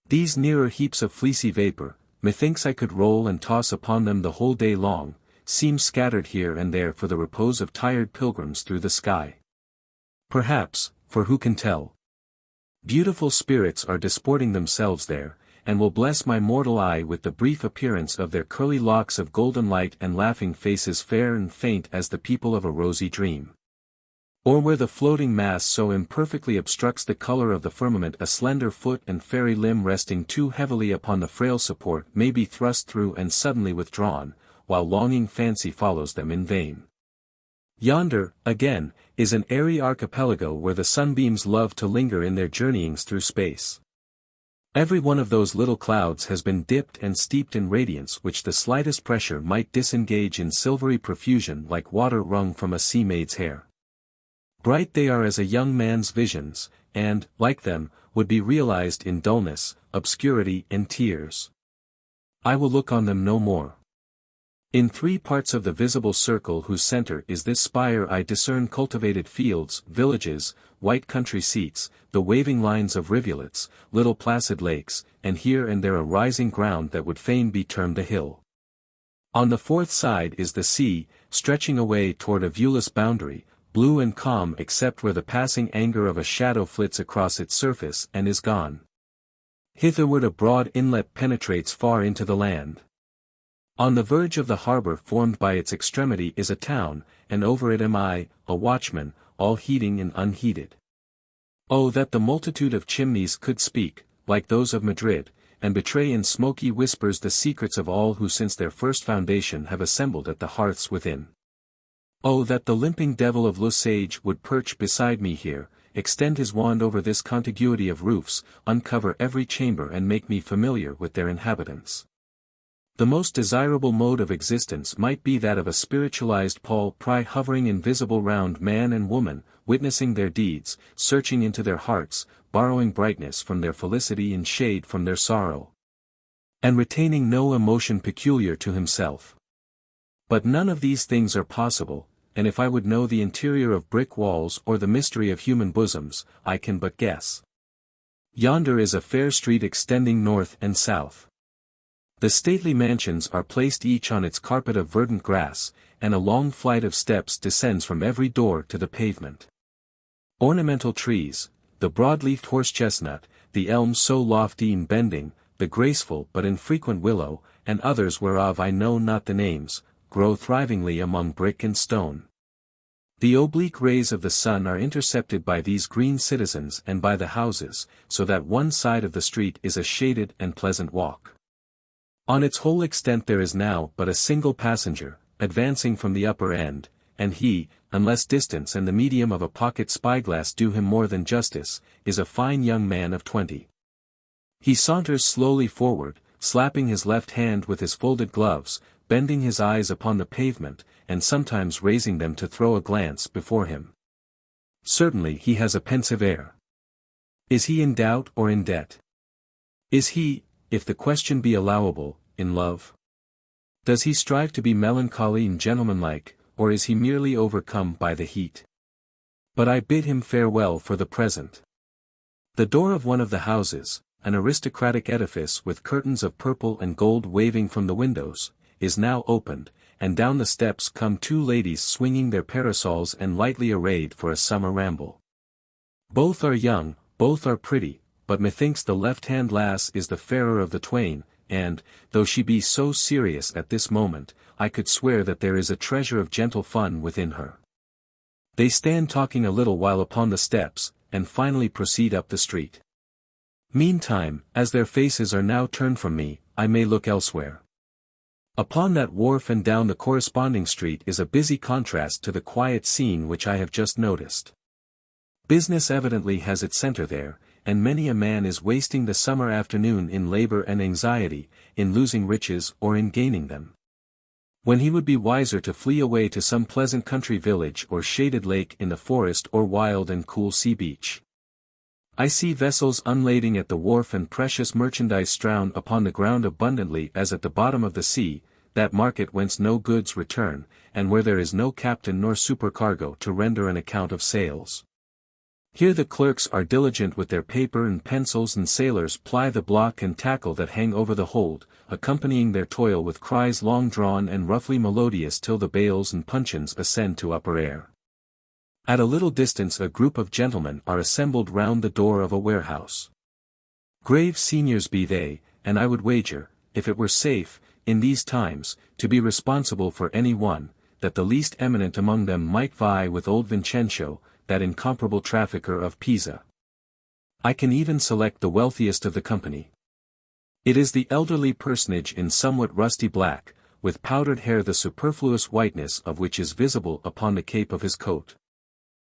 These nearer heaps of fleecy vapor, methinks I could roll and toss upon them the whole day long, seem scattered here and there for the repose of tired pilgrims through the sky. Perhaps, for who can tell? Beautiful spirits are disporting themselves there, and will bless my mortal eye with the brief appearance of their curly locks of golden light and laughing faces fair and faint as the people of a rosy dream. Or where the floating mass so imperfectly obstructs the color of the firmament a slender foot and fairy limb resting too heavily upon the frail support may be thrust through and suddenly withdrawn, while longing fancy follows them in vain. Yonder, again, is an airy archipelago where the sunbeams love to linger in their journeyings through space. Every one of those little clouds has been dipped and steeped in radiance which the slightest pressure might disengage in silvery profusion like water wrung from a sea-maid's hair. Bright they are as a young man's visions, and, like them, would be realized in dullness, obscurity and tears. I will look on them no more. In 3 parts of the visible circle whose center is this spire I discern cultivated fields, villages, white country seats, the waving lines of rivulets, little placid lakes, and here and there a rising ground that would fain be termed a hill. On the 4th side is the sea, stretching away toward a viewless boundary, blue and calm except where the passing anger of a shadow flits across its surface and is gone. Hitherward a broad inlet penetrates far into the land. On the verge of the harbor formed by its extremity is a town, and over it am I, a watchman, all heeding and unheeded. Oh that the multitude of chimneys could speak, like those of Madrid, and betray in smoky whispers the secrets of all who since their first foundation have assembled at the hearths within. Oh that the limping devil of Lesage would perch beside me here, extend his wand over this contiguity of roofs, uncover every chamber and make me familiar with their inhabitants. The most desirable mode of existence might be that of a spiritualized Paul Pry hovering invisible round man and woman, witnessing their deeds, searching into their hearts, borrowing brightness from their felicity and shade from their sorrow, and retaining no emotion peculiar to himself. But none of these things are possible, and if I would know the interior of brick walls or the mystery of human bosoms, I can but guess. Yonder is a fair street extending north and south. The stately mansions are placed each on its carpet of verdant grass, and a long flight of steps descends from every door to the pavement. Ornamental trees, the broad-leafed horse-chestnut, the elm so lofty and bending, the graceful but infrequent willow, and others whereof I know not the names, grow thrivingly among brick and stone. The oblique rays of the sun are intercepted by these green citizens and by the houses, so that one side of the street is a shaded and pleasant walk. On its whole extent there is now but a single passenger, advancing from the upper end, and he, unless distance and the medium of a pocket spyglass do him more than justice, is a fine young man of 20. He saunters slowly forward, slapping his left hand with his folded gloves, bending his eyes upon the pavement, and sometimes raising them to throw a glance before him. Certainly he has a pensive air. Is he in doubt or in debt? Is he, if the question be allowable, in love? Does he strive to be melancholy and gentlemanlike, or is he merely overcome by the heat? But I bid him farewell for the present. The door of one of the houses, an aristocratic edifice with curtains of purple and gold waving from the windows, is now opened, and down the steps come two ladies swinging their parasols and lightly arrayed for a summer ramble. Both are young, both are pretty, but methinks the left-hand lass is the fairer of the twain, and, though she be so serious at this moment, I could swear that there is a treasure of gentle fun within her. They stand talking a little while upon the steps, and finally proceed up the street. Meantime, as their faces are now turned from me, I may look elsewhere. Upon that wharf and down the corresponding street is a busy contrast to the quiet scene which I have just noticed. Business evidently has its center there, and many a man is wasting the summer afternoon in labor and anxiety, in losing riches or in gaining them, when he would be wiser to flee away to some pleasant country village or shaded lake in the forest or wild and cool sea beach. I see vessels unlading at the wharf and precious merchandise strewn upon the ground abundantly as at the bottom of the sea, that market whence no goods return, and where there is no captain nor supercargo to render an account of sales. Here the clerks are diligent with their paper and pencils, and sailors ply the block and tackle that hang over the hold, accompanying their toil with cries long drawn and roughly melodious till the bales and puncheons ascend to upper air. At a little distance a group of gentlemen are assembled round the door of a warehouse. Grave seniors be they, and I would wager, if it were safe, in these times, to be responsible for any one, that the least eminent among them might vie with old Vincenzo, that incomparable trafficker of Pisa. I can even select the wealthiest of the company. It is the elderly personage in somewhat rusty black, with powdered hair the superfluous whiteness of which is visible upon the cape of his coat.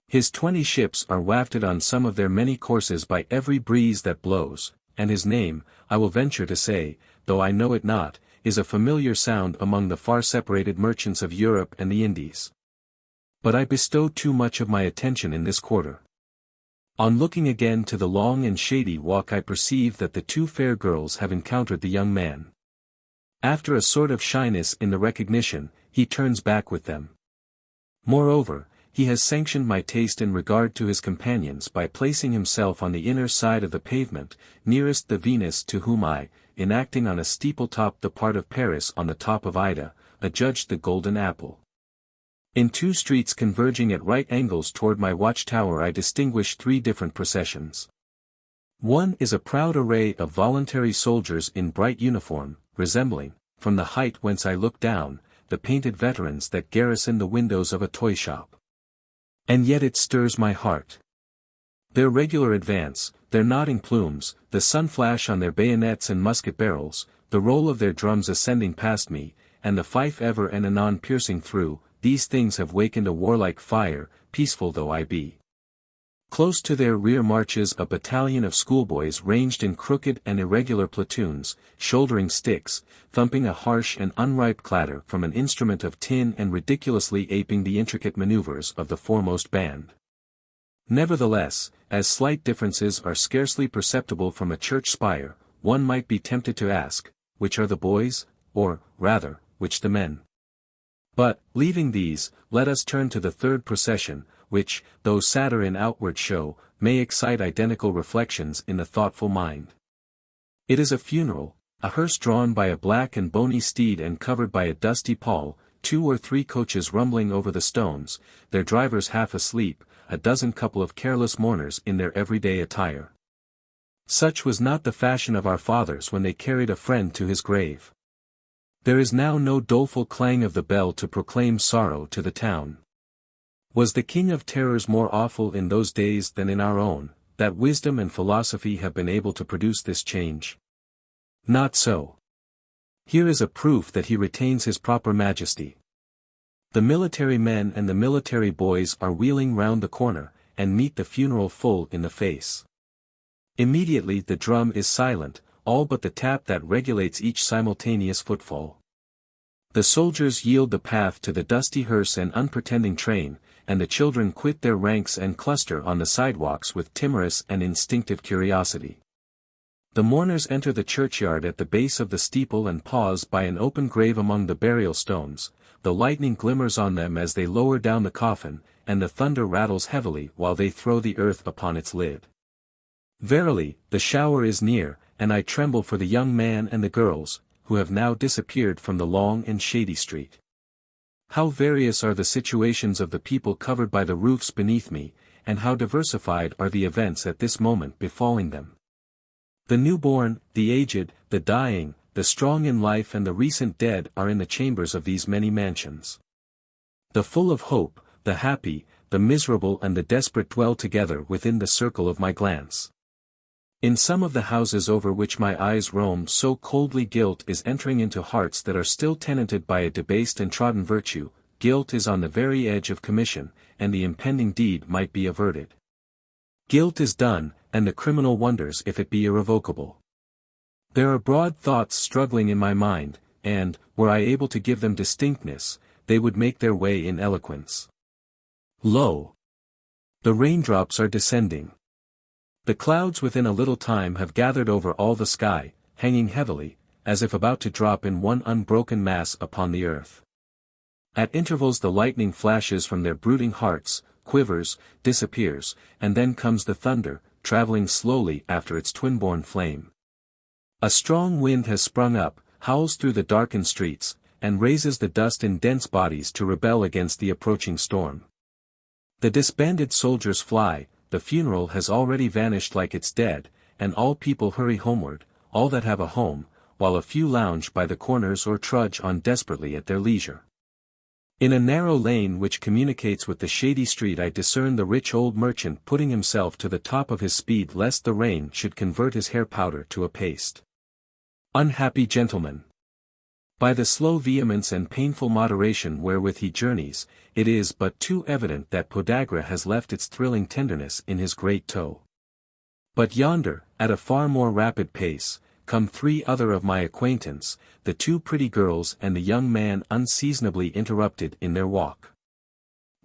His 20 ships are wafted on some of their many courses by every breeze that blows, and his name, I will venture to say, though I know it not, is a familiar sound among the far-separated merchants of Europe and the Indies. But I bestow too much of my attention in this quarter. On looking again to the long and shady walk I perceive that the two fair girls have encountered the young man. After a sort of shyness in the recognition, he turns back with them. Moreover, he has sanctioned my taste in regard to his companions by placing himself on the inner side of the pavement, nearest the Venus, to whom I, enacting on a steeple-top the part of Paris on the top of Ida, adjudged the golden apple. In two streets converging at right angles toward my watchtower I distinguish three different processions. One is a proud array of voluntary soldiers in bright uniform, resembling, from the height whence I look down, the painted veterans that garrison the windows of a toy shop. And yet it stirs my heart. Their regular advance, their nodding plumes, the sun-flash on their bayonets and musket barrels, the roll of their drums ascending past me, and the fife ever and anon piercing through, these things have wakened a warlike fire, peaceful though I be. Close to their rear marches a battalion of schoolboys ranged in crooked and irregular platoons, shouldering sticks, thumping a harsh and unripe clatter from an instrument of tin and ridiculously aping the intricate maneuvers of the foremost band. Nevertheless, as slight differences are scarcely perceptible from a church spire, one might be tempted to ask, which are the boys, or, rather, which the men? But, leaving these, let us turn to the third procession, which, though sadder in outward show, may excite identical reflections in the thoughtful mind. It is a funeral, a hearse drawn by a black and bony steed and covered by a dusty pall, 2 or 3 coaches rumbling over the stones, their drivers half asleep, a dozen couple of careless mourners in their everyday attire. Such was not the fashion of our fathers when they carried a friend to his grave. There is now no doleful clang of the bell to proclaim sorrow to the town. Was the King of Terrors more awful in those days than in our own, that wisdom and philosophy have been able to produce this change? Not so. Here is a proof that he retains his proper majesty. The military men and the military boys are wheeling round the corner, and meet the funeral full in the face. Immediately the drum is silent, all but the tap that regulates each simultaneous footfall. The soldiers yield the path to the dusty hearse and unpretending train, and the children quit their ranks and cluster on the sidewalks with timorous and instinctive curiosity. The mourners enter the churchyard at the base of the steeple and pause by an open grave among the burial stones. The lightning glimmers on them as they lower down the coffin, and the thunder rattles heavily while they throw the earth upon its lid. Verily, the shower is near, and I tremble for the young man and the girls, who have now disappeared from the long and shady street. How various are the situations of the people covered by the roofs beneath me, and how diversified are the events at this moment befalling them. The newborn, the aged, the dying, the strong in life and the recent dead are in the chambers of these many mansions. The full of hope, the happy, the miserable and the desperate dwell together within the circle of my glance. In some of the houses over which my eyes roam so coldly guilt is entering into hearts that are still tenanted by a debased and trodden virtue, guilt is on the very edge of commission, and the impending deed might be averted. Guilt is done, and the criminal wonders if it be irrevocable. There are broad thoughts struggling in my mind, and, were I able to give them distinctness, they would make their way in eloquence. Lo! The raindrops are descending. The clouds within a little time have gathered over all the sky, hanging heavily, as if about to drop in one unbroken mass upon the earth. At intervals the lightning flashes from their brooding hearts, quivers, disappears, and then comes the thunder, traveling slowly after its twin-born flame. A strong wind has sprung up, howls through the darkened streets, and raises the dust in dense bodies to rebel against the approaching storm. The disbanded soldiers fly, the funeral has already vanished like its dead, and all people hurry homeward, all that have a home, while a few lounge by the corners or trudge on desperately at their leisure. In a narrow lane which communicates with the shady street I discern the rich old merchant putting himself to the top of his speed lest the rain should convert his hair powder to a paste. Unhappy gentleman! By the slow vehemence and painful moderation wherewith he journeys, it is but too evident that podagra has left its thrilling tenderness in his great toe. But yonder, at a far more rapid pace, come 3 other of my acquaintance, the 2 pretty girls and the young man unseasonably interrupted in their walk.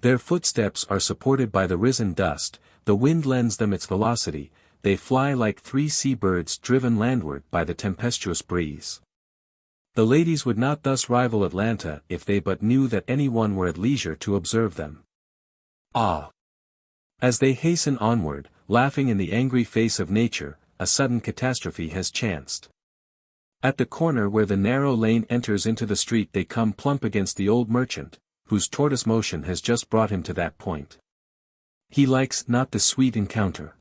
Their footsteps are supported by the risen dust, the wind lends them its velocity, they fly like 3 sea-birds driven landward by the tempestuous breeze. The ladies would not thus rival Atlanta if they but knew that any one were at leisure to observe them. Ah! As they hasten onward, laughing in the angry face of nature, a sudden catastrophe has chanced. At the corner where the narrow lane enters into the street they come plump against the old merchant, whose tortoise motion has just brought him to that point. He likes not the sweet encounter.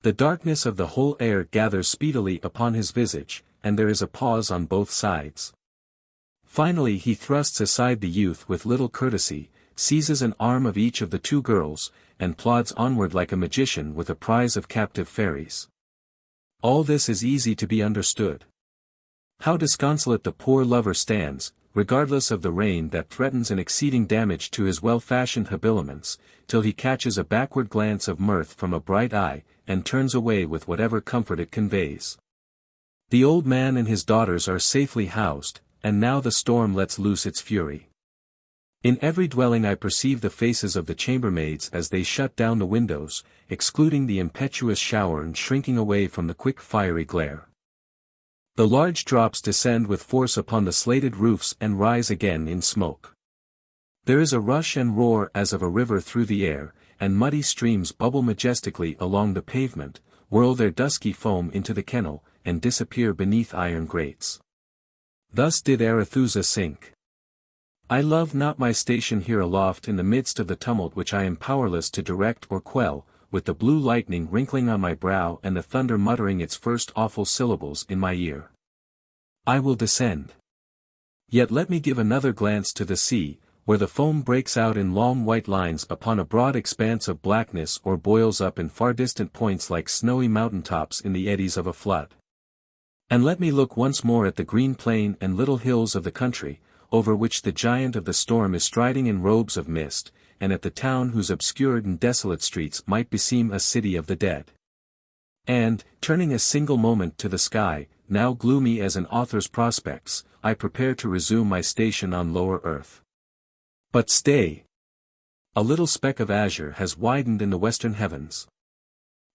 The darkness of the whole air gathers speedily upon his visage, and there is a pause on both sides. Finally he thrusts aside the youth with little courtesy, seizes an arm of each of the 2 girls, and plods onward like a magician with a prize of captive fairies. All this is easy to be understood. How disconsolate the poor lover stands, regardless of the rain that threatens an exceeding damage to his well-fashioned habiliments, till he catches a backward glance of mirth from a bright eye, and turns away with whatever comfort it conveys. The old man and his daughters are safely housed, and now the storm lets loose its fury. In every dwelling I perceive the faces of the chambermaids as they shut down the windows, excluding the impetuous shower and shrinking away from the quick fiery glare. The large drops descend with force upon the slated roofs and rise again in smoke. There is a rush and roar as of a river through the air, and muddy streams bubble majestically along the pavement, whirl their dusky foam into the kennel, and disappear beneath iron grates. Thus did Arethusa sink. I love not my station here aloft in the midst of the tumult which I am powerless to direct or quell, with the blue lightning wrinkling on my brow and the thunder muttering its first awful syllables in my ear. I will descend. Yet let me give another glance to the sea, where the foam breaks out in long white lines upon a broad expanse of blackness or boils up in far distant points like snowy mountain-tops in the eddies of a flood. And let me look once more at the green plain and little hills of the country, over which the giant of the storm is striding in robes of mist, and at the town whose obscured and desolate streets might beseem a city of the dead. And, turning a single moment to the sky, now gloomy as an author's prospects, I prepare to resume my station on lower earth. But stay! A little speck of azure has widened in the western heavens.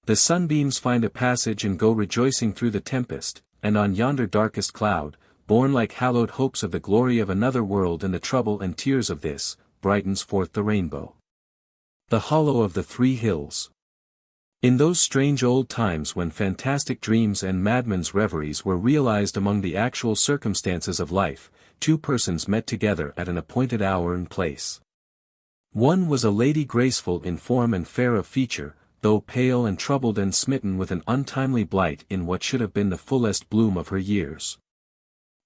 The sunbeams find a passage and go rejoicing through the tempest, and on yonder darkest cloud, born like hallowed hopes of the glory of another world and the trouble and tears of this, brightens forth the rainbow. The hollow of the three hills. In those strange old times when fantastic dreams and madmen's reveries were realized among the actual circumstances of life, two persons met together at an appointed hour and place. One was a lady graceful in form and fair of feature, though pale and troubled and smitten with an untimely blight in what should have been the fullest bloom of her years.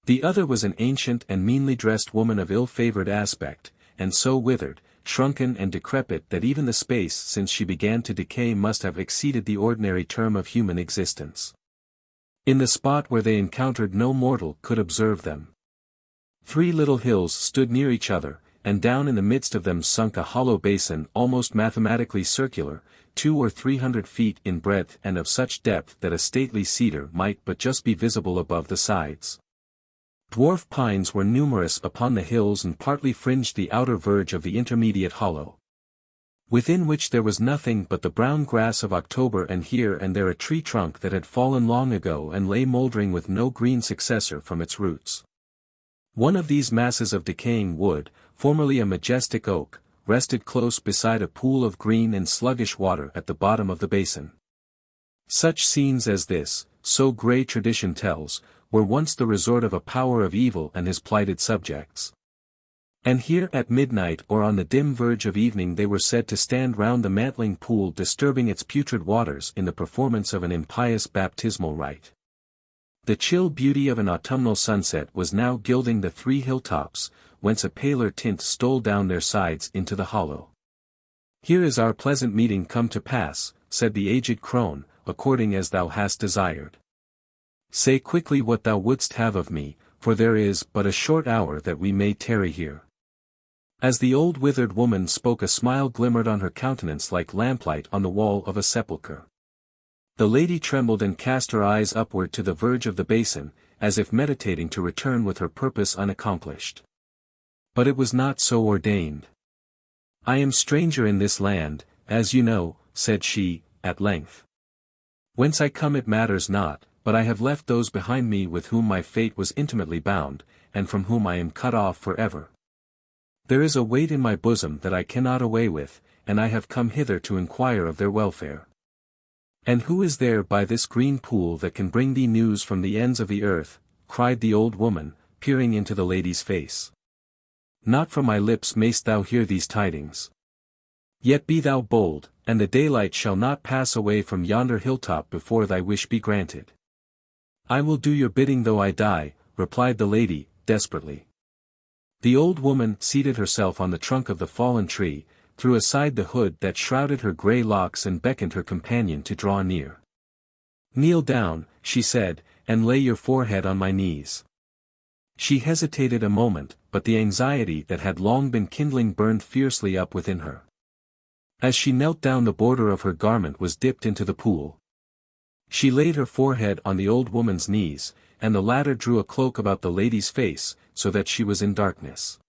The other was an ancient and meanly dressed woman of ill-favored aspect, and so withered, shrunken and decrepit that even the space since she began to decay must have exceeded the ordinary term of human existence. In the spot where they encountered no mortal could observe them. Three little hills stood near each other, and down in the midst of them sunk a hollow basin almost mathematically circular, 200 or 300 feet in breadth and of such depth that a stately cedar might but just be visible above the sides. Dwarf pines were numerous upon the hills and partly fringed the outer verge of the intermediate hollow, within which there was nothing but the brown grass of October and here and there a tree trunk that had fallen long ago and lay mouldering with no green successor from its roots. One of these masses of decaying wood, formerly a majestic oak, rested close beside a pool of green and sluggish water at the bottom of the basin. Such scenes as this, so grey tradition tells, were once the resort of a power of evil and his plighted subjects. And here at midnight or on the dim verge of evening they were said to stand round the mantling pool disturbing its putrid waters in the performance of an impious baptismal rite. The chill beauty of an autumnal sunset was now gilding the three hilltops, whence a paler tint stole down their sides into the hollow. Here is our pleasant meeting come to pass, said the aged crone, according as thou hast desired. Say quickly what thou wouldst have of me, for there is but a short hour that we may tarry here. As the old withered woman spoke a smile glimmered on her countenance like lamplight on the wall of a sepulchre. The lady trembled and cast her eyes upward to the verge of the basin, as if meditating to return with her purpose unaccomplished. But it was not so ordained. I am stranger in this land, as you know, said she, at length. Whence I come it matters not, but I have left those behind me with whom my fate was intimately bound, and from whom I am cut off forever. There is a weight in my bosom that I cannot away with, and I have come hither to inquire of their welfare. And who is there by this green pool that can bring thee news from the ends of the earth? Cried the old woman, peering into the lady's face. Not from my lips mayst thou hear these tidings. Yet be thou bold, and the daylight shall not pass away from yonder hilltop before thy wish be granted. I will do your bidding though I die, replied the lady, desperately. The old woman seated herself on the trunk of the fallen tree, threw aside the hood that shrouded her grey locks and beckoned her companion to draw near. Kneel down, she said, and lay your forehead on my knees. She hesitated a moment, but the anxiety that had long been kindling burned fiercely up within her. As she knelt down the border of her garment was dipped into the pool. She laid her forehead on the old woman's knees, and the latter drew a cloak about the lady's face, so that she was in darkness.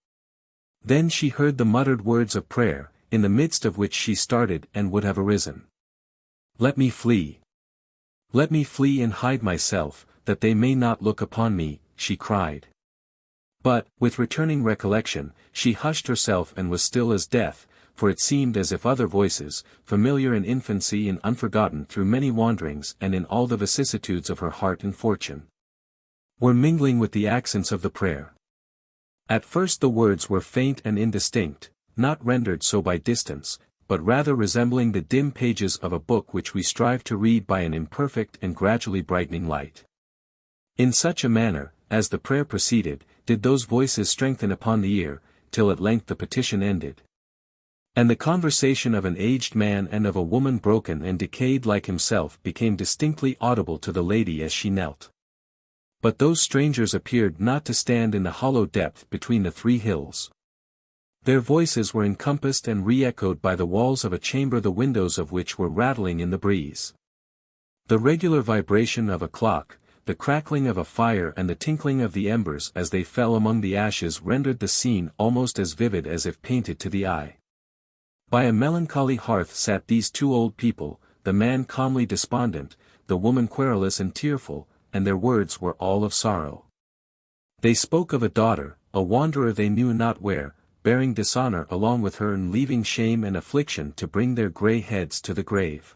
Then she heard the muttered words of prayer, in the midst of which she started and would have arisen. Let me flee. Let me flee and hide myself, that they may not look upon me, she cried. But, with returning recollection, she hushed herself and was still as death, for it seemed as if other voices, familiar in infancy and unforgotten through many wanderings and in all the vicissitudes of her heart and fortune, were mingling with the accents of the prayer. At first the words were faint and indistinct, not rendered so by distance, but rather resembling the dim pages of a book which we strive to read by an imperfect and gradually brightening light. In such a manner, as the prayer proceeded, did those voices strengthen upon the ear, till at length the petition ended. And the conversation of an aged man and of a woman broken and decayed like himself became distinctly audible to the lady as she knelt. But those strangers appeared not to stand in the hollow depth between the three hills. Their voices were encompassed and re-echoed by the walls of a chamber the windows of which were rattling in the breeze. The regular vibration of a clock, the crackling of a fire and the tinkling of the embers as they fell among the ashes rendered the scene almost as vivid as if painted to the eye. By a melancholy hearth sat these two old people, the man calmly despondent, the woman querulous and tearful, and their words were all of sorrow. They spoke of a daughter, a wanderer they knew not where, bearing dishonor along with her and leaving shame and affliction to bring their grey heads to the grave.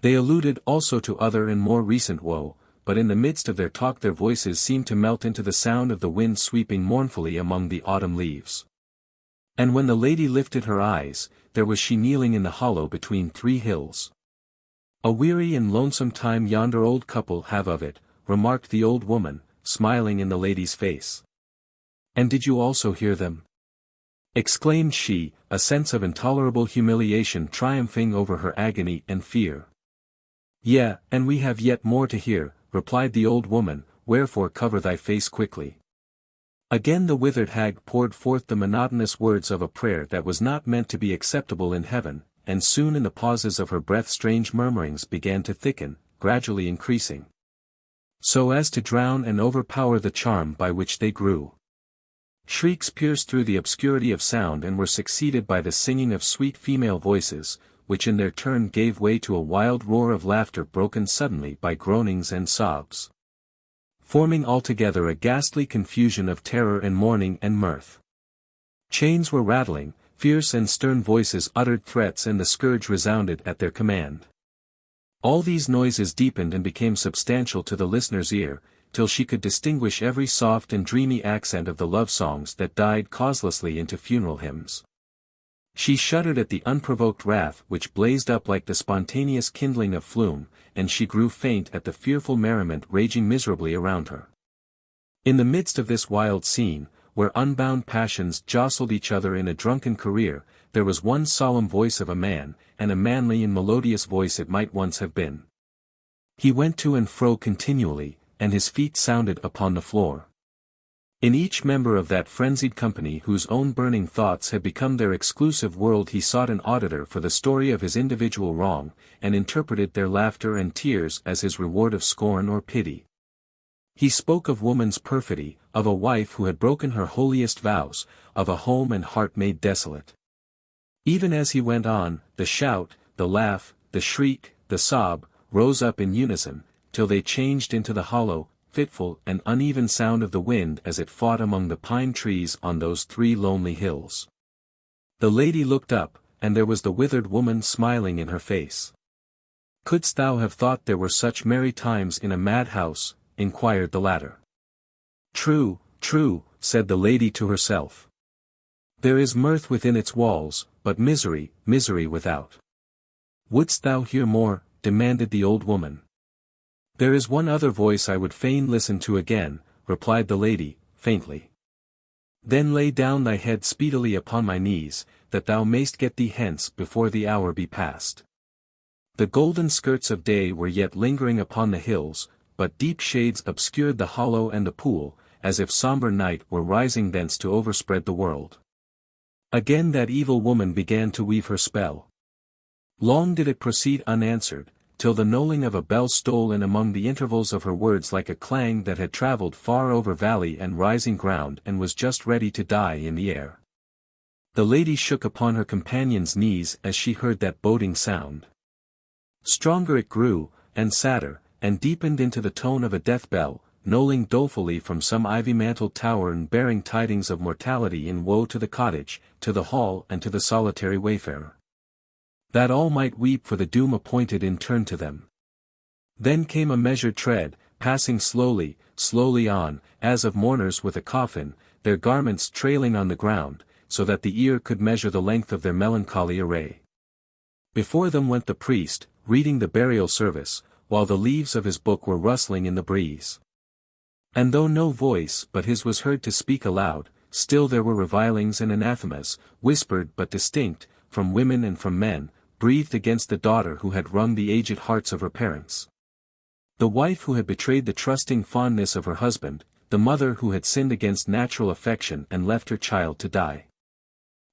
They alluded also to other and more recent woe, but in the midst of their talk their voices seemed to melt into the sound of the wind sweeping mournfully among the autumn leaves. And when the lady lifted her eyes, there was she kneeling in the hollow between three hills. "A weary and lonesome time yonder old couple have of it," remarked the old woman, smiling in the lady's face. "And did you also hear them?" exclaimed she, a sense of intolerable humiliation triumphing over her agony and fear. "Yea, and we have yet more to hear," replied the old woman, "wherefore cover thy face quickly." Again the withered hag poured forth the monotonous words of a prayer that was not meant to be acceptable in heaven, and soon in the pauses of her breath strange murmurings began to thicken, gradually increasing, so as to drown and overpower the charm by which they grew. Shrieks pierced through the obscurity of sound and were succeeded by the singing of sweet female voices, which in their turn gave way to a wild roar of laughter broken suddenly by groanings and sobs, forming altogether a ghastly confusion of terror and mourning and mirth. Chains were rattling, fierce and stern voices uttered threats and the scourge resounded at their command. All these noises deepened and became substantial to the listener's ear, till she could distinguish every soft and dreamy accent of the love songs that died causelessly into funeral hymns. She shuddered at the unprovoked wrath which blazed up like the spontaneous kindling of flume, and she grew faint at the fearful merriment raging miserably around her. In the midst of this wild scene, where unbound passions jostled each other in a drunken career, there was one solemn voice of a man, and a manly and melodious voice it might once have been. He went to and fro continually, and his feet sounded upon the floor. In each member of that frenzied company whose own burning thoughts had become their exclusive world he sought an auditor for the story of his individual wrong, and interpreted their laughter and tears as his reward of scorn or pity. He spoke of woman's perfidy, of a wife who had broken her holiest vows, of a home and heart made desolate. Even as he went on, the shout, the laugh, the shriek, the sob, rose up in unison, till they changed into the hollow, fitful and uneven sound of the wind as it fought among the pine trees on those three lonely hills. The lady looked up, and there was the withered woman smiling in her face. "Couldst thou have thought there were such merry times in a madhouse?" inquired the latter. "True, true," said the lady to herself. "There is mirth within its walls, but misery, misery without." "Wouldst thou hear more?" demanded the old woman. "There is one other voice I would fain listen to again," replied the lady, faintly. "Then lay down thy head speedily upon my knees, that thou mayst get thee hence before the hour be past." The golden skirts of day were yet lingering upon the hills, but deep shades obscured the hollow and the pool, as if sombre night were rising thence to overspread the world. Again that evil woman began to weave her spell. Long did it proceed unanswered, till the knolling of a bell stole in among the intervals of her words like a clang that had travelled far over valley and rising ground and was just ready to die in the air. The lady shook upon her companion's knees as she heard that boding sound. Stronger it grew, and sadder, and deepened into the tone of a death bell, knolling dolefully from some ivy-mantled tower and bearing tidings of mortality in woe to the cottage, to the hall and to the solitary wayfarer. That all might weep for the doom appointed in turn to them. Then came a measured tread, passing slowly, slowly on, as of mourners with a coffin, their garments trailing on the ground, so that the ear could measure the length of their melancholy array. Before them went the priest, reading the burial service, while the leaves of his book were rustling in the breeze. And though no voice but his was heard to speak aloud, still there were revilings and anathemas, whispered but distinct, from women and from men, breathed against the daughter who had wrung the aged hearts of her parents. The wife who had betrayed the trusting fondness of her husband, the mother who had sinned against natural affection and left her child to die.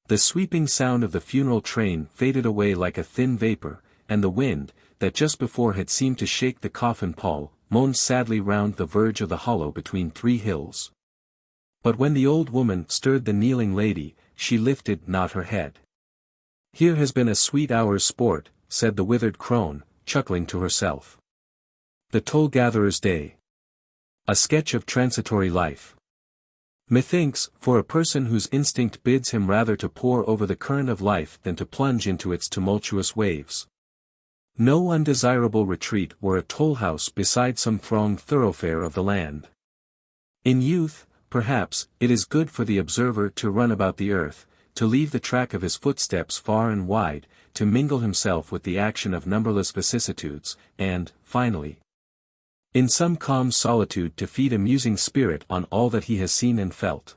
The sweeping sound of the funeral train faded away like a thin vapor, and the wind, that just before had seemed to shake the coffin pall, moaned sadly round the verge of the hollow between three hills. But when the old woman stirred the kneeling lady, she lifted not her head. "Here has been a sweet hour's sport," said the withered crone, chuckling to herself. The Toll-Gatherer's Day. A sketch of transitory life. Methinks, for a person whose instinct bids him rather to pore over the current of life than to plunge into its tumultuous waves. No undesirable retreat were a toll-house beside some thronged thoroughfare of the land. In youth, perhaps, it is good for the observer to run about the earth, to leave the track of his footsteps far and wide, to mingle himself with the action of numberless vicissitudes, and, finally, in some calm solitude to feed a musing spirit on all that he has seen and felt.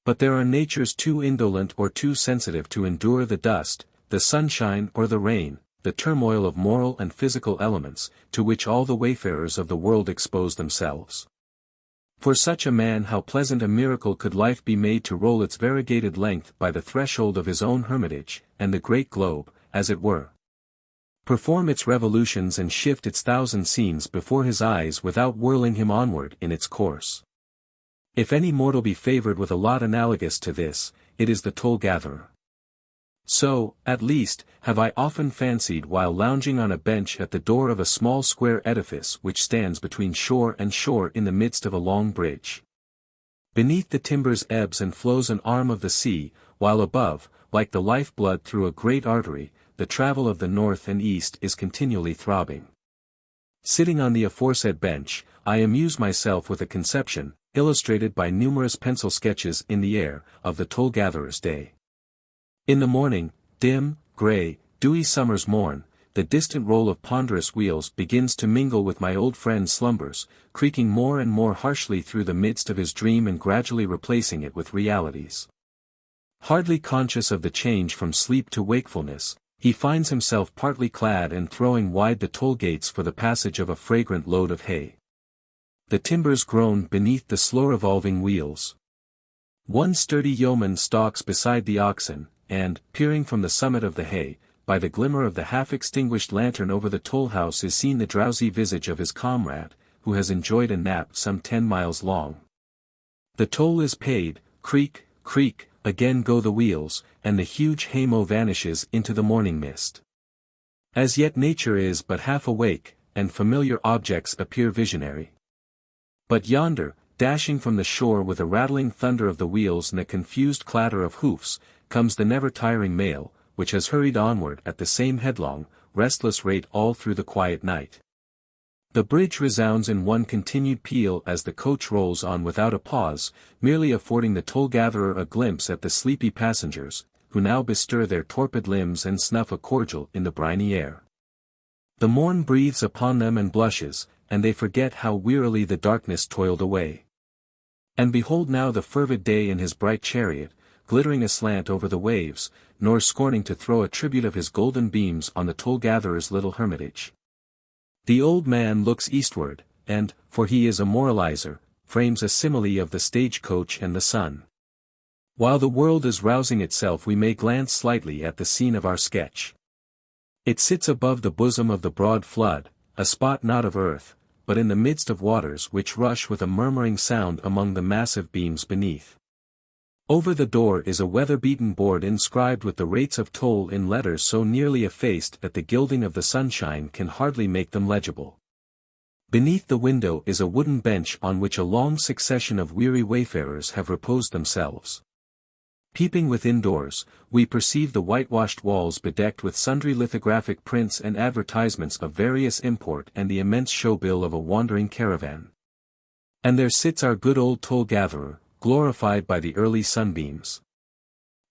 But there are natures too indolent or too sensitive to endure the dust, the sunshine or the rain, the turmoil of moral and physical elements, to which all the wayfarers of the world expose themselves. For such a man how pleasant a miracle could life be made to roll its variegated length by the threshold of his own hermitage, and the great globe, as it were, perform its revolutions and shift its thousand scenes before his eyes without whirling him onward in its course. If any mortal be favored with a lot analogous to this, it is the toll-gatherer. So, at least, have I often fancied while lounging on a bench at the door of a small square edifice which stands between shore and shore in the midst of a long bridge. Beneath the timbers ebbs and flows an arm of the sea, while above, like the life-blood through a great artery, the travel of the north and east is continually throbbing. Sitting on the aforesaid bench, I amuse myself with a conception, illustrated by numerous pencil sketches in the air, of the toll-gatherer's day. In the morning, dim, grey, dewy summer's morn, the distant roll of ponderous wheels begins to mingle with my old friend's slumbers, creaking more and more harshly through the midst of his dream and gradually replacing it with realities. Hardly conscious of the change from sleep to wakefulness, he finds himself partly clad and throwing wide the toll gates for the passage of a fragrant load of hay. The timbers groan beneath the slow-revolving wheels. One sturdy yeoman stalks beside the oxen, and, peering from the summit of the hay, by the glimmer of the half-extinguished lantern over the toll-house is seen the drowsy visage of his comrade, who has enjoyed a nap some 10 miles long. The toll is paid, creak, creak, again go the wheels, and the huge haymow vanishes into the morning mist. As yet nature is but half awake, and familiar objects appear visionary. But yonder, dashing from the shore with a rattling thunder of the wheels and a confused clatter of hoofs, comes the never-tiring mail, which has hurried onward at the same headlong, restless rate all through the quiet night. The bridge resounds in one continued peal as the coach rolls on without a pause, merely affording the toll-gatherer a glimpse at the sleepy passengers, who now bestir their torpid limbs and snuff a cordial in the briny air. The morn breathes upon them and blushes, and they forget how wearily the darkness toiled away. And behold now the fervid day in his bright chariot, glittering aslant over the waves, nor scorning to throw a tribute of his golden beams on the toll-gatherer's little hermitage. The old man looks eastward, and, for he is a moralizer, frames a simile of the stage-coach and the sun. While the world is rousing itself we may glance slightly at the scene of our sketch. It sits above the bosom of the broad flood, a spot not of earth, but in the midst of waters which rush with a murmuring sound among the massive beams beneath. Over the door is a weather-beaten board inscribed with the rates of toll in letters so nearly effaced that the gilding of the sunshine can hardly make them legible. Beneath the window is a wooden bench on which a long succession of weary wayfarers have reposed themselves. Peeping within doors, we perceive the whitewashed walls bedecked with sundry lithographic prints and advertisements of various import and the immense show bill of a wandering caravan. And there sits our good old toll-gatherer, glorified by the early sunbeams.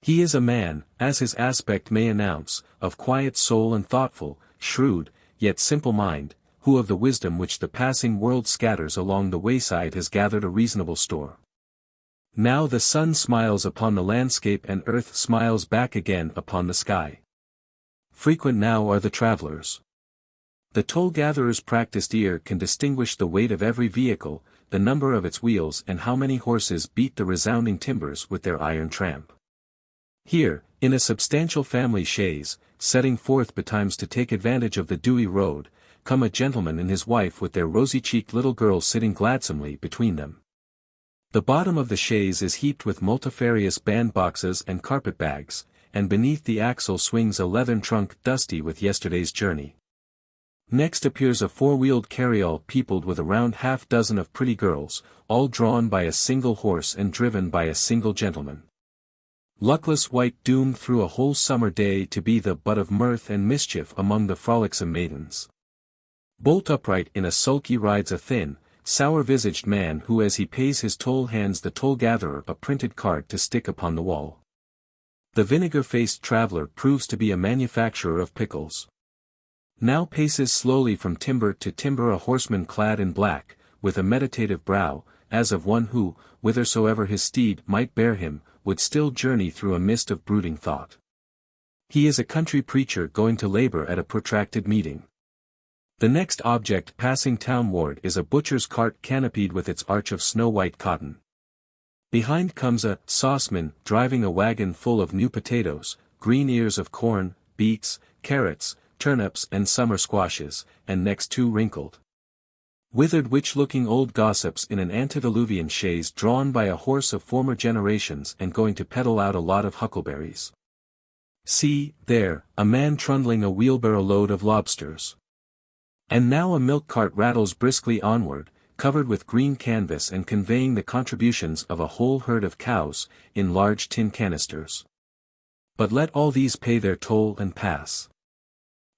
He is a man, as his aspect may announce, of quiet soul and thoughtful, shrewd, yet simple mind, who of the wisdom which the passing world scatters along the wayside has gathered a reasonable store. Now the sun smiles upon the landscape and earth smiles back again upon the sky. Frequent now are the travelers. The toll-gatherer's practiced ear can distinguish the weight of every vehicle, the number of its wheels and how many horses beat the resounding timbers with their iron tramp. Here, in a substantial family chaise, setting forth betimes to take advantage of the dewy road, come a gentleman and his wife with their rosy-cheeked little girl sitting gladsomely between them. The bottom of the chaise is heaped with multifarious bandboxes and carpet-bags, and beneath the axle swings a leathern trunk dusty with yesterday's journey. Next appears a four-wheeled carryall peopled with a round half-dozen of pretty girls, all drawn by a single horse and driven by a single gentleman. Luckless wight doomed through a whole summer day to be the butt of mirth and mischief among the frolicsome maidens. Bolt upright in a sulky rides a thin, sour-visaged man who as he pays his toll hands the toll-gatherer a printed card to stick upon the wall. The vinegar-faced traveler proves to be a manufacturer of pickles. Now paces slowly from timber to timber a horseman clad in black, with a meditative brow, as of one who, whithersoever his steed might bear him, would still journey through a mist of brooding thought. He is a country preacher going to labor at a protracted meeting. The next object passing townward is a butcher's cart canopied with its arch of snow-white cotton. Behind comes a sauceman driving a wagon full of new potatoes, green ears of corn, beets, carrots, turnips and summer squashes, and next two wrinkled, withered witch-looking old gossips in an antediluvian chaise drawn by a horse of former generations and going to peddle out a lot of huckleberries. See, there, a man trundling a wheelbarrow load of lobsters. And now a milk cart rattles briskly onward, covered with green canvas and conveying the contributions of a whole herd of cows, in large tin canisters. But let all these pay their toll and pass.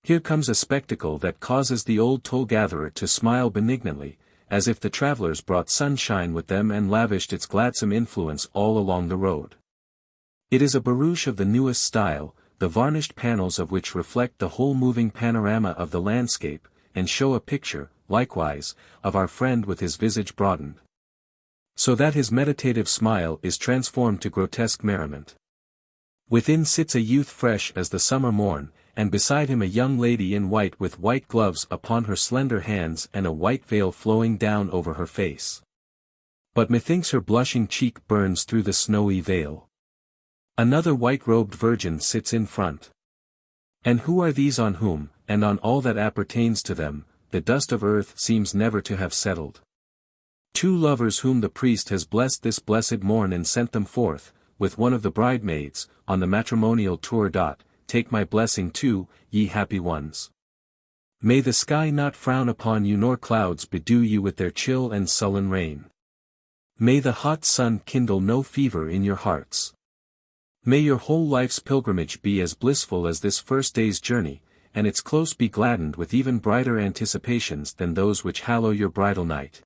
Here comes a spectacle that causes the old toll-gatherer to smile benignantly, as if the travelers brought sunshine with them and lavished its gladsome influence all along the road. It is a barouche of the newest style, the varnished panels of which reflect the whole moving panorama of the landscape, and show a picture, likewise, of our friend with his visage broadened, so that his meditative smile is transformed to grotesque merriment. Within sits a youth fresh as the summer morn, and beside him a young lady in white with white gloves upon her slender hands and a white veil flowing down over her face. But methinks her blushing cheek burns through the snowy veil. Another white-robed virgin sits in front. And who are these on whom, and on all that appertains to them, the dust of earth seems never to have settled? Two lovers whom the priest has blessed this blessed morn and sent them forth, with one of the bridesmaids, on the matrimonial tour. Take my blessing too, ye happy ones. May the sky not frown upon you nor clouds bedew you with their chill and sullen rain. May the hot sun kindle no fever in your hearts. May your whole life's pilgrimage be as blissful as this first day's journey, and its close be gladdened with even brighter anticipations than those which hallow your bridal night.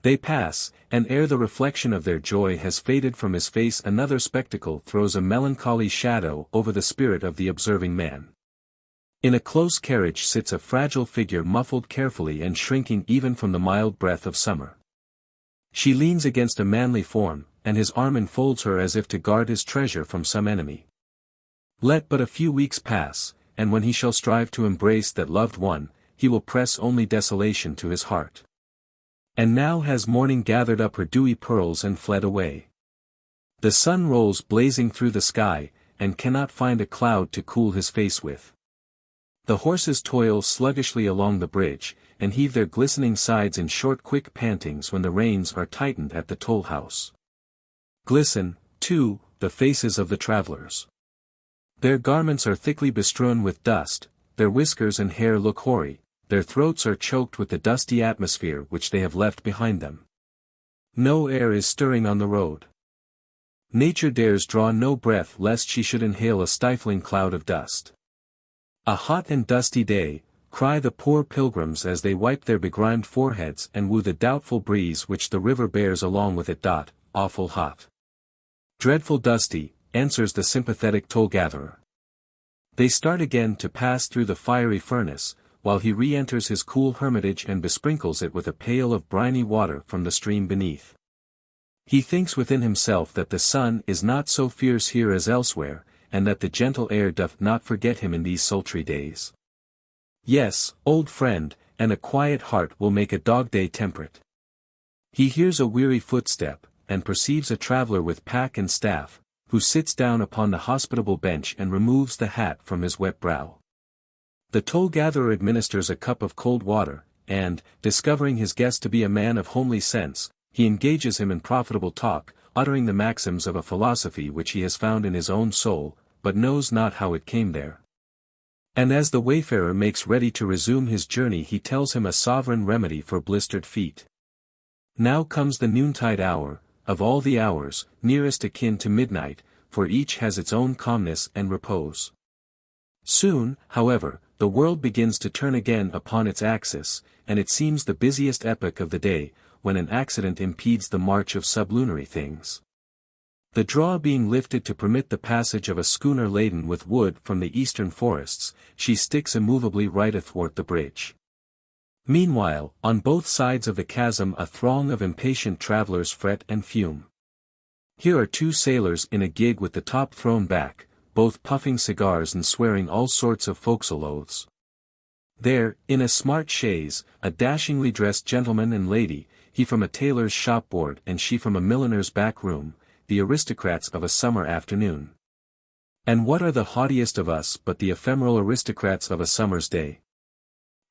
They pass, and ere the reflection of their joy has faded from his face another spectacle throws a melancholy shadow over the spirit of the observing man. In a close carriage sits a fragile figure muffled carefully and shrinking even from the mild breath of summer. She leans against a manly form, and his arm enfolds her as if to guard his treasure from some enemy. Let but a few weeks pass, and when he shall strive to embrace that loved one, he will press only desolation to his heart. And now has morning gathered up her dewy pearls and fled away. The sun rolls blazing through the sky, and cannot find a cloud to cool his face with. The horses toil sluggishly along the bridge, and heave their glistening sides in short quick pantings when the reins are tightened at the toll-house. Glisten, too, the faces of the travelers. Their garments are thickly bestrewn with dust, their whiskers and hair look hoary, their throats are choked with the dusty atmosphere which they have left behind them. No air is stirring on the road. Nature dares draw no breath lest she should inhale a stifling cloud of dust. "A hot and dusty day," cry the poor pilgrims as they wipe their begrimed foreheads and woo the doubtful breeze which the river bears along with it. "Awful hot." "Dreadful dusty," answers the sympathetic toll-gatherer. They start again to pass through the fiery furnace, while he re-enters his cool hermitage and besprinkles it with a pail of briny water from the stream beneath. He thinks within himself that the sun is not so fierce here as elsewhere, and that the gentle air doth not forget him in these sultry days. Yes, old friend, and a quiet heart will make a dog-day temperate. He hears a weary footstep, and perceives a traveller with pack and staff, who sits down upon the hospitable bench and removes the hat from his wet brow. The toll-gatherer administers a cup of cold water, and, discovering his guest to be a man of homely sense, he engages him in profitable talk, uttering the maxims of a philosophy which he has found in his own soul, but knows not how it came there. And as the wayfarer makes ready to resume his journey, he tells him a sovereign remedy for blistered feet. Now comes the noontide hour, of all the hours, nearest akin to midnight, for each has its own calmness and repose. Soon, however, the world begins to turn again upon its axis, and it seems the busiest epoch of the day, when an accident impedes the march of sublunary things. The draw being lifted to permit the passage of a schooner laden with wood from the eastern forests, she sticks immovably right athwart the bridge. Meanwhile, on both sides of the chasm a throng of impatient travellers fret and fume. Here are two sailors in a gig with the top thrown back, both puffing cigars and swearing all sorts of forecastle oaths. There, in a smart chaise, a dashingly dressed gentleman and lady, he from a tailor's shop-board and she from a milliner's back room, the aristocrats of a summer afternoon. And what are the haughtiest of us but the ephemeral aristocrats of a summer's day?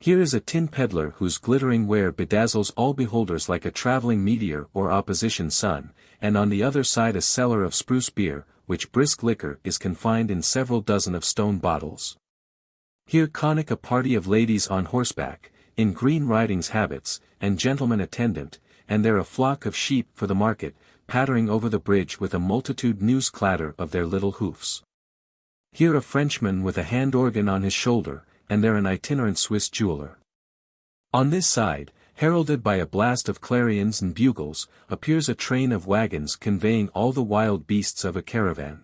Here is a tin peddler whose glittering ware bedazzles all beholders like a travelling meteor or opposition sun, and on the other side a cellar of spruce beer, which brisk liquor is confined in several dozen of stone bottles. Here conic a party of ladies on horseback, in green riding's habits, and gentlemen attendant, and there a flock of sheep for the market, pattering over the bridge with a multitude news clatter of their little hoofs. Here a Frenchman with a hand organ on his shoulder, and there an itinerant Swiss jeweller. On this side, heralded by a blast of clarions and bugles, appears a train of wagons conveying all the wild beasts of a caravan.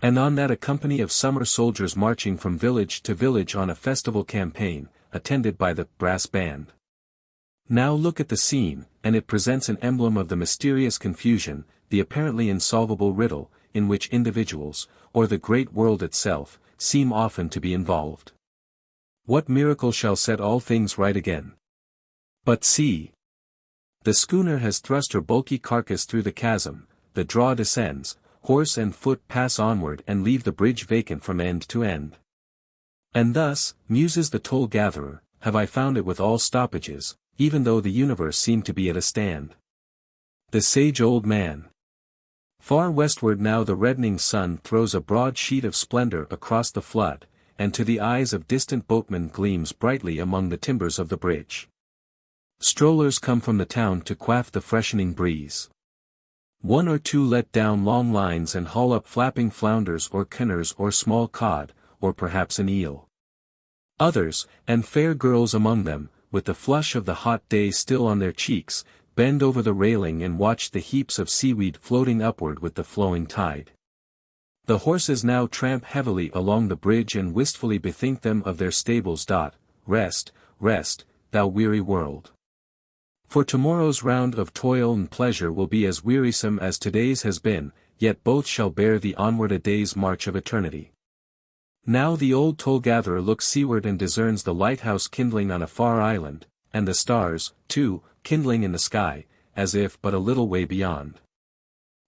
And on that a company of summer soldiers marching from village to village on a festival campaign, attended by the brass band. Now look at the scene, and it presents an emblem of the mysterious confusion, the apparently insolvable riddle, in which individuals, or the great world itself, seem often to be involved. What miracle shall set all things right again? But see! The schooner has thrust her bulky carcass through the chasm, the draw descends, horse and foot pass onward and leave the bridge vacant from end to end. And thus, muses the toll-gatherer, have I found it with all stoppages, even though the universe seemed to be at a stand. The sage old man. Far westward now the reddening sun throws a broad sheet of splendor across the flood, and to the eyes of distant boatmen gleams brightly among the timbers of the bridge. Strollers come from the town to quaff the freshening breeze. One or two let down long lines and haul up flapping flounders or cunners or small cod, or perhaps an eel. Others, and fair girls among them, with the flush of the hot day still on their cheeks, bend over the railing and watch the heaps of seaweed floating upward with the flowing tide. The horses now tramp heavily along the bridge and wistfully bethink them of their stables. Rest, rest, thou weary world. For tomorrow's round of toil and pleasure will be as wearisome as today's has been, yet both shall bear thee onward a day's march of eternity. Now the old toll-gatherer looks seaward and discerns the lighthouse kindling on a far island, and the stars, too, kindling in the sky, as if but a little way beyond.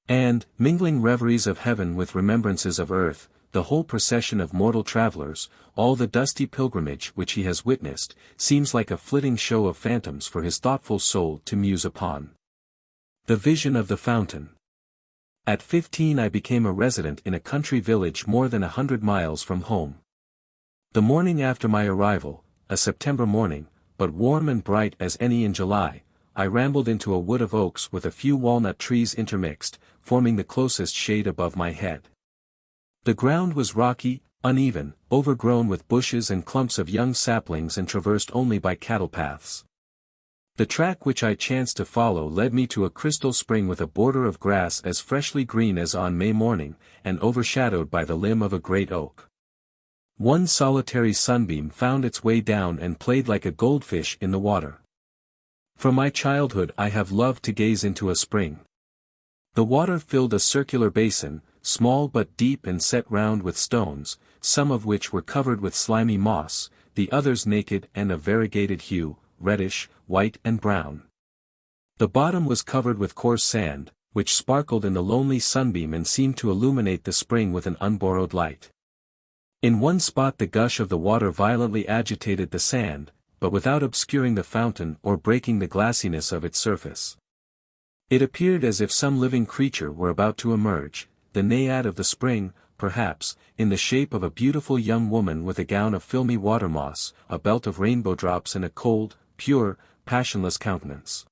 And, mingling reveries of heaven with remembrances of earth, the whole procession of mortal travellers, all the dusty pilgrimage which he has witnessed, seems like a flitting show of phantoms for his thoughtful soul to muse upon. The vision of the fountain. At 15 I became a resident in a country village more than 100 miles from home. The morning after my arrival, a September morning, but warm and bright as any in July, I rambled into a wood of oaks with a few walnut trees intermixed, forming the closest shade above my head. The ground was rocky, uneven, overgrown with bushes and clumps of young saplings and traversed only by cattle paths. The track which I chanced to follow led me to a crystal spring with a border of grass as freshly green as on May morning, and overshadowed by the limb of a great oak. One solitary sunbeam found its way down and played like a goldfish in the water. From my childhood I have loved to gaze into a spring. The water filled a circular basin, small but deep and set round with stones, some of which were covered with slimy moss, the others naked and of variegated hue, reddish, white and brown. The bottom was covered with coarse sand, which sparkled in the lonely sunbeam and seemed to illuminate the spring with an unborrowed light. In one spot the gush of the water violently agitated the sand, but without obscuring the fountain or breaking the glassiness of its surface. It appeared as if some living creature were about to emerge, the naiad of the spring, perhaps, in the shape of a beautiful young woman with a gown of filmy water moss, a belt of rainbow drops and a cold, pure, passionless countenance.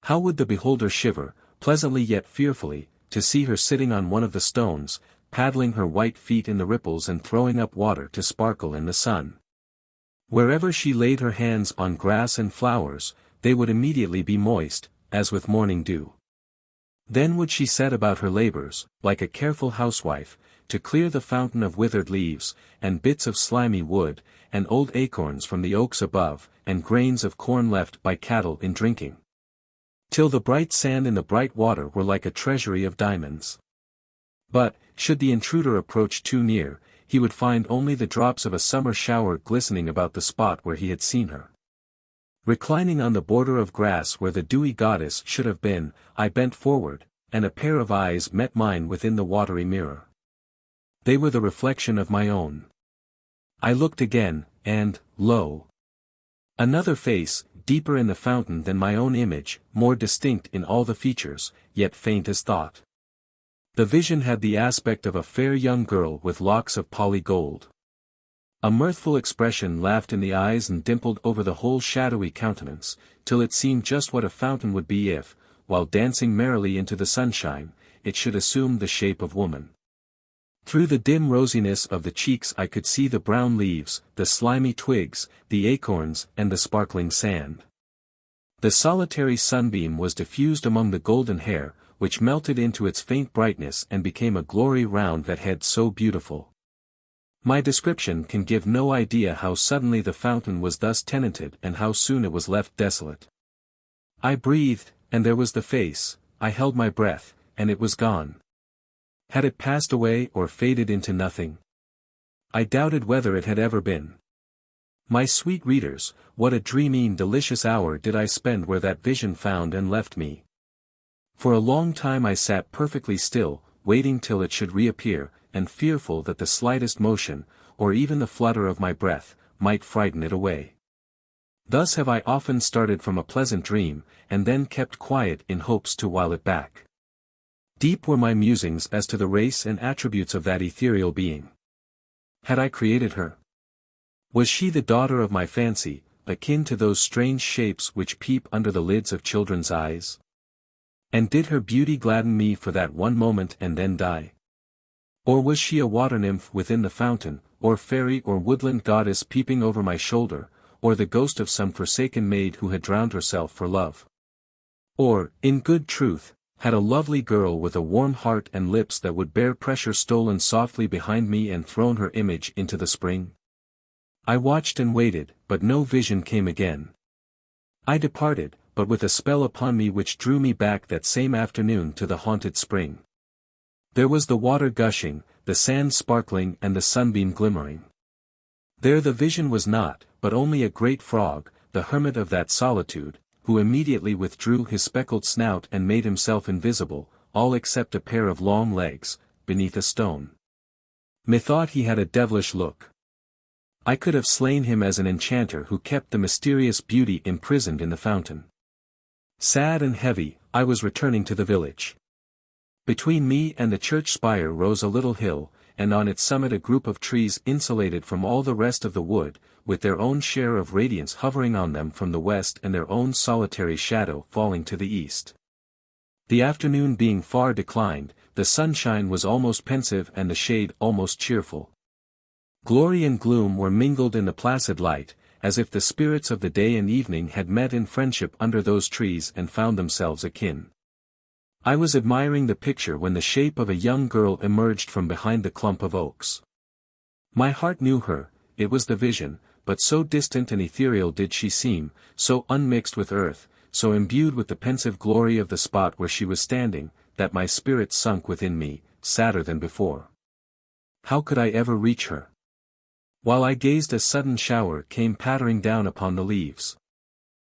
How would the beholder shiver, pleasantly yet fearfully, to see her sitting on one of the stones, paddling her white feet in the ripples and throwing up water to sparkle in the sun. Wherever she laid her hands on grass and flowers, they would immediately be moist, as with morning dew. Then would she set about her labors, like a careful housewife, to clear the fountain of withered leaves, and bits of slimy wood, and old acorns from the oaks above, and grains of corn left by cattle in drinking. Till the bright sand in the bright water were like a treasury of diamonds. But, should the intruder approach too near, he would find only the drops of a summer shower glistening about the spot where he had seen her. Reclining on the border of grass where the dewy goddess should have been, I bent forward, and a pair of eyes met mine within the watery mirror. They were the reflection of my own. I looked again, and, lo! Another face, deeper in the fountain than my own image, more distinct in all the features, yet faint as thought. The vision had the aspect of a fair young girl with locks of poly gold. A mirthful expression laughed in the eyes and dimpled over the whole shadowy countenance, till it seemed just what a fountain would be if, while dancing merrily into the sunshine, it should assume the shape of woman. Through the dim rosiness of the cheeks I could see the brown leaves, the slimy twigs, the acorns and the sparkling sand. The solitary sunbeam was diffused among the golden hair, which melted into its faint brightness and became a glory round that head so beautiful. My description can give no idea how suddenly the fountain was thus tenanted and how soon it was left desolate. I breathed, and there was the face, I held my breath, and it was gone. Had it passed away or faded into nothing? I doubted whether it had ever been. My sweet readers, what a dreamy and delicious hour did I spend where that vision found and left me. For a long time I sat perfectly still, waiting till it should reappear, and fearful that the slightest motion, or even the flutter of my breath, might frighten it away. Thus have I often started from a pleasant dream, and then kept quiet in hopes to while it back. Deep were my musings as to the race and attributes of that ethereal being. Had I created her? Was she the daughter of my fancy, akin to those strange shapes which peep under the lids of children's eyes? And did her beauty gladden me for that one moment and then die? Or was she a water nymph within the fountain, or fairy or woodland goddess peeping over my shoulder, or the ghost of some forsaken maid who had drowned herself for love? Or, in good truth, had a lovely girl with a warm heart and lips that would bear pressure stolen softly behind me and thrown her image into the spring? I watched and waited, but no vision came again. I departed, but with a spell upon me which drew me back that same afternoon to the haunted spring. There was the water gushing, the sand sparkling and the sunbeam glimmering. There the vision was not, but only a great frog, the hermit of that solitude, who immediately withdrew his speckled snout and made himself invisible, all except a pair of long legs, beneath a stone. Methought he had a devilish look. I could have slain him as an enchanter who kept the mysterious beauty imprisoned in the fountain. Sad and heavy, I was returning to the village. Between me and the church spire rose a little hill, and on its summit a group of trees insulated from all the rest of the wood, with their own share of radiance hovering on them from the west and their own solitary shadow falling to the east. The afternoon being far declined, the sunshine was almost pensive and the shade almost cheerful. Glory and gloom were mingled in the placid light, as if the spirits of the day and evening had met in friendship under those trees and found themselves akin. I was admiring the picture when the shape of a young girl emerged from behind the clump of oaks. My heart knew her, it was the vision, but so distant and ethereal did she seem, so unmixed with earth, so imbued with the pensive glory of the spot where she was standing, that my spirit sunk within me, sadder than before. How could I ever reach her? While I gazed a sudden shower came pattering down upon the leaves.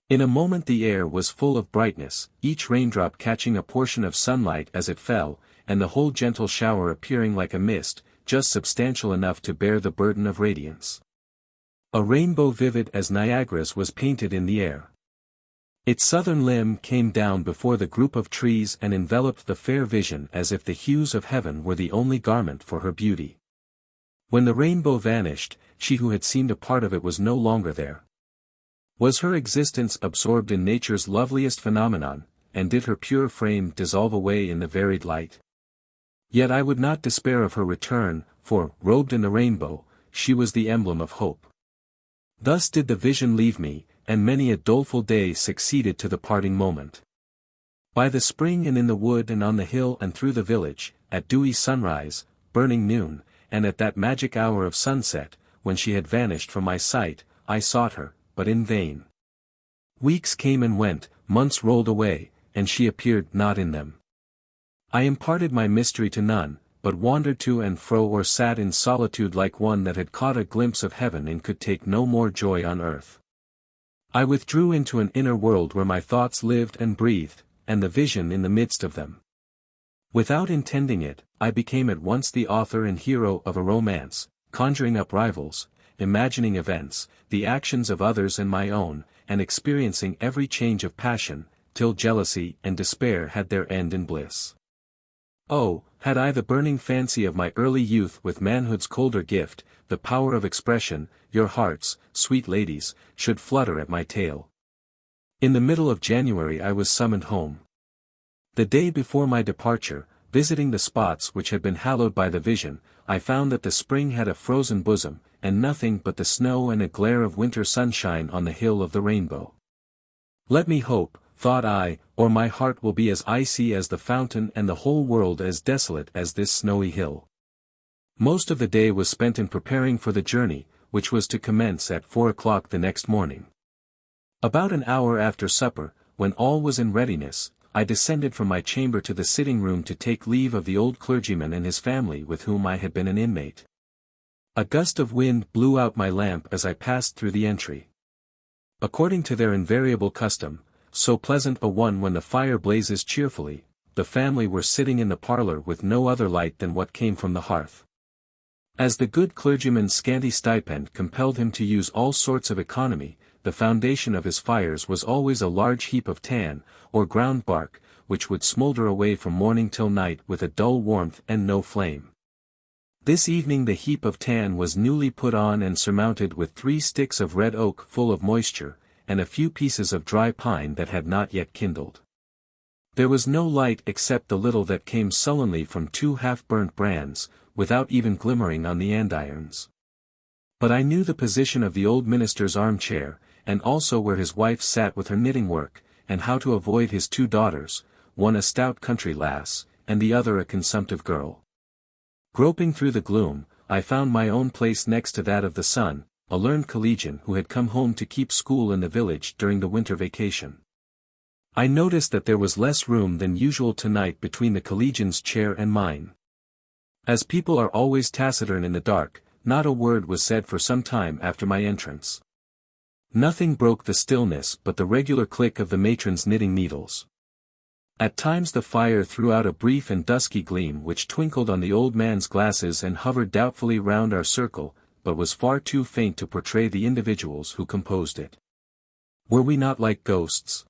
In a moment the air was full of brightness, each raindrop catching a portion of sunlight as it fell, and the whole gentle shower appearing like a mist, just substantial enough to bear the burden of radiance. A rainbow vivid as Niagara's was painted in the air. Its southern limb came down before the group of trees and enveloped the fair vision as if the hues of heaven were the only garment for her beauty. When the rainbow vanished, she who had seemed a part of it was no longer there. Was her existence absorbed in nature's loveliest phenomenon, and did her pure frame dissolve away in the varied light? Yet I would not despair of her return, for, robed in the rainbow, she was the emblem of hope. Thus did the vision leave me, and many a doleful day succeeded to the parting moment. By the spring and in the wood and on the hill and through the village, at dewy sunrise, burning noon, and at that magic hour of sunset, when she had vanished from my sight, I sought her, but in vain. Weeks came and went, months rolled away, and she appeared not in them. I imparted my mystery to none, but wandered to and fro or sat in solitude like one that had caught a glimpse of heaven and could take no more joy on earth. I withdrew into an inner world where my thoughts lived and breathed, and the vision in the midst of them. Without intending it, I became at once the author and hero of a romance, conjuring up rivals, imagining events, the actions of others and my own, and experiencing every change of passion, till jealousy and despair had their end in bliss. Oh, had I the burning fancy of my early youth with manhood's colder gift, the power of expression, your hearts, sweet ladies, should flutter at my tale. In the middle of January I was summoned home. The day before my departure, visiting the spots which had been hallowed by the vision, I found that the spring had a frozen bosom, and nothing but the snow and a glare of winter sunshine on the hill of the rainbow. Let me hope, thought I, or my heart will be as icy as the fountain and the whole world as desolate as this snowy hill. Most of the day was spent in preparing for the journey, which was to commence at 4 o'clock the next morning. About an hour after supper, when all was in readiness, I descended from my chamber to the sitting room to take leave of the old clergyman and his family with whom I had been an inmate. A gust of wind blew out my lamp as I passed through the entry. According to their invariable custom, so pleasant a one when the fire blazes cheerfully, the family were sitting in the parlor with no other light than what came from the hearth. As the good clergyman's scanty stipend compelled him to use all sorts of economy, the foundation of his fires was always a large heap of tan, or ground bark, which would smolder away from morning till night with a dull warmth and no flame. This evening the heap of tan was newly put on and surmounted with 3 sticks of red oak full of moisture, and a few pieces of dry pine that had not yet kindled. There was no light except the little that came sullenly from 2 half-burnt brands, without even glimmering on the andirons. But I knew the position of the old minister's armchair, and also where his wife sat with her knitting work, and how to avoid his 2 daughters, one a stout country lass, and the other a consumptive girl. Groping through the gloom, I found my own place next to that of the son, a learned collegian who had come home to keep school in the village during the winter vacation. I noticed that there was less room than usual tonight between the collegian's chair and mine. As people are always taciturn in the dark, not a word was said for some time after my entrance. Nothing broke the stillness but the regular click of the matron's knitting needles. At times the fire threw out a brief and dusky gleam which twinkled on the old man's glasses and hovered doubtfully round our circle, but was far too faint to portray the individuals who composed it. Were we not like ghosts?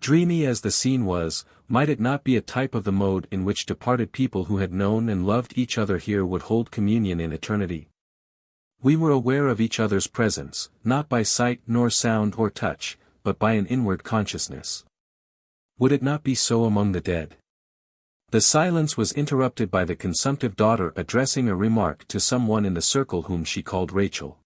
Dreamy as the scene was, might it not be a type of the mode in which departed people who had known and loved each other here would hold communion in eternity? We were aware of each other's presence, not by sight nor sound or touch, but by an inward consciousness. Would it not be so among the dead? The silence was interrupted by the consumptive daughter addressing a remark to someone in the circle whom she called Rachel.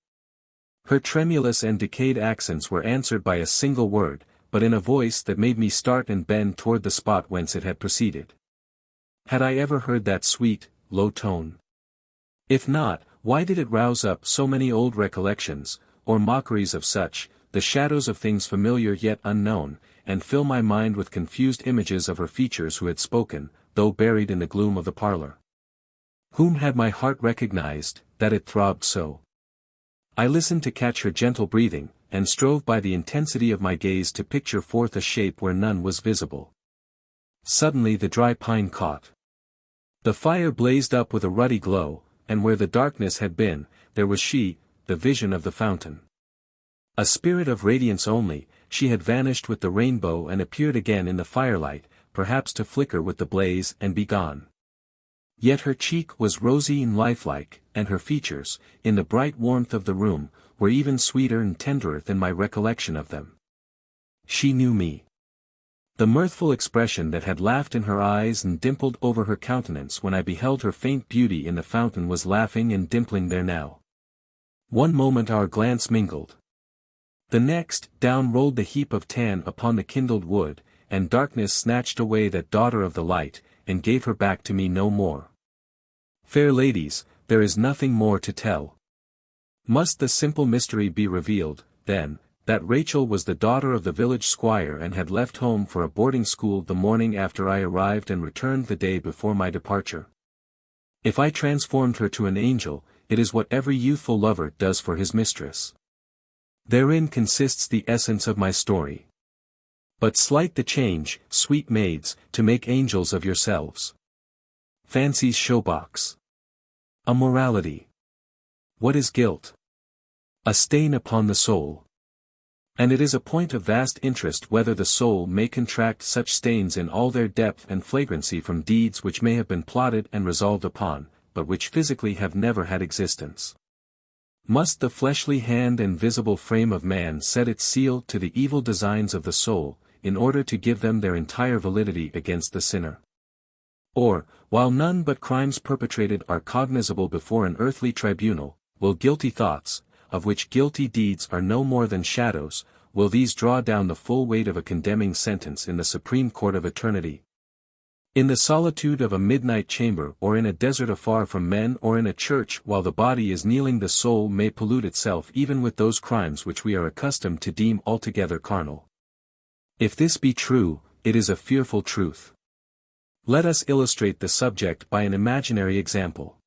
Her tremulous and decayed accents were answered by a single word, but in a voice that made me start and bend toward the spot whence it had proceeded. Had I ever heard that sweet, low tone? If not, why did it rouse up so many old recollections, or mockeries of such, the shadows of things familiar yet unknown, and fill my mind with confused images of her features who had spoken, though buried in the gloom of the parlor? Whom had my heart recognized, that it throbbed so? I listened to catch her gentle breathing, and strove by the intensity of my gaze to picture forth a shape where none was visible. Suddenly the dry pine caught. The fire blazed up with a ruddy glow, and where the darkness had been, there was she, the vision of the fountain. A spirit of radiance only, she had vanished with the rainbow and appeared again in the firelight, perhaps to flicker with the blaze and be gone. Yet her cheek was rosy and lifelike, and her features, in the bright warmth of the room, were even sweeter and tenderer than my recollection of them. She knew me. The mirthful expression that had laughed in her eyes and dimpled over her countenance when I beheld her faint beauty in the fountain was laughing and dimpling there now. One moment our glance mingled. The next, down rolled the heap of tan upon the kindled wood, and darkness snatched away that daughter of the light, and gave her back to me no more. Fair ladies, there is nothing more to tell. Must the simple mystery be revealed, then, that Rachel was the daughter of the village squire and had left home for a boarding school the morning after I arrived and returned the day before my departure? If I transformed her to an angel, it is what every youthful lover does for his mistress. Therein consists the essence of my story. But slight the change, sweet maids, to make angels of yourselves. Fancy's showbox. A morality. What is guilt? A stain upon the soul. And it is a point of vast interest whether the soul may contract such stains in all their depth and flagrancy from deeds which may have been plotted and resolved upon, but which physically have never had existence. Must the fleshly hand and visible frame of man set its seal to the evil designs of the soul, in order to give them their entire validity against the sinner? Or, while none but crimes perpetrated are cognizable before an earthly tribunal, will guilty thoughts, of which guilty deeds are no more than shadows, will these draw down the full weight of a condemning sentence in the supreme court of eternity? In the solitude of a midnight chamber or in a desert afar from men or in a church while the body is kneeling, the soul may pollute itself even with those crimes which we are accustomed to deem altogether carnal. If this be true, it is a fearful truth. Let us illustrate the subject by an imaginary example.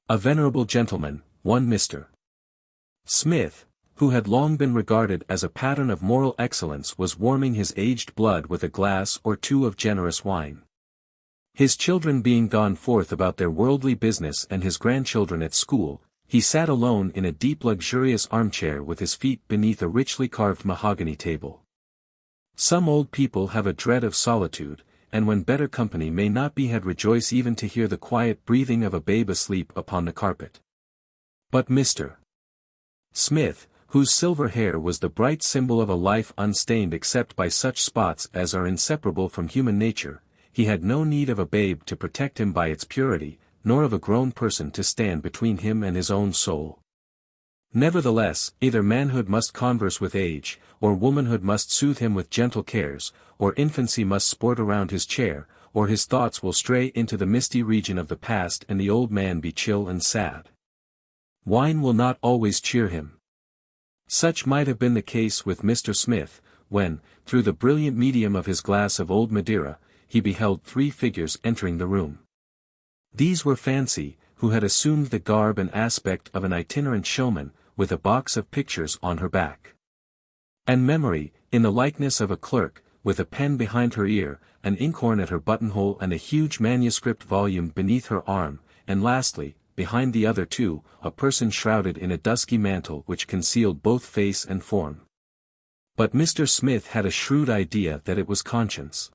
A venerable gentleman, one Mr. Smith, who had long been regarded as a pattern of moral excellence, was warming his aged blood with a glass or two of generous wine. His children being gone forth about their worldly business and his grandchildren at school, he sat alone in a deep luxurious armchair with his feet beneath a richly carved mahogany table. Some old people have a dread of solitude, and when better company may not be had rejoice even to hear the quiet breathing of a babe asleep upon the carpet. But Mr. Smith, whose silver hair was the bright symbol of a life unstained except by such spots as are inseparable from human nature, he had no need of a babe to protect him by its purity, nor of a grown person to stand between him and his own soul. Nevertheless, either manhood must converse with age, or womanhood must soothe him with gentle cares, or infancy must sport around his chair, or his thoughts will stray into the misty region of the past and the old man be chill and sad. Wine will not always cheer him. Such might have been the case with Mr. Smith, when, through the brilliant medium of his glass of old Madeira, he beheld three figures entering the room. These were Fancy, who had assumed the garb and aspect of an itinerant showman, with a box of pictures on her back. And Memory, in the likeness of a clerk, with a pen behind her ear, an inkhorn at her buttonhole and a huge manuscript volume beneath her arm, and lastly, behind the other two, a person shrouded in a dusky mantle which concealed both face and form. But Mr. Smith had a shrewd idea that it was conscience.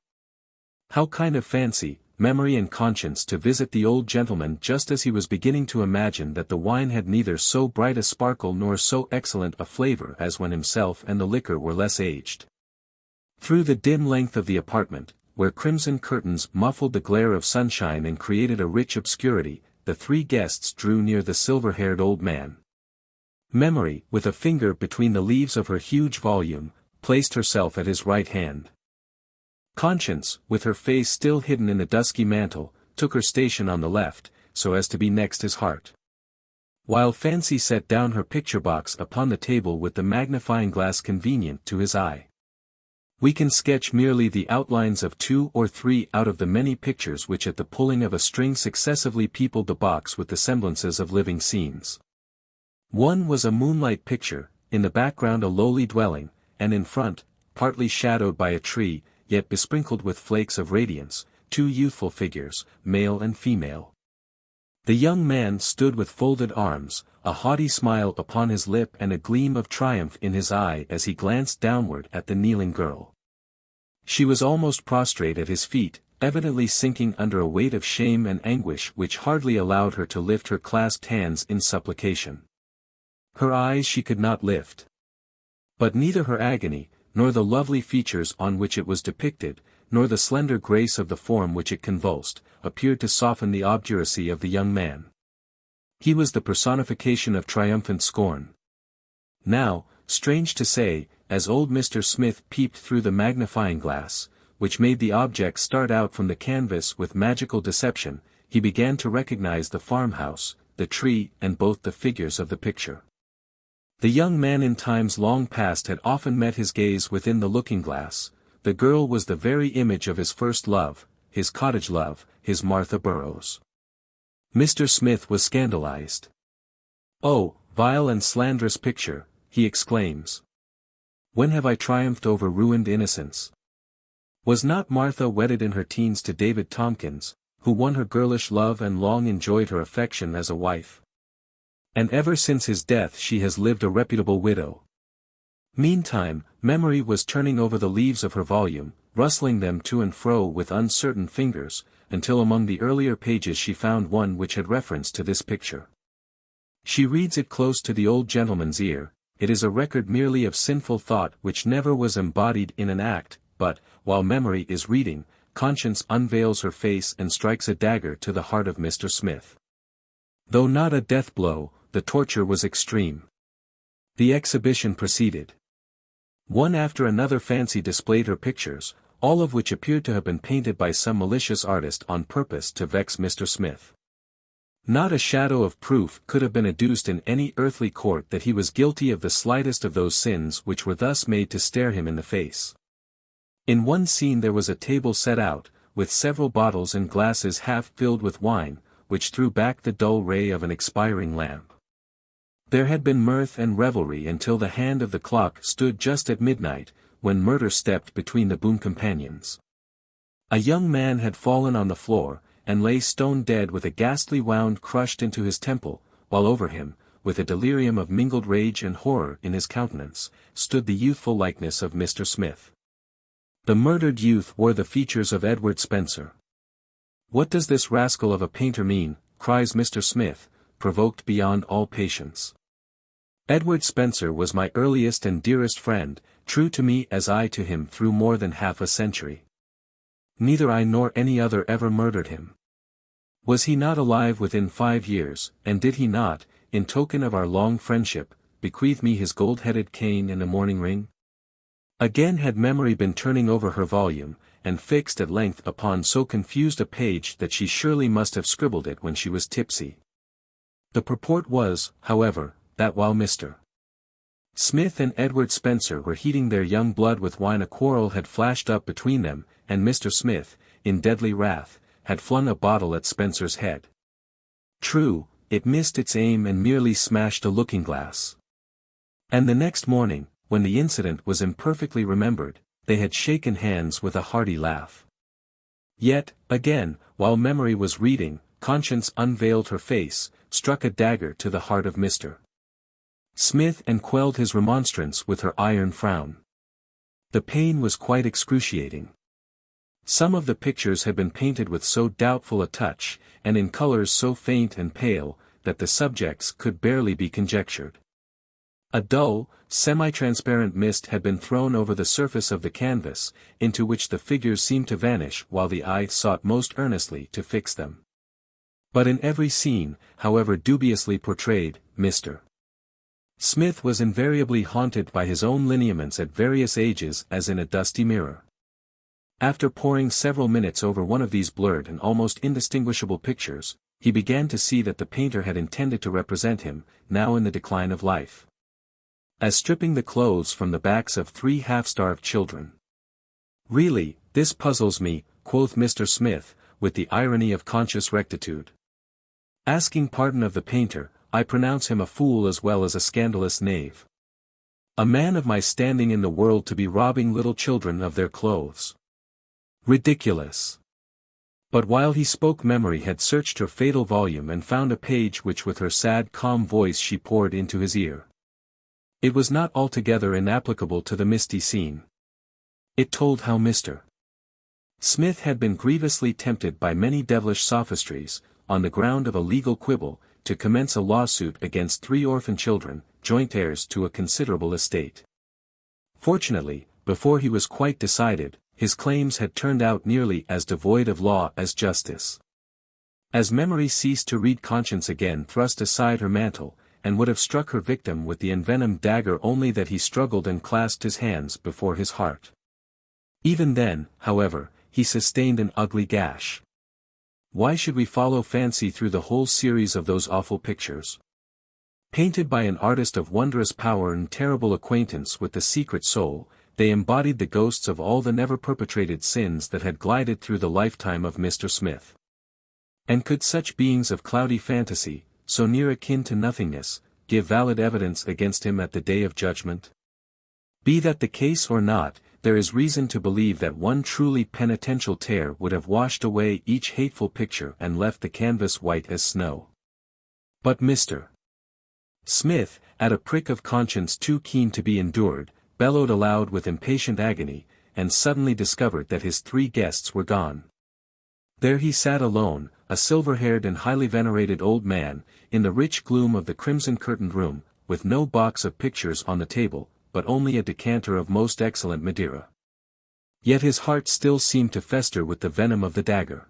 How kind of fancy, memory and conscience to visit the old gentleman just as he was beginning to imagine that the wine had neither so bright a sparkle nor so excellent a flavor as when himself and the liquor were less aged. Through the dim length of the apartment, where crimson curtains muffled the glare of sunshine and created a rich obscurity, the three guests drew near the silver-haired old man. Memory, with a finger between the leaves of her huge volume, placed herself at his right hand. Conscience, with her face still hidden in the dusky mantle, took her station on the left, so as to be next his heart. While Fancy set down her picture-box upon the table with the magnifying glass convenient to his eye. We can sketch merely the outlines of 2 or 3 out of the many pictures which at the pulling of a string successively peopled the box with the semblances of living scenes. One was a moonlight picture, in the background a lowly dwelling, and in front, partly shadowed by a tree, yet besprinkled with flakes of radiance, 2 youthful figures, male and female. The young man stood with folded arms, a haughty smile upon his lip and a gleam of triumph in his eye as he glanced downward at the kneeling girl. She was almost prostrate at his feet, evidently sinking under a weight of shame and anguish which hardly allowed her to lift her clasped hands in supplication. Her eyes she could not lift. But neither her agony, nor the lovely features on which it was depicted, nor the slender grace of the form which it convulsed, appeared to soften the obduracy of the young man. He was the personification of triumphant scorn. Now, strange to say, as old Mr. Smith peeped through the magnifying glass, which made the object start out from the canvas with magical deception, he began to recognize the farmhouse, the tree and both the figures of the picture. The young man in times long past had often met his gaze within the looking-glass. The girl was the very image of his first love, his cottage love, his Martha Burroughs. Mr. Smith was scandalized. "Oh, vile and slanderous picture," he exclaims. "When have I triumphed over ruined innocence? Was not Martha wedded in her teens to David Tompkins, who won her girlish love and long enjoyed her affection as a wife? And ever since his death she has lived a reputable widow." Meantime, memory was turning over the leaves of her volume, rustling them to and fro with uncertain fingers, until among the earlier pages she found one which had reference to this picture. She reads it close to the old gentleman's ear. It is a record merely of sinful thought which never was embodied in an act, but, while memory is reading, conscience unveils her face and strikes a dagger to the heart of Mr. Smith. Though not a death blow, the torture was extreme. The exhibition proceeded. One after another Fancy displayed her pictures, all of which appeared to have been painted by some malicious artist on purpose to vex Mr. Smith. Not a shadow of proof could have been adduced in any earthly court that he was guilty of the slightest of those sins which were thus made to stare him in the face. In one scene there was a table set out, with several bottles and glasses half filled with wine, which threw back the dull ray of an expiring lamp. There had been mirth and revelry until the hand of the clock stood just at midnight, when murder stepped between the boon companions. A young man had fallen on the floor, and lay stone dead with a ghastly wound crushed into his temple, while over him, with a delirium of mingled rage and horror in his countenance, stood the youthful likeness of Mr. Smith. The murdered youth wore the features of Edward Spencer. "What does this rascal of a painter mean?" cries Mr. Smith, provoked beyond all patience. "Edward Spencer was my earliest and dearest friend, true to me as I to him through more than half a century. Neither I nor any other ever murdered him. Was he not alive within 5 years, and did he not, in token of our long friendship, bequeath me his gold-headed cane and a mourning ring?" Again had memory been turning over her volume, and fixed at length upon so confused a page that she surely must have scribbled it when she was tipsy. The purport was, however, that while Mr. Smith and Edward Spencer were heating their young blood with wine, a quarrel had flashed up between them, and Mr. Smith, in deadly wrath, had flung a bottle at Spencer's head. True, it missed its aim and merely smashed a looking-glass. And the next morning, when the incident was imperfectly remembered, they had shaken hands with a hearty laugh. Yet, again, while memory was reading, conscience unveiled her face, struck a dagger to the heart of Mr. Smith and quelled his remonstrance with her iron frown. The pain was quite excruciating. Some of the pictures had been painted with so doubtful a touch, and in colors so faint and pale, that the subjects could barely be conjectured. A dull, semi-transparent mist had been thrown over the surface of the canvas, into which the figures seemed to vanish while the eye sought most earnestly to fix them. But in every scene, however dubiously portrayed, Mr. Smith was invariably haunted by his own lineaments at various ages as in a dusty mirror. After poring several minutes over one of these blurred and almost indistinguishable pictures, he began to see that the painter had intended to represent him, now in the decline of life, as stripping the clothes from the backs of 3 half-starved children. "Really, this puzzles me," quoth Mr. Smith, with the irony of conscious rectitude. "Asking pardon of the painter, I pronounce him a fool as well as a scandalous knave. A man of my standing in the world to be robbing little children of their clothes. Ridiculous." But while he spoke, memory had searched her fatal volume and found a page which with her sad calm voice she poured into his ear. It was not altogether inapplicable to the misty scene. It told how Mr. Smith had been grievously tempted by many devilish sophistries, on the ground of a legal quibble, to commence a lawsuit against 3 orphan children, joint heirs to a considerable estate. Fortunately, before he was quite decided, his claims had turned out nearly as devoid of law as justice. As memory ceased to read, conscience again thrust aside her mantle, and would have struck her victim with the envenomed dagger only that he struggled and clasped his hands before his heart. Even then, however, he sustained an ugly gash. Why should we follow fancy through the whole series of those awful pictures? Painted by an artist of wondrous power and terrible acquaintance with the secret soul, they embodied the ghosts of all the never perpetrated sins that had glided through the lifetime of Mr. Smith. And could such beings of cloudy fantasy, so near akin to nothingness, give valid evidence against him at the day of judgment? Be that the case or not, there is reason to believe that one truly penitential tear would have washed away each hateful picture and left the canvas white as snow. But Mr. Smith, at a prick of conscience too keen to be endured, bellowed aloud with impatient agony, and suddenly discovered that his 3 guests were gone. There he sat alone, a silver-haired and highly venerated old man, in the rich gloom of the crimson-curtained room, with no box of pictures on the table, but only a decanter of most excellent Madeira. Yet his heart still seemed to fester with the venom of the dagger.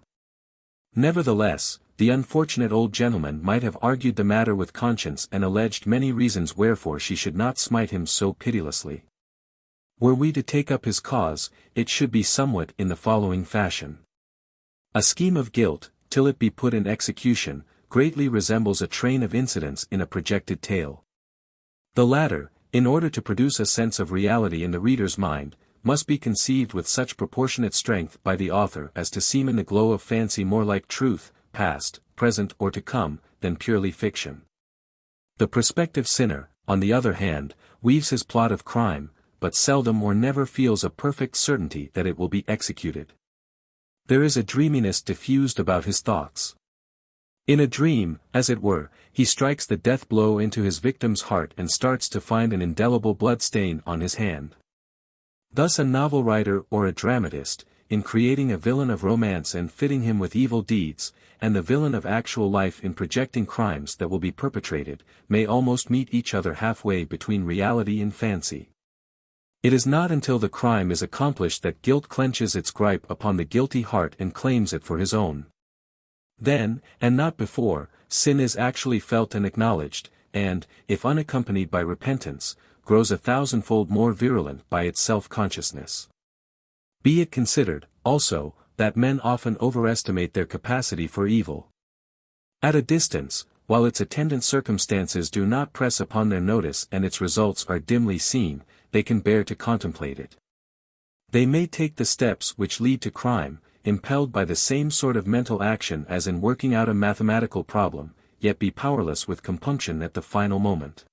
Nevertheless, the unfortunate old gentleman might have argued the matter with conscience and alleged many reasons wherefore she should not smite him so pitilessly. Were we to take up his cause, it should be somewhat in the following fashion. A scheme of guilt, till it be put in execution, greatly resembles a train of incidents in a projected tale. The latter, in order to produce a sense of reality in the reader's mind, must be conceived with such proportionate strength by the author as to seem in the glow of fancy more like truth, past, present or to come, than purely fiction. The prospective sinner, on the other hand, weaves his plot of crime, but seldom or never feels a perfect certainty that it will be executed. There is a dreaminess diffused about his thoughts. In a dream, as it were, he strikes the death blow into his victim's heart and starts to find an indelible blood stain on his hand. Thus a novel writer or a dramatist, in creating a villain of romance and fitting him with evil deeds, and the villain of actual life in projecting crimes that will be perpetrated, may almost meet each other halfway between reality and fancy. It is not until the crime is accomplished that guilt clenches its gripe upon the guilty heart and claims it for his own. Then, and not before, sin is actually felt and acknowledged, and, if unaccompanied by repentance, grows 1,000-fold more virulent by its self-consciousness. Be it considered, also, that men often overestimate their capacity for evil. At a distance, while its attendant circumstances do not press upon their notice and its results are dimly seen, they can bear to contemplate it. They may take the steps which lead to crime, impelled by the same sort of mental action as in working out a mathematical problem, yet be powerless with compunction at the final moment.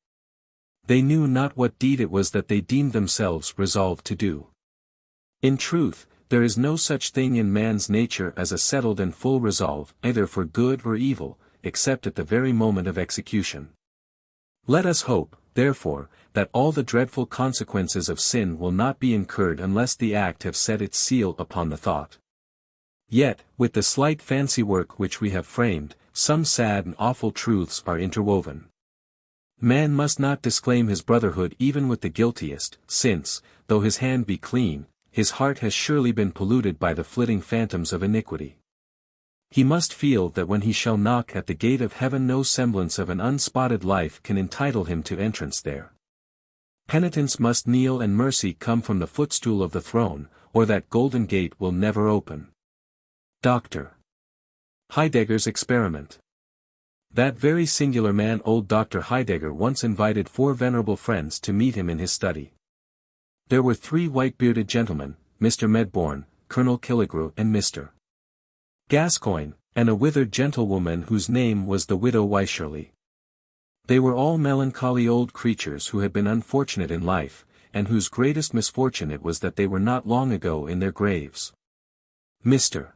They knew not what deed it was that they deemed themselves resolved to do. In truth, there is no such thing in man's nature as a settled and full resolve, either for good or evil, except at the very moment of execution. Let us hope, therefore, that all the dreadful consequences of sin will not be incurred unless the act have set its seal upon the thought. Yet, with the slight fancy work which we have framed, some sad and awful truths are interwoven. Man must not disclaim his brotherhood even with the guiltiest, since, though his hand be clean, his heart has surely been polluted by the flitting phantoms of iniquity. He must feel that when he shall knock at the gate of heaven no semblance of an unspotted life can entitle him to entrance there. Penitence must kneel and mercy come from the footstool of the throne, or that golden gate will never open. Dr. Heidegger's experiment. That very singular man old Dr. Heidegger once invited 4 venerable friends to meet him in his study. There were 3 white-bearded gentlemen, Mr. Medbourne, Colonel Killigrew and Mr. Gascoigne, and a withered gentlewoman whose name was the widow Wycherley. They were all melancholy old creatures who had been unfortunate in life, and whose greatest misfortune it was that they were not long ago in their graves. Mr.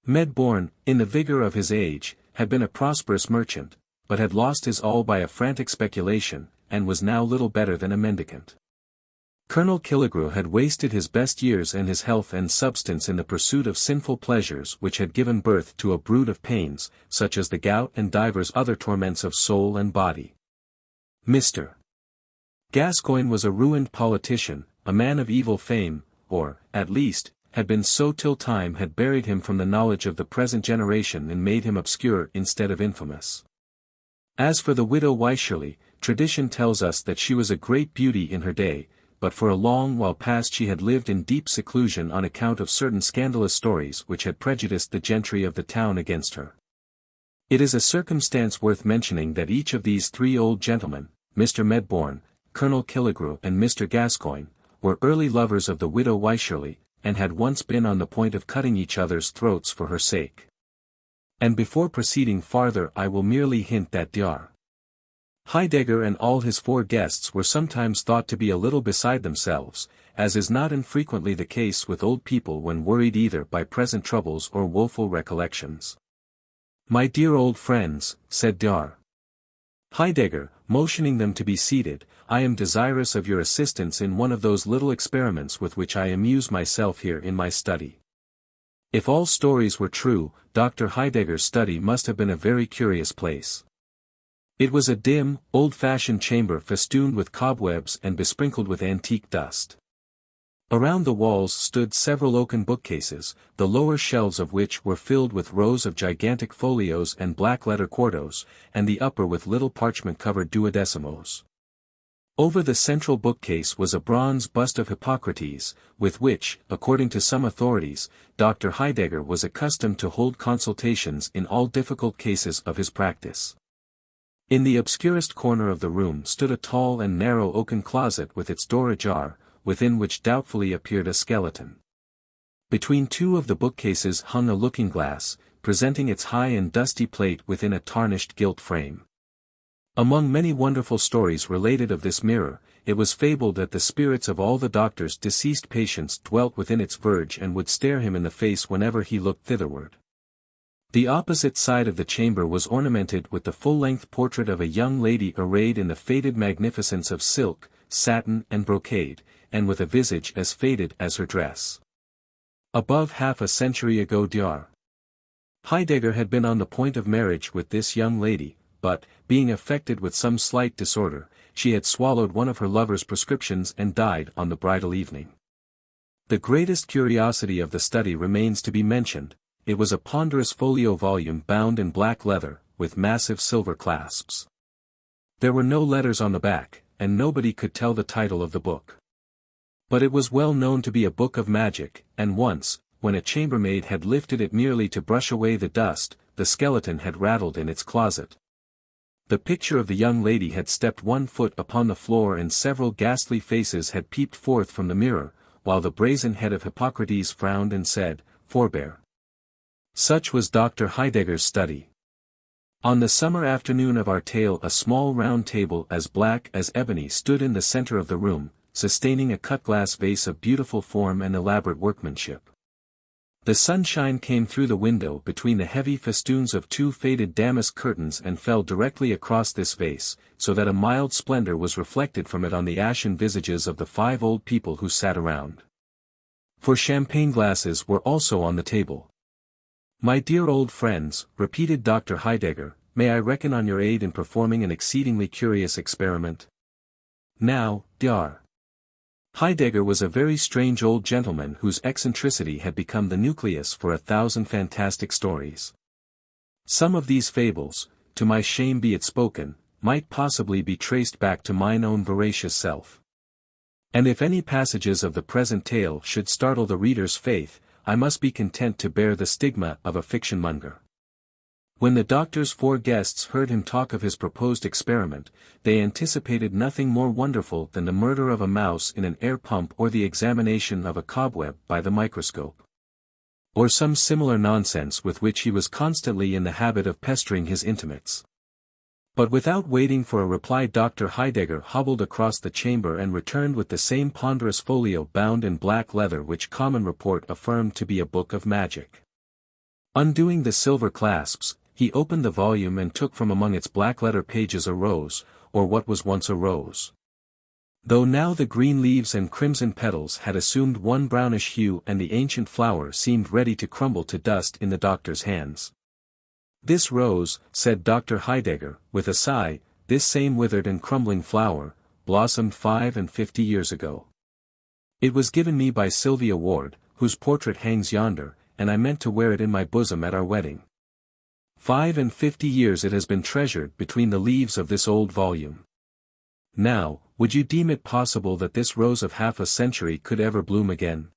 Medbourne, in the vigor of his age, had been a prosperous merchant, but had lost his all by a frantic speculation, and was now little better than a mendicant. Colonel Killigrew had wasted his best years and his health and substance in the pursuit of sinful pleasures which had given birth to a brood of pains, such as the gout and divers other torments of soul and body. Mr. Gascoigne was a ruined politician, a man of evil fame, or, at least, had been so till time had buried him from the knowledge of the present generation and made him obscure instead of infamous. As for the widow Wycherley, tradition tells us that she was a great beauty in her day, but for a long while past she had lived in deep seclusion on account of certain scandalous stories which had prejudiced the gentry of the town against her. It is a circumstance worth mentioning that each of these 3 old gentlemen, Mr. Medbourne, Colonel Killigrew and Mr. Gascoigne, were early lovers of the widow Wycherley, and had once been on the point of cutting each other's throats for her sake. And before proceeding farther I will merely hint that Dr. Heidegger and all his 4 guests were sometimes thought to be a little beside themselves, as is not infrequently the case with old people when worried either by present troubles or woeful recollections. "My dear old friends," said Dr. Heidegger, motioning them to be seated, "I am desirous of your assistance in one of those little experiments with which I amuse myself here in my study." If all stories were true, Dr. Heidegger's study must have been a very curious place. It was a dim, old-fashioned chamber festooned with cobwebs and besprinkled with antique dust. Around the walls stood several oaken bookcases, the lower shelves of which were filled with rows of gigantic folios and black-letter quartos, and the upper with little parchment-covered duodecimos. Over the central bookcase was a bronze bust of Hippocrates, with which, according to some authorities, Dr. Heidegger was accustomed to hold consultations in all difficult cases of his practice. In the obscurest corner of the room stood a tall and narrow oaken closet with its door ajar, within which doubtfully appeared a skeleton. Between 2 of the bookcases hung a looking-glass, presenting its high and dusty plate within a tarnished gilt frame. Among many wonderful stories related of this mirror, it was fabled that the spirits of all the doctor's deceased patients dwelt within its verge and would stare him in the face whenever he looked thitherward. The opposite side of the chamber was ornamented with the full-length portrait of a young lady arrayed in the faded magnificence of silk, satin and brocade, and with a visage as faded as her dress. Above half a century ago Dr. Heidegger had been on the point of marriage with this young lady, but, being affected with some slight disorder, she had swallowed one of her lover's prescriptions and died on the bridal evening. The greatest curiosity of the study remains to be mentioned. It was a ponderous folio volume bound in black leather, with massive silver clasps. There were no letters on the back, and nobody could tell the title of the book. But it was well known to be a book of magic, and once, when a chambermaid had lifted it merely to brush away the dust, the skeleton had rattled in its closet. The picture of the young lady had stepped 1 foot upon the floor and several ghastly faces had peeped forth from the mirror, while the brazen head of Hippocrates frowned and said, "Forbear." Such was Dr. Heidegger's study. On the summer afternoon of our tale a small round table as black as ebony stood in the center of the room, sustaining a cut-glass vase of beautiful form and elaborate workmanship. The sunshine came through the window between the heavy festoons of two faded damask curtains and fell directly across this vase, so that a mild splendor was reflected from it on the ashen visages of the 5 old people who sat around. 4 champagne glasses were also on the table. "My dear old friends," repeated Dr. Heidegger, "may I reckon on your aid in performing an exceedingly curious experiment? Now, Dr. Heidegger was a very strange old gentleman whose eccentricity had become the nucleus for 1,000 fantastic stories. Some of these fables, to my shame be it spoken, might possibly be traced back to mine own voracious self. And if any passages of the present tale should startle the reader's faith, I must be content to bear the stigma of a fiction-monger." When the doctor's 4 guests heard him talk of his proposed experiment, they anticipated nothing more wonderful than the murder of a mouse in an air pump or the examination of a cobweb by the microscope. Or some similar nonsense with which he was constantly in the habit of pestering his intimates. But without waiting for a reply, Dr. Heidegger hobbled across the chamber and returned with the same ponderous folio bound in black leather which common report affirmed to be a book of magic. Undoing the silver clasps, he opened the volume and took from among its black letter pages a rose, or what was once a rose. Though now the green leaves and crimson petals had assumed one brownish hue and the ancient flower seemed ready to crumble to dust in the doctor's hands. "This rose," said Dr. Heidegger, with a sigh, "this same withered and crumbling flower, blossomed 50 years ago. It was given me by Sylvia Ward, whose portrait hangs yonder, and I meant to wear it in my bosom at our wedding. 50 years it has been treasured between the leaves of this old volume. Now, would you deem it possible that this rose of half a century could ever bloom again?"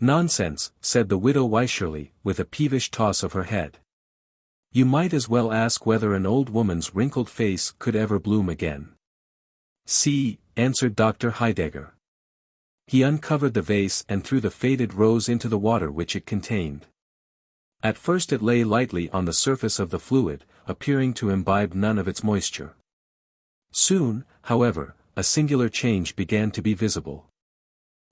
"Nonsense," said the widow Wycherly, with a peevish toss of her head. "You might as well ask whether an old woman's wrinkled face could ever bloom again." "See," answered Dr. Heidegger. He uncovered the vase and threw the faded rose into the water which it contained. At first it lay lightly on the surface of the fluid, appearing to imbibe none of its moisture. Soon, however, a singular change began to be visible.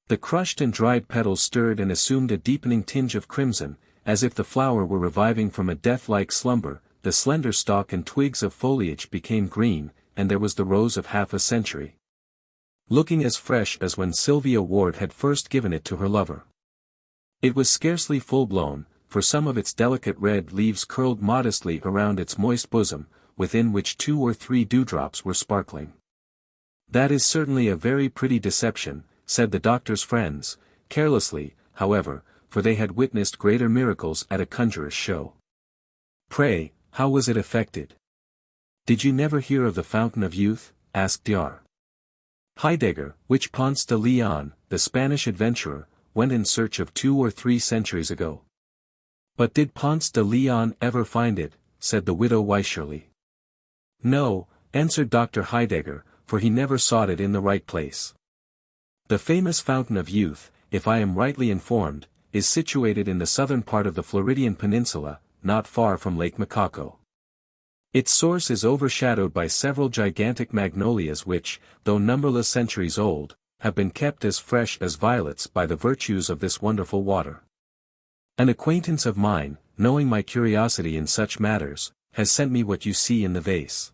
The crushed and dried petals stirred and assumed a deepening tinge of crimson, as if the flower were reviving from a death-like slumber. The slender stalk and twigs of foliage became green, and there was the rose of half a century, looking as fresh as when Sylvia Ward had first given it to her lover. It was scarcely full-blown, for some of its delicate red leaves curled modestly around its moist bosom, within which 2 or 3 dewdrops were sparkling. "That is certainly a very pretty deception," said the doctor's friends, carelessly, however, for they had witnessed greater miracles at a conjurer's show. "Pray, how was it effected?" "Did you never hear of the Fountain of Youth?" asked Dr. Heidegger, which Ponce de Leon, the Spanish adventurer, went in search of 2 or 3 centuries ago. "But did Ponce de Leon ever find it?" said the widow Wycherly. "No," answered Dr. Heidegger, "for he never sought it in the right place. The famous Fountain of Youth, if I am rightly informed, is situated in the southern part of the Floridian Peninsula, not far from Lake Macaco. Its source is overshadowed by several gigantic magnolias which, though numberless centuries old, have been kept as fresh as violets by the virtues of this wonderful water. An acquaintance of mine, knowing my curiosity in such matters, has sent me what you see in the vase."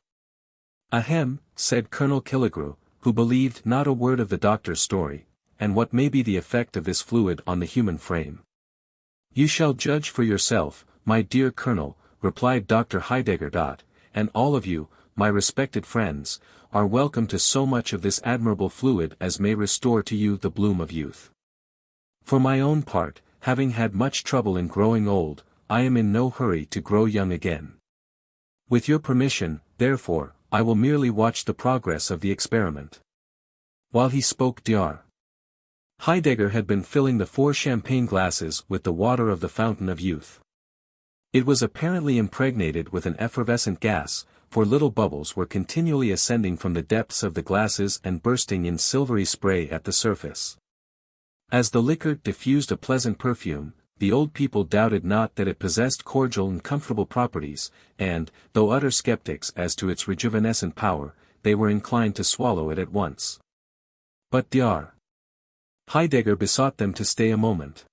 "Ahem," said Colonel Killigrew, who believed not a word of the doctor's story, "and what may be the effect of this fluid on the human frame?" "You shall judge for yourself, my dear Colonel," replied Dr. Heidegger. "And all of you, my respected friends, are welcome to so much of this admirable fluid as may restore to you the bloom of youth. For my own part, having had much trouble in growing old, I am in no hurry to grow young again. With your permission, therefore, I will merely watch the progress of the experiment." While he spoke, Dr. Heidegger had been filling the 4 champagne glasses with the water of the Fountain of Youth. It was apparently impregnated with an effervescent gas, for little bubbles were continually ascending from the depths of the glasses and bursting in silvery spray at the surface. As the liquor diffused a pleasant perfume, the old people doubted not that it possessed cordial and comfortable properties, and, though utter skeptics as to its rejuvenescent power, they were inclined to swallow it at once. But Dr. Heidegger besought them to stay a moment.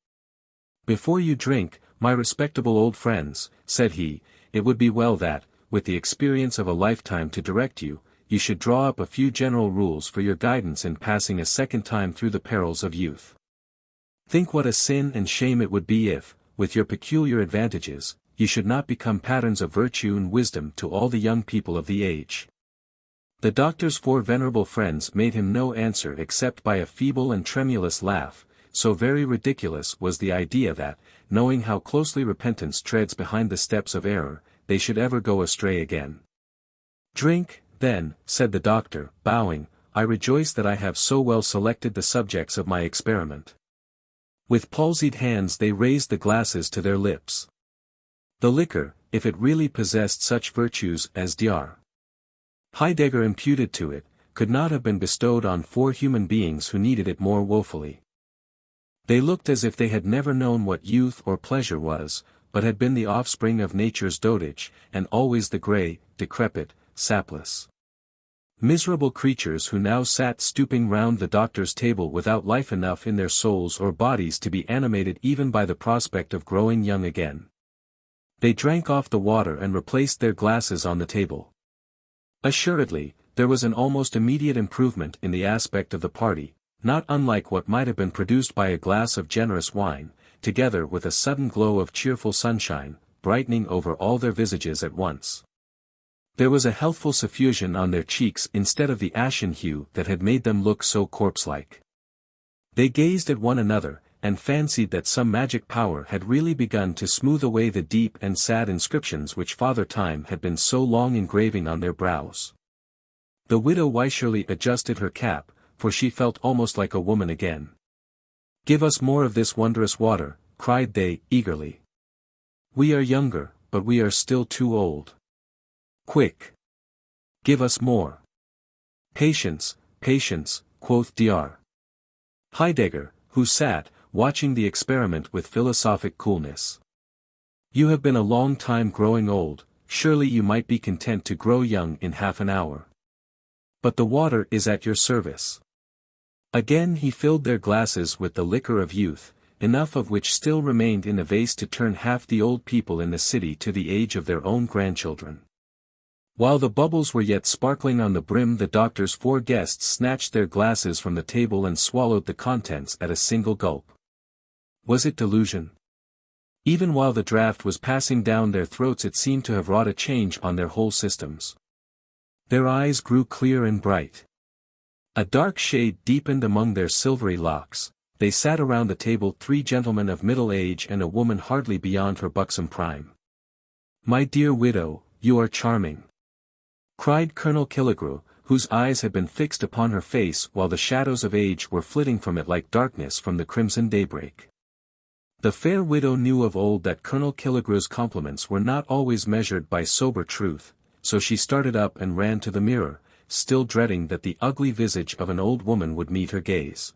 "Before you drink, my respectable old friends," said he, "it would be well that, with the experience of a lifetime to direct you, you should draw up a few general rules for your guidance in passing a second time through the perils of youth. Think what a sin and shame it would be if, with your peculiar advantages, you should not become patterns of virtue and wisdom to all the young people of the age." The doctor's 4 venerable friends made him no answer except by a feeble and tremulous laugh, so very ridiculous was the idea that, knowing how closely repentance treads behind the steps of error, they should ever go astray again. "Drink, then," said the doctor, bowing, "I rejoice that I have so well selected the subjects of my experiment." With palsied hands they raised the glasses to their lips. The liquor, if it really possessed such virtues as Dr. Heidegger imputed to it, could not have been bestowed on 4 human beings who needed it more woefully. They looked as if they had never known what youth or pleasure was, but had been the offspring of nature's dotage, and always the grey, decrepit, sapless, miserable creatures who now sat stooping round the doctor's table without life enough in their souls or bodies to be animated even by the prospect of growing young again. They drank off the water and replaced their glasses on the table. Assuredly, there was an almost immediate improvement in the aspect of the party, not unlike what might have been produced by a glass of generous wine, together with a sudden glow of cheerful sunshine, brightening over all their visages at once. There was a healthful suffusion on their cheeks instead of the ashen hue that had made them look so corpse-like. They gazed at one another, and fancied that some magic power had really begun to smooth away the deep and sad inscriptions which Father Time had been so long engraving on their brows. The widow Wycherley adjusted her cap, for she felt almost like a woman again. "Give us more of this wondrous water," cried they, eagerly. "We are younger, but we are still too old. Quick! Give us more." "Patience, patience," quoth Dr. Heidegger, who sat, watching the experiment with philosophic coolness. "You have been a long time growing old, surely you might be content to grow young in half an hour. But the water is at your service." Again he filled their glasses with the liquor of youth, enough of which still remained in the vase to turn half the old people in the city to the age of their own grandchildren. While the bubbles were yet sparkling on the brim, the doctor's 4 guests snatched their glasses from the table and swallowed the contents at a single gulp. Was it delusion? Even while the draught was passing down their throats it seemed to have wrought a change on their whole systems. Their eyes grew clear and bright. A dark shade deepened among their silvery locks. They sat around the table 3 gentlemen of middle age and a woman hardly beyond her buxom prime. "My dear widow, you are charming," cried Colonel Killigrew, whose eyes had been fixed upon her face while the shadows of age were flitting from it like darkness from the crimson daybreak. The fair widow knew of old that Colonel Killigrew's compliments were not always measured by sober truth, so she started up and ran to the mirror, still dreading that the ugly visage of an old woman would meet her gaze.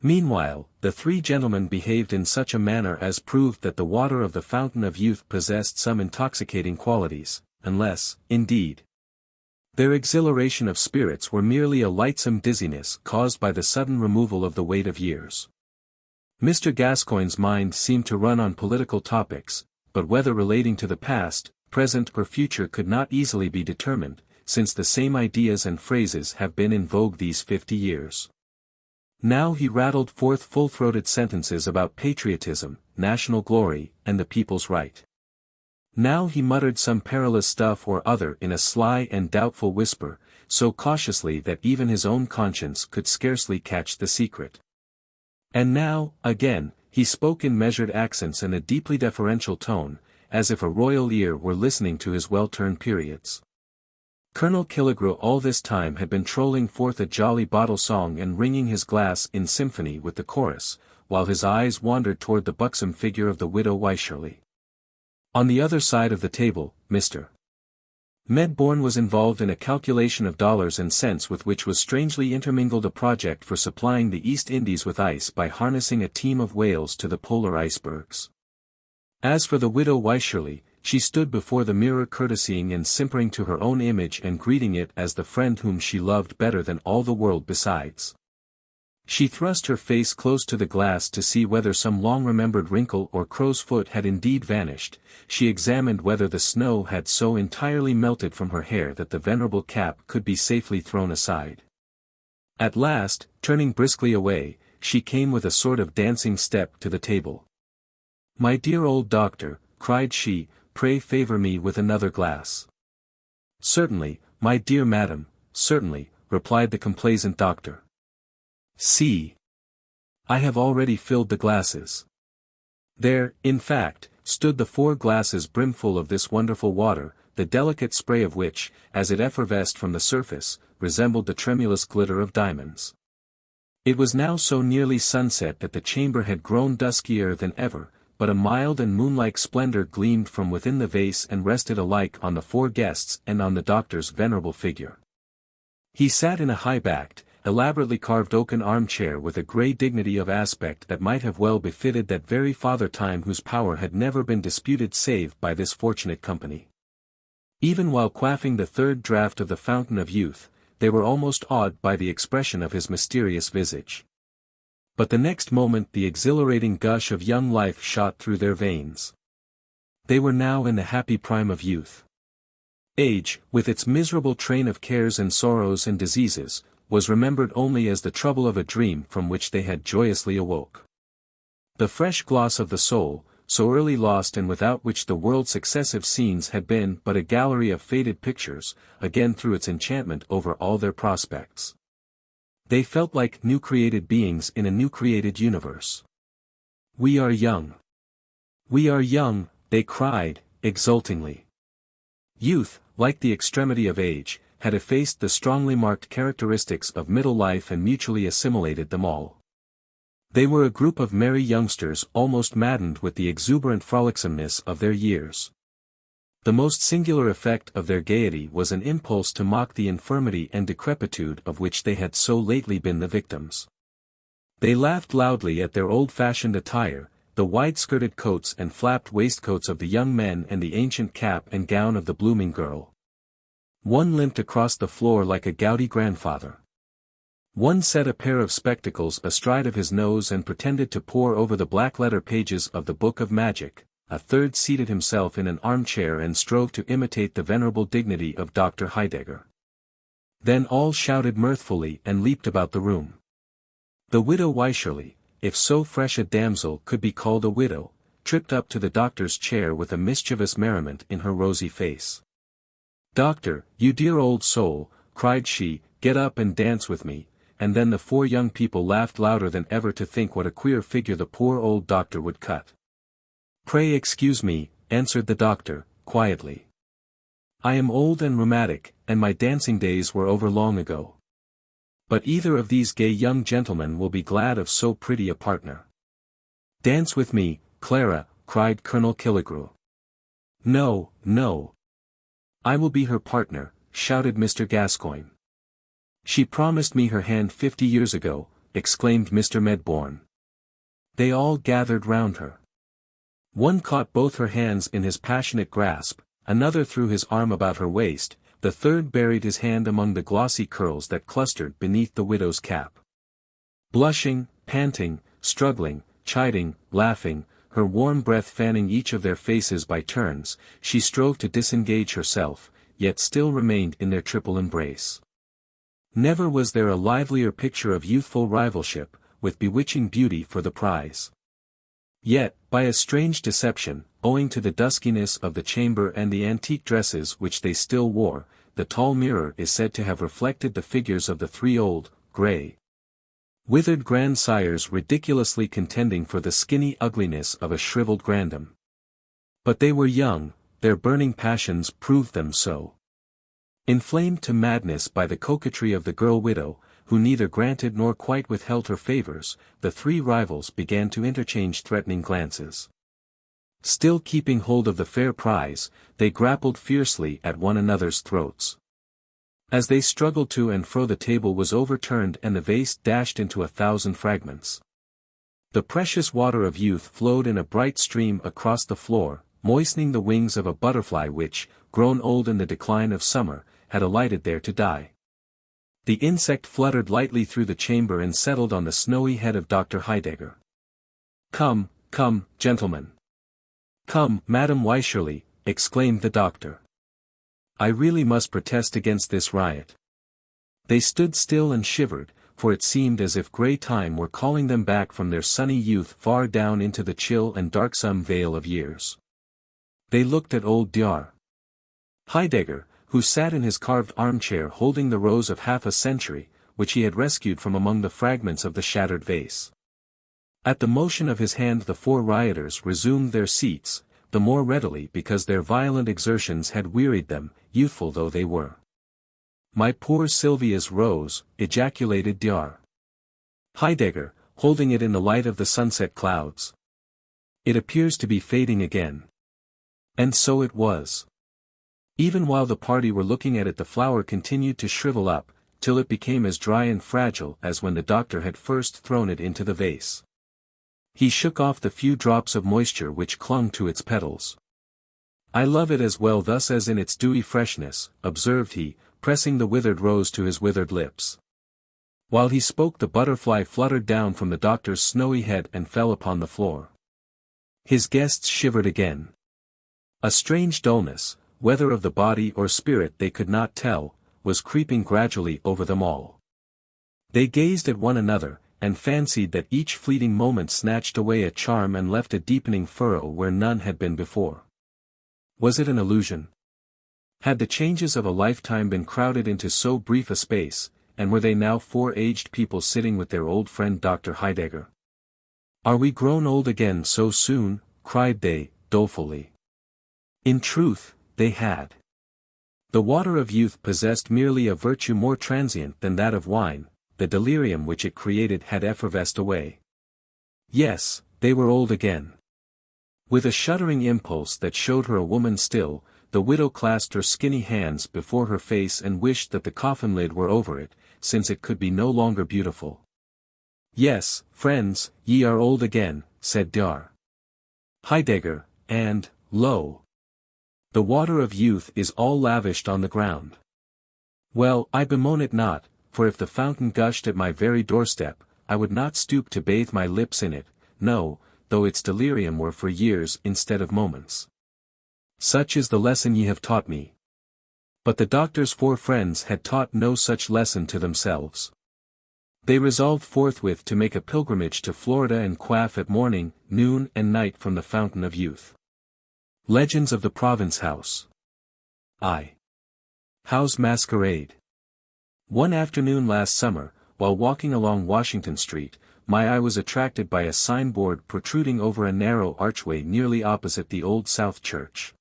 Meanwhile, the 3 gentlemen behaved in such a manner as proved that the water of the fountain of youth possessed some intoxicating qualities, unless, indeed, their exhilaration of spirits were merely a lightsome dizziness caused by the sudden removal of the weight of years. Mr. Gascoigne's mind seemed to run on political topics, but whether relating to the past, present or future could not easily be determined, since the same ideas and phrases have been in vogue these 50 years. Now he rattled forth full-throated sentences about patriotism, national glory, and the people's right. Now he muttered some perilous stuff or other in a sly and doubtful whisper, so cautiously that even his own conscience could scarcely catch the secret. And now, again, he spoke in measured accents and a deeply deferential tone, as if a royal ear were listening to his well-turned periods. Colonel Killigrew all this time had been trolling forth a jolly bottle song and ringing his glass in symphony with the chorus, while his eyes wandered toward the buxom figure of the widow Wycherley. On the other side of the table, Mr. Medbourne was involved in a calculation of dollars and cents with which was strangely intermingled a project for supplying the East Indies with ice by harnessing a team of whales to the polar icebergs. As for the widow Wycherley, she stood before the mirror courtesying and simpering to her own image and greeting it as the friend whom she loved better than all the world besides. She thrust her face close to the glass to see whether some long-remembered wrinkle or crow's foot had indeed vanished. She examined whether the snow had so entirely melted from her hair that the venerable cap could be safely thrown aside. At last, turning briskly away, she came with a sort of dancing step to the table. "My dear old doctor," cried she, "pray favour me with another glass." "Certainly, my dear madam, certainly," replied the complaisant doctor. "See. I have already filled the glasses." There, in fact, stood the 4 glasses brimful of this wonderful water, the delicate spray of which, as it effervesced from the surface, resembled the tremulous glitter of diamonds. It was now so nearly sunset that the chamber had grown duskier than ever, but a mild and moonlike splendor gleamed from within the vase and rested alike on the 4 guests and on the doctor's venerable figure. He sat in a high-backed, elaborately carved oaken armchair with a grey dignity of aspect that might have well befitted that very Father Time whose power had never been disputed save by this fortunate company. Even while quaffing the 3rd draught of the fountain of youth, they were almost awed by the expression of his mysterious visage. But the next moment the exhilarating gush of young life shot through their veins. They were now in the happy prime of youth. Age, with its miserable train of cares and sorrows and diseases, was remembered only as the trouble of a dream from which they had joyously awoke. The fresh gloss of the soul, so early lost and without which the world's successive scenes had been but a gallery of faded pictures, again threw its enchantment over all their prospects. They felt like new created beings in a new created universe. "We are young. We are young," they cried, exultingly. Youth, like the extremity of age, had effaced the strongly marked characteristics of middle life and mutually assimilated them all. They were a group of merry youngsters almost maddened with the exuberant frolicsomeness of their years. The most singular effect of their gaiety was an impulse to mock the infirmity and decrepitude of which they had so lately been the victims. They laughed loudly at their old-fashioned attire, the wide-skirted coats and flapped waistcoats of the young men and the ancient cap and gown of the blooming girl. One limped across the floor like a gouty grandfather. One set a pair of spectacles astride of his nose and pretended to pore over the black-letter pages of the Book of Magic. A third seated himself in an armchair and strove to imitate the venerable dignity of Dr. Heidegger. Then all shouted mirthfully and leaped about the room. The widow Wycherley, if so fresh a damsel could be called a widow, tripped up to the doctor's chair with a mischievous merriment in her rosy face. "Doctor, you dear old soul," cried she, "get up and dance with me," and then the 4 young people laughed louder than ever to think what a queer figure the poor old doctor would cut. "Pray excuse me," answered the doctor, quietly. "I am old and rheumatic, and my dancing days were over long ago. But either of these gay young gentlemen will be glad of so pretty a partner." "Dance with me, Clara," cried Colonel Killigrew. "No, no. I will be her partner," shouted Mr. Gascoigne. "She promised me her hand 50 years ago," exclaimed Mr. Medbourne. They all gathered round her. One caught both her hands in his passionate grasp, another threw his arm about her waist, the third buried his hand among the glossy curls that clustered beneath the widow's cap. Blushing, panting, struggling, chiding, laughing, her warm breath fanning each of their faces by turns, she strove to disengage herself, yet still remained in their triple embrace. Never was there a livelier picture of youthful rivalship, with bewitching beauty for the prize. Yet, by a strange deception, owing to the duskiness of the chamber and the antique dresses which they still wore, the tall mirror is said to have reflected the figures of the 3 old, grey, withered grandsires ridiculously contending for the skinny ugliness of a shriveled grandam. But they were young, their burning passions proved them so. Inflamed to madness by the coquetry of the girl widow, who neither granted nor quite withheld her favours, the 3 rivals began to interchange threatening glances. Still keeping hold of the fair prize, they grappled fiercely at one another's throats. As they struggled to and fro the table was overturned and the vase dashed into 1,000 fragments. The precious water of youth flowed in a bright stream across the floor, moistening the wings of a butterfly which, grown old in the decline of summer, had alighted there to die. The insect fluttered lightly through the chamber and settled on the snowy head of Dr. Heidegger. "Come, come, gentlemen. Come, Madam Wycherley," exclaimed the doctor. "I really must protest against this riot." They stood still and shivered, for it seemed as if grey time were calling them back from their sunny youth far down into the chill and darksome vale of years. They looked at old Dr. Heidegger, who sat in his carved armchair holding the rose of half a century, which he had rescued from among the fragments of the shattered vase. At the motion of his hand the four rioters resumed their seats, the more readily because their violent exertions had wearied them, youthful though they were. "My poor Sylvia's rose," ejaculated Dr. Heidegger, holding it in the light of the sunset clouds. "It appears to be fading again." And so it was. Even while the party were looking at it the flower continued to shrivel up, till it became as dry and fragile as when the doctor had first thrown it into the vase. He shook off the few drops of moisture which clung to its petals. "I love it as well thus as in its dewy freshness," observed he, pressing the withered rose to his withered lips. While he spoke the butterfly fluttered down from the doctor's snowy head and fell upon the floor. His guests shivered again. A strange dullness, whether of the body or spirit they could not tell, was creeping gradually over them all. They gazed at one another, and fancied that each fleeting moment snatched away a charm and left a deepening furrow where none had been before. Was it an illusion? Had the changes of a lifetime been crowded into so brief a space, and were they now four aged people sitting with their old friend Dr. Heidegger? "Are we grown old again so soon?" cried they, dolefully. In truth, they had. The water of youth possessed merely a virtue more transient than that of wine, the delirium which it created had effervesced away. Yes, they were old again. With a shuddering impulse that showed her a woman still, the widow clasped her skinny hands before her face and wished that the coffin lid were over it, since it could be no longer beautiful. "Yes, friends, ye are old again," said Dr. Heidegger, and, lo! the water of youth is all lavished on the ground. Well, I bemoan it not, for if the fountain gushed at my very doorstep, I would not stoop to bathe my lips in it, no, though its delirium were for years instead of moments. Such is the lesson ye have taught me. But the doctor's four friends had taught no such lesson to themselves. They resolved forthwith to make a pilgrimage to Florida and quaff at morning, noon and night from the fountain of youth. Legends of the Province House. How's Masquerade? One afternoon last summer, while walking along Washington Street, my eye was attracted by a signboard protruding over a narrow archway nearly opposite the Old South Church.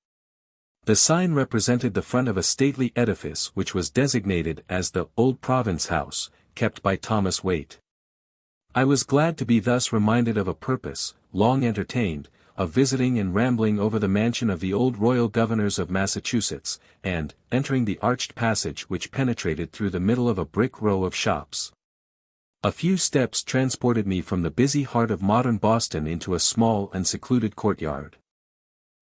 The sign represented the front of a stately edifice which was designated as the Old Province House, kept by Thomas Waite. I was glad to be thus reminded of a purpose, long entertained, of visiting and rambling over the mansion of the old royal governors of Massachusetts, and, entering the arched passage which penetrated through the middle of a brick row of shops. A few steps transported me from the busy heart of modern Boston into a small and secluded courtyard.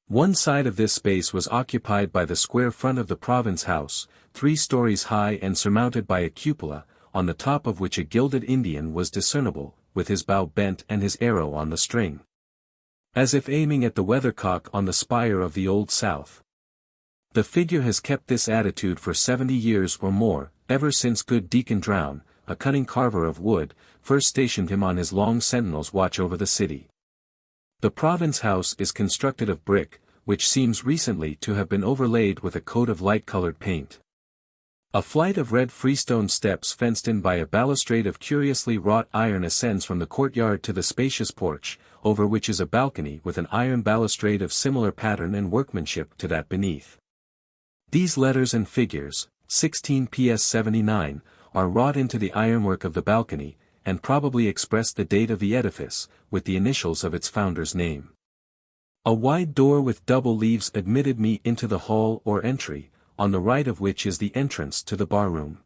One side of this space was occupied by the square front of the Province House, 3 stories high and surmounted by a cupola, on the top of which a gilded Indian was discernible, with his bow bent and his arrow on the string, as if aiming at the weathercock on the spire of the Old South. The figure has kept this attitude for 70 years or more, ever since good Deacon Drown, a cunning carver of wood, first stationed him on his long sentinel's watch over the city. The Province House is constructed of brick, which seems recently to have been overlaid with a coat of light-colored paint. A flight of red freestone steps fenced in by a balustrade of curiously wrought iron ascends from the courtyard to the spacious porch, over which is a balcony with an iron balustrade of similar pattern and workmanship to that beneath. These letters and figures, 16 PS 79, are wrought into the ironwork of the balcony, and probably express the date of the edifice, with the initials of its founder's name. A wide door with double leaves admitted me into the hall or entry, on the right of which is the entrance to the bar-room.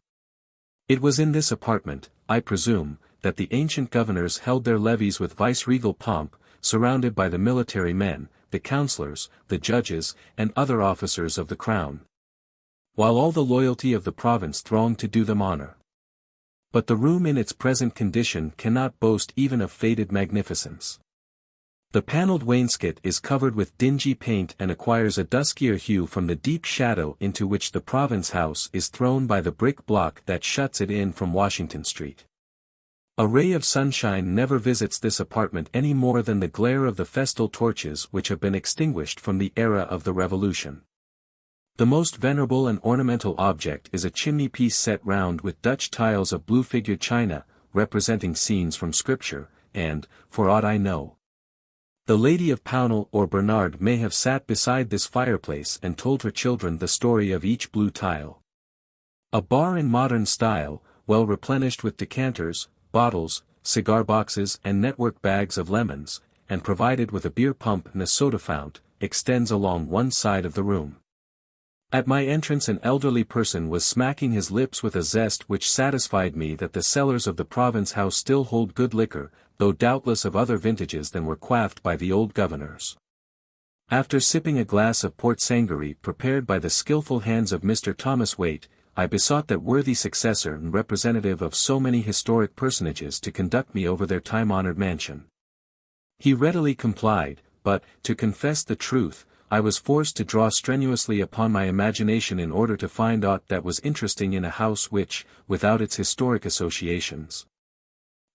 It was in this apartment, I presume, that the ancient governors held their levees with viceregal pomp, surrounded by the military men, the councillors, the judges, and other officers of the crown, while all the loyalty of the province thronged to do them honor. But the room in its present condition cannot boast even of faded magnificence. The paneled wainscot is covered with dingy paint and acquires a duskier hue from the deep shadow into which the Province House is thrown by the brick block that shuts it in from Washington Street. A ray of sunshine never visits this apartment any more than the glare of the festal torches which have been extinguished from the era of the Revolution. The most venerable and ornamental object is a chimney-piece set round with Dutch tiles of blue-figured china, representing scenes from Scripture, and, for aught I know, the Lady of Pownall or Bernard may have sat beside this fireplace and told her children the story of each blue tile. A bar in modern style, well replenished with decanters, bottles, cigar boxes and network bags of lemons, and provided with a beer pump and a soda fount, extends along one side of the room. At my entrance an elderly person was smacking his lips with a zest which satisfied me that the cellars of the Province House still hold good liquor, though doubtless of other vintages than were quaffed by the old governors. After sipping a glass of port sangaree prepared by the skilful hands of Mr. Thomas Waite, I besought that worthy successor and representative of so many historic personages to conduct me over their time-honored mansion. He readily complied, but, to confess the truth, I was forced to draw strenuously upon my imagination in order to find aught that was interesting in a house which, without its historic associations,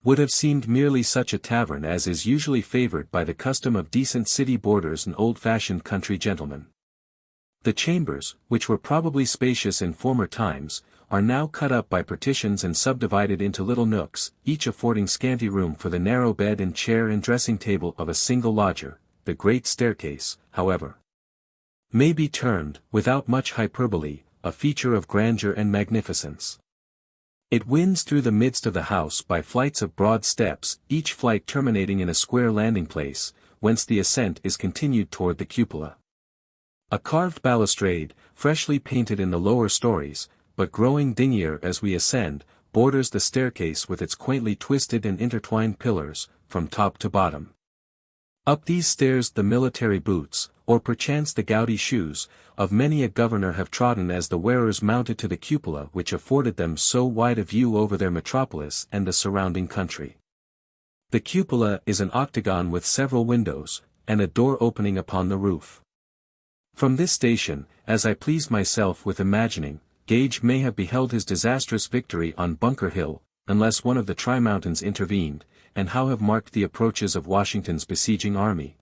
would have seemed merely such a tavern as is usually favored by the custom of decent city boarders and old-fashioned country gentlemen. The chambers, which were probably spacious in former times, are now cut up by partitions and subdivided into little nooks, each affording scanty room for the narrow bed and chair and dressing table of a single lodger. The great staircase, however, may be termed, without much hyperbole, a feature of grandeur and magnificence. It winds through the midst of the house by flights of broad steps, each flight terminating in a square landing place, whence the ascent is continued toward the cupola. A carved balustrade, freshly painted in the lower stories, but growing dingier as we ascend, borders the staircase with its quaintly twisted and intertwined pillars, from top to bottom. Up these stairs the military boots, or perchance the gouty shoes, of many a governor have trodden as the wearers mounted to the cupola which afforded them so wide a view over their metropolis and the surrounding country. The cupola is an octagon with several windows, and a door opening upon the roof. From this station, as I pleased myself with imagining, Gage may have beheld his disastrous victory on Bunker Hill, unless one of the Tri-Mountains intervened, and how have marked the approaches of Washington's besieging army.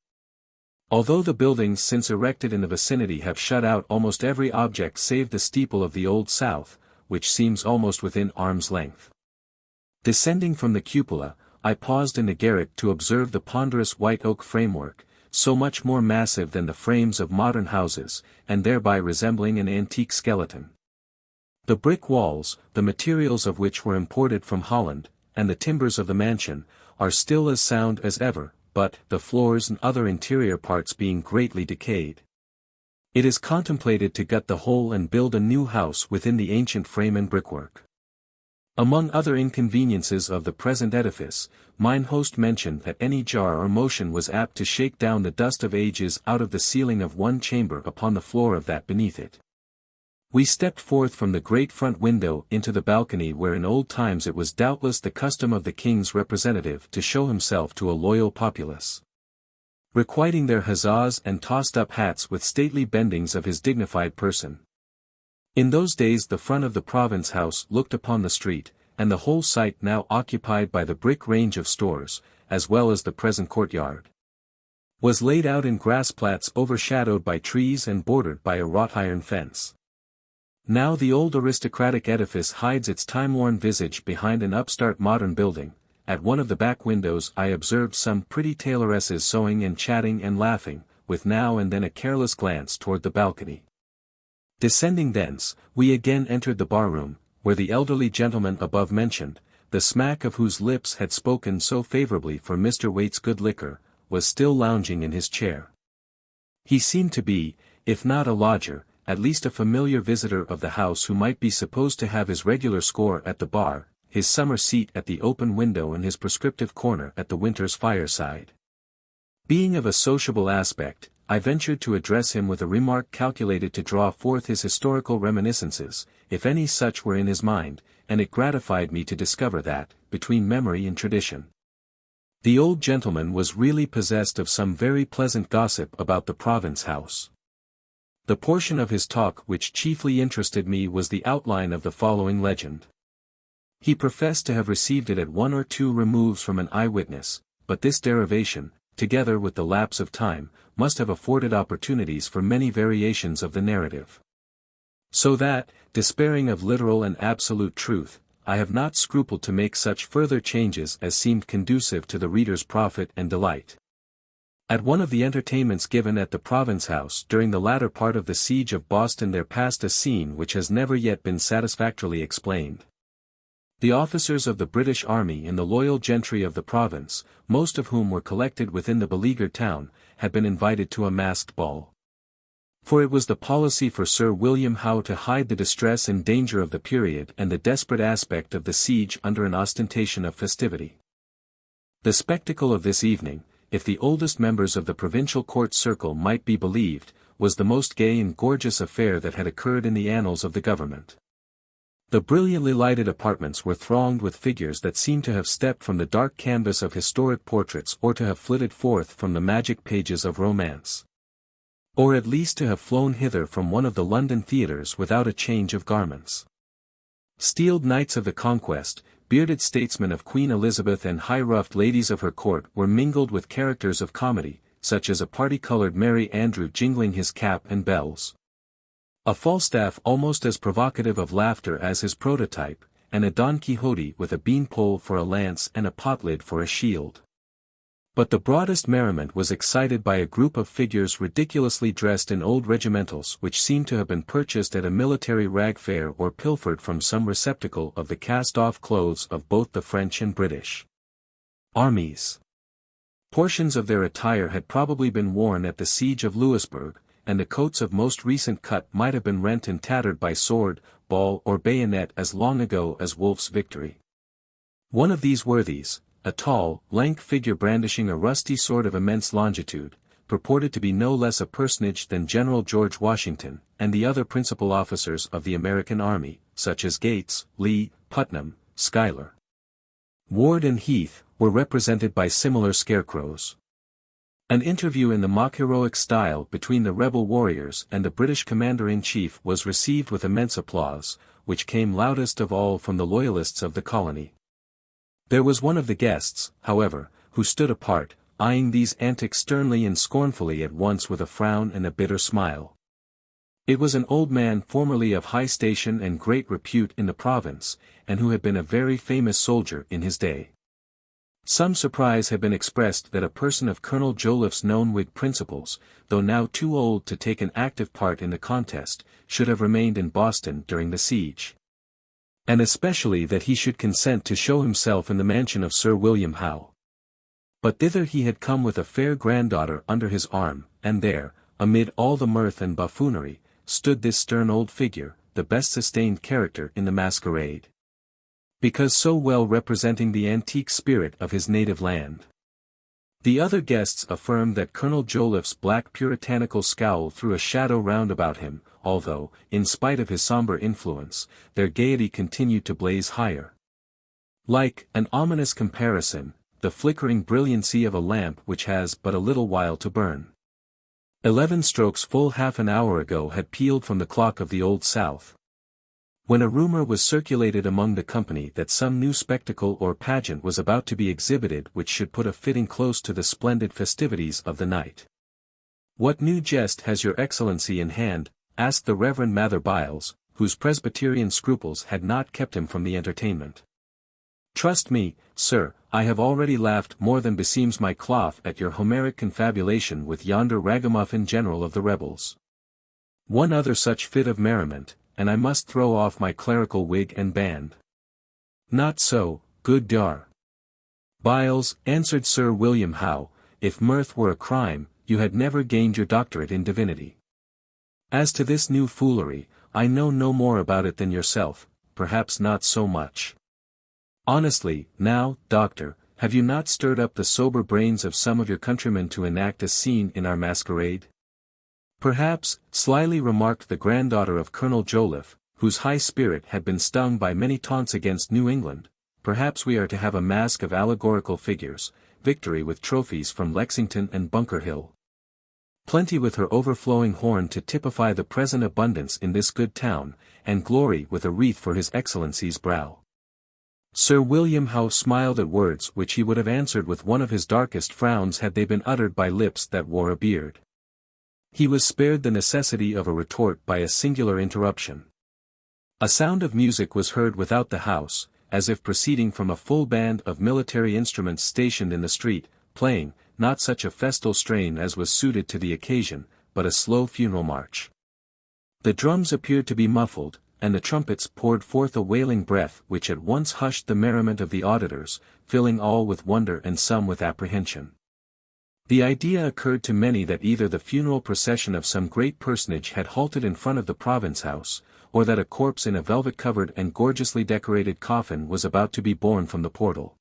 Although the buildings since erected in the vicinity have shut out almost every object save the steeple of the Old South, which seems almost within arm's length. Descending from the cupola, I paused in the garret to observe the ponderous white oak framework, so much more massive than the frames of modern houses, and thereby resembling an antique skeleton. The brick walls, the materials of which were imported from Holland, and the timbers of the mansion, are still as sound as ever, but, the floors and other interior parts being greatly decayed, it is contemplated to gut the whole and build a new house within the ancient frame and brickwork. Among other inconveniences of the present edifice, mine host mentioned that any jar or motion was apt to shake down the dust of ages out of the ceiling of one chamber upon the floor of that beneath it. We stepped forth from the great front window into the balcony where in old times it was doubtless the custom of the king's representative to show himself to a loyal populace, requiting their huzzas and tossed-up hats with stately bendings of his dignified person. In those days the front of the Province House looked upon the street, and the whole site now occupied by the brick range of stores, as well as the present courtyard, was laid out in grass plats overshadowed by trees and bordered by a wrought iron fence. Now the old aristocratic edifice hides its time-worn visage behind an upstart modern building. At one of the back windows I observed some pretty tailoresses sewing and chatting and laughing, with now and then a careless glance toward the balcony. Descending thence, we again entered the bar-room, where the elderly gentleman above mentioned, the smack of whose lips had spoken so favorably for Mr. Waite's good liquor, was still lounging in his chair. He seemed to be, if not a lodger, at least a familiar visitor of the house who might be supposed to have his regular score at the bar, his summer seat at the open window and his prescriptive corner at the winter's fireside. Being of a sociable aspect, I ventured to address him with a remark calculated to draw forth his historical reminiscences, if any such were in his mind, and it gratified me to discover that, between memory and tradition, the old gentleman was really possessed of some very pleasant gossip about the province house. The portion of his talk which chiefly interested me was the outline of the following legend. He professed to have received it at 1 or 2 removes from an eyewitness, but this derivation, together with the lapse of time, must have afforded opportunities for many variations of the narrative. So that, despairing of literal and absolute truth, I have not scrupled to make such further changes as seemed conducive to the reader's profit and delight. At one of the entertainments given at the Province House during the latter part of the siege of Boston there passed a scene which has never yet been satisfactorily explained. The officers of the British Army and the loyal gentry of the province, most of whom were collected within the beleaguered town, had been invited to a masked ball. For it was the policy for Sir William Howe to hide the distress and danger of the period and the desperate aspect of the siege under an ostentation of festivity. The spectacle of this evening, if the oldest members of the provincial court circle might be believed, was the most gay and gorgeous affair that had occurred in the annals of the government. The brilliantly lighted apartments were thronged with figures that seemed to have stepped from the dark canvas of historic portraits or to have flitted forth from the magic pages of romance, or at least to have flown hither from one of the London theatres without a change of garments. Steeled knights of the Conquest, bearded statesmen of Queen Elizabeth and high-ruffed ladies of her court were mingled with characters of comedy, such as a party-coloured Merry Andrew jingling his cap and bells, a Falstaff almost as provocative of laughter as his prototype, and a Don Quixote with a bean-pole for a lance and a pot-lid for a shield. But the broadest merriment was excited by a group of figures ridiculously dressed in old regimentals which seemed to have been purchased at a military rag fair or pilfered from some receptacle of the cast-off clothes of both the French and British armies. Portions of their attire had probably been worn at the siege of Louisbourg, and the coats of most recent cut might have been rent and tattered by sword, ball or bayonet as long ago as Wolfe's victory. One of these worthies, a tall, lank figure brandishing a rusty sword of immense longitude, purported to be no less a personage than General George Washington, and the other principal officers of the American army, such as Gates, Lee, Putnam, Schuyler, Ward and Heath, were represented by similar scarecrows. An interview in the mock-heroic style between the rebel warriors and the British commander-in-chief was received with immense applause, which came loudest of all from the loyalists of the colony. There was one of the guests, however, who stood apart, eyeing these antics sternly and scornfully at once with a frown and a bitter smile. It was an old man formerly of high station and great repute in the province, and who had been a very famous soldier in his day. Some surprise had been expressed that a person of Colonel Joliffe's known Whig principles, though now too old to take an active part in the contest, should have remained in Boston during the siege, and especially that he should consent to show himself in the mansion of Sir William Howe. But thither he had come with a fair granddaughter under his arm, and there, amid all the mirth and buffoonery, stood this stern old figure, the best sustained character in the masquerade, because so well representing the antique spirit of his native land. The other guests affirmed that Colonel Joliffe's black puritanical scowl threw a shadow round about him, although, in spite of his sombre influence, their gaiety continued to blaze higher. Like an ominous comparison, the flickering brilliancy of a lamp which has but a little while to burn. 11 strokes full half an hour ago had pealed from the clock of the Old South, when a rumor was circulated among the company that some new spectacle or pageant was about to be exhibited which should put a fitting close to the splendid festivities of the night. "What new jest has your Excellency in hand?" asked the Reverend Mather Byles, whose Presbyterian scruples had not kept him from the entertainment. "Trust me, sir, I have already laughed more than beseems my cloth at your Homeric confabulation with yonder ragamuffin general of the rebels. One other such fit of merriment, and I must throw off my clerical wig and band." "Not so, good Dar. Byles," answered Sir William Howe, "if mirth were a crime, you had never gained your doctorate in divinity. As to this new foolery, I know no more about it than yourself, perhaps not so much. Honestly, now, doctor, have you not stirred up the sober brains of some of your countrymen to enact a scene in our masquerade?" "Perhaps," slyly remarked the granddaughter of Colonel Joliffe, whose high spirit had been stung by many taunts against New England, perhaps we are to have a mask of allegorical figures, Victory with trophies from Lexington and Bunker Hill. Plenty with her overflowing horn to typify the present abundance in this good town, and Glory with a wreath for his Excellency's brow. Sir William Howe smiled at words which he would have answered with one of his darkest frowns had they been uttered by lips that wore a beard. He was spared the necessity of a retort by a singular interruption. A sound of music was heard without the house, as if proceeding from a full band of military instruments stationed in the street, playing, not such a festal strain as was suited to the occasion, but a slow funeral march. The drums appeared to be muffled, and the trumpets poured forth a wailing breath which at once hushed the merriment of the auditors, filling all with wonder and some with apprehension. The idea occurred to many that either the funeral procession of some great personage had halted in front of the province house, or that a corpse in a velvet-covered and gorgeously decorated coffin was about to be borne from the portal.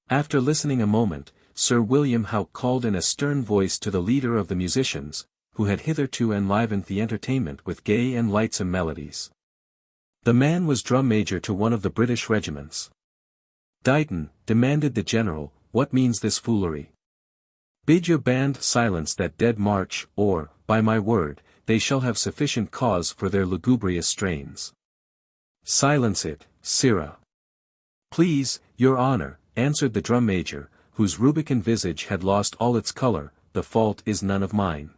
After listening a moment, Sir William Howe called in a stern voice to the leader of the musicians, who had hitherto enlivened the entertainment with gay and lightsome melodies. The man was drum major to one of the British regiments. "Dighton," demanded the general, "what means this foolery? Bid your band silence that dead march, or, by my word, they shall have sufficient cause for their lugubrious strains." "Silence it, sirrah." "Please, your honor," answered the drum major, whose rubicund visage had lost all its color, "the fault is none of mine.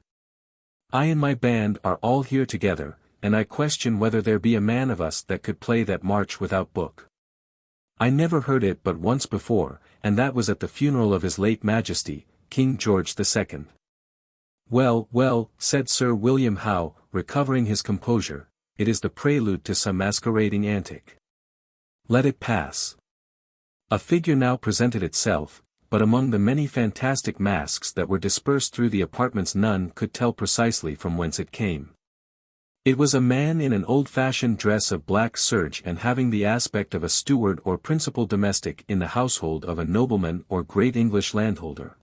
I and my band are all here together, and I question whether there be a man of us that could play that march without book. I never heard it but once before, and that was at the funeral of his late Majesty, King George II. "Well, well," said Sir William Howe, recovering his composure, "it is the prelude to some masquerading antic. Let it pass." A figure now presented itself, but among the many fantastic masks that were dispersed through the apartments none could tell precisely from whence it came. It was a man in an old-fashioned dress of black serge and having the aspect of a steward or principal domestic in the household of a nobleman or great English landholder.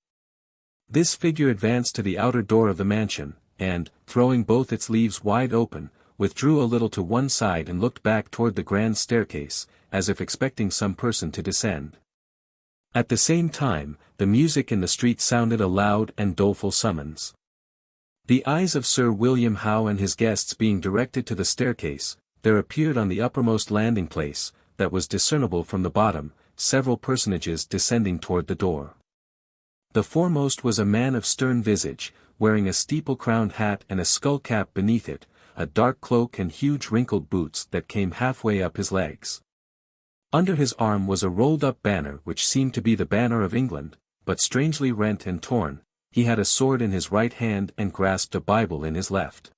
This figure advanced to the outer door of the mansion, and, throwing both its leaves wide open, withdrew a little to one side and looked back toward the grand staircase, as if expecting some person to descend. At the same time, the music in the street sounded a loud and doleful summons. The eyes of Sir William Howe and his guests being directed to the staircase, there appeared on the uppermost landing place, that was discernible from the bottom, several personages descending toward the door. The foremost was a man of stern visage, wearing a steeple-crowned hat and a skull-cap beneath it, a dark cloak and huge wrinkled boots that came halfway up his legs. Under his arm was a rolled-up banner which seemed to be the banner of England, but strangely rent and torn. He had a sword in his right hand and grasped a Bible in his left.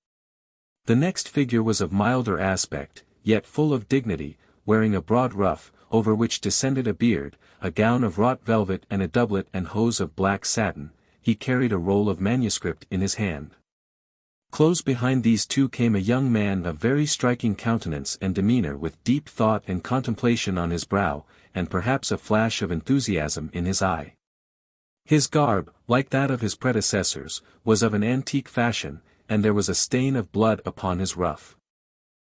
The next figure was of milder aspect, yet full of dignity, wearing a broad ruff, over which descended a beard, a gown of wrought velvet and a doublet and hose of black satin. He carried a roll of manuscript in his hand. Close behind these two came a young man of very striking countenance and demeanor with deep thought and contemplation on his brow, and perhaps a flash of enthusiasm in his eye. His garb, like that of his predecessors, was of an antique fashion, and there was a stain of blood upon his ruff.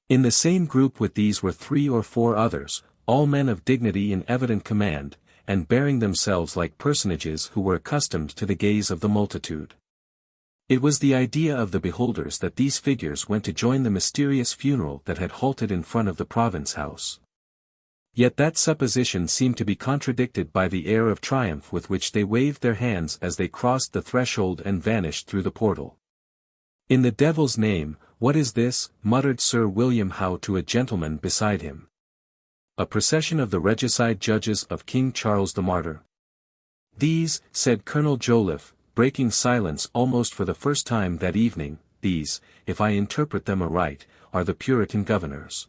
In the same group with these were 3 or 4 others, all men of dignity in evident command, and bearing themselves like personages who were accustomed to the gaze of the multitude. It was the idea of the beholders that these figures went to join the mysterious funeral that had halted in front of the province house. Yet that supposition seemed to be contradicted by the air of triumph with which they waved their hands as they crossed the threshold and vanished through the portal. "In the devil's name, what is this?" muttered Sir William Howe to a gentleman beside him. "A procession of the regicide judges of King Charles the Martyr." "These," said Colonel Joliffe, breaking silence almost for the first time that evening, "these, if I interpret them aright, are the Puritan governors.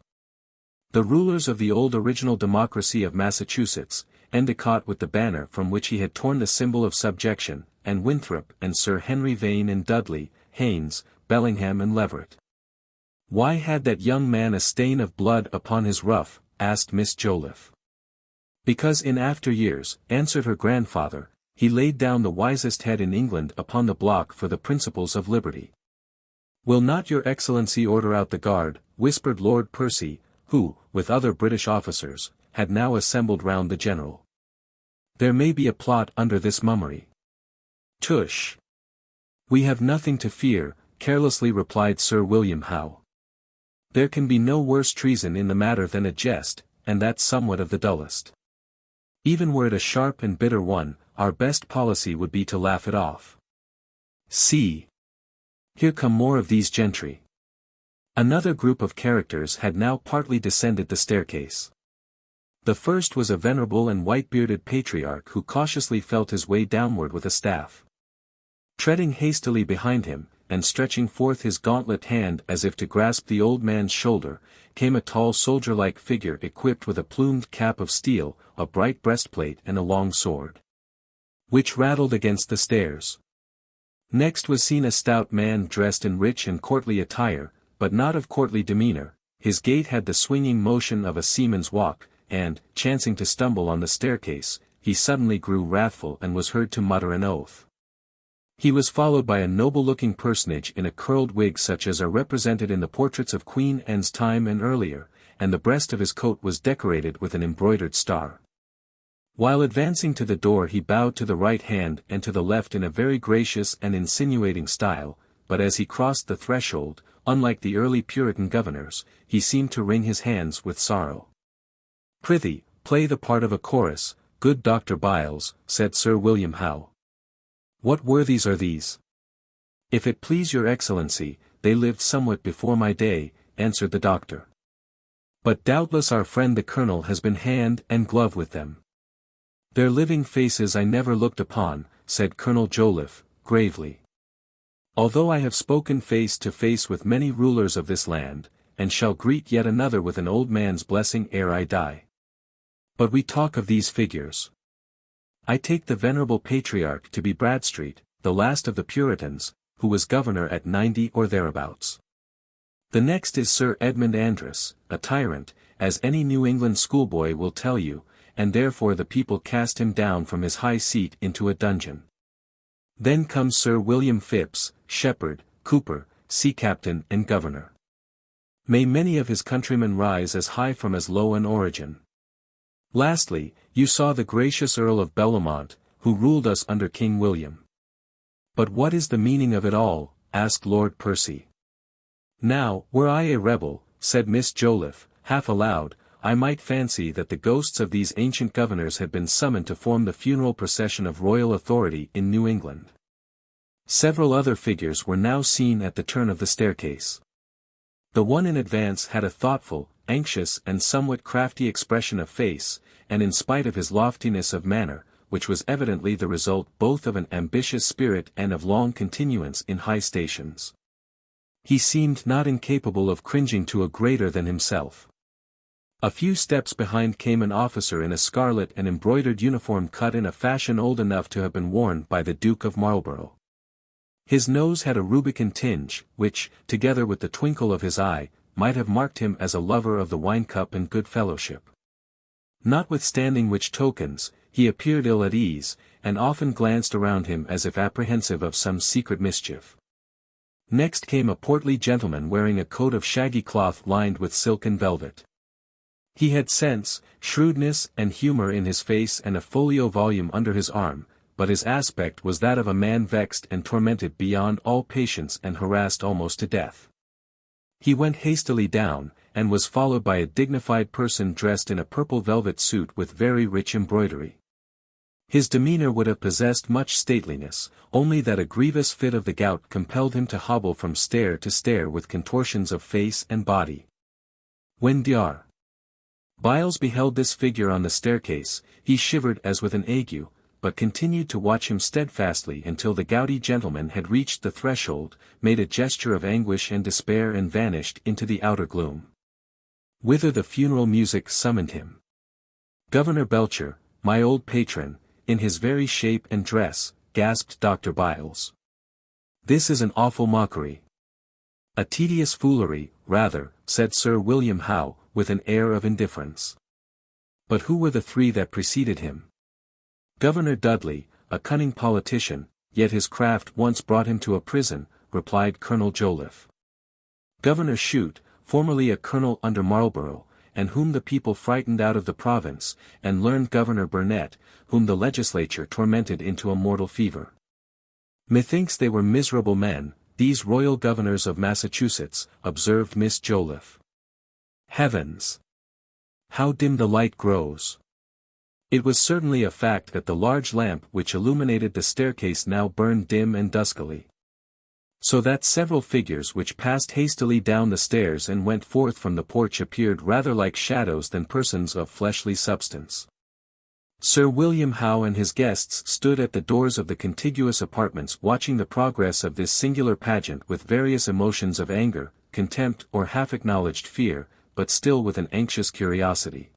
The rulers of the old original democracy of Massachusetts, Endicott with the banner from which he had torn the symbol of subjection, and Winthrop and Sir Henry Vane and Dudley, Haynes, Bellingham and Leverett." "Why had that young man a stain of blood upon his ruff?" asked Miss Joliffe. "Because in after years," answered her grandfather, "he laid down the wisest head in England upon the block for the principles of liberty." "Will not your excellency order out the guard?" whispered Lord Percy, who, with other British officers, had now assembled round the general. "There may be a plot under this mummery." "Tush! We have nothing to fear," carelessly replied Sir William Howe. "There can be no worse treason in the matter than a jest, and that's somewhat of the dullest. Even were it a sharp and bitter one, our best policy would be to laugh it off. See! Here come more of these gentry." Another group of characters had now partly descended the staircase. The first was a venerable and white-bearded patriarch who cautiously felt his way downward with a staff. Treading hastily behind him, and stretching forth his gauntlet hand as if to grasp the old man's shoulder, came a tall soldier-like figure equipped with a plumed cap of steel, a bright breastplate and a long sword, which rattled against the stairs. Next was seen a stout man dressed in rich and courtly attire, but not of courtly demeanor. His gait had the swinging motion of a seaman's walk, and, chancing to stumble on the staircase, he suddenly grew wrathful and was heard to mutter an oath. He was followed by a noble-looking personage in a curled wig such as are represented in the portraits of Queen Anne's time and earlier, and the breast of his coat was decorated with an embroidered star. While advancing to the door he bowed to the right hand and to the left in a very gracious and insinuating style, but as he crossed the threshold, unlike the early Puritan governors, he seemed to wring his hands with sorrow. "Prithee, play the part of a chorus, good Dr. Byles," said Sir William Howe. "What worthies are these?" "If it please your excellency, they lived somewhat before my day," answered the doctor. "But doubtless our friend the colonel has been hand and glove with them." "Their living faces I never looked upon," said Colonel Joliffe, gravely. "Although I have spoken face to face with many rulers of this land, and shall greet yet another with an old man's blessing ere I die. But we talk of these figures. I take the venerable patriarch to be Bradstreet, the last of the Puritans, who was governor at 90 or thereabouts. The next is Sir Edmund Andros, a tyrant, as any New England schoolboy will tell you, and therefore the people cast him down from his high seat into a dungeon. Then comes Sir William Phipps, shepherd, cooper, sea captain and governor. May many of his countrymen rise as high from as low an origin. Lastly, you saw the gracious Earl of Bellomont, who ruled us under King William. But what is the meaning of it all? Asked Lord Percy. Now, were I a rebel, said Miss Joliffe, half aloud, I might fancy that the ghosts of these ancient governors had been summoned to form the funeral procession of royal authority in New England. Several other figures were now seen at the turn of the staircase. The one in advance had a thoughtful, anxious and somewhat crafty expression of face, and in spite of his loftiness of manner, which was evidently the result both of an ambitious spirit and of long continuance in high stations, he seemed not incapable of cringing to a greater than himself. A few steps behind came an officer in a scarlet and embroidered uniform cut in a fashion old enough to have been worn by the Duke of Marlborough. His nose had a rubicund tinge, which, together with the twinkle of his eye, might have marked him as a lover of the wine-cup and good fellowship. Notwithstanding which tokens, he appeared ill at ease, and often glanced around him as if apprehensive of some secret mischief. Next came a portly gentleman wearing a coat of shaggy cloth lined with silken velvet. He had sense, shrewdness and humor in his face and a folio volume under his arm, but his aspect was that of a man vexed and tormented beyond all patience and harassed almost to death. He went hastily down, and was followed by a dignified person dressed in a purple velvet suit with very rich embroidery. His demeanor would have possessed much stateliness, only that a grievous fit of the gout compelled him to hobble from stair to stair with contortions of face and body. When Dr. Byles beheld this figure on the staircase, he shivered as with an ague, but continued to watch him steadfastly until the gouty gentleman had reached the threshold, made a gesture of anguish and despair and vanished into the outer gloom, whither the funeral music summoned him. Governor Belcher, my old patron, in his very shape and dress, gasped Dr. Byles. This is an awful mockery. A tedious foolery, rather, said Sir William Howe, with an air of indifference. But who were the three that preceded him? Governor Dudley, a cunning politician, yet his craft once brought him to a prison, replied Colonel Joliffe. Governor Shute, formerly a colonel under Marlborough, and whom the people frightened out of the province, and learned Governor Burnet, whom the legislature tormented into a mortal fever. Methinks they were miserable men, these royal governors of Massachusetts, observed Miss Joliffe. Heavens! How dim the light grows! It was certainly a fact that the large lamp which illuminated the staircase now burned dim and duskily. So that several figures which passed hastily down the stairs and went forth from the porch appeared rather like shadows than persons of fleshly substance. Sir William Howe and his guests stood at the doors of the contiguous apartments watching the progress of this singular pageant with various emotions of anger, contempt or half-acknowledged fear, but still with an anxious curiosity.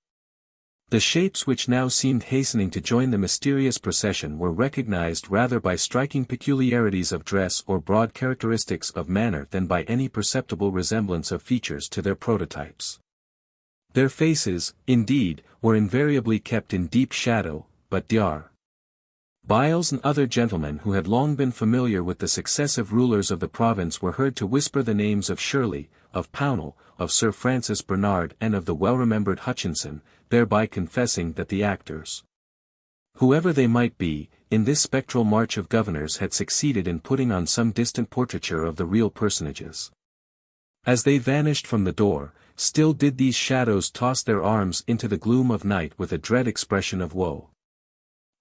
The shapes which now seemed hastening to join the mysterious procession were recognized rather by striking peculiarities of dress or broad characteristics of manner than by any perceptible resemblance of features to their prototypes. Their faces, indeed, were invariably kept in deep shadow, but Dr. Byles and other gentlemen who had long been familiar with the successive rulers of the province were heard to whisper the names of Shirley, of Pownall, of Sir Francis Bernard and of the well-remembered Hutchinson, thereby confessing that the actors, whoever they might be, in this spectral march of governors had succeeded in putting on some distant portraiture of the real personages. As they vanished from the door, still did these shadows toss their arms into the gloom of night with a dread expression of woe.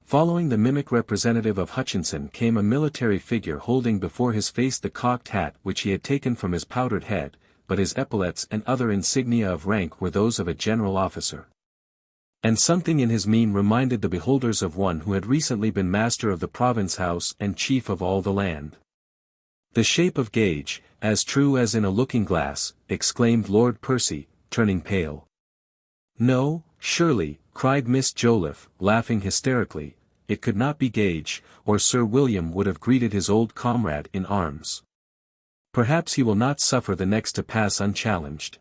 Following the mimic representative of Hutchinson came a military figure holding before his face the cocked hat which he had taken from his powdered head, but his epaulets and other insignia of rank were those of a general officer. And something in his mien reminded the beholders of one who had recently been master of the province house and chief of all the land. "The shape of Gage, as true as in a looking-glass," exclaimed Lord Percy, turning pale. "No, surely," cried Miss Joliffe, laughing hysterically, "it could not be Gage, or Sir William would have greeted his old comrade in arms. Perhaps he will not suffer the next to pass unchallenged."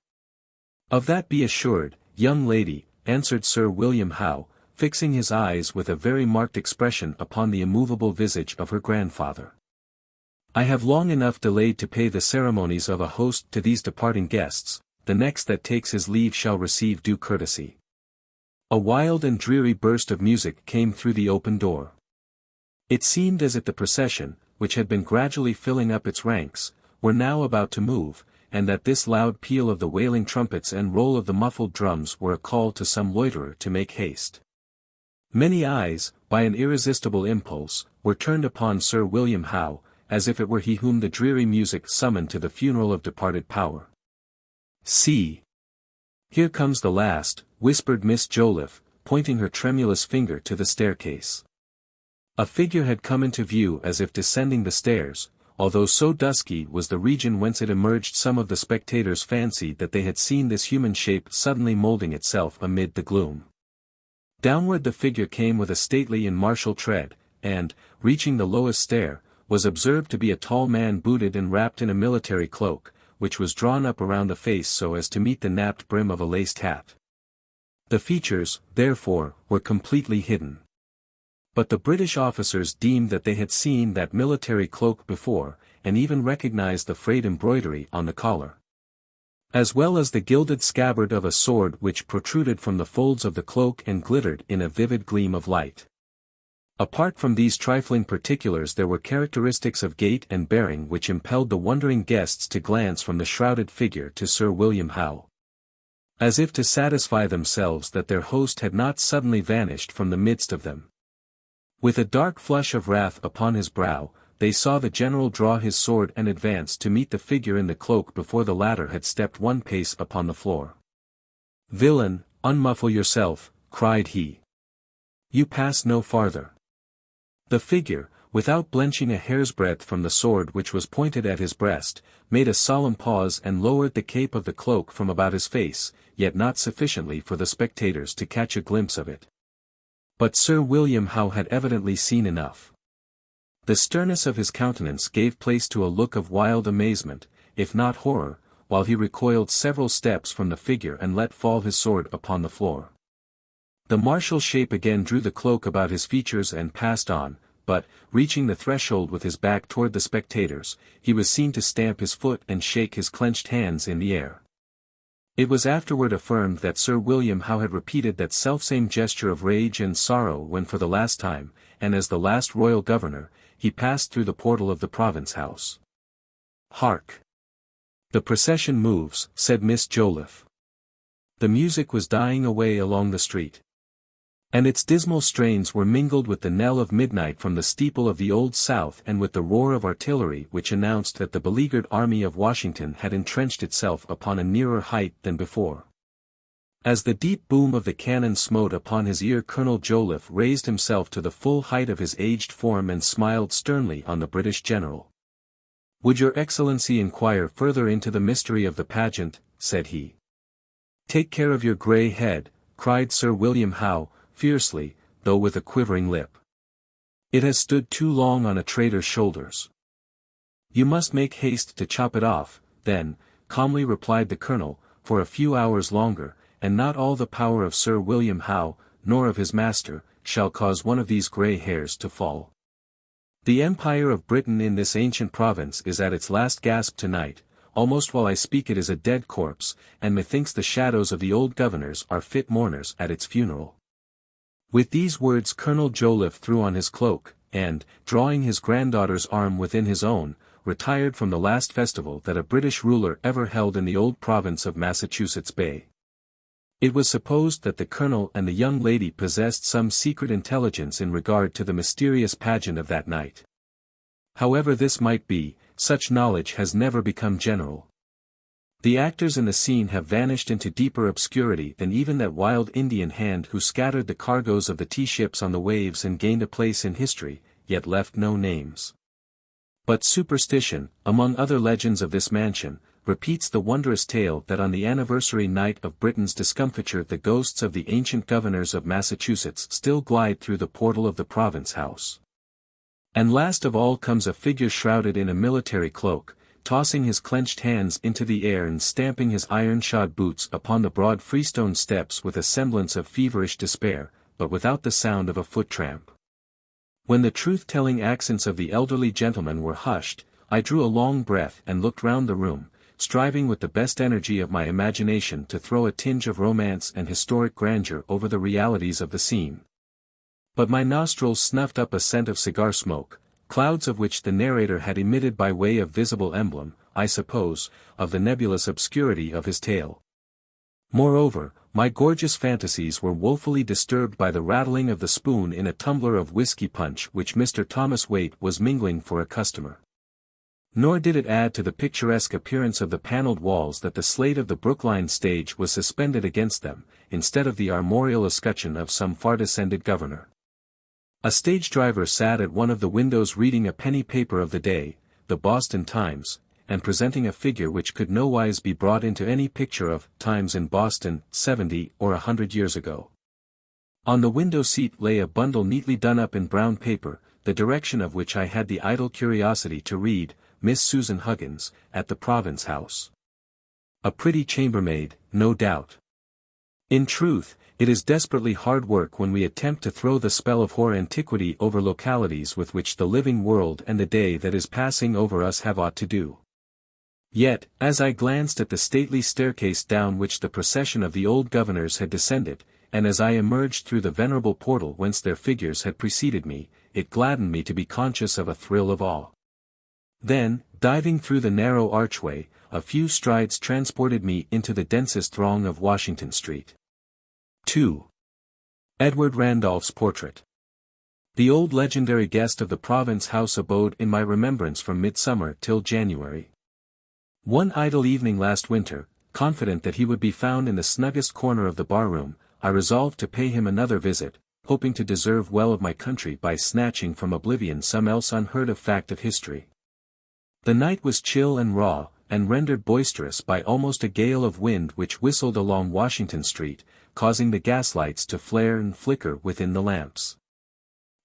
"Of that be assured, young lady," answered Sir William Howe, fixing his eyes with a very marked expression upon the immovable visage of her grandfather. "I have long enough delayed to pay the ceremonies of a host to these departing guests, the next that takes his leave shall receive due courtesy." A wild and dreary burst of music came through the open door. It seemed as if the procession, which had been gradually filling up its ranks, were now about to move, and that this loud peal of the wailing trumpets and roll of the muffled drums were a call to some loiterer to make haste. Many eyes, by an irresistible impulse, were turned upon Sir William Howe, as if it were he whom the dreary music summoned to the funeral of departed power. "See! Here comes the last," whispered Miss Joliffe, pointing her tremulous finger to the staircase. A figure had come into view as if descending the stairs, although so dusky was the region whence it emerged some of the spectators fancied that they had seen this human shape suddenly moulding itself amid the gloom. Downward the figure came with a stately and martial tread, and, reaching the lowest stair, was observed to be a tall man booted and wrapped in a military cloak, which was drawn up around the face so as to meet the napped brim of a laced hat. The features, therefore, were completely hidden. But the British officers deemed that they had seen that military cloak before, and even recognized the frayed embroidery on the collar, as well as the gilded scabbard of a sword which protruded from the folds of the cloak and glittered in a vivid gleam of light. Apart from these trifling particulars there were characteristics of gait and bearing which impelled the wondering guests to glance from the shrouded figure to Sir William Howe, as if to satisfy themselves that their host had not suddenly vanished from the midst of them. With a dark flush of wrath upon his brow, they saw the general draw his sword and advance to meet the figure in the cloak before the latter had stepped one pace upon the floor. "Villain, unmuffle yourself," cried he. "You pass no farther." The figure, without blenching a hair's breadth from the sword which was pointed at his breast, made a solemn pause and lowered the cape of the cloak from about his face, yet not sufficiently for the spectators to catch a glimpse of it. But Sir William Howe had evidently seen enough. The sternness of his countenance gave place to a look of wild amazement, if not horror, while he recoiled several steps from the figure and let fall his sword upon the floor. The martial shape again drew the cloak about his features and passed on, but, reaching the threshold with his back toward the spectators, he was seen to stamp his foot and shake his clenched hands in the air. It was afterward affirmed that Sir William Howe had repeated that selfsame gesture of rage and sorrow when for the last time, and as the last royal governor, he passed through the portal of the Province House. "Hark! The procession moves," said Miss Joliffe. The music was dying away along the street, and its dismal strains were mingled with the knell of midnight from the steeple of the Old South and with the roar of artillery which announced that the beleaguered army of Washington had entrenched itself upon a nearer height than before. As the deep boom of the cannon smote upon his ear, Colonel Joliffe raised himself to the full height of his aged form and smiled sternly on the British general. "Would your Excellency inquire further into the mystery of the pageant?" said he. "Take care of your grey head," cried Sir William Howe, fiercely, though with a quivering lip. "It has stood too long on a traitor's shoulders. You must make haste to chop it off." "Then," calmly replied the colonel, "for a few hours longer, and not all the power of Sir William Howe, nor of his master, shall cause one of these grey hairs to fall. The empire of Britain in this ancient province is at its last gasp tonight. Almost while I speak it is a dead corpse, and methinks the shadows of the old governors are fit mourners at its funeral." With these words Colonel Joliffe threw on his cloak, and, drawing his granddaughter's arm within his own, retired from the last festival that a British ruler ever held in the old province of Massachusetts Bay. It was supposed that the colonel and the young lady possessed some secret intelligence in regard to the mysterious pageant of that night. However this might be, such knowledge has never become general. The actors in the scene have vanished into deeper obscurity than even that wild Indian hand who scattered the cargoes of the tea-ships on the waves and gained a place in history, yet left no names. But superstition, among other legends of this mansion, repeats the wondrous tale that on the anniversary night of Britain's discomfiture the ghosts of the ancient governors of Massachusetts still glide through the portal of the Province House. And last of all comes a figure shrouded in a military cloak, tossing his clenched hands into the air and stamping his iron-shod boots upon the broad freestone steps with a semblance of feverish despair, but without the sound of a foot-tramp. When the truth-telling accents of the elderly gentleman were hushed, I drew a long breath and looked round the room, striving with the best energy of my imagination to throw a tinge of romance and historic grandeur over the realities of the scene. But my nostrils snuffed up a scent of cigar smoke, clouds of which the narrator had emitted by way of visible emblem, I suppose, of the nebulous obscurity of his tale. Moreover, my gorgeous fantasies were woefully disturbed by the rattling of the spoon in a tumbler of whiskey punch which Mr. Thomas Waite was mingling for a customer. Nor did it add to the picturesque appearance of the panelled walls that the slate of the Brookline stage was suspended against them, instead of the armorial escutcheon of some far-descended governor. A stage driver sat at one of the windows reading a penny paper of the day, the Boston Times, and presenting a figure which could nowise be brought into any picture of times in Boston 70 or 100 years ago. On the window seat lay a bundle neatly done up in brown paper, the direction of which I had the idle curiosity to read, Miss Susan Huggins, at the Province House. A pretty chambermaid, no doubt. In truth, it is desperately hard work when we attempt to throw the spell of hoar antiquity over localities with which the living world and the day that is passing over us have aught to do. Yet, as I glanced at the stately staircase down which the procession of the old governors had descended, and as I emerged through the venerable portal whence their figures had preceded me, it gladdened me to be conscious of a thrill of awe. Then, diving through the narrow archway, a few strides transported me into the densest throng of Washington Street. 2. Edward Randolph's portrait. The old legendary guest of the Province House abode in my remembrance from midsummer till January. One idle evening last winter, confident that he would be found in the snuggest corner of the barroom, I resolved to pay him another visit, hoping to deserve well of my country by snatching from oblivion some else unheard of fact of history. The night was chill and raw, and rendered boisterous by almost a gale of wind which whistled along Washington Street, causing the gaslights to flare and flicker within the lamps.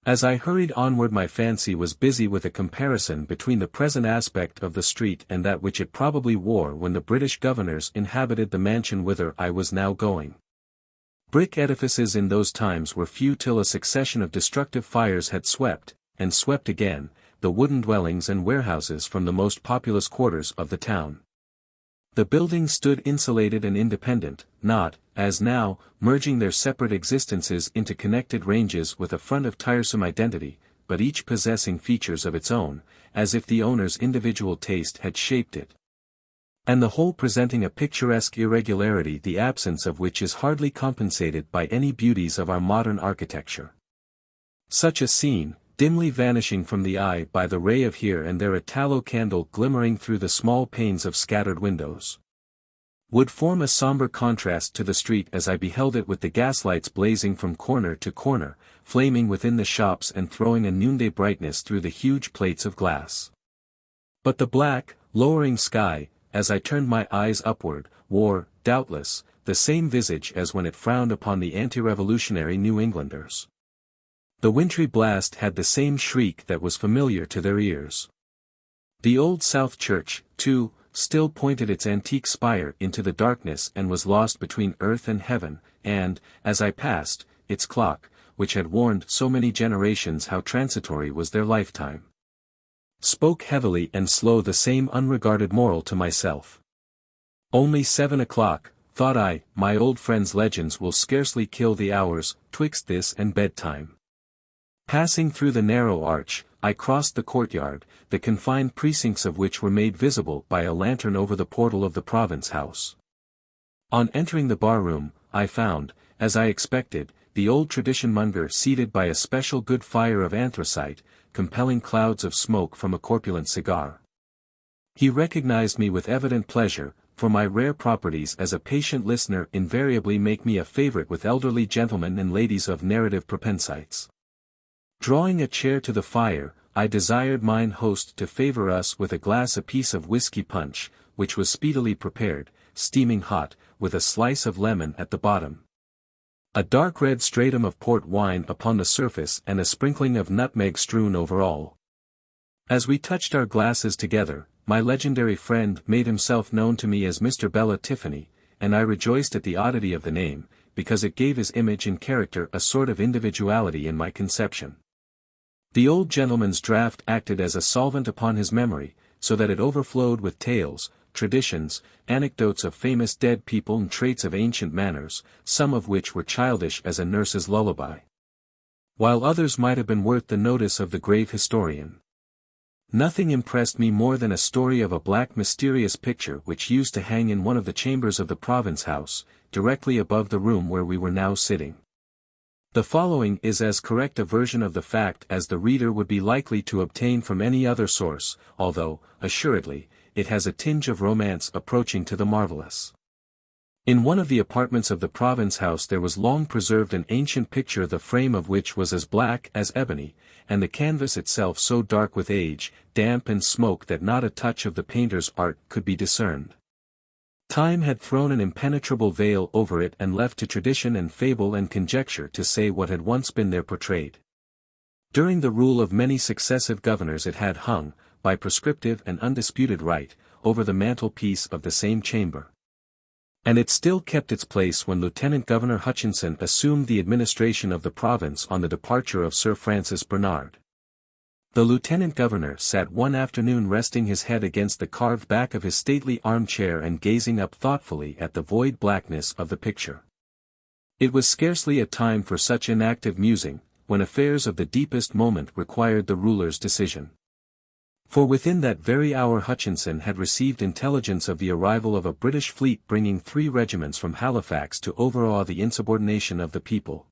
As I hurried onward my fancy was busy with a comparison between the present aspect of the street and that which it probably wore when the British governors inhabited the mansion whither I was now going. Brick edifices in those times were few till a succession of destructive fires had swept, and swept again, the wooden dwellings and warehouses from the most populous quarters of the town. The buildings stood insulated and independent, not, as now, merging their separate existences into connected ranges with a front of tiresome identity, but each possessing features of its own, as if the owner's individual taste had shaped it. And the whole presenting a picturesque irregularity, the absence of which is hardly compensated by any beauties of our modern architecture. Such a scene, dimly vanishing from the eye by the ray of here and there a tallow candle glimmering through the small panes of scattered windows, would form a somber contrast to the street as I beheld it, with the gaslights blazing from corner to corner, flaming within the shops and throwing a noonday brightness through the huge plates of glass. But the black, lowering sky, as I turned my eyes upward, wore, doubtless, the same visage as when it frowned upon the anti-revolutionary New Englanders. The wintry blast had the same shriek that was familiar to their ears. The old South Church, too, still pointed its antique spire into the darkness and was lost between earth and heaven, and, as I passed, its clock, which had warned so many generations how transitory was their lifetime, spoke heavily and slow the same unregarded moral to myself. Only 7 o'clock, thought I, my old friend's legends will scarcely kill the hours, twixt this and bedtime. Passing through the narrow arch, I crossed the courtyard, the confined precincts of which were made visible by a lantern over the portal of the province house. On entering the bar-room, I found, as I expected, the old tradition-monger seated by a special good fire of anthracite, compelling clouds of smoke from a corpulent cigar. He recognized me with evident pleasure, for my rare properties as a patient listener invariably make me a favorite with elderly gentlemen and ladies of narrative propensites. Drawing a chair to the fire, I desired mine host to favor us with a glass apiece of whiskey punch, which was speedily prepared, steaming hot, with a slice of lemon at the bottom, a dark red stratum of port wine upon the surface and a sprinkling of nutmeg strewn over all. As we touched our glasses together, my legendary friend made himself known to me as Mr. Bella Tiffany, and I rejoiced at the oddity of the name, because it gave his image and character a sort of individuality in my conception. The old gentleman's draught acted as a solvent upon his memory, so that it overflowed with tales, traditions, anecdotes of famous dead people and traits of ancient manners, some of which were childish as a nurse's lullaby, while others might have been worth the notice of the grave historian. Nothing impressed me more than a story of a black mysterious picture which used to hang in one of the chambers of the province house, directly above the room where we were now sitting. The following is as correct a version of the fact as the reader would be likely to obtain from any other source, although, assuredly, it has a tinge of romance approaching to the marvelous. In one of the apartments of the province house there was long preserved an ancient picture, the frame of which was as black as ebony, and the canvas itself so dark with age, damp and smoke that not a touch of the painter's art could be discerned. Time had thrown an impenetrable veil over it and left to tradition and fable and conjecture to say what had once been there portrayed. During the rule of many successive governors it had hung, by prescriptive and undisputed right, over the mantelpiece of the same chamber. And it still kept its place when Lieutenant Governor Hutchinson assumed the administration of the province on the departure of Sir Francis Bernard. The lieutenant governor sat one afternoon resting his head against the carved back of his stately armchair and gazing up thoughtfully at the void blackness of the picture. It was scarcely a time for such inactive musing, when affairs of the deepest moment required the ruler's decision. For within that very hour Hutchinson had received intelligence of the arrival of a British fleet bringing 3 regiments from Halifax to overawe the insubordination of the people.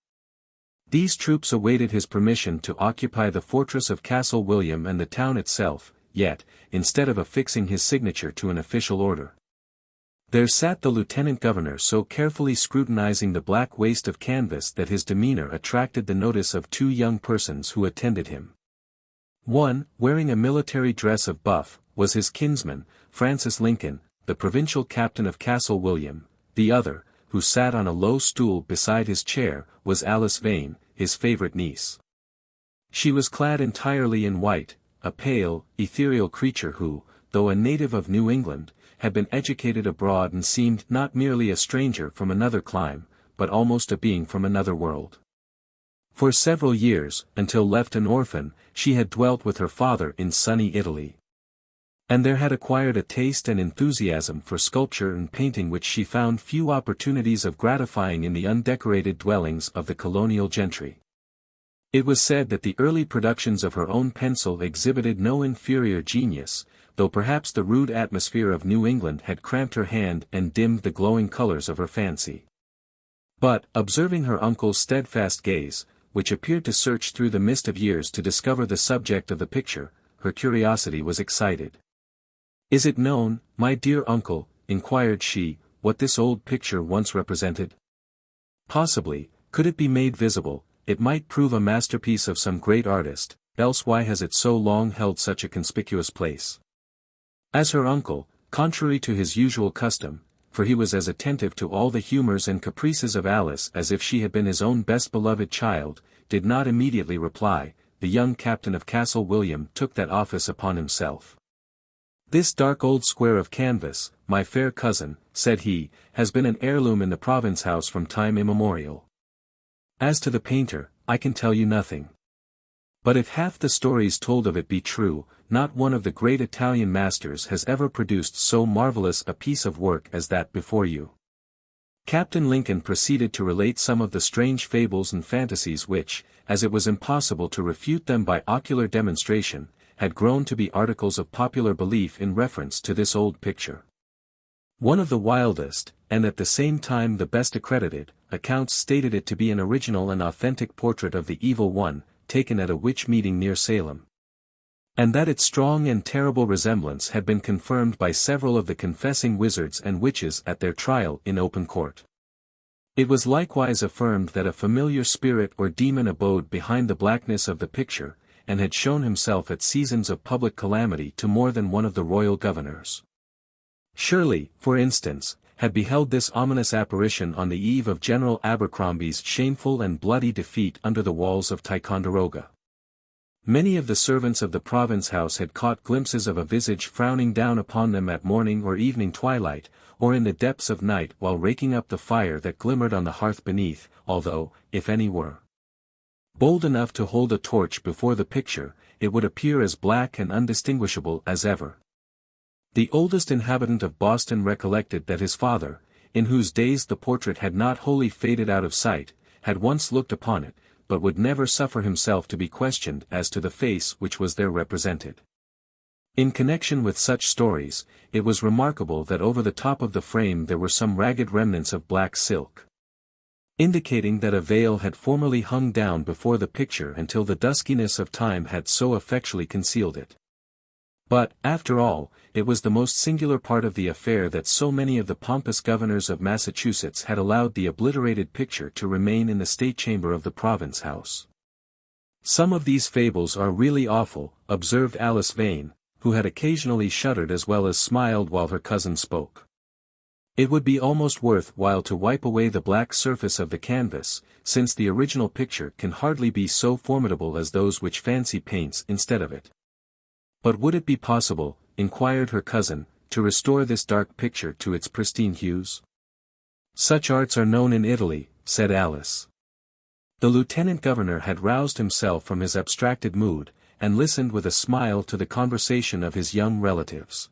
These troops awaited his permission to occupy the fortress of Castle William and the town itself, yet, instead of affixing his signature to an official order, there sat the lieutenant governor so carefully scrutinizing the black waste of canvas that his demeanor attracted the notice of 2 young persons who attended him. One, wearing a military dress of buff, was his kinsman, Francis Lincoln, the provincial captain of Castle William. The other, who sat on a low stool beside his chair, was Alice Vane, his favorite niece. She was clad entirely in white, a pale, ethereal creature who, though a native of New England, had been educated abroad and seemed not merely a stranger from another clime, but almost a being from another world. For several years, until left an orphan, she had dwelt with her father in sunny Italy. And there had acquired a taste and enthusiasm for sculpture and painting which she found few opportunities of gratifying in the undecorated dwellings of the colonial gentry. It was said that the early productions of her own pencil exhibited no inferior genius, though perhaps the rude atmosphere of New England had cramped her hand and dimmed the glowing colors of her fancy. But, observing her uncle's steadfast gaze, which appeared to search through the mist of years to discover the subject of the picture, her curiosity was excited. "Is it known, my dear uncle," inquired she, "what this old picture once represented? Possibly, could it be made visible, it might prove a masterpiece of some great artist, else why has it so long held such a conspicuous place?" As her uncle, contrary to his usual custom, for he was as attentive to all the humors and caprices of Alice as if she had been his own best beloved child, did not immediately reply, the young captain of Castle William took that office upon himself. "This dark old square of canvas, my fair cousin," said he, "has been an heirloom in the province house from time immemorial. As to the painter, I can tell you nothing. But if half the stories told of it be true, not one of the great Italian masters has ever produced so marvelous a piece of work as that before you." Captain Lincoln proceeded to relate some of the strange fables and fantasies which, as it was impossible to refute them by ocular demonstration, had grown to be articles of popular belief in reference to this old picture. One of the wildest, and at the same time the best accredited, accounts stated it to be an original and authentic portrait of the Evil One, taken at a witch meeting near Salem. And that its strong and terrible resemblance had been confirmed by several of the confessing wizards and witches at their trial in open court. It was likewise affirmed that a familiar spirit or demon abode behind the blackness of the picture, and had shown himself at seasons of public calamity to more than one of the royal governors. Shirley, for instance, had beheld this ominous apparition on the eve of General Abercrombie's shameful and bloody defeat under the walls of Ticonderoga. Many of the servants of the province house had caught glimpses of a visage frowning down upon them at morning or evening twilight, or in the depths of night while raking up the fire that glimmered on the hearth beneath, although, if any were bold enough to hold a torch before the picture, it would appear as black and undistinguishable as ever. The oldest inhabitant of Boston recollected that his father, in whose days the portrait had not wholly faded out of sight, had once looked upon it, but would never suffer himself to be questioned as to the face which was there represented. In connection with such stories, it was remarkable that over the top of the frame there were some ragged remnants of black silk, indicating that a veil had formerly hung down before the picture until the duskiness of time had so effectually concealed it. But, after all, it was the most singular part of the affair that so many of the pompous governors of Massachusetts had allowed the obliterated picture to remain in the state chamber of the province house. "Some of these fables are really awful," observed Alice Vane, who had occasionally shuddered as well as smiled while her cousin spoke. "It would be almost worth while to wipe away the black surface of the canvas, since the original picture can hardly be so formidable as those which fancy paints instead of it." "But would it be possible," inquired her cousin, "to restore this dark picture to its pristine hues?" "Such arts are known in Italy," said Alice. The lieutenant governor had roused himself from his abstracted mood, and listened with a smile to the conversation of his young relatives.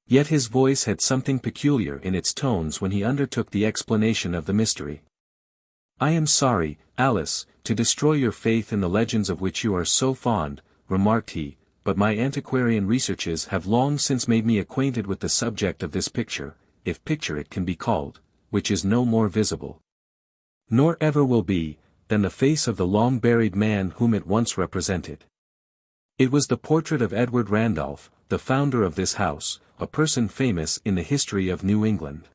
Yet his voice had something peculiar in its tones when he undertook the explanation of the mystery. "I am sorry, Alice, to destroy your faith in the legends of which you are so fond," remarked he, "but my antiquarian researches have long since made me acquainted with the subject of this picture, if picture it can be called, which is no more visible, nor ever will be, than the face of the long-buried man whom it once represented. It was the portrait of Edward Randolph, the founder of this house, a person famous in the history of New England."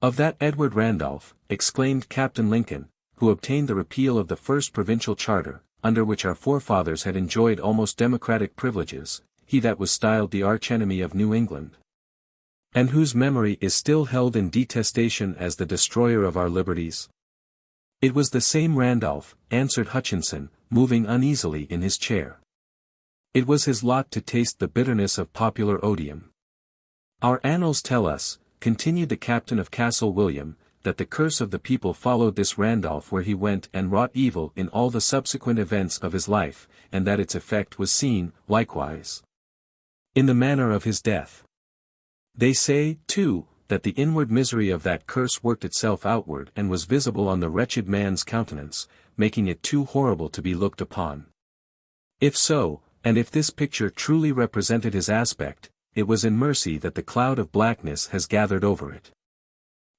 "Of that Edward Randolph," exclaimed Captain Lincoln, "who obtained the repeal of the first provincial charter, under which our forefathers had enjoyed almost democratic privileges, he that was styled the arch-enemy of New England, and whose memory is still held in detestation as the destroyer of our liberties." "It was the same Randolph," answered Hutchinson, moving uneasily in his chair. "It was his lot to taste the bitterness of popular odium. Our annals tell us," continued the captain of Castle William, that the curse of the people followed this Randolph where he went and wrought evil in all the subsequent events of his life, and that its effect was seen, likewise, in the manner of his death. They say, too, that the inward misery of that curse worked itself outward and was visible on the wretched man's countenance, making it too horrible to be looked upon. If so, and if this picture truly represented his aspect, it was in mercy that the cloud of blackness has gathered over it.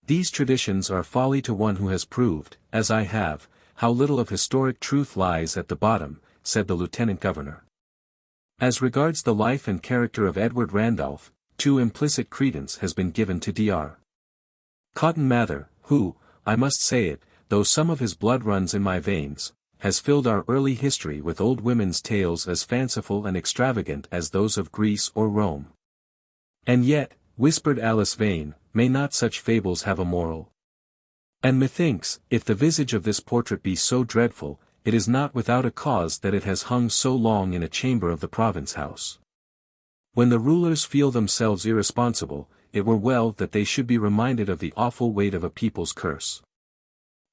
These traditions are folly to one who has proved, as I have, how little of historic truth lies at the bottom, said the lieutenant governor. As regards the life and character of Edward Randolph, too implicit credence has been given to Dr. Cotton Mather, who, I must say it, though some of his blood runs in my veins, has filled our early history with old women's tales as fanciful and extravagant as those of Greece or Rome. And yet, whispered Alice Vane, may not such fables have a moral? And methinks, if the visage of this portrait be so dreadful, it is not without a cause that it has hung so long in a chamber of the province house. When the rulers feel themselves irresponsible, it were well that they should be reminded of the awful weight of a people's curse.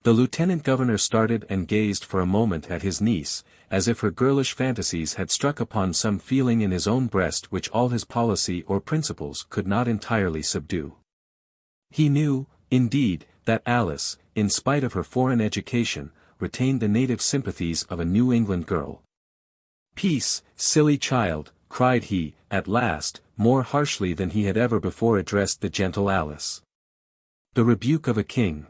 The lieutenant governor started and gazed for a moment at his niece, as if her girlish fantasies had struck upon some feeling in his own breast which all his policy or principles could not entirely subdue. He knew, indeed, that Alice, in spite of her foreign education, retained the native sympathies of a New England girl. "Peace, silly child," cried he, at last, more harshly than he had ever before addressed the gentle Alice. "The rebuke of a king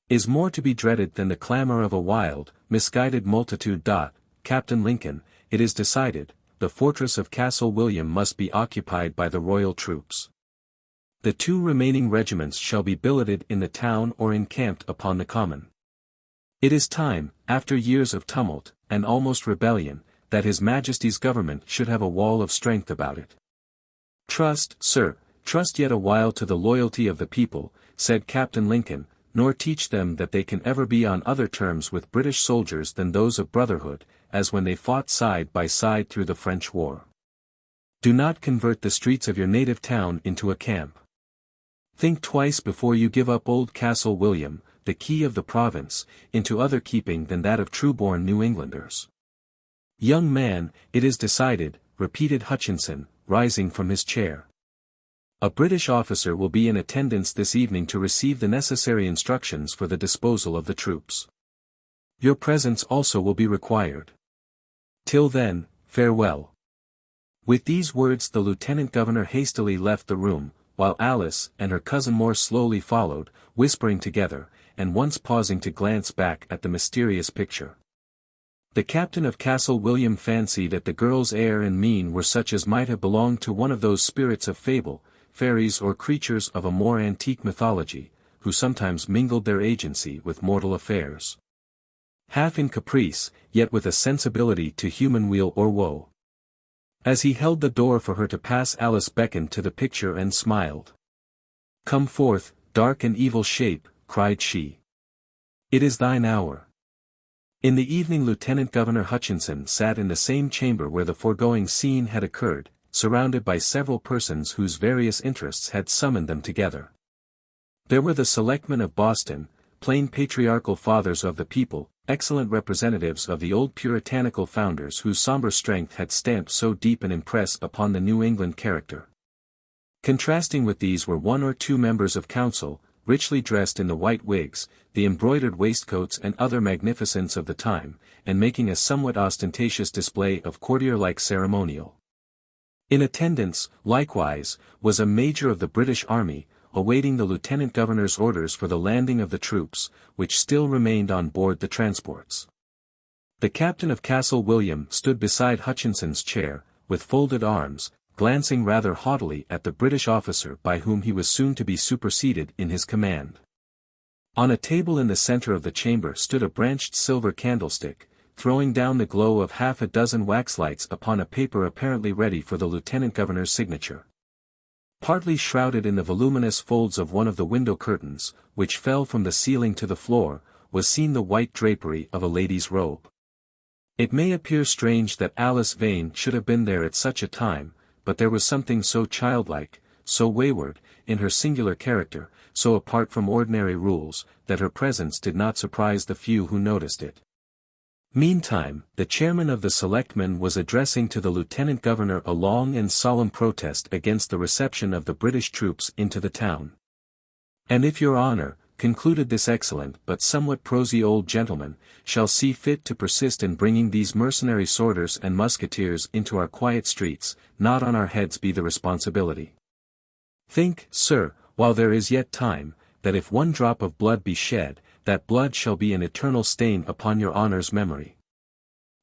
is more to be dreaded than the clamor of a wild, misguided multitude. Captain Lincoln, it is decided, the fortress of Castle William must be occupied by the royal troops. The 2 remaining regiments shall be billeted in the town or encamped upon the common. It is time, after years of tumult, and almost rebellion, that His Majesty's government should have a wall of strength about it." "Trust, sir, trust yet a while to the loyalty of the people," said Captain Lincoln, "nor teach them that they can ever be on other terms with British soldiers than those of brotherhood, as when they fought side by side through the French war. Do not convert the streets of your native town into a camp. Think twice before you give up old Castle William, the key of the province, into other keeping than that of true-born New Englanders." "Young man, it is decided," repeated Hutchinson, rising from his chair. "A British officer will be in attendance this evening to receive the necessary instructions for the disposal of the troops. Your presence also will be required. Till then, farewell." With these words the lieutenant governor hastily left the room, while Alice and her cousin more slowly followed, whispering together, and once pausing to glance back at the mysterious picture. The captain of Castle William fancied that the girl's air and mien were such as might have belonged to one of those spirits of fable, fairies or creatures of a more antique mythology, who sometimes mingled their agency with mortal affairs. Half in caprice, yet with a sensibility to human weal or woe. As he held the door for her to pass, Alice beckoned to the picture and smiled. "Come forth, dark and evil shape," cried she. "It is thine hour." In the evening Lieutenant Governor Hutchinson sat in the same chamber where the foregoing scene had occurred, surrounded by several persons whose various interests had summoned them together. There were the selectmen of Boston, plain patriarchal fathers of the people, excellent representatives of the old puritanical founders whose somber strength had stamped so deep an impress upon the New England character. Contrasting with these were 1 or 2 members of council, richly dressed in the white wigs, the embroidered waistcoats and other magnificence of the time, and making a somewhat ostentatious display of courtier-like ceremonial. In attendance, likewise, was a major of the British Army, awaiting the lieutenant governor's orders for the landing of the troops, which still remained on board the transports. The captain of Castle William stood beside Hutchinson's chair, with folded arms, glancing rather haughtily at the British officer by whom he was soon to be superseded in his command. On a table in the center of the chamber stood a branched silver candlestick, throwing down the glow of half a dozen waxlights upon a paper apparently ready for the lieutenant governor's signature. Partly shrouded in the voluminous folds of one of the window curtains, which fell from the ceiling to the floor, was seen the white drapery of a lady's robe. It may appear strange that Alice Vane should have been there at such a time, but there was something so childlike, so wayward, in her singular character, so apart from ordinary rules, that her presence did not surprise the few who noticed it. Meantime, the chairman of the selectmen was addressing to the lieutenant governor a long and solemn protest against the reception of the British troops into the town. And if your honor, concluded this excellent but somewhat prosy old gentleman, shall see fit to persist in bringing these mercenary sworders and musketeers into our quiet streets, not on our heads be the responsibility. Think, sir, while there is yet time, that if one drop of blood be shed, that blood shall be an eternal stain upon your honor's memory.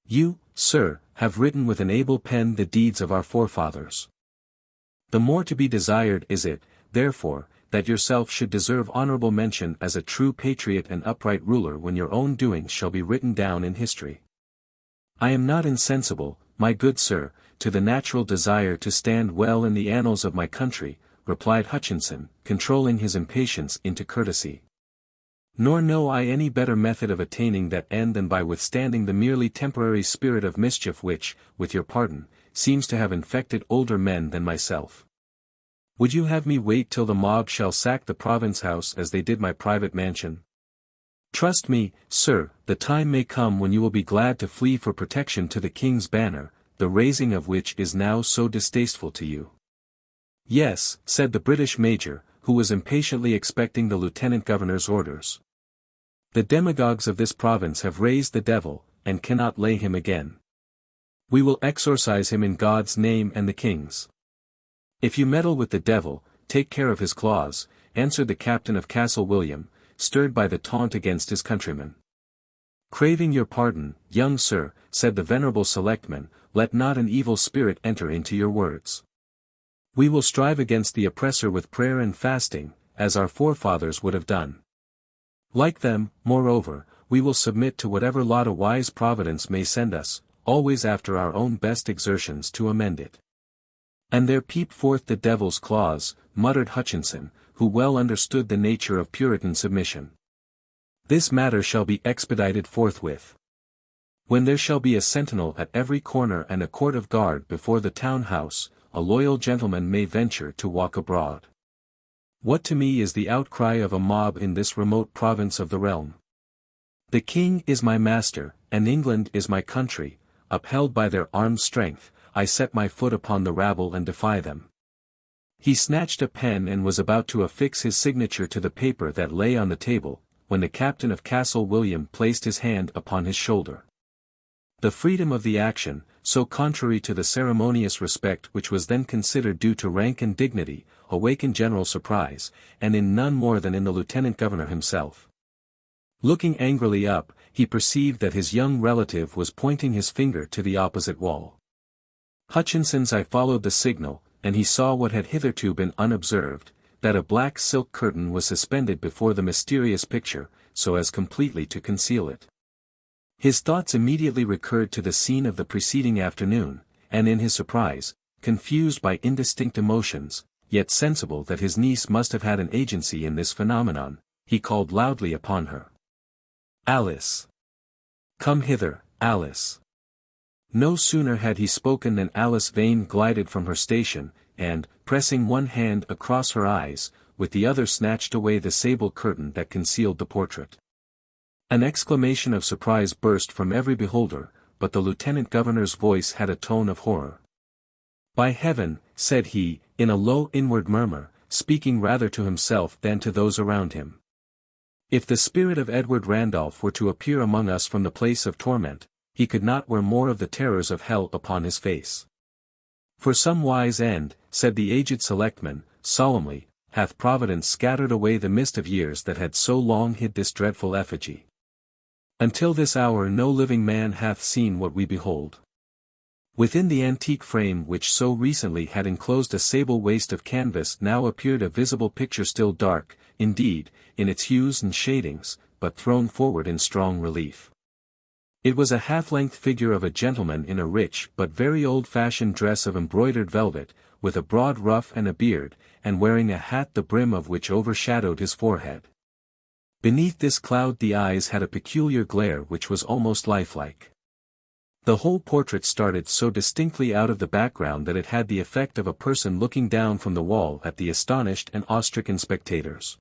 You, sir, have written with an able pen the deeds of our forefathers. The more to be desired is it, therefore, that yourself should deserve honorable mention as a true patriot and upright ruler when your own doings shall be written down in history. I am not insensible, my good sir, to the natural desire to stand well in the annals of my country, replied Hutchinson, controlling his impatience into courtesy. Nor know I any better method of attaining that end than by withstanding the merely temporary spirit of mischief which, with your pardon, seems to have infected older men than myself. Would you have me wait till the mob shall sack the province house as they did my private mansion? Trust me, sir, the time may come when you will be glad to flee for protection to the king's banner, the raising of which is now so distasteful to you. Yes, said the British major, who was impatiently expecting the lieutenant governor's orders. The demagogues of this province have raised the devil, and cannot lay him again. We will exorcise him in God's name and the king's. If you meddle with the devil, take care of his claws, answered the captain of Castle William, stirred by the taunt against his countrymen. Craving your pardon, young sir, said the venerable selectman, let not an evil spirit enter into your words. We will strive against the oppressor with prayer and fasting, as our forefathers would have done. Like them, moreover, we will submit to whatever lot a wise providence may send us, always after our own best exertions to amend it. And there peep forth the devil's claws, muttered Hutchinson, who well understood the nature of Puritan submission. This matter shall be expedited forthwith. When there shall be a sentinel at every corner and a court of guard before the town house, a loyal gentleman may venture to walk abroad. What to me is the outcry of a mob in this remote province of the realm? The king is my master, and England is my country, upheld by their armed strength, I set my foot upon the rabble and defy them. He snatched a pen and was about to affix his signature to the paper that lay on the table, when the captain of Castle William placed his hand upon his shoulder. The freedom of the action, so contrary to the ceremonious respect which was then considered due to rank and dignity, awakened general surprise, and in none more than in the lieutenant governor himself. Looking angrily up, he perceived that his young relative was pointing his finger to the opposite wall. Hutchinson's eye followed the signal, and he saw what had hitherto been unobserved, that a black silk curtain was suspended before the mysterious picture, so as completely to conceal it. His thoughts immediately recurred to the scene of the preceding afternoon, and in his surprise, confused by indistinct emotions, yet sensible that his niece must have had an agency in this phenomenon, he called loudly upon her. Alice! Come hither, Alice! No sooner had he spoken than Alice Vane glided from her station, and, pressing one hand across her eyes, with the other snatched away the sable curtain that concealed the portrait. An exclamation of surprise burst from every beholder, but the lieutenant governor's voice had a tone of horror. By heaven, said he, in a low inward murmur, speaking rather to himself than to those around him. If the spirit of Edward Randolph were to appear among us from the place of torment, he could not wear more of the terrors of hell upon his face. For some wise end, said the aged selectman, solemnly, hath Providence scattered away the mist of years that had so long hid this dreadful effigy. Until this hour no living man hath seen what we behold. Within the antique frame which so recently had enclosed a sable waste of canvas now appeared a visible picture still dark, indeed, in its hues and shadings, but thrown forward in strong relief. It was a half-length figure of a gentleman in a rich but very old-fashioned dress of embroidered velvet, with a broad ruff and a beard, and wearing a hat the brim of which overshadowed his forehead. Beneath this cloud the eyes had a peculiar glare which was almost lifelike. The whole portrait started so distinctly out of the background that it had the effect of a person looking down from the wall at the astonished and awe-stricken spectators.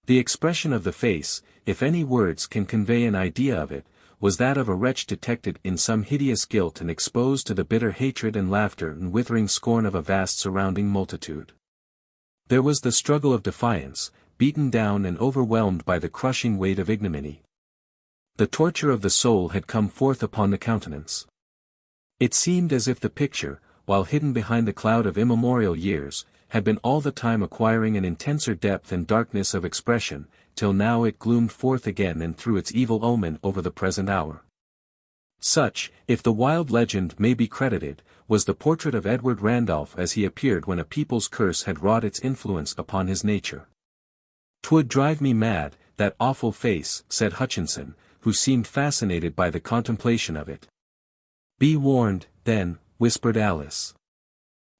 The expression of the face, if any words can convey an idea of it, was that of a wretch detected in some hideous guilt and exposed to the bitter hatred and laughter and withering scorn of a vast surrounding multitude. There was the struggle of defiance, beaten down and overwhelmed by the crushing weight of ignominy. The torture of the soul had come forth upon the countenance. It seemed as if the picture, while hidden behind the cloud of immemorial years, had been all the time acquiring an intenser depth and darkness of expression, till now it gloomed forth again and threw its evil omen over the present hour. Such, if the wild legend may be credited, was the portrait of Edward Randolph as he appeared when a people's curse had wrought its influence upon his nature. "'Twould drive me mad, that awful face," said Hutchinson, who seemed fascinated by the contemplation of it. "Be warned, then," whispered Alice.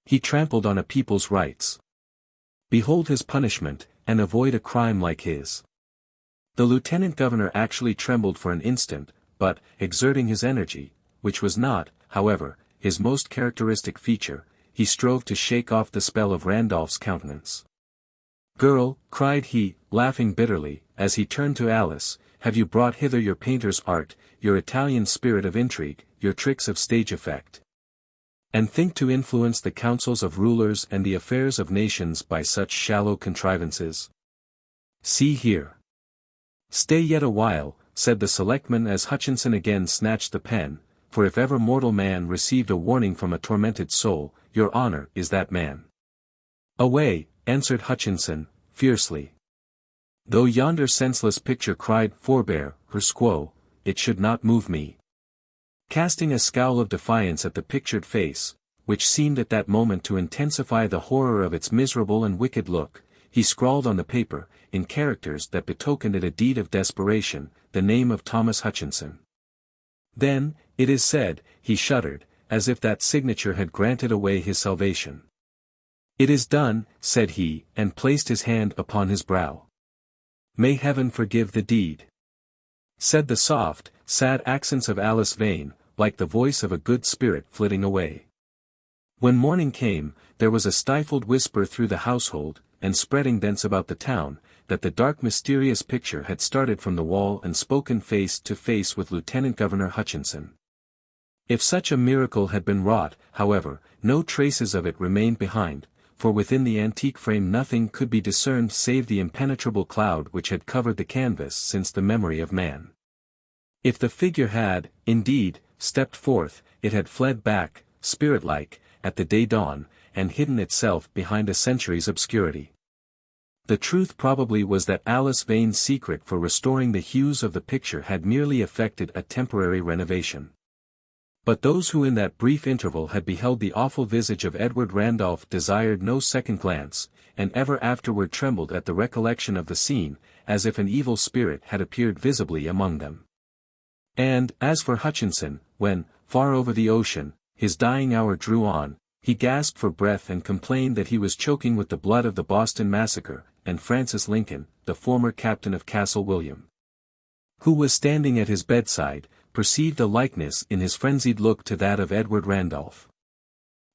"He trampled on a people's rights. Behold his punishment, and avoid a crime like his." The lieutenant governor actually trembled for an instant, but, exerting his energy, which was not, however, his most characteristic feature, he strove to shake off the spell of Randolph's countenance. "Girl," cried he, laughing bitterly, as he turned to Alice, "have you brought hither your painter's art, your Italian spirit of intrigue, your tricks of stage effect? And think to influence the councils of rulers and the affairs of nations by such shallow contrivances? See here." "Stay yet a while," said the selectman as Hutchinson again snatched the pen, "for if ever mortal man received a warning from a tormented soul, your honor is that man." "Away," answered Hutchinson, fiercely. "Though yonder senseless picture cried, 'Forbear, per quo,' it should not move me." Casting a scowl of defiance at the pictured face, which seemed at that moment to intensify the horror of its miserable and wicked look, he scrawled on the paper, in characters that betokened it a deed of desperation, the name of Thomas Hutchinson. Then, it is said, he shuddered, as if that signature had granted away his salvation. "It is done," said he, and placed his hand upon his brow. "May heaven forgive the deed," said the soft, sad accents of Alice Vane, like the voice of a good spirit flitting away. When morning came, there was a stifled whisper through the household, and spreading thence about the town, that the dark mysterious picture had started from the wall and spoken face to face with Lieutenant Governor Hutchinson. If such a miracle had been wrought, however, no traces of it remained behind, for within the antique frame nothing could be discerned save the impenetrable cloud which had covered the canvas since the memory of man. If the figure had, indeed, stepped forth, it had fled back, spirit-like, at the day dawn, and hidden itself behind a century's obscurity. The truth probably was that Alice Vane's secret for restoring the hues of the picture had merely effected a temporary renovation. But those who in that brief interval had beheld the awful visage of Edward Randolph desired no second glance, and ever afterward trembled at the recollection of the scene, as if an evil spirit had appeared visibly among them. And, as for Hutchinson, when, far over the ocean, his dying hour drew on, he gasped for breath and complained that he was choking with the blood of the Boston Massacre, and Francis Lincoln, the former captain of Castle William, who was standing at his bedside, perceived a likeness in his frenzied look to that of Edward Randolph.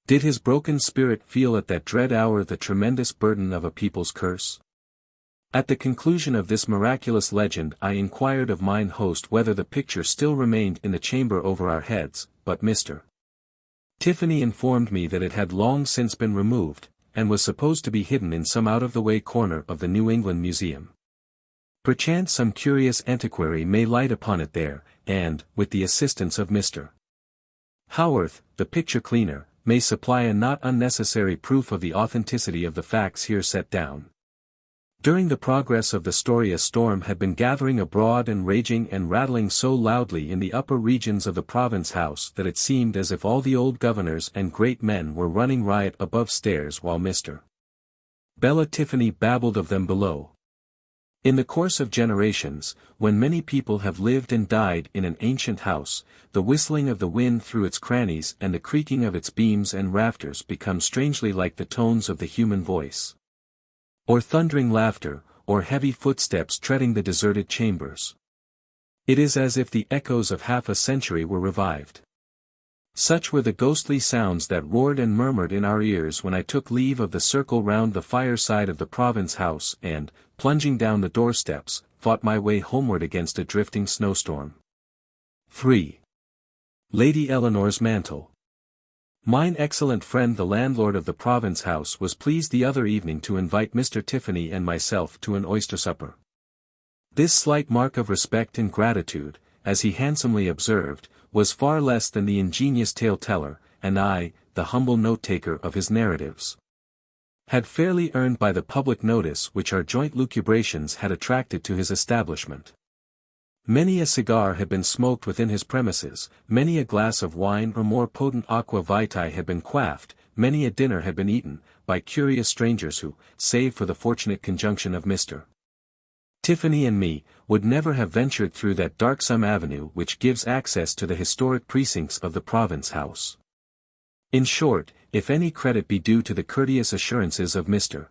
Did his broken spirit feel at that dread hour the tremendous burden of a people's curse? At the conclusion of this miraculous legend I inquired of mine host whether the picture still remained in the chamber over our heads, but Mr. Tiffany informed me that it had long since been removed, and was supposed to be hidden in some out-of-the-way corner of the New England Museum. Perchance some curious antiquary may light upon it there, and, with the assistance of Mr. Howarth, the picture cleaner, may supply a not unnecessary proof of the authenticity of the facts here set down. During the progress of the story a storm had been gathering abroad and raging and rattling so loudly in the upper regions of the province house that it seemed as if all the old governors and great men were running riot above stairs while Mr. Bella Tiffany babbled of them below. In the course of generations, when many people have lived and died in an ancient house, the whistling of the wind through its crannies and the creaking of its beams and rafters become strangely like the tones of the human voice, or thundering laughter, or heavy footsteps treading the deserted chambers. It is as if the echoes of half a century were revived. Such were the ghostly sounds that roared and murmured in our ears when I took leave of the circle round the fireside of the province house and, plunging down the doorsteps, fought my way homeward against a drifting snowstorm. 3. Lady Eleanor's Mantle. Mine excellent friend the landlord of the province house was pleased the other evening to invite Mr. Tiffany and myself to an oyster supper. This slight mark of respect and gratitude, as he handsomely observed, was far less than the ingenious tale-teller, and I, the humble note-taker of his narratives, had fairly earned by the public notice which our joint lucubrations had attracted to his establishment. Many a cigar had been smoked within his premises, many a glass of wine or more potent aqua vitae had been quaffed, many a dinner had been eaten, by curious strangers who, save for the fortunate conjunction of Mr. Tiffany and me, would never have ventured through that darksome avenue which gives access to the historic precincts of the province house. In short, if any credit be due to the courteous assurances of Mr.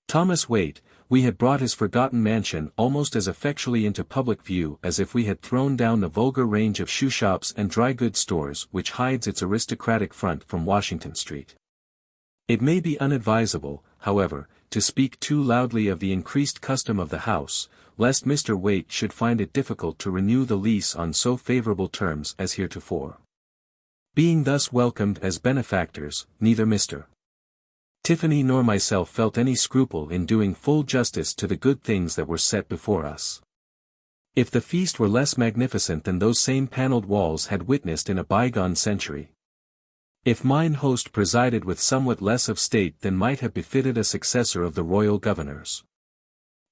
Thomas Waite, we had brought his forgotten mansion almost as effectually into public view as if we had thrown down the vulgar range of shoe shops and dry goods stores which hides its aristocratic front from Washington Street. It may be unadvisable, however, to speak too loudly of the increased custom of the house, lest Mr. Waite should find it difficult to renew the lease on so favorable terms as heretofore. Being thus welcomed as benefactors, neither Mr. Tiffany nor myself felt any scruple in doing full justice to the good things that were set before us. If the feast were less magnificent than those same panelled walls had witnessed in a bygone century, if mine host presided with somewhat less of state than might have befitted a successor of the royal governors,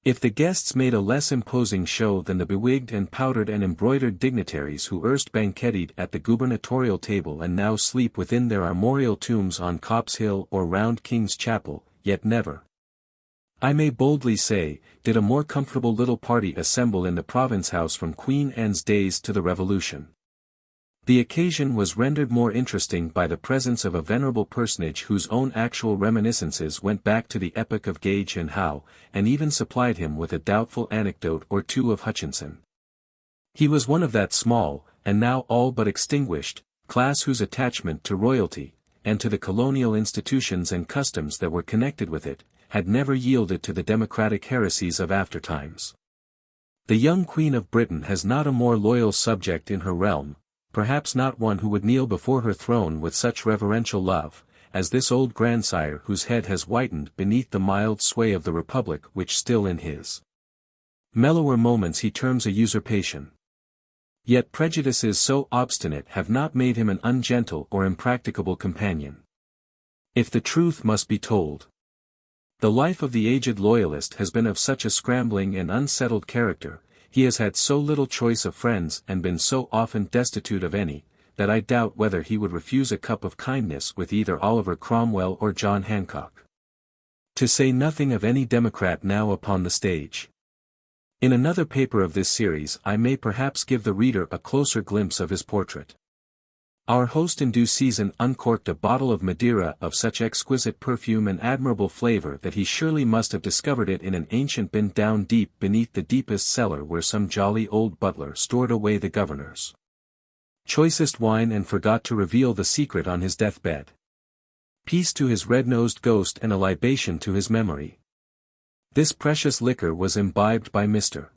if the guests made a less imposing show than the bewigged and powdered and embroidered dignitaries who erst banqueted at the gubernatorial table and now sleep within their armorial tombs on Copp's Hill or round King's Chapel, yet never, I may boldly say, did a more comfortable little party assemble in the province house from Queen Anne's days to the Revolution. The occasion was rendered more interesting by the presence of a venerable personage whose own actual reminiscences went back to the epoch of Gage and Howe, and even supplied him with a doubtful anecdote or two of Hutchinson. He was one of that small, and now all but extinguished, class whose attachment to royalty, and to the colonial institutions and customs that were connected with it, had never yielded to the democratic heresies of aftertimes. The young Queen of Britain has not a more loyal subject in her realm, perhaps not one who would kneel before her throne with such reverential love, as this old grandsire whose head has whitened beneath the mild sway of the Republic which still in his mellower moments he terms a usurpation. Yet prejudices so obstinate have not made him an ungentle or impracticable companion. If the truth must be told, the life of the aged loyalist has been of such a scrambling and unsettled character, he has had so little choice of friends and been so often destitute of any, that I doubt whether he would refuse a cup of kindness with either Oliver Cromwell or John Hancock. To say nothing of any Democrat now upon the stage. In another paper of this series I may perhaps give the reader a closer glimpse of his portrait. Our host in due season uncorked a bottle of Madeira of such exquisite perfume and admirable flavor that he surely must have discovered it in an ancient bin down deep beneath the deepest cellar where some jolly old butler stored away the governor's choicest wine and forgot to reveal the secret on his deathbed. Peace to his red-nosed ghost and a libation to his memory. This precious liquor was imbibed by Mr.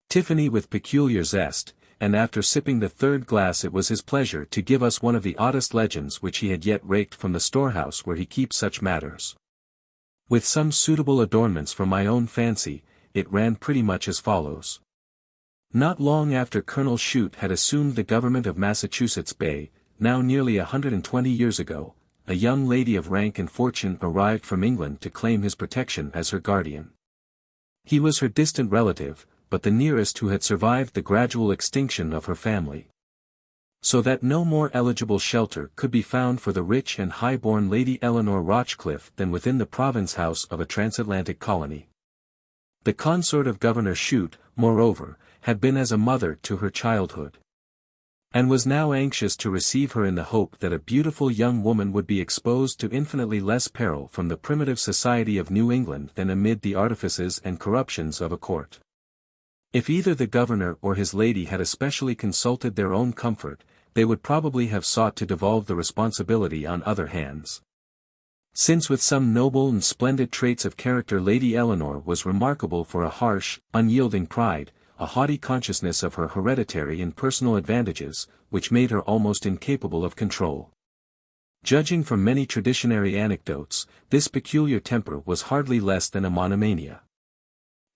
Tiffany with peculiar zest, and after sipping the third glass it was his pleasure to give us one of the oddest legends which he had yet raked from the storehouse where he keeps such matters. With some suitable adornments from my own fancy, it ran pretty much as follows. Not long after Colonel Shute had assumed the government of Massachusetts Bay, now nearly 120 years ago, a young lady of rank and fortune arrived from England to claim his protection as her guardian. He was her distant relative, but the nearest who had survived the gradual extinction of her family. So that no more eligible shelter could be found for the rich and high-born Lady Eleanor Rochcliffe than within the province house of a transatlantic colony. The consort of Governor Shute, moreover, had been as a mother to her childhood, and was now anxious to receive her in the hope that a beautiful young woman would be exposed to infinitely less peril from the primitive society of New England than amid the artifices and corruptions of a court. If either the governor or his lady had especially consulted their own comfort, they would probably have sought to devolve the responsibility on other hands. Since with some noble and splendid traits of character Lady Eleanor was remarkable for a harsh, unyielding pride, a haughty consciousness of her hereditary and personal advantages, which made her almost incapable of control. Judging from many traditionary anecdotes, this peculiar temper was hardly less than a monomania.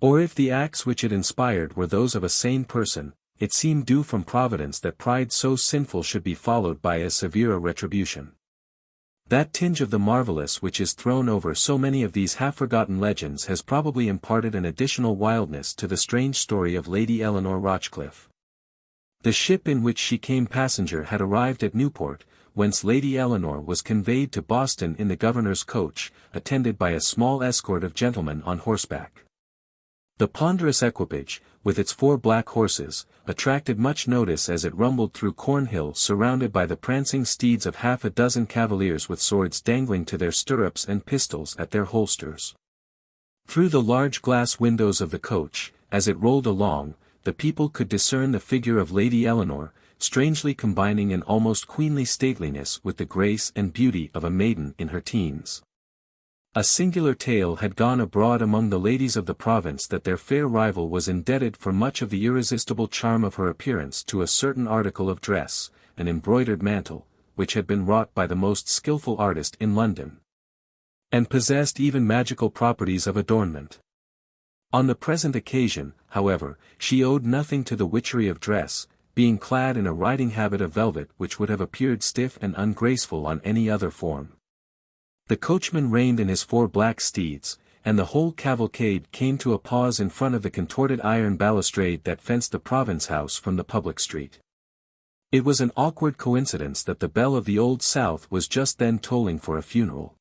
Or if the acts which it inspired were those of a sane person, it seemed due from Providence that pride so sinful should be followed by as severe a retribution. That tinge of the marvelous which is thrown over so many of these half-forgotten legends has probably imparted an additional wildness to the strange story of Lady Eleanor Rochcliffe. The ship in which she came passenger had arrived at Newport, whence Lady Eleanor was conveyed to Boston in the governor's coach, attended by a small escort of gentlemen on horseback. The ponderous equipage, with its 4 black horses, attracted much notice as it rumbled through Cornhill surrounded by the prancing steeds of half a dozen cavaliers with swords dangling to their stirrups and pistols at their holsters. Through the large glass windows of the coach, as it rolled along, the people could discern the figure of Lady Eleanor, strangely combining an almost queenly stateliness with the grace and beauty of a maiden in her teens. A singular tale had gone abroad among the ladies of the province that their fair rival was indebted for much of the irresistible charm of her appearance to a certain article of dress, an embroidered mantle, which had been wrought by the most skilful artist in London, and possessed even magical properties of adornment. On the present occasion, however, she owed nothing to the witchery of dress, being clad in a riding habit of velvet which would have appeared stiff and ungraceful on any other form. The coachman reined in his 4 black steeds, and the whole cavalcade came to a pause in front of the contorted iron balustrade that fenced the province house from the public street. It was an awkward coincidence that the bell of the Old South was just then tolling for a funeral.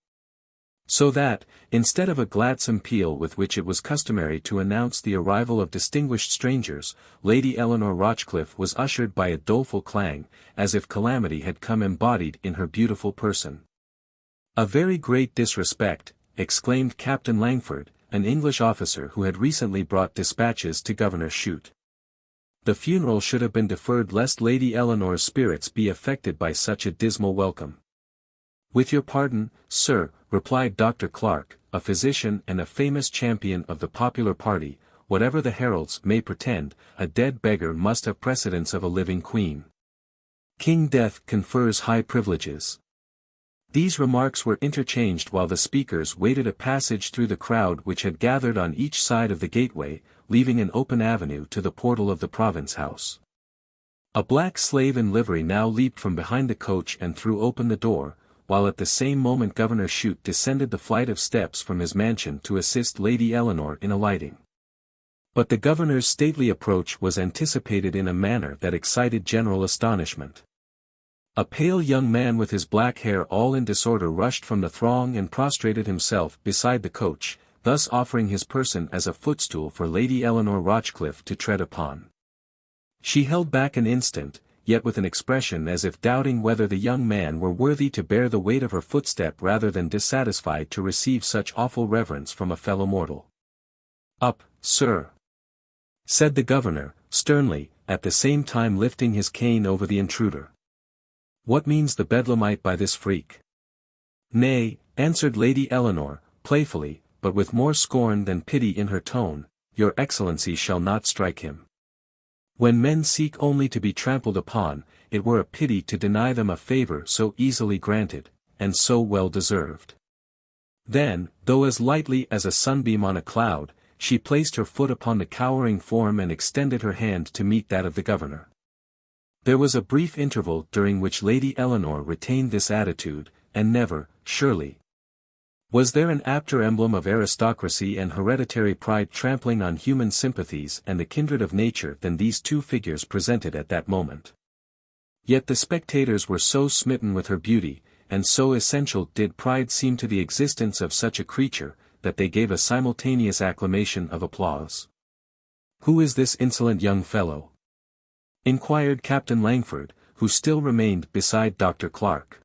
So that, instead of a gladsome peal with which it was customary to announce the arrival of distinguished strangers, Lady Eleanor Rochcliffe was ushered by a doleful clang, as if calamity had come embodied in her beautiful person. "A very great disrespect," exclaimed Captain Langford, an English officer who had recently brought dispatches to Governor Shute. "The funeral should have been deferred lest Lady Eleanor's spirits be affected by such a dismal welcome." "With your pardon, sir," replied Dr. Clark, a physician and a famous champion of the popular party, "whatever the heralds may pretend, a dead beggar must have precedence of a living queen. King Death confers high privileges." These remarks were interchanged while the speakers waited a passage through the crowd which had gathered on each side of the gateway, leaving an open avenue to the portal of the province house. A black slave in livery now leaped from behind the coach and threw open the door, while at the same moment Governor Shute descended the flight of steps from his mansion to assist Lady Eleanor in alighting. But the governor's stately approach was anticipated in a manner that excited general astonishment. A pale young man with his black hair all in disorder rushed from the throng and prostrated himself beside the coach, thus offering his person as a footstool for Lady Eleanor Rochcliffe to tread upon. She held back an instant, yet with an expression as if doubting whether the young man were worthy to bear the weight of her footstep rather than dissatisfied to receive such awful reverence from a fellow mortal. "Up, sir," said the governor, sternly, at the same time lifting his cane over the intruder. "What means the bedlamite by this freak?" "Nay," answered Lady Eleanor, playfully, but with more scorn than pity in her tone, "your excellency shall not strike him. When men seek only to be trampled upon, it were a pity to deny them a favor so easily granted, and so well deserved." Then, though as lightly as a sunbeam on a cloud, she placed her foot upon the cowering form and extended her hand to meet that of the governor. There was a brief interval during which Lady Eleanor retained this attitude, and never, surely, was there an apter emblem of aristocracy and hereditary pride trampling on human sympathies and the kindred of nature than these 2 figures presented at that moment. Yet the spectators were so smitten with her beauty, and so essential did pride seem to the existence of such a creature, that they gave a simultaneous acclamation of applause. "Who is this insolent young fellow?" inquired Captain Langford, who still remained beside Dr. Clark.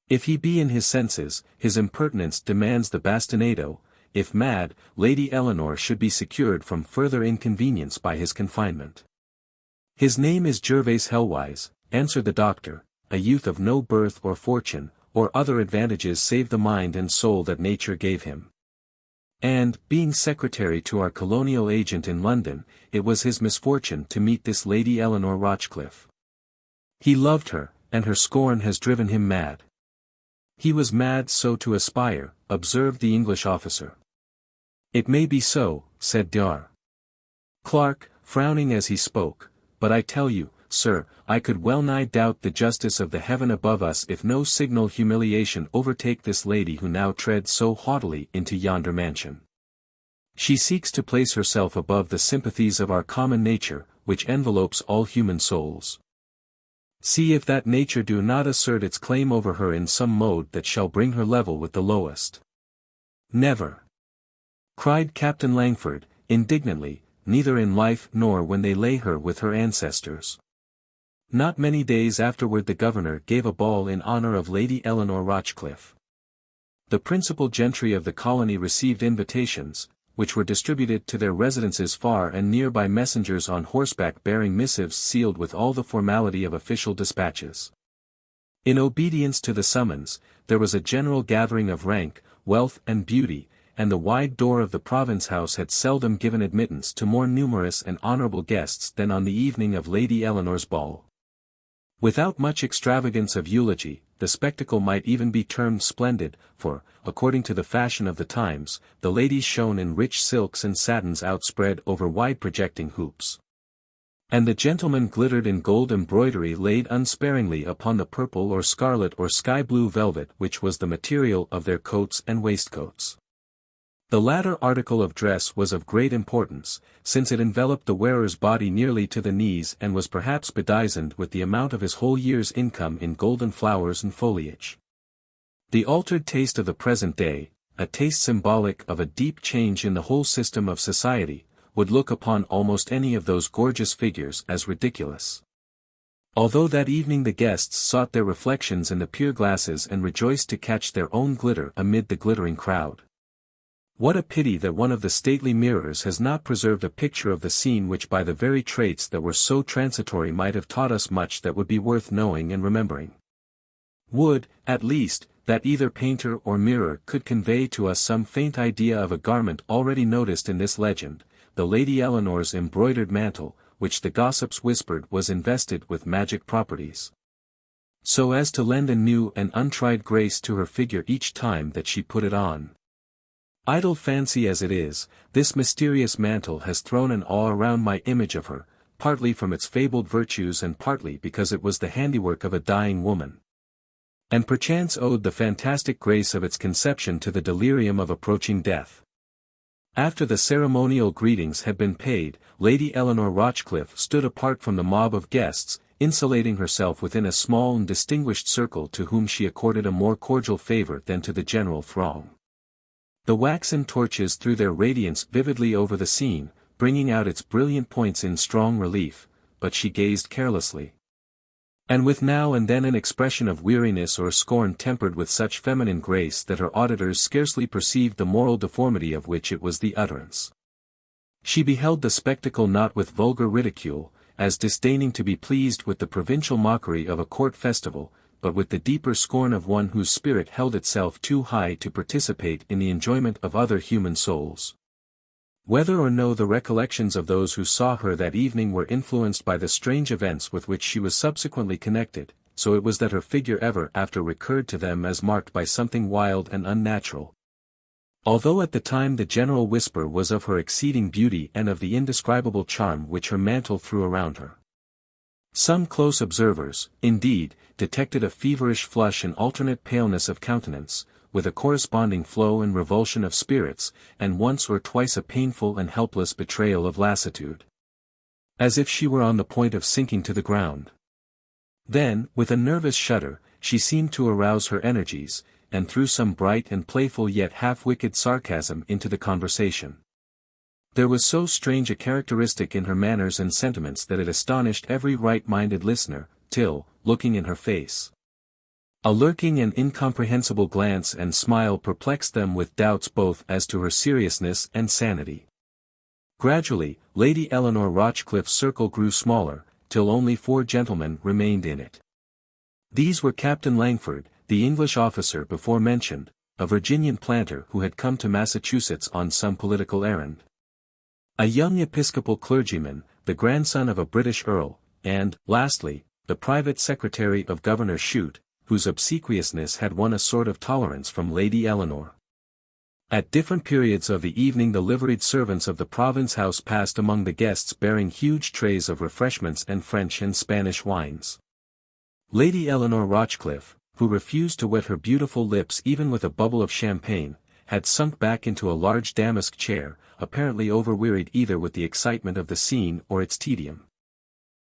"If he be in his senses, his impertinence demands the bastinado; if mad, Lady Eleanor should be secured from further inconvenience by his confinement. His name is Gervase Helwise, answered the doctor, a youth of no birth or fortune, or other advantages save the mind and soul that nature gave him. And, being secretary to our colonial agent in London, it was his misfortune to meet this Lady Eleanor Rochcliffe. He loved her, and her scorn has driven him mad. He was mad so to aspire, observed the English officer. It may be so, said Dar. Clark, frowning as he spoke, but I tell you, sir, I could well nigh doubt the justice of the heaven above us if no signal humiliation overtake this lady who now treads so haughtily into yonder mansion. She seeks to place herself above the sympathies of our common nature, which envelopes all human souls. See if that nature do not assert its claim over her in some mode that shall bring her level with the lowest. Never! Cried Captain Langford, indignantly, neither in life nor when they lay her with her ancestors. Not many days afterward the governor gave a ball in honor of Lady Eleanor Rochcliffe. The principal gentry of the colony received invitations, which were distributed to their residences far and near by messengers on horseback bearing missives sealed with all the formality of official dispatches. In obedience to the summons, there was a general gathering of rank, wealth and beauty, and the wide door of the province house had seldom given admittance to more numerous and honorable guests than on the evening of Lady Eleanor's ball. Without much extravagance of eulogy, the spectacle might even be termed splendid, for, according to the fashion of the times, the ladies shone in rich silks and satins outspread over wide projecting hoops. And the gentlemen glittered in gold embroidery laid unsparingly upon the purple or scarlet or sky-blue velvet which was the material of their coats and waistcoats. The latter article of dress was of great importance, since it enveloped the wearer's body nearly to the knees and was perhaps bedizened with the amount of his whole year's income in golden flowers and foliage. The altered taste of the present day, a taste symbolic of a deep change in the whole system of society, would look upon almost any of those gorgeous figures as ridiculous. Although that evening the guests sought their reflections in the pier glasses and rejoiced to catch their own glitter amid the glittering crowd. What a pity that one of the stately mirrors has not preserved a picture of the scene which by the very traits that were so transitory might have taught us much that would be worth knowing and remembering. Would, at least, that either painter or mirror could convey to us some faint idea of a garment already noticed in this legend, the Lady Eleanor's embroidered mantle, which the gossips whispered was invested with magic properties, so as to lend a new and untried grace to her figure each time that she put it on. Idle fancy as it is, this mysterious mantle has thrown an awe around my image of her, partly from its fabled virtues and partly because it was the handiwork of a dying woman, and perchance owed the fantastic grace of its conception to the delirium of approaching death. After the ceremonial greetings had been paid, Lady Eleanor Rochcliffe stood apart from the mob of guests, insulating herself within a small and distinguished circle to whom she accorded a more cordial favor than to the general throng. The waxen torches threw their radiance vividly over the scene, bringing out its brilliant points in strong relief, but she gazed carelessly, and with now and then an expression of weariness or scorn tempered with such feminine grace that her auditors scarcely perceived the moral deformity of which it was the utterance. She beheld the spectacle not with vulgar ridicule, as disdaining to be pleased with the provincial mockery of a court festival, but with the deeper scorn of one whose spirit held itself too high to participate in the enjoyment of other human souls. Whether or no the recollections of those who saw her that evening were influenced by the strange events with which she was subsequently connected, so it was that her figure ever after recurred to them as marked by something wild and unnatural. Although at the time the general whisper was of her exceeding beauty and of the indescribable charm which her mantle threw around her. Some close observers, indeed, detected a feverish flush and alternate paleness of countenance, with a corresponding flow and revulsion of spirits, and once or twice a painful and helpless betrayal of lassitude, as if she were on the point of sinking to the ground. Then, with a nervous shudder, she seemed to arouse her energies, and threw some bright and playful yet half-wicked sarcasm into the conversation. There was so strange a characteristic in her manners and sentiments that it astonished every right-minded listener, till, looking in her face, a lurking and incomprehensible glance and smile perplexed them with doubts both as to her seriousness and sanity. Gradually, Lady Eleanor Rochcliffe's circle grew smaller, till only 4 gentlemen remained in it. These were Captain Langford, the English officer before mentioned, a Virginian planter who had come to Massachusetts on some political errand, a young Episcopal clergyman, the grandson of a British earl, and, lastly, the private secretary of Governor Shute, whose obsequiousness had won a sort of tolerance from Lady Eleanor. At different periods of the evening the liveried servants of the province house passed among the guests bearing huge trays of refreshments and French and Spanish wines. Lady Eleanor Rochcliffe, who refused to wet her beautiful lips even with a bubble of champagne, had sunk back into a large damask chair, apparently overwearied either with the excitement of the scene or its tedium.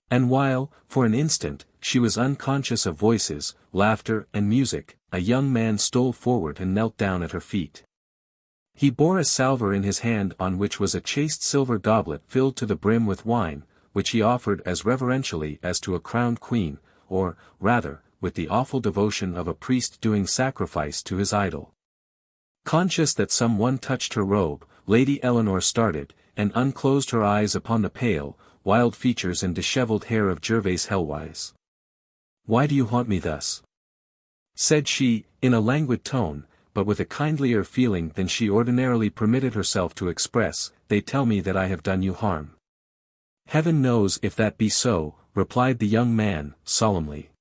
And while, for an instant, she was unconscious of voices, laughter and music, a young man stole forward and knelt down at her feet. He bore a salver in his hand on which was a chased silver goblet filled to the brim with wine, which he offered as reverentially as to a crowned queen, or, rather, with the awful devotion of a priest doing sacrifice to his idol. Conscious that some one touched her robe, Lady Eleanor started, and unclosed her eyes upon the pale, wild features and dishevelled hair of Gervase Helwyse. "Why do you haunt me thus?" said she, in a languid tone, but with a kindlier feeling than she ordinarily permitted herself to express. "They tell me that I have done you harm." "Heaven knows if that be so," replied the young man, solemnly.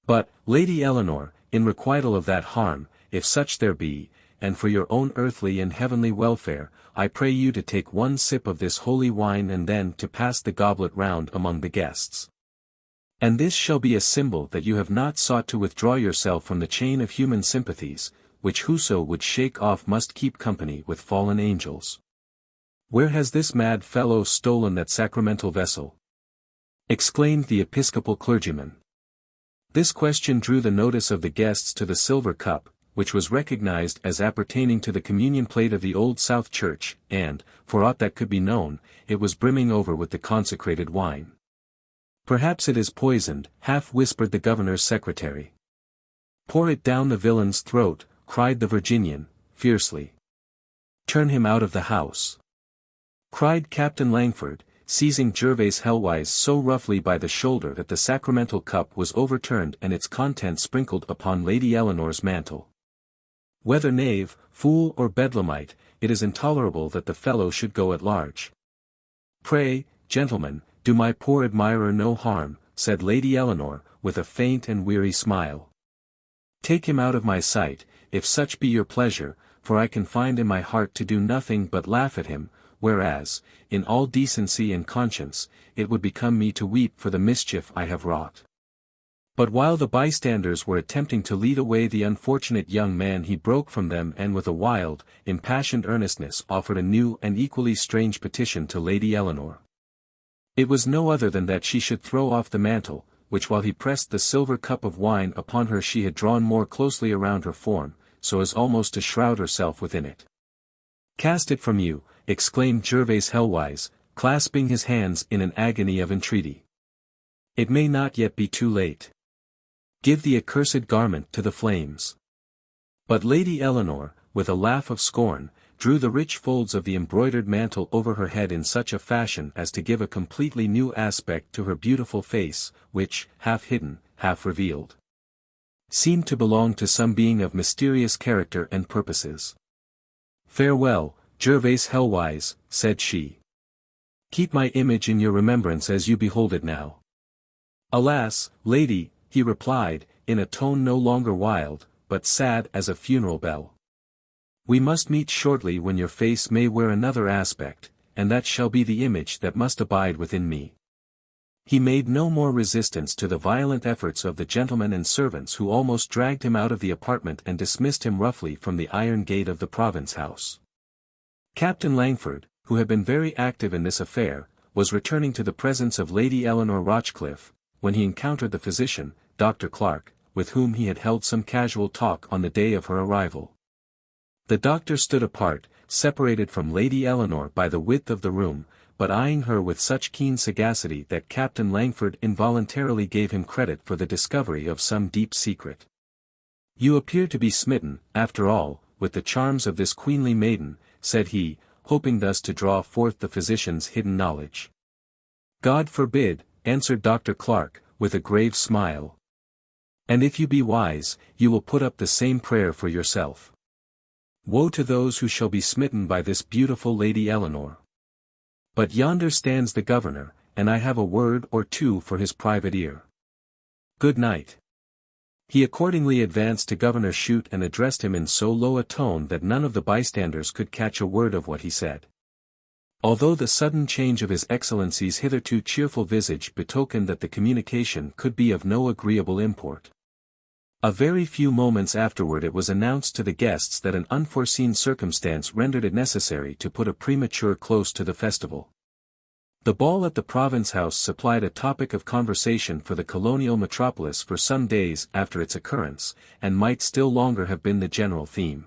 "But, Lady Eleanor, in requital of that harm, if such there be, and for your own earthly and heavenly welfare, I pray you to take one sip of this holy wine and then to pass the goblet round among the guests. And this shall be a symbol that you have not sought to withdraw yourself from the chain of human sympathies, which whoso would shake off must keep company with fallen angels." "Where has this mad fellow stolen that sacramental vessel?" exclaimed the Episcopal clergyman. This question drew the notice of the guests to the silver cup, which was recognized as appertaining to the communion plate of the Old South Church, and, for aught that could be known, it was brimming over with the consecrated wine. "Perhaps it is poisoned," half-whispered the governor's secretary. "Pour it down the villain's throat," cried the Virginian, fiercely. "Turn him out of the house," cried Captain Langford, seizing Gervase Helwyse so roughly by the shoulder that the sacramental cup was overturned and its contents sprinkled upon Lady Eleanor's mantle. "Whether knave, fool or bedlamite, it is intolerable that the fellow should go at large. Pray, gentlemen, do my poor admirer no harm," said Lady Eleanor, with a faint and weary smile. "Take him out of my sight, if such be your pleasure, for I can find in my heart to do nothing but laugh at him, whereas, in all decency and conscience, it would become me to weep for the mischief I have wrought." But while the bystanders were attempting to lead away the unfortunate young man, he broke from them and with a wild, impassioned earnestness offered a new and equally strange petition to Lady Eleanor. It was no other than that she should throw off the mantle, which while he pressed the silver cup of wine upon her she had drawn more closely around her form, so as almost to shroud herself within it. "Cast it from you," exclaimed Gervase Helwyse, clasping his hands in an agony of entreaty. "It may not yet be too late. Give the accursed garment to the flames." But Lady Eleanor, with a laugh of scorn, drew the rich folds of the embroidered mantle over her head in such a fashion as to give a completely new aspect to her beautiful face, which, half hidden, half revealed, seemed to belong to some being of mysterious character and purposes. "Farewell, Gervase Helwyse," said she. "Keep my image in your remembrance as you behold it now." "Alas, lady," he replied, in a tone no longer wild, but sad as a funeral bell. "We must meet shortly when your face may wear another aspect, and that shall be the image that must abide within me." He made no more resistance to the violent efforts of the gentlemen and servants who almost dragged him out of the apartment and dismissed him roughly from the iron gate of the province house. Captain Langford, who had been very active in this affair, was returning to the presence of Lady Eleanor Rochcliffe, when he encountered the physician, Dr. Clark, with whom he had held some casual talk on the day of her arrival. The doctor stood apart, separated from Lady Eleanor by the width of the room, but eyeing her with such keen sagacity that Captain Langford involuntarily gave him credit for the discovery of some deep secret. "You appear to be smitten, after all, with the charms of this queenly maiden," said he, hoping thus to draw forth the physician's hidden knowledge. "God forbid," answered Dr. Clark, with a grave smile. And if you be wise, you will put up the same prayer for yourself. Woe to those who shall be smitten by this beautiful Lady Eleanor. But yonder stands the governor, and I have a word or two for his private ear. Good night. He accordingly advanced to Governor Shute and addressed him in so low a tone that none of the bystanders could catch a word of what he said. Although the sudden change of His Excellency's hitherto cheerful visage betokened that the communication could be of no agreeable import. A very few moments afterward it was announced to the guests that an unforeseen circumstance rendered it necessary to put a premature close to the festival. The ball at the Province House supplied a topic of conversation for the colonial metropolis for some days after its occurrence, and might still longer have been the general theme.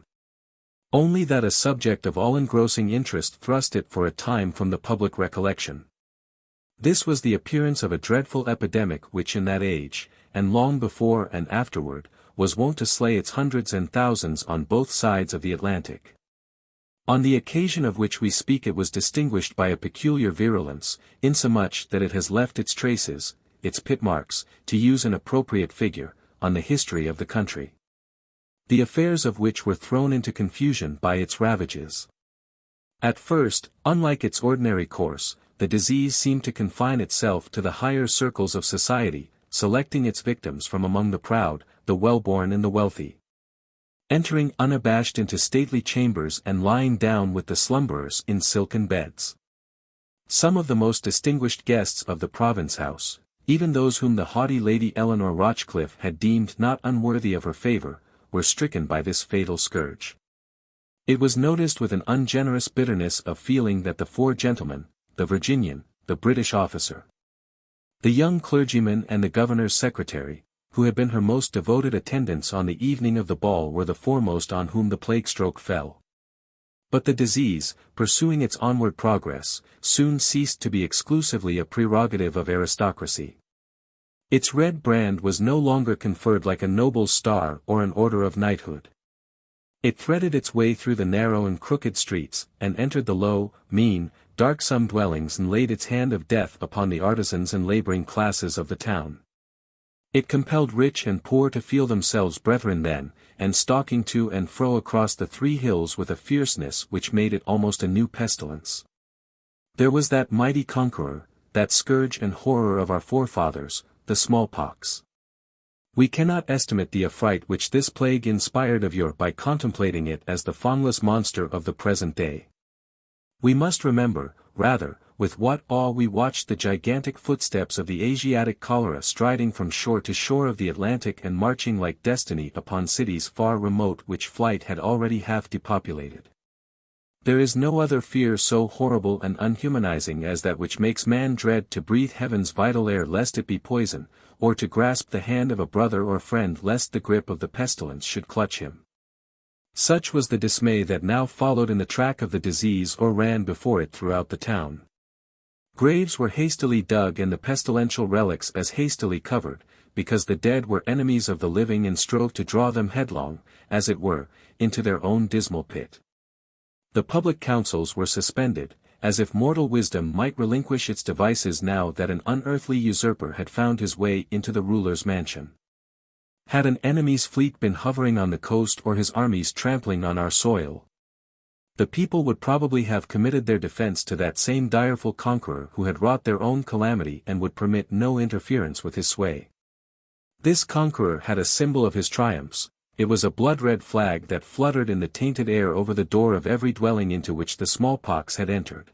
Only that a subject of all-engrossing interest thrust it for a time from the public recollection. This was the appearance of a dreadful epidemic which in that age, and long before and afterward, was wont to slay its hundreds and thousands on both sides of the Atlantic. On the occasion of which we speak it was distinguished by a peculiar virulence, insomuch that it has left its traces, its pit marks, to use an appropriate figure, on the history of the country. The affairs of which were thrown into confusion by its ravages. At first, unlike its ordinary course, the disease seemed to confine itself to the higher circles of society, selecting its victims from among the proud, the well-born and the wealthy. Entering unabashed into stately chambers and lying down with the slumberers in silken beds. Some of the most distinguished guests of the Province House, even those whom the haughty Lady Eleanor Rochcliffe had deemed not unworthy of her favour, were stricken by this fatal scourge. It was noticed with an ungenerous bitterness of feeling that the four gentlemen, the Virginian, the British officer, the young clergyman and the governor's secretary, who had been her most devoted attendants on the evening of the ball were the foremost on whom the plague stroke fell. But the disease, pursuing its onward progress, soon ceased to be exclusively a prerogative of aristocracy. Its red brand was no longer conferred like a noble's star or an order of knighthood. It threaded its way through the narrow and crooked streets, and entered the low, mean, darksome dwellings and laid its hand of death upon the artisans and laboring classes of the town. It compelled rich and poor to feel themselves brethren then, and stalking to and fro across the three hills with a fierceness which made it almost a new pestilence. There was that mighty conqueror, that scourge and horror of our forefathers, the smallpox. We cannot estimate the affright which this plague inspired of yore by contemplating it as the faunless monster of the present day. We must remember, rather, with what awe we watched the gigantic footsteps of the Asiatic cholera striding from shore to shore of the Atlantic and marching like destiny upon cities far remote which flight had already half depopulated. There is no other fear so horrible and unhumanizing as that which makes man dread to breathe heaven's vital air lest it be poison, or to grasp the hand of a brother or friend lest the grip of the pestilence should clutch him. Such was the dismay that now followed in the track of the disease or ran before it throughout the town. Graves were hastily dug and the pestilential relics as hastily covered, because the dead were enemies of the living and strove to draw them headlong, as it were, into their own dismal pit. The public councils were suspended, as if mortal wisdom might relinquish its devices now that an unearthly usurper had found his way into the ruler's mansion. Had an enemy's fleet been hovering on the coast or his armies trampling on our soil, the people would probably have committed their defense to that same direful conqueror who had wrought their own calamity and would permit no interference with his sway. This conqueror had a symbol of his triumphs. It was a blood-red flag that fluttered in the tainted air over the door of every dwelling into which the smallpox had entered.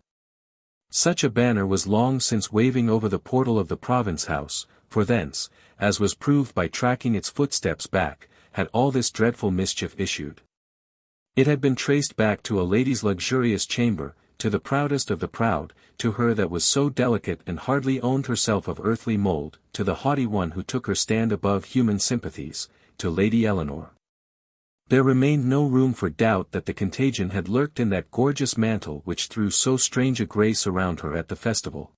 Such a banner was long since waving over the portal of the Province House, for thence, as was proved by tracking its footsteps back, had all this dreadful mischief issued. It had been traced back to a lady's luxurious chamber, to the proudest of the proud, to her that was so delicate and hardly owned herself of earthly mould, to the haughty one who took her stand above human sympathies, to Lady Eleanor. There remained no room for doubt that the contagion had lurked in that gorgeous mantle which threw so strange a grace around her at the festival.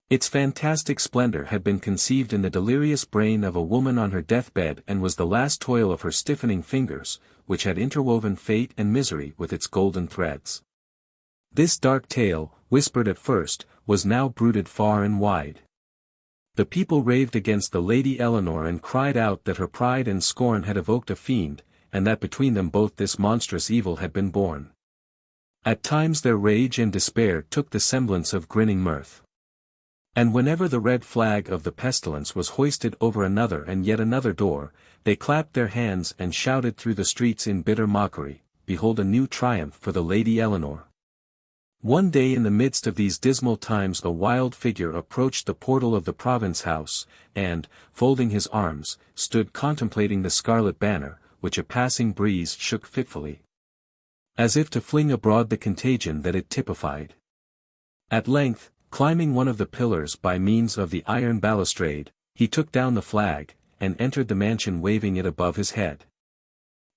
Its fantastic splendor had been conceived in the delirious brain of a woman on her deathbed and was the last toil of her stiffening fingers, which had interwoven fate and misery with its golden threads. This dark tale, whispered at first, was now bruited far and wide. The people raved against the Lady Eleanor and cried out that her pride and scorn had evoked a fiend, and that between them both this monstrous evil had been born. At times their rage and despair took the semblance of grinning mirth. And whenever the red flag of the pestilence was hoisted over another and yet another door, they clapped their hands and shouted through the streets in bitter mockery, "Behold a new triumph for the Lady Eleanor." One day in the midst of these dismal times a wild figure approached the portal of the province house, and, folding his arms, stood contemplating the scarlet banner, which a passing breeze shook fitfully, as if to fling abroad the contagion that it typified. At length, climbing one of the pillars by means of the iron balustrade, he took down the flag, and entered the mansion waving it above his head.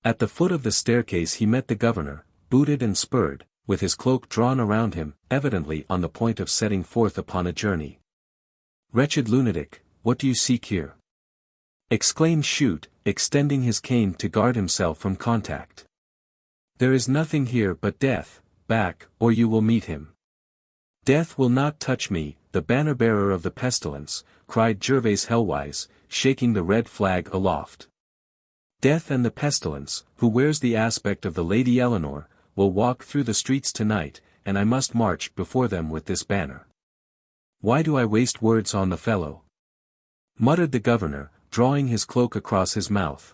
At the foot of the staircase he met the governor, booted and spurred, with his cloak drawn around him, evidently on the point of setting forth upon a journey. "Wretched lunatic, what do you seek here?" exclaimed Chute, extending his cane to guard himself from contact. "There is nothing here but death, back, or you will meet him." "Death will not touch me, the banner-bearer of the pestilence," cried Gervase Hellwise, shaking the red flag aloft. "Death and the pestilence, who wears the aspect of the Lady Eleanor, will walk through the streets tonight, and I must march before them with this banner." "Why do I waste words on the fellow?" muttered the governor, drawing his cloak across his mouth.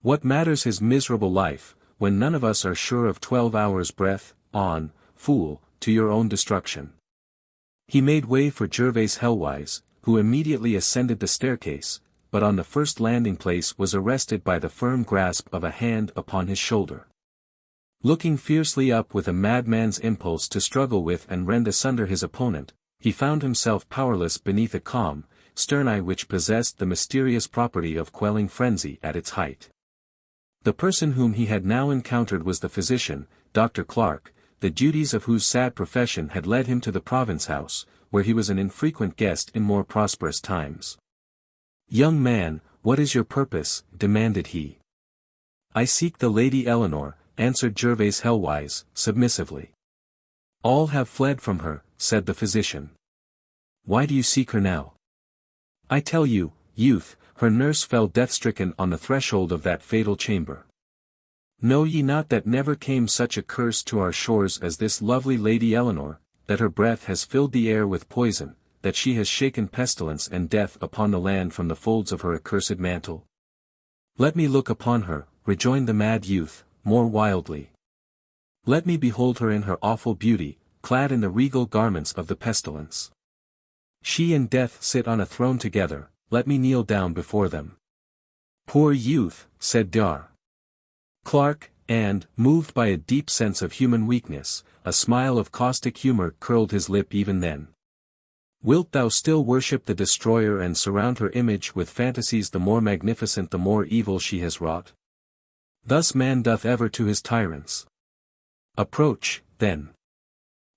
"What matters his miserable life, when none of us are sure of 12 hours' breath? On, fool, to your own destruction." He made way for Gervase Hellwise, who immediately ascended the staircase, but on the first landing place was arrested by the firm grasp of a hand upon his shoulder. Looking fiercely up with a madman's impulse to struggle with and rend asunder his opponent, he found himself powerless beneath a calm, stern eye which possessed the mysterious property of quelling frenzy at its height. The person whom he had now encountered was the physician, Dr. Clark, the duties of whose sad profession had led him to the province house, where he was an infrequent guest in more prosperous times. "Young man, what is your purpose?" demanded he. "I seek the Lady Eleanor," answered Gervase Hellwise, submissively. "All have fled from her," said the physician. "Why do you seek her now?" "I tell you, youth, her nurse fell death-stricken on the threshold of that fatal chamber. Know ye not that never came such a curse to our shores as this lovely Lady Eleanor, that her breath has filled the air with poison, that she has shaken pestilence and death upon the land from the folds of her accursed mantle?" "Let me look upon her," rejoined the mad youth, more wildly. "Let me behold her in her awful beauty, clad in the regal garments of the pestilence. She and death sit on a throne together, let me kneel down before them." "Poor youth," said Dr. Clark, and, moved by a deep sense of human weakness, a smile of caustic humor curled his lip even then. "Wilt thou still worship the destroyer and surround her image with fantasies the more magnificent the more evil she has wrought? Thus man doth ever to his tyrants. Approach, then.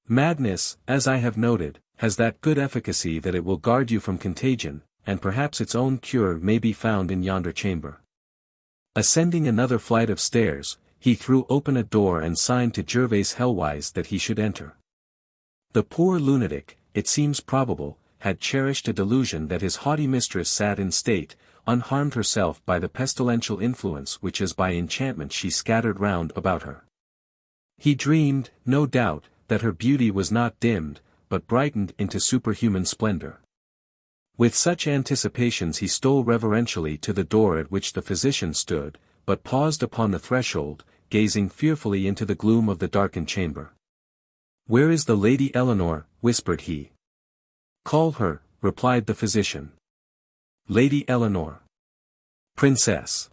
Madness, as I have noted, has that good efficacy that it will guard you from contagion, and perhaps its own cure may be found in yonder chamber." Ascending another flight of stairs, he threw open a door and signed to Gervase Hellwise that he should enter. The poor lunatic, it seems probable, had cherished a delusion that his haughty mistress sat in state, unharmed herself by the pestilential influence which as by enchantment she scattered round about her. He dreamed, no doubt, that her beauty was not dimmed, but brightened into superhuman splendor. With such anticipations he stole reverentially to the door at which the physician stood, but paused upon the threshold, gazing fearfully into the gloom of the darkened chamber. "Where is the Lady Eleanor?" whispered he. "Call her," replied the physician. "Lady Eleanor. Princess.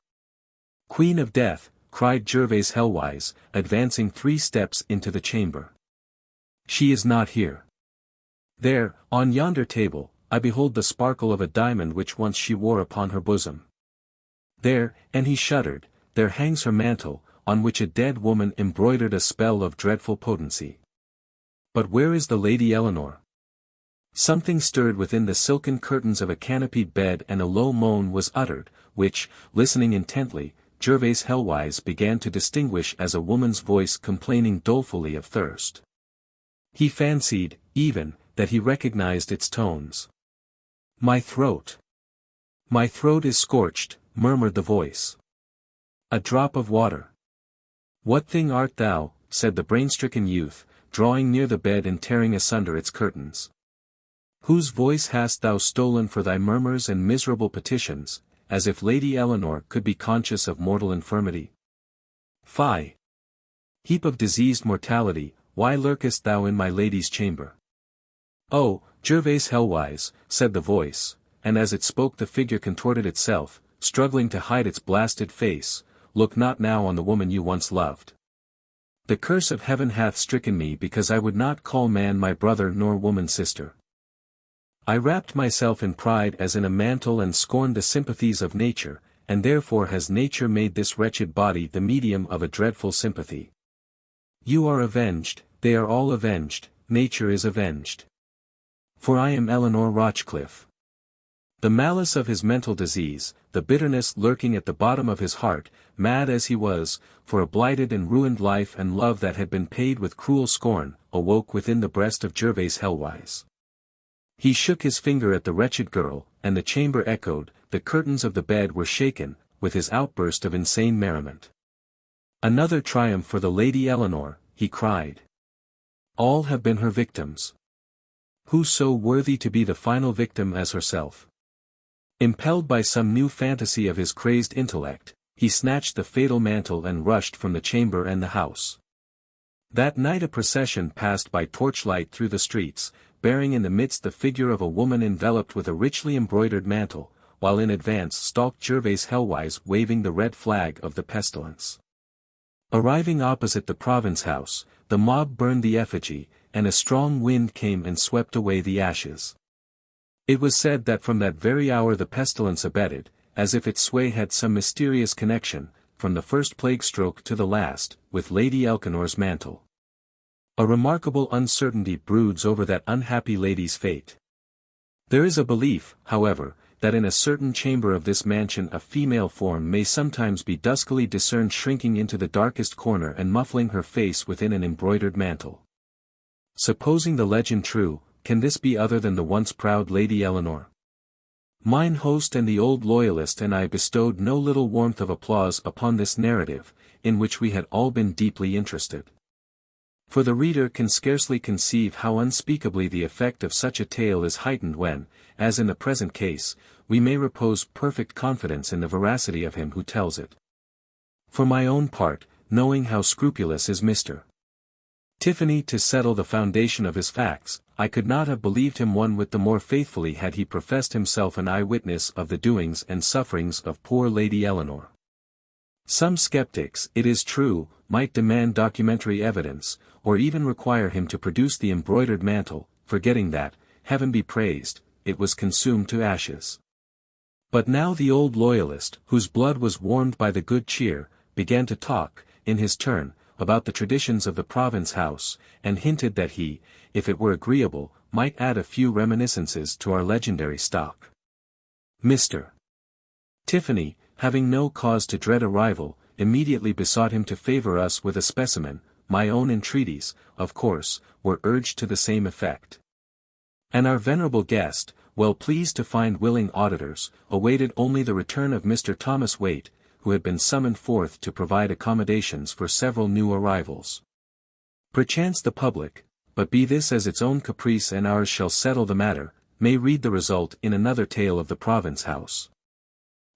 Queen of Death," cried Gervase Hellwise, advancing 3 steps into the chamber. "She is not here. There, on yonder table, I behold the sparkle of a diamond which once she wore upon her bosom. There," and he shuddered, "there hangs her mantle, on which a dead woman embroidered a spell of dreadful potency. But where is the Lady Eleanor?" Something stirred within the silken curtains of a canopied bed and a low moan was uttered, which, listening intently, Gervase Hellwise began to distinguish as a woman's voice complaining dolefully of thirst. He fancied, even, that he recognized its tones. My throat. My throat is scorched, murmured the voice. A drop of water. What thing art thou, said the brain-stricken youth, drawing near the bed and tearing asunder its curtains. Whose voice hast thou stolen for thy murmurs and miserable petitions, as if Lady Eleanor could be conscious of mortal infirmity? Fie! Heap of diseased mortality, why lurkest thou in my lady's chamber? Oh, Gervase Hellwise, said the voice, and as it spoke the figure contorted itself, struggling to hide its blasted face, look not now on the woman you once loved. The curse of heaven hath stricken me because I would not call man my brother nor woman sister. I wrapped myself in pride as in a mantle and scorned the sympathies of nature, and therefore has nature made this wretched body the medium of a dreadful sympathy. You are avenged, they are all avenged, nature is avenged. For I am Eleanor Rochcliffe. The malice of his mental disease, the bitterness lurking at the bottom of his heart, mad as he was, for a blighted and ruined life and love that had been paid with cruel scorn, awoke within the breast of Gervase Hellwise. He shook his finger at the wretched girl, and the chamber echoed, the curtains of the bed were shaken, with his outburst of insane merriment. Another triumph for the Lady Eleanor, he cried. All have been her victims. Who so worthy to be the final victim as herself? Impelled by some new fantasy of his crazed intellect, he snatched the fatal mantle and rushed from the chamber and the house. That night a procession passed by torchlight through the streets, bearing in the midst the figure of a woman enveloped with a richly embroidered mantle, while in advance stalked Gervase Hellwise waving the red flag of the pestilence. Arriving opposite the province house, the mob burned the effigy, and a strong wind came and swept away the ashes. It was said that from that very hour the pestilence abated, as if its sway had some mysterious connection, from the first plague stroke to the last, with Lady Eleanor's mantle. A remarkable uncertainty broods over that unhappy lady's fate. There is a belief, however, that in a certain chamber of this mansion a female form may sometimes be duskily discerned shrinking into the darkest corner and muffling her face within an embroidered mantle. Supposing the legend true, can this be other than the once proud Lady Eleanor? Mine host and the old loyalist and I bestowed no little warmth of applause upon this narrative, in which we had all been deeply interested. For the reader can scarcely conceive how unspeakably the effect of such a tale is heightened when, as in the present case, we may repose perfect confidence in the veracity of him who tells it. For my own part, knowing how scrupulous is Mr. Tiffany to settle the foundation of his facts, I could not have believed him one whit the more faithfully had he professed himself an eyewitness of the doings and sufferings of poor Lady Eleanor. Some skeptics, it is true, might demand documentary evidence, or even require him to produce the embroidered mantle, forgetting that, heaven be praised, it was consumed to ashes. But now the old loyalist, whose blood was warmed by the good cheer, began to talk, in his turn, about the traditions of the province house, and hinted that he, if it were agreeable, might add a few reminiscences to our legendary stock. Mr. Tiffany, having no cause to dread a rival, immediately besought him to favor us with a specimen. My own entreaties, of course, were urged to the same effect. And our venerable guest, well pleased to find willing auditors, awaited only the return of Mr. Thomas Waite, who had been summoned forth to provide accommodations for several new arrivals. Perchance the public, but be this as its own caprice and ours shall settle the matter, may read the result in another tale of the province house.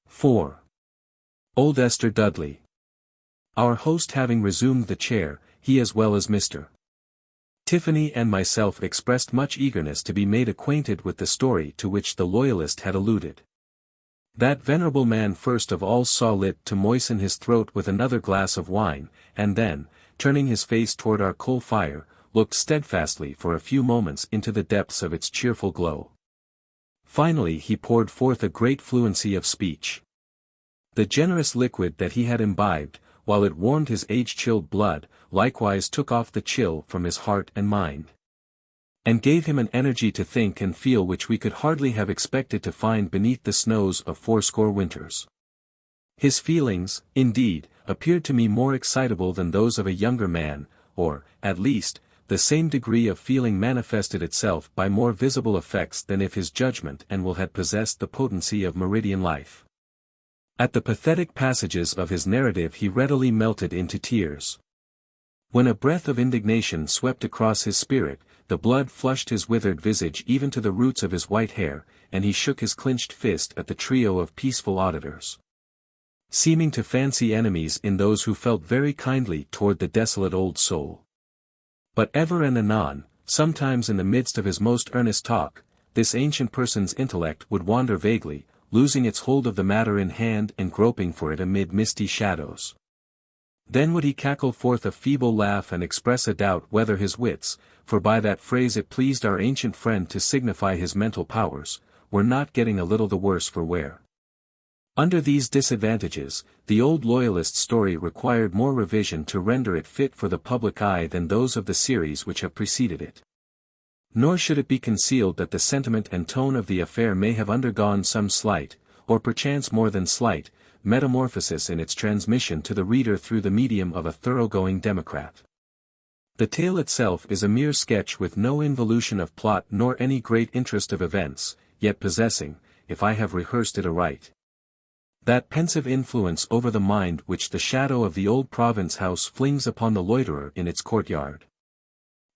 4. Old Esther Dudley. Our host having resumed the chair, he as well as Mr. Tiffany and myself expressed much eagerness to be made acquainted with the story to which the loyalist had alluded. That venerable man first of all saw lit to moisten his throat with another glass of wine, and then, turning his face toward our coal fire, looked steadfastly for a few moments into the depths of its cheerful glow. Finally he poured forth a great fluency of speech. The generous liquid that he had imbibed, while it warmed his age-chilled blood, likewise took off the chill from his heart and mind, and gave him an energy to think and feel which we could hardly have expected to find beneath the snows of fourscore winters. His feelings, indeed, appeared to me more excitable than those of a younger man, or, at least, the same degree of feeling manifested itself by more visible effects than if his judgment and will had possessed the potency of meridian life. At the pathetic passages of his narrative he readily melted into tears. When a breath of indignation swept across his spirit, the blood flushed his withered visage even to the roots of his white hair, and he shook his clenched fist at the trio of peaceful auditors, seeming to fancy enemies in those who felt very kindly toward the desolate old soul. But ever and anon, sometimes in the midst of his most earnest talk, this ancient person's intellect would wander vaguely, losing its hold of the matter in hand and groping for it amid misty shadows. Then would he cackle forth a feeble laugh and express a doubt whether his wits, for by that phrase it pleased our ancient friend to signify his mental powers, were not getting a little the worse for wear. Under these disadvantages, the old loyalist story required more revision to render it fit for the public eye than those of the series which have preceded it. Nor should it be concealed that the sentiment and tone of the affair may have undergone some slight, or perchance more than slight, metamorphosis in its transmission to the reader through the medium of a thoroughgoing democrat. The tale itself is a mere sketch with no involution of plot nor any great interest of events, yet possessing, if I have rehearsed it aright, that pensive influence over the mind which the shadow of the old province house flings upon the loiterer in its courtyard.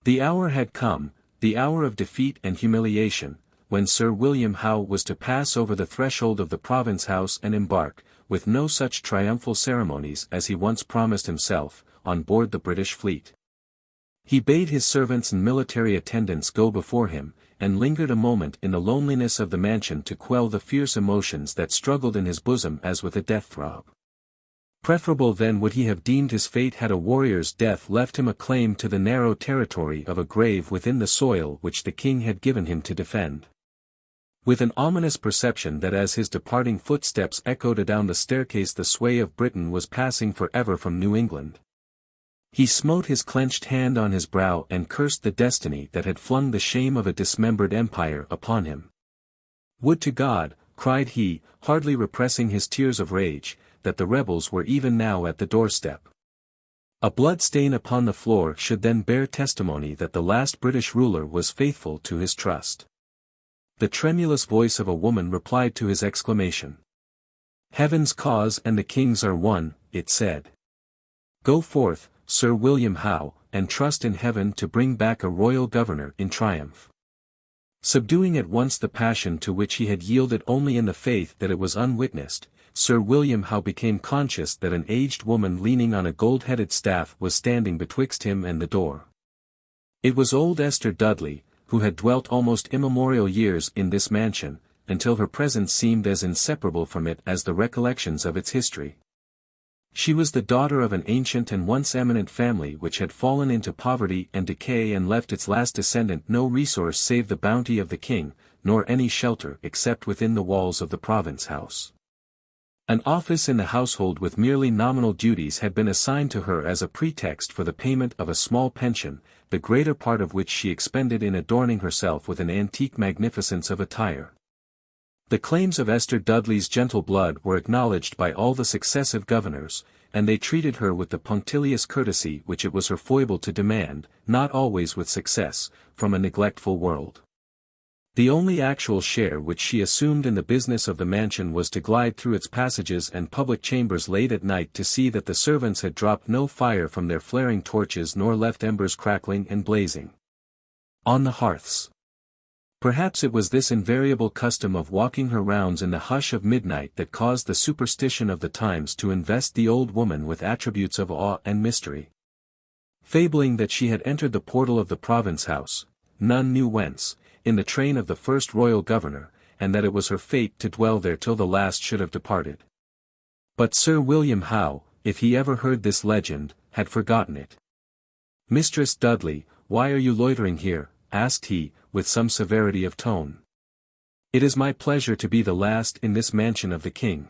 The hour had come, the hour of defeat and humiliation, when Sir William Howe was to pass over the threshold of the province house and embark, with no such triumphal ceremonies as he once promised himself, on board the British fleet. He bade his servants and military attendants go before him, and lingered a moment in the loneliness of the mansion to quell the fierce emotions that struggled in his bosom as with a death-throb. Preferable then would he have deemed his fate had a warrior's death left him a claim to the narrow territory of a grave within the soil which the king had given him to defend. With an ominous perception that as his departing footsteps echoed adown the staircase the sway of Britain was passing for ever from New England, he smote his clenched hand on his brow and cursed the destiny that had flung the shame of a dismembered empire upon him. Would to God, cried he, hardly repressing his tears of rage, that the rebels were even now at the doorstep. A blood stain upon the floor should then bear testimony that the last British ruler was faithful to his trust. The tremulous voice of a woman replied to his exclamation. Heaven's cause and the king's are one, it said. Go forth, Sir William Howe, and trust in heaven to bring back a royal governor in triumph. Subduing at once the passion to which he had yielded only in the faith that it was unwitnessed, Sir William Howe became conscious that an aged woman leaning on a gold-headed staff was standing betwixt him and the door. It was old Esther Dudley, who had dwelt almost immemorial years in this mansion, until her presence seemed as inseparable from it as the recollections of its history. She was the daughter of an ancient and once eminent family which had fallen into poverty and decay and left its last descendant no resource save the bounty of the king, nor any shelter except within the walls of the province house. An office in the household with merely nominal duties had been assigned to her as a pretext for the payment of a small pension, the greater part of which she expended in adorning herself with an antique magnificence of attire. The claims of Esther Dudley's gentle blood were acknowledged by all the successive governors, and they treated her with the punctilious courtesy which it was her foible to demand, not always with success, from a neglectful world. The only actual share which she assumed in the business of the mansion was to glide through its passages and public chambers late at night to see that the servants had dropped no fire from their flaring torches nor left embers crackling and blazing on the hearths. Perhaps it was this invariable custom of walking her rounds in the hush of midnight that caused the superstition of the times to invest the old woman with attributes of awe and mystery. Fabling that she had entered the portal of the province house, none knew whence, in the train of the first royal governor, and that it was her fate to dwell there till the last should have departed. But Sir William Howe, if he ever heard this legend, had forgotten it. Mistress Dudley, why are you loitering here? Asked he, with some severity of tone. It is my pleasure to be the last in this mansion of the king.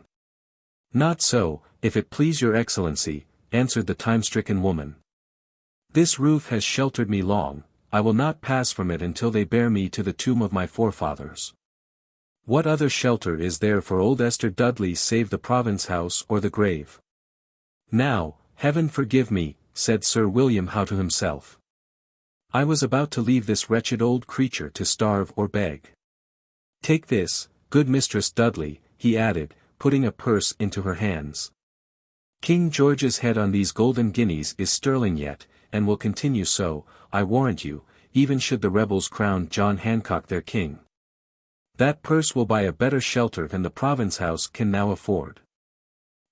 Not so, if it please your excellency, answered the time-stricken woman. This roof has sheltered me long, I will not pass from it until they bear me to the tomb of my forefathers. What other shelter is there for old Esther Dudley save the province house or the grave? Now, heaven forgive me, said Sir William Howe to himself. I was about to leave this wretched old creature to starve or beg. Take this, good Mistress Dudley, he added, putting a purse into her hands. King George's head on these golden guineas is sterling yet, and will continue so, I warrant you, even should the rebels crown John Hancock their king. That purse will buy a better shelter than the province house can now afford.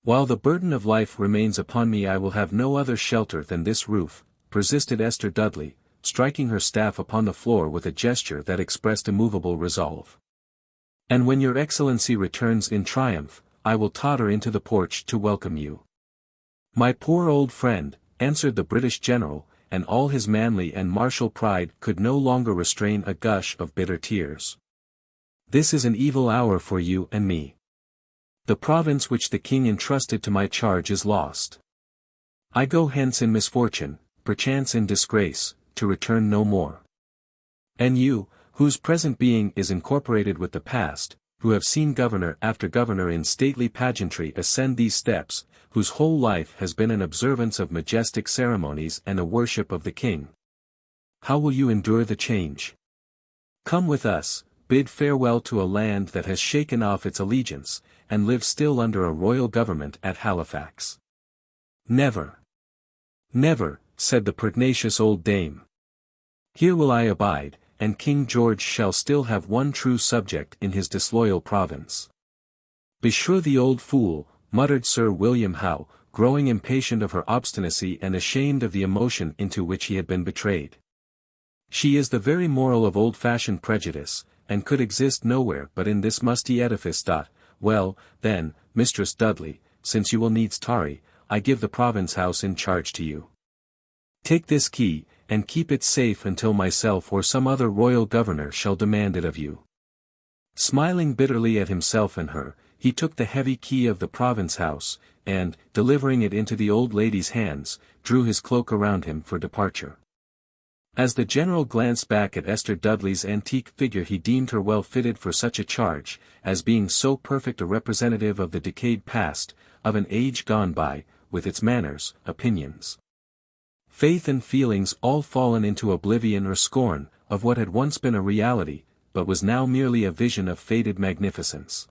While the burden of life remains upon me I will have no other shelter than this roof, persisted Esther Dudley, striking her staff upon the floor with a gesture that expressed immovable resolve. And when your excellency returns in triumph, I will totter into the porch to welcome you. My poor old friend, answered the British general, and all his manly and martial pride could no longer restrain a gush of bitter tears. This is an evil hour for you and me. The province which the king entrusted to my charge is lost. I go hence in misfortune, perchance in disgrace, to return no more. And you, whose present being is incorporated with the past, who have seen governor after governor in stately pageantry ascend these steps, whose whole life has been an observance of majestic ceremonies and a worship of the king. How will you endure the change? Come with us, bid farewell to a land that has shaken off its allegiance, and live still under a royal government at Halifax. Never. Never, said the pertinacious old dame. Here will I abide, and King George shall still have one true subject in his disloyal province. Besure the old fool, muttered Sir William Howe, growing impatient of her obstinacy and ashamed of the emotion into which he had been betrayed. She is the very moral of old-fashioned prejudice, and could exist nowhere but in this musty edifice. Well, then, Mistress Dudley, since you will needs tarry, I give the province house in charge to you. Take this key, and keep it safe until myself or some other royal governor shall demand it of you. Smiling bitterly at himself and her, he took the heavy key of the province house, and, delivering it into the old lady's hands, drew his cloak around him for departure. As the general glanced back at Esther Dudley's antique figure he deemed her well fitted for such a charge, as being so perfect a representative of the decayed past, of an age gone by, with its manners, opinions, faith and feelings all fallen into oblivion or scorn, of what had once been a reality, but was now merely a vision of faded magnificence.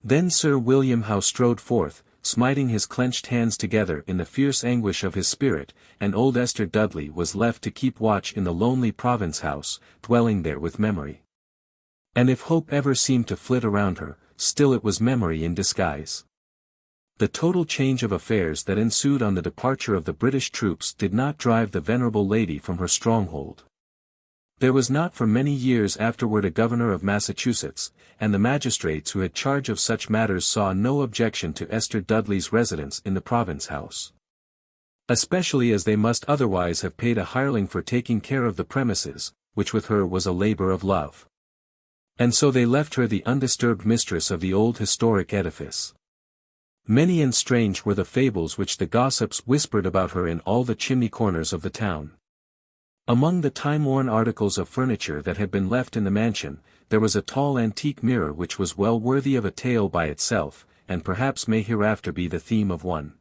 Then Sir William Howe strode forth, smiting his clenched hands together in the fierce anguish of his spirit, and old Esther Dudley was left to keep watch in the lonely province house, dwelling there with memory. And if hope ever seemed to flit around her, still it was memory in disguise. The total change of affairs that ensued on the departure of the British troops did not drive the venerable lady from her stronghold. There was not for many years afterward a governor of Massachusetts, and the magistrates who had charge of such matters saw no objection to Esther Dudley's residence in the province house. Especially as they must otherwise have paid a hireling for taking care of the premises, which with her was a labor of love. And so they left her the undisturbed mistress of the old historic edifice. Many and strange were the fables which the gossips whispered about her in all the chimney corners of the town. Among the time-worn articles of furniture that had been left in the mansion, there was a tall antique mirror which was well worthy of a tale by itself, and perhaps may hereafter be the theme of one.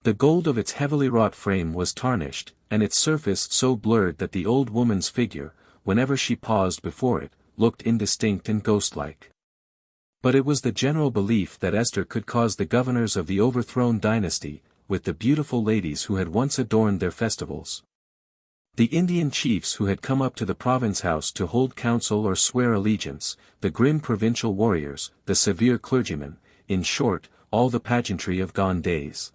The gold of its heavily wrought frame was tarnished, and its surface so blurred that the old woman's figure, whenever she paused before it, looked indistinct and ghost-like. But it was the general belief that Esther could cause the governors of the overthrown dynasty, with the beautiful ladies who had once adorned their festivals, the Indian chiefs who had come up to the province house to hold council or swear allegiance, the grim provincial warriors, the severe clergymen, in short, all the pageantry of gone days.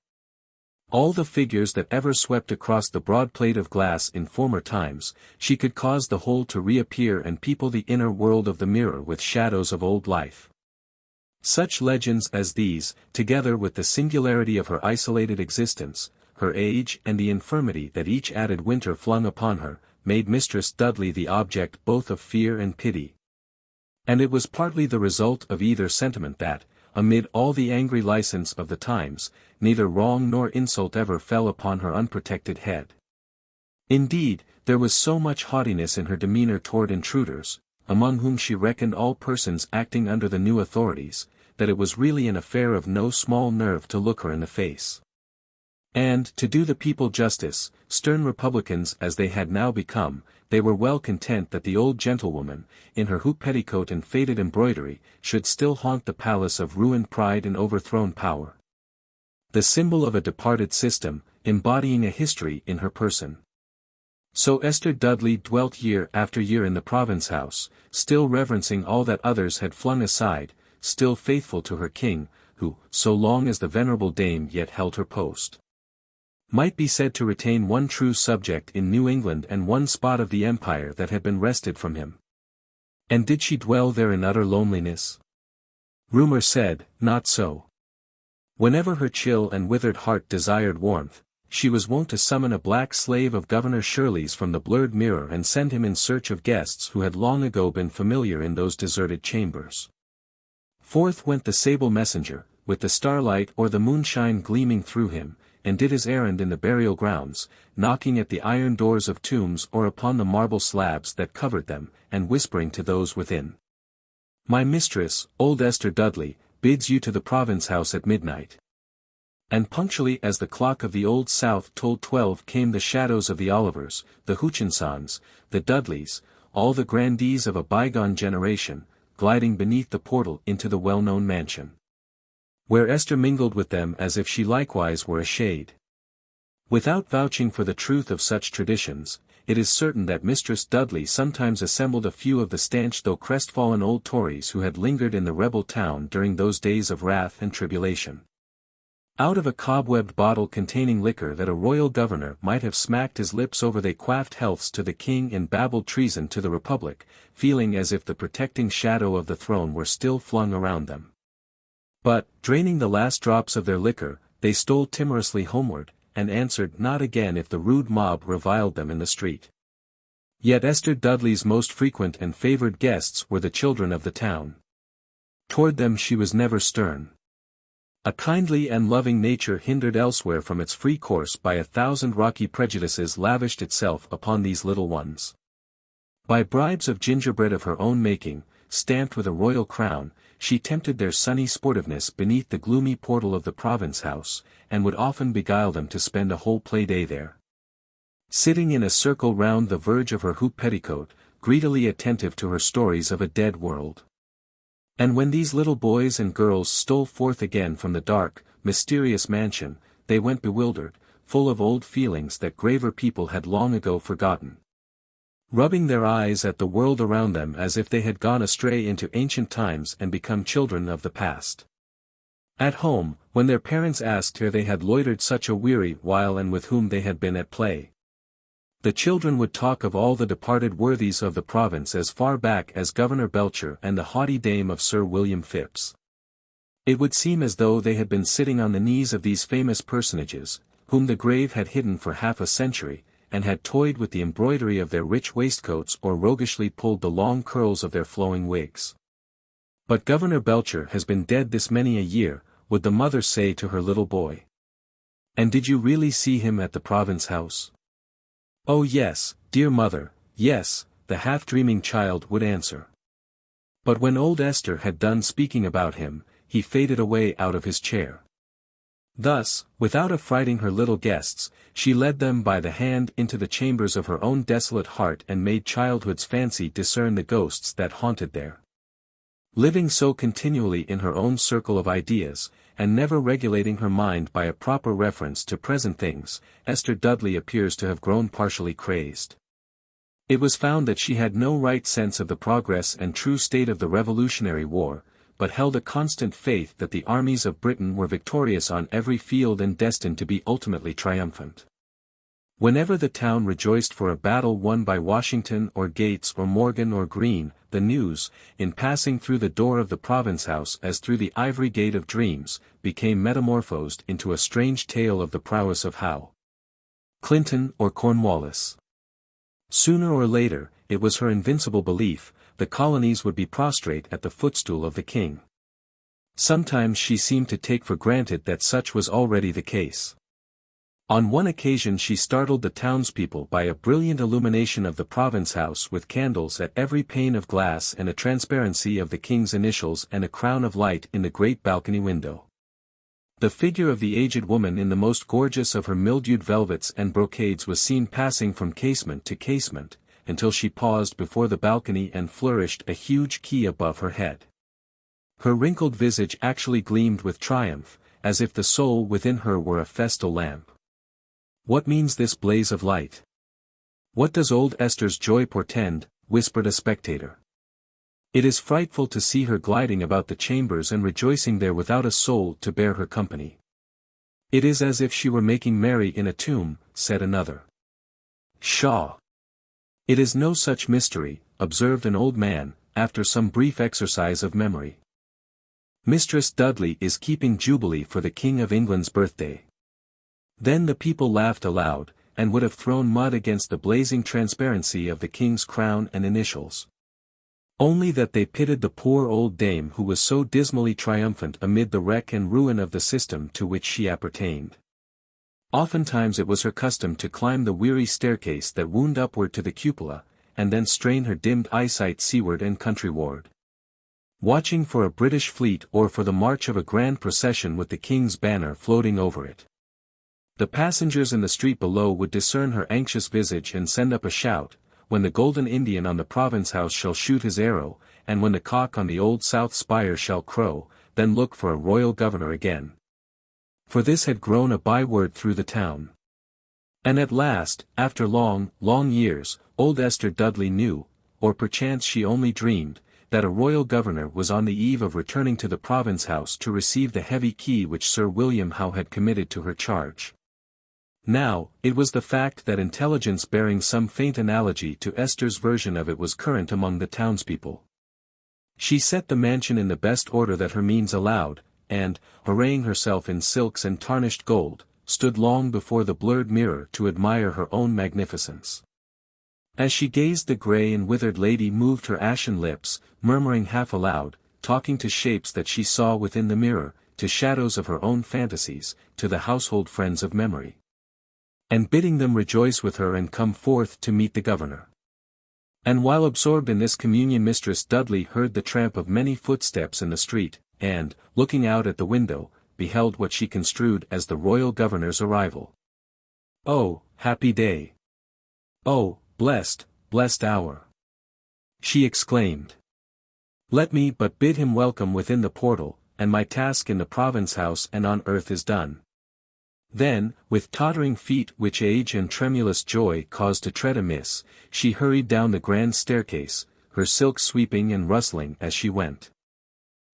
All the figures that ever swept across the broad plate of glass in former times, she could cause the whole to reappear and people the inner world of the mirror with shadows of old life. Such legends as these, together with the singularity of her isolated existence, her age and the infirmity that each added winter flung upon her, made Mistress Dudley the object both of fear and pity. And it was partly the result of either sentiment that, amid all the angry license of the times, neither wrong nor insult ever fell upon her unprotected head. Indeed, there was so much haughtiness in her demeanor toward intruders, among whom she reckoned all persons acting under the new authorities, that it was really an affair of no small nerve to look her in the face. And, to do the people justice, stern republicans as they had now become, they were well content that the old gentlewoman, in her hoop petticoat and faded embroidery, should still haunt the palace of ruined pride and overthrown power. The symbol of a departed system, embodying a history in her person. So Esther Dudley dwelt year after year in the province house, still reverencing all that others had flung aside, still faithful to her king, who, so long as the venerable dame yet held her post, might be said to retain one true subject in New England and one spot of the empire that had been wrested from him. And did she dwell there in utter loneliness? Rumor said, not so. Whenever her chill and withered heart desired warmth, she was wont to summon a black slave of Governor Shirley's from the blurred mirror and send him in search of guests who had long ago been familiar in those deserted chambers. Forth went the sable messenger, with the starlight or the moonshine gleaming through him, and did his errand in the burial grounds, knocking at the iron doors of tombs or upon the marble slabs that covered them, and whispering to those within. My mistress, old Esther Dudley, bids you to the province house at midnight. And punctually as the clock of the Old South tolled 12 came the shadows of the Olivers, the Hutchinsons, the Dudleys, all the grandees of a bygone generation, gliding beneath the portal into the well-known mansion, where Esther mingled with them as if she likewise were a shade. Without vouching for the truth of such traditions, it is certain that Mistress Dudley sometimes assembled a few of the stanch though crestfallen old Tories who had lingered in the rebel town during those days of wrath and tribulation. Out of a cobwebbed bottle containing liquor that a royal governor might have smacked his lips over, they quaffed healths to the king and babbled treason to the republic, feeling as if the protecting shadow of the throne were still flung around them. But, draining the last drops of their liquor, they stole timorously homeward, and answered not again if the rude mob reviled them in the street. Yet Esther Dudley's most frequent and favored guests were the children of the town. Toward them she was never stern. A kindly and loving nature hindered elsewhere from its free course by 1,000 rocky prejudices lavished itself upon these little ones. By bribes of gingerbread of her own making, stamped with a royal crown, she tempted their sunny sportiveness beneath the gloomy portal of the province house, and would often beguile them to spend a whole play-day there. Sitting in a circle round the verge of her hoop petticoat, greedily attentive to her stories of a dead world. And when these little boys and girls stole forth again from the dark, mysterious mansion, they went bewildered, full of old feelings that graver people had long ago forgotten, rubbing their eyes at the world around them as if they had gone astray into ancient times and become children of the past. At home, when their parents asked where they had loitered such a weary while and with whom they had been at play, the children would talk of all the departed worthies of the province as far back as Governor Belcher and the haughty dame of Sir William Phipps. It would seem as though they had been sitting on the knees of these famous personages, whom the grave had hidden for half a century, and had toyed with the embroidery of their rich waistcoats or roguishly pulled the long curls of their flowing wigs. But Governor Belcher has been dead this many a year, would the mother say to her little boy. And did you really see him at the province house? Oh yes, dear mother, yes, the half-dreaming child would answer. But when old Esther had done speaking about him, he faded away out of his chair. Thus, without affrighting her little guests, she led them by the hand into the chambers of her own desolate heart and made childhood's fancy discern the ghosts that haunted there. Living so continually in her own circle of ideas, and never regulating her mind by a proper reference to present things, Esther Dudley appears to have grown partially crazed. It was found that she had no right sense of the progress and true state of the Revolutionary War, but held a constant faith that the armies of Britain were victorious on every field and destined to be ultimately triumphant. Whenever the town rejoiced for a battle won by Washington or Gates or Morgan or Greene, the news, in passing through the door of the province house as through the ivory gate of dreams, became metamorphosed into a strange tale of the prowess of Howe, Clinton or Cornwallis. Sooner or later, it was her invincible belief, the colonies would be prostrate at the footstool of the king. Sometimes she seemed to take for granted that such was already the case. On one occasion she startled the townspeople by a brilliant illumination of the province house with candles at every pane of glass and a transparency of the king's initials and a crown of light in the great balcony window. The figure of the aged woman in the most gorgeous of her mildewed velvets and brocades was seen passing from casement to casement, until she paused before the balcony and flourished a huge key above her head. Her wrinkled visage actually gleamed with triumph, as if the soul within her were a festal lamp. "What means this blaze of light? What does old Esther's joy portend?" whispered a spectator. "It is frightful to see her gliding about the chambers and rejoicing there without a soul to bear her company." "It is as if she were making merry in a tomb," said another. "Pshaw! It is no such mystery," observed an old man, after some brief exercise of memory. "Mistress Dudley is keeping jubilee for the King of England's birthday." Then the people laughed aloud, and would have thrown mud against the blazing transparency of the king's crown and initials. Only that they pitied the poor old dame who was so dismally triumphant amid the wreck and ruin of the system to which she appertained. Oftentimes it was her custom to climb the weary staircase that wound upward to the cupola, and then strain her dimmed eyesight seaward and countryward, watching for a British fleet or for the march of a grand procession with the king's banner floating over it. The passengers in the street below would discern her anxious visage and send up a shout, "When the golden Indian on the province house shall shoot his arrow, and when the cock on the old south spire shall crow, then look for a royal governor again." For this had grown a byword through the town. And at last, after long, long years, old Esther Dudley knew, or perchance she only dreamed, that a royal governor was on the eve of returning to the province house to receive the heavy key which Sir William Howe had committed to her charge. Now, it was the fact that intelligence bearing some faint analogy to Esther's version of it was current among the townspeople. She set the mansion in the best order that her means allowed, and, arraying herself in silks and tarnished gold, stood long before the blurred mirror to admire her own magnificence. As she gazed, the grey and withered lady moved her ashen lips, murmuring half aloud, talking to shapes that she saw within the mirror, to shadows of her own fantasies, to the household friends of memory, and bidding them rejoice with her and come forth to meet the governor. And while absorbed in this communion, Mistress Dudley heard the tramp of many footsteps in the street, and, looking out at the window, beheld what she construed as the royal governor's arrival. "Oh, happy day! Oh, blessed, blessed hour!" she exclaimed. "Let me but bid him welcome within the portal, and my task in the province house and on earth is done." Then, with tottering feet which age and tremulous joy caused to tread amiss, she hurried down the grand staircase, her silks sweeping and rustling as she went,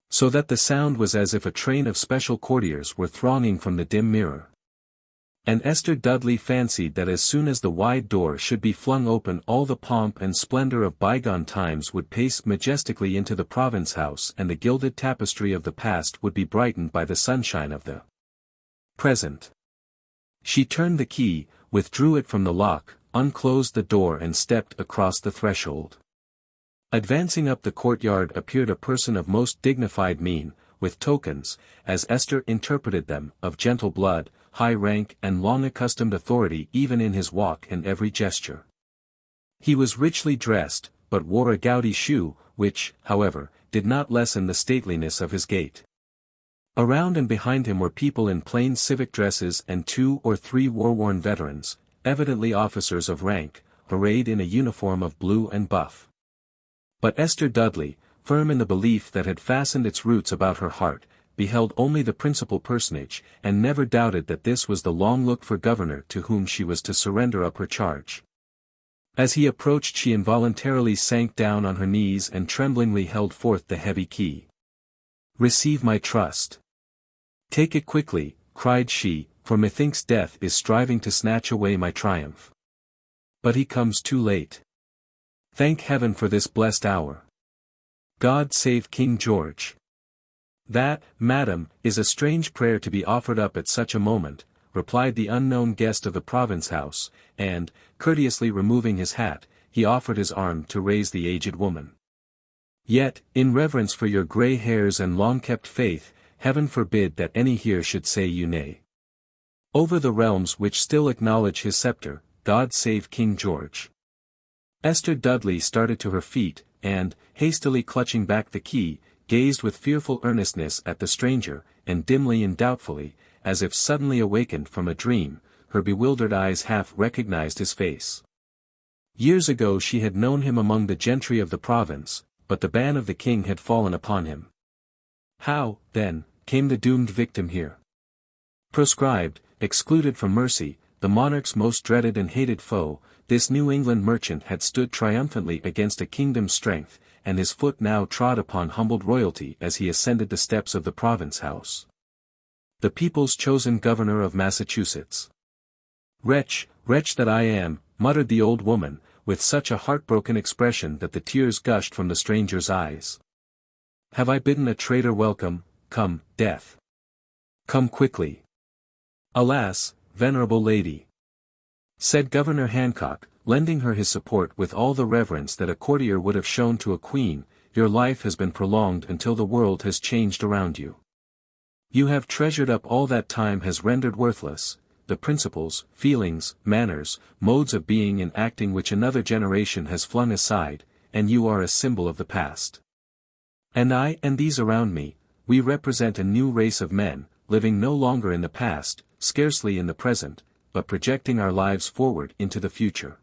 so that the sound was as if a train of special courtiers were thronging from the dim mirror. And Esther Dudley fancied that as soon as the wide door should be flung open all the pomp and splendor of bygone times would pace majestically into the province house, and the gilded tapestry of the past would be brightened by the sunshine of the present. She turned the key, withdrew it from the lock, unclosed the door and stepped across the threshold. Advancing up the courtyard appeared a person of most dignified mien, with tokens, as Esther interpreted them, of gentle blood, high rank and long accustomed authority even in his walk and every gesture. He was richly dressed, but wore a gouty shoe, which, however, did not lessen the stateliness of his gait. Around and behind him were people in plain civic dresses and 2 or 3 war-worn veterans, evidently officers of rank, arrayed in a uniform of blue and buff. But Esther Dudley, firm in the belief that had fastened its roots about her heart, beheld only the principal personage, and never doubted that this was the long-looked-for governor to whom she was to surrender up her charge. As he approached, she involuntarily sank down on her knees and tremblingly held forth the heavy key. "Receive my trust. Take it quickly," cried she, "for methinks death is striving to snatch away my triumph. But he comes too late. Thank heaven for this blessed hour. God save King George." "That, madam, is a strange prayer to be offered up at such a moment," replied the unknown guest of the province house, and, courteously removing his hat, he offered his arm to raise the aged woman. "Yet, in reverence for your grey hairs and long-kept faith, heaven forbid that any here should say you nay. Over the realms which still acknowledge his sceptre, God save King George." Esther Dudley started to her feet, and, hastily clutching back the key, gazed with fearful earnestness at the stranger, and dimly and doubtfully, as if suddenly awakened from a dream, her bewildered eyes half recognized his face. Years ago she had known him among the gentry of the province, but the ban of the king had fallen upon him. How, then, came the doomed victim here? Proscribed, excluded from mercy, the monarch's most dreaded and hated foe, this New England merchant had stood triumphantly against a kingdom's strength, and his foot now trod upon humbled royalty as he ascended the steps of the province house. The people's chosen governor of Massachusetts. Wretch, wretch that I am, muttered the old woman, with such a heartbroken expression that the tears gushed from the stranger's eyes. Have I bidden a traitor welcome? Come, death. Come quickly. Alas, venerable lady, said Governor Hancock, lending her his support with all the reverence that a courtier would have shown to a queen, your life has been prolonged until the world has changed around you. You have treasured up all that time has rendered worthless, the principles, feelings, manners, modes of being and acting which another generation has flung aside, and you are a symbol of the past. And I and these around me, we represent a new race of men, living no longer in the past, scarcely in the present, but projecting our lives forward into the future.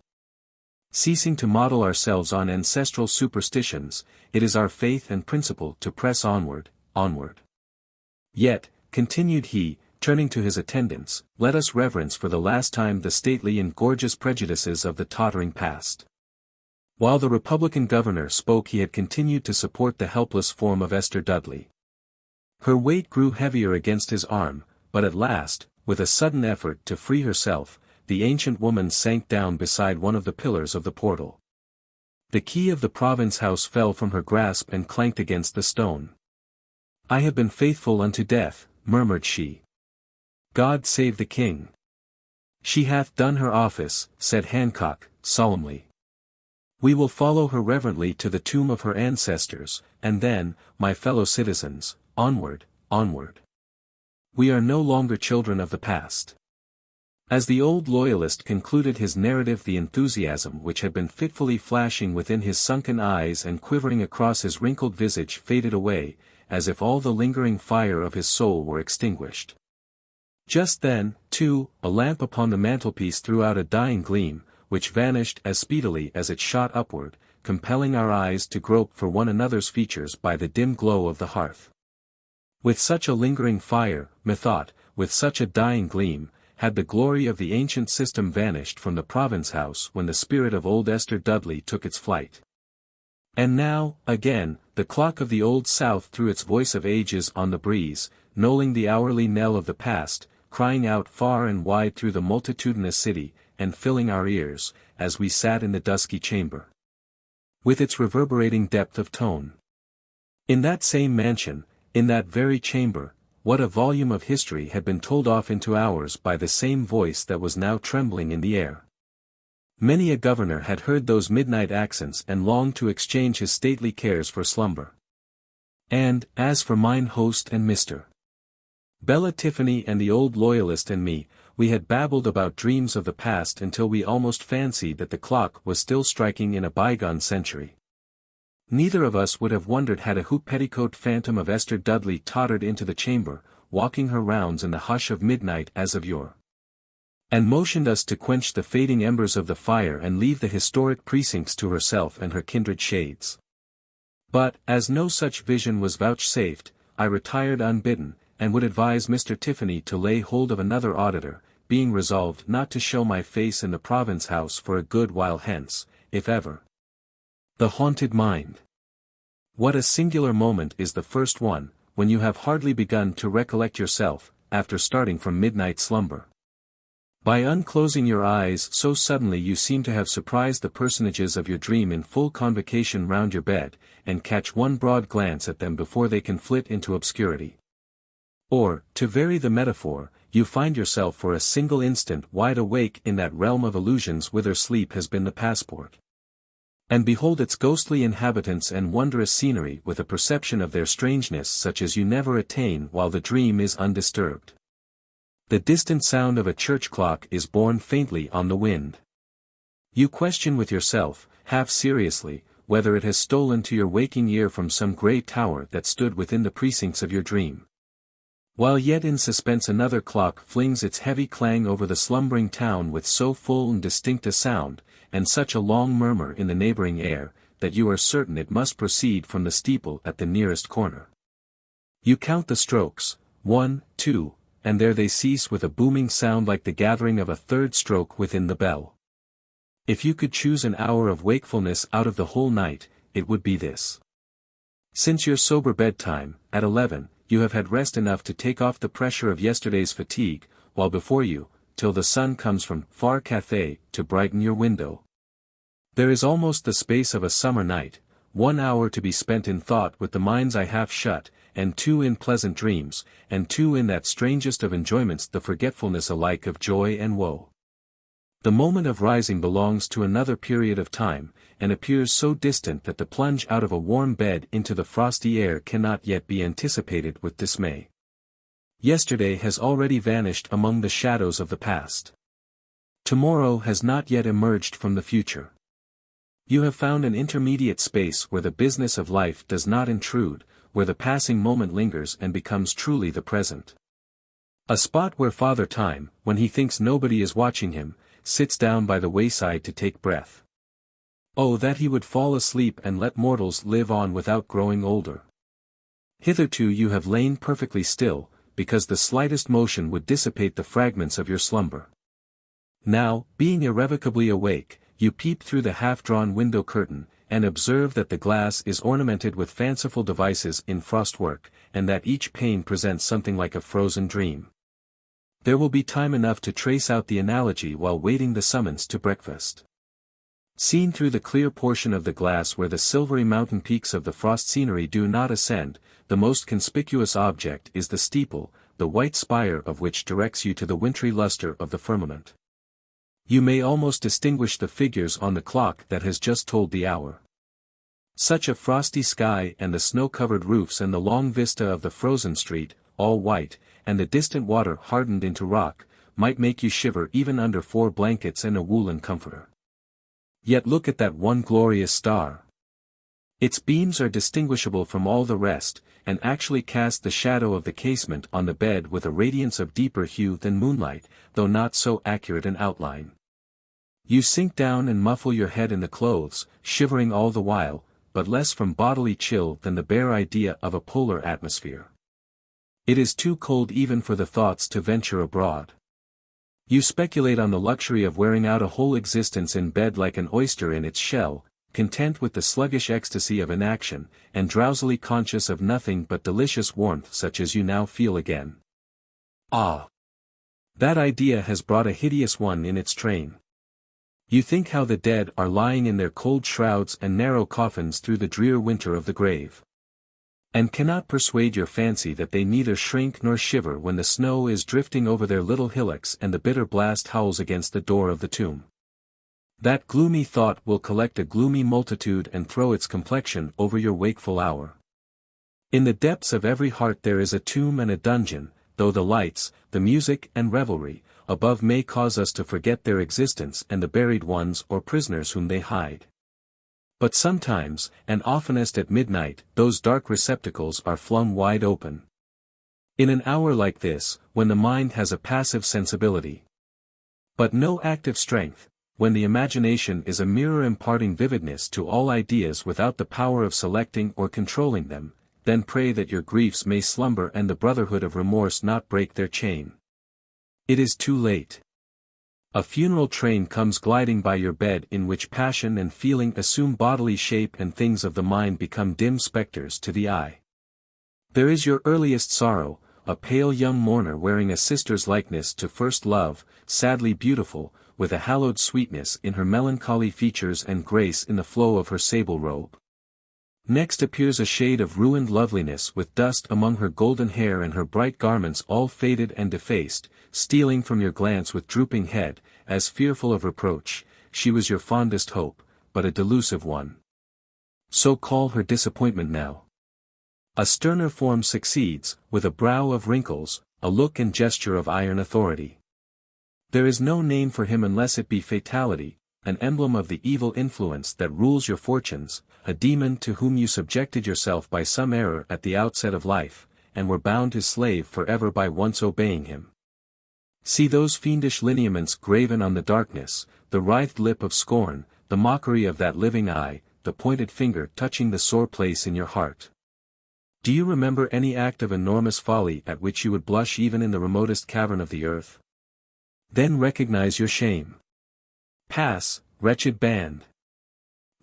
Ceasing to model ourselves on ancestral superstitions, it is our faith and principle to press onward, onward. Yet, continued he, turning to his attendants, let us reverence for the last time the stately and gorgeous prejudices of the tottering past. While the Republican governor spoke he had continued to support the helpless form of Esther Dudley. Her weight grew heavier against his arm, but at last, with a sudden effort to free herself, the ancient woman sank down beside one of the pillars of the portal. The key of the province house fell from her grasp and clanked against the stone. I have been faithful unto death, murmured she. God save the king. She hath done her office, said Hancock, solemnly. We will follow her reverently to the tomb of her ancestors, and then, my fellow citizens, onward, onward. We are no longer children of the past. As the old loyalist concluded his narrative, the enthusiasm which had been fitfully flashing within his sunken eyes and quivering across his wrinkled visage faded away, as if all the lingering fire of his soul were extinguished. Just then, too, a lamp upon the mantelpiece threw out a dying gleam, which vanished as speedily as it shot upward, compelling our eyes to grope for one another's features by the dim glow of the hearth. With such a lingering fire, methought, with such a dying gleam, had the glory of the ancient system vanished from the province house when the spirit of old Esther Dudley took its flight. And now, again, the clock of the Old South threw its voice of ages on the breeze, knolling the hourly knell of the past, crying out far and wide through the multitudinous city, and filling our ears, as we sat in the dusky chamber, with its reverberating depth of tone. In that same mansion, in that very chamber, what a volume of history had been told off into hours by the same voice that was now trembling in the air. Many a governor had heard those midnight accents and longed to exchange his stately cares for slumber. And, as for mine host and Mr. Bella Tiffany and the old loyalist and me, we had babbled about dreams of the past until we almost fancied that the clock was still striking in a bygone century. Neither of us would have wondered had a hoop-petticoat phantom of Esther Dudley tottered into the chamber, walking her rounds in the hush of midnight as of yore, and motioned us to quench the fading embers of the fire and leave the historic precincts to herself and her kindred shades. But, as no such vision was vouchsafed, I retired unbidden, and would advise Mr. Tiffany to lay hold of another auditor, being resolved not to show my face in the province house for a good while hence, if ever. The haunted mind. What a singular moment is the first one, when you have hardly begun to recollect yourself, after starting from midnight slumber. By unclosing your eyes so suddenly you seem to have surprised the personages of your dream in full convocation round your bed, and catch one broad glance at them before they can flit into obscurity. Or, to vary the metaphor, you find yourself for a single instant wide awake in that realm of illusions whither sleep has been the passport. And behold its ghostly inhabitants and wondrous scenery with a perception of their strangeness such as you never attain while the dream is undisturbed. The distant sound of a church clock is borne faintly on the wind. You question with yourself, half seriously, whether it has stolen to your waking ear from some grey tower that stood within the precincts of your dream. While yet in suspense another clock flings its heavy clang over the slumbering town with so full and distinct a sound, and such a long murmur in the neighboring air, that you are certain it must proceed from the steeple at the nearest corner. You count the strokes, 1, 2, and there they cease with a booming sound like the gathering of a third stroke within the bell. If you could choose an hour of wakefulness out of the whole night, it would be this. Since your sober bedtime, at 11, you have had rest enough to take off the pressure of yesterday's fatigue, while before you, till the sun comes from far Cathay to brighten your window, there is almost the space of a summer night, 1 hour to be spent in thought with the mind's eye half shut, and 2 in pleasant dreams, and 2 in that strangest of enjoyments, the forgetfulness alike of joy and woe. The moment of rising belongs to another period of time, and appears so distant that the plunge out of a warm bed into the frosty air cannot yet be anticipated with dismay. Yesterday has already vanished among the shadows of the past. Tomorrow has not yet emerged from the future. You have found an intermediate space where the business of life does not intrude, where the passing moment lingers and becomes truly the present. A spot where Father Time, when he thinks nobody is watching him, sits down by the wayside to take breath. Oh, that he would fall asleep and let mortals live on without growing older. Hitherto you have lain perfectly still, because the slightest motion would dissipate the fragments of your slumber. Now, being irrevocably awake, you peep through the half-drawn window curtain, and observe that the glass is ornamented with fanciful devices in frostwork, and that each pane presents something like a frozen dream. There will be time enough to trace out the analogy while waiting the summons to breakfast. Seen through the clear portion of the glass where the silvery mountain peaks of the frost scenery do not ascend, the most conspicuous object is the steeple, the white spire of which directs you to the wintry luster of the firmament. You may almost distinguish the figures on the clock that has just told the hour. Such a frosty sky and the snow-covered roofs and the long vista of the frozen street, all white, and the distant water hardened into rock, might make you shiver even under 4 blankets and a woolen comforter. Yet look at that one glorious star. Its beams are distinguishable from all the rest, and actually cast the shadow of the casement on the bed with a radiance of deeper hue than moonlight, though not so accurate an outline. You sink down and muffle your head in the clothes, shivering all the while, but less from bodily chill than the bare idea of a polar atmosphere. It is too cold even for the thoughts to venture abroad. You speculate on the luxury of wearing out a whole existence in bed like an oyster in its shell, content with the sluggish ecstasy of inaction, and drowsily conscious of nothing but delicious warmth such as you now feel again. Ah! That idea has brought a hideous one in its train. You think how the dead are lying in their cold shrouds and narrow coffins through the drear winter of the grave. And cannot persuade your fancy that they neither shrink nor shiver when the snow is drifting over their little hillocks and the bitter blast howls against the door of the tomb. That gloomy thought will collect a gloomy multitude and throw its complexion over your wakeful hour. In the depths of every heart there is a tomb and a dungeon, though the lights, the music and revelry, above may cause us to forget their existence and the buried ones or prisoners whom they hide. But sometimes, and oftenest at midnight, those dark receptacles are flung wide open. In an hour like this, when the mind has a passive sensibility, but no active strength, when the imagination is a mirror imparting vividness to all ideas without the power of selecting or controlling them, then pray that your griefs may slumber and the brotherhood of remorse not break their chain. It is too late. A funeral train comes gliding by your bed in which passion and feeling assume bodily shape and things of the mind become dim spectres to the eye. There is your earliest sorrow, a pale young mourner wearing a sister's likeness to first love, sadly beautiful, with a hallowed sweetness in her melancholy features and grace in the flow of her sable robe. Next appears a shade of ruined loveliness with dust among her golden hair and her bright garments all faded and defaced, stealing from your glance with drooping head, as fearful of reproach. She was your fondest hope, but a delusive one. So call her disappointment now. A sterner form succeeds, with a brow of wrinkles, a look and gesture of iron authority. There is no name for him unless it be fatality, an emblem of the evil influence that rules your fortunes, a demon to whom you subjected yourself by some error at the outset of life, and were bound his slave forever by once obeying him. See those fiendish lineaments graven on the darkness, the writhed lip of scorn, the mockery of that living eye, the pointed finger touching the sore place in your heart. Do you remember any act of enormous folly at which you would blush even in the remotest cavern of the earth? Then recognize your shame. Pass, wretched band.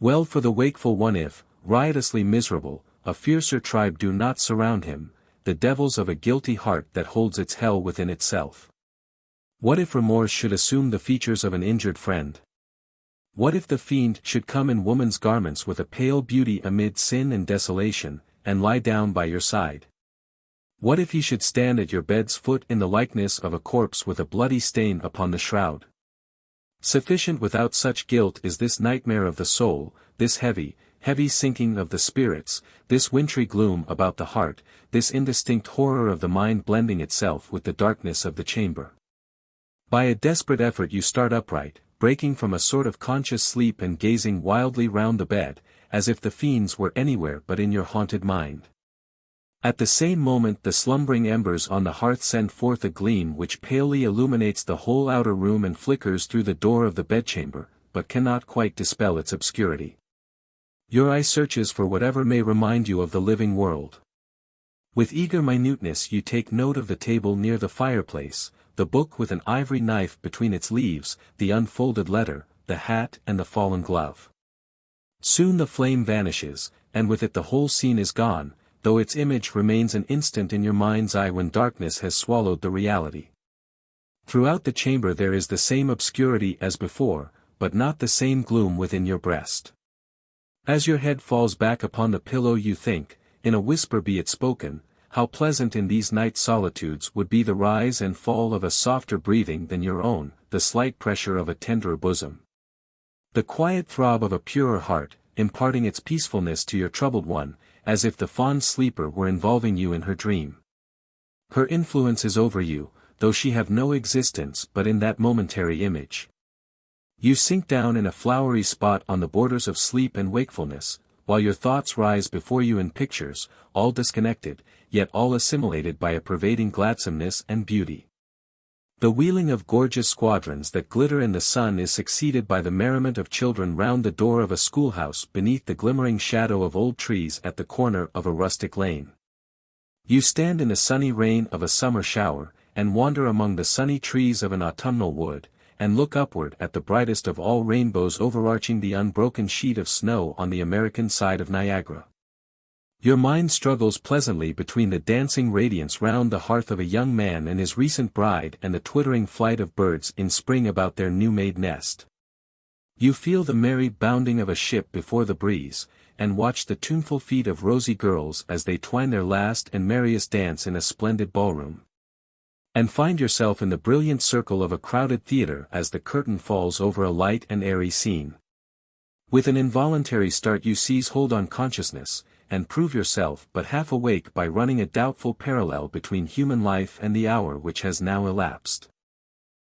Well for the wakeful one if, riotously miserable, a fiercer tribe do not surround him, the devils of a guilty heart that holds its hell within itself. What if remorse should assume the features of an injured friend? What if the fiend should come in woman's garments with a pale beauty amid sin and desolation, and lie down by your side? What if he should stand at your bed's foot in the likeness of a corpse with a bloody stain upon the shroud? Sufficient without such guilt is this nightmare of the soul, this heavy, heavy sinking of the spirits, this wintry gloom about the heart, this indistinct horror of the mind blending itself with the darkness of the chamber. By a desperate effort you start upright, breaking from a sort of conscious sleep and gazing wildly round the bed, as if the fiends were anywhere but in your haunted mind. At the same moment the slumbering embers on the hearth send forth a gleam which palely illuminates the whole outer room and flickers through the door of the bedchamber, but cannot quite dispel its obscurity. Your eye searches for whatever may remind you of the living world. With eager minuteness you take note of the table near the fireplace, the book with an ivory knife between its leaves, the unfolded letter, the hat and the fallen glove. Soon the flame vanishes, and with it the whole scene is gone, though its image remains an instant in your mind's eye when darkness has swallowed the reality. Throughout the chamber there is the same obscurity as before, but not the same gloom within your breast. As your head falls back upon the pillow you think, in a whisper be it spoken, how pleasant in these night solitudes would be the rise and fall of a softer breathing than your own, the slight pressure of a tenderer bosom. The quiet throb of a purer heart, imparting its peacefulness to your troubled one, as if the fond sleeper were involving you in her dream. Her influence is over you, though she have no existence but in that momentary image. You sink down in a flowery spot on the borders of sleep and wakefulness, while your thoughts rise before you in pictures, all disconnected, yet all assimilated by a pervading gladsomeness and beauty. The wheeling of gorgeous squadrons that glitter in the sun is succeeded by the merriment of children round the door of a schoolhouse beneath the glimmering shadow of old trees at the corner of a rustic lane. You stand in the sunny rain of a summer shower, and wander among the sunny trees of an autumnal wood, and look upward at the brightest of all rainbows overarching the unbroken sheet of snow on the American side of Niagara. Your mind struggles pleasantly between the dancing radiance round the hearth of a young man and his recent bride and the twittering flight of birds in spring about their new-made nest. You feel the merry bounding of a ship before the breeze, and watch the tuneful feet of rosy girls as they twine their last and merriest dance in a splendid ballroom. And find yourself in the brilliant circle of a crowded theater as the curtain falls over a light and airy scene. With an involuntary start you seize hold on consciousness, and prove yourself but half awake by running a doubtful parallel between human life and the hour which has now elapsed.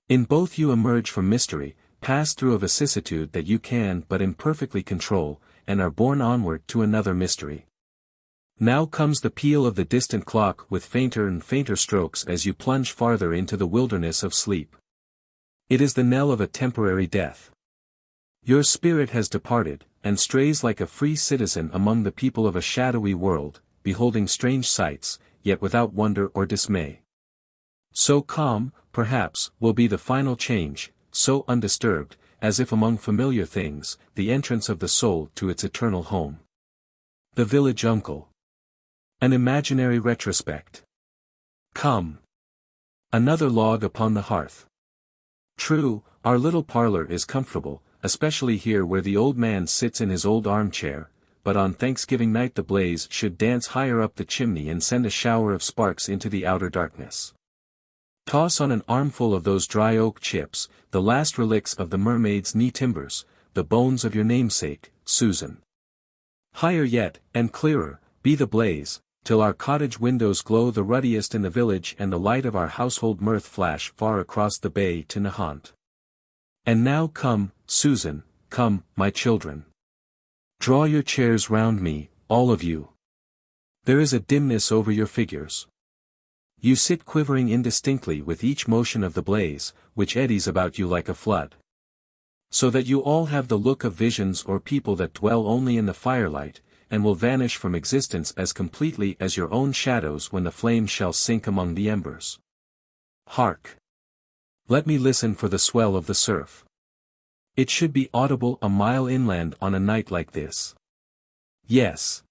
In both you emerge from mystery, pass through a vicissitude that you can but imperfectly control, and are borne onward to another mystery. Now comes the peal of the distant clock with fainter and fainter strokes as you plunge farther into the wilderness of sleep. It is the knell of a temporary death. Your spirit has departed, and strays like a free citizen among the people of a shadowy world, beholding strange sights, yet without wonder or dismay. So calm, perhaps, will be the final change, so undisturbed, as if among familiar things, the entrance of the soul to its eternal home. The village uncle. An imaginary retrospect. Come. Another log upon the hearth. True, our little parlor is comfortable, especially here where the old man sits in his old armchair, but on Thanksgiving night the blaze should dance higher up the chimney and send a shower of sparks into the outer darkness. Toss on an armful of those dry oak chips, the last relics of the mermaid's knee timbers, the bones of your namesake, Susan. Higher yet, and clearer, be the blaze, till our cottage windows glow the ruddiest in the village and the light of our household mirth flash far across the bay to Nahant. And now come, Susan, come, my children. Draw your chairs round me, all of you. There is a dimness over your figures. You sit quivering indistinctly with each motion of the blaze, which eddies about you like a flood. So that you all have the look of visions or people that dwell only in the firelight, and will vanish from existence as completely as your own shadows when the flame shall sink among the embers. Hark! Let me listen for the swell of the surf. It should be audible a mile inland on a night like this. Yes.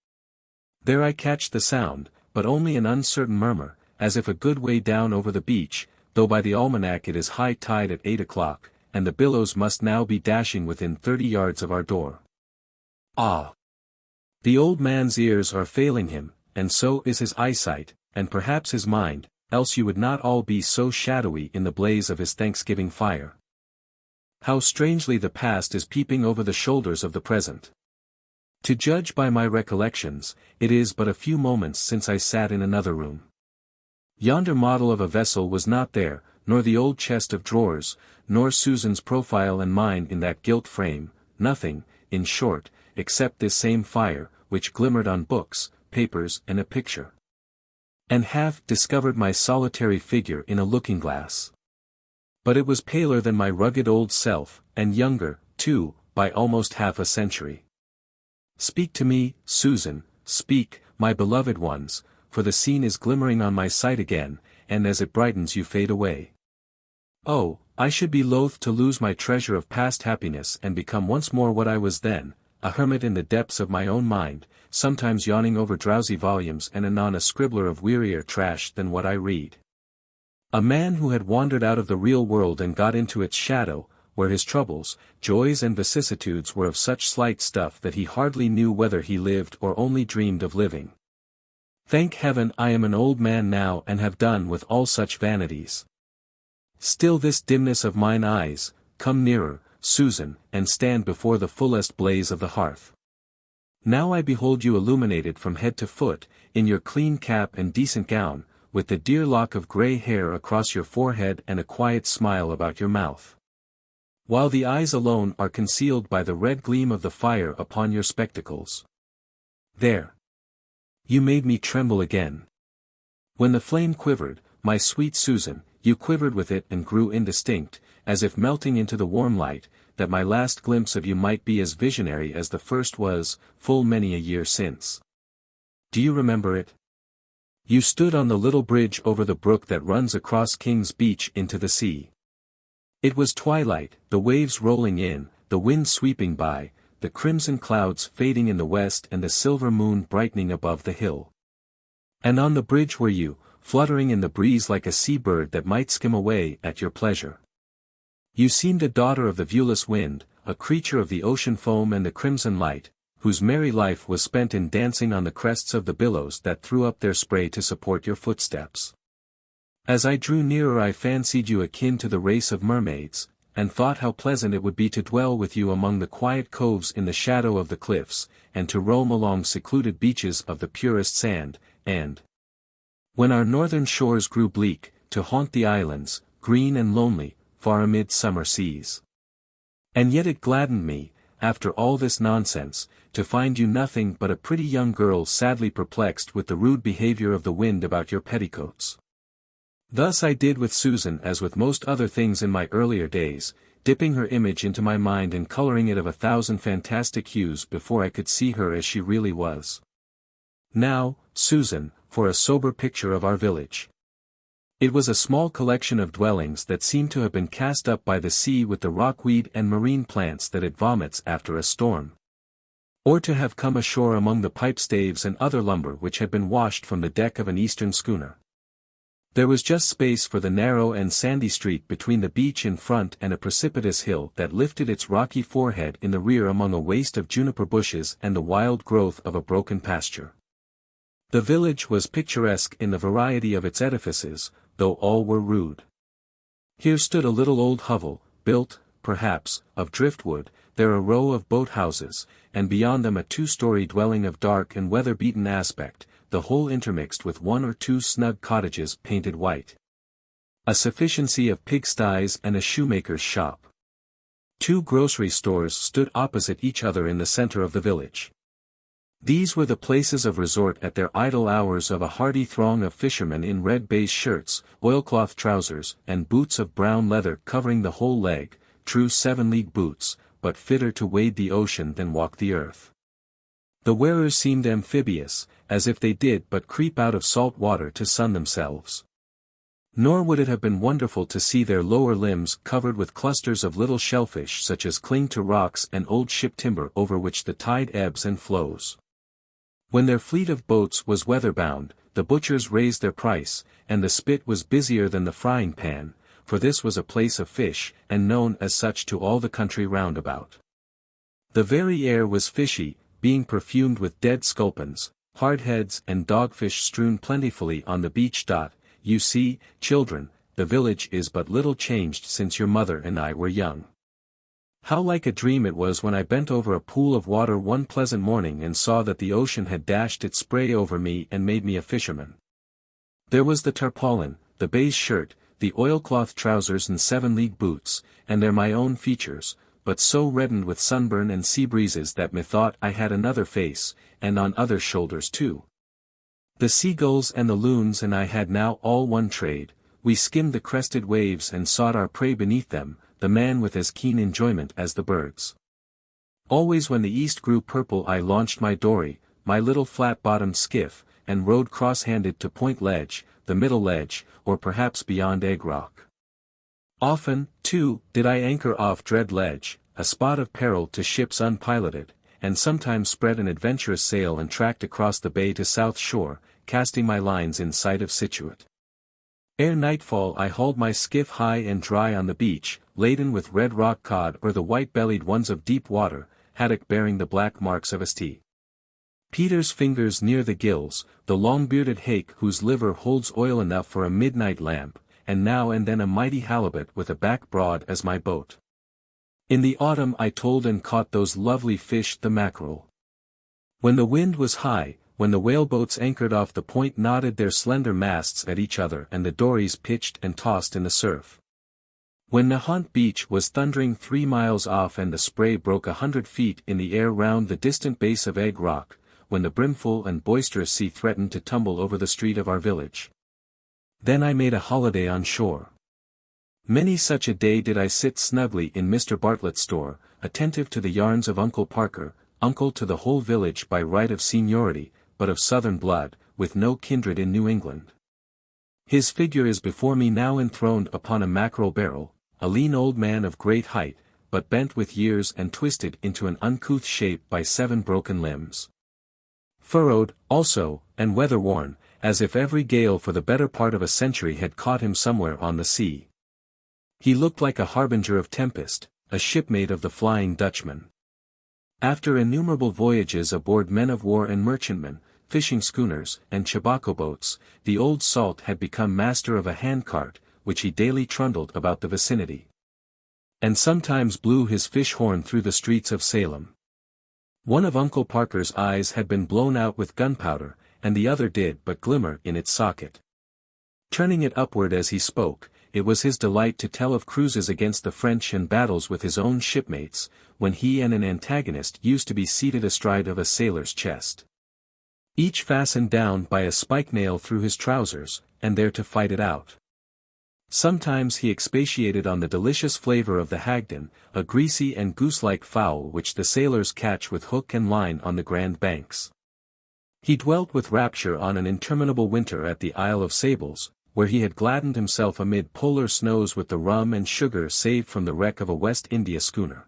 There I catch the sound, but only an uncertain murmur, as if a good way down over the beach, though by the almanac it is high tide at 8 o'clock, and the billows must now be dashing within 30 yards of our door. Ah! The old man's ears are failing him, and so is his eyesight, and perhaps his mind, else you would not all be so shadowy in the blaze of his Thanksgiving fire. How strangely the past is peeping over the shoulders of the present. To judge by my recollections, it is but a few moments since I sat in another room. Yonder model of a vessel was not there, nor the old chest of drawers, nor Susan's profile and mine in that gilt frame, nothing, in short, except this same fire, which glimmered on books, papers and a picture. And half discovered my solitary figure in a looking-glass. But it was paler than my rugged old self, and younger, too, by almost half a century. Speak to me, Susan, speak, my beloved ones, for the scene is glimmering on my sight again, and as it brightens you fade away. Oh, I should be loath to lose my treasure of past happiness and become once more what I was then, a hermit in the depths of my own mind, sometimes yawning over drowsy volumes and anon a scribbler of wearier trash than what I read. A man who had wandered out of the real world and got into its shadow, where his troubles, joys and vicissitudes were of such slight stuff that he hardly knew whether he lived or only dreamed of living. Thank heaven I am an old man now and have done with all such vanities. Still this dimness of mine eyes, come nearer, Susan, and stand before the fullest blaze of the hearth. Now I behold you illuminated from head to foot, in your clean cap and decent gown, with the dear lock of grey hair across your forehead and a quiet smile about your mouth. While the eyes alone are concealed by the red gleam of the fire upon your spectacles. There! You made me tremble again. When the flame quivered, my sweet Susan, you quivered with it and grew indistinct, as if melting into the warm light, that my last glimpse of you might be as visionary as the first was, full many a year since. Do you remember it? You stood on the little bridge over the brook that runs across King's Beach into the sea. It was twilight, the waves rolling in, the wind sweeping by, the crimson clouds fading in the west and the silver moon brightening above the hill. And on the bridge were you, fluttering in the breeze like a sea-bird that might skim away at your pleasure. You seemed a daughter of the viewless wind, a creature of the ocean foam and the crimson light, whose merry life was spent in dancing on the crests of the billows that threw up their spray to support your footsteps. As I drew nearer I fancied you akin to the race of mermaids, and thought how pleasant it would be to dwell with you among the quiet coves in the shadow of the cliffs, and to roam along secluded beaches of the purest sand, and, when our northern shores grew bleak, to haunt the islands, green and lonely, far amid summer seas. And yet it gladdened me, after all this nonsense, to find you nothing but a pretty young girl sadly perplexed with the rude behavior of the wind about your petticoats. Thus I did with Susan as with most other things in my earlier days, dipping her image into my mind and coloring it of 1,000 fantastic hues before I could see her as she really was. Now, Susan, for a sober picture of our village. It was a small collection of dwellings that seemed to have been cast up by the sea with the rockweed and marine plants that it vomits after a storm. Or to have come ashore among the pipe staves and other lumber which had been washed from the deck of an eastern schooner. There was just space for the narrow and sandy street between the beach in front and a precipitous hill that lifted its rocky forehead in the rear among a waste of juniper bushes and the wild growth of a broken pasture. The village was picturesque in the variety of its edifices, though all were rude. Here stood a little old hovel, built, perhaps, of driftwood, there a row of boat-houses, and beyond them a 2-story dwelling of dark and weather-beaten aspect, the whole intermixed with 1 or 2 snug cottages painted white. A sufficiency of pigsties and a shoemaker's shop. 2 grocery stores stood opposite each other in the center of the village. These were the places of resort at their idle hours of a hardy throng of fishermen in red baize shirts, oilcloth trousers, and boots of brown leather covering the whole leg, true 7-league boots, but fitter to wade the ocean than walk the earth. The wearers seemed amphibious, as if they did but creep out of salt water to sun themselves. Nor would it have been wonderful to see their lower limbs covered with clusters of little shellfish such as cling to rocks and old ship timber over which the tide ebbs and flows. When their fleet of boats was weather-bound, the butchers raised their price, and the spit was busier than the frying pan, for this was a place of fish, and known as such to all the country round about. The very air was fishy, being perfumed with dead sculpins, hardheads and dogfish strewn plentifully on the beach. You see, children, the village is but little changed since your mother and I were young. How like a dream it was when I bent over a pool of water one pleasant morning and saw that the ocean had dashed its spray over me and made me a fisherman. There was the tarpaulin, the baize shirt, the oilcloth trousers and 7-league boots, and they're my own features, but so reddened with sunburn and sea breezes that methought I had another face, and on other shoulders too. The seagulls and the loons and I had now all one trade, we skimmed the crested waves and sought our prey beneath them, the man with as keen enjoyment as the birds. Always when the east grew purple I launched my dory, my little flat-bottomed skiff, and rowed cross-handed to Point Ledge, the middle ledge, or perhaps beyond Egg Rock. Often, too, did I anchor off Dread Ledge, a spot of peril to ships unpiloted, and sometimes spread an adventurous sail and tracked across the bay to South Shore, casting my lines in sight of Scituate. Ere nightfall I hauled my skiff high and dry on the beach, laden with red rock cod or the white-bellied ones of deep water, haddock bearing the black marks of St. Peter's fingers near the gills, the long-bearded hake whose liver holds oil enough for a midnight lamp, and now and then a mighty halibut with a back broad as my boat. In the autumn I told and caught those lovely fish the mackerel. When the wind was high, when the whaleboats anchored off the point nodded their slender masts at each other and the dories pitched and tossed in the surf. When Nahant Beach was thundering 3 miles off and the spray broke 100 feet in the air round the distant base of Egg Rock, when the brimful and boisterous sea threatened to tumble over the street of our village. Then I made a holiday on shore. Many such a day did I sit snugly in Mr. Bartlett's store, attentive to the yarns of Uncle Parker, uncle to the whole village by right of seniority, but of southern blood, with no kindred in New England. His figure is before me now enthroned upon a mackerel barrel, a lean old man of great height, but bent with years and twisted into an uncouth shape by 7 broken limbs. Furrowed, also, and weather-worn, as if every gale for the better part of a century had caught him somewhere on the sea. He looked like a harbinger of tempest, a shipmate of the Flying Dutchman. After innumerable voyages aboard men of war and merchantmen, fishing schooners, and chabaco boats, the old salt had become master of a handcart, which he daily trundled about the vicinity. And sometimes blew his fish horn through the streets of Salem. One of Uncle Parker's eyes had been blown out with gunpowder, and the other did but glimmer in its socket. Turning it upward as he spoke, it was his delight to tell of cruises against the French and battles with his own shipmates, when he and an antagonist used to be seated astride of a sailor's chest, each fastened down by a spike-nail through his trousers, and there to fight it out. Sometimes he expatiated on the delicious flavor of the hagden, a greasy and goose-like fowl which the sailors catch with hook and line on the Grand Banks. He dwelt with rapture on an interminable winter at the Isle of Sables, where he had gladdened himself amid polar snows with the rum and sugar saved from the wreck of a West India schooner.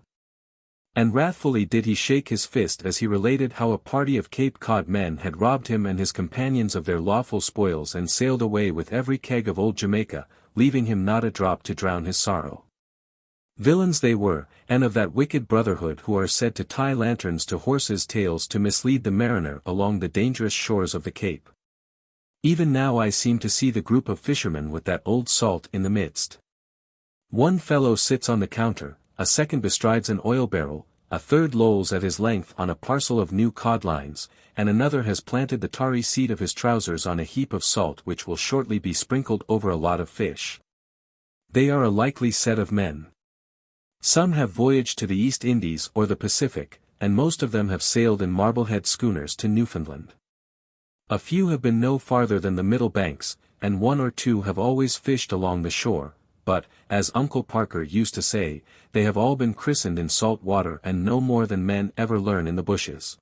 And wrathfully did he shake his fist as he related how a party of Cape Cod men had robbed him and his companions of their lawful spoils and sailed away with every keg of old Jamaica, leaving him not a drop to drown his sorrow. Villains they were, and of that wicked brotherhood who are said to tie lanterns to horses' tails to mislead the mariner along the dangerous shores of the Cape. Even now I seem to see the group of fishermen with that old salt in the midst. One fellow sits on the counter, a second bestrides an oil barrel, a third lolls at his length on a parcel of new codlines, and another has planted the tarry seat of his trousers on a heap of salt which will shortly be sprinkled over a lot of fish. They are a likely set of men. Some have voyaged to the East Indies or the Pacific, and most of them have sailed in Marblehead schooners to Newfoundland. A few have been no farther than the Middle Banks, and one or two have always fished along the shore, but, as Uncle Parker used to say, they have all been christened in salt water and no more than men ever learn in the bushes.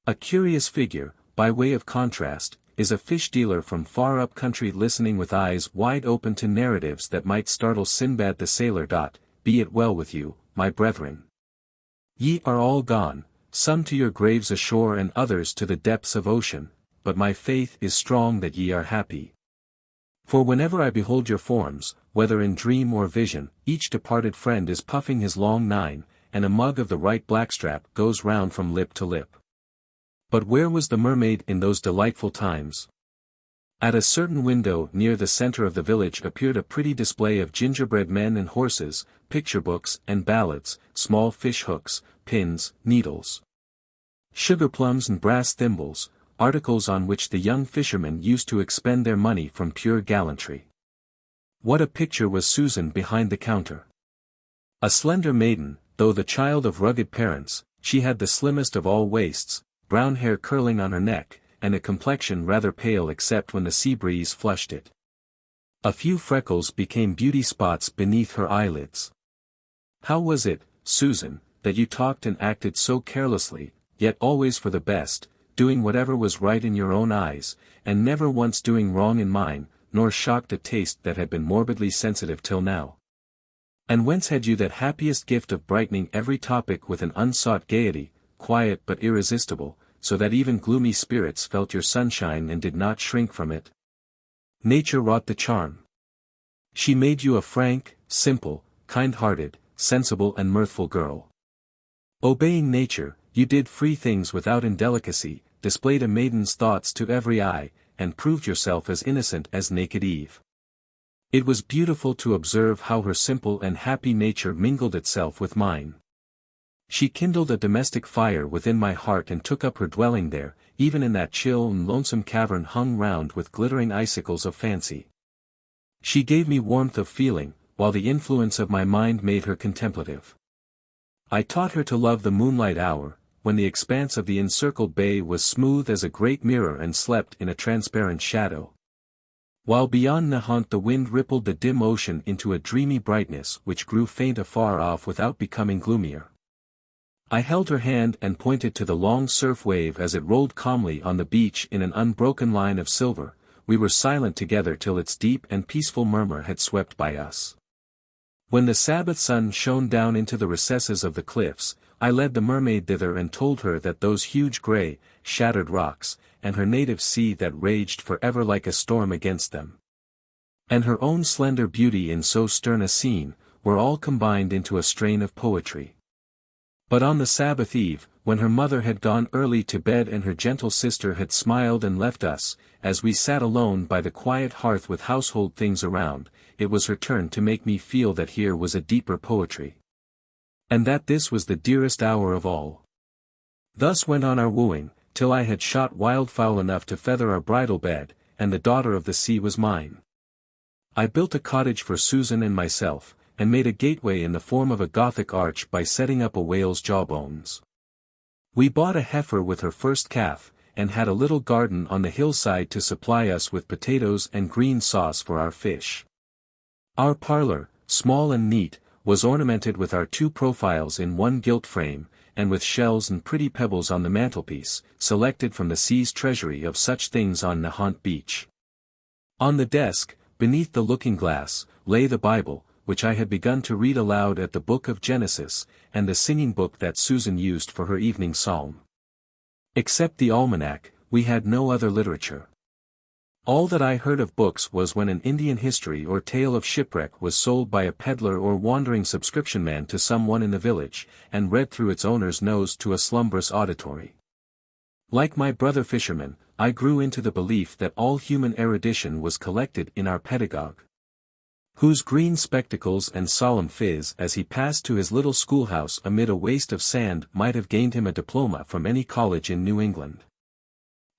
A curious figure, by way of contrast, is a fish dealer from far up country listening with eyes wide open to narratives that might startle Sinbad the sailor. Be it well with you, my brethren. Ye are all gone, some to your graves ashore and others to the depths of ocean, but my faith is strong that ye are happy. For whenever I behold your forms, whether in dream or vision, each departed friend is puffing his long nine, and a mug of the right blackstrap goes round from lip to lip. But where was the mermaid in those delightful times? At a certain window near the center of the village appeared a pretty display of gingerbread men and horses, picture books and ballads, small fish hooks, pins, needles, sugar plums and brass thimbles, articles on which the young fishermen used to expend their money from pure gallantry. What a picture was Susan behind the counter! A slender maiden, though the child of rugged parents, she had the slimmest of all waists, brown hair curling on her neck, and a complexion rather pale except when the sea breeze flushed it. A few freckles became beauty spots beneath her eyelids. How was it, Susan, that you talked and acted so carelessly, yet always for the best, doing whatever was right in your own eyes, and never once doing wrong in mine, nor shocked a taste that had been morbidly sensitive till now? And whence had you that happiest gift of brightening every topic with an unsought gaiety, quiet but irresistible, so that even gloomy spirits felt your sunshine and did not shrink from it? Nature wrought the charm. She made you a frank, simple, kind-hearted, sensible and mirthful girl. Obeying nature, you did free things without indelicacy, displayed a maiden's thoughts to every eye, and proved yourself as innocent as naked Eve. It was beautiful to observe how her simple and happy nature mingled itself with mine. She kindled a domestic fire within my heart and took up her dwelling there, even in that chill and lonesome cavern hung round with glittering icicles of fancy. She gave me warmth of feeling, while the influence of my mind made her contemplative. I taught her to love the moonlight hour, when the expanse of the encircled bay was smooth as a great mirror and slept in a transparent shadow, while beyond Nahant the wind rippled the dim ocean into a dreamy brightness which grew faint afar off without becoming gloomier. I held her hand and pointed to the long surf wave as it rolled calmly on the beach in an unbroken line of silver. We were silent together till its deep and peaceful murmur had swept by us. When the Sabbath sun shone down into the recesses of the cliffs, I led the mermaid thither and told her that those huge grey, shattered rocks, and her native sea that raged for ever like a storm against them, and her own slender beauty in so stern a scene, were all combined into a strain of poetry. But on the Sabbath eve, when her mother had gone early to bed and her gentle sister had smiled and left us, as we sat alone by the quiet hearth with household things around, it was her turn to make me feel that here was a deeper poetry, and that this was the dearest hour of all. Thus went on our wooing, till I had shot wildfowl enough to feather our bridal bed, and the daughter of the sea was mine. I built a cottage for Susan and myself, and made a gateway in the form of a Gothic arch by setting up a whale's jawbones. We bought a heifer with her first calf, and had a little garden on the hillside to supply us with potatoes and green sauce for our fish. Our parlor, small and neat, was ornamented with our two profiles in one gilt frame, and with shells and pretty pebbles on the mantelpiece, selected from the sea's treasury of such things on Nahant Beach. On the desk, beneath the looking-glass, lay the Bible, which I had begun to read aloud at the book of Genesis, and the singing book that Susan used for her evening psalm. Except the almanac, we had no other literature. All that I heard of books was when an Indian history or tale of shipwreck was sold by a peddler or wandering subscription man to someone in the village, and read through its owner's nose to a slumbrous auditory. Like my brother fisherman, I grew into the belief that all human erudition was collected in our pedagogue, whose green spectacles and solemn phiz as he passed to his little schoolhouse amid a waste of sand might have gained him a diploma from any college in New England.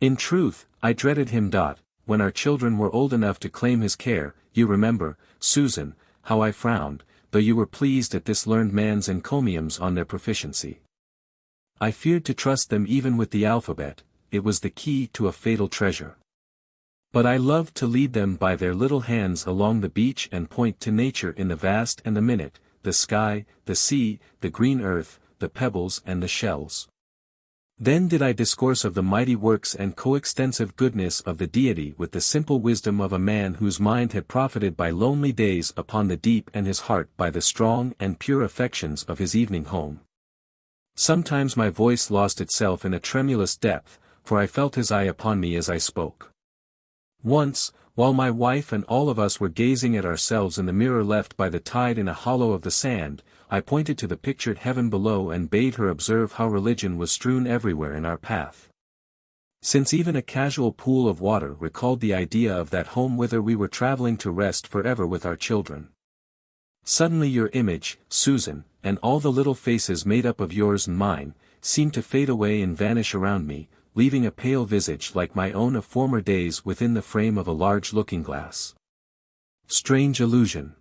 In truth, I dreaded him. When our children were old enough to claim his care, you remember, Susan, how I frowned, though you were pleased at this learned man's encomiums on their proficiency. I feared to trust them even with the alphabet, it was the key to a fatal treasure. But I loved to lead them by their little hands along the beach and point to nature in the vast and the minute, the sky, the sea, the green earth, the pebbles and the shells. Then did I discourse of the mighty works and coextensive goodness of the Deity with the simple wisdom of a man whose mind had profited by lonely days upon the deep and his heart by the strong and pure affections of his evening home. Sometimes my voice lost itself in a tremulous depth, for I felt his eye upon me as I spoke. Once, while my wife and all of us were gazing at ourselves in the mirror left by the tide in a hollow of the sand, I pointed to the pictured heaven below and bade her observe how religion was strewn everywhere in our path. Since even a casual pool of water recalled the idea of that home whither we were traveling to rest forever with our children. Suddenly your image, Susan, and all the little faces made up of yours and mine, seemed to fade away and vanish around me, leaving a pale visage like my own of former days within the frame of a large looking-glass. Strange illusion.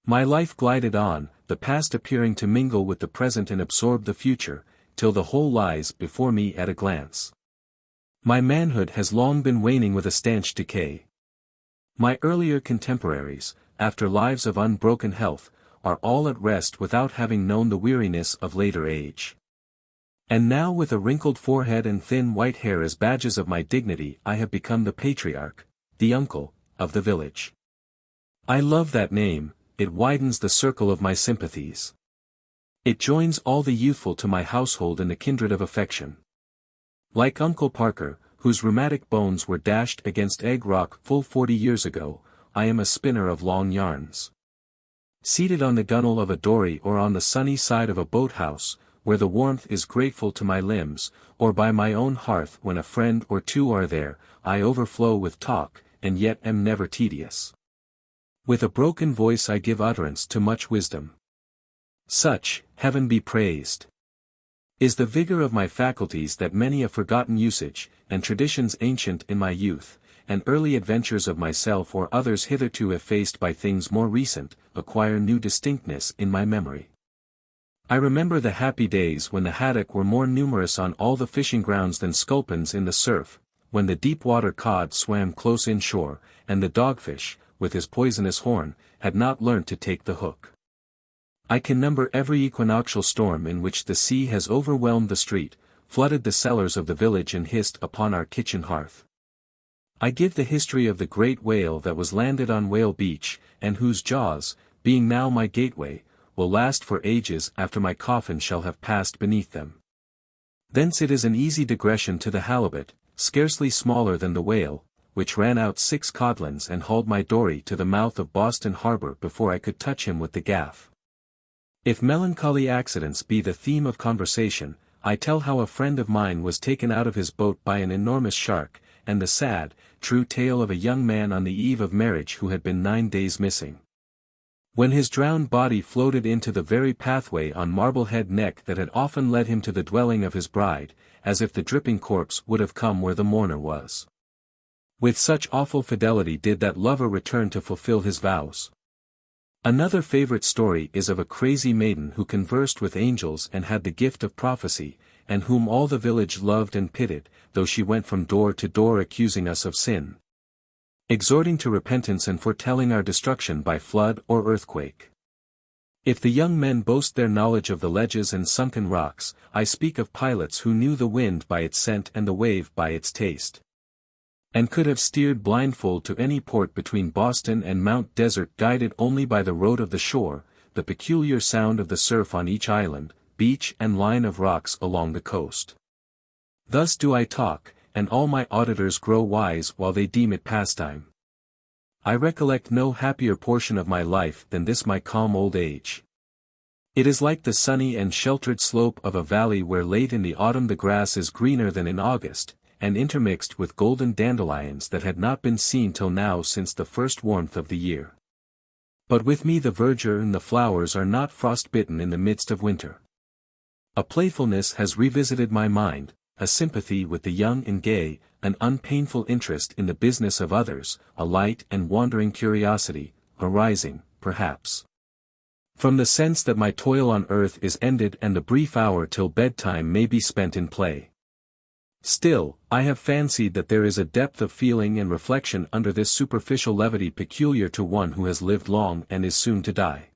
My life glided on, the past appearing to mingle with the present and absorb the future, till the whole lies before me at a glance. My manhood has long been waning with a stanch decay. My earlier contemporaries, after lives of unbroken health, are all at rest without having known the weariness of later age. And now with a wrinkled forehead and thin white hair as badges of my dignity I have become the patriarch, the uncle, of the village. I love that name, it widens the circle of my sympathies. It joins all the youthful to my household in the kindred of affection. Like Uncle Parker, whose rheumatic bones were dashed against Egg Rock full 40 years ago, I am a spinner of long yarns. Seated on the gunwale of a dory or on the sunny side of a boathouse, where the warmth is grateful to my limbs, or by my own hearth when a friend or two are there, I overflow with talk, and yet am never tedious. With a broken voice I give utterance to much wisdom. Such, heaven be praised, is the vigor of my faculties that many a forgotten usage, and traditions ancient in my youth, and early adventures of myself or others hitherto effaced by things more recent, acquire new distinctness in my memory. I remember the happy days when the haddock were more numerous on all the fishing grounds than sculpins in the surf, when the deep-water cod swam close inshore, and the dogfish, with his poisonous horn, had not learnt to take the hook. I can number every equinoctial storm in which the sea has overwhelmed the street, flooded the cellars of the village and hissed upon our kitchen hearth. I give the history of the great whale that was landed on Whale Beach, and whose jaws, being now my gateway, will last for ages after my coffin shall have passed beneath them. Thence it is an easy digression to the halibut, scarcely smaller than the whale, which ran out 6 codlins and hauled my dory to the mouth of Boston Harbor before I could touch him with the gaff. If melancholy accidents be the theme of conversation, I tell how a friend of mine was taken out of his boat by an enormous shark, and the sad, true tale of a young man on the eve of marriage who had been 9 days missing. When his drowned body floated into the very pathway on Marblehead Neck that had often led him to the dwelling of his bride, as if the dripping corpse would have come where the mourner was. With such awful fidelity did that lover return to fulfill his vows. Another favorite story is of a crazy maiden who conversed with angels and had the gift of prophecy, and whom all the village loved and pitied, though she went from door to door accusing us of sin, exhorting to repentance and foretelling our destruction by flood or earthquake. If the young men boast their knowledge of the ledges and sunken rocks, I speak of pilots who knew the wind by its scent and the wave by its taste, and could have steered blindfold to any port between Boston and Mount Desert guided only by the road of the shore, the peculiar sound of the surf on each island, beach and line of rocks along the coast. Thus do I talk, and all my auditors grow wise while they deem it pastime. I recollect no happier portion of my life than this my calm old age. It is like the sunny and sheltered slope of a valley where late in the autumn the grass is greener than in August, and intermixed with golden dandelions that had not been seen till now since the first warmth of the year. But with me the verdure and the flowers are not frost-bitten in the midst of winter. A playfulness has revisited my mind, a sympathy with the young and gay, an unpainful interest in the business of others, a light and wandering curiosity, arising, perhaps, From the sense that my toil on earth is ended and the brief hour till bedtime may be spent in play. Still, I have fancied that there is a depth of feeling and reflection under this superficial levity peculiar to one who has lived long and is soon to die.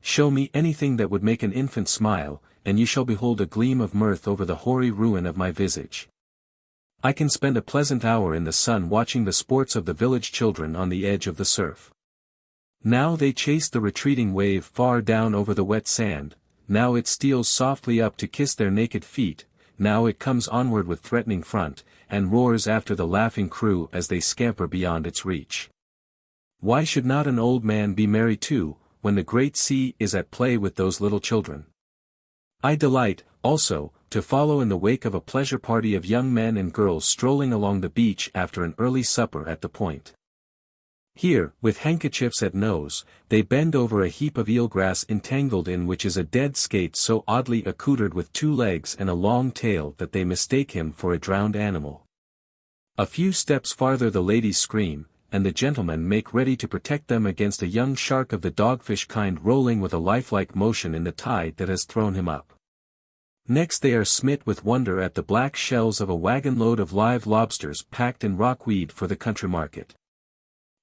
Show me anything that would make an infant smile, and you shall behold a gleam of mirth over the hoary ruin of my visage. I can spend a pleasant hour in the sun watching the sports of the village children on the edge of the surf. Now they chase the retreating wave far down over the wet sand, now it steals softly up to kiss their naked feet, now it comes onward with threatening front, and roars after the laughing crew as they scamper beyond its reach. Why should not an old man be merry too, when the great sea is at play with those little children? I delight, also, to follow in the wake of a pleasure party of young men and girls strolling along the beach after an early supper at the Point. Here, with handkerchiefs at nose, they bend over a heap of eelgrass entangled in which is a dead skate so oddly accoutred with 2 legs and a long tail that they mistake him for a drowned animal. A few steps farther the ladies scream, and the gentlemen make ready to protect them against a young shark of the dogfish kind rolling with a lifelike motion in the tide that has thrown him up. Next they are smit with wonder at the black shells of a wagon-load of live lobsters packed in rockweed for the country market.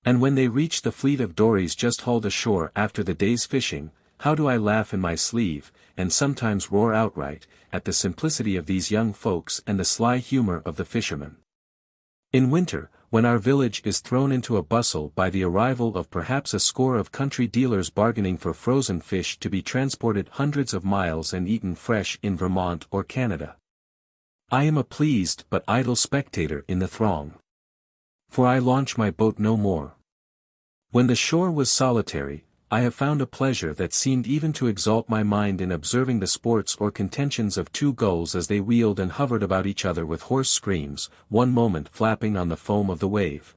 And when they reach the fleet of dories just hauled ashore after the day's fishing, how do I laugh in my sleeve, and sometimes roar outright, at the simplicity of these young folks and the sly humor of the fishermen. In winter, when our village is thrown into a bustle by the arrival of perhaps a score of country dealers bargaining for frozen fish to be transported hundreds of miles and eaten fresh in Vermont or Canada, I am a pleased but idle spectator in the throng. For I launch my boat no more. When the shore was solitary, I have found a pleasure that seemed even to exalt my mind in observing the sports or contentions of 2 gulls as they wheeled and hovered about each other with hoarse screams, one moment flapping on the foam of the wave,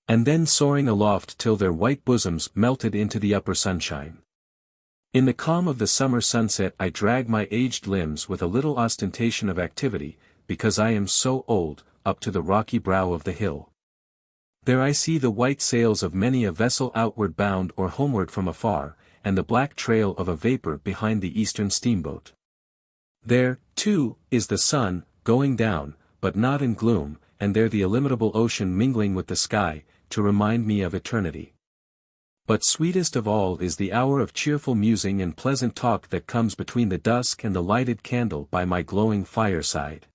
and then soaring aloft till their white bosoms melted into the upper sunshine. In the calm of the summer sunset I drag my aged limbs with a little ostentation of activity, because I am so old, up to the rocky brow of the hill. There I see the white sails of many a vessel outward bound or homeward from afar, and the black trail of a vapor behind the eastern steamboat. There, too, is the sun, going down, but not in gloom, and there the illimitable ocean mingling with the sky, to remind me of eternity. But sweetest of all is the hour of cheerful musing and pleasant talk that comes between the dusk and the lighted candle by my glowing fireside.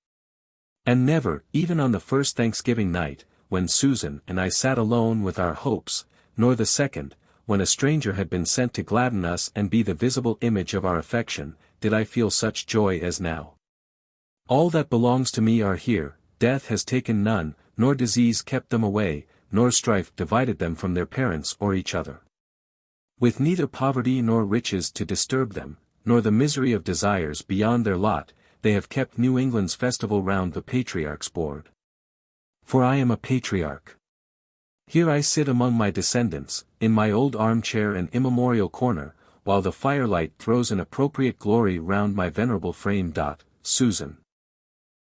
And never, even on the first Thanksgiving night, when Susan and I sat alone with our hopes, nor the second, when a stranger had been sent to gladden us and be the visible image of our affection, did I feel such joy as now. All that belongs to me are here, death has taken none, nor disease kept them away, nor strife divided them from their parents or each other. With neither poverty nor riches to disturb them, nor the misery of desires beyond their lot, they have kept New England's festival round the patriarch's board. For I am a patriarch. Here I sit among my descendants, in my old armchair and immemorial corner, while the firelight throws an appropriate glory round my venerable frame. Susan.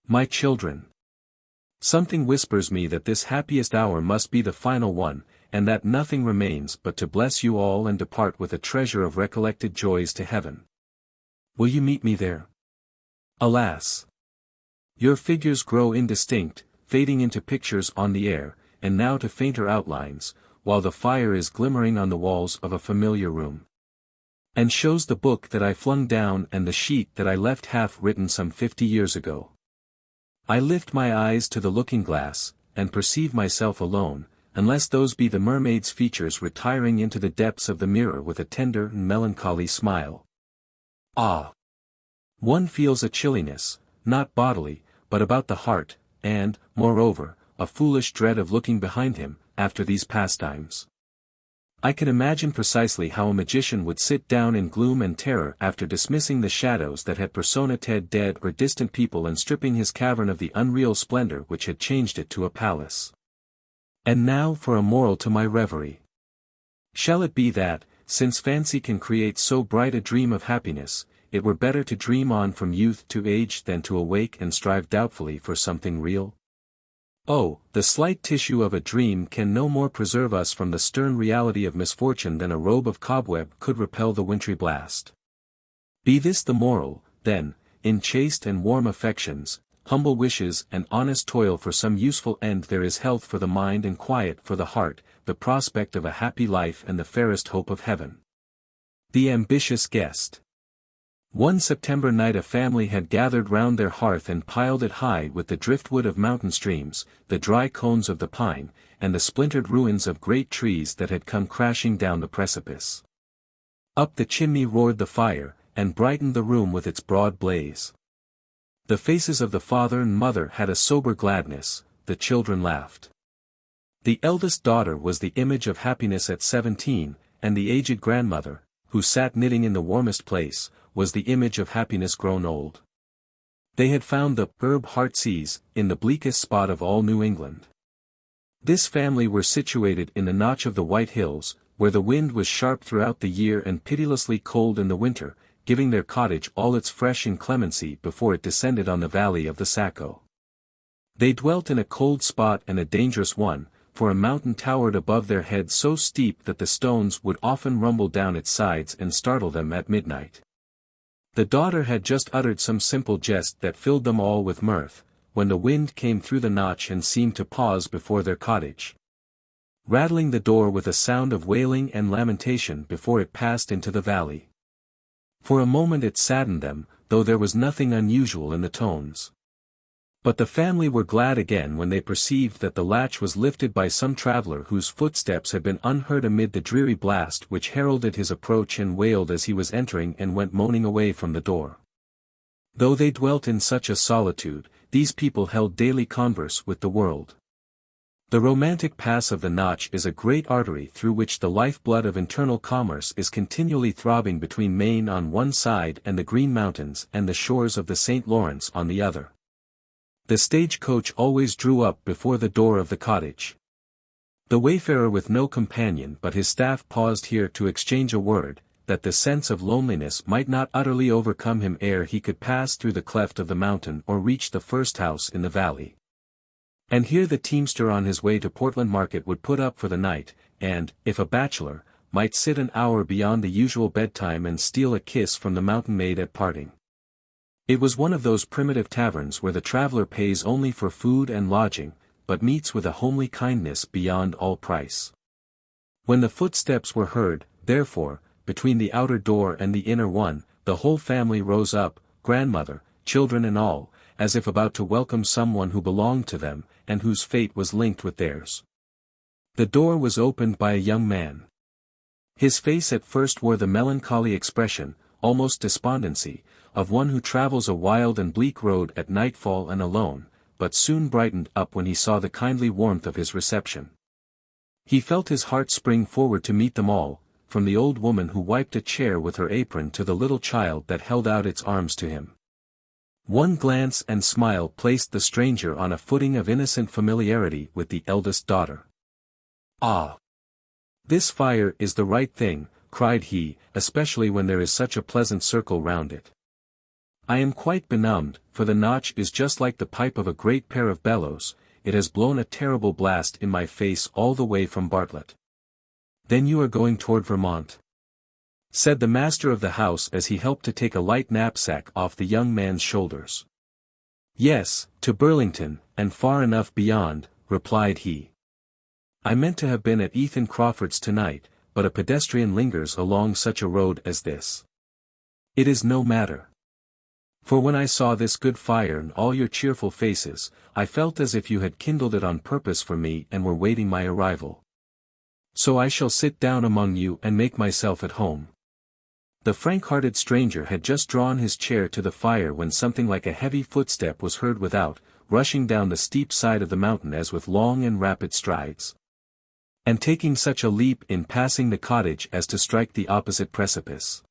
My children. Something whispers me that this happiest hour must be the final one, and that nothing remains but to bless you all and depart with a treasure of recollected joys to heaven. Will you meet me there? Alas! Your figures grow indistinct, fading into pictures on the air, and now to fainter outlines, while the fire is glimmering on the walls of a familiar room, and shows the book that I flung down and the sheet that I left half written some 50 years ago. I lift my eyes to the looking-glass, and perceive myself alone, unless those be the mermaid's features retiring into the depths of the mirror with a tender and melancholy smile. Ah! One feels a chilliness, not bodily, but about the heart, and, moreover, a foolish dread of looking behind him, after these pastimes. I can imagine precisely how a magician would sit down in gloom and terror after dismissing the shadows that had personated dead or distant people and stripping his cavern of the unreal splendor which had changed it to a palace. And now for a moral to my reverie. Shall it be that, since fancy can create so bright a dream of happiness, it were better to dream on from youth to age than to awake and strive doubtfully for something real? Oh, the slight tissue of a dream can no more preserve us from the stern reality of misfortune than a robe of cobweb could repel the wintry blast. Be this the moral, then, in chaste and warm affections, humble wishes and honest toil for some useful end there is health for the mind and quiet for the heart, the prospect of a happy life and the fairest hope of heaven. The ambitious guest. One September night a family had gathered round their hearth and piled it high with the driftwood of mountain streams, the dry cones of the pine, and the splintered ruins of great trees that had come crashing down the precipice. Up the chimney roared the fire, and brightened the room with its broad blaze. The faces of the father and mother had a sober gladness, the children laughed. The eldest daughter was the image of happiness at 17, and the aged grandmother, who sat knitting in the warmest place, was the image of happiness grown old. They had found the herb heartsease in the bleakest spot of all New England. This family were situated in the notch of the White Hills, where the wind was sharp throughout the year and pitilessly cold in the winter, giving their cottage all its fresh inclemency before it descended on the valley of the Saco. They dwelt in a cold spot and a dangerous one, for a mountain towered above their heads so steep that the stones would often rumble down its sides and startle them at midnight. The daughter had just uttered some simple jest that filled them all with mirth, when the wind came through the notch and seemed to pause before their cottage, rattling the door with a sound of wailing and lamentation before it passed into the valley. For a moment it saddened them, though there was nothing unusual in the tones. But the family were glad again when they perceived that the latch was lifted by some traveler whose footsteps had been unheard amid the dreary blast which heralded his approach and wailed as he was entering and went moaning away from the door. Though they dwelt in such a solitude, these people held daily converse with the world. The romantic pass of the Notch is a great artery through which the lifeblood of internal commerce is continually throbbing between Maine on one side and the Green Mountains and the shores of the St. Lawrence on the other. The stagecoach always drew up before the door of the cottage. The wayfarer with no companion but his staff paused here to exchange a word, that the sense of loneliness might not utterly overcome him ere he could pass through the cleft of the mountain or reach the first house in the valley. And here the teamster on his way to Portland Market would put up for the night, and, if a bachelor, might sit an hour beyond the usual bedtime and steal a kiss from the mountain maid at parting. It was one of those primitive taverns where the traveler pays only for food and lodging, but meets with a homely kindness beyond all price. When the footsteps were heard, therefore, between the outer door and the inner one, the whole family rose up, grandmother, children and all, as if about to welcome someone who belonged to them, and whose fate was linked with theirs. The door was opened by a young man. His face at first wore the melancholy expression, almost despondency, of one who travels a wild and bleak road at nightfall and alone, but soon brightened up when he saw the kindly warmth of his reception. He felt his heart spring forward to meet them all, from the old woman who wiped a chair with her apron to the little child that held out its arms to him. One glance and smile placed the stranger on a footing of innocent familiarity with the eldest daughter. "Ah! This fire is the right thing," cried he, "especially when there is such a pleasant circle round it. I am quite benumbed, for the Notch is just like the pipe of a great pair of bellows, it has blown a terrible blast in my face all the way from Bartlett." "Then you are going toward Vermont?" said the master of the house as he helped to take a light knapsack off the young man's shoulders. "Yes, to Burlington, and far enough beyond," replied he. "I meant to have been at Ethan Crawford's tonight, but a pedestrian lingers along such a road as this. It is no matter. For when I saw this good fire and all your cheerful faces, I felt as if you had kindled it on purpose for me and were waiting my arrival. So I shall sit down among you and make myself at home." The frank-hearted stranger had just drawn his chair to the fire when something like a heavy footstep was heard without, rushing down the steep side of the mountain as with long and rapid strides, and taking such a leap in passing the cottage as to strike the opposite precipice.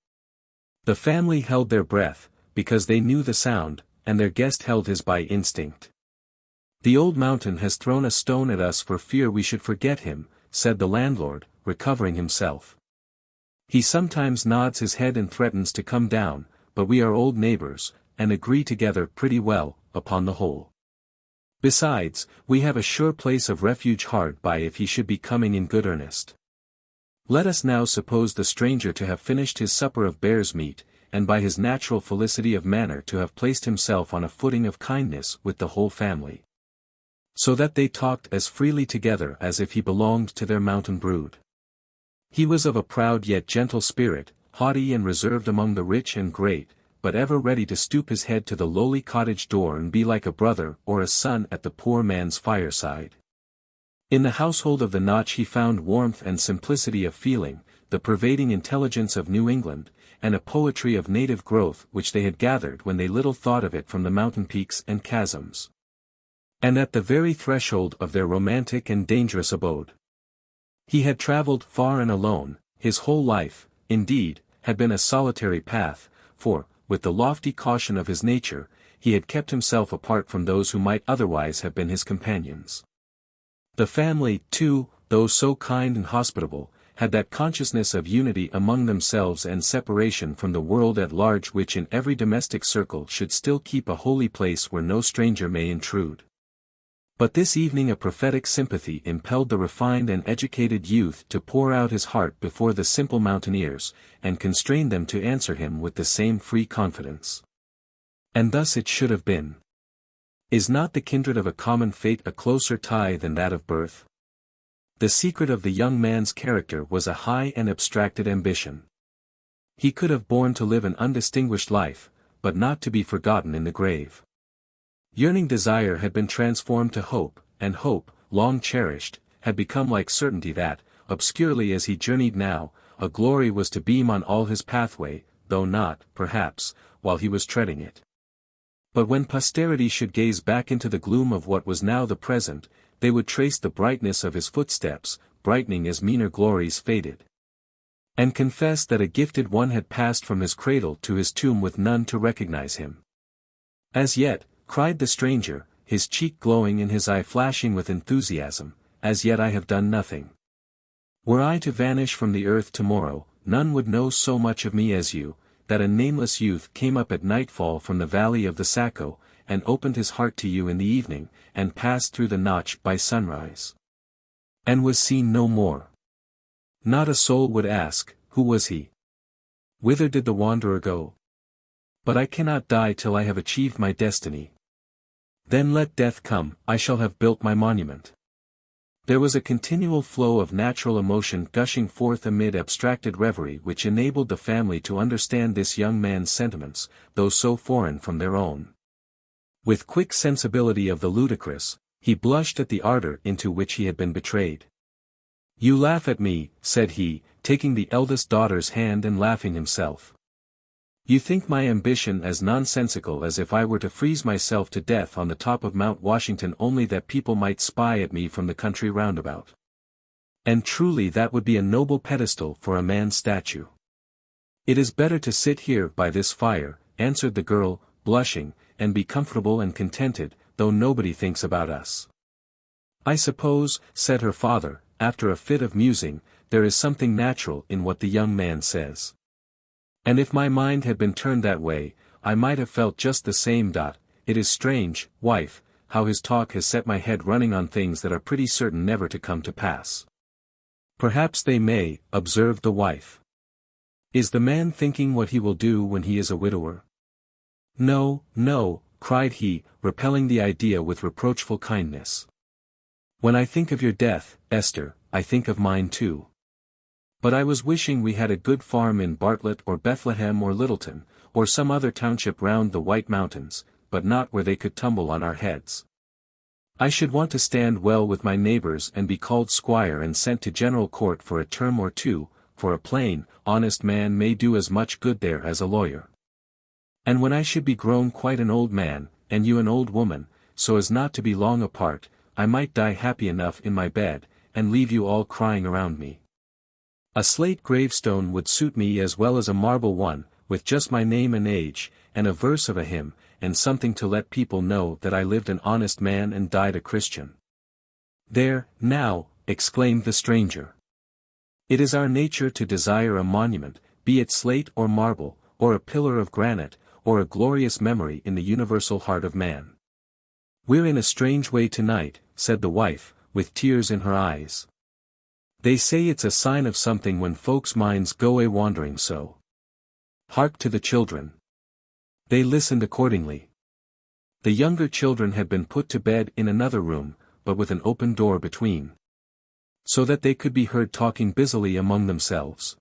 The family held their breath, because they knew the sound, and their guest held his by instinct. "The old mountain has thrown a stone at us for fear we should forget him," said the landlord, recovering himself. "He sometimes nods his head and threatens to come down, but we are old neighbors, and agree together pretty well, upon the whole." Besides, we have a sure place of refuge hard by if he should be coming in good earnest. Let us now suppose the stranger to have finished his supper of bear's meat, and by his natural felicity of manner to have placed himself on a footing of kindness with the whole family, so that they talked as freely together as if he belonged to their mountain brood. He was of a proud yet gentle spirit, haughty and reserved among the rich and great, but ever ready to stoop his head to the lowly cottage door and be like a brother or a son at the poor man's fireside. In the household of the Notch he found warmth and simplicity of feeling, the pervading intelligence of New England, and a poetry of native growth which they had gathered when they little thought of it from the mountain peaks and chasms. And at the very threshold of their romantic and dangerous abode, he had travelled far and alone. His whole life, indeed, had been a solitary path, for, with the lofty caution of his nature, he had kept himself apart from those who might otherwise have been his companions. The family, too, though so kind and hospitable, had that consciousness of unity among themselves and separation from the world at large which in every domestic circle should still keep a holy place where no stranger may intrude. But this evening a prophetic sympathy impelled the refined and educated youth to pour out his heart before the simple mountaineers, and constrained them to answer him with the same free confidence. And thus it should have been. Is not the kindred of a common fate a closer tie than that of birth? The secret of the young man's character was a high and abstracted ambition. He could have borne to live an undistinguished life, but not to be forgotten in the grave. Yearning desire had been transformed to hope, and hope, long cherished, had become like certainty that, obscurely as he journeyed now, a glory was to beam on all his pathway, though not, perhaps, while he was treading it. But when posterity should gaze back into the gloom of what was now the present, they would trace the brightness of his footsteps, brightening as meaner glories faded, and confess that a gifted one had passed from his cradle to his tomb with none to recognize him. As yet, cried the stranger, his cheek glowing and his eye flashing with enthusiasm, as yet I have done nothing. Were I to vanish from the earth tomorrow, none would know so much of me as you. That a nameless youth came up at nightfall from the valley of the Saco, and opened his heart to you in the evening, and passed through the Notch by sunrise, and was seen no more. Not a soul would ask, who was he? Whither did the wanderer go? But I cannot die till I have achieved my destiny. Then let death come, I shall have built my monument. There was a continual flow of natural emotion gushing forth amid abstracted reverie which enabled the family to understand this young man's sentiments, though so foreign from their own. With quick sensibility of the ludicrous, he blushed at the ardor into which he had been betrayed. You laugh at me, said he, taking the eldest daughter's hand and laughing himself. You think my ambition as nonsensical as if I were to freeze myself to death on the top of Mount Washington only that people might spy at me from the country roundabout. And truly that would be a noble pedestal for a man's statue. It is better to sit here by this fire, answered the girl, blushing, and be comfortable and contented, though nobody thinks about us. I suppose, said her father, after a fit of musing, there is something natural in what the young man says. And if my mind had been turned that way, I might have felt just the same. It is strange, wife, how his talk has set my head running on things that are pretty certain never to come to pass. Perhaps they may, observed the wife. Is the man thinking what he will do when he is a widower? No, no, cried he, repelling the idea with reproachful kindness. When I think of your death, Esther, I think of mine too. But I was wishing we had a good farm in Bartlett or Bethlehem or Littleton, or some other township round the White Mountains, but not where they could tumble on our heads. I should want to stand well with my neighbors and be called squire and sent to General Court for a term or two, for a plain, honest man may do as much good there as a lawyer. And when I should be grown quite an old man, and you an old woman, so as not to be long apart, I might die happy enough in my bed, and leave you all crying around me. A slate gravestone would suit me as well as a marble one, with just my name and age, and a verse of a hymn, and something to let people know that I lived an honest man and died a Christian. There, now, exclaimed the stranger. It is our nature to desire a monument, be it slate or marble, or a pillar of granite, or a glorious memory in the universal heart of man. "We're in a strange way tonight," said the wife, with tears in her eyes. "They say it's a sign of something when folks' minds go a-wandering so. Hark to the children." They listened accordingly. The younger children had been put to bed in another room, but with an open door between, so that they could be heard talking busily among themselves.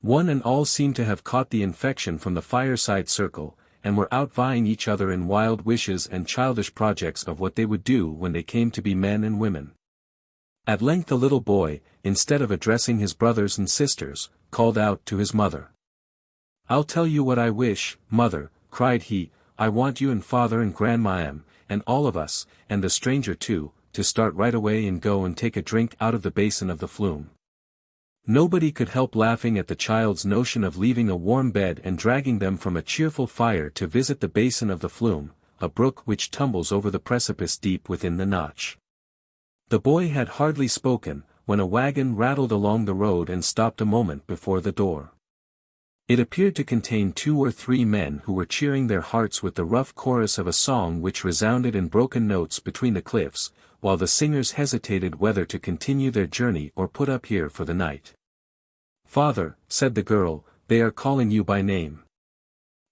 One and all seemed to have caught the infection from the fireside circle, and were outvying each other in wild wishes and childish projects of what they would do when they came to be men and women. At length the little boy, instead of addressing his brothers and sisters, called out to his mother. "I'll tell you what I wish, mother," cried he, "I want you and father and grandma and all of us, and the stranger too, to start right away and go and take a drink out of the basin of the flume." Nobody could help laughing at the child's notion of leaving a warm bed and dragging them from a cheerful fire to visit the basin of the flume, a brook which tumbles over the precipice deep within the notch. The boy had hardly spoken, when a wagon rattled along the road and stopped a moment before the door. It appeared to contain 2 or 3 men who were cheering their hearts with the rough chorus of a song which resounded in broken notes between the cliffs, while the singers hesitated whether to continue their journey or put up here for the night. "Father," said the girl, "they are calling you by name."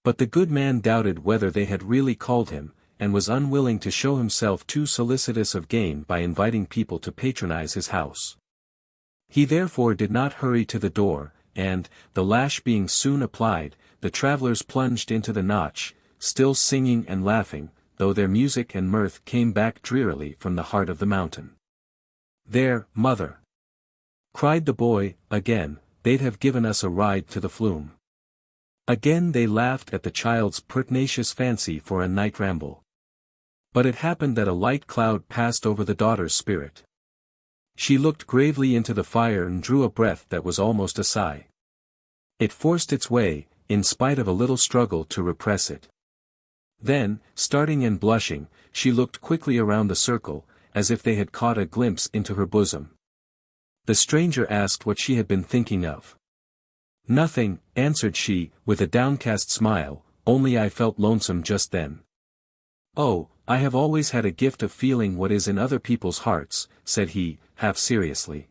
But the good man doubted whether they had really called him, and was unwilling to show himself too solicitous of gain by inviting people to patronize his house. He therefore did not hurry to the door, and, the lash being soon applied, the travelers plunged into the notch, still singing and laughing, though their music and mirth came back drearily from the heart of the mountain. "There, mother!" cried the boy, again, "they'd have given us a ride to the flume." Again they laughed at the child's pertinacious fancy for a night ramble. But it happened that a light cloud passed over the daughter's spirit. She looked gravely into the fire and drew a breath that was almost a sigh. It forced its way, in spite of a little struggle to repress it. Then, starting and blushing, she looked quickly around the circle, as if they had caught a glimpse into her bosom. The stranger asked what she had been thinking of. "Nothing," answered she, with a downcast smile, "only I felt lonesome just then." "Oh, I have always had a gift of feeling what is in other people's hearts," said he, half seriously.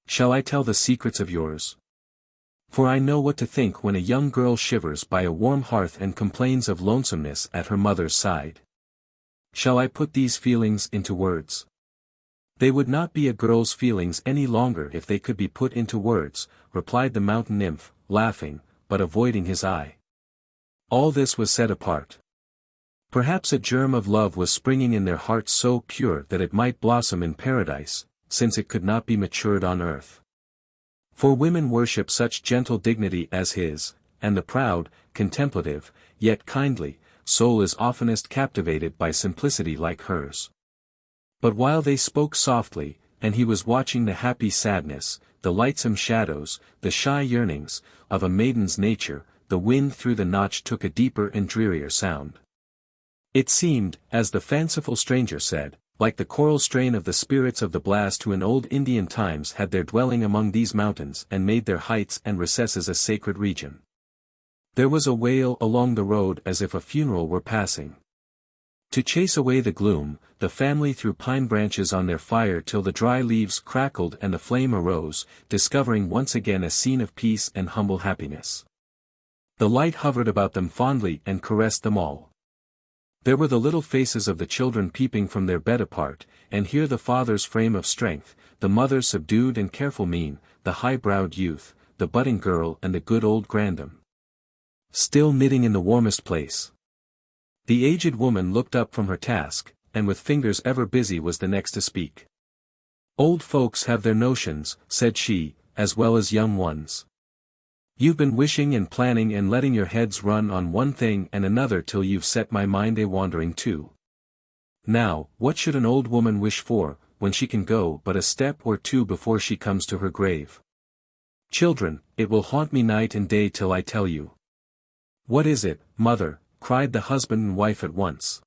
"Shall I tell the secrets of yours? For I know what to think when a young girl shivers by a warm hearth and complains of lonesomeness at her mother's side. Shall I put these feelings into words? They would not be a girl's feelings any longer if they could be put into words," replied the mountain nymph, laughing, but avoiding his eye. All this was said apart. Perhaps a germ of love was springing in their hearts so pure that it might blossom in paradise, since it could not be matured on earth. For women worship such gentle dignity as his, and the proud, contemplative, yet kindly, soul is oftenest captivated by simplicity like hers. But while they spoke softly, and he was watching the happy sadness, the lightsome shadows, the shy yearnings, of a maiden's nature, the wind through the notch took a deeper and drearier sound. It seemed, as the fanciful stranger said, like the choral strain of the spirits of the blast who in old Indian times had their dwelling among these mountains and made their heights and recesses a sacred region. There was a wail along the road as if a funeral were passing. To chase away the gloom, the family threw pine branches on their fire till the dry leaves crackled and a flame arose, discovering once again a scene of peace and humble happiness. The light hovered about them fondly and caressed them all. There were the little faces of the children peeping from their bed apart, and here the father's frame of strength, the mother's subdued and careful mien, the high-browed youth, the budding girl and the good old grandam, still knitting in the warmest place. The aged woman looked up from her task, and with fingers ever busy was the next to speak. "Old folks have their notions," said she, "as well as young ones. You've been wishing and planning and letting your heads run on one thing and another till you've set my mind a-wandering too. Now, what should an old woman wish for, when she can go but a step or two before she comes to her grave? Children, it will haunt me night and day till I tell you." "What is it, mother?" cried the husband and wife at once.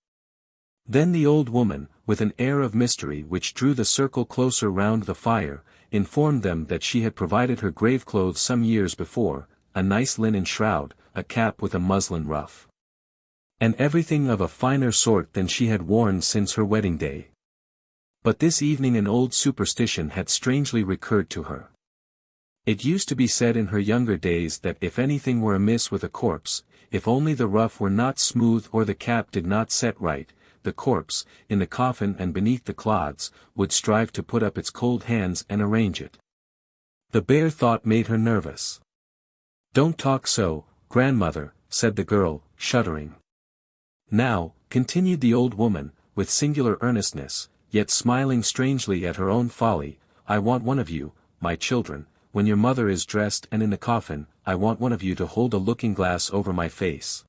Then the old woman, with an air of mystery which drew the circle closer round the fire, informed them that she had provided her grave clothes some years before, a nice linen shroud, a cap with a muslin ruff. And everything of a finer sort than she had worn since her wedding day. But this evening an old superstition had strangely recurred to her. It used to be said in her younger days that if anything were amiss with a corpse, if only the ruff were not smooth or the cap did not set right, the corpse, in the coffin and beneath the clods, would strive to put up its cold hands and arrange it. The bare thought made her nervous. "Don't talk so, grandmother," said the girl, shuddering. "Now," continued the old woman, with singular earnestness, yet smiling strangely at her own folly, "I want one of you, my children, when your mother is dressed and in the coffin, I want one of you to hold a looking-glass over my face.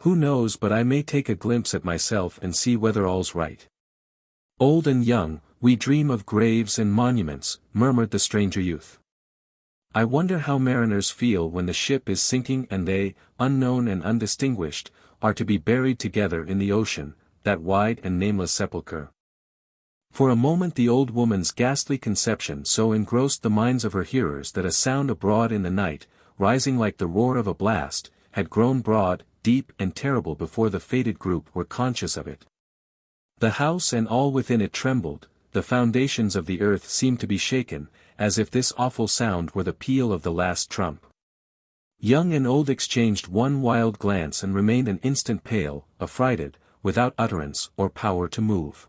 Who knows but I may take a glimpse at myself and see whether all's right." "Old and young, we dream of graves and monuments," murmured the stranger youth. "I wonder how mariners feel when the ship is sinking and they, unknown and undistinguished, are to be buried together in the ocean, that wide and nameless sepulchre." For a moment the old woman's ghastly conception so engrossed the minds of her hearers that a sound abroad in the night, rising like the roar of a blast, had grown broad, deep and terrible before the fated group were conscious of it. The house and all within it trembled, the foundations of the earth seemed to be shaken, as if this awful sound were the peal of the last trump. Young and old exchanged one wild glance and remained an instant pale, affrighted, without utterance or power to move.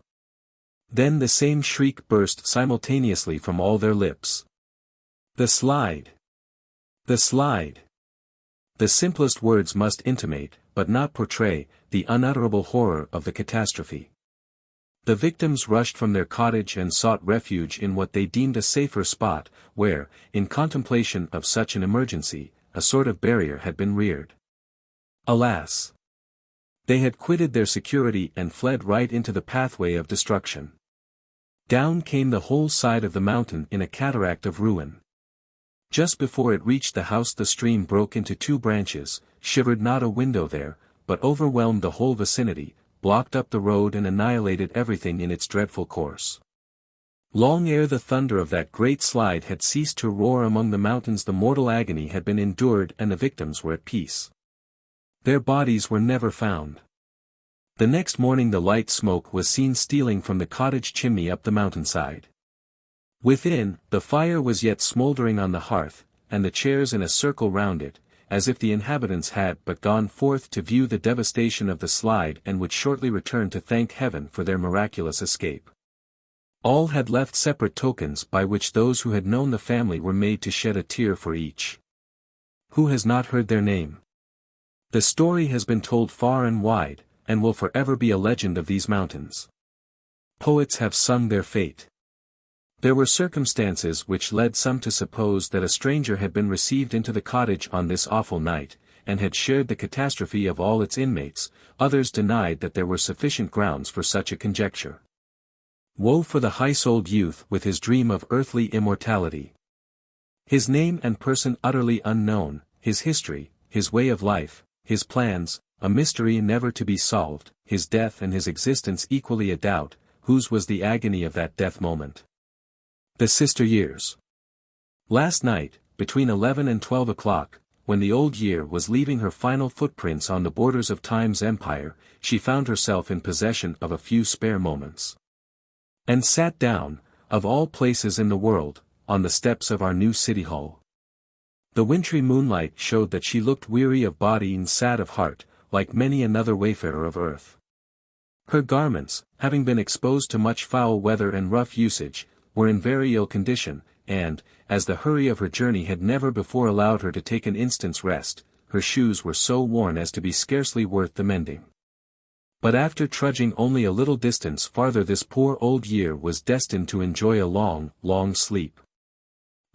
Then the same shriek burst simultaneously from all their lips. "The slide! The slide!" The simplest words must intimate, but not portray, the unutterable horror of the catastrophe. The victims rushed from their cottage and sought refuge in what they deemed a safer spot, where, in contemplation of such an emergency, a sort of barrier had been reared. Alas! They had quitted their security and fled right into the pathway of destruction. Down came the whole side of the mountain in a cataract of ruin. Just before it reached the house the stream broke into two branches, shivered not a window there, but overwhelmed the whole vicinity, blocked up the road and annihilated everything in its dreadful course. Long ere the thunder of that great slide had ceased to roar among the mountains the mortal agony had been endured and the victims were at peace. Their bodies were never found. The next morning the light smoke was seen stealing from the cottage chimney up the mountainside. Within, the fire was yet smouldering on the hearth, and the chairs in a circle round it, as if the inhabitants had but gone forth to view the devastation of the slide and would shortly return to thank heaven for their miraculous escape. All had left separate tokens by which those who had known the family were made to shed a tear for each. Who has not heard their name? The story has been told far and wide, and will forever be a legend of these mountains. Poets have sung their fate. There were circumstances which led some to suppose that a stranger had been received into the cottage on this awful night, and had shared the catastrophe of all its inmates, others denied that there were sufficient grounds for such a conjecture. Woe for the high-souled youth with his dream of earthly immortality. His name and person utterly unknown, his history, his way of life, his plans, a mystery never to be solved, his death and his existence equally a doubt, whose was the agony of that death moment? The sister years. Last night, between 11 and 12 o'clock, when the old year was leaving her final footprints on the borders of time's empire, she found herself in possession of a few spare moments. And sat down, of all places in the world, on the steps of our new city hall. The wintry moonlight showed that she looked weary of body and sad of heart, like many another wayfarer of earth. Her garments, having been exposed to much foul weather and rough usage, were in very ill condition, and, as the hurry of her journey had never before allowed her to take an instant's rest, her shoes were so worn as to be scarcely worth the mending. But after trudging only a little distance farther this poor old year was destined to enjoy a long, long sleep.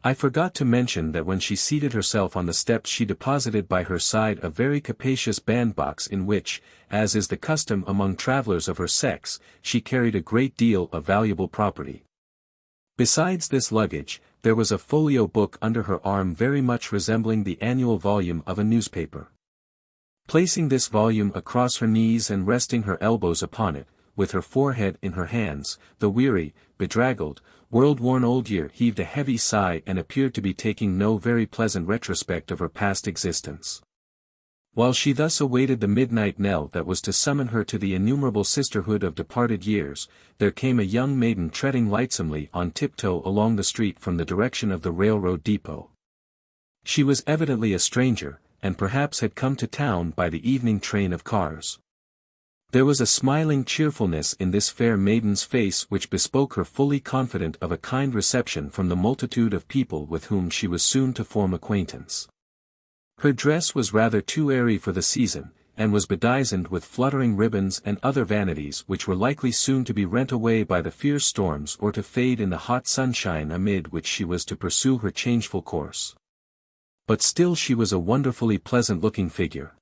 I forgot to mention that when she seated herself on the steps she deposited by her side a very capacious bandbox in which, as is the custom among travelers of her sex, she carried a great deal of valuable property. Besides this luggage, there was a folio book under her arm very much resembling the annual volume of a newspaper. Placing this volume across her knees and resting her elbows upon it, with her forehead in her hands, the weary, bedraggled, world-worn old year heaved a heavy sigh and appeared to be taking no very pleasant retrospect of her past existence. While she thus awaited the midnight knell that was to summon her to the innumerable sisterhood of departed years, there came a young maiden treading lightsomely on tiptoe along the street from the direction of the railroad depot. She was evidently a stranger, and perhaps had come to town by the evening train of cars. There was a smiling cheerfulness in this fair maiden's face which bespoke her fully confident of a kind reception from the multitude of people with whom she was soon to form acquaintance. Her dress was rather too airy for the season, and was bedizened with fluttering ribbons and other vanities which were likely soon to be rent away by the fierce storms or to fade in the hot sunshine amid which she was to pursue her changeful course. But still she was a wonderfully pleasant-looking figure,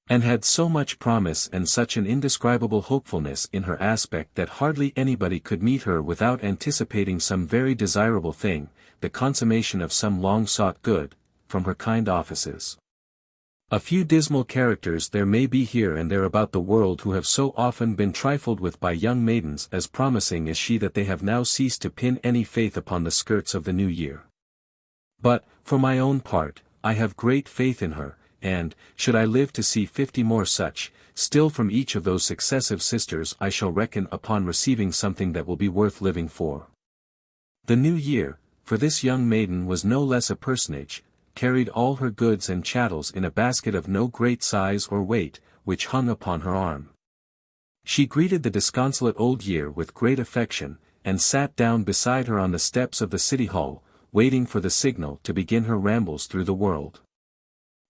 and had so much promise and such an indescribable hopefulness in her aspect that hardly anybody could meet her without anticipating some very desirable thing, the consummation of some long-sought good, from her kind offices. A few dismal characters there may be here and there about the world who have so often been trifled with by young maidens as promising as she that they have now ceased to pin any faith upon the skirts of the new year. But, for my own part, I have great faith in her, and, should I live to see 50 more such, still from each of those successive sisters I shall reckon upon receiving something that will be worth living for. The new year, for this young maiden was no less a personage, carried all her goods and chattels in a basket of no great size or weight, which hung upon her arm. She greeted the disconsolate old year with great affection, and sat down beside her on the steps of the city hall, waiting for the signal to begin her rambles through the world.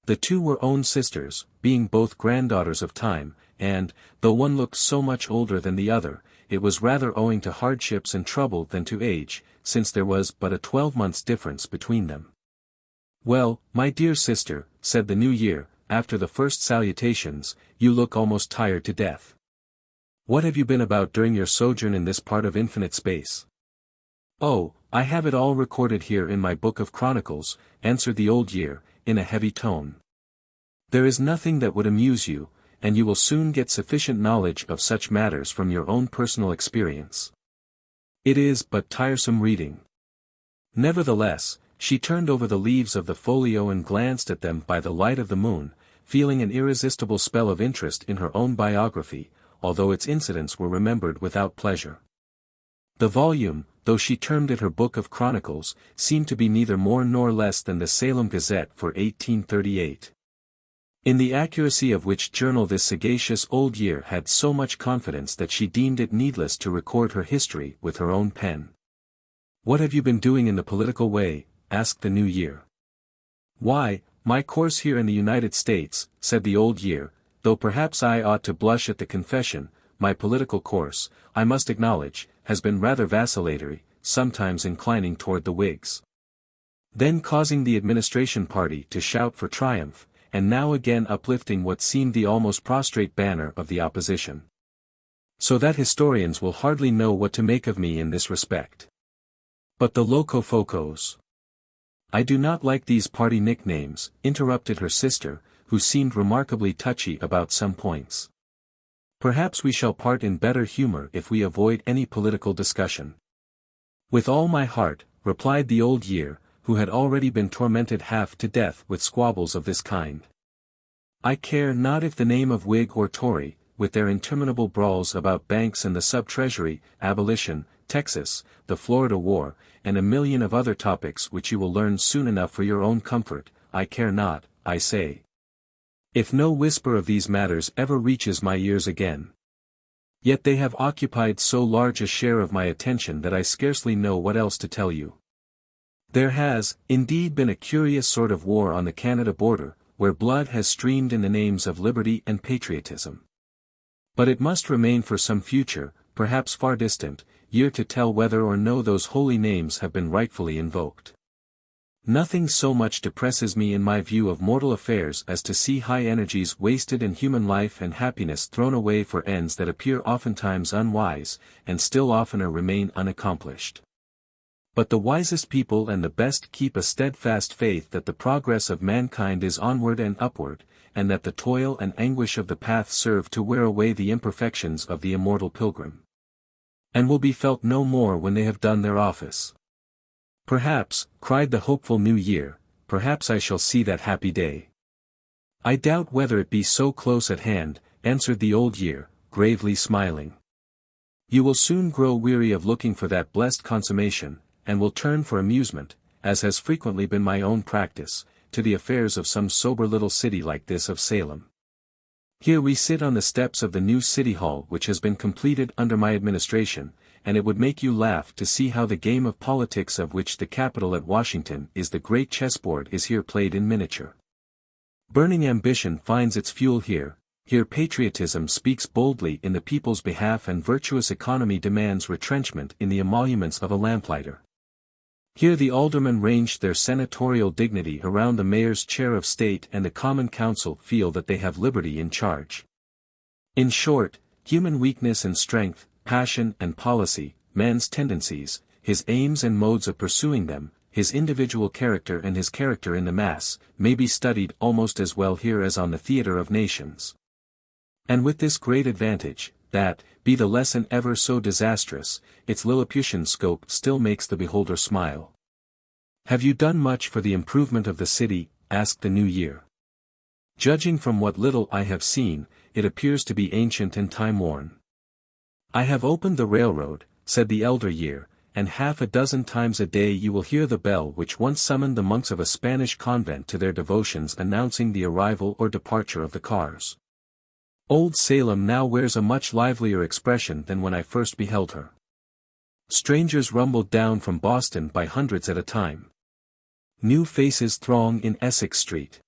The two were own sisters, being both granddaughters of time, and, though one looked so much older than the other, it was rather owing to hardships and trouble than to age, since there was but a 12 months' difference between them. "Well, my dear sister," said the new year, after the first salutations, "you look almost tired to death. What have you been about during your sojourn in this part of infinite space?" "Oh, I have it all recorded here in my book of Chronicles," answered the old year, in a heavy tone. "There is nothing that would amuse you, and you will soon get sufficient knowledge of such matters from your own personal experience. It is but tiresome reading." Nevertheless, she turned over the leaves of the folio and glanced at them by the light of the moon, feeling an irresistible spell of interest in her own biography, although its incidents were remembered without pleasure. The volume, though she termed it her Book of Chronicles, seemed to be neither more nor less than the Salem Gazette for 1838. In the accuracy of which journal this sagacious old year had so much confidence that she deemed it needless to record her history with her own pen. "What have you been doing in the political way?" asked the new year. "Why, my course here in the United States," said the old year, "though perhaps I ought to blush at the confession, my political course, I must acknowledge, has been rather vacillatory, sometimes inclining toward the Whigs, then causing the administration party to shout for triumph, and now again uplifting what seemed the almost prostrate banner of the opposition. So that historians will hardly know what to make of me in this respect. But the Locofocos—" "I do not like these party nicknames," interrupted her sister, who seemed remarkably touchy about some points. "Perhaps we shall part in better humor if we avoid any political discussion." "With all my heart," replied the old year, who had already been tormented half to death with squabbles of this kind. "I care not if the name of Whig or Tory, with their interminable brawls about banks and the sub-treasury, abolition, Texas, the Florida War, and a million of other topics which you will learn soon enough for your own comfort, I care not, I say. If no whisper of these matters ever reaches my ears again. Yet they have occupied so large a share of my attention that I scarcely know what else to tell you. There has, indeed, been a curious sort of war on the Canada border, where blood has streamed in the names of liberty and patriotism. But it must remain for some future, perhaps far distant, year to tell whether or no those holy names have been rightfully invoked. Nothing so much depresses me in my view of mortal affairs as to see high energies wasted and human life and happiness thrown away for ends that appear oftentimes unwise, and still oftener remain unaccomplished. But the wisest people and the best keep a steadfast faith that the progress of mankind is onward and upward, and that the toil and anguish of the path serve to wear away the imperfections of the immortal pilgrim, and will be felt no more when they have done their office. Perhaps, cried the hopeful new year, perhaps I shall see that happy day. I doubt whether it be so close at hand, answered the old year, gravely smiling. You will soon grow weary of looking for that blessed consummation, and will turn for amusement, as has frequently been my own practice, to the affairs of some sober little city like this of Salem. Here we sit on the steps of the new city hall which has been completed under my administration, and it would make you laugh to see how the game of politics of which the capital at Washington is the great chessboard is here played in miniature. Burning ambition finds its fuel here. Here patriotism speaks boldly in the people's behalf and virtuous economy demands retrenchment in the emoluments of a lamplighter. Here the aldermen range their senatorial dignity around the mayor's chair of state and the common council feel that they have liberty in charge. In short, human weakness and strength, passion and policy, man's tendencies, his aims and modes of pursuing them, his individual character and his character in the mass, may be studied almost as well here as on the theatre of nations. And with this great advantage, that, be the lesson ever so disastrous, its Lilliputian scope still makes the beholder smile. Have you done much for the improvement of the city? Asked the new year. Judging from what little I have seen, it appears to be ancient and time-worn. I have opened the railroad, said the elder year, and half a dozen times a day you will hear the bell which once summoned the monks of a Spanish convent to their devotions announcing the arrival or departure of the cars. Old Salem now wears a much livelier expression than when I first beheld her. Strangers rumbled down from Boston by hundreds at a time. New faces throng in Essex Street.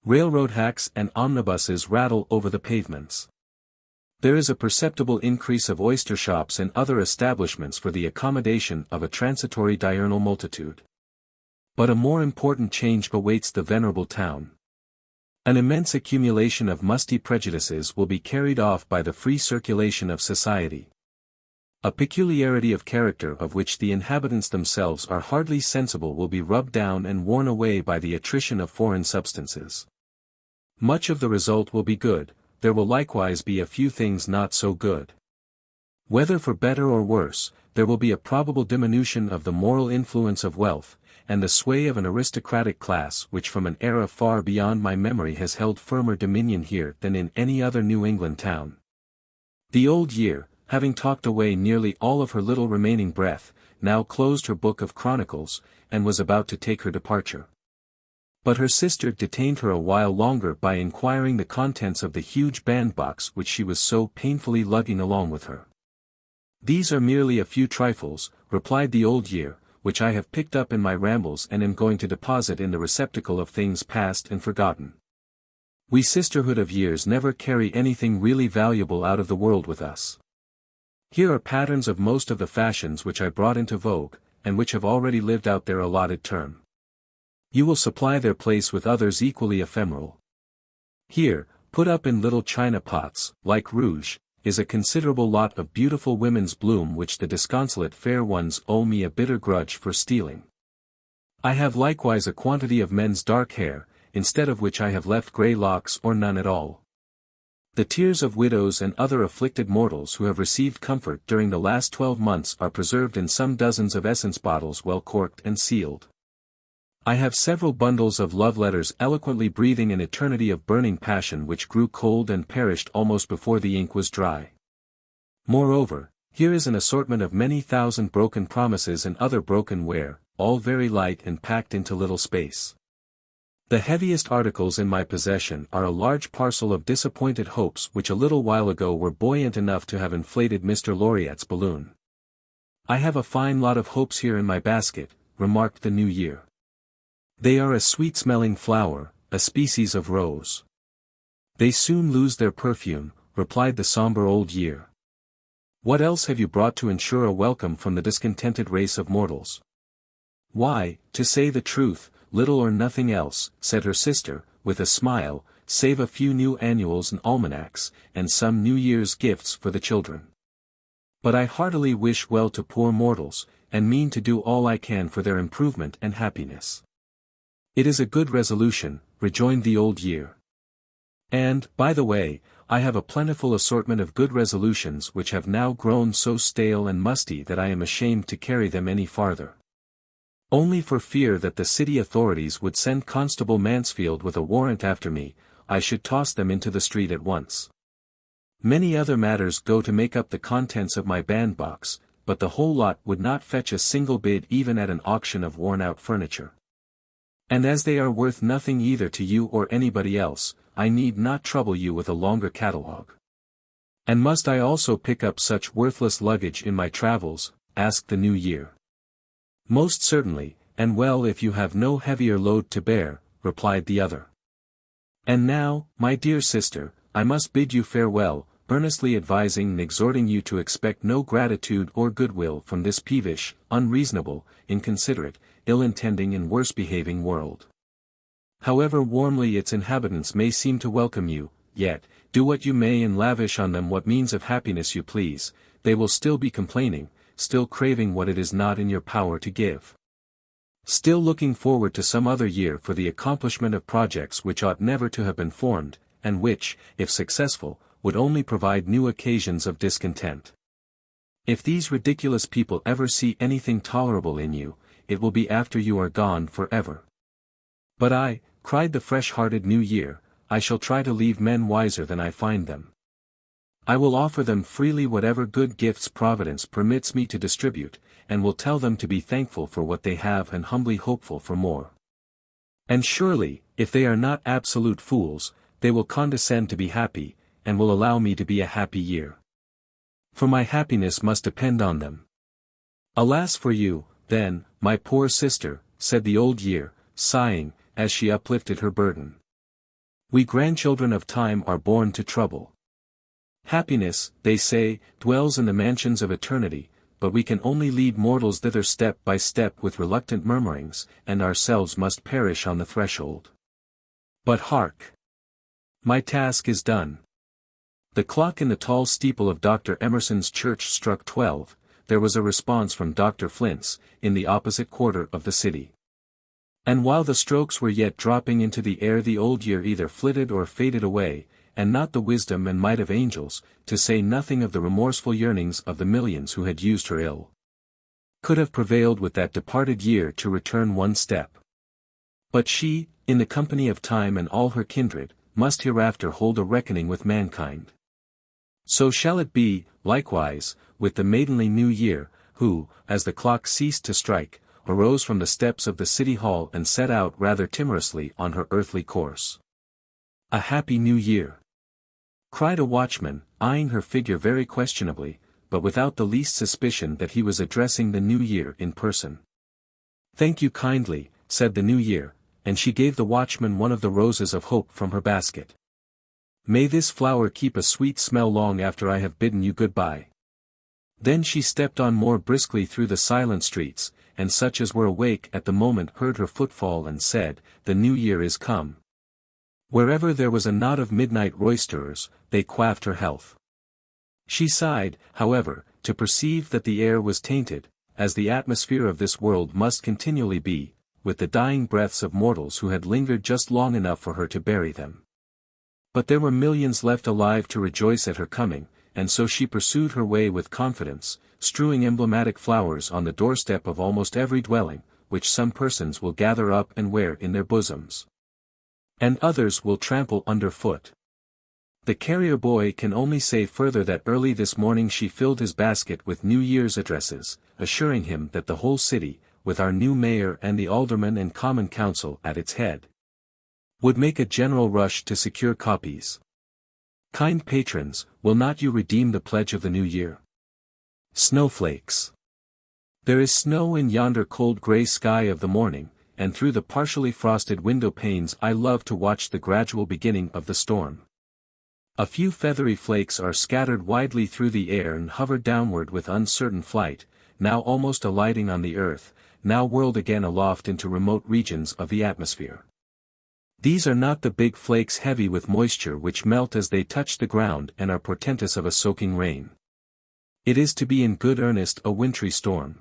Railroad hacks and omnibuses rattle over the pavements. There is a perceptible increase of oyster shops and other establishments for the accommodation of a transitory diurnal multitude. But a more important change awaits the venerable town. An immense accumulation of musty prejudices will be carried off by the free circulation of society. A peculiarity of character of which the inhabitants themselves are hardly sensible will be rubbed down and worn away by the attrition of foreign substances. Much of the result will be good, there will likewise be a few things not so good. Whether for better or worse, there will be a probable diminution of the moral influence of wealth, and the sway of an aristocratic class which from an era far beyond my memory has held firmer dominion here than in any other New England town. The old year, having talked away nearly all of her little remaining breath, now closed her book of chronicles, and was about to take her departure. But her sister detained her a while longer by inquiring the contents of the huge bandbox which she was so painfully lugging along with her. These are merely a few trifles, replied the old year, which I have picked up in my rambles and am going to deposit in the receptacle of things past and forgotten. We sisterhood of years never carry anything really valuable out of the world with us. Here are patterns of most of the fashions which I brought into vogue, and which have already lived out their allotted term. You will supply their place with others equally ephemeral. Here, put up in little china pots, like rouge, is a considerable lot of beautiful women's bloom which the disconsolate fair ones owe me a bitter grudge for stealing. I have likewise a quantity of men's dark hair, instead of which I have left grey locks or none at all. The tears of widows and other afflicted mortals who have received comfort during the last 12 months are preserved in some dozens of essence bottles well corked and sealed. I have several bundles of love letters eloquently breathing an eternity of burning passion which grew cold and perished almost before the ink was dry. Moreover, here is an assortment of many thousand broken promises and other broken ware, all very light and packed into little space. The heaviest articles in my possession are a large parcel of disappointed hopes which a little while ago were buoyant enough to have inflated Mr. Laureate's balloon. I have a fine lot of hopes here in my basket, remarked the new year. They are a sweet-smelling flower, a species of rose. They soon lose their perfume, replied the sombre old year. What else have you brought to ensure a welcome from the discontented race of mortals? Why, to say the truth, little or nothing else, said her sister, with a smile, save a few new annuals and almanacs, and some New Year's gifts for the children. But I heartily wish well to poor mortals, and mean to do all I can for their improvement and happiness. It is a good resolution, rejoined the old year. And, by the way, I have a plentiful assortment of good resolutions which have now grown so stale and musty that I am ashamed to carry them any farther. Only for fear that the city authorities would send Constable Mansfield with a warrant after me, I should toss them into the street at once. Many other matters go to make up the contents of my bandbox, but the whole lot would not fetch a single bid even at an auction of worn-out furniture. And as they are worth nothing either to you or anybody else, I need not trouble you with a longer catalogue. And must I also pick up such worthless luggage in my travels? Asked the New Year. Most certainly, and well if you have no heavier load to bear, replied the other. And now, my dear sister, I must bid you farewell, earnestly advising and exhorting you to expect no gratitude or goodwill from this peevish, unreasonable, inconsiderate, ill-intending and worse-behaving world. However warmly its inhabitants may seem to welcome you, yet, do what you may and lavish on them what means of happiness you please, they will still be complaining, still craving what it is not in your power to give. Still looking forward to some other year for the accomplishment of projects which ought never to have been formed, and which, if successful, would only provide new occasions of discontent. If these ridiculous people ever see anything tolerable in you, it will be after you are gone forever. But I, cried the fresh-hearted New Year, I shall try to leave men wiser than I find them. I will offer them freely whatever good gifts Providence permits me to distribute, and will tell them to be thankful for what they have and humbly hopeful for more. And surely, if they are not absolute fools, they will condescend to be happy, and will allow me to be a happy year. For my happiness must depend on them. Alas for you, then, my poor sister, said the Old Year, sighing, as she uplifted her burden. We grandchildren of time are born to trouble. Happiness, they say, dwells in the mansions of eternity, but we can only lead mortals thither step by step with reluctant murmurings, and ourselves must perish on the threshold. But hark! My task is done. The clock in the tall steeple of Dr. Emerson's church struck 12, there was a response from Dr. Flint's, in the opposite quarter of the city. And while the strokes were yet dropping into the air the Old Year either flitted or faded away, and not the wisdom and might of angels, to say nothing of the remorseful yearnings of the millions who had used her ill, could have prevailed with that departed year to return one step. But she, in the company of time and all her kindred, must hereafter hold a reckoning with mankind. So shall it be, likewise, with the maidenly New Year, who, as the clock ceased to strike, arose from the steps of the city hall and set out rather timorously on her earthly course. A happy New Year! Cried a watchman, eyeing her figure very questionably, but without the least suspicion that he was addressing the New Year in person. Thank you kindly, said the New Year, and she gave the watchman one of the roses of hope from her basket. May this flower keep a sweet smell long after I have bidden you good-bye. Then she stepped on more briskly through the silent streets, and such as were awake at the moment heard her footfall and said, The New Year is come. Wherever there was a knot of midnight roisterers, they quaffed her health. She sighed, however, to perceive that the air was tainted, as the atmosphere of this world must continually be, with the dying breaths of mortals who had lingered just long enough for her to bury them. But there were millions left alive to rejoice at her coming, and so she pursued her way with confidence, strewing emblematic flowers on the doorstep of almost every dwelling, which some persons will gather up and wear in their bosoms, and others will trample underfoot. The carrier boy can only say further that early this morning she filled his basket with New Year's addresses, assuring him that the whole city, with our new mayor and the aldermen and common council at its head, would make a general rush to secure copies. Kind patrons, will not you redeem the pledge of the New Year? Snowflakes. There is snow in yonder cold grey sky of the morning, and through the partially frosted window panes I love to watch the gradual beginning of the storm. A few feathery flakes are scattered widely through the air and hover downward with uncertain flight, now almost alighting on the earth, now whirled again aloft into remote regions of the atmosphere. These are not the big flakes heavy with moisture which melt as they touch the ground and are portentous of a soaking rain. It is to be in good earnest a wintry storm.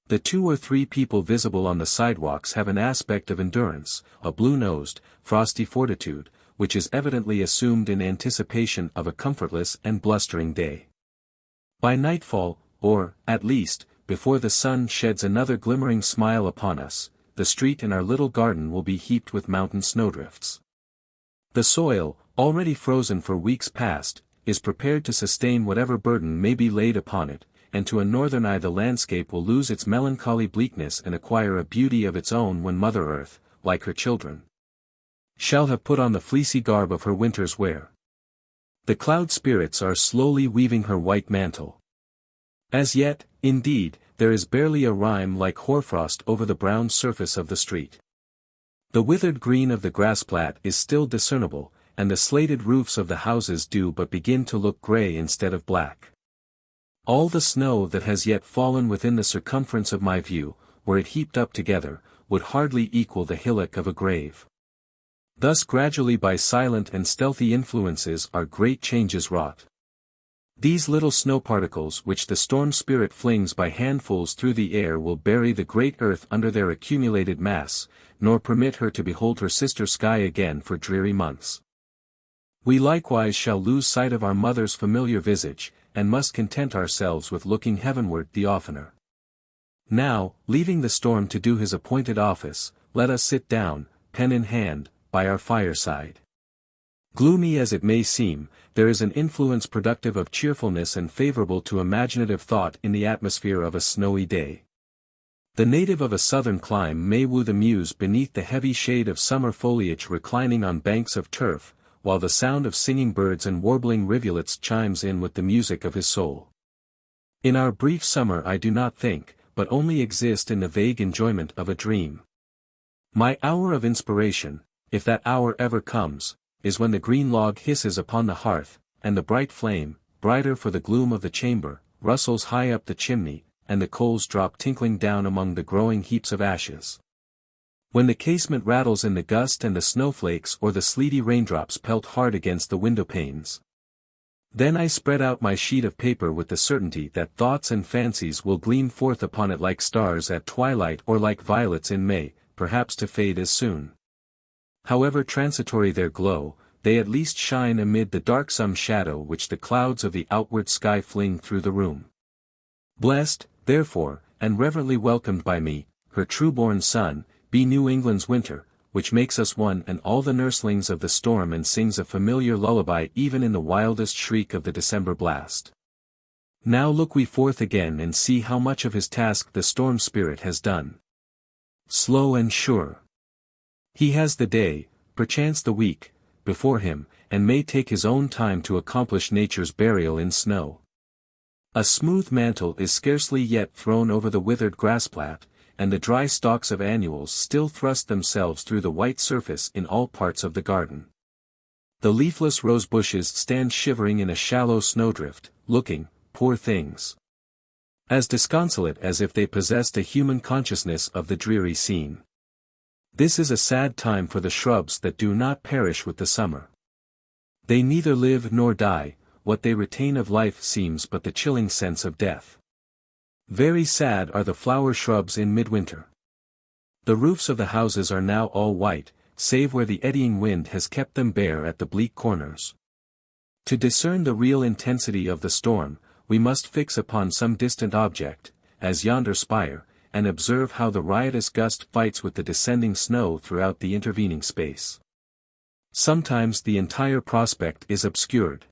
The 2 or 3 people visible on the sidewalks have an aspect of endurance, a blue-nosed, frosty fortitude, which is evidently assumed in anticipation of a comfortless and blustering day. By nightfall, or, at least, before the sun sheds another glimmering smile upon us, the street and our little garden will be heaped with mountain snowdrifts. The soil, already frozen for weeks past, is prepared to sustain whatever burden may be laid upon it, and to a northern eye the landscape will lose its melancholy bleakness and acquire a beauty of its own when Mother Earth, like her children, shall have put on the fleecy garb of her winter's wear. The cloud spirits are slowly weaving her white mantle. As yet, indeed, there is barely a rime like hoarfrost over the brown surface of the street. The withered green of the grassplat is still discernible, and the slated roofs of the houses do but begin to look grey instead of black. All the snow that has yet fallen within the circumference of my view, were it heaped up together, would hardly equal the hillock of a grave. Thus gradually by silent and stealthy influences are great changes wrought. These little snow particles which the storm spirit flings by handfuls through the air will bury the great earth under their accumulated mass, nor permit her to behold her sister sky again for dreary months. We likewise shall lose sight of our mother's familiar visage, and must content ourselves with looking heavenward the oftener. Now, leaving the storm to do his appointed office, let us sit down, pen in hand, by our fireside. Gloomy as it may seem, there is an influence productive of cheerfulness and favorable to imaginative thought in the atmosphere of a snowy day. The native of a southern clime may woo the muse beneath the heavy shade of summer foliage reclining on banks of turf, while the sound of singing birds and warbling rivulets chimes in with the music of his soul. In our brief summer I do not think, but only exist in the vague enjoyment of a dream. My hour of inspiration, if that hour ever comes, is when the green log hisses upon the hearth, and the bright flame, brighter for the gloom of the chamber, rustles high up the chimney, and the coals drop tinkling down among the growing heaps of ashes. When the casement rattles in the gust and the snowflakes or the sleety raindrops pelt hard against the window panes. Then I spread out my sheet of paper with the certainty that thoughts and fancies will gleam forth upon it like stars at twilight or like violets in May, perhaps to fade as soon. However transitory their glow, they at least shine amid the darksome shadow which the clouds of the outward sky fling through the room. Blessed, therefore, and reverently welcomed by me, her true-born son, be New England's winter, which makes us one and all the nurslings of the storm and sings a familiar lullaby even in the wildest shriek of the December blast. Now look we forth again and see how much of his task the storm spirit has done. Slow and sure. He has the day, perchance the week, before him, and may take his own time to accomplish nature's burial in snow. A smooth mantle is scarcely yet thrown over the withered grassplat, and the dry stalks of annuals still thrust themselves through the white surface in all parts of the garden. The leafless rose bushes stand shivering in a shallow snowdrift, looking, poor things, as disconsolate as if they possessed a human consciousness of the dreary scene. This is a sad time for the shrubs that do not perish with the summer. They neither live nor die, what they retain of life seems but the chilling sense of death. Very sad are the flower shrubs in midwinter. The roofs of the houses are now all white, save where the eddying wind has kept them bare at the bleak corners. To discern the real intensity of the storm, we must fix upon some distant object, as yonder spire, and observe how the riotous gust fights with the descending snow throughout the intervening space. Sometimes the entire prospect is obscured.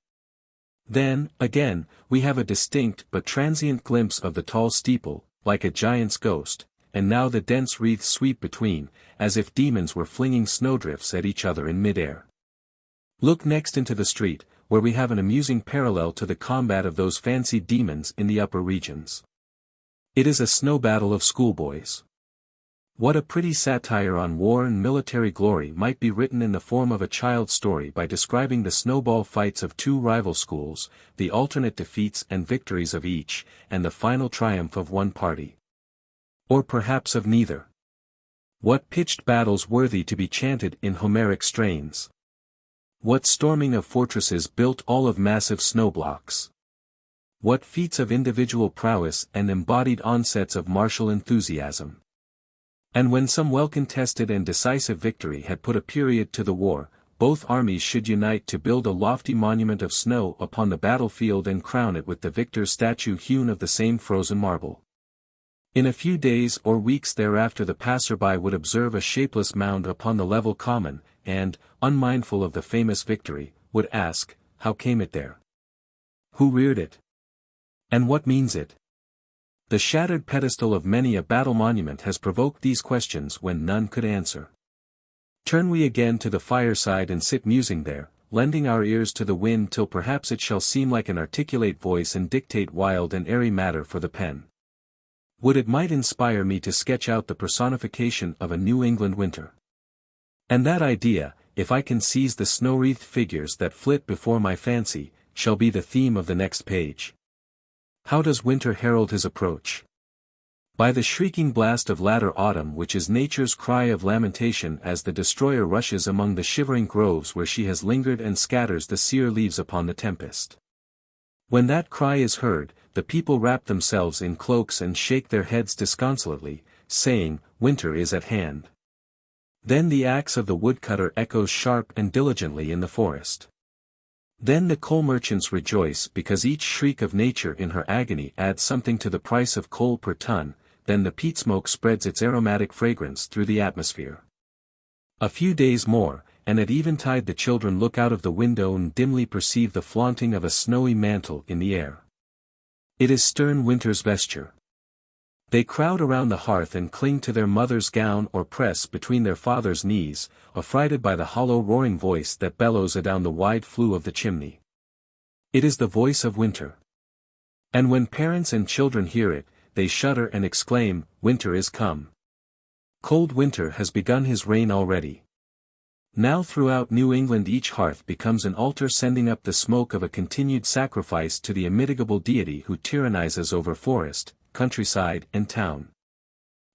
Then, again, we have a distinct but transient glimpse of the tall steeple, like a giant's ghost, and now the dense wreaths sweep between, as if demons were flinging snowdrifts at each other in mid-air. Look next into the street, where we have an amusing parallel to the combat of those fancied demons in the upper regions. It is a snow battle of schoolboys. What a pretty satire on war and military glory might be written in the form of a child's story by describing the snowball fights of two rival schools, the alternate defeats and victories of each, and the final triumph of one party. Or perhaps of neither. What pitched battles worthy to be chanted in Homeric strains! What storming of fortresses built all of massive snow blocks! What feats of individual prowess and embodied onsets of martial enthusiasm! And when some well-contested and decisive victory had put a period to the war, both armies should unite to build a lofty monument of snow upon the battlefield and crown it with the victor's statue hewn of the same frozen marble. In a few days or weeks thereafter the passerby would observe a shapeless mound upon the level common, and, unmindful of the famous victory, would ask, how came it there? Who reared it? And what means it? The shattered pedestal of many a battle monument has provoked these questions when none could answer. Turn we again to the fireside and sit musing there, lending our ears to the wind till perhaps it shall seem like an articulate voice and dictate wild and airy matter for the pen. Would it might inspire me to sketch out the personification of a New England winter. And that idea, if I can seize the snow-wreathed figures that flit before my fancy, shall be the theme of the next page. How does winter herald his approach? By the shrieking blast of latter autumn, which is nature's cry of lamentation as the destroyer rushes among the shivering groves where she has lingered and scatters the sere leaves upon the tempest. When that cry is heard, the people wrap themselves in cloaks and shake their heads disconsolately, saying, winter is at hand. Then the axe of the woodcutter echoes sharp and diligently in the forest. Then the coal merchants rejoice because each shriek of nature in her agony adds something to the price of coal per ton. Then the peat smoke spreads its aromatic fragrance through the atmosphere. A few days more, and at eventide the children look out of the window and dimly perceive the flaunting of a snowy mantle in the air. It is stern winter's vesture. They crowd around the hearth and cling to their mother's gown or press between their father's knees, affrighted by the hollow roaring voice that bellows adown the wide flue of the chimney. It is the voice of winter. And when parents and children hear it, they shudder and exclaim, winter is come. Cold winter has begun his reign already. Now throughout New England each hearth becomes an altar sending up the smoke of a continued sacrifice to the immitigable deity who tyrannizes over forest, countryside and town.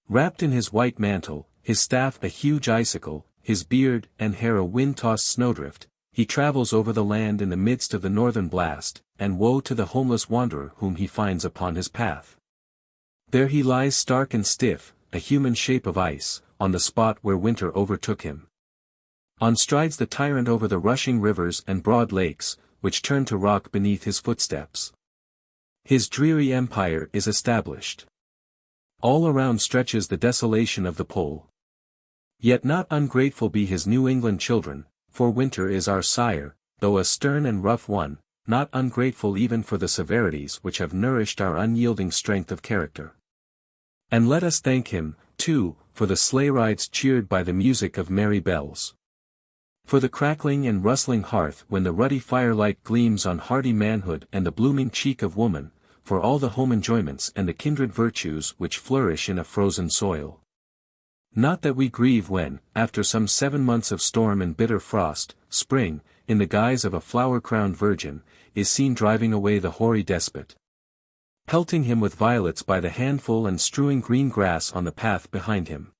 Wrapped in his white mantle, his staff a huge icicle, his beard and hair a wind-tossed snowdrift, he travels over the land in the midst of the northern blast, and woe to the homeless wanderer whom he finds upon his path. There he lies stark and stiff, a human shape of ice, on the spot where winter overtook him. On strides the tyrant over the rushing rivers and broad lakes, which turn to rock beneath his footsteps. His dreary empire is established. All around stretches the desolation of the pole. Yet not ungrateful be his New England children, for winter is our sire, though a stern and rough one, not ungrateful even for the severities which have nourished our unyielding strength of character. And let us thank him, too, for the sleigh rides cheered by the music of merry bells. For the crackling and rustling hearth when the ruddy firelight gleams on hardy manhood and the blooming cheek of woman, for all the home enjoyments and the kindred virtues which flourish in a frozen soil. Not that we grieve when, after some 7 months of storm and bitter frost, spring, in the guise of a flower-crowned virgin, is seen driving away the hoary despot, pelting him with violets by the handful and strewing green grass on the path behind him.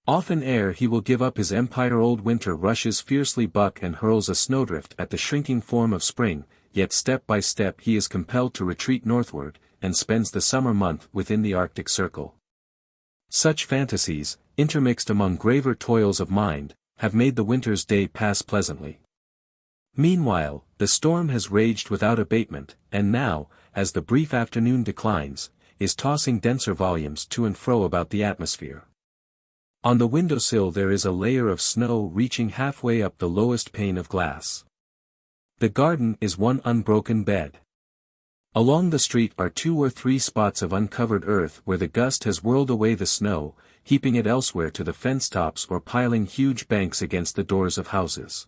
Often ere he will give up his empire old winter rushes fiercely buck and hurls a snowdrift at the shrinking form of spring, yet step by step he is compelled to retreat northward, and spends the summer month within the Arctic Circle. Such fantasies, intermixed among graver toils of mind, have made the winter's day pass pleasantly. Meanwhile, the storm has raged without abatement, and now, as the brief afternoon declines, is tossing denser volumes to and fro about the atmosphere. On the windowsill there is a layer of snow reaching halfway up the lowest pane of glass. The garden is one unbroken bed. Along the street are 2 or 3 spots of uncovered earth where the gust has whirled away the snow, heaping it elsewhere to the fence tops or piling huge banks against the doors of houses.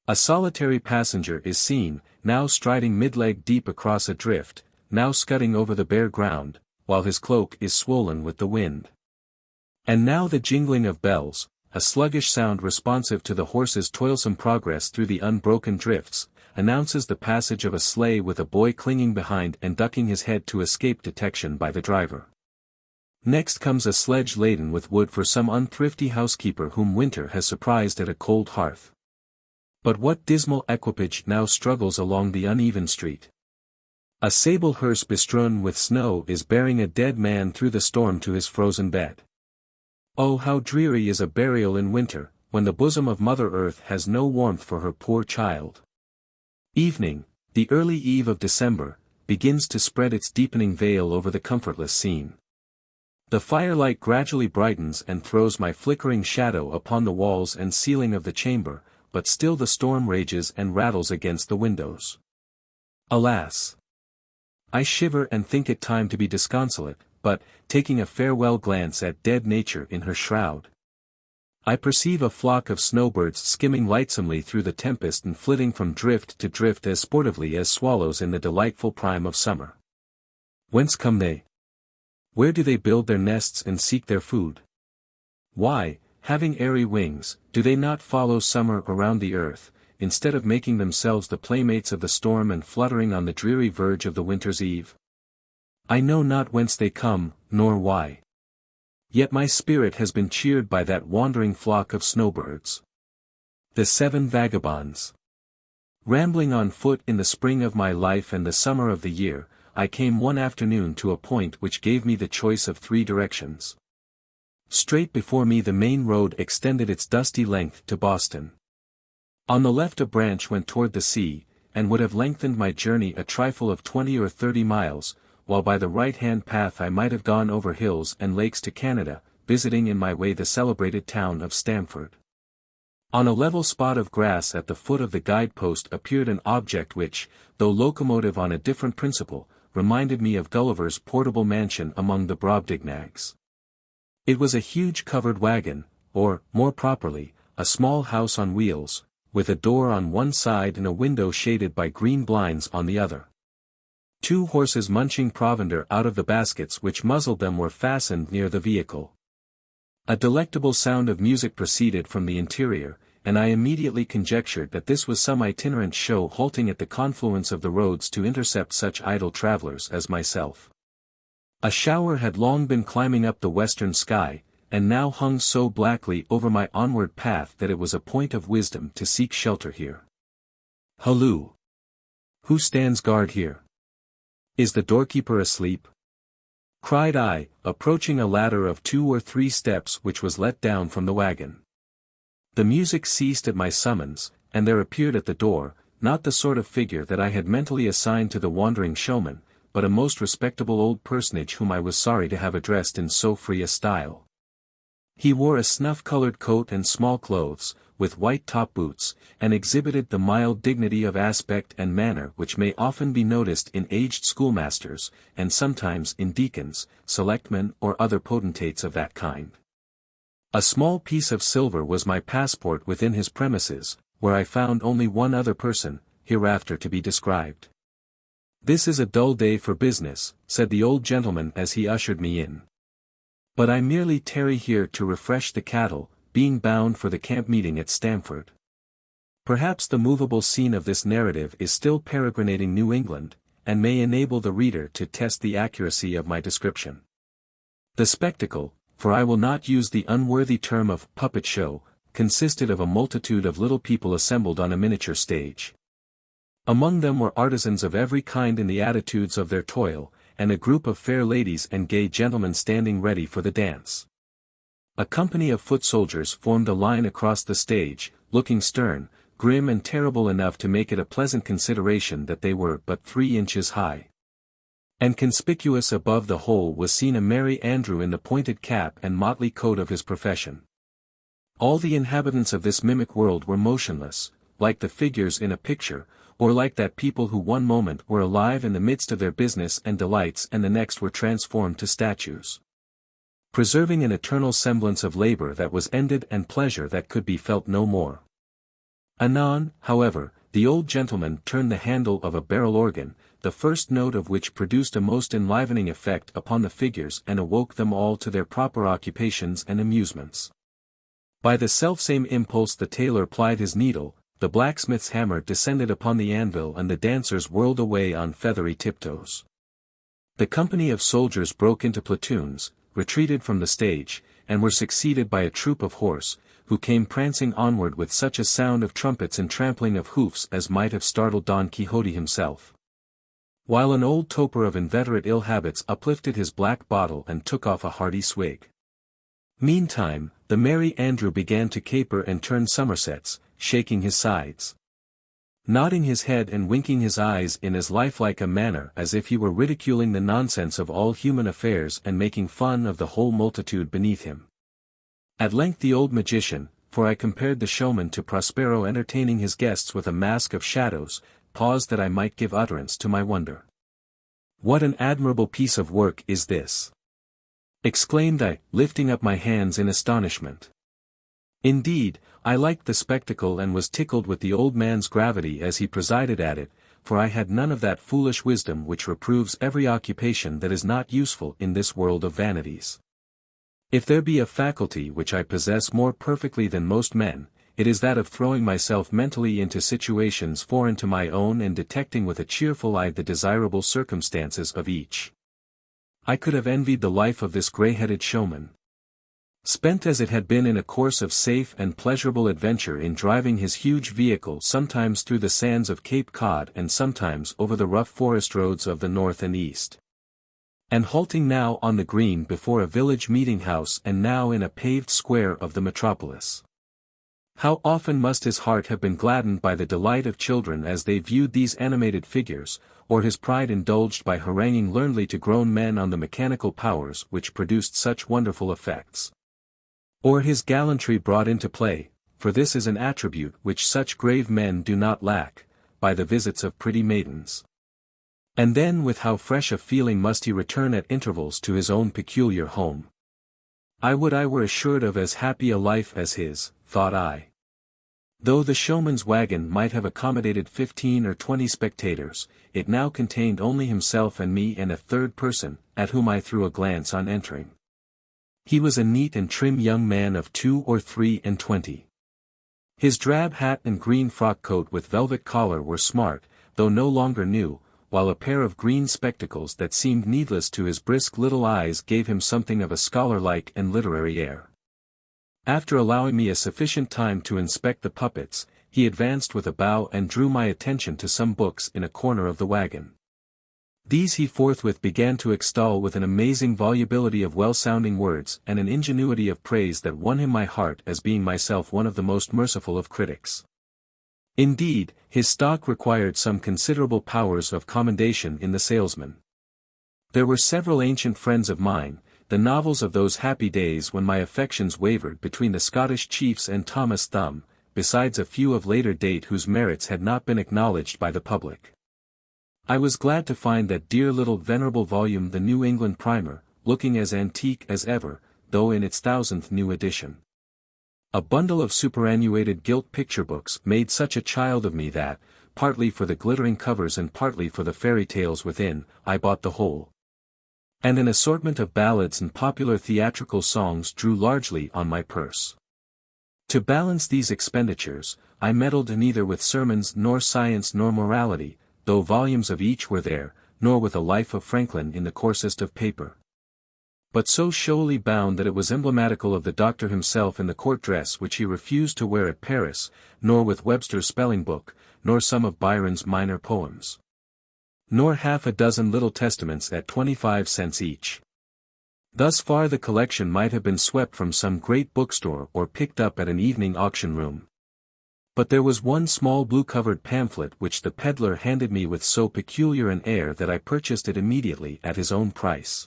A solitary passenger is seen, now striding mid-leg deep across a drift, now scudding over the bare ground, while his cloak is swollen with the wind. And now the jingling of bells, a sluggish sound responsive to the horse's toilsome progress through the unbroken drifts, announces the passage of a sleigh with a boy clinging behind and ducking his head to escape detection by the driver. Next comes a sledge laden with wood for some unthrifty housekeeper whom winter has surprised at a cold hearth. But what dismal equipage now struggles along the uneven street? A sable hearse bestrewn with snow is bearing a dead man through the storm to his frozen bed. Oh, how dreary is a burial in winter, when the bosom of Mother Earth has no warmth for her poor child. Evening, the early eve of December, begins to spread its deepening veil over the comfortless scene. The firelight gradually brightens and throws my flickering shadow upon the walls and ceiling of the chamber, but still the storm rages and rattles against the windows. Alas! I shiver and think it time to be disconsolate, but, taking a farewell glance at dead nature in her shroud, I perceive a flock of snowbirds skimming lightsomely through the tempest and flitting from drift to drift as sportively as swallows in the delightful prime of summer. Whence come they? Where do they build their nests and seek their food? Why, having airy wings, do they not follow summer around the earth, instead of making themselves the playmates of the storm and fluttering on the dreary verge of the winter's eve? I know not whence they come, nor why. Yet my spirit has been cheered by that wandering flock of snowbirds. The 7 Vagabonds. Rambling on foot in the spring of my life and the summer of the year, I came one afternoon to a point which gave me the choice of 3 directions. Straight before me the main road extended its dusty length to Boston. On the left a branch went toward the sea, and would have lengthened my journey a trifle of 20 or 30 miles, while by the right-hand path I might have gone over hills and lakes to Canada, visiting in my way the celebrated town of Stamford. On a level spot of grass at the foot of the guidepost appeared an object which, though locomotive on a different principle, reminded me of Gulliver's portable mansion among the Brobdingnags. It was a huge covered wagon, or, more properly, a small house on wheels, with a door on one side and a window shaded by green blinds on the other. 2 horses munching provender out of the baskets which muzzled them were fastened near the vehicle. A delectable sound of music proceeded from the interior, and I immediately conjectured that this was some itinerant show halting at the confluence of the roads to intercept such idle travelers as myself. A shower had long been climbing up the western sky, and now hung so blackly over my onward path that it was a point of wisdom to seek shelter here. Halloo! Who stands guard here? Is the doorkeeper asleep? Cried I, approaching a ladder of 2 or 3 steps which was let down from the wagon. The music ceased at my summons, and there appeared at the door, not the sort of figure that I had mentally assigned to the wandering showman, but a most respectable old personage whom I was sorry to have addressed in so free a style. He wore a snuff-colored coat and small clothes, with white top boots, and exhibited the mild dignity of aspect and manner which may often be noticed in aged schoolmasters, and sometimes in deacons, selectmen or other potentates of that kind. A small piece of silver was my passport within his premises, where I found only one other person, hereafter to be described. "This is a dull day for business," said the old gentleman as he ushered me in. "But I merely tarry here to refresh the cattle, being bound for the camp meeting at Stamford." Perhaps the movable scene of this narrative is still peregrinating New England, and may enable the reader to test the accuracy of my description. The spectacle, for I will not use the unworthy term of puppet show, consisted of a multitude of little people assembled on a miniature stage. Among them were artisans of every kind in the attitudes of their toil, and a group of fair ladies and gay gentlemen standing ready for the dance. A company of foot soldiers formed a line across the stage, looking stern, grim and terrible enough to make it a pleasant consideration that they were but 3 inches high. And conspicuous above the whole was seen a merry Andrew in the pointed cap and motley coat of his profession. All the inhabitants of this mimic world were motionless, like the figures in a picture, or like that people who one moment were alive in the midst of their business and delights and the next were transformed to statues, preserving an eternal semblance of labor that was ended and pleasure that could be felt no more. Anon, however, the old gentleman turned the handle of a barrel organ, the first note of which produced a most enlivening effect upon the figures and awoke them all to their proper occupations and amusements. By the selfsame impulse the tailor plied his needle, the blacksmith's hammer descended upon the anvil and the dancers whirled away on feathery tiptoes. The company of soldiers broke into platoons, retreated from the stage, and were succeeded by a troop of horse, who came prancing onward with such a sound of trumpets and trampling of hoofs as might have startled Don Quixote himself. While an old toper of inveterate ill habits uplifted his black bottle and took off a hearty swig. Meantime, the merry Andrew began to caper and turn somersets, shaking his sides. nodding his head and winking his eyes in as lifelike a manner as if he were ridiculing the nonsense of all human affairs and making fun of the whole multitude beneath him. At length the old magician, for I compared the showman to Prospero entertaining his guests with a mask of shadows, paused that I might give utterance to my wonder. "What an admirable piece of work is this!" exclaimed I, lifting up my hands in astonishment. Indeed, I liked the spectacle and was tickled with the old man's gravity as he presided at it, for I had none of that foolish wisdom which reproves every occupation that is not useful in this world of vanities. If there be a faculty which I possess more perfectly than most men, it is that of throwing myself mentally into situations foreign to my own and detecting with a cheerful eye the desirable circumstances of each. I could have envied the life of this grey-headed showman. Spent as it had been in a course of safe and pleasurable adventure in driving his huge vehicle sometimes through the sands of Cape Cod and sometimes over the rough forest roads of the north and east. And halting now on the green before a village meeting-house and now in a paved square of the metropolis. How often must his heart have been gladdened by the delight of children as they viewed these animated figures, or his pride indulged by haranguing learnedly to grown men on the mechanical powers which produced such wonderful effects. Or his gallantry brought into play, for this is an attribute which such grave men do not lack, by the visits of pretty maidens. And then with how fresh a feeling must he return at intervals to his own peculiar home. I would I were assured of as happy a life as his, thought I. Though the showman's wagon might have accommodated 15 or 20 spectators, it now contained only himself and me and a third person, at whom I threw a glance on entering. He was a neat and trim young man of 2 or 3 and 20. His drab hat and green frock coat with velvet collar were smart, though no longer new, while a pair of green spectacles that seemed needless to his brisk little eyes gave him something of a scholar-like and literary air. After allowing me a sufficient time to inspect the puppets, he advanced with a bow and drew my attention to some books in a corner of the wagon. These he forthwith began to extol with an amazing volubility of well-sounding words and an ingenuity of praise that won him my heart as being myself one of the most merciful of critics. Indeed, his stock required some considerable powers of commendation in the salesman. There were several ancient friends of mine, the novels of those happy days when my affections wavered between the Scottish chiefs and Thomas Thumb, besides a few of later date whose merits had not been acknowledged by the public. I was glad to find that dear little venerable volume the New England Primer, looking as antique as ever, though in its 1000th new edition. A bundle of superannuated gilt picture books made such a child of me that, partly for the glittering covers and partly for the fairy tales within, I bought the whole. And an assortment of ballads and popular theatrical songs drew largely on my purse. To balance these expenditures, I meddled neither with sermons nor science nor morality, though volumes of each were there, nor with a life of Franklin in the coarsest of paper. But so showily bound that it was emblematical of the doctor himself in the court dress which he refused to wear at Paris, nor with Webster's spelling book, nor some of Byron's minor poems. Nor half a dozen little testaments at 25 cents each. Thus far the collection might have been swept from some great bookstore or picked up at an evening auction room. But there was one small blue-covered pamphlet which the peddler handed me with so peculiar an air that I purchased it immediately at his own price.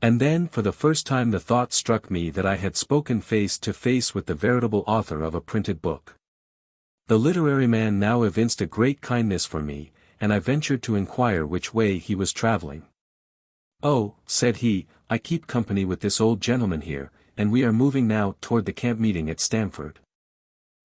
And then for the first time the thought struck me that I had spoken face to face with the veritable author of a printed book. The literary man now evinced a great kindness for me, and I ventured to inquire which way he was traveling. "Oh," said he, "I keep company with this old gentleman here, and we are moving now toward the camp meeting at Stamford."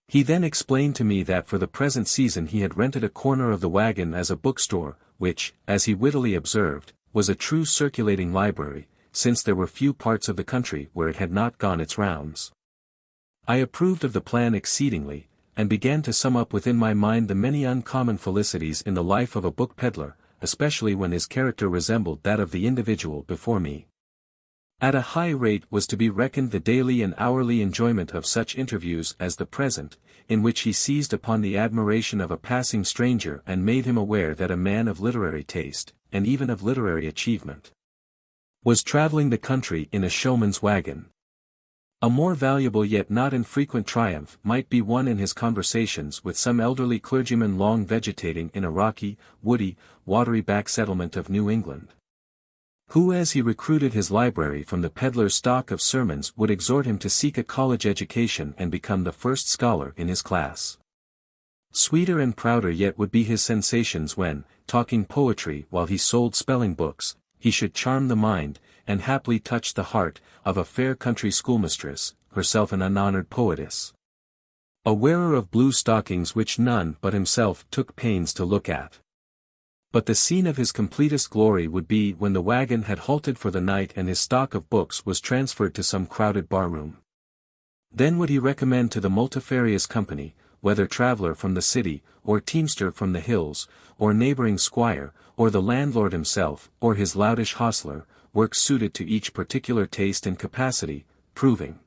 He then explained to me that for the present season he had rented a corner of the wagon as a bookstore, which, as he wittily observed, was a true circulating library, since there were few parts of the country where it had not gone its rounds. I approved of the plan exceedingly, and began to sum up within my mind the many uncommon felicities in the life of a book peddler, especially when his character resembled that of the individual before me. At a high rate was to be reckoned the daily and hourly enjoyment of such interviews as the present, in which he seized upon the admiration of a passing stranger and made him aware that a man of literary taste, and even of literary achievement, was traveling the country in a showman's wagon. A more valuable yet not infrequent triumph might be won in his conversations with some elderly clergyman long vegetating in a rocky, woody, watery back settlement of New England, who as he recruited his library from the peddler's stock of sermons would exhort him to seek a college education and become the first scholar in his class. Sweeter and prouder yet would be his sensations when, talking poetry while he sold spelling books, he should charm the mind, and haply touch the heart, of a fair country schoolmistress, herself an unhonored poetess, a wearer of blue stockings which none but himself took pains to look at. But the scene of his completest glory would be when the wagon had halted for the night and his stock of books was transferred to some crowded barroom. Then would he recommend to the multifarious company, whether traveller from the city, or teamster from the hills, or neighbouring squire, or the landlord himself, or his loutish hostler, work suited to each particular taste and capacity, proving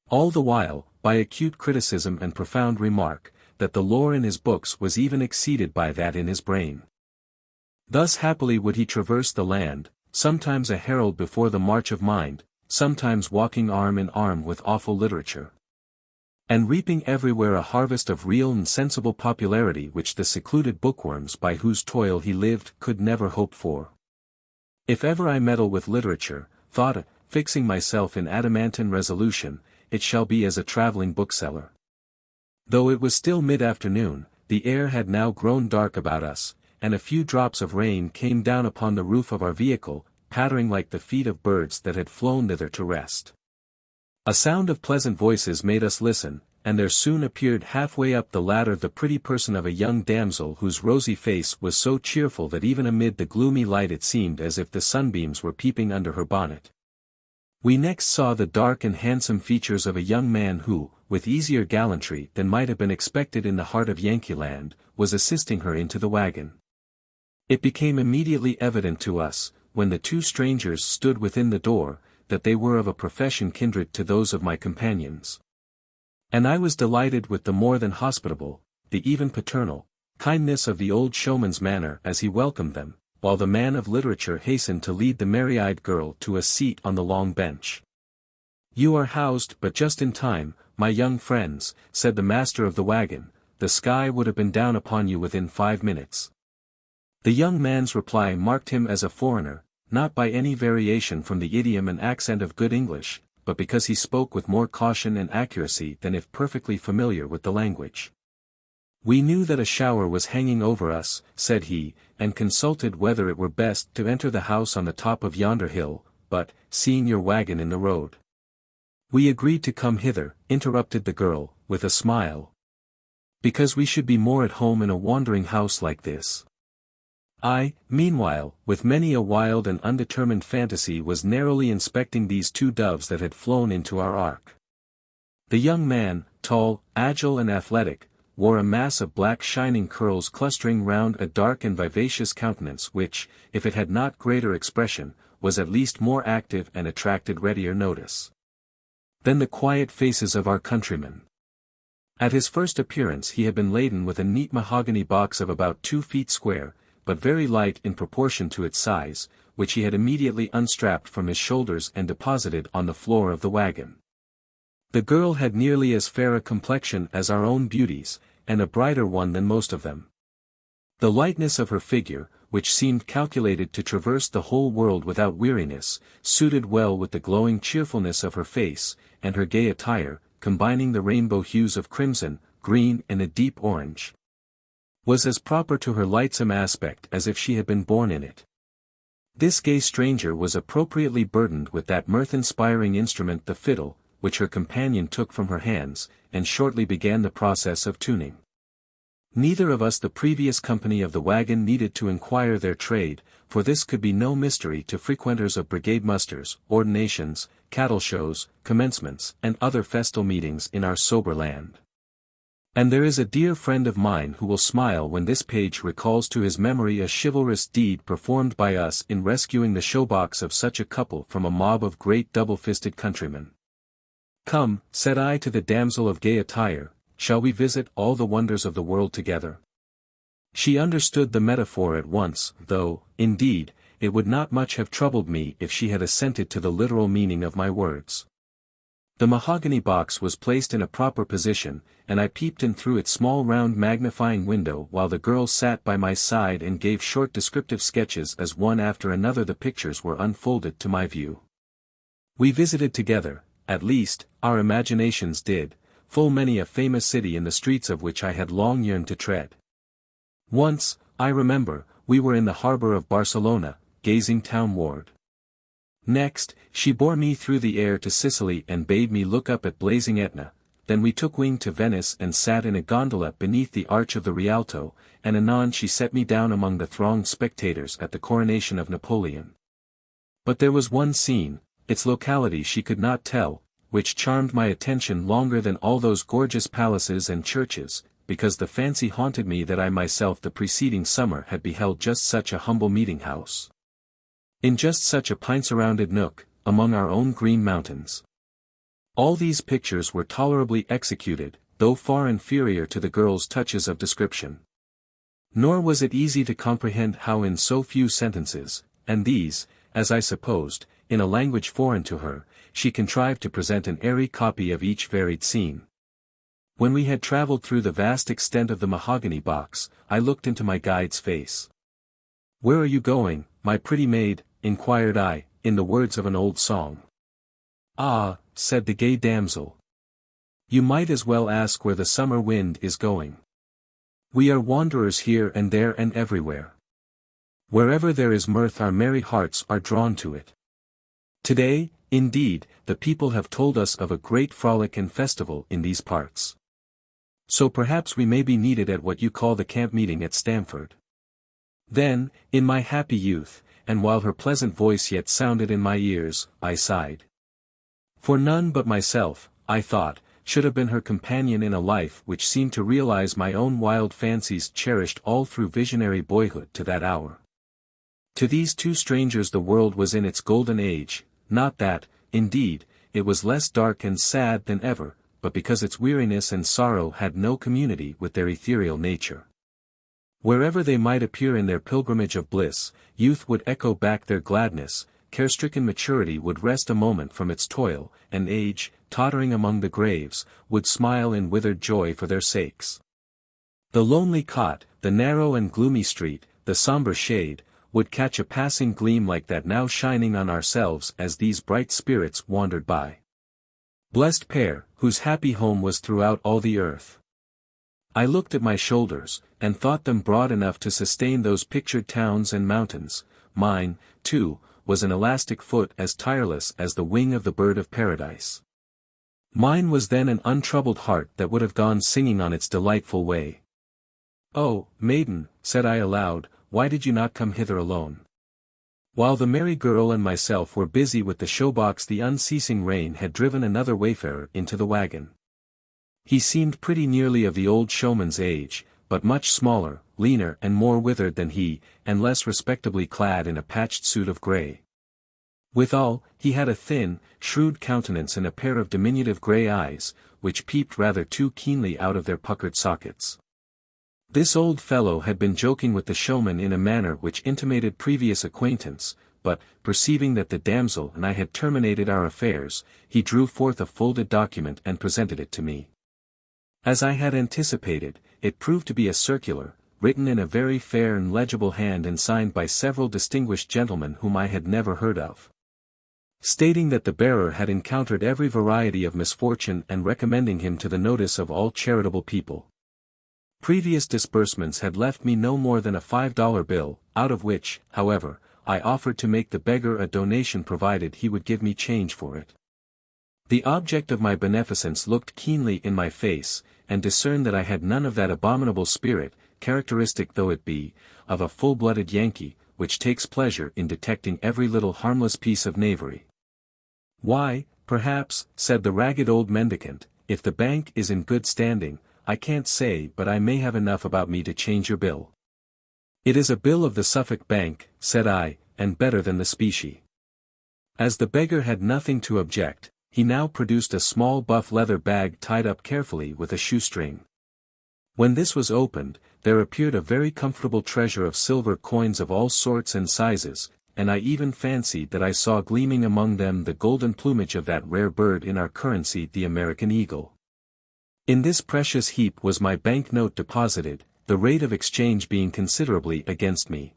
all the while, by acute criticism and profound remark, that the lore in his books was even exceeded by that in his brain. Thus happily would he traverse the land, sometimes a herald before the march of mind, sometimes walking arm in arm with awful literature, and reaping everywhere a harvest of real and sensible popularity which the secluded bookworms by whose toil he lived could never hope for. If ever I meddle with literature, thought, fixing myself in adamantine resolution, it shall be as a travelling bookseller. Though it was still mid-afternoon, the air had now grown dark about us, and a few drops of rain came down upon the roof of our vehicle, pattering like the feet of birds that had flown thither to rest. A sound of pleasant voices made us listen, and there soon appeared halfway up the ladder the pretty person of a young damsel whose rosy face was so cheerful that even amid the gloomy light it seemed as if the sunbeams were peeping under her bonnet. We next saw the dark and handsome features of a young man who, with easier gallantry than might have been expected in the heart of Yankeeland, was assisting her into the wagon. It became immediately evident to us, when the two strangers stood within the door, that they were of a profession kindred to those of my companions. And I was delighted with the more than hospitable, the even paternal, kindness of the old showman's manner as he welcomed them, while the man of literature hastened to lead the merry-eyed girl to a seat on the long bench. "You are housed but just in time, my young friends," said the master of the wagon, "the sky would have been down upon you within 5 minutes." The young man's reply marked him as a foreigner, not by any variation from the idiom and accent of good English, but because he spoke with more caution and accuracy than if perfectly familiar with the language. "We knew that a shower was hanging over us," said he, "and consulted whether it were best to enter the house on the top of yonder hill, but, seeing your wagon in the road, we agreed to come hither," interrupted the girl, with a smile, "because we should be more at home in a wandering house like this." I, meanwhile, with many a wild and undetermined fantasy was narrowly inspecting these two doves that had flown into our ark. The young man, tall, agile and athletic, wore a mass of black shining curls clustering round a dark and vivacious countenance which, if it had not greater expression, was at least more active and attracted readier notice than the quiet faces of our countrymen. At his first appearance he had been laden with a neat mahogany box of about 2 feet square, but very light in proportion to its size, which he had immediately unstrapped from his shoulders and deposited on the floor of the wagon. The girl had nearly as fair a complexion as our own beauties, and a brighter one than most of them. The lightness of her figure, which seemed calculated to traverse the whole world without weariness, suited well with the glowing cheerfulness of her face, and her gay attire, combining the rainbow hues of crimson, green and a deep orange, was as proper to her lightsome aspect as if she had been born in it. This gay stranger was appropriately burdened with that mirth-inspiring instrument the fiddle, which her companion took from her hands, and shortly began the process of tuning. Neither of us the previous company of the wagon needed to inquire their trade, for this could be no mystery to frequenters of brigade musters, ordinations, cattle shows, commencements, and other festal meetings in our sober land. And there is a dear friend of mine who will smile when this page recalls to his memory a chivalrous deed performed by us in rescuing the showbox of such a couple from a mob of great double-fisted countrymen. "Come," said I to the damsel of gay attire, "shall we visit all the wonders of the world together?" She understood the metaphor at once, though, indeed, it would not much have troubled me if she had assented to the literal meaning of my words. The mahogany box was placed in a proper position, and I peeped in through its small round magnifying window while the girl sat by my side and gave short descriptive sketches as one after another the pictures were unfolded to my view. We visited together, at least, our imaginations did, full many a famous city in the streets of which I had long yearned to tread. Once, I remember, we were in the harbour of Barcelona, gazing townward. Next, she bore me through the air to Sicily and bade me look up at blazing Etna. Then we took wing to Venice and sat in a gondola beneath the arch of the Rialto, and anon she set me down among the thronged spectators at the coronation of Napoleon. But there was one scene, its locality she could not tell, which charmed my attention longer than all those gorgeous palaces and churches, because the fancy haunted me that I myself the preceding summer had beheld just such a humble meeting-house. In just such a pine-surrounded nook, among our own green mountains. All these pictures were tolerably executed, though far inferior to the girl's touches of description. Nor was it easy to comprehend how in so few sentences, and these, as I supposed, in a language foreign to her, she contrived to present an airy copy of each varied scene. When we had travelled through the vast extent of the mahogany box, I looked into my guide's face. "Where are you going, my pretty maid?" inquired I, in the words of an old song. "Ah," said the gay damsel. "You might as well ask where the summer wind is going. We are wanderers here and there and everywhere. Wherever there is mirth our merry hearts are drawn to it. Today, indeed, the people have told us of a great frolic and festival in these parts. So perhaps we may be needed at what you call the camp meeting at Stamford." Then, in my happy youth, and while her pleasant voice yet sounded in my ears, I sighed. For none but myself, I thought, should have been her companion in a life which seemed to realize my own wild fancies cherished all through visionary boyhood to that hour. To these two strangers the world was in its golden age, not that, indeed, it was less dark and sad than ever, but because its weariness and sorrow had no community with their ethereal nature. Wherever they might appear in their pilgrimage of bliss, youth would echo back their gladness, care-stricken maturity would rest a moment from its toil, and age, tottering among the graves, would smile in withered joy for their sakes. The lonely cot, the narrow and gloomy street, the sombre shade, would catch a passing gleam like that now shining on ourselves as these bright spirits wandered by. Blessed pair, whose happy home was throughout all the earth. I looked at my shoulders, and thought them broad enough to sustain those pictured towns and mountains. Mine, too, was an elastic foot as tireless as the wing of the bird of paradise. Mine was then an untroubled heart that would have gone singing on its delightful way. "Oh, maiden," said I aloud, "why did you not come hither alone?" While the merry girl and myself were busy with the showbox the unceasing rain had driven another wayfarer into the wagon. He seemed pretty nearly of the old showman's age, but much smaller, leaner and more withered than he, and less respectably clad in a patched suit of grey. Withal, he had a thin, shrewd countenance and a pair of diminutive grey eyes, which peeped rather too keenly out of their puckered sockets. This old fellow had been joking with the showman in a manner which intimated previous acquaintance, but, perceiving that the damsel and I had terminated our affairs, he drew forth a folded document and presented it to me. As I had anticipated, it proved to be a circular, written in a very fair and legible hand and signed by several distinguished gentlemen whom I had never heard of, stating that the bearer had encountered every variety of misfortune and recommending him to the notice of all charitable people. Previous disbursements had left me no more than a $5 bill, out of which, however, I offered to make the beggar a donation provided he would give me change for it. The object of my beneficence looked keenly in my face, and discerned that I had none of that abominable spirit, characteristic though it be, of a full-blooded Yankee, which takes pleasure in detecting every little harmless piece of knavery. "Why, perhaps," said the ragged old mendicant, "if the bank is in good standing, I can't say but I may have enough about me to change your bill." "It is a bill of the Suffolk Bank," said I, "and better than the specie." As the beggar had nothing to object, he now produced a small buff leather bag tied up carefully with a shoestring. When this was opened, there appeared a very comfortable treasure of silver coins of all sorts and sizes, and I even fancied that I saw gleaming among them the golden plumage of that rare bird in our currency, the American eagle. In this precious heap was my banknote deposited, the rate of exchange being considerably against me.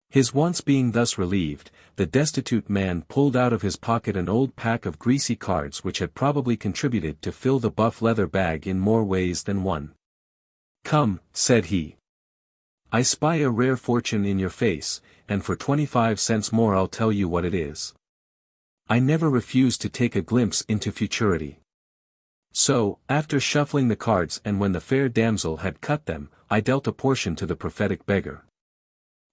His wants being thus relieved, the destitute man pulled out of his pocket an old pack of greasy cards which had probably contributed to fill the buff leather bag in more ways than one. "Come," said he. "I spy a rare fortune in your face, and for 25 cents more I'll tell you what it is." I never refused to take a glimpse into futurity. So, after shuffling the cards and when the fair damsel had cut them, I dealt a portion to the prophetic beggar.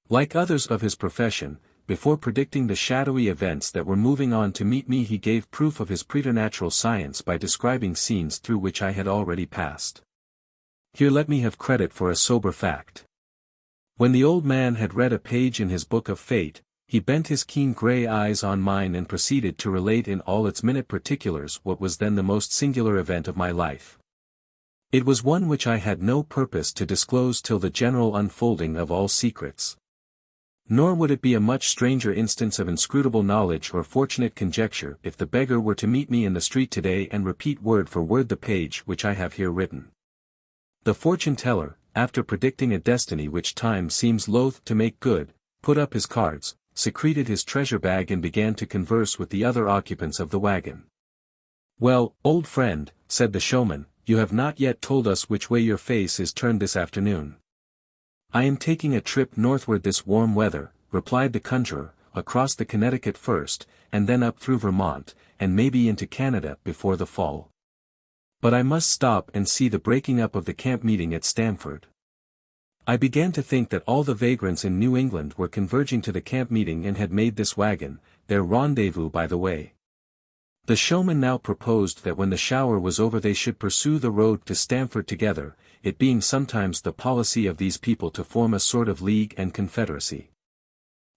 Like others of his profession, before predicting the shadowy events that were moving on to meet me, he gave proof of his preternatural science by describing scenes through which I had already passed. Here let me have credit for a sober fact. When the old man had read a page in his book of fate, he bent his keen grey eyes on mine and proceeded to relate in all its minute particulars what was then the most singular event of my life. It was one which I had no purpose to disclose till the general unfolding of all secrets. Nor would it be a much stranger instance of inscrutable knowledge or fortunate conjecture if the beggar were to meet me in the street today and repeat word for word the page which I have here written. The fortune-teller, after predicting a destiny which time seems loath to make good, put up his cards, secreted his treasure bag and began to converse with the other occupants of the wagon. "Well, old friend," said the showman, "you have not yet told us which way your face is turned this afternoon." "I am taking a trip northward this warm weather," replied the conjurer, "across the Connecticut first, and then up through Vermont, and maybe into Canada before the fall. But I must stop and see the breaking up of the camp meeting at Stamford." I began to think that all the vagrants in New England were converging to the camp meeting and had made this wagon their rendezvous by the way. The showman now proposed that when the shower was over they should pursue the road to Stamford together, it being sometimes the policy of these people to form a sort of league and confederacy.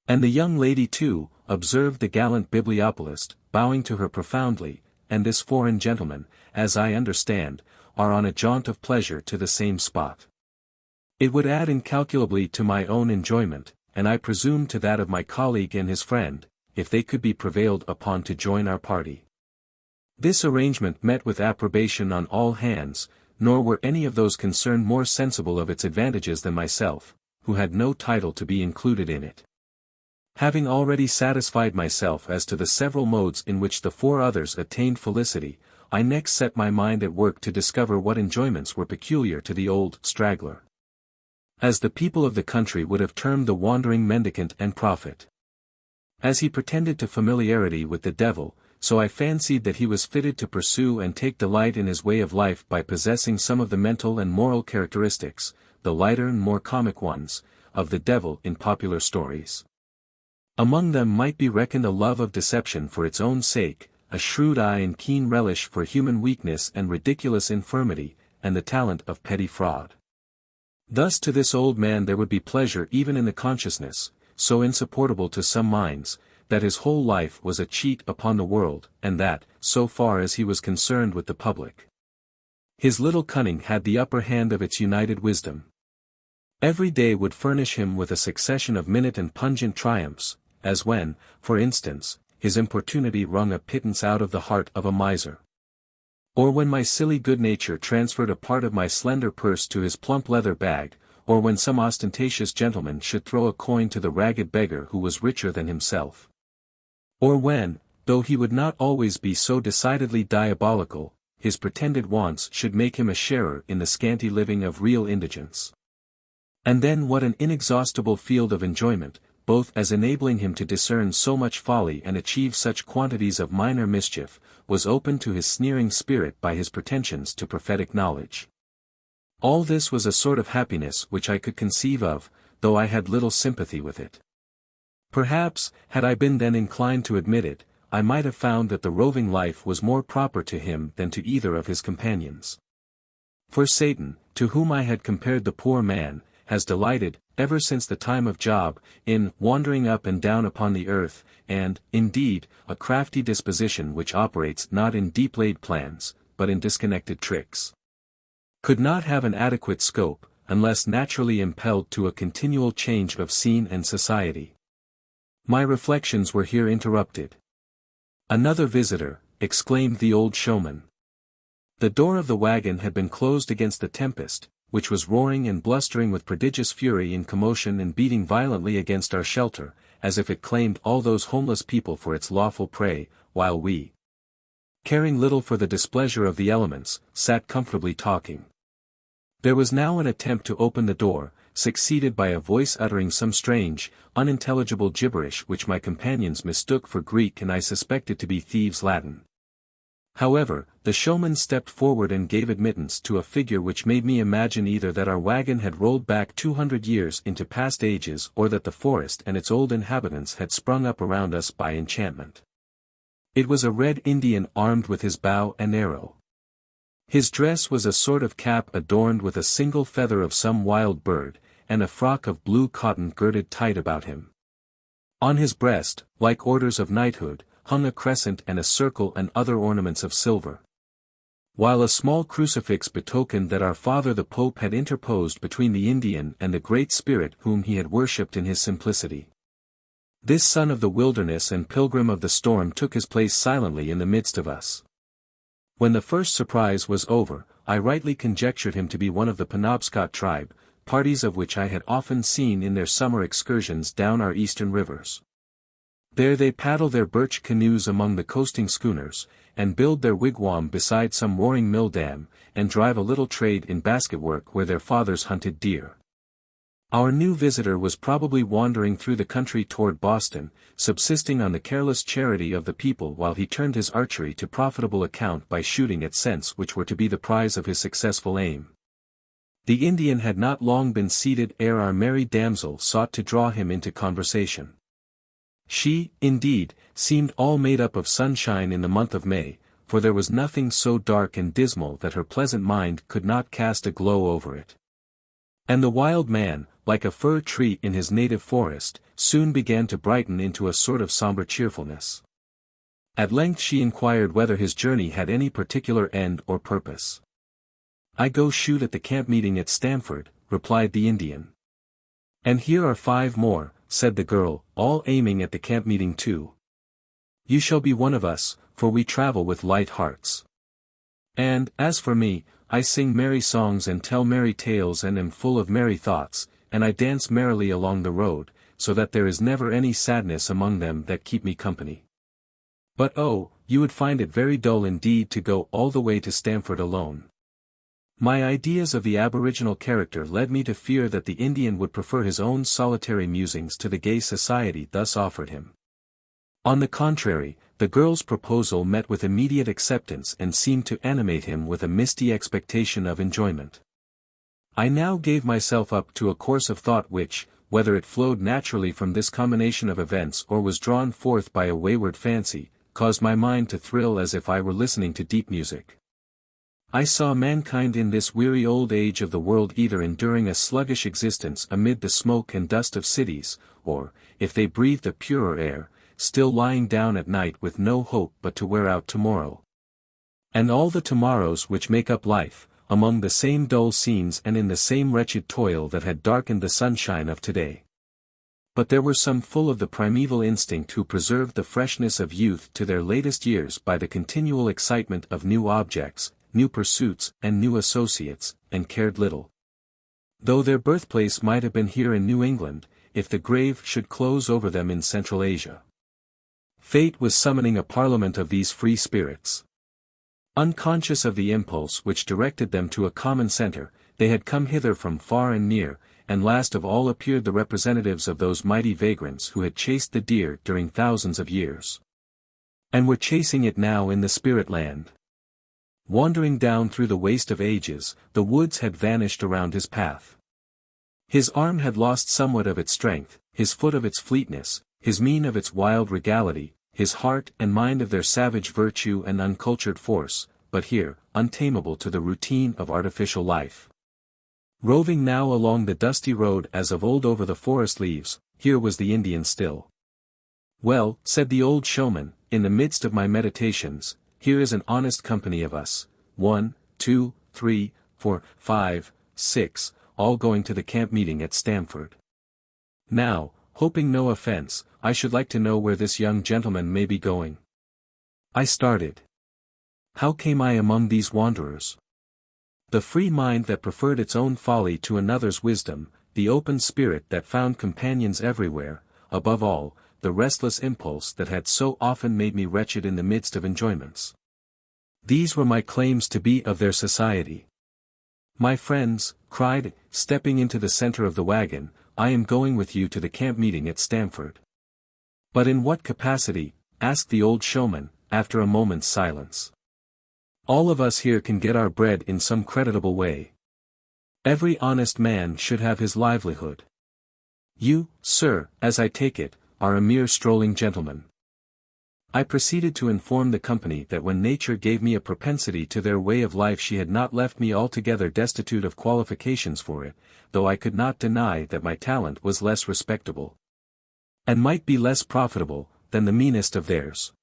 "And the young lady too," observed the gallant bibliopolist, bowing to her profoundly, "and this foreign gentleman, as I understand, are on a jaunt of pleasure to the same spot. It would add incalculably to my own enjoyment, and I presume to that of my colleague and his friend, if they could be prevailed upon to join our party." This arrangement met with approbation on all hands, nor were any of those concerned more sensible of its advantages than myself, who had no title to be included in it. Having already satisfied myself as to the several modes in which the four others attained felicity, I next set my mind at work to discover what enjoyments were peculiar to the old straggler, as the people of the country would have termed the wandering mendicant and prophet. As he pretended to familiarity with the devil, so I fancied that he was fitted to pursue and take delight in his way of life by possessing some of the mental and moral characteristics, the lighter and more comic ones, of the devil in popular stories. Among them might be reckoned a love of deception for its own sake, a shrewd eye and keen relish for human weakness and ridiculous infirmity, and the talent of petty fraud. Thus to this old man there would be pleasure even in the consciousness, so insupportable to some minds, that his whole life was a cheat upon the world, and that, so far as he was concerned with the public, his little cunning had the upper hand of its united wisdom. Every day would furnish him with a succession of minute and pungent triumphs, as when, for instance, his importunity wrung a pittance out of the heart of a miser, or when my silly good nature transferred a part of my slender purse to his plump leather bag, or when some ostentatious gentleman should throw a coin to the ragged beggar who was richer than himself. Or when, though he would not always be so decidedly diabolical, his pretended wants should make him a sharer in the scanty living of real indigence. And then what an inexhaustible field of enjoyment, both as enabling him to discern so much folly and achieve such quantities of minor mischief, was opened to his sneering spirit by his pretensions to prophetic knowledge. All this was a sort of happiness which I could conceive of, though I had little sympathy with it. Perhaps, had I been then inclined to admit it, I might have found that the roving life was more proper to him than to either of his companions. For Satan, to whom I had compared the poor man, has delighted, ever since the time of Job, in wandering up and down upon the earth, and, indeed, a crafty disposition which operates not in deep-laid plans, but in disconnected tricks, could not have an adequate scope, unless naturally impelled to a continual change of scene and society. My reflections were here interrupted. "Another visitor," exclaimed the old showman. The door of the wagon had been closed against the tempest, which was roaring and blustering with prodigious fury in commotion and beating violently against our shelter, as if it claimed all those homeless people for its lawful prey, while we, caring little for the displeasure of the elements, sat comfortably talking. There was now an attempt to open the door, succeeded by a voice uttering some strange, unintelligible gibberish which my companions mistook for Greek and I suspected to be thieves' Latin. However, the showman stepped forward and gave admittance to a figure which made me imagine either that our wagon had rolled back 200 years into past ages or that the forest and its old inhabitants had sprung up around us by enchantment. It was a red Indian armed with his bow and arrow. His dress was a sort of cap adorned with a single feather of some wild bird, and a frock of blue cotton girded tight about him. On his breast, like orders of knighthood, hung a crescent and a circle and other ornaments of silver, while a small crucifix betokened that our father the Pope had interposed between the Indian and the Great Spirit whom he had worshipped in his simplicity. This son of the wilderness and pilgrim of the storm took his place silently in the midst of us. When the first surprise was over, I rightly conjectured him to be one of the Penobscot tribe, parties of which I had often seen in their summer excursions down our eastern rivers. There they paddle their birch canoes among the coasting schooners, and build their wigwam beside some roaring mill dam, and drive a little trade in basketwork where their fathers hunted deer. Our new visitor was probably wandering through the country toward Boston, subsisting on the careless charity of the people while he turned his archery to profitable account by shooting at scents which were to be the prize of his successful aim. The Indian had not long been seated ere our merry damsel sought to draw him into conversation. She, indeed, seemed all made up of sunshine in the month of May, for there was nothing so dark and dismal that her pleasant mind could not cast a glow over it. And the wild man, like a fir tree in his native forest, soon began to brighten into a sort of sombre cheerfulness. At length she inquired whether his journey had any particular end or purpose. "I go shoot at the camp meeting at Stamford," replied the Indian. "And here are 5 more," said the girl, all aiming at the camp meeting too. "You shall be one of us, for we travel with light hearts. And, as for me, I sing merry songs and tell merry tales and am full of merry thoughts, and I dance merrily along the road, so that there is never any sadness among them that keep me company. But oh, you would find it very dull indeed to go all the way to Stamford alone." My ideas of the aboriginal character led me to fear that the Indian would prefer his own solitary musings to the gay society thus offered him. On the contrary, the girl's proposal met with immediate acceptance and seemed to animate him with a misty expectation of enjoyment. I now gave myself up to a course of thought which, whether it flowed naturally from this combination of events or was drawn forth by a wayward fancy, caused my mind to thrill as if I were listening to deep music. I saw mankind in this weary old age of the world either enduring a sluggish existence amid the smoke and dust of cities, or, if they breathed a purer air, still lying down at night with no hope but to wear out tomorrow. And all the tomorrows which make up life, among the same dull scenes and in the same wretched toil that had darkened the sunshine of today. But there were some full of the primeval instinct who preserved the freshness of youth to their latest years by the continual excitement of new objects, new pursuits and new associates, and cared little, though their birthplace might have been here in New England, if the grave should close over them in Central Asia. Fate was summoning a parliament of these free spirits. Unconscious of the impulse which directed them to a common center, they had come hither from far and near, and last of all appeared the representatives of those mighty vagrants who had chased the deer during thousands of years, and were chasing it now in the spirit land. Wandering down through the waste of ages, the woods had vanished around his path. His arm had lost somewhat of its strength, his foot of its fleetness, his mien of its wild regality, his heart and mind of their savage virtue and uncultured force, but here, untamable to the routine of artificial life. Roving now along the dusty road as of old over the forest leaves, here was the Indian still. "Well," said the old showman, in the midst of my meditations, "here is an honest company of us, 1, 2, 3, 4, 5, 6, all going to the camp meeting at Stamford. Now, hoping no offense, I should like to know where this young gentleman may be going. I started. How came I among these wanderers? The free mind that preferred its own folly to another's wisdom, the open spirit that found companions everywhere, above all, the restless impulse that had so often made me wretched in the midst of enjoyments. These were my claims to be of their society. My friends, cried, stepping into the center of the wagon, I am going with you to the camp meeting at Stamford. But in what capacity? Asked the old showman, after a moment's silence. All of us here can get our bread in some creditable way. Every honest man should have his livelihood. You, sir, as I take it, are a mere strolling gentleman. I proceeded to inform the company that when nature gave me a propensity to their way of life she had not left me altogether destitute of qualifications for it, though I could not deny that my talent was less respectable, and might be less profitable, than the meanest of theirs.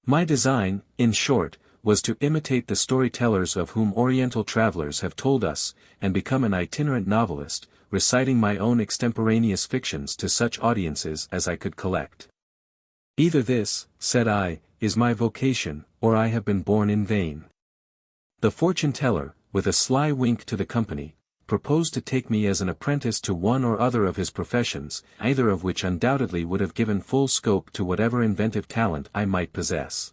My design, in short, was to imitate the storytellers of whom Oriental travelers have told us, and become an itinerant novelist, reciting my own extemporaneous fictions to such audiences as I could collect. Either this, said I, is my vocation, or I have been born in vain. The fortune-teller, with a sly wink to the company, proposed to take me as an apprentice to one or other of his professions, either of which undoubtedly would have given full scope to whatever inventive talent I might possess.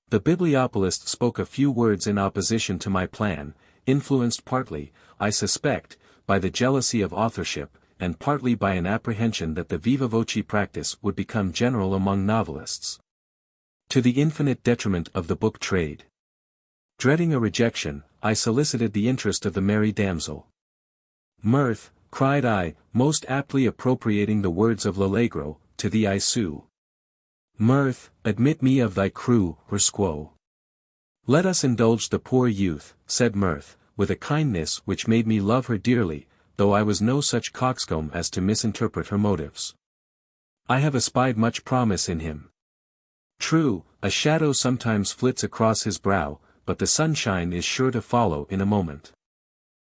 The bibliopolist spoke a few words in opposition to my plan, influenced partly, I suspect, by the jealousy of authorship, and partly by an apprehension that the viva voce practice would become general among novelists, to the infinite detriment of the book trade. Dreading a rejection, I solicited the interest of the merry damsel. Mirth, cried I, most aptly appropriating the words of L'Allegro, to thee I sue. Mirth, admit me of thy crew, Rosquo. Let us indulge the poor youth, said Mirth, with a kindness which made me love her dearly, though I was no such coxcomb as to misinterpret her motives. I have espied much promise in him. True, a shadow sometimes flits across his brow, but the sunshine is sure to follow in a moment.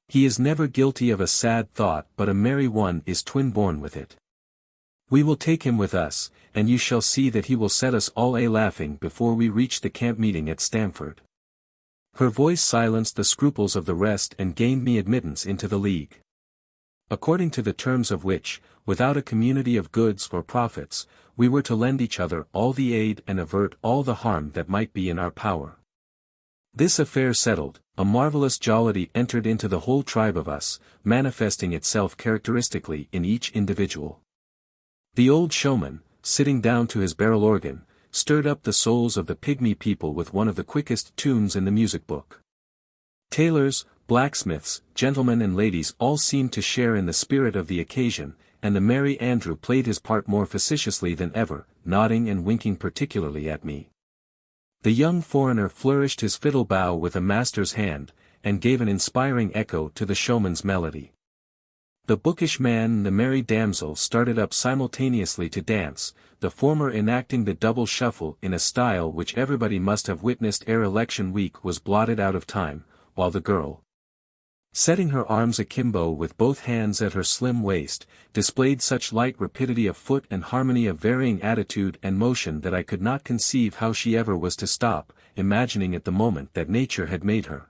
He is never guilty of a sad thought, but a merry one is twin-born with it. We will take him with us, and you shall see that he will set us all a-laughing before we reach the camp meeting at Stamford. Her voice silenced the scruples of the rest and gained me admittance into the league, according to the terms of which, without a community of goods or profits, we were to lend each other all the aid and avert all the harm that might be in our power. This affair settled, a marvelous jollity entered into the whole tribe of us, manifesting itself characteristically in each individual. The old showman, sitting down to his barrel organ, stirred up the souls of the pygmy people with one of the quickest tunes in the music book. Tailors, blacksmiths, gentlemen and ladies all seemed to share in the spirit of the occasion, and the merry Andrew played his part more facetiously than ever, nodding and winking particularly at me. The young foreigner flourished his fiddle bow with a master's hand, and gave an inspiring echo to the showman's melody. The bookish man and the merry damsel started up simultaneously to dance, the former enacting the double shuffle in a style which everybody must have witnessed ere election week was blotted out of time, while the girl, setting her arms akimbo with both hands at her slim waist, displayed such light rapidity of foot and harmony of varying attitude and motion that I could not conceive how she ever was to stop, imagining at the moment that nature had made her,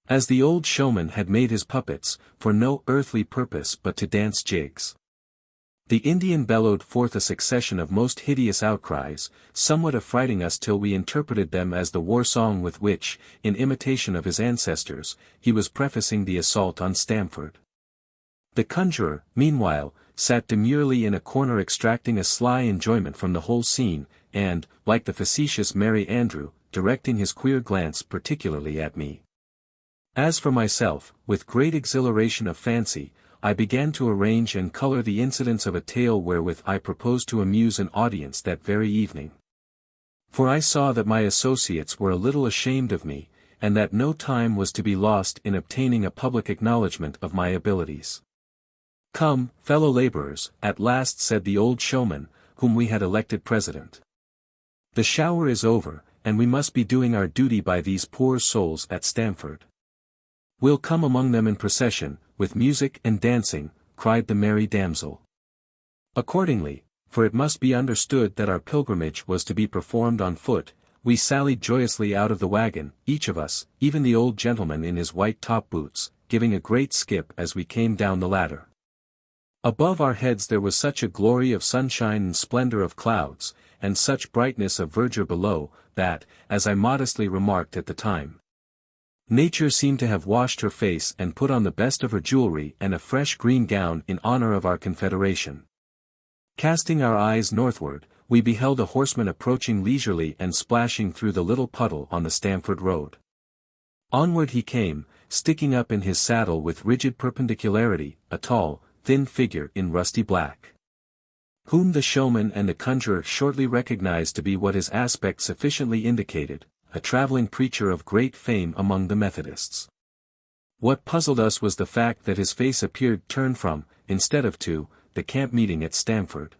as the old showman had made his puppets, for no earthly purpose but to dance jigs. The Indian bellowed forth a succession of most hideous outcries, somewhat affrighting us till we interpreted them as the war song with which, in imitation of his ancestors, he was prefacing the assault on Stamford. The conjurer, meanwhile, sat demurely in a corner extracting a sly enjoyment from the whole scene, and, like the facetious merry Andrew, directing his queer glance particularly at me. As for myself, with great exhilaration of fancy, I began to arrange and color the incidents of a tale wherewith I proposed to amuse an audience that very evening. For I saw that my associates were a little ashamed of me, and that no time was to be lost in obtaining a public acknowledgment of my abilities. Come, fellow laborers, at last said the old showman, whom we had elected president. The shower is over, and we must be doing our duty by these poor souls at Stamford. We'll come among them in procession, with music and dancing, cried the merry damsel. Accordingly, for it must be understood that our pilgrimage was to be performed on foot, we sallied joyously out of the wagon, each of us, even the old gentleman in his white top boots, giving a great skip as we came down the ladder. Above our heads there was such a glory of sunshine and splendor of clouds, and such brightness of verdure below, that, as I modestly remarked at the time, nature seemed to have washed her face and put on the best of her jewelry and a fresh green gown in honor of our confederation. Casting our eyes northward, we beheld a horseman approaching leisurely and splashing through the little puddle on the Stamford road. Onward he came, sticking up in his saddle with rigid perpendicularity, a tall, thin figure in rusty black, whom the showman and the conjurer shortly recognized to be what his aspect sufficiently indicated, a traveling preacher of great fame among the Methodists. What puzzled us was the fact that his face appeared turned from, instead of to, the camp meeting at Stamford.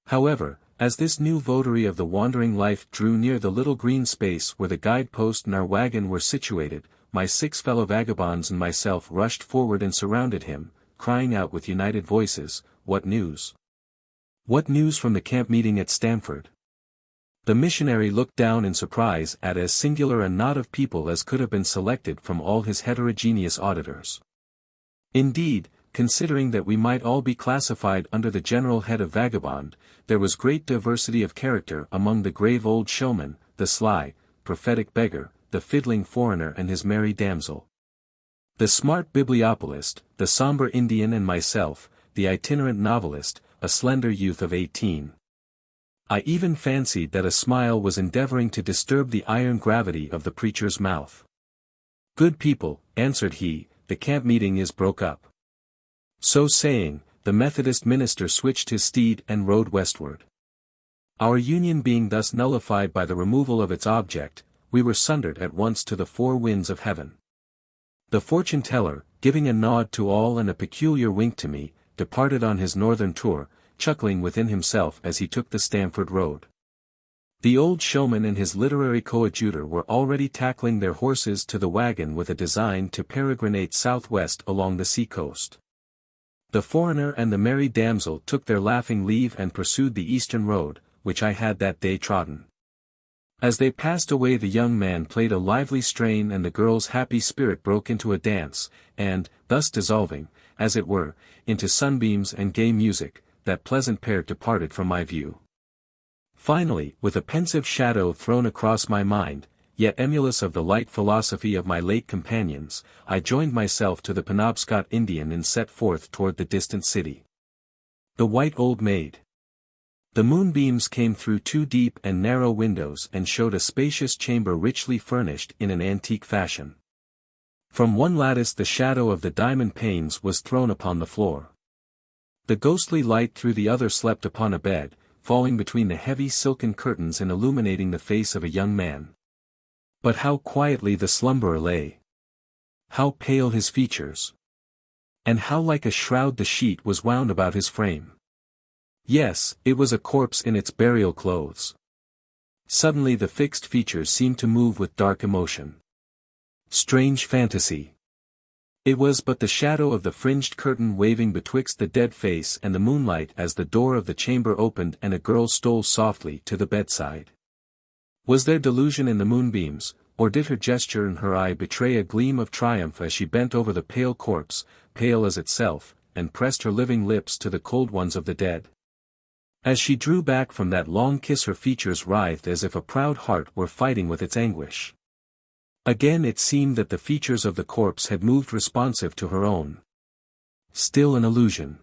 However, as this new votary of the wandering life drew near the little green space where the guide-post and our wagon were situated, my 6 fellow vagabonds and myself rushed forward and surrounded him, crying out with united voices, "What news? What news from the camp meeting at Stamford?" The missionary looked down in surprise at as singular a knot of people as could have been selected from all his heterogeneous auditors. Indeed, considering that we might all be classified under the general head of vagabond, there was great diversity of character among the grave old showman, the sly, prophetic beggar, the fiddling foreigner and his merry damsel, the smart bibliopolist, the somber Indian and myself, the itinerant novelist, a slender youth of 18. I even fancied that a smile was endeavoring to disturb the iron gravity of the preacher's mouth. "Good people," answered he, "the camp meeting is broke up." So saying, the Methodist minister switched his steed and rode westward. Our union being thus nullified by the removal of its object, we were sundered at once to the 4 winds of heaven. The fortune-teller, giving a nod to all and a peculiar wink to me, departed on his northern tour, chuckling within himself as he took the Stamford road. The old showman and his literary coadjutor were already tackling their horses to the wagon with a design to peregrinate southwest along the sea-coast. The foreigner and the merry damsel took their laughing leave and pursued the eastern road, which I had that day trodden. As they passed away the young man played a lively strain and the girl's happy spirit broke into a dance, and, thus dissolving, as it were, into sunbeams and gay music, that pleasant pair departed from my view. Finally, with a pensive shadow thrown across my mind, yet emulous of the light philosophy of my late companions, I joined myself to the Penobscot Indian and set forth toward the distant city. The White Old Maid. The moonbeams came through 2 deep and narrow windows and showed a spacious chamber richly furnished in an antique fashion. From one lattice the shadow of the diamond panes was thrown upon the floor. The ghostly light through the other slept upon a bed, falling between the heavy silken curtains and illuminating the face of a young man. But how quietly the slumberer lay! How pale his features! And how like a shroud the sheet was wound about his frame! Yes, it was a corpse in its burial clothes. Suddenly the fixed features seemed to move with dark emotion. Strange fantasy! It was but the shadow of the fringed curtain waving betwixt the dead face and the moonlight as the door of the chamber opened and a girl stole softly to the bedside. Was there delusion in the moonbeams, or did her gesture and her eye betray a gleam of triumph as she bent over the pale corpse, pale as itself, and pressed her living lips to the cold ones of the dead? As she drew back from that long kiss her features writhed as if a proud heart were fighting with its anguish. Again it seemed that the features of the corpse had moved responsive to her own. Still an illusion.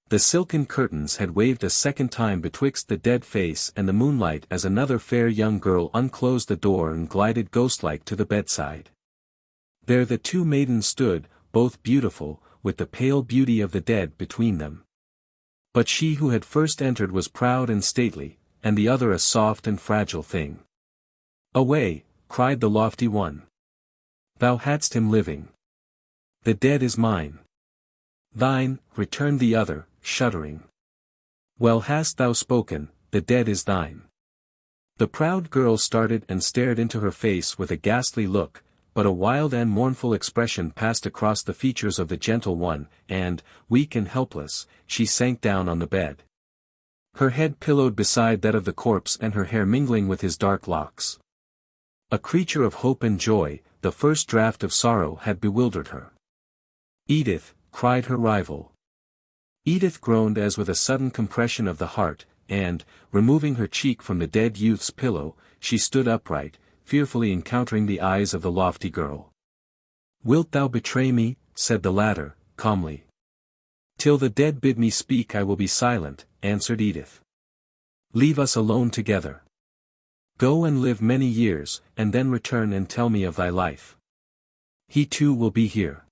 The silken curtains had waved a second time betwixt the dead face and the moonlight as another fair young girl unclosed the door and glided ghostlike to the bedside. There the 2 maidens stood, both beautiful, with the pale beauty of the dead between them. But she who had first entered was proud and stately, and the other a soft and fragile thing. "Away!" cried the lofty one. "Thou hadst him living. The dead is mine." "Thine," returned the other, shuddering. "Well hast thou spoken, the dead is thine." The proud girl started and stared into her face with a ghastly look, but a wild and mournful expression passed across the features of the gentle one, and, weak and helpless, she sank down on the bed. Her head pillowed beside that of the corpse and her hair mingling with his dark locks. A creature of hope and joy, the first draught of sorrow had bewildered her. "Edith," cried her rival. Edith groaned as with a sudden compression of the heart, and, removing her cheek from the dead youth's pillow, she stood upright, fearfully encountering the eyes of the lofty girl. "Wilt thou betray me?" said the latter, calmly. "Till the dead bid me speak I will be silent," answered Edith. "Leave us alone together. Go and live many years, and then return and tell me of thy life. He too will be here.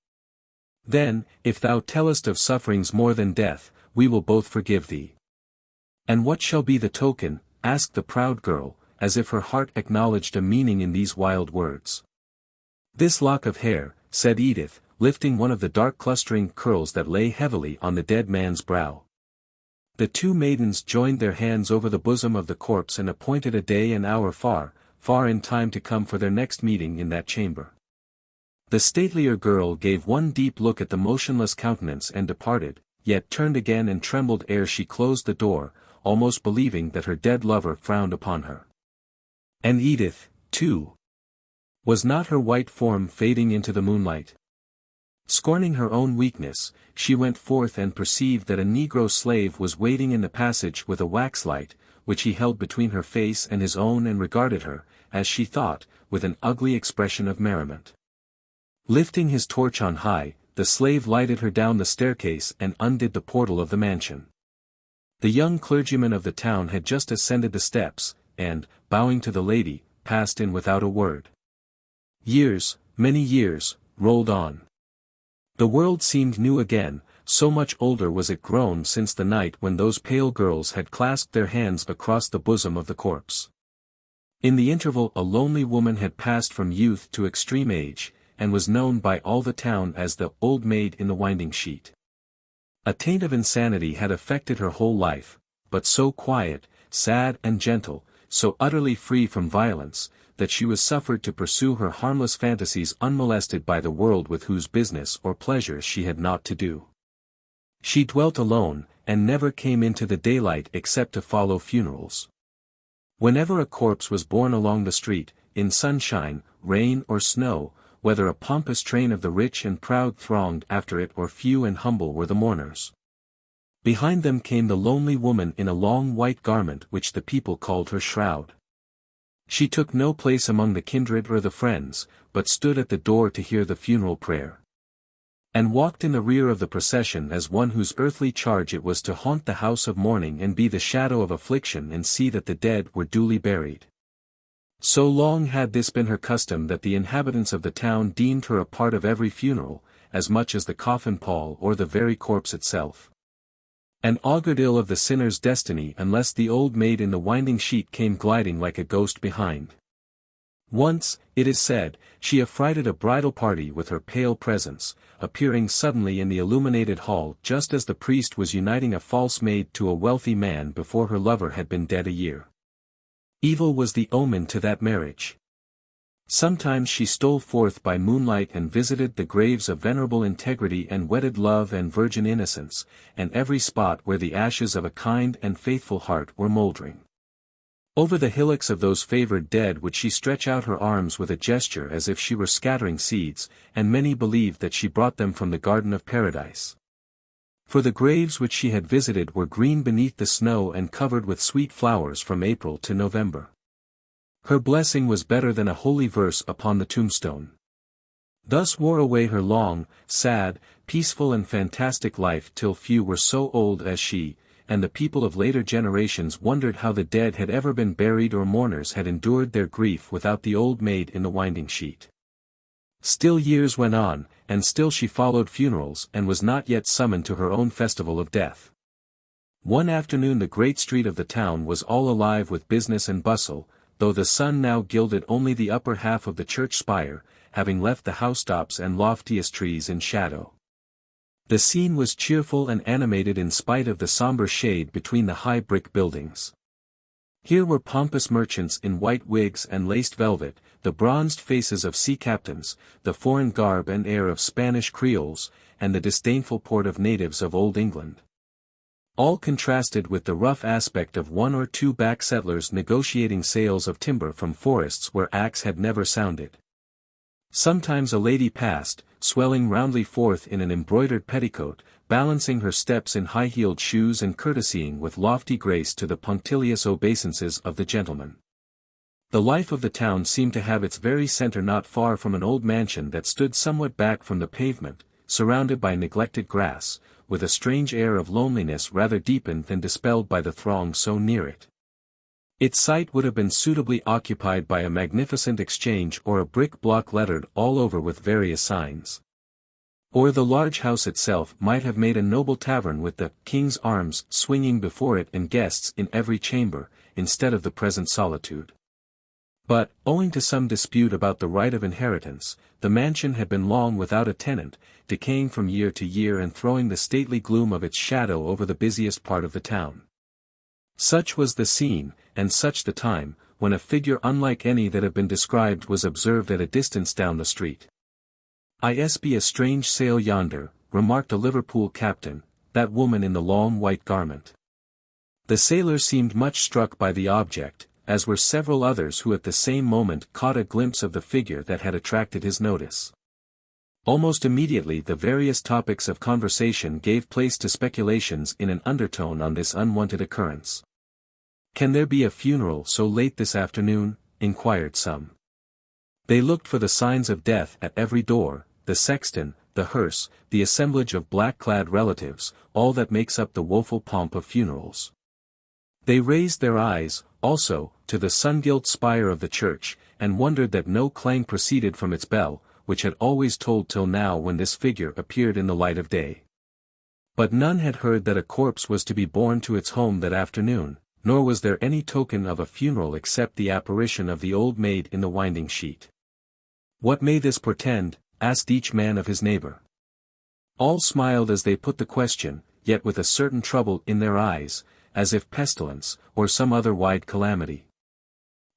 Then, if thou tellest of sufferings more than death, we will both forgive thee." "And what shall be the token?" asked the proud girl, as if her heart acknowledged a meaning in these wild words. "This lock of hair," said Edith, lifting one of the dark clustering curls that lay heavily on the dead man's brow. The two maidens joined their hands over the bosom of the corpse and appointed a day and hour far, far in time to come for their next meeting in that chamber. The statelier girl gave one deep look at the motionless countenance and departed, yet turned again and trembled ere she closed the door, almost believing that her dead lover frowned upon her. And Edith, too. Was not her white form fading into the moonlight? Scorning her own weakness, she went forth and perceived that a negro slave was waiting in the passage with a waxlight, which he held between her face and his own, and regarded her, as she thought, with an ugly expression of merriment. Lifting his torch on high, the slave lighted her down the staircase and undid the portal of the mansion. The young clergyman of the town had just ascended the steps, and, bowing to the lady, passed in without a word. Years, many years, rolled on. The world seemed new again, so much older was it grown since the night when those pale girls had clasped their hands across the bosom of the corpse. In the interval a lonely woman had passed from youth to extreme age, and was known by all the town as the old maid in the winding sheet. A taint of insanity had affected her whole life, but so quiet, sad and gentle, so utterly free from violence, that she was suffered to pursue her harmless fantasies unmolested by the world with whose business or pleasures she had naught to do. She dwelt alone, and never came into the daylight except to follow funerals. Whenever a corpse was borne along the street, in sunshine, rain or snow, whether a pompous train of the rich and proud thronged after it or few and humble were the mourners. Behind them came the lonely woman in a long white garment which the people called her shroud. She took no place among the kindred or the friends, but stood at the door to hear the funeral prayer. And walked in the rear of the procession as one whose earthly charge it was to haunt the house of mourning and be the shadow of affliction and see that the dead were duly buried. So long had this been her custom that the inhabitants of the town deemed her a part of every funeral, as much as the coffin pall or the very corpse itself. And augured ill of the sinner's destiny unless the old maid in the winding sheet came gliding like a ghost behind. Once, it is said, she affrighted a bridal party with her pale presence, appearing suddenly in the illuminated hall just as the priest was uniting a false maid to a wealthy man before her lover had been dead a year. Evil was the omen to that marriage. Sometimes she stole forth by moonlight and visited the graves of venerable integrity and wedded love and virgin innocence, and every spot where the ashes of a kind and faithful heart were mouldering. Over the hillocks of those favored dead would she stretch out her arms with a gesture as if she were scattering seeds, and many believed that she brought them from the garden of paradise. For the graves which she had visited were green beneath the snow and covered with sweet flowers from April to November. Her blessing was better than a holy verse upon the tombstone. Thus wore away her long, sad, peaceful and fantastic life till few were so old as she, and the people of later generations wondered how the dead had ever been buried or mourners had endured their grief without the old maid in the winding sheet. Still years went on, and still she followed funerals and was not yet summoned to her own festival of death. One afternoon the great street of the town was all alive with business and bustle, though the sun now gilded only the upper half of the church spire, having left the housetops and loftiest trees in shadow. The scene was cheerful and animated in spite of the somber shade between the high brick buildings. Here were pompous merchants in white wigs and laced velvet, the bronzed faces of sea captains, the foreign garb and air of Spanish Creoles, and the disdainful port of natives of Old England. All contrasted with the rough aspect of one or two back settlers negotiating sales of timber from forests where axe had never sounded. Sometimes a lady passed, swelling roundly forth in an embroidered petticoat, balancing her steps in high-heeled shoes and courtesying with lofty grace to the punctilious obeisances of the gentleman. The life of the town seemed to have its very center not far from an old mansion that stood somewhat back from the pavement, surrounded by neglected grass, with a strange air of loneliness rather deepened than dispelled by the throng so near it. Its site would have been suitably occupied by a magnificent exchange or a brick block lettered all over with various signs. Or the large house itself might have made a noble tavern with the King's Arms swinging before it and guests in every chamber, instead of the present solitude. But, owing to some dispute about the right of inheritance, the mansion had been long without a tenant, decaying from year to year and throwing the stately gloom of its shadow over the busiest part of the town. Such was the scene, and such the time, when a figure unlike any that had been described was observed at a distance down the street. "I be a strange sail yonder," remarked a Liverpool captain, "that woman in the long white garment." The sailor seemed much struck by the object, as were several others who at the same moment caught a glimpse of the figure that had attracted his notice. Almost immediately the various topics of conversation gave place to speculations in an undertone on this unwonted occurrence. "Can there be a funeral so late this afternoon?" inquired some. They looked for the signs of death at every door, the sexton, the hearse, the assemblage of black-clad relatives, all that makes up the woeful pomp of funerals. They raised their eyes, also, to the sun-gilt spire of the church, and wondered that no clang proceeded from its bell, which had always tolled till now when this figure appeared in the light of day. But none had heard that a corpse was to be borne to its home that afternoon, nor was there any token of a funeral except the apparition of the old maid in the winding-sheet. "What may this portend?" asked each man of his neighbor. All smiled as they put the question, yet with a certain trouble in their eyes, as if pestilence, or some other wide calamity,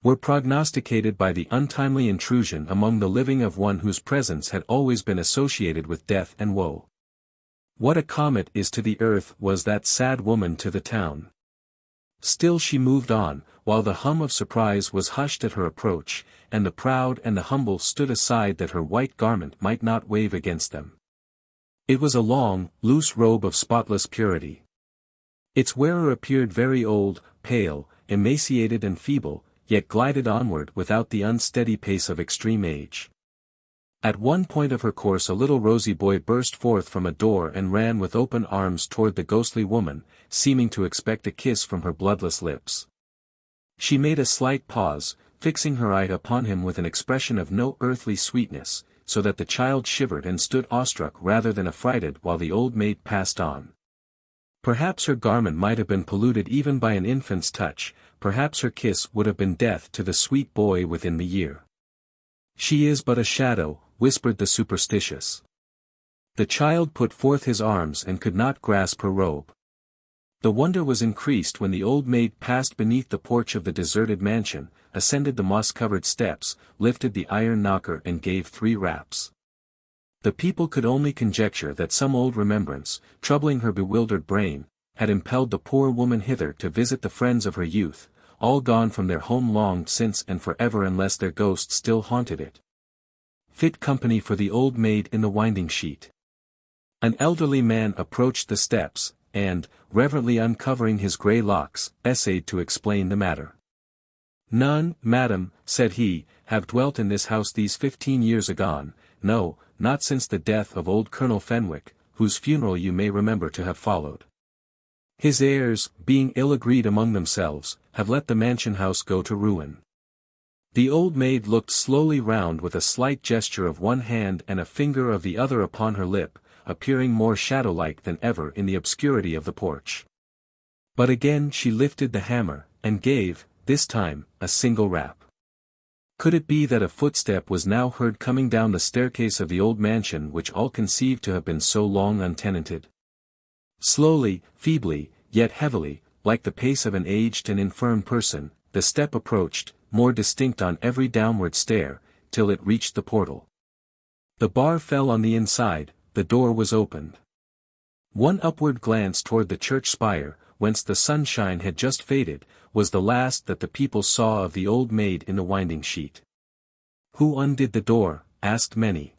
were prognosticated by the untimely intrusion among the living of one whose presence had always been associated with death and woe. What a comet is to the earth was that sad woman to the town. Still she moved on, while the hum of surprise was hushed at her approach, and the proud and the humble stood aside that her white garment might not wave against them. It was a long, loose robe of spotless purity. Its wearer appeared very old, pale, emaciated and feeble, yet glided onward without the unsteady pace of extreme age. At one point of her course a little rosy boy burst forth from a door and ran with open arms toward the ghostly woman, seeming to expect a kiss from her bloodless lips. She made a slight pause, fixing her eye upon him with an expression of no earthly sweetness, so that the child shivered and stood awestruck rather than affrighted while the old maid passed on. Perhaps her garment might have been polluted even by an infant's touch, perhaps her kiss would have been death to the sweet boy within the year. "She is but a shadow," whispered the superstitious. The child put forth his arms and could not grasp her robe. The wonder was increased when the old maid passed beneath the porch of the deserted mansion, ascended the moss-covered steps, lifted the iron knocker and gave 3 raps. The people could only conjecture that some old remembrance, troubling her bewildered brain, had impelled the poor woman hither to visit the friends of her youth, all gone from their home long since and forever unless their ghost still haunted it. Fit company for the old maid in the winding-sheet. An elderly man approached the steps, and, reverently uncovering his grey locks, essayed to explain the matter. "None, madam," said he, "have dwelt in this house these 15 years agone, no, not since the death of old Colonel Fenwick, whose funeral you may remember to have followed. His heirs, being ill-agreed among themselves, have let the mansion house go to ruin." The old maid looked slowly round with a slight gesture of one hand and a finger of the other upon her lip, appearing more shadow-like than ever in the obscurity of the porch. But again she lifted the hammer, and gave, this time, a single rap. Could it be that a footstep was now heard coming down the staircase of the old mansion which all conceived to have been so long untenanted? Slowly, feebly, yet heavily, like the pace of an aged and infirm person, the step approached, more distinct on every downward stair, till it reached the portal. The bar fell on the inside, the door was opened. One upward glance toward the church spire, whence the sunshine had just faded, was the last that the people saw of the old maid in the winding sheet. "Who undid the door?" asked many.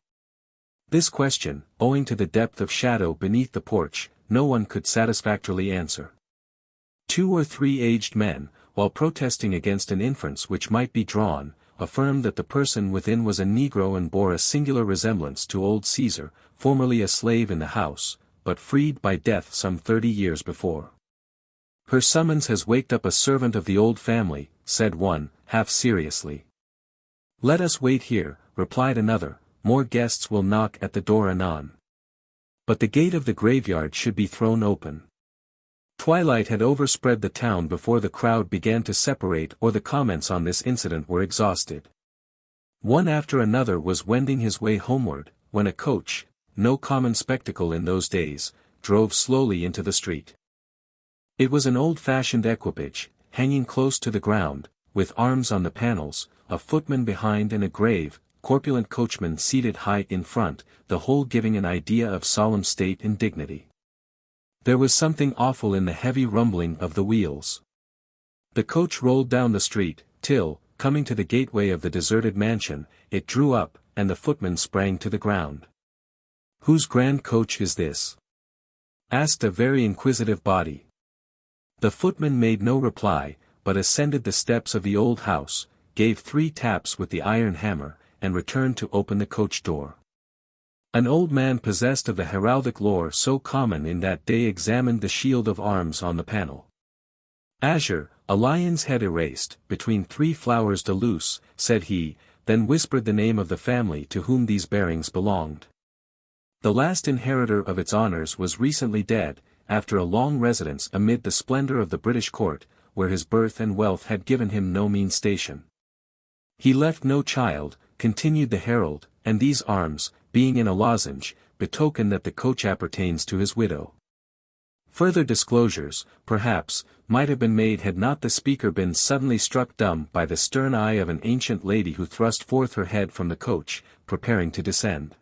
This question, owing to the depth of shadow beneath the porch, no one could satisfactorily answer. 2 or 3 aged men, while protesting against an inference which might be drawn, affirmed that the person within was a Negro and bore a singular resemblance to old Caesar, formerly a slave in the house, but freed by death some 30 years before. "Her summons has waked up a servant of the old family," said one, half seriously. "Let us wait here," replied another, "more guests will knock at the door anon." But the gate of the graveyard should be thrown open. Twilight had overspread the town before the crowd began to separate or the comments on this incident were exhausted. One after another was wending his way homeward, when a coach, no common spectacle in those days, drove slowly into the street. It was an old-fashioned equipage, hanging close to the ground, with arms on the panels, a footman behind and a grave, corpulent coachman seated high in front, the whole giving an idea of solemn state and dignity. There was something awful in the heavy rumbling of the wheels. The coach rolled down the street, till, coming to the gateway of the deserted mansion, it drew up, and the footman sprang to the ground. "Whose grand coach is this?" asked a very inquisitive body. The footman made no reply, but ascended the steps of the old house, gave 3 taps with the iron hammer, and returned to open the coach door. An old man possessed of the heraldic lore so common in that day examined the shield of arms on the panel. "Azure, a lion's head erased, between 3 flowers de luce," said he, then whispered the name of the family to whom these bearings belonged. The last inheritor of its honors was recently dead, after a long residence amid the splendor of the British court, where his birth and wealth had given him no mean station. "He left no child," continued the herald, "and these arms, being in a lozenge, betoken that the coach appertains to his widow." Further disclosures, perhaps, might have been made had not the speaker been suddenly struck dumb by the stern eye of an ancient lady who thrust forth her head from the coach, preparing to descend.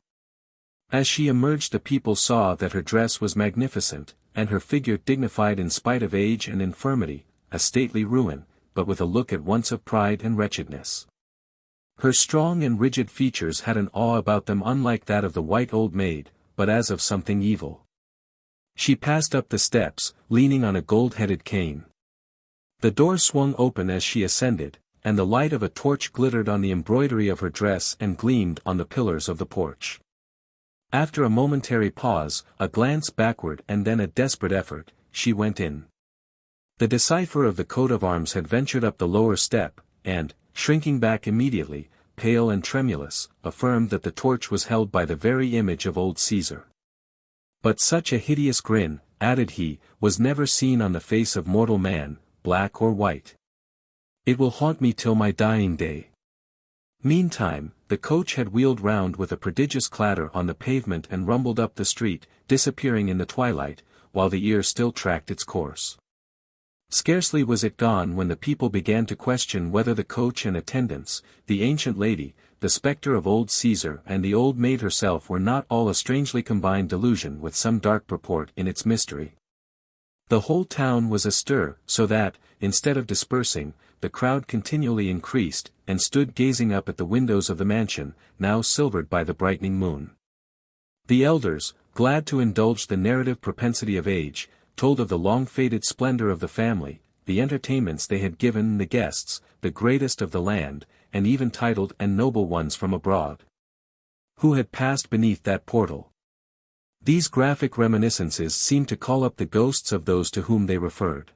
As she emerged, the people saw that her dress was magnificent, and her figure dignified in spite of age and infirmity, a stately ruin, but with a look at once of pride and wretchedness. Her strong and rigid features had an awe about them unlike that of the white old maid, but as of something evil. She passed up the steps, leaning on a gold-headed cane. The door swung open as she ascended, and the light of a torch glittered on the embroidery of her dress and gleamed on the pillars of the porch. After a momentary pause, a glance backward and then a desperate effort, she went in. The decipher of the coat of arms had ventured up the lower step, and, shrinking back immediately, pale and tremulous, affirmed that the torch was held by the very image of old Caesar. "But such a hideous grin," added he, "was never seen on the face of mortal man, black or white. It will haunt me till my dying day." Meantime, the coach had wheeled round with a prodigious clatter on the pavement and rumbled up the street, disappearing in the twilight, while the ear still tracked its course. Scarcely was it gone when the people began to question whether the coach and attendants, the ancient lady, the spectre of old Caesar and the old maid herself were not all a strangely combined delusion with some dark purport in its mystery. The whole town was astir, so that, instead of dispersing, the crowd continually increased, and stood gazing up at the windows of the mansion, now silvered by the brightening moon. The elders, glad to indulge the narrative propensity of age, told of the long-faded splendor of the family, the entertainments they had given the guests, the greatest of the land, and even titled and noble ones from abroad, who had passed beneath that portal. These graphic reminiscences seemed to call up the ghosts of those to whom they referred.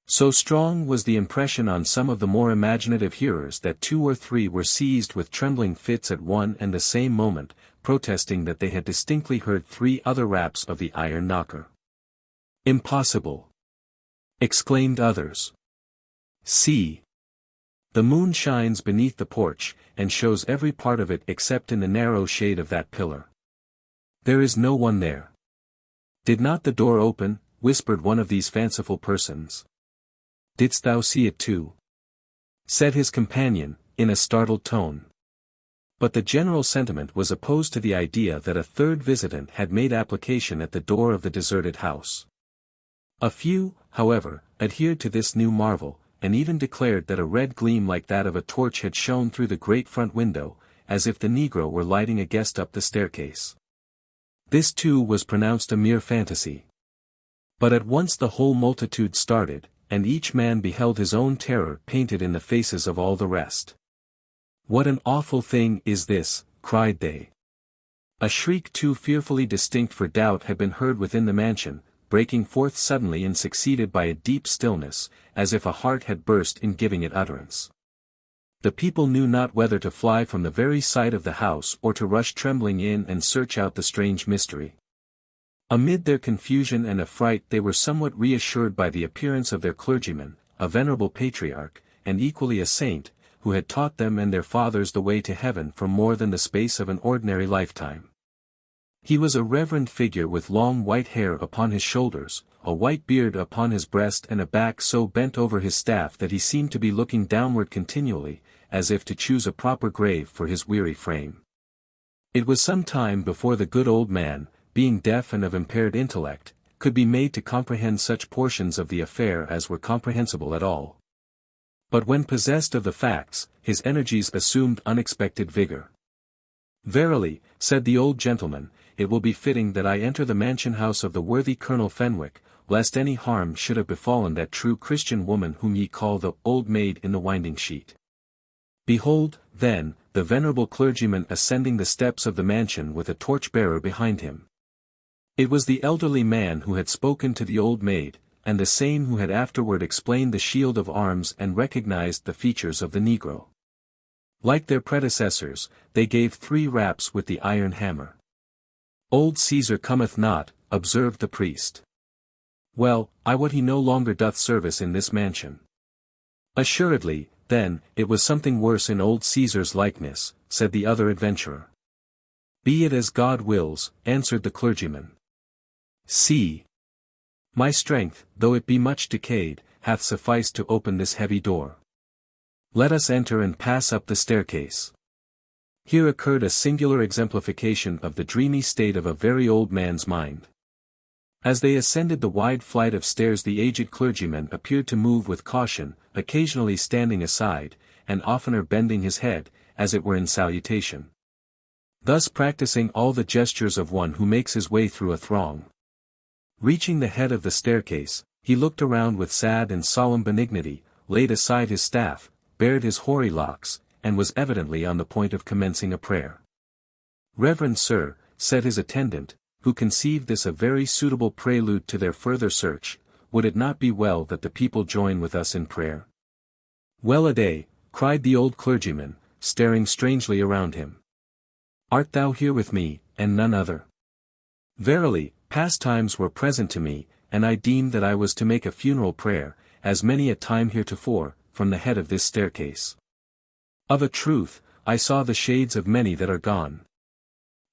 So strong was the impression on some of the more imaginative hearers that 2 or 3 were seized with trembling fits at one and the same moment, protesting that they had distinctly heard 3 other raps of the iron knocker. "Impossible!" exclaimed others. "See! The moon shines beneath the porch, and shows every part of it except in the narrow shade of that pillar. There is no one there." "Did not the door open?" whispered one of these fanciful persons. "Didst thou see it too?" said his companion, in a startled tone. But the general sentiment was opposed to the idea that a third visitant had made application at the door of the deserted house. A few, however, adhered to this new marvel, and even declared that a red gleam like that of a torch had shone through the great front window, as if the Negro were lighting a guest up the staircase. This too was pronounced a mere fantasy. But at once the whole multitude started, and each man beheld his own terror painted in the faces of all the rest. "What an awful thing is this!" cried they. A shriek too fearfully distinct for doubt had been heard within the mansion, breaking forth suddenly and succeeded by a deep stillness, as if a heart had burst in giving it utterance. The people knew not whether to fly from the very sight of the house or to rush trembling in and search out the strange mystery. Amid their confusion and affright they were somewhat reassured by the appearance of their clergyman, a venerable patriarch, and equally a saint, who had taught them and their fathers the way to heaven for more than the space of an ordinary lifetime. He was a reverend figure with long white hair upon his shoulders, a white beard upon his breast and a back so bent over his staff that he seemed to be looking downward continually, as if to choose a proper grave for his weary frame. It was some time before the good old man, being deaf and of impaired intellect, could be made to comprehend such portions of the affair as were comprehensible at all. But when possessed of the facts, his energies assumed unexpected vigor. "Verily," said the old gentleman, "it will be fitting that I enter the mansion house of the worthy Colonel Fenwick, lest any harm should have befallen that true Christian woman whom ye call the old maid in the winding sheet." Behold, then, the venerable clergyman ascending the steps of the mansion with a torch-bearer behind him. It was the elderly man who had spoken to the old maid, and the same who had afterward explained the shield of arms and recognized the features of the Negro. Like their predecessors, they gave 3 raps with the iron hammer. "Old Caesar cometh not," observed the priest. "Well, I wot he no longer doth service in this mansion." "Assuredly, then, it was something worse in old Caesar's likeness," said the other adventurer. "Be it as God wills," answered the clergyman. "See. My strength, though it be much decayed, hath sufficed to open this heavy door. Let us enter and pass up the staircase." Here occurred a singular exemplification of the dreamy state of a very old man's mind. As they ascended the wide flight of stairs the aged clergyman appeared to move with caution, occasionally standing aside, and oftener bending his head, as it were in salutation. Thus practicing all the gestures of one who makes his way through a throng. Reaching the head of the staircase, he looked around with sad and solemn benignity, laid aside his staff, bared his hoary locks, and was evidently on the point of commencing a prayer. "Reverend sir," said his attendant, who conceived this a very suitable prelude to their further search, "would it not be well that the people join with us in prayer?" "Well-a-day," cried the old clergyman, staring strangely around him. "Art thou here with me, and none other?" "Verily, past times were present to me, and I deemed that I was to make a funeral prayer, as many a time heretofore, from the head of this staircase. Of a truth, I saw the shades of many that are gone.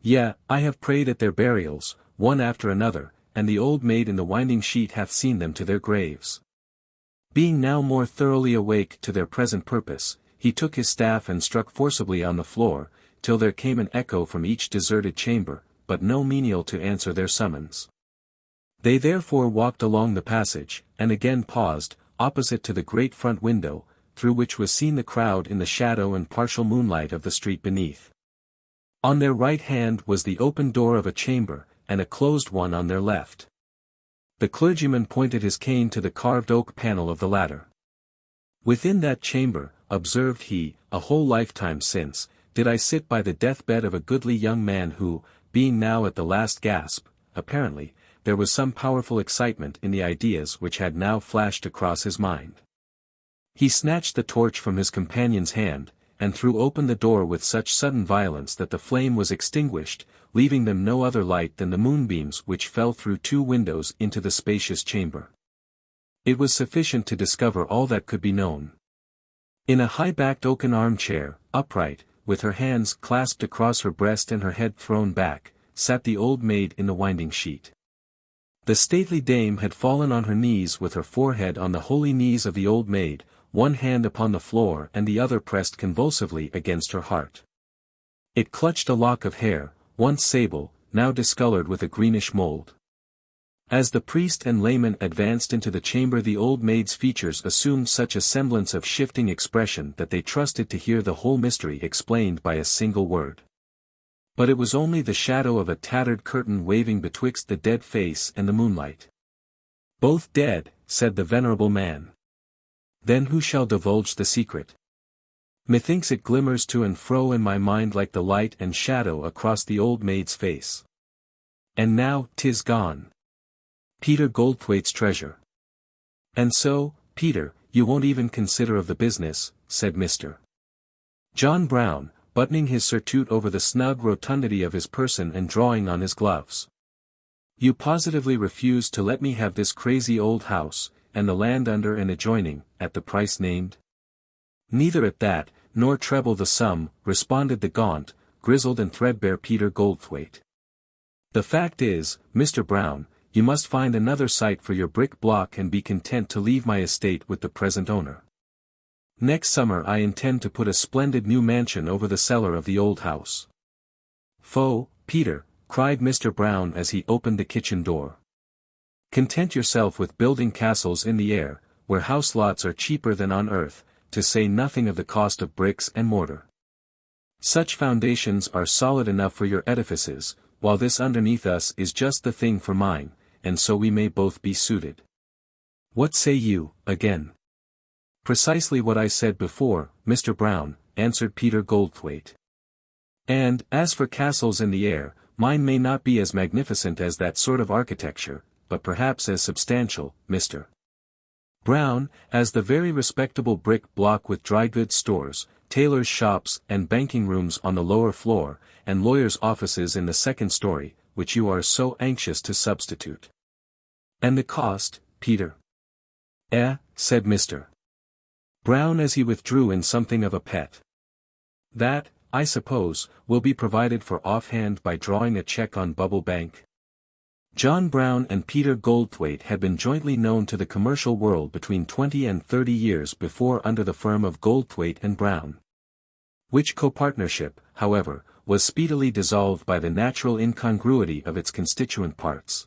Yea, I have prayed at their burials, one after another, and the old maid in the winding sheet hath seen them to their graves." Being now more thoroughly awake to their present purpose, he took his staff and struck forcibly on the floor, till there came an echo from each deserted chamber, but no menial to answer their summons. They therefore walked along the passage, and again paused, opposite to the great front window, through which was seen the crowd in the shadow and partial moonlight of the street beneath. On their right hand was the open door of a chamber, and a closed one on their left. The clergyman pointed his cane to the carved oak panel of the latter. "Within that chamber," observed he, "a whole lifetime since, did I sit by the deathbed of a goodly young man who, being now at the last gasp, apparently, there was some powerful excitement in the ideas which had now flashed across his mind. He snatched the torch from his companion's hand, and threw open the door with such sudden violence that the flame was extinguished, leaving them no other light than the moonbeams which fell through 2 windows into the spacious chamber. It was sufficient to discover all that could be known. In a high-backed oaken armchair, upright, with her hands clasped across her breast and her head thrown back, sat the old maid in the winding sheet. The stately dame had fallen on her knees with her forehead on the holy knees of the old maid, one hand upon the floor and the other pressed convulsively against her heart. It clutched a lock of hair, once sable, now discolored with a greenish mold. As the priest and layman advanced into the chamber, the old maid's features assumed such a semblance of shifting expression that they trusted to hear the whole mystery explained by a single word. But it was only the shadow of a tattered curtain waving betwixt the dead face and the moonlight. "Both dead," said the venerable man. "Then who shall divulge the secret? Methinks it glimmers to and fro in my mind like the light and shadow across the old maid's face. And now 'tis gone. Peter Goldthwaite's treasure." "And so, Peter, you won't even consider of the business," said Mr. John Brown, buttoning his surtout over the snug rotundity of his person and drawing on his gloves. "You positively refuse to let me have this crazy old house, and the land under and adjoining, at the price named?" "Neither at that, nor treble the sum," responded the gaunt, grizzled and threadbare Peter Goldthwaite. "The fact is, Mr. Brown, you must find another site for your brick block and be content to leave my estate with the present owner. Next summer I intend to put a splendid new mansion over the cellar of the old house." "Pho, Peter," cried Mr. Brown as he opened the kitchen door. "Content yourself with building castles in the air, where house lots are cheaper than on earth, to say nothing of the cost of bricks and mortar. Such foundations are solid enough for your edifices, while this underneath us is just the thing for mine, and so we may both be suited. What say you, again?" "Precisely what I said before, Mr. Brown," answered Peter Goldthwaite. "And, as for castles in the air, mine may not be as magnificent as that sort of architecture, but perhaps as substantial, Mr. Brown, as the very respectable brick block with dry goods stores, tailors' shops and banking rooms on the lower floor, and lawyers' offices in the second story, which you are so anxious to substitute." "And the cost, Peter?" Said Mr. Brown as he withdrew in something of a pet. "That, I suppose, will be provided for offhand by drawing a check on Bubble Bank." John Brown and Peter Goldthwaite had been jointly known to the commercial world between 20 and 30 years before under the firm of Goldthwaite and Brown. Which copartnership, however, was speedily dissolved by the natural incongruity of its constituent parts.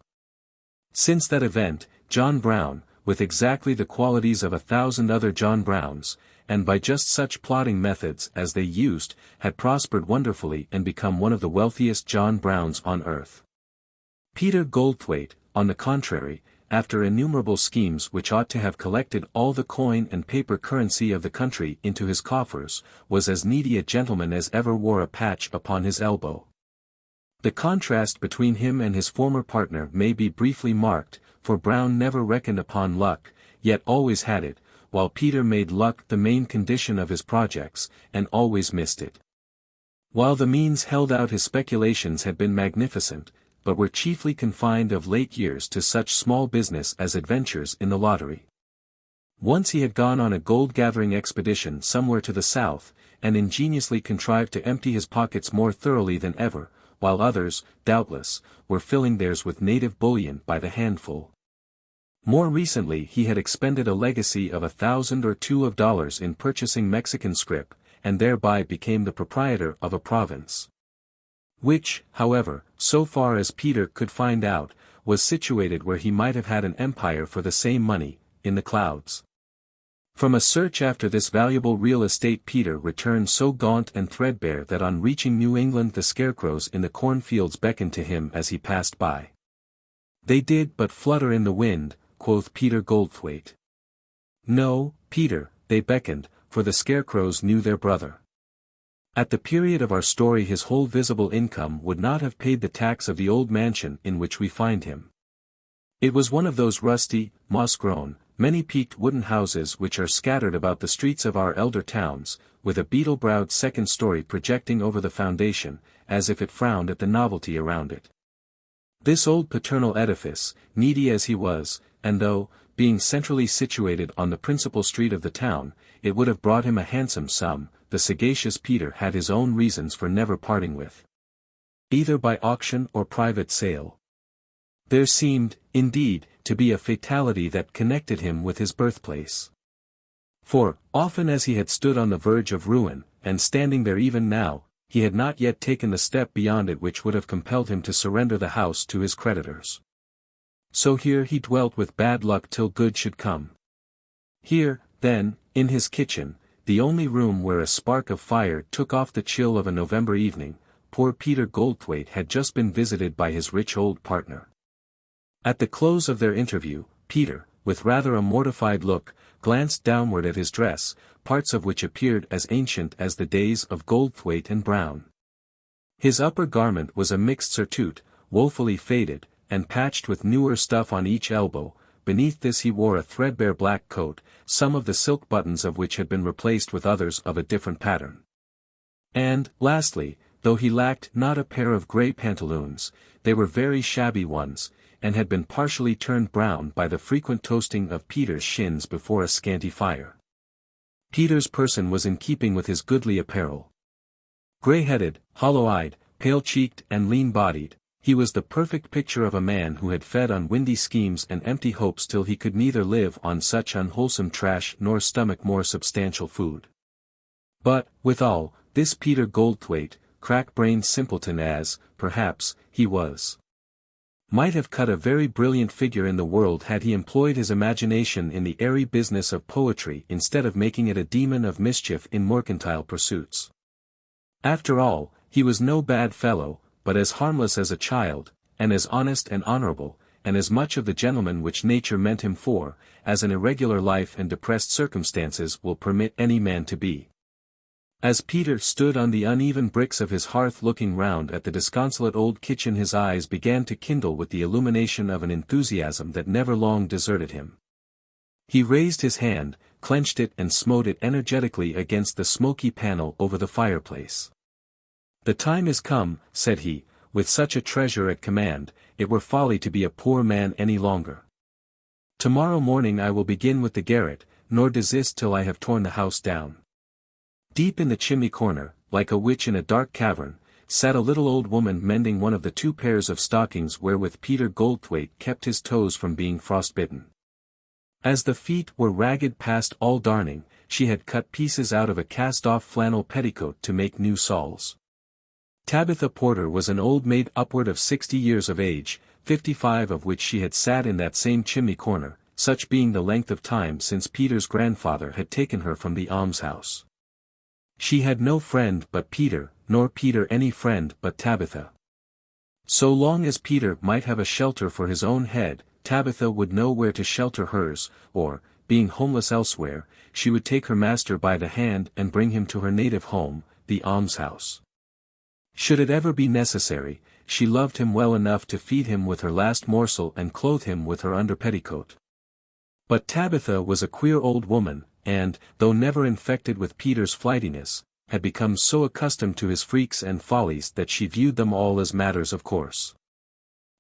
Since that event, John Brown, with exactly the qualities of 1,000 other John Browns, and by just such plodding methods as they used, had prospered wonderfully and become one of the wealthiest John Browns on earth. Peter Goldthwaite, on the contrary, after innumerable schemes which ought to have collected all the coin and paper currency of the country into his coffers, was as needy a gentleman as ever wore a patch upon his elbow. The contrast between him and his former partner may be briefly marked, for Brown never reckoned upon luck, yet always had it, while Peter made luck the main condition of his projects, and always missed it. While the means held out his speculations had been magnificent, but were chiefly confined of late years to such small business as adventures in the lottery. Once he had gone on a gold-gathering expedition somewhere to the south, and ingeniously contrived to empty his pockets more thoroughly than ever, while others, doubtless, were filling theirs with native bullion by the handful. More recently he had expended a legacy of $1,000 or $2 in purchasing Mexican scrip, and thereby became the proprietor of a province. Which, however, so far as Peter could find out, was situated where he might have had an empire for the same money, in the clouds. From a search after this valuable real estate Peter returned so gaunt and threadbare that on reaching New England the scarecrows in the cornfields beckoned to him as he passed by. "They did but flutter in the wind," quoth Peter Goldthwaite. "No, Peter, they beckoned, for the scarecrows knew their brother. At the period of our story his whole visible income would not have paid the tax of the old mansion in which we find him. It was one of those rusty, moss-grown, many-peaked wooden houses which are scattered about the streets of our elder towns, with a beetle-browed second story projecting over the foundation, as if it frowned at the novelty around it. This old paternal edifice, needy as he was, and though, being centrally situated on the principal street of the town, it would have brought him a handsome sum, the sagacious Peter had his own reasons for never parting with. Either by auction or private sale. There seemed, indeed, to be a fatality that connected him with his birthplace. For, often as he had stood on the verge of ruin, and standing there even now, he had not yet taken the step beyond it which would have compelled him to surrender the house to his creditors. So here he dwelt with bad luck till good should come. Here, then, in his kitchen, the only room where a spark of fire took off the chill of a November evening, poor Peter Goldthwaite had just been visited by his rich old partner. At the close of their interview, Peter, with rather a mortified look, glanced downward at his dress, parts of which appeared as ancient as the days of Goldthwaite and Brown. His upper garment was a mixed surtout, woefully faded, and patched with newer stuff on each elbow. Beneath this he wore a threadbare black coat, some of the silk buttons of which had been replaced with others of a different pattern. And, lastly, though he lacked not a pair of grey pantaloons, they were very shabby ones, and had been partially turned brown by the frequent toasting of Peter's shins before a scanty fire. Peter's person was in keeping with his goodly apparel. Grey-headed, hollow-eyed, pale-cheeked and lean-bodied, he was the perfect picture of a man who had fed on windy schemes and empty hopes till he could neither live on such unwholesome trash nor stomach more substantial food. But, withal, this Peter Goldthwaite, crack-brained simpleton as, perhaps, he was, might have cut a very brilliant figure in the world had he employed his imagination in the airy business of poetry instead of making it a demon of mischief in mercantile pursuits. After all, he was no bad fellow, but as harmless as a child, and as honest and honorable, and as much of the gentleman which nature meant him for, as an irregular life and depressed circumstances will permit any man to be. As Peter stood on the uneven bricks of his hearth looking round at the disconsolate old kitchen, his eyes began to kindle with the illumination of an enthusiasm that never long deserted him. He raised his hand, clenched it and smote it energetically against the smoky panel over the fireplace. "The time is come," said he, "with such a treasure at command, it were folly to be a poor man any longer. Tomorrow morning I will begin with the garret, nor desist till I have torn the house down." Deep in the chimney corner, like a witch in a dark cavern, sat a little old woman mending one of the 2 pairs of stockings wherewith Peter Goldthwaite kept his toes from being frostbitten. As the feet were ragged past all darning, she had cut pieces out of a cast-off flannel petticoat to make new soles. Tabitha Porter was an old maid upward of 60 years of age, 55 of which she had sat in that same chimney corner, such being the length of time since Peter's grandfather had taken her from the almshouse. She had no friend but Peter, nor Peter any friend but Tabitha. So long as Peter might have a shelter for his own head, Tabitha would know where to shelter hers, or, being homeless elsewhere, she would take her master by the hand and bring him to her native home, the almshouse. Should it ever be necessary, she loved him well enough to feed him with her last morsel and clothe him with her under petticoat. But Tabitha was a queer old woman, and, though never infected with Peter's flightiness, had become so accustomed to his freaks and follies that she viewed them all as matters of course.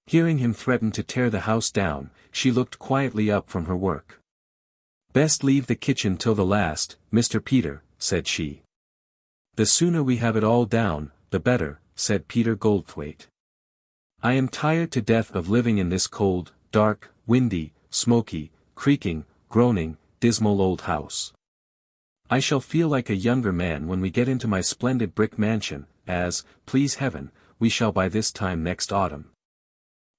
Hearing him threaten to tear the house down, she looked quietly up from her work. "Best leave the kitchen till the last, Mr. Peter," said she. "The sooner we have it all down, the better," said Peter Goldthwaite. "I am tired to death of living in this cold, dark, windy, smoky, creaking, groaning, dismal old house. I shall feel like a younger man when we get into my splendid brick mansion, as, please heaven, we shall by this time next autumn.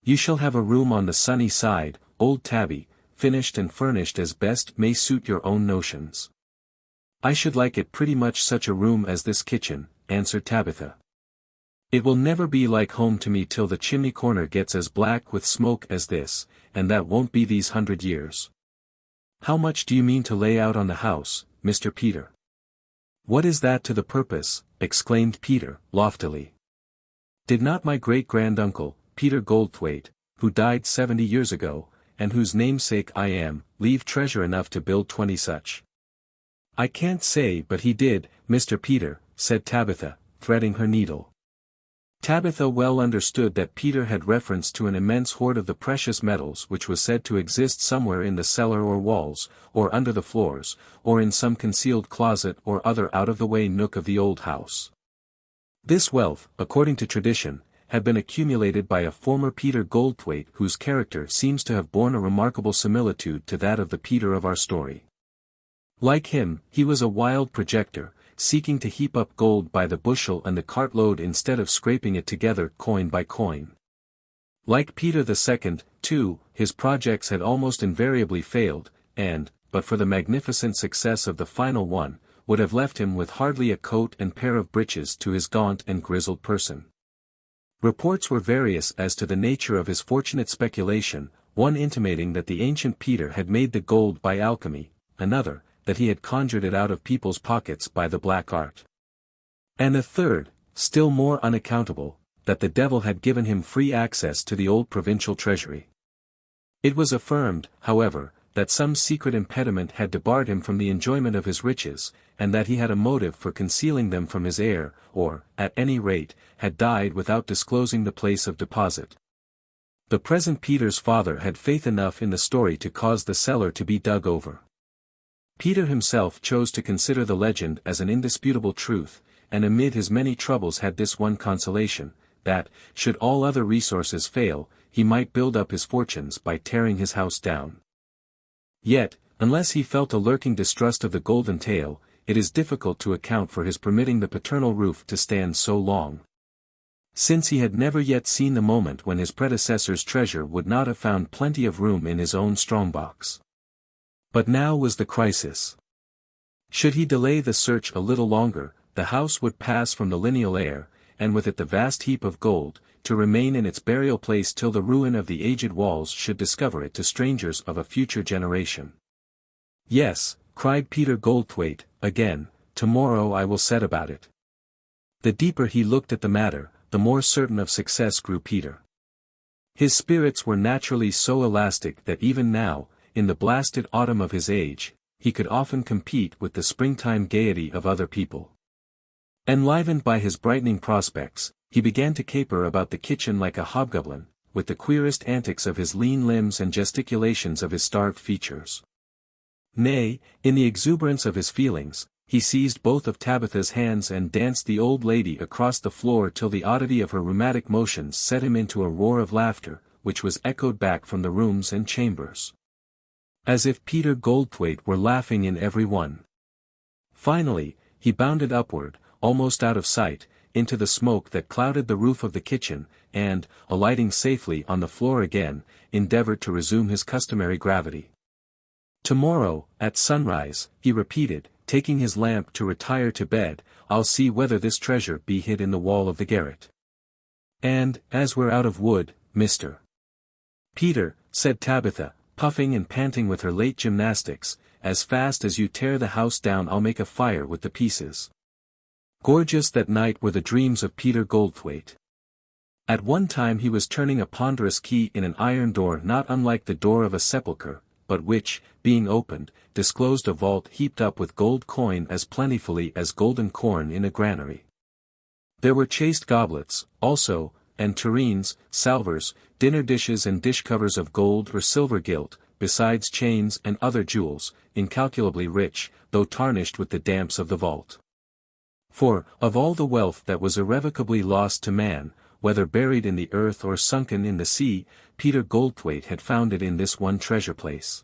You shall have a room on the sunny side, old Tabby, finished and furnished as best may suit your own notions." "I should like it pretty much such a room as this kitchen," answered Tabitha. "It will never be like home to me till the chimney corner gets as black with smoke as this, and that won't be these 100 years. How much do you mean to lay out on the house, Mr. Peter?" "What is that to the purpose?" exclaimed Peter, loftily. "Did not my great-granduncle, Peter Goldthwaite, who died 70 years ago, and whose namesake I am, leave treasure enough to build 20 such?" "I can't say but he did, Mr. Peter," said Tabitha, threading her needle. Tabitha well understood that Peter had reference to an immense hoard of the precious metals which was said to exist somewhere in the cellar or walls, or under the floors, or in some concealed closet or other out-of-the-way nook of the old house. This wealth, according to tradition, had been accumulated by a former Peter Goldthwaite whose character seems to have borne a remarkable similitude to that of the Peter of our story. Like him, he was a wild projector, seeking to heap up gold by the bushel and the cartload instead of scraping it together coin by coin. Like Peter II, too, his projects had almost invariably failed, and, but for the magnificent success of the final one, would have left him with hardly a coat and pair of breeches to his gaunt and grizzled person. Reports were various as to the nature of his fortunate speculation, one intimating that the ancient Peter had made the gold by alchemy, another, that he had conjured it out of people's pockets by the black art. And a third, still more unaccountable, that the devil had given him free access to the old provincial treasury. It was affirmed, however, that some secret impediment had debarred him from the enjoyment of his riches, and that he had a motive for concealing them from his heir, or, at any rate, had died without disclosing the place of deposit. The present Peter's father had faith enough in the story to cause the cellar to be dug over. Peter himself chose to consider the legend as an indisputable truth, and amid his many troubles had this one consolation, that, should all other resources fail, he might build up his fortunes by tearing his house down. Yet, unless he felt a lurking distrust of the golden tale, it is difficult to account for his permitting the paternal roof to stand so long. Since he had never yet seen the moment when his predecessor's treasure would not have found plenty of room in his own strongbox. But now was the crisis. Should he delay the search a little longer, the house would pass from the lineal heir, and with it the vast heap of gold, to remain in its burial place till the ruin of the aged walls should discover it to strangers of a future generation. "Yes," cried Peter Goldthwaite, again, "tomorrow I will set about it." The deeper he looked at the matter, the more certain of success grew Peter. His spirits were naturally so elastic that even now, in the blasted autumn of his age, he could often compete with the springtime gaiety of other people. Enlivened by his brightening prospects, he began to caper about the kitchen like a hobgoblin, with the queerest antics of his lean limbs and gesticulations of his starved features. Nay, in the exuberance of his feelings, he seized both of Tabitha's hands and danced the old lady across the floor till the oddity of her rheumatic motions set him into a roar of laughter, which was echoed back from the rooms and chambers. As if Peter Goldthwaite were laughing in every one. Finally, he bounded upward, almost out of sight, into the smoke that clouded the roof of the kitchen, and, alighting safely on the floor again, endeavored to resume his customary gravity. "Tomorrow, at sunrise," he repeated, taking his lamp to retire to bed, "I'll see whether this treasure be hid in the wall of the garret. And, as we're out of wood, Mr. Peter," said Tabitha, puffing and panting with her late gymnastics, "as fast as you tear the house down I'll make a fire with the pieces." Gorgeous that night were the dreams of Peter Goldthwaite. At one time he was turning a ponderous key in an iron door not unlike the door of a sepulchre, but which, being opened, disclosed a vault heaped up with gold coin as plentifully as golden corn in a granary. There were chased goblets, also, and tureens, salvers, dinner dishes and dish covers of gold or silver gilt, besides chains and other jewels, incalculably rich, though tarnished with the damps of the vault. For, of all the wealth that was irrevocably lost to man, whether buried in the earth or sunken in the sea, Peter Goldthwaite had found it in this one treasure place.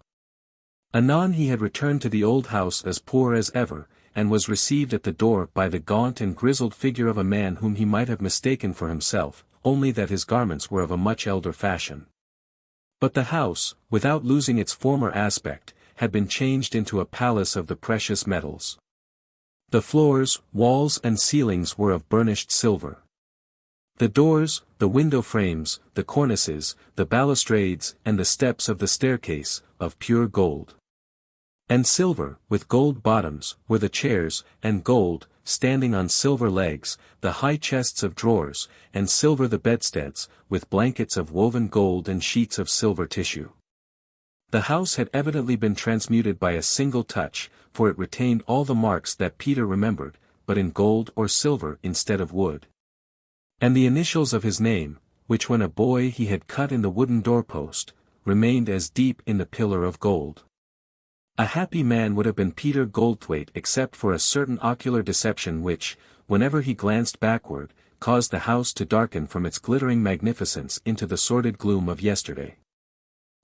Anon he had returned to the old house as poor as ever, and was received at the door by the gaunt and grizzled figure of a man whom he might have mistaken for himself, only that his garments were of a much elder fashion. But the house, without losing its former aspect, had been changed into a palace of the precious metals. The floors, walls and ceilings were of burnished silver. The doors, the window frames, the cornices, the balustrades and the steps of the staircase, of pure gold. And silver, with gold bottoms, were the chairs, and gold, standing on silver legs, the high chests of drawers, and silver the bedsteads, with blankets of woven gold and sheets of silver tissue. The house had evidently been transmuted by a single touch, for it retained all the marks that Peter remembered, but in gold or silver instead of wood. And the initials of his name, which when a boy he had cut in the wooden doorpost, remained as deep in the pillar of gold. A happy man would have been Peter Goldthwaite except for a certain ocular deception which, whenever he glanced backward, caused the house to darken from its glittering magnificence into the sordid gloom of yesterday.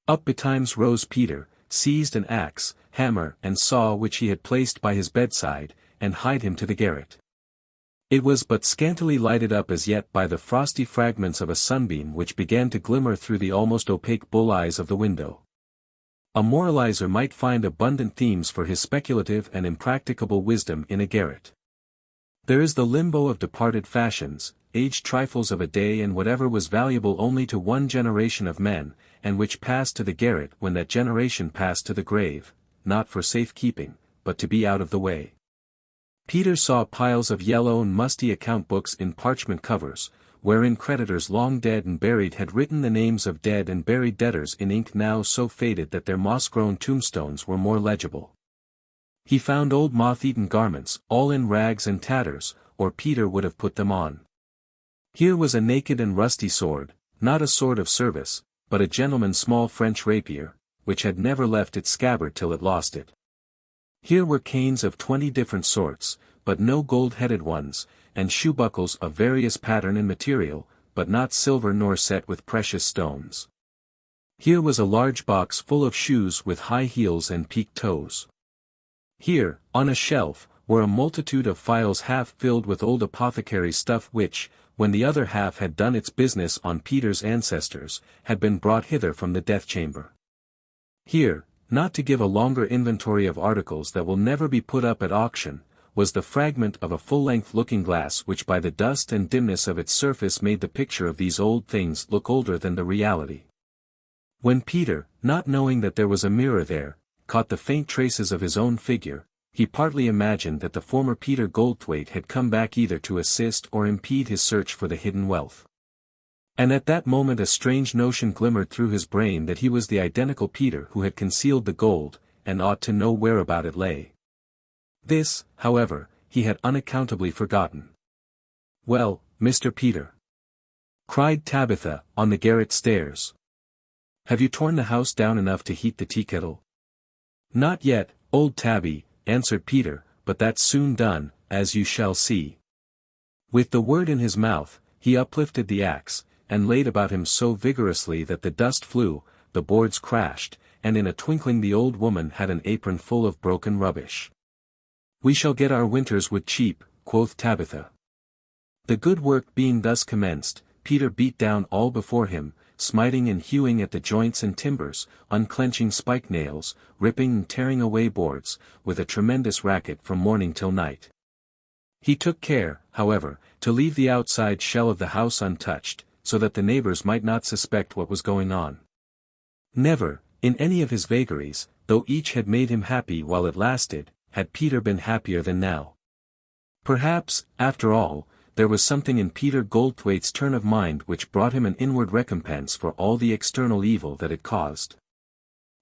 Up betimes rose Peter, seized an axe, hammer and saw which he had placed by his bedside, and hied him to the garret. It was but scantily lighted up as yet by the frosty fragments of a sunbeam which began to glimmer through the almost opaque bull-eyes of the window. A moralizer might find abundant themes for his speculative and impracticable wisdom in a garret. There is the limbo of departed fashions, aged trifles of a day and whatever was valuable only to one generation of men, and which passed to the garret when that generation passed to the grave, not for safe keeping, but to be out of the way. Peter saw piles of yellow and musty account books in parchment covers, wherein creditors long dead and buried had written the names of dead and buried debtors in ink now so faded that their moss-grown tombstones were more legible. He found old moth-eaten garments, all in rags and tatters, or Peter would have put them on. Here was a naked and rusty sword, not a sword of service, but a gentleman's small French rapier, which had never left its scabbard till it lost it. Here were canes of 20 different sorts, but no gold-headed ones, and shoe-buckles of various pattern and material, but not silver nor set with precious stones. Here was a large box full of shoes with high heels and peaked toes. Here, on a shelf, were a multitude of phials half filled with old apothecary's stuff which, when the other half had done its business on Peter's ancestors, had been brought hither from the death-chamber. Here, not to give a longer inventory of articles that will never be put up at auction, was the fragment of a full-length looking-glass which by the dust and dimness of its surface made the picture of these old things look older than the reality. When Peter, not knowing that there was a mirror there, caught the faint traces of his own figure, he partly imagined that the former Peter Goldthwaite had come back either to assist or impede his search for the hidden wealth. And at that moment a strange notion glimmered through his brain that he was the identical Peter who had concealed the gold, and ought to know whereabout it lay. This, however, he had unaccountably forgotten. "Well, Mr. Peter," cried Tabitha, on the garret stairs. "Have you torn the house down enough to heat the tea-kettle?" "Not yet, old Tabby," answered Peter, "but that's soon done, as you shall see." With the word in his mouth, he uplifted the axe, and laid about him so vigorously that the dust flew, the boards crashed, and in a twinkling the old woman had an apron full of broken rubbish. "We shall get our winter's wood cheap," quoth Tabitha. The good work being thus commenced, Peter beat down all before him, smiting and hewing at the joints and timbers, unclenching spike nails, ripping and tearing away boards, with a tremendous racket from morning till night. He took care, however, to leave the outside shell of the house untouched, so that the neighbors might not suspect what was going on. Never, in any of his vagaries, though each had made him happy while it lasted, had Peter been happier than now. Perhaps, after all, there was something in Peter Goldthwaite's turn of mind which brought him an inward recompense for all the external evil that it caused.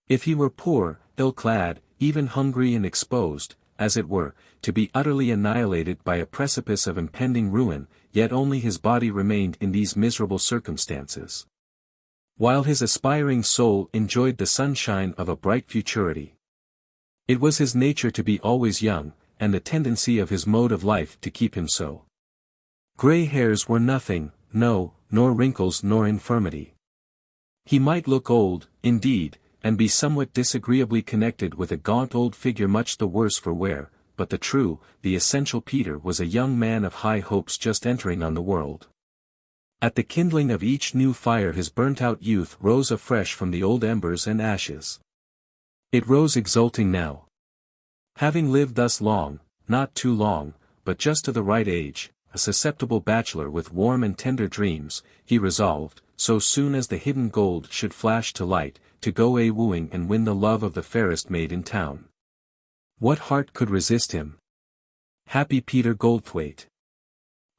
If he were poor, ill-clad, even hungry and exposed, as it were, to be utterly annihilated by a precipice of impending ruin, yet only his body remained in these miserable circumstances, while his aspiring soul enjoyed the sunshine of a bright futurity. It was his nature to be always young, and the tendency of his mode of life to keep him so. Grey hairs were nothing, no, nor wrinkles nor infirmity. He might look old, indeed, and be somewhat disagreeably connected with a gaunt old figure much the worse for wear, but the essential Peter was a young man of high hopes just entering on the world. At the kindling of each new fire his burnt-out youth rose afresh from the old embers and ashes. It rose exulting now. Having lived thus long, not too long, but just to the right age, a susceptible bachelor with warm and tender dreams, he resolved, so soon as the hidden gold should flash to light, to go a-wooing and win the love of the fairest maid in town. What heart could resist him? Happy Peter Goldthwaite!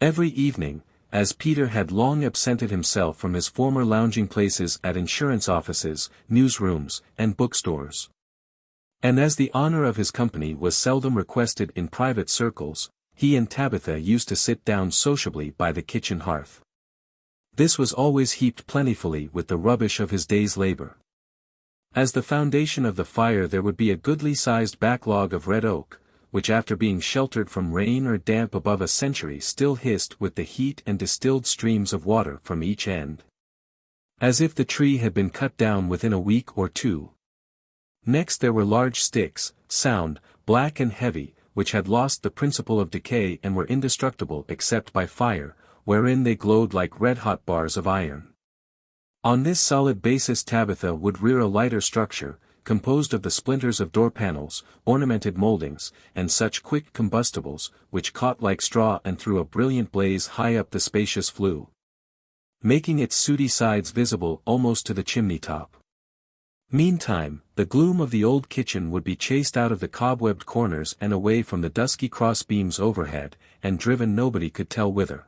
Every evening, as Peter had long absented himself from his former lounging places at insurance offices, newsrooms, and bookstores, and as the honor of his company was seldom requested in private circles, he and Tabitha used to sit down sociably by the kitchen hearth. This was always heaped plentifully with the rubbish of his day's labor. As the foundation of the fire there would be a goodly-sized backlog of red oak, which after being sheltered from rain or damp above a century still hissed with the heat and distilled streams of water from each end, as if the tree had been cut down within a week or two. Next there were large sticks, sound, black and heavy, which had lost the principle of decay and were indestructible except by fire, wherein they glowed like red-hot bars of iron. On this solid basis Tabitha would rear a lighter structure, composed of the splinters of door panels, ornamented moldings, and such quick combustibles, which caught like straw and threw a brilliant blaze high up the spacious flue, making its sooty sides visible almost to the chimney-top. Meantime, the gloom of the old kitchen would be chased out of the cobwebbed corners and away from the dusky cross-beams overhead, and driven nobody could tell whither.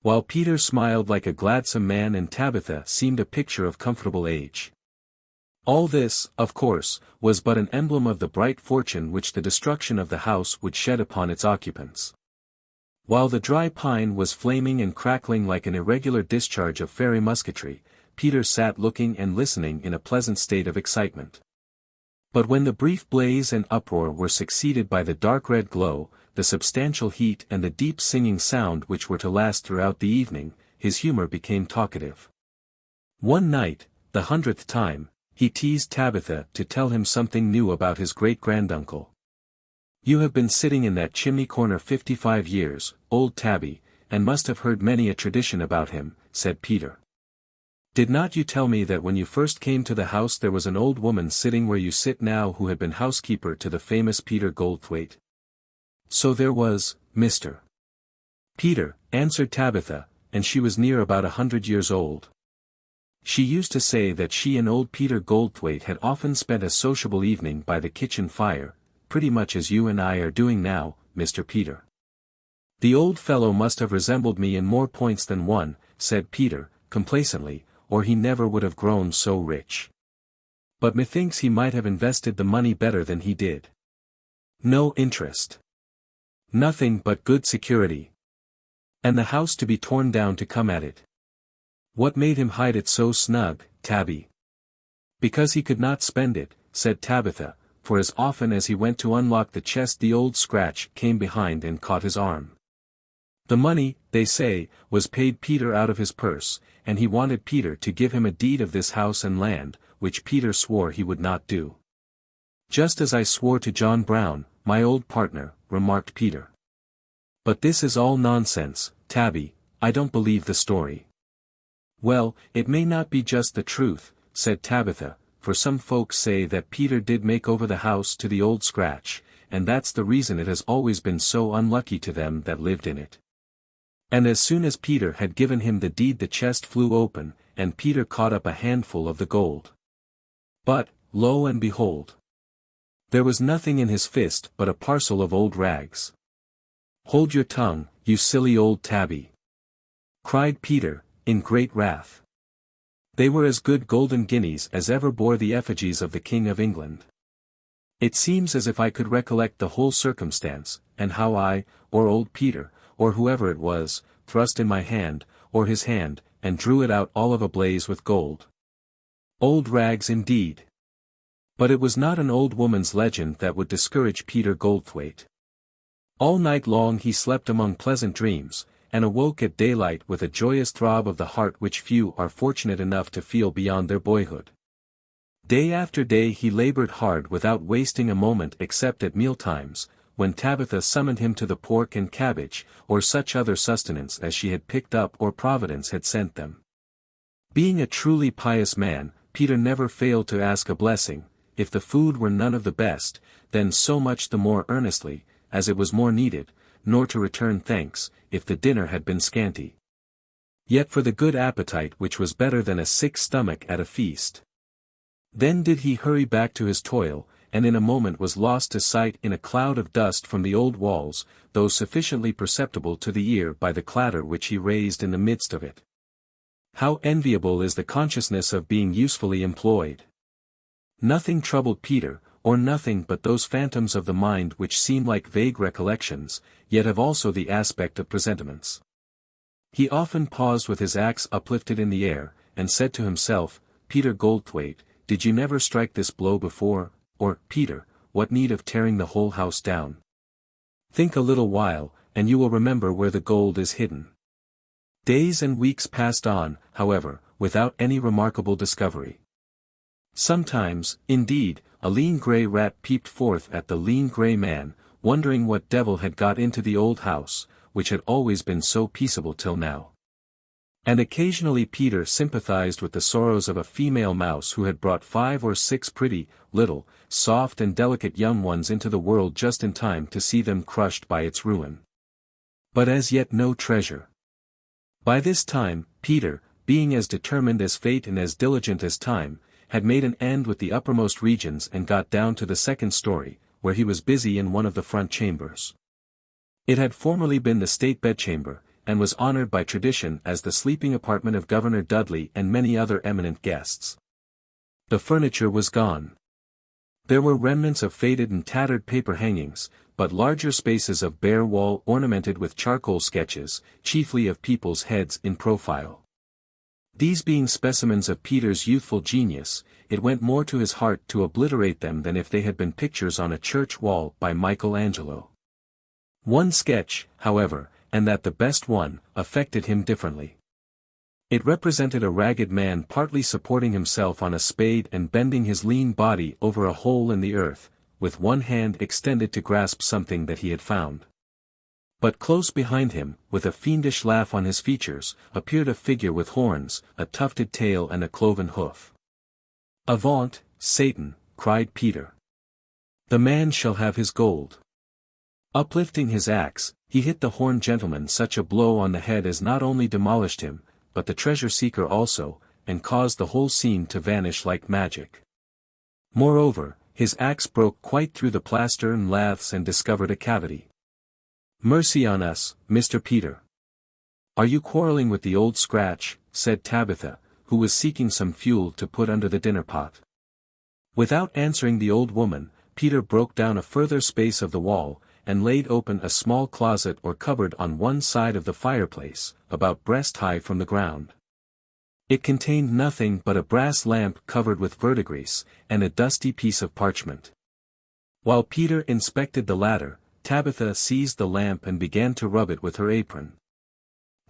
While Peter smiled like a gladsome man and Tabitha seemed a picture of comfortable age. All this, of course, was but an emblem of the bright fortune which the destruction of the house would shed upon its occupants. While the dry pine was flaming and crackling like an irregular discharge of fairy musketry, Peter sat looking and listening in a pleasant state of excitement. But when the brief blaze and uproar were succeeded by the dark red glow, the substantial heat and the deep singing sound which were to last throughout the evening, his humor became talkative. One night, the 100th time, he teased Tabitha to tell him something new about his great-granduncle. "You have been sitting in that chimney corner 55 years, old Tabby, and must have heard many a tradition about him," said Peter. "Did not you tell me that when you first came to the house there was an old woman sitting where you sit now who had been housekeeper to the famous Peter Goldthwaite?" "So there was, Mr. Peter," answered Tabitha, "and she was near about 100 years old. She used to say that she and old Peter Goldthwaite had often spent a sociable evening by the kitchen fire, pretty much as you and I are doing now, Mr. Peter." "The old fellow must have resembled me in more points than one," said Peter, complacently, "or he never would have grown so rich. But methinks he might have invested the money better than he did. No interest. Nothing but good security. And the house to be torn down to come at it. What made him hide it so snug, Tabby?" "Because he could not spend it," said Tabitha, "for as often as he went to unlock the chest the old Scratch came behind and caught his arm. The money, they say, was paid Peter out of his purse, and he wanted Peter to give him a deed of this house and land, which Peter swore he would not do." "Just as I swore to John Brown, my old partner," remarked Peter. "But this is all nonsense, Tabby, I don't believe the story." "Well, it may not be just the truth," said Tabitha, "for some folks say that Peter did make over the house to the old Scratch, and that's the reason it has always been so unlucky to them that lived in it. And as soon as Peter had given him the deed the chest flew open, and Peter caught up a handful of the gold. But, lo and behold! There was nothing in his fist but a parcel of old rags." "Hold your tongue, you silly old Tabby!" cried Peter, in great wrath. "They were as good golden guineas as ever bore the effigies of the King of England. It seems as if I could recollect the whole circumstance, and how I, or old Peter, or whoever it was, thrust in my hand, or his hand, and drew it out all of a blaze with gold. Old rags indeed! But it was not an old woman's legend that would discourage Peter Goldthwaite. All night long he slept among pleasant dreams, and awoke at daylight with a joyous throb of the heart which few are fortunate enough to feel beyond their boyhood. Day after day he labored hard without wasting a moment except at mealtimes, when Tabitha summoned him to the pork and cabbage, or such other sustenance as she had picked up or Providence had sent them. Being a truly pious man, Peter never failed to ask a blessing, if the food were none of the best, then so much the more earnestly, as it was more needed, nor to return thanks, if the dinner had been scanty. Yet for the good appetite which was better than a sick stomach at a feast. Then did he hurry back to his toil, and in a moment was lost to sight in a cloud of dust from the old walls, though sufficiently perceptible to the ear by the clatter which he raised in the midst of it. How enviable is the consciousness of being usefully employed! Nothing troubled Peter, or nothing but those phantoms of the mind which seem like vague recollections, yet have also the aspect of presentiments. He often paused with his axe uplifted in the air, and said to himself, "Peter Goldthwaite, did you never strike this blow before? Or, Peter, what need of tearing the whole house down? Think a little while, and you will remember where the gold is hidden." Days and weeks passed on, however, without any remarkable discovery. Sometimes, indeed, a lean grey rat peeped forth at the lean grey man, wondering what devil had got into the old house, which had always been so peaceable till now. And occasionally Peter sympathized with the sorrows of a female mouse who had brought 5 or 6 pretty, little, soft and delicate young ones into the world just in time to see them crushed by its ruin. But as yet no treasure. By this time, Peter, being as determined as fate and as diligent as time, had made an end with the uppermost regions and got down to the 2nd story, where he was busy in one of the front chambers. It had formerly been the state bedchamber, and was honored by tradition as the sleeping apartment of Governor Dudley and many other eminent guests. The furniture was gone. There were remnants of faded and tattered paper hangings, but larger spaces of bare wall ornamented with charcoal sketches, chiefly of people's heads in profile. These being specimens of Peter's youthful genius, it went more to his heart to obliterate them than if they had been pictures on a church wall by Michelangelo. One sketch, however, and that the best one, affected him differently. It represented a ragged man partly supporting himself on a spade and bending his lean body over a hole in the earth, with one hand extended to grasp something that he had found. But close behind him, with a fiendish laugh on his features, appeared a figure with horns, a tufted tail and a cloven hoof. "Avaunt, Satan!" cried Peter. "The man shall have his gold." Uplifting his axe, he hit the horned gentleman such a blow on the head as not only demolished him, but the treasure-seeker also, and caused the whole scene to vanish like magic. Moreover, his axe broke quite through the plaster and laths and discovered a cavity. "Mercy on us, Mr. Peter. Are you quarreling with the old scratch?" said Tabitha, who was seeking some fuel to put under the dinner pot. Without answering the old woman, Peter broke down a further space of the wall, and laid open a small closet or cupboard on one side of the fireplace, about breast-high from the ground. It contained nothing but a brass lamp covered with verdigris, and a dusty piece of parchment. While Peter inspected the latter, Tabitha seized the lamp and began to rub it with her apron.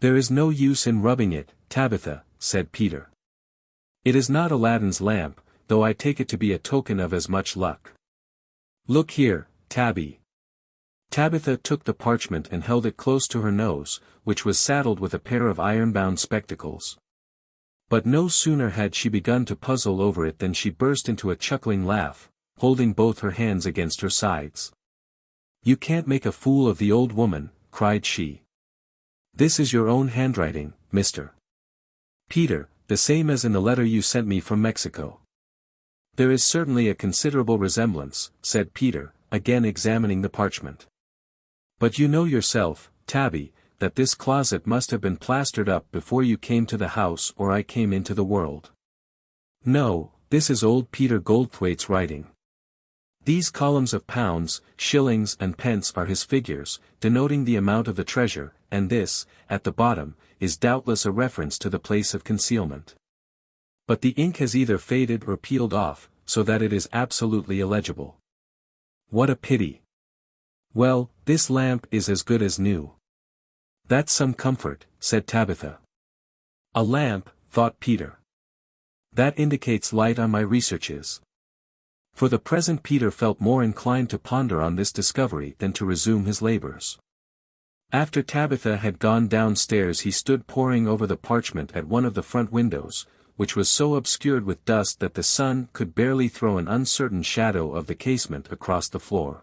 "There is no use in rubbing it, Tabitha," said Peter. "It is not Aladdin's lamp, though I take it to be a token of as much luck. Look here, Tabby." Tabitha took the parchment and held it close to her nose, which was saddled with a pair of iron-bound spectacles. But no sooner had she begun to puzzle over it than she burst into a chuckling laugh, holding both her hands against her sides. "You can't make a fool of the old woman," cried she. "This is your own handwriting, Mr. Peter, the same as in the letter you sent me from Mexico." "There is certainly a considerable resemblance," said Peter, again examining the parchment. "But you know yourself, Tabby, that this closet must have been plastered up before you came to the house or I came into the world. No, this is old Peter Goldthwaite's writing. These columns of pounds, shillings and pence are his figures, denoting the amount of the treasure, and this, at the bottom, is doubtless a reference to the place of concealment. But the ink has either faded or peeled off, so that it is absolutely illegible. What a pity! Well, this lamp is as good as new." "That's some comfort," said Tabitha. "A lamp," thought Peter. "That indicates light on my researches." For the present Peter felt more inclined to ponder on this discovery than to resume his labors. After Tabitha had gone downstairs he stood poring over the parchment at one of the front windows, which was so obscured with dust that the sun could barely throw an uncertain shadow of the casement across the floor.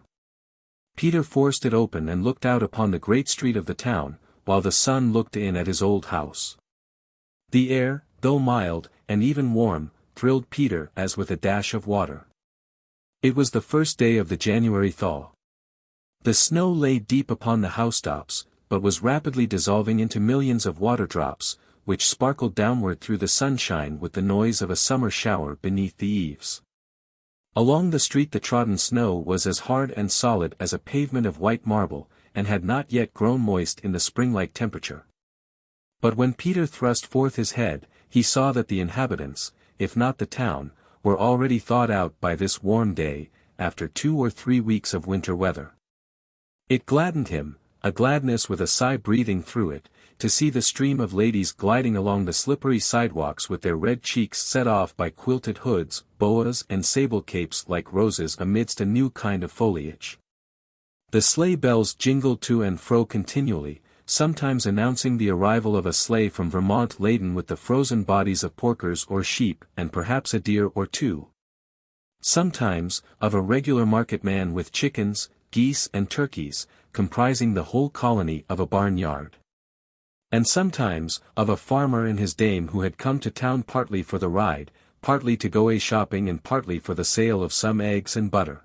Peter forced it open and looked out upon the great street of the town, while the sun looked in at his old house. The air, though mild, and even warm, thrilled Peter as with a dash of water. It was the first day of the January thaw. The snow lay deep upon the housetops, but was rapidly dissolving into millions of water drops, which sparkled downward through the sunshine with the noise of a summer shower beneath the eaves. Along the street the trodden snow was as hard and solid as a pavement of white marble, and had not yet grown moist in the spring-like temperature. But when Peter thrust forth his head, he saw that the inhabitants, if not the town, were already thawed out by this warm day, after 2 or 3 weeks of winter weather. It gladdened him, a gladness with a sigh breathing through it, to see the stream of ladies gliding along the slippery sidewalks with their red cheeks set off by quilted hoods, boas and sable capes like roses amidst a new kind of foliage. The sleigh bells jingled to and fro continually, sometimes announcing the arrival of a sleigh from Vermont laden with the frozen bodies of porkers or sheep and perhaps a deer or two. Sometimes, of a regular marketman with chickens, geese and turkeys, comprising the whole colony of a barnyard. And sometimes, of a farmer and his dame who had come to town partly for the ride, partly to go a-shopping and partly for the sale of some eggs and butter.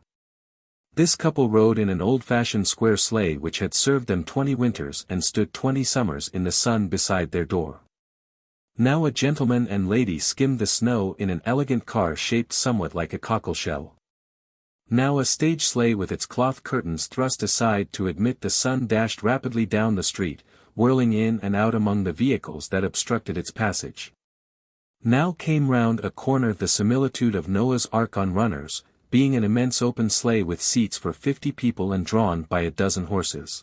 This couple rode in an old-fashioned square sleigh which had served them 20 winters and stood 20 summers in the sun beside their door. Now a gentleman and lady skimmed the snow in an elegant car shaped somewhat like a cockleshell. Now a stage sleigh with its cloth curtains thrust aside to admit the sun dashed rapidly down the street, whirling in and out among the vehicles that obstructed its passage. Now came round a corner the similitude of Noah's Ark on runners, being an immense open sleigh with seats for 50 people and drawn by a dozen horses.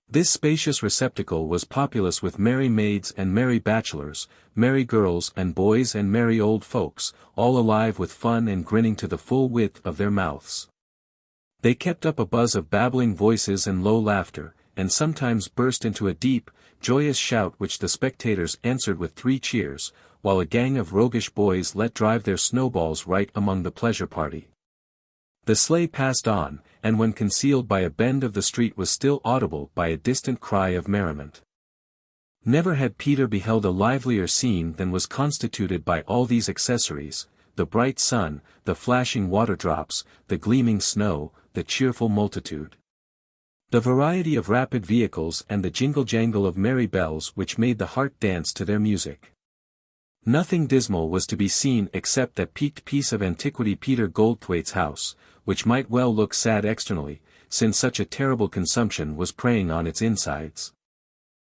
This spacious receptacle was populous with merry maids and merry bachelors, merry girls and boys and merry old folks, all alive with fun and grinning to the full width of their mouths. They kept up a buzz of babbling voices and low laughter, and sometimes burst into a deep, joyous shout which the spectators answered with 3 cheers, while a gang of roguish boys let drive their snowballs right among the pleasure party. The sleigh passed on, and when concealed by a bend of the street was still audible by a distant cry of merriment. Never had Peter beheld a livelier scene than was constituted by all these accessories, the bright sun, the flashing waterdrops, the gleaming snow, the cheerful multitude. The variety of rapid vehicles and the jingle-jangle of merry bells which made the heart dance to their music. Nothing dismal was to be seen except that peaked piece of antiquity Peter Goldthwaite's house, which might well look sad externally, since such a terrible consumption was preying on its insides.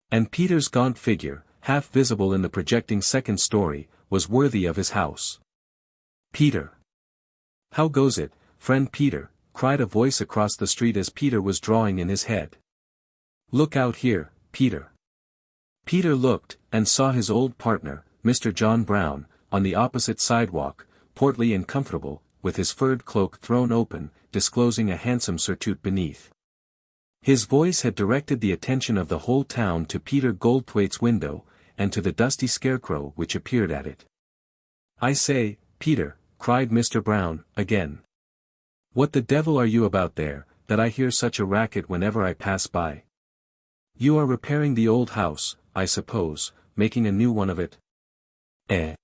And Peter's gaunt figure, half visible in the projecting second story, was worthy of his house. "Peter! How goes it, friend Peter?" cried a voice across the street as Peter was drawing in his head. "Look out here, Peter." Peter looked, and saw his old partner, Mr. John Brown, on the opposite sidewalk, portly and comfortable, with his furred cloak thrown open, disclosing a handsome surtout beneath. His voice had directed the attention of the whole town to Peter Goldthwaite's window, and to the dusty scarecrow which appeared at it. "I say, Peter," cried Mr. Brown, again. "What the devil are you about there, that I hear such a racket whenever I pass by? You are repairing the old house, I suppose, making a new one of it?" "Eh?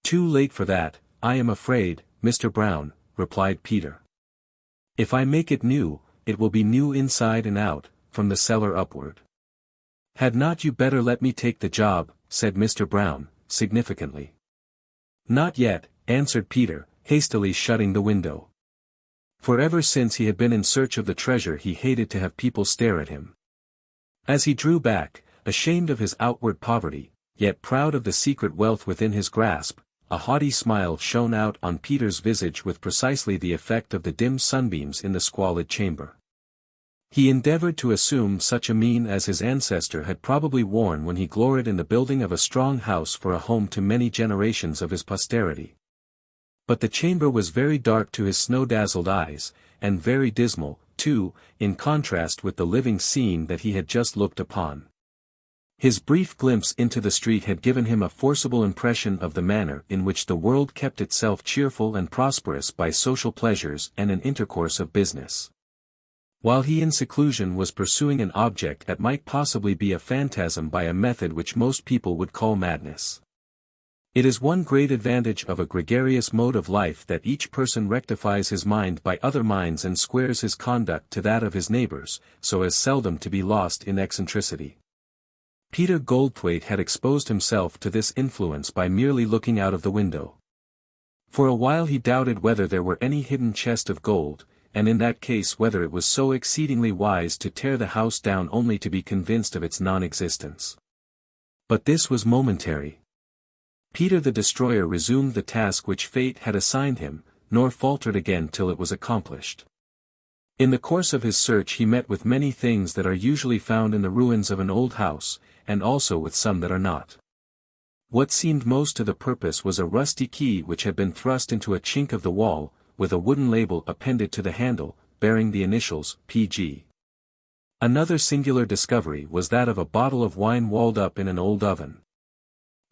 Too late for that, I am afraid, Mr. Brown," replied Peter. "If I make it new, it will be new inside and out, from the cellar upward." "Had not you better let me take the job," said Mr. Brown, significantly. "Not yet," answered Peter, hastily shutting the window. For ever since he had been in search of the treasure he hated to have people stare at him. As he drew back, ashamed of his outward poverty, yet proud of the secret wealth within his grasp, a haughty smile shone out on Peter's visage with precisely the effect of the dim sunbeams in the squalid chamber. He endeavored to assume such a mien as his ancestor had probably worn when he gloried in the building of a strong house for a home to many generations of his posterity. But the chamber was very dark to his snow-dazzled eyes, and very dismal, too, in contrast with the living scene that he had just looked upon. His brief glimpse into the street had given him a forcible impression of the manner in which the world kept itself cheerful and prosperous by social pleasures and an intercourse of business. While he in seclusion was pursuing an object that might possibly be a phantasm by a method which most people would call madness. It is one great advantage of a gregarious mode of life that each person rectifies his mind by other minds and squares his conduct to that of his neighbors, so as seldom to be lost in eccentricity. Peter Goldthwaite had exposed himself to this influence by merely looking out of the window. For a while he doubted whether there were any hidden chest of gold, and in that case whether it was so exceedingly wise to tear the house down only to be convinced of its non-existence. But this was momentary. Peter the Destroyer resumed the task which fate had assigned him, nor faltered again till it was accomplished. In the course of his search he met with many things that are usually found in the ruins of an old house, and also with some that are not. What seemed most to the purpose was a rusty key which had been thrust into a chink of the wall, with a wooden label appended to the handle, bearing the initials, P.G. Another singular discovery was that of a bottle of wine walled up in an old oven.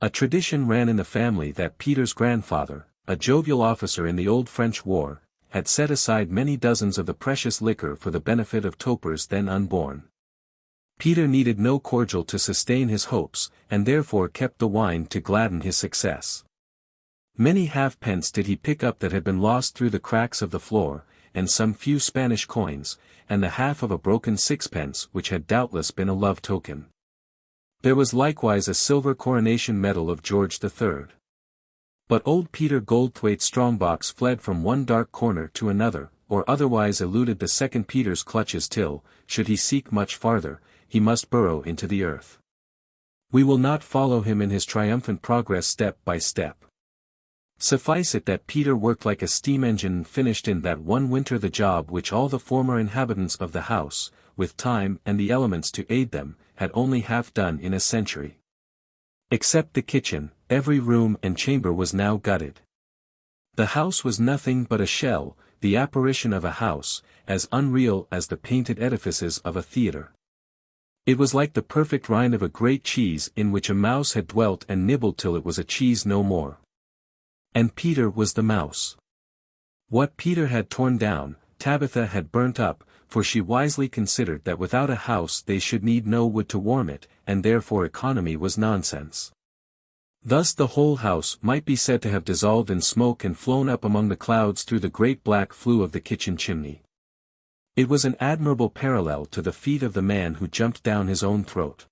A tradition ran in the family that Peter's grandfather, a jovial officer in the old French War, had set aside many dozens of the precious liquor for the benefit of topers then unborn. Peter needed no cordial to sustain his hopes, and therefore kept the wine to gladden his success. Many halfpence did he pick up that had been lost through the cracks of the floor, and some few Spanish coins, and the half of a broken sixpence which had doubtless been a love token. There was likewise a silver coronation medal of George III. But old Peter Goldthwaite's strongbox fled from one dark corner to another, or otherwise eluded the second Peter's clutches till, should he seek much farther, he must burrow into the earth. We will not follow him in his triumphant progress step by step. Suffice it that Peter worked like a steam engine and finished in that one winter the job which all the former inhabitants of the house, with time and the elements to aid them, had only half done in a century. Except the kitchen, every room and chamber was now gutted. The house was nothing but a shell, the apparition of a house, as unreal as the painted edifices of a theatre. It was like the perfect rind of a great cheese in which a mouse had dwelt and nibbled till it was a cheese no more. And Peter was the mouse. What Peter had torn down, Tabitha had burnt up, for she wisely considered that without a house they should need no wood to warm it, and therefore economy was nonsense. Thus the whole house might be said to have dissolved in smoke and flown up among the clouds through the great black flue of the kitchen chimney. It was an admirable parallel to the feat of the man who jumped down his own throat.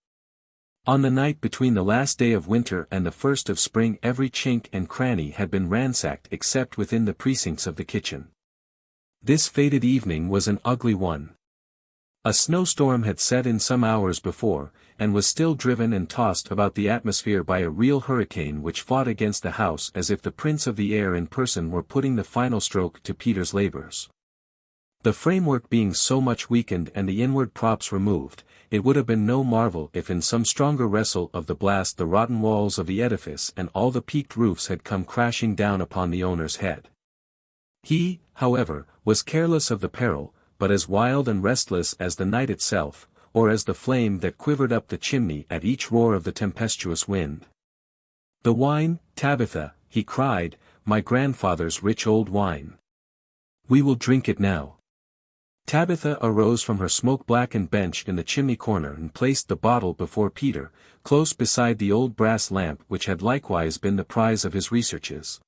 On the night between the last day of winter and the first of spring every chink and cranny had been ransacked except within the precincts of the kitchen. This fated evening was an ugly one. A snowstorm had set in some hours before, and was still driven and tossed about the atmosphere by a real hurricane which fought against the house as if the prince of the air in person were putting the final stroke to Peter's labors. The framework being so much weakened and the inward props removed, it would have been no marvel if in some stronger wrestle of the blast the rotten walls of the edifice and all the peaked roofs had come crashing down upon the owner's head. He, however, was careless of the peril, but as wild and restless as the night itself, or as the flame that quivered up the chimney at each roar of the tempestuous wind. "The wine, Tabitha," he cried, "my grandfather's rich old wine. We will drink it now." Tabitha arose from her smoke-blackened bench in the chimney corner and placed the bottle before Peter, close beside the old brass lamp which had likewise been the prize of his researches.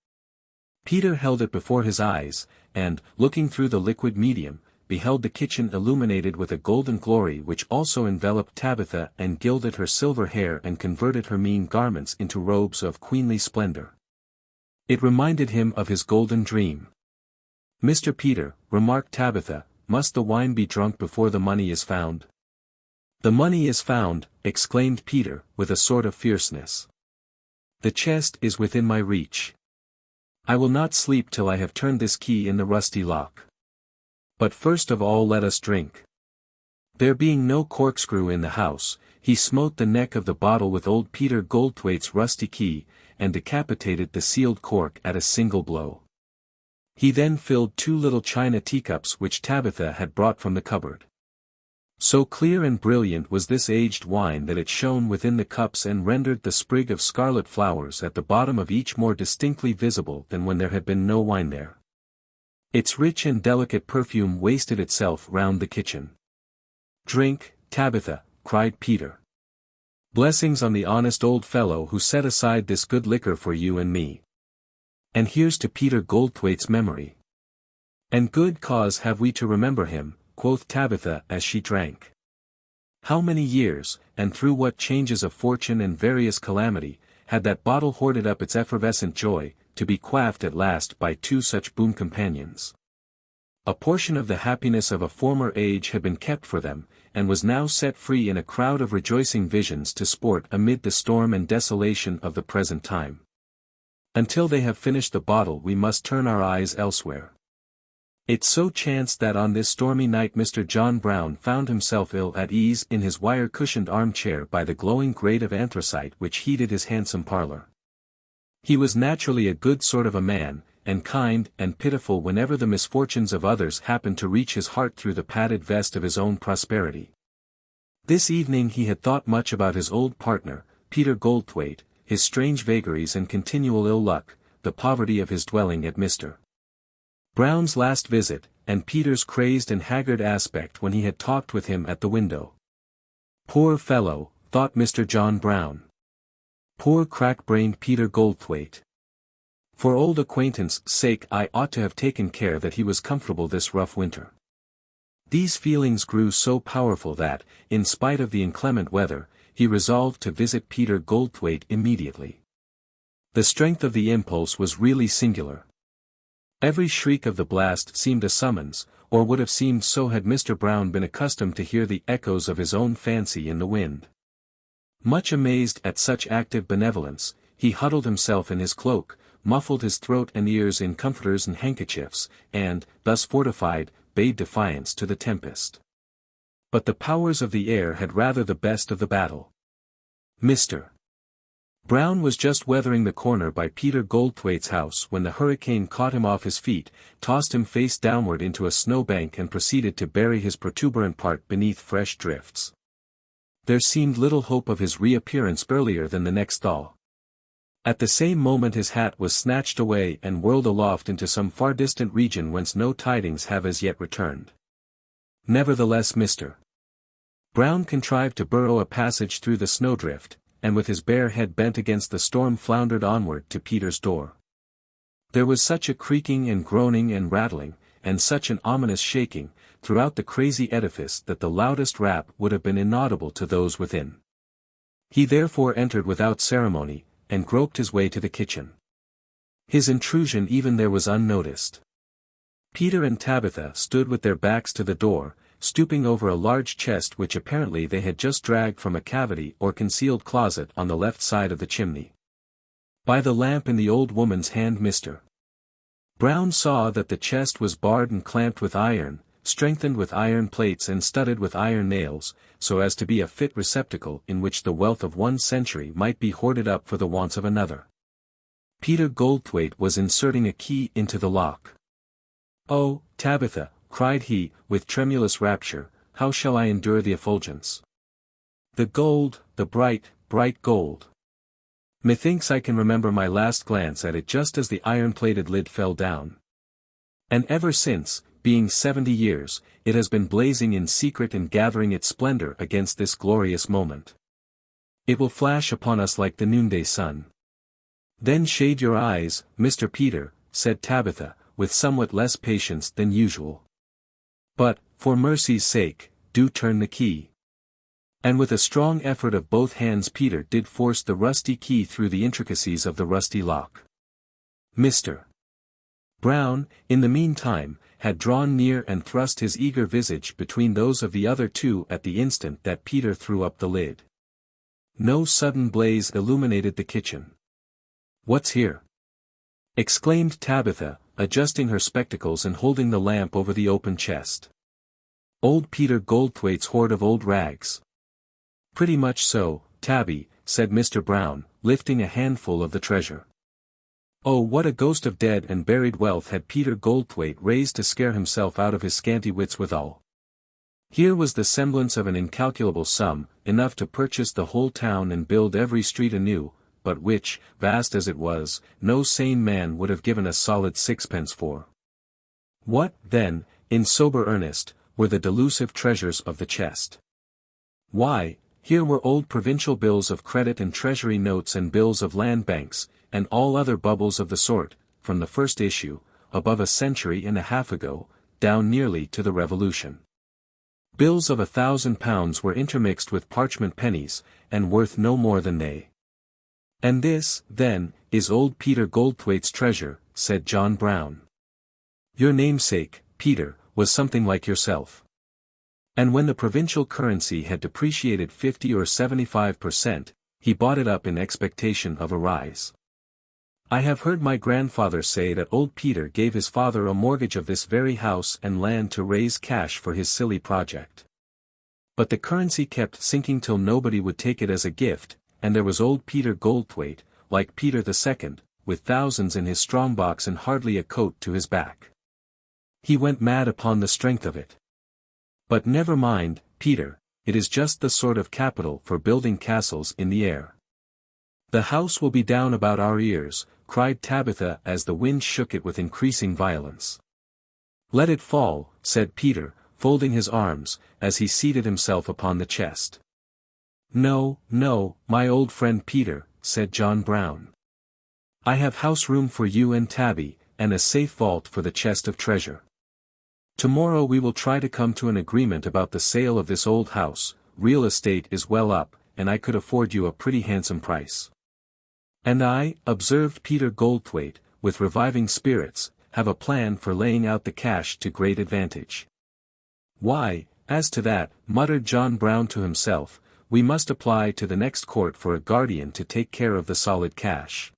Peter held it before his eyes, and, looking through the liquid medium, beheld the kitchen illuminated with a golden glory which also enveloped Tabitha and gilded her silver hair and converted her mean garments into robes of queenly splendor. It reminded him of his golden dream. "Mr. Peter," remarked Tabitha, "must the wine be drunk before the money is found?" "The money is found," exclaimed Peter, with a sort of fierceness. "The chest is within my reach. I will not sleep till I have turned this key in the rusty lock. But first of all let us drink." There being no corkscrew in the house, he smote the neck of the bottle with old Peter Goldthwaite's rusty key, and decapitated the sealed cork at a single blow. He then filled 2 little china teacups which Tabitha had brought from the cupboard. So clear and brilliant was this aged wine that it shone within the cups and rendered the sprig of scarlet flowers at the bottom of each more distinctly visible than when there had been no wine there. Its rich and delicate perfume wasted itself round the kitchen. "Drink, Tabitha," cried Peter. "Blessings on the honest old fellow who set aside this good liquor for you and me. And here's to Peter Goldthwaite's memory. And good cause have we to remember him," quoth Tabitha as she drank. How many years, and through what changes of fortune and various calamity, had that bottle hoarded up its effervescent joy, to be quaffed at last by 2 such boon companions. A portion of the happiness of a former age had been kept for them, and was now set free in a crowd of rejoicing visions to sport amid the storm and desolation of the present time. Until they have finished the bottle we must turn our eyes elsewhere. It so chanced that on this stormy night Mr. John Brown found himself ill at ease in his wire-cushioned armchair by the glowing grate of anthracite which heated his handsome parlor. He was naturally a good sort of a man, and kind and pitiful whenever the misfortunes of others happened to reach his heart through the padded vest of his own prosperity. This evening he had thought much about his old partner, Peter Goldthwaite, his strange vagaries and continual ill luck, the poverty of his dwelling at Mr. Brown's last visit, and Peter's crazed and haggard aspect when he had talked with him at the window. Poor fellow, thought Mr. John Brown. Poor crack-brained Peter Goldthwaite. For old acquaintance' sake I ought to have taken care that he was comfortable this rough winter. These feelings grew so powerful that, in spite of the inclement weather, he resolved to visit Peter Goldthwaite immediately. The strength of the impulse was really singular. Every shriek of the blast seemed a summons, or would have seemed so had Mr. Brown been accustomed to hear the echoes of his own fancy in the wind. Much amazed at such active benevolence, he huddled himself in his cloak, muffled his throat and ears in comforters and handkerchiefs, and, thus fortified, bade defiance to the tempest. But the powers of the air had rather the best of the battle. Mr. Brown was just weathering the corner by Peter Goldthwaite's house when the hurricane caught him off his feet, tossed him face downward into a snowbank and proceeded to bury his protuberant part beneath fresh drifts. There seemed little hope of his reappearance earlier than the next thaw. At the same moment his hat was snatched away and whirled aloft into some far distant region whence no tidings have as yet returned. Nevertheless Mr. Brown contrived to burrow a passage through the snowdrift, and with his bare head bent against the storm floundered onward to Peter's door. There was such a creaking and groaning and rattling, and such an ominous shaking, throughout the crazy edifice that the loudest rap would have been inaudible to those within. He therefore entered without ceremony, and groped his way to the kitchen. His intrusion even there was unnoticed. Peter and Tabitha stood with their backs to the door, stooping over a large chest which apparently they had just dragged from a cavity or concealed closet on the left side of the chimney. By the lamp in the old woman's hand Mr. Brown saw that the chest was barred and clamped with iron, strengthened with iron plates and studded with iron nails, so as to be a fit receptacle in which the wealth of one century might be hoarded up for the wants of another. Peter Goldthwaite was inserting a key into the lock. "Oh, Tabitha," cried he, with tremulous rapture, "how shall I endure the effulgence? The gold, the bright, bright gold. Methinks I can remember my last glance at it just as the iron-plated lid fell down. And ever since, being 70 years, it has been blazing in secret and gathering its splendor against this glorious moment. It will flash upon us like the noonday sun." "Then shade your eyes, Mr. Peter," said Tabitha, with somewhat less patience than usual. "But, for mercy's sake, do turn the key." And with a strong effort of both hands Peter did force the rusty key through the intricacies of the rusty lock. Mr. Brown, in the meantime, had drawn near and thrust his eager visage between those of the other two at the instant that Peter threw up the lid. No sudden blaze illuminated the kitchen. "What's here?" exclaimed Tabitha, adjusting her spectacles and holding the lamp over the open chest. "Old Peter Goldthwaite's hoard of old rags." "Pretty much so, Tabby," said Mr. Brown, lifting a handful of the treasure. Oh, what a ghost of dead and buried wealth had Peter Goldthwaite raised to scare himself out of his scanty wits withal. Here was the semblance of an incalculable sum, enough to purchase the whole town and build every street anew, but which, vast as it was, no sane man would have given a solid sixpence for. What, then, in sober earnest, were the delusive treasures of the chest? Why, here were old provincial bills of credit and treasury notes and bills of land banks, and all other bubbles of the sort, from the first issue, above a century and a half ago, down nearly to the Revolution. Bills of £1,000 were intermixed with parchment pennies, and worth no more than they. "And this, then, is old Peter Goldthwaite's treasure," said John Brown. "Your namesake, Peter, was something like yourself. And when the provincial currency had depreciated 50 or 75%, he bought it up in expectation of a rise. I have heard my grandfather say that old Peter gave his father a mortgage of this very house and land to raise cash for his silly project. But the currency kept sinking till nobody would take it as a gift, and there was old Peter Goldthwaite, like Peter II, with thousands in his strongbox and hardly a coat to his back. He went mad upon the strength of it. But never mind, Peter, it is just the sort of capital for building castles in the air. The house will be down about our ears, cried Tabitha as the wind shook it with increasing violence. Let it fall, said Peter, folding his arms, as he seated himself upon the chest. No, no, my old friend Peter, said John Brown. I have house room for you and Tabby, and a safe vault for the chest of treasure. Tomorrow we will try to come to an agreement about the sale of this old house. Real estate is well up, and I could afford you a pretty handsome price. And I, observed Peter Goldthwaite, with reviving spirits, have a plan for laying out the cash to great advantage. Why, as to that, muttered John Brown to himself, we must apply to the next court for a guardian to take care of the solid cash.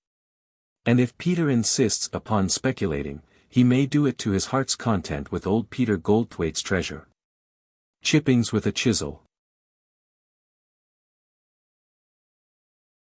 And if Peter insists upon speculating, he may do it to his heart's content with old Peter Goldthwaite's treasure. Chippings with a chisel.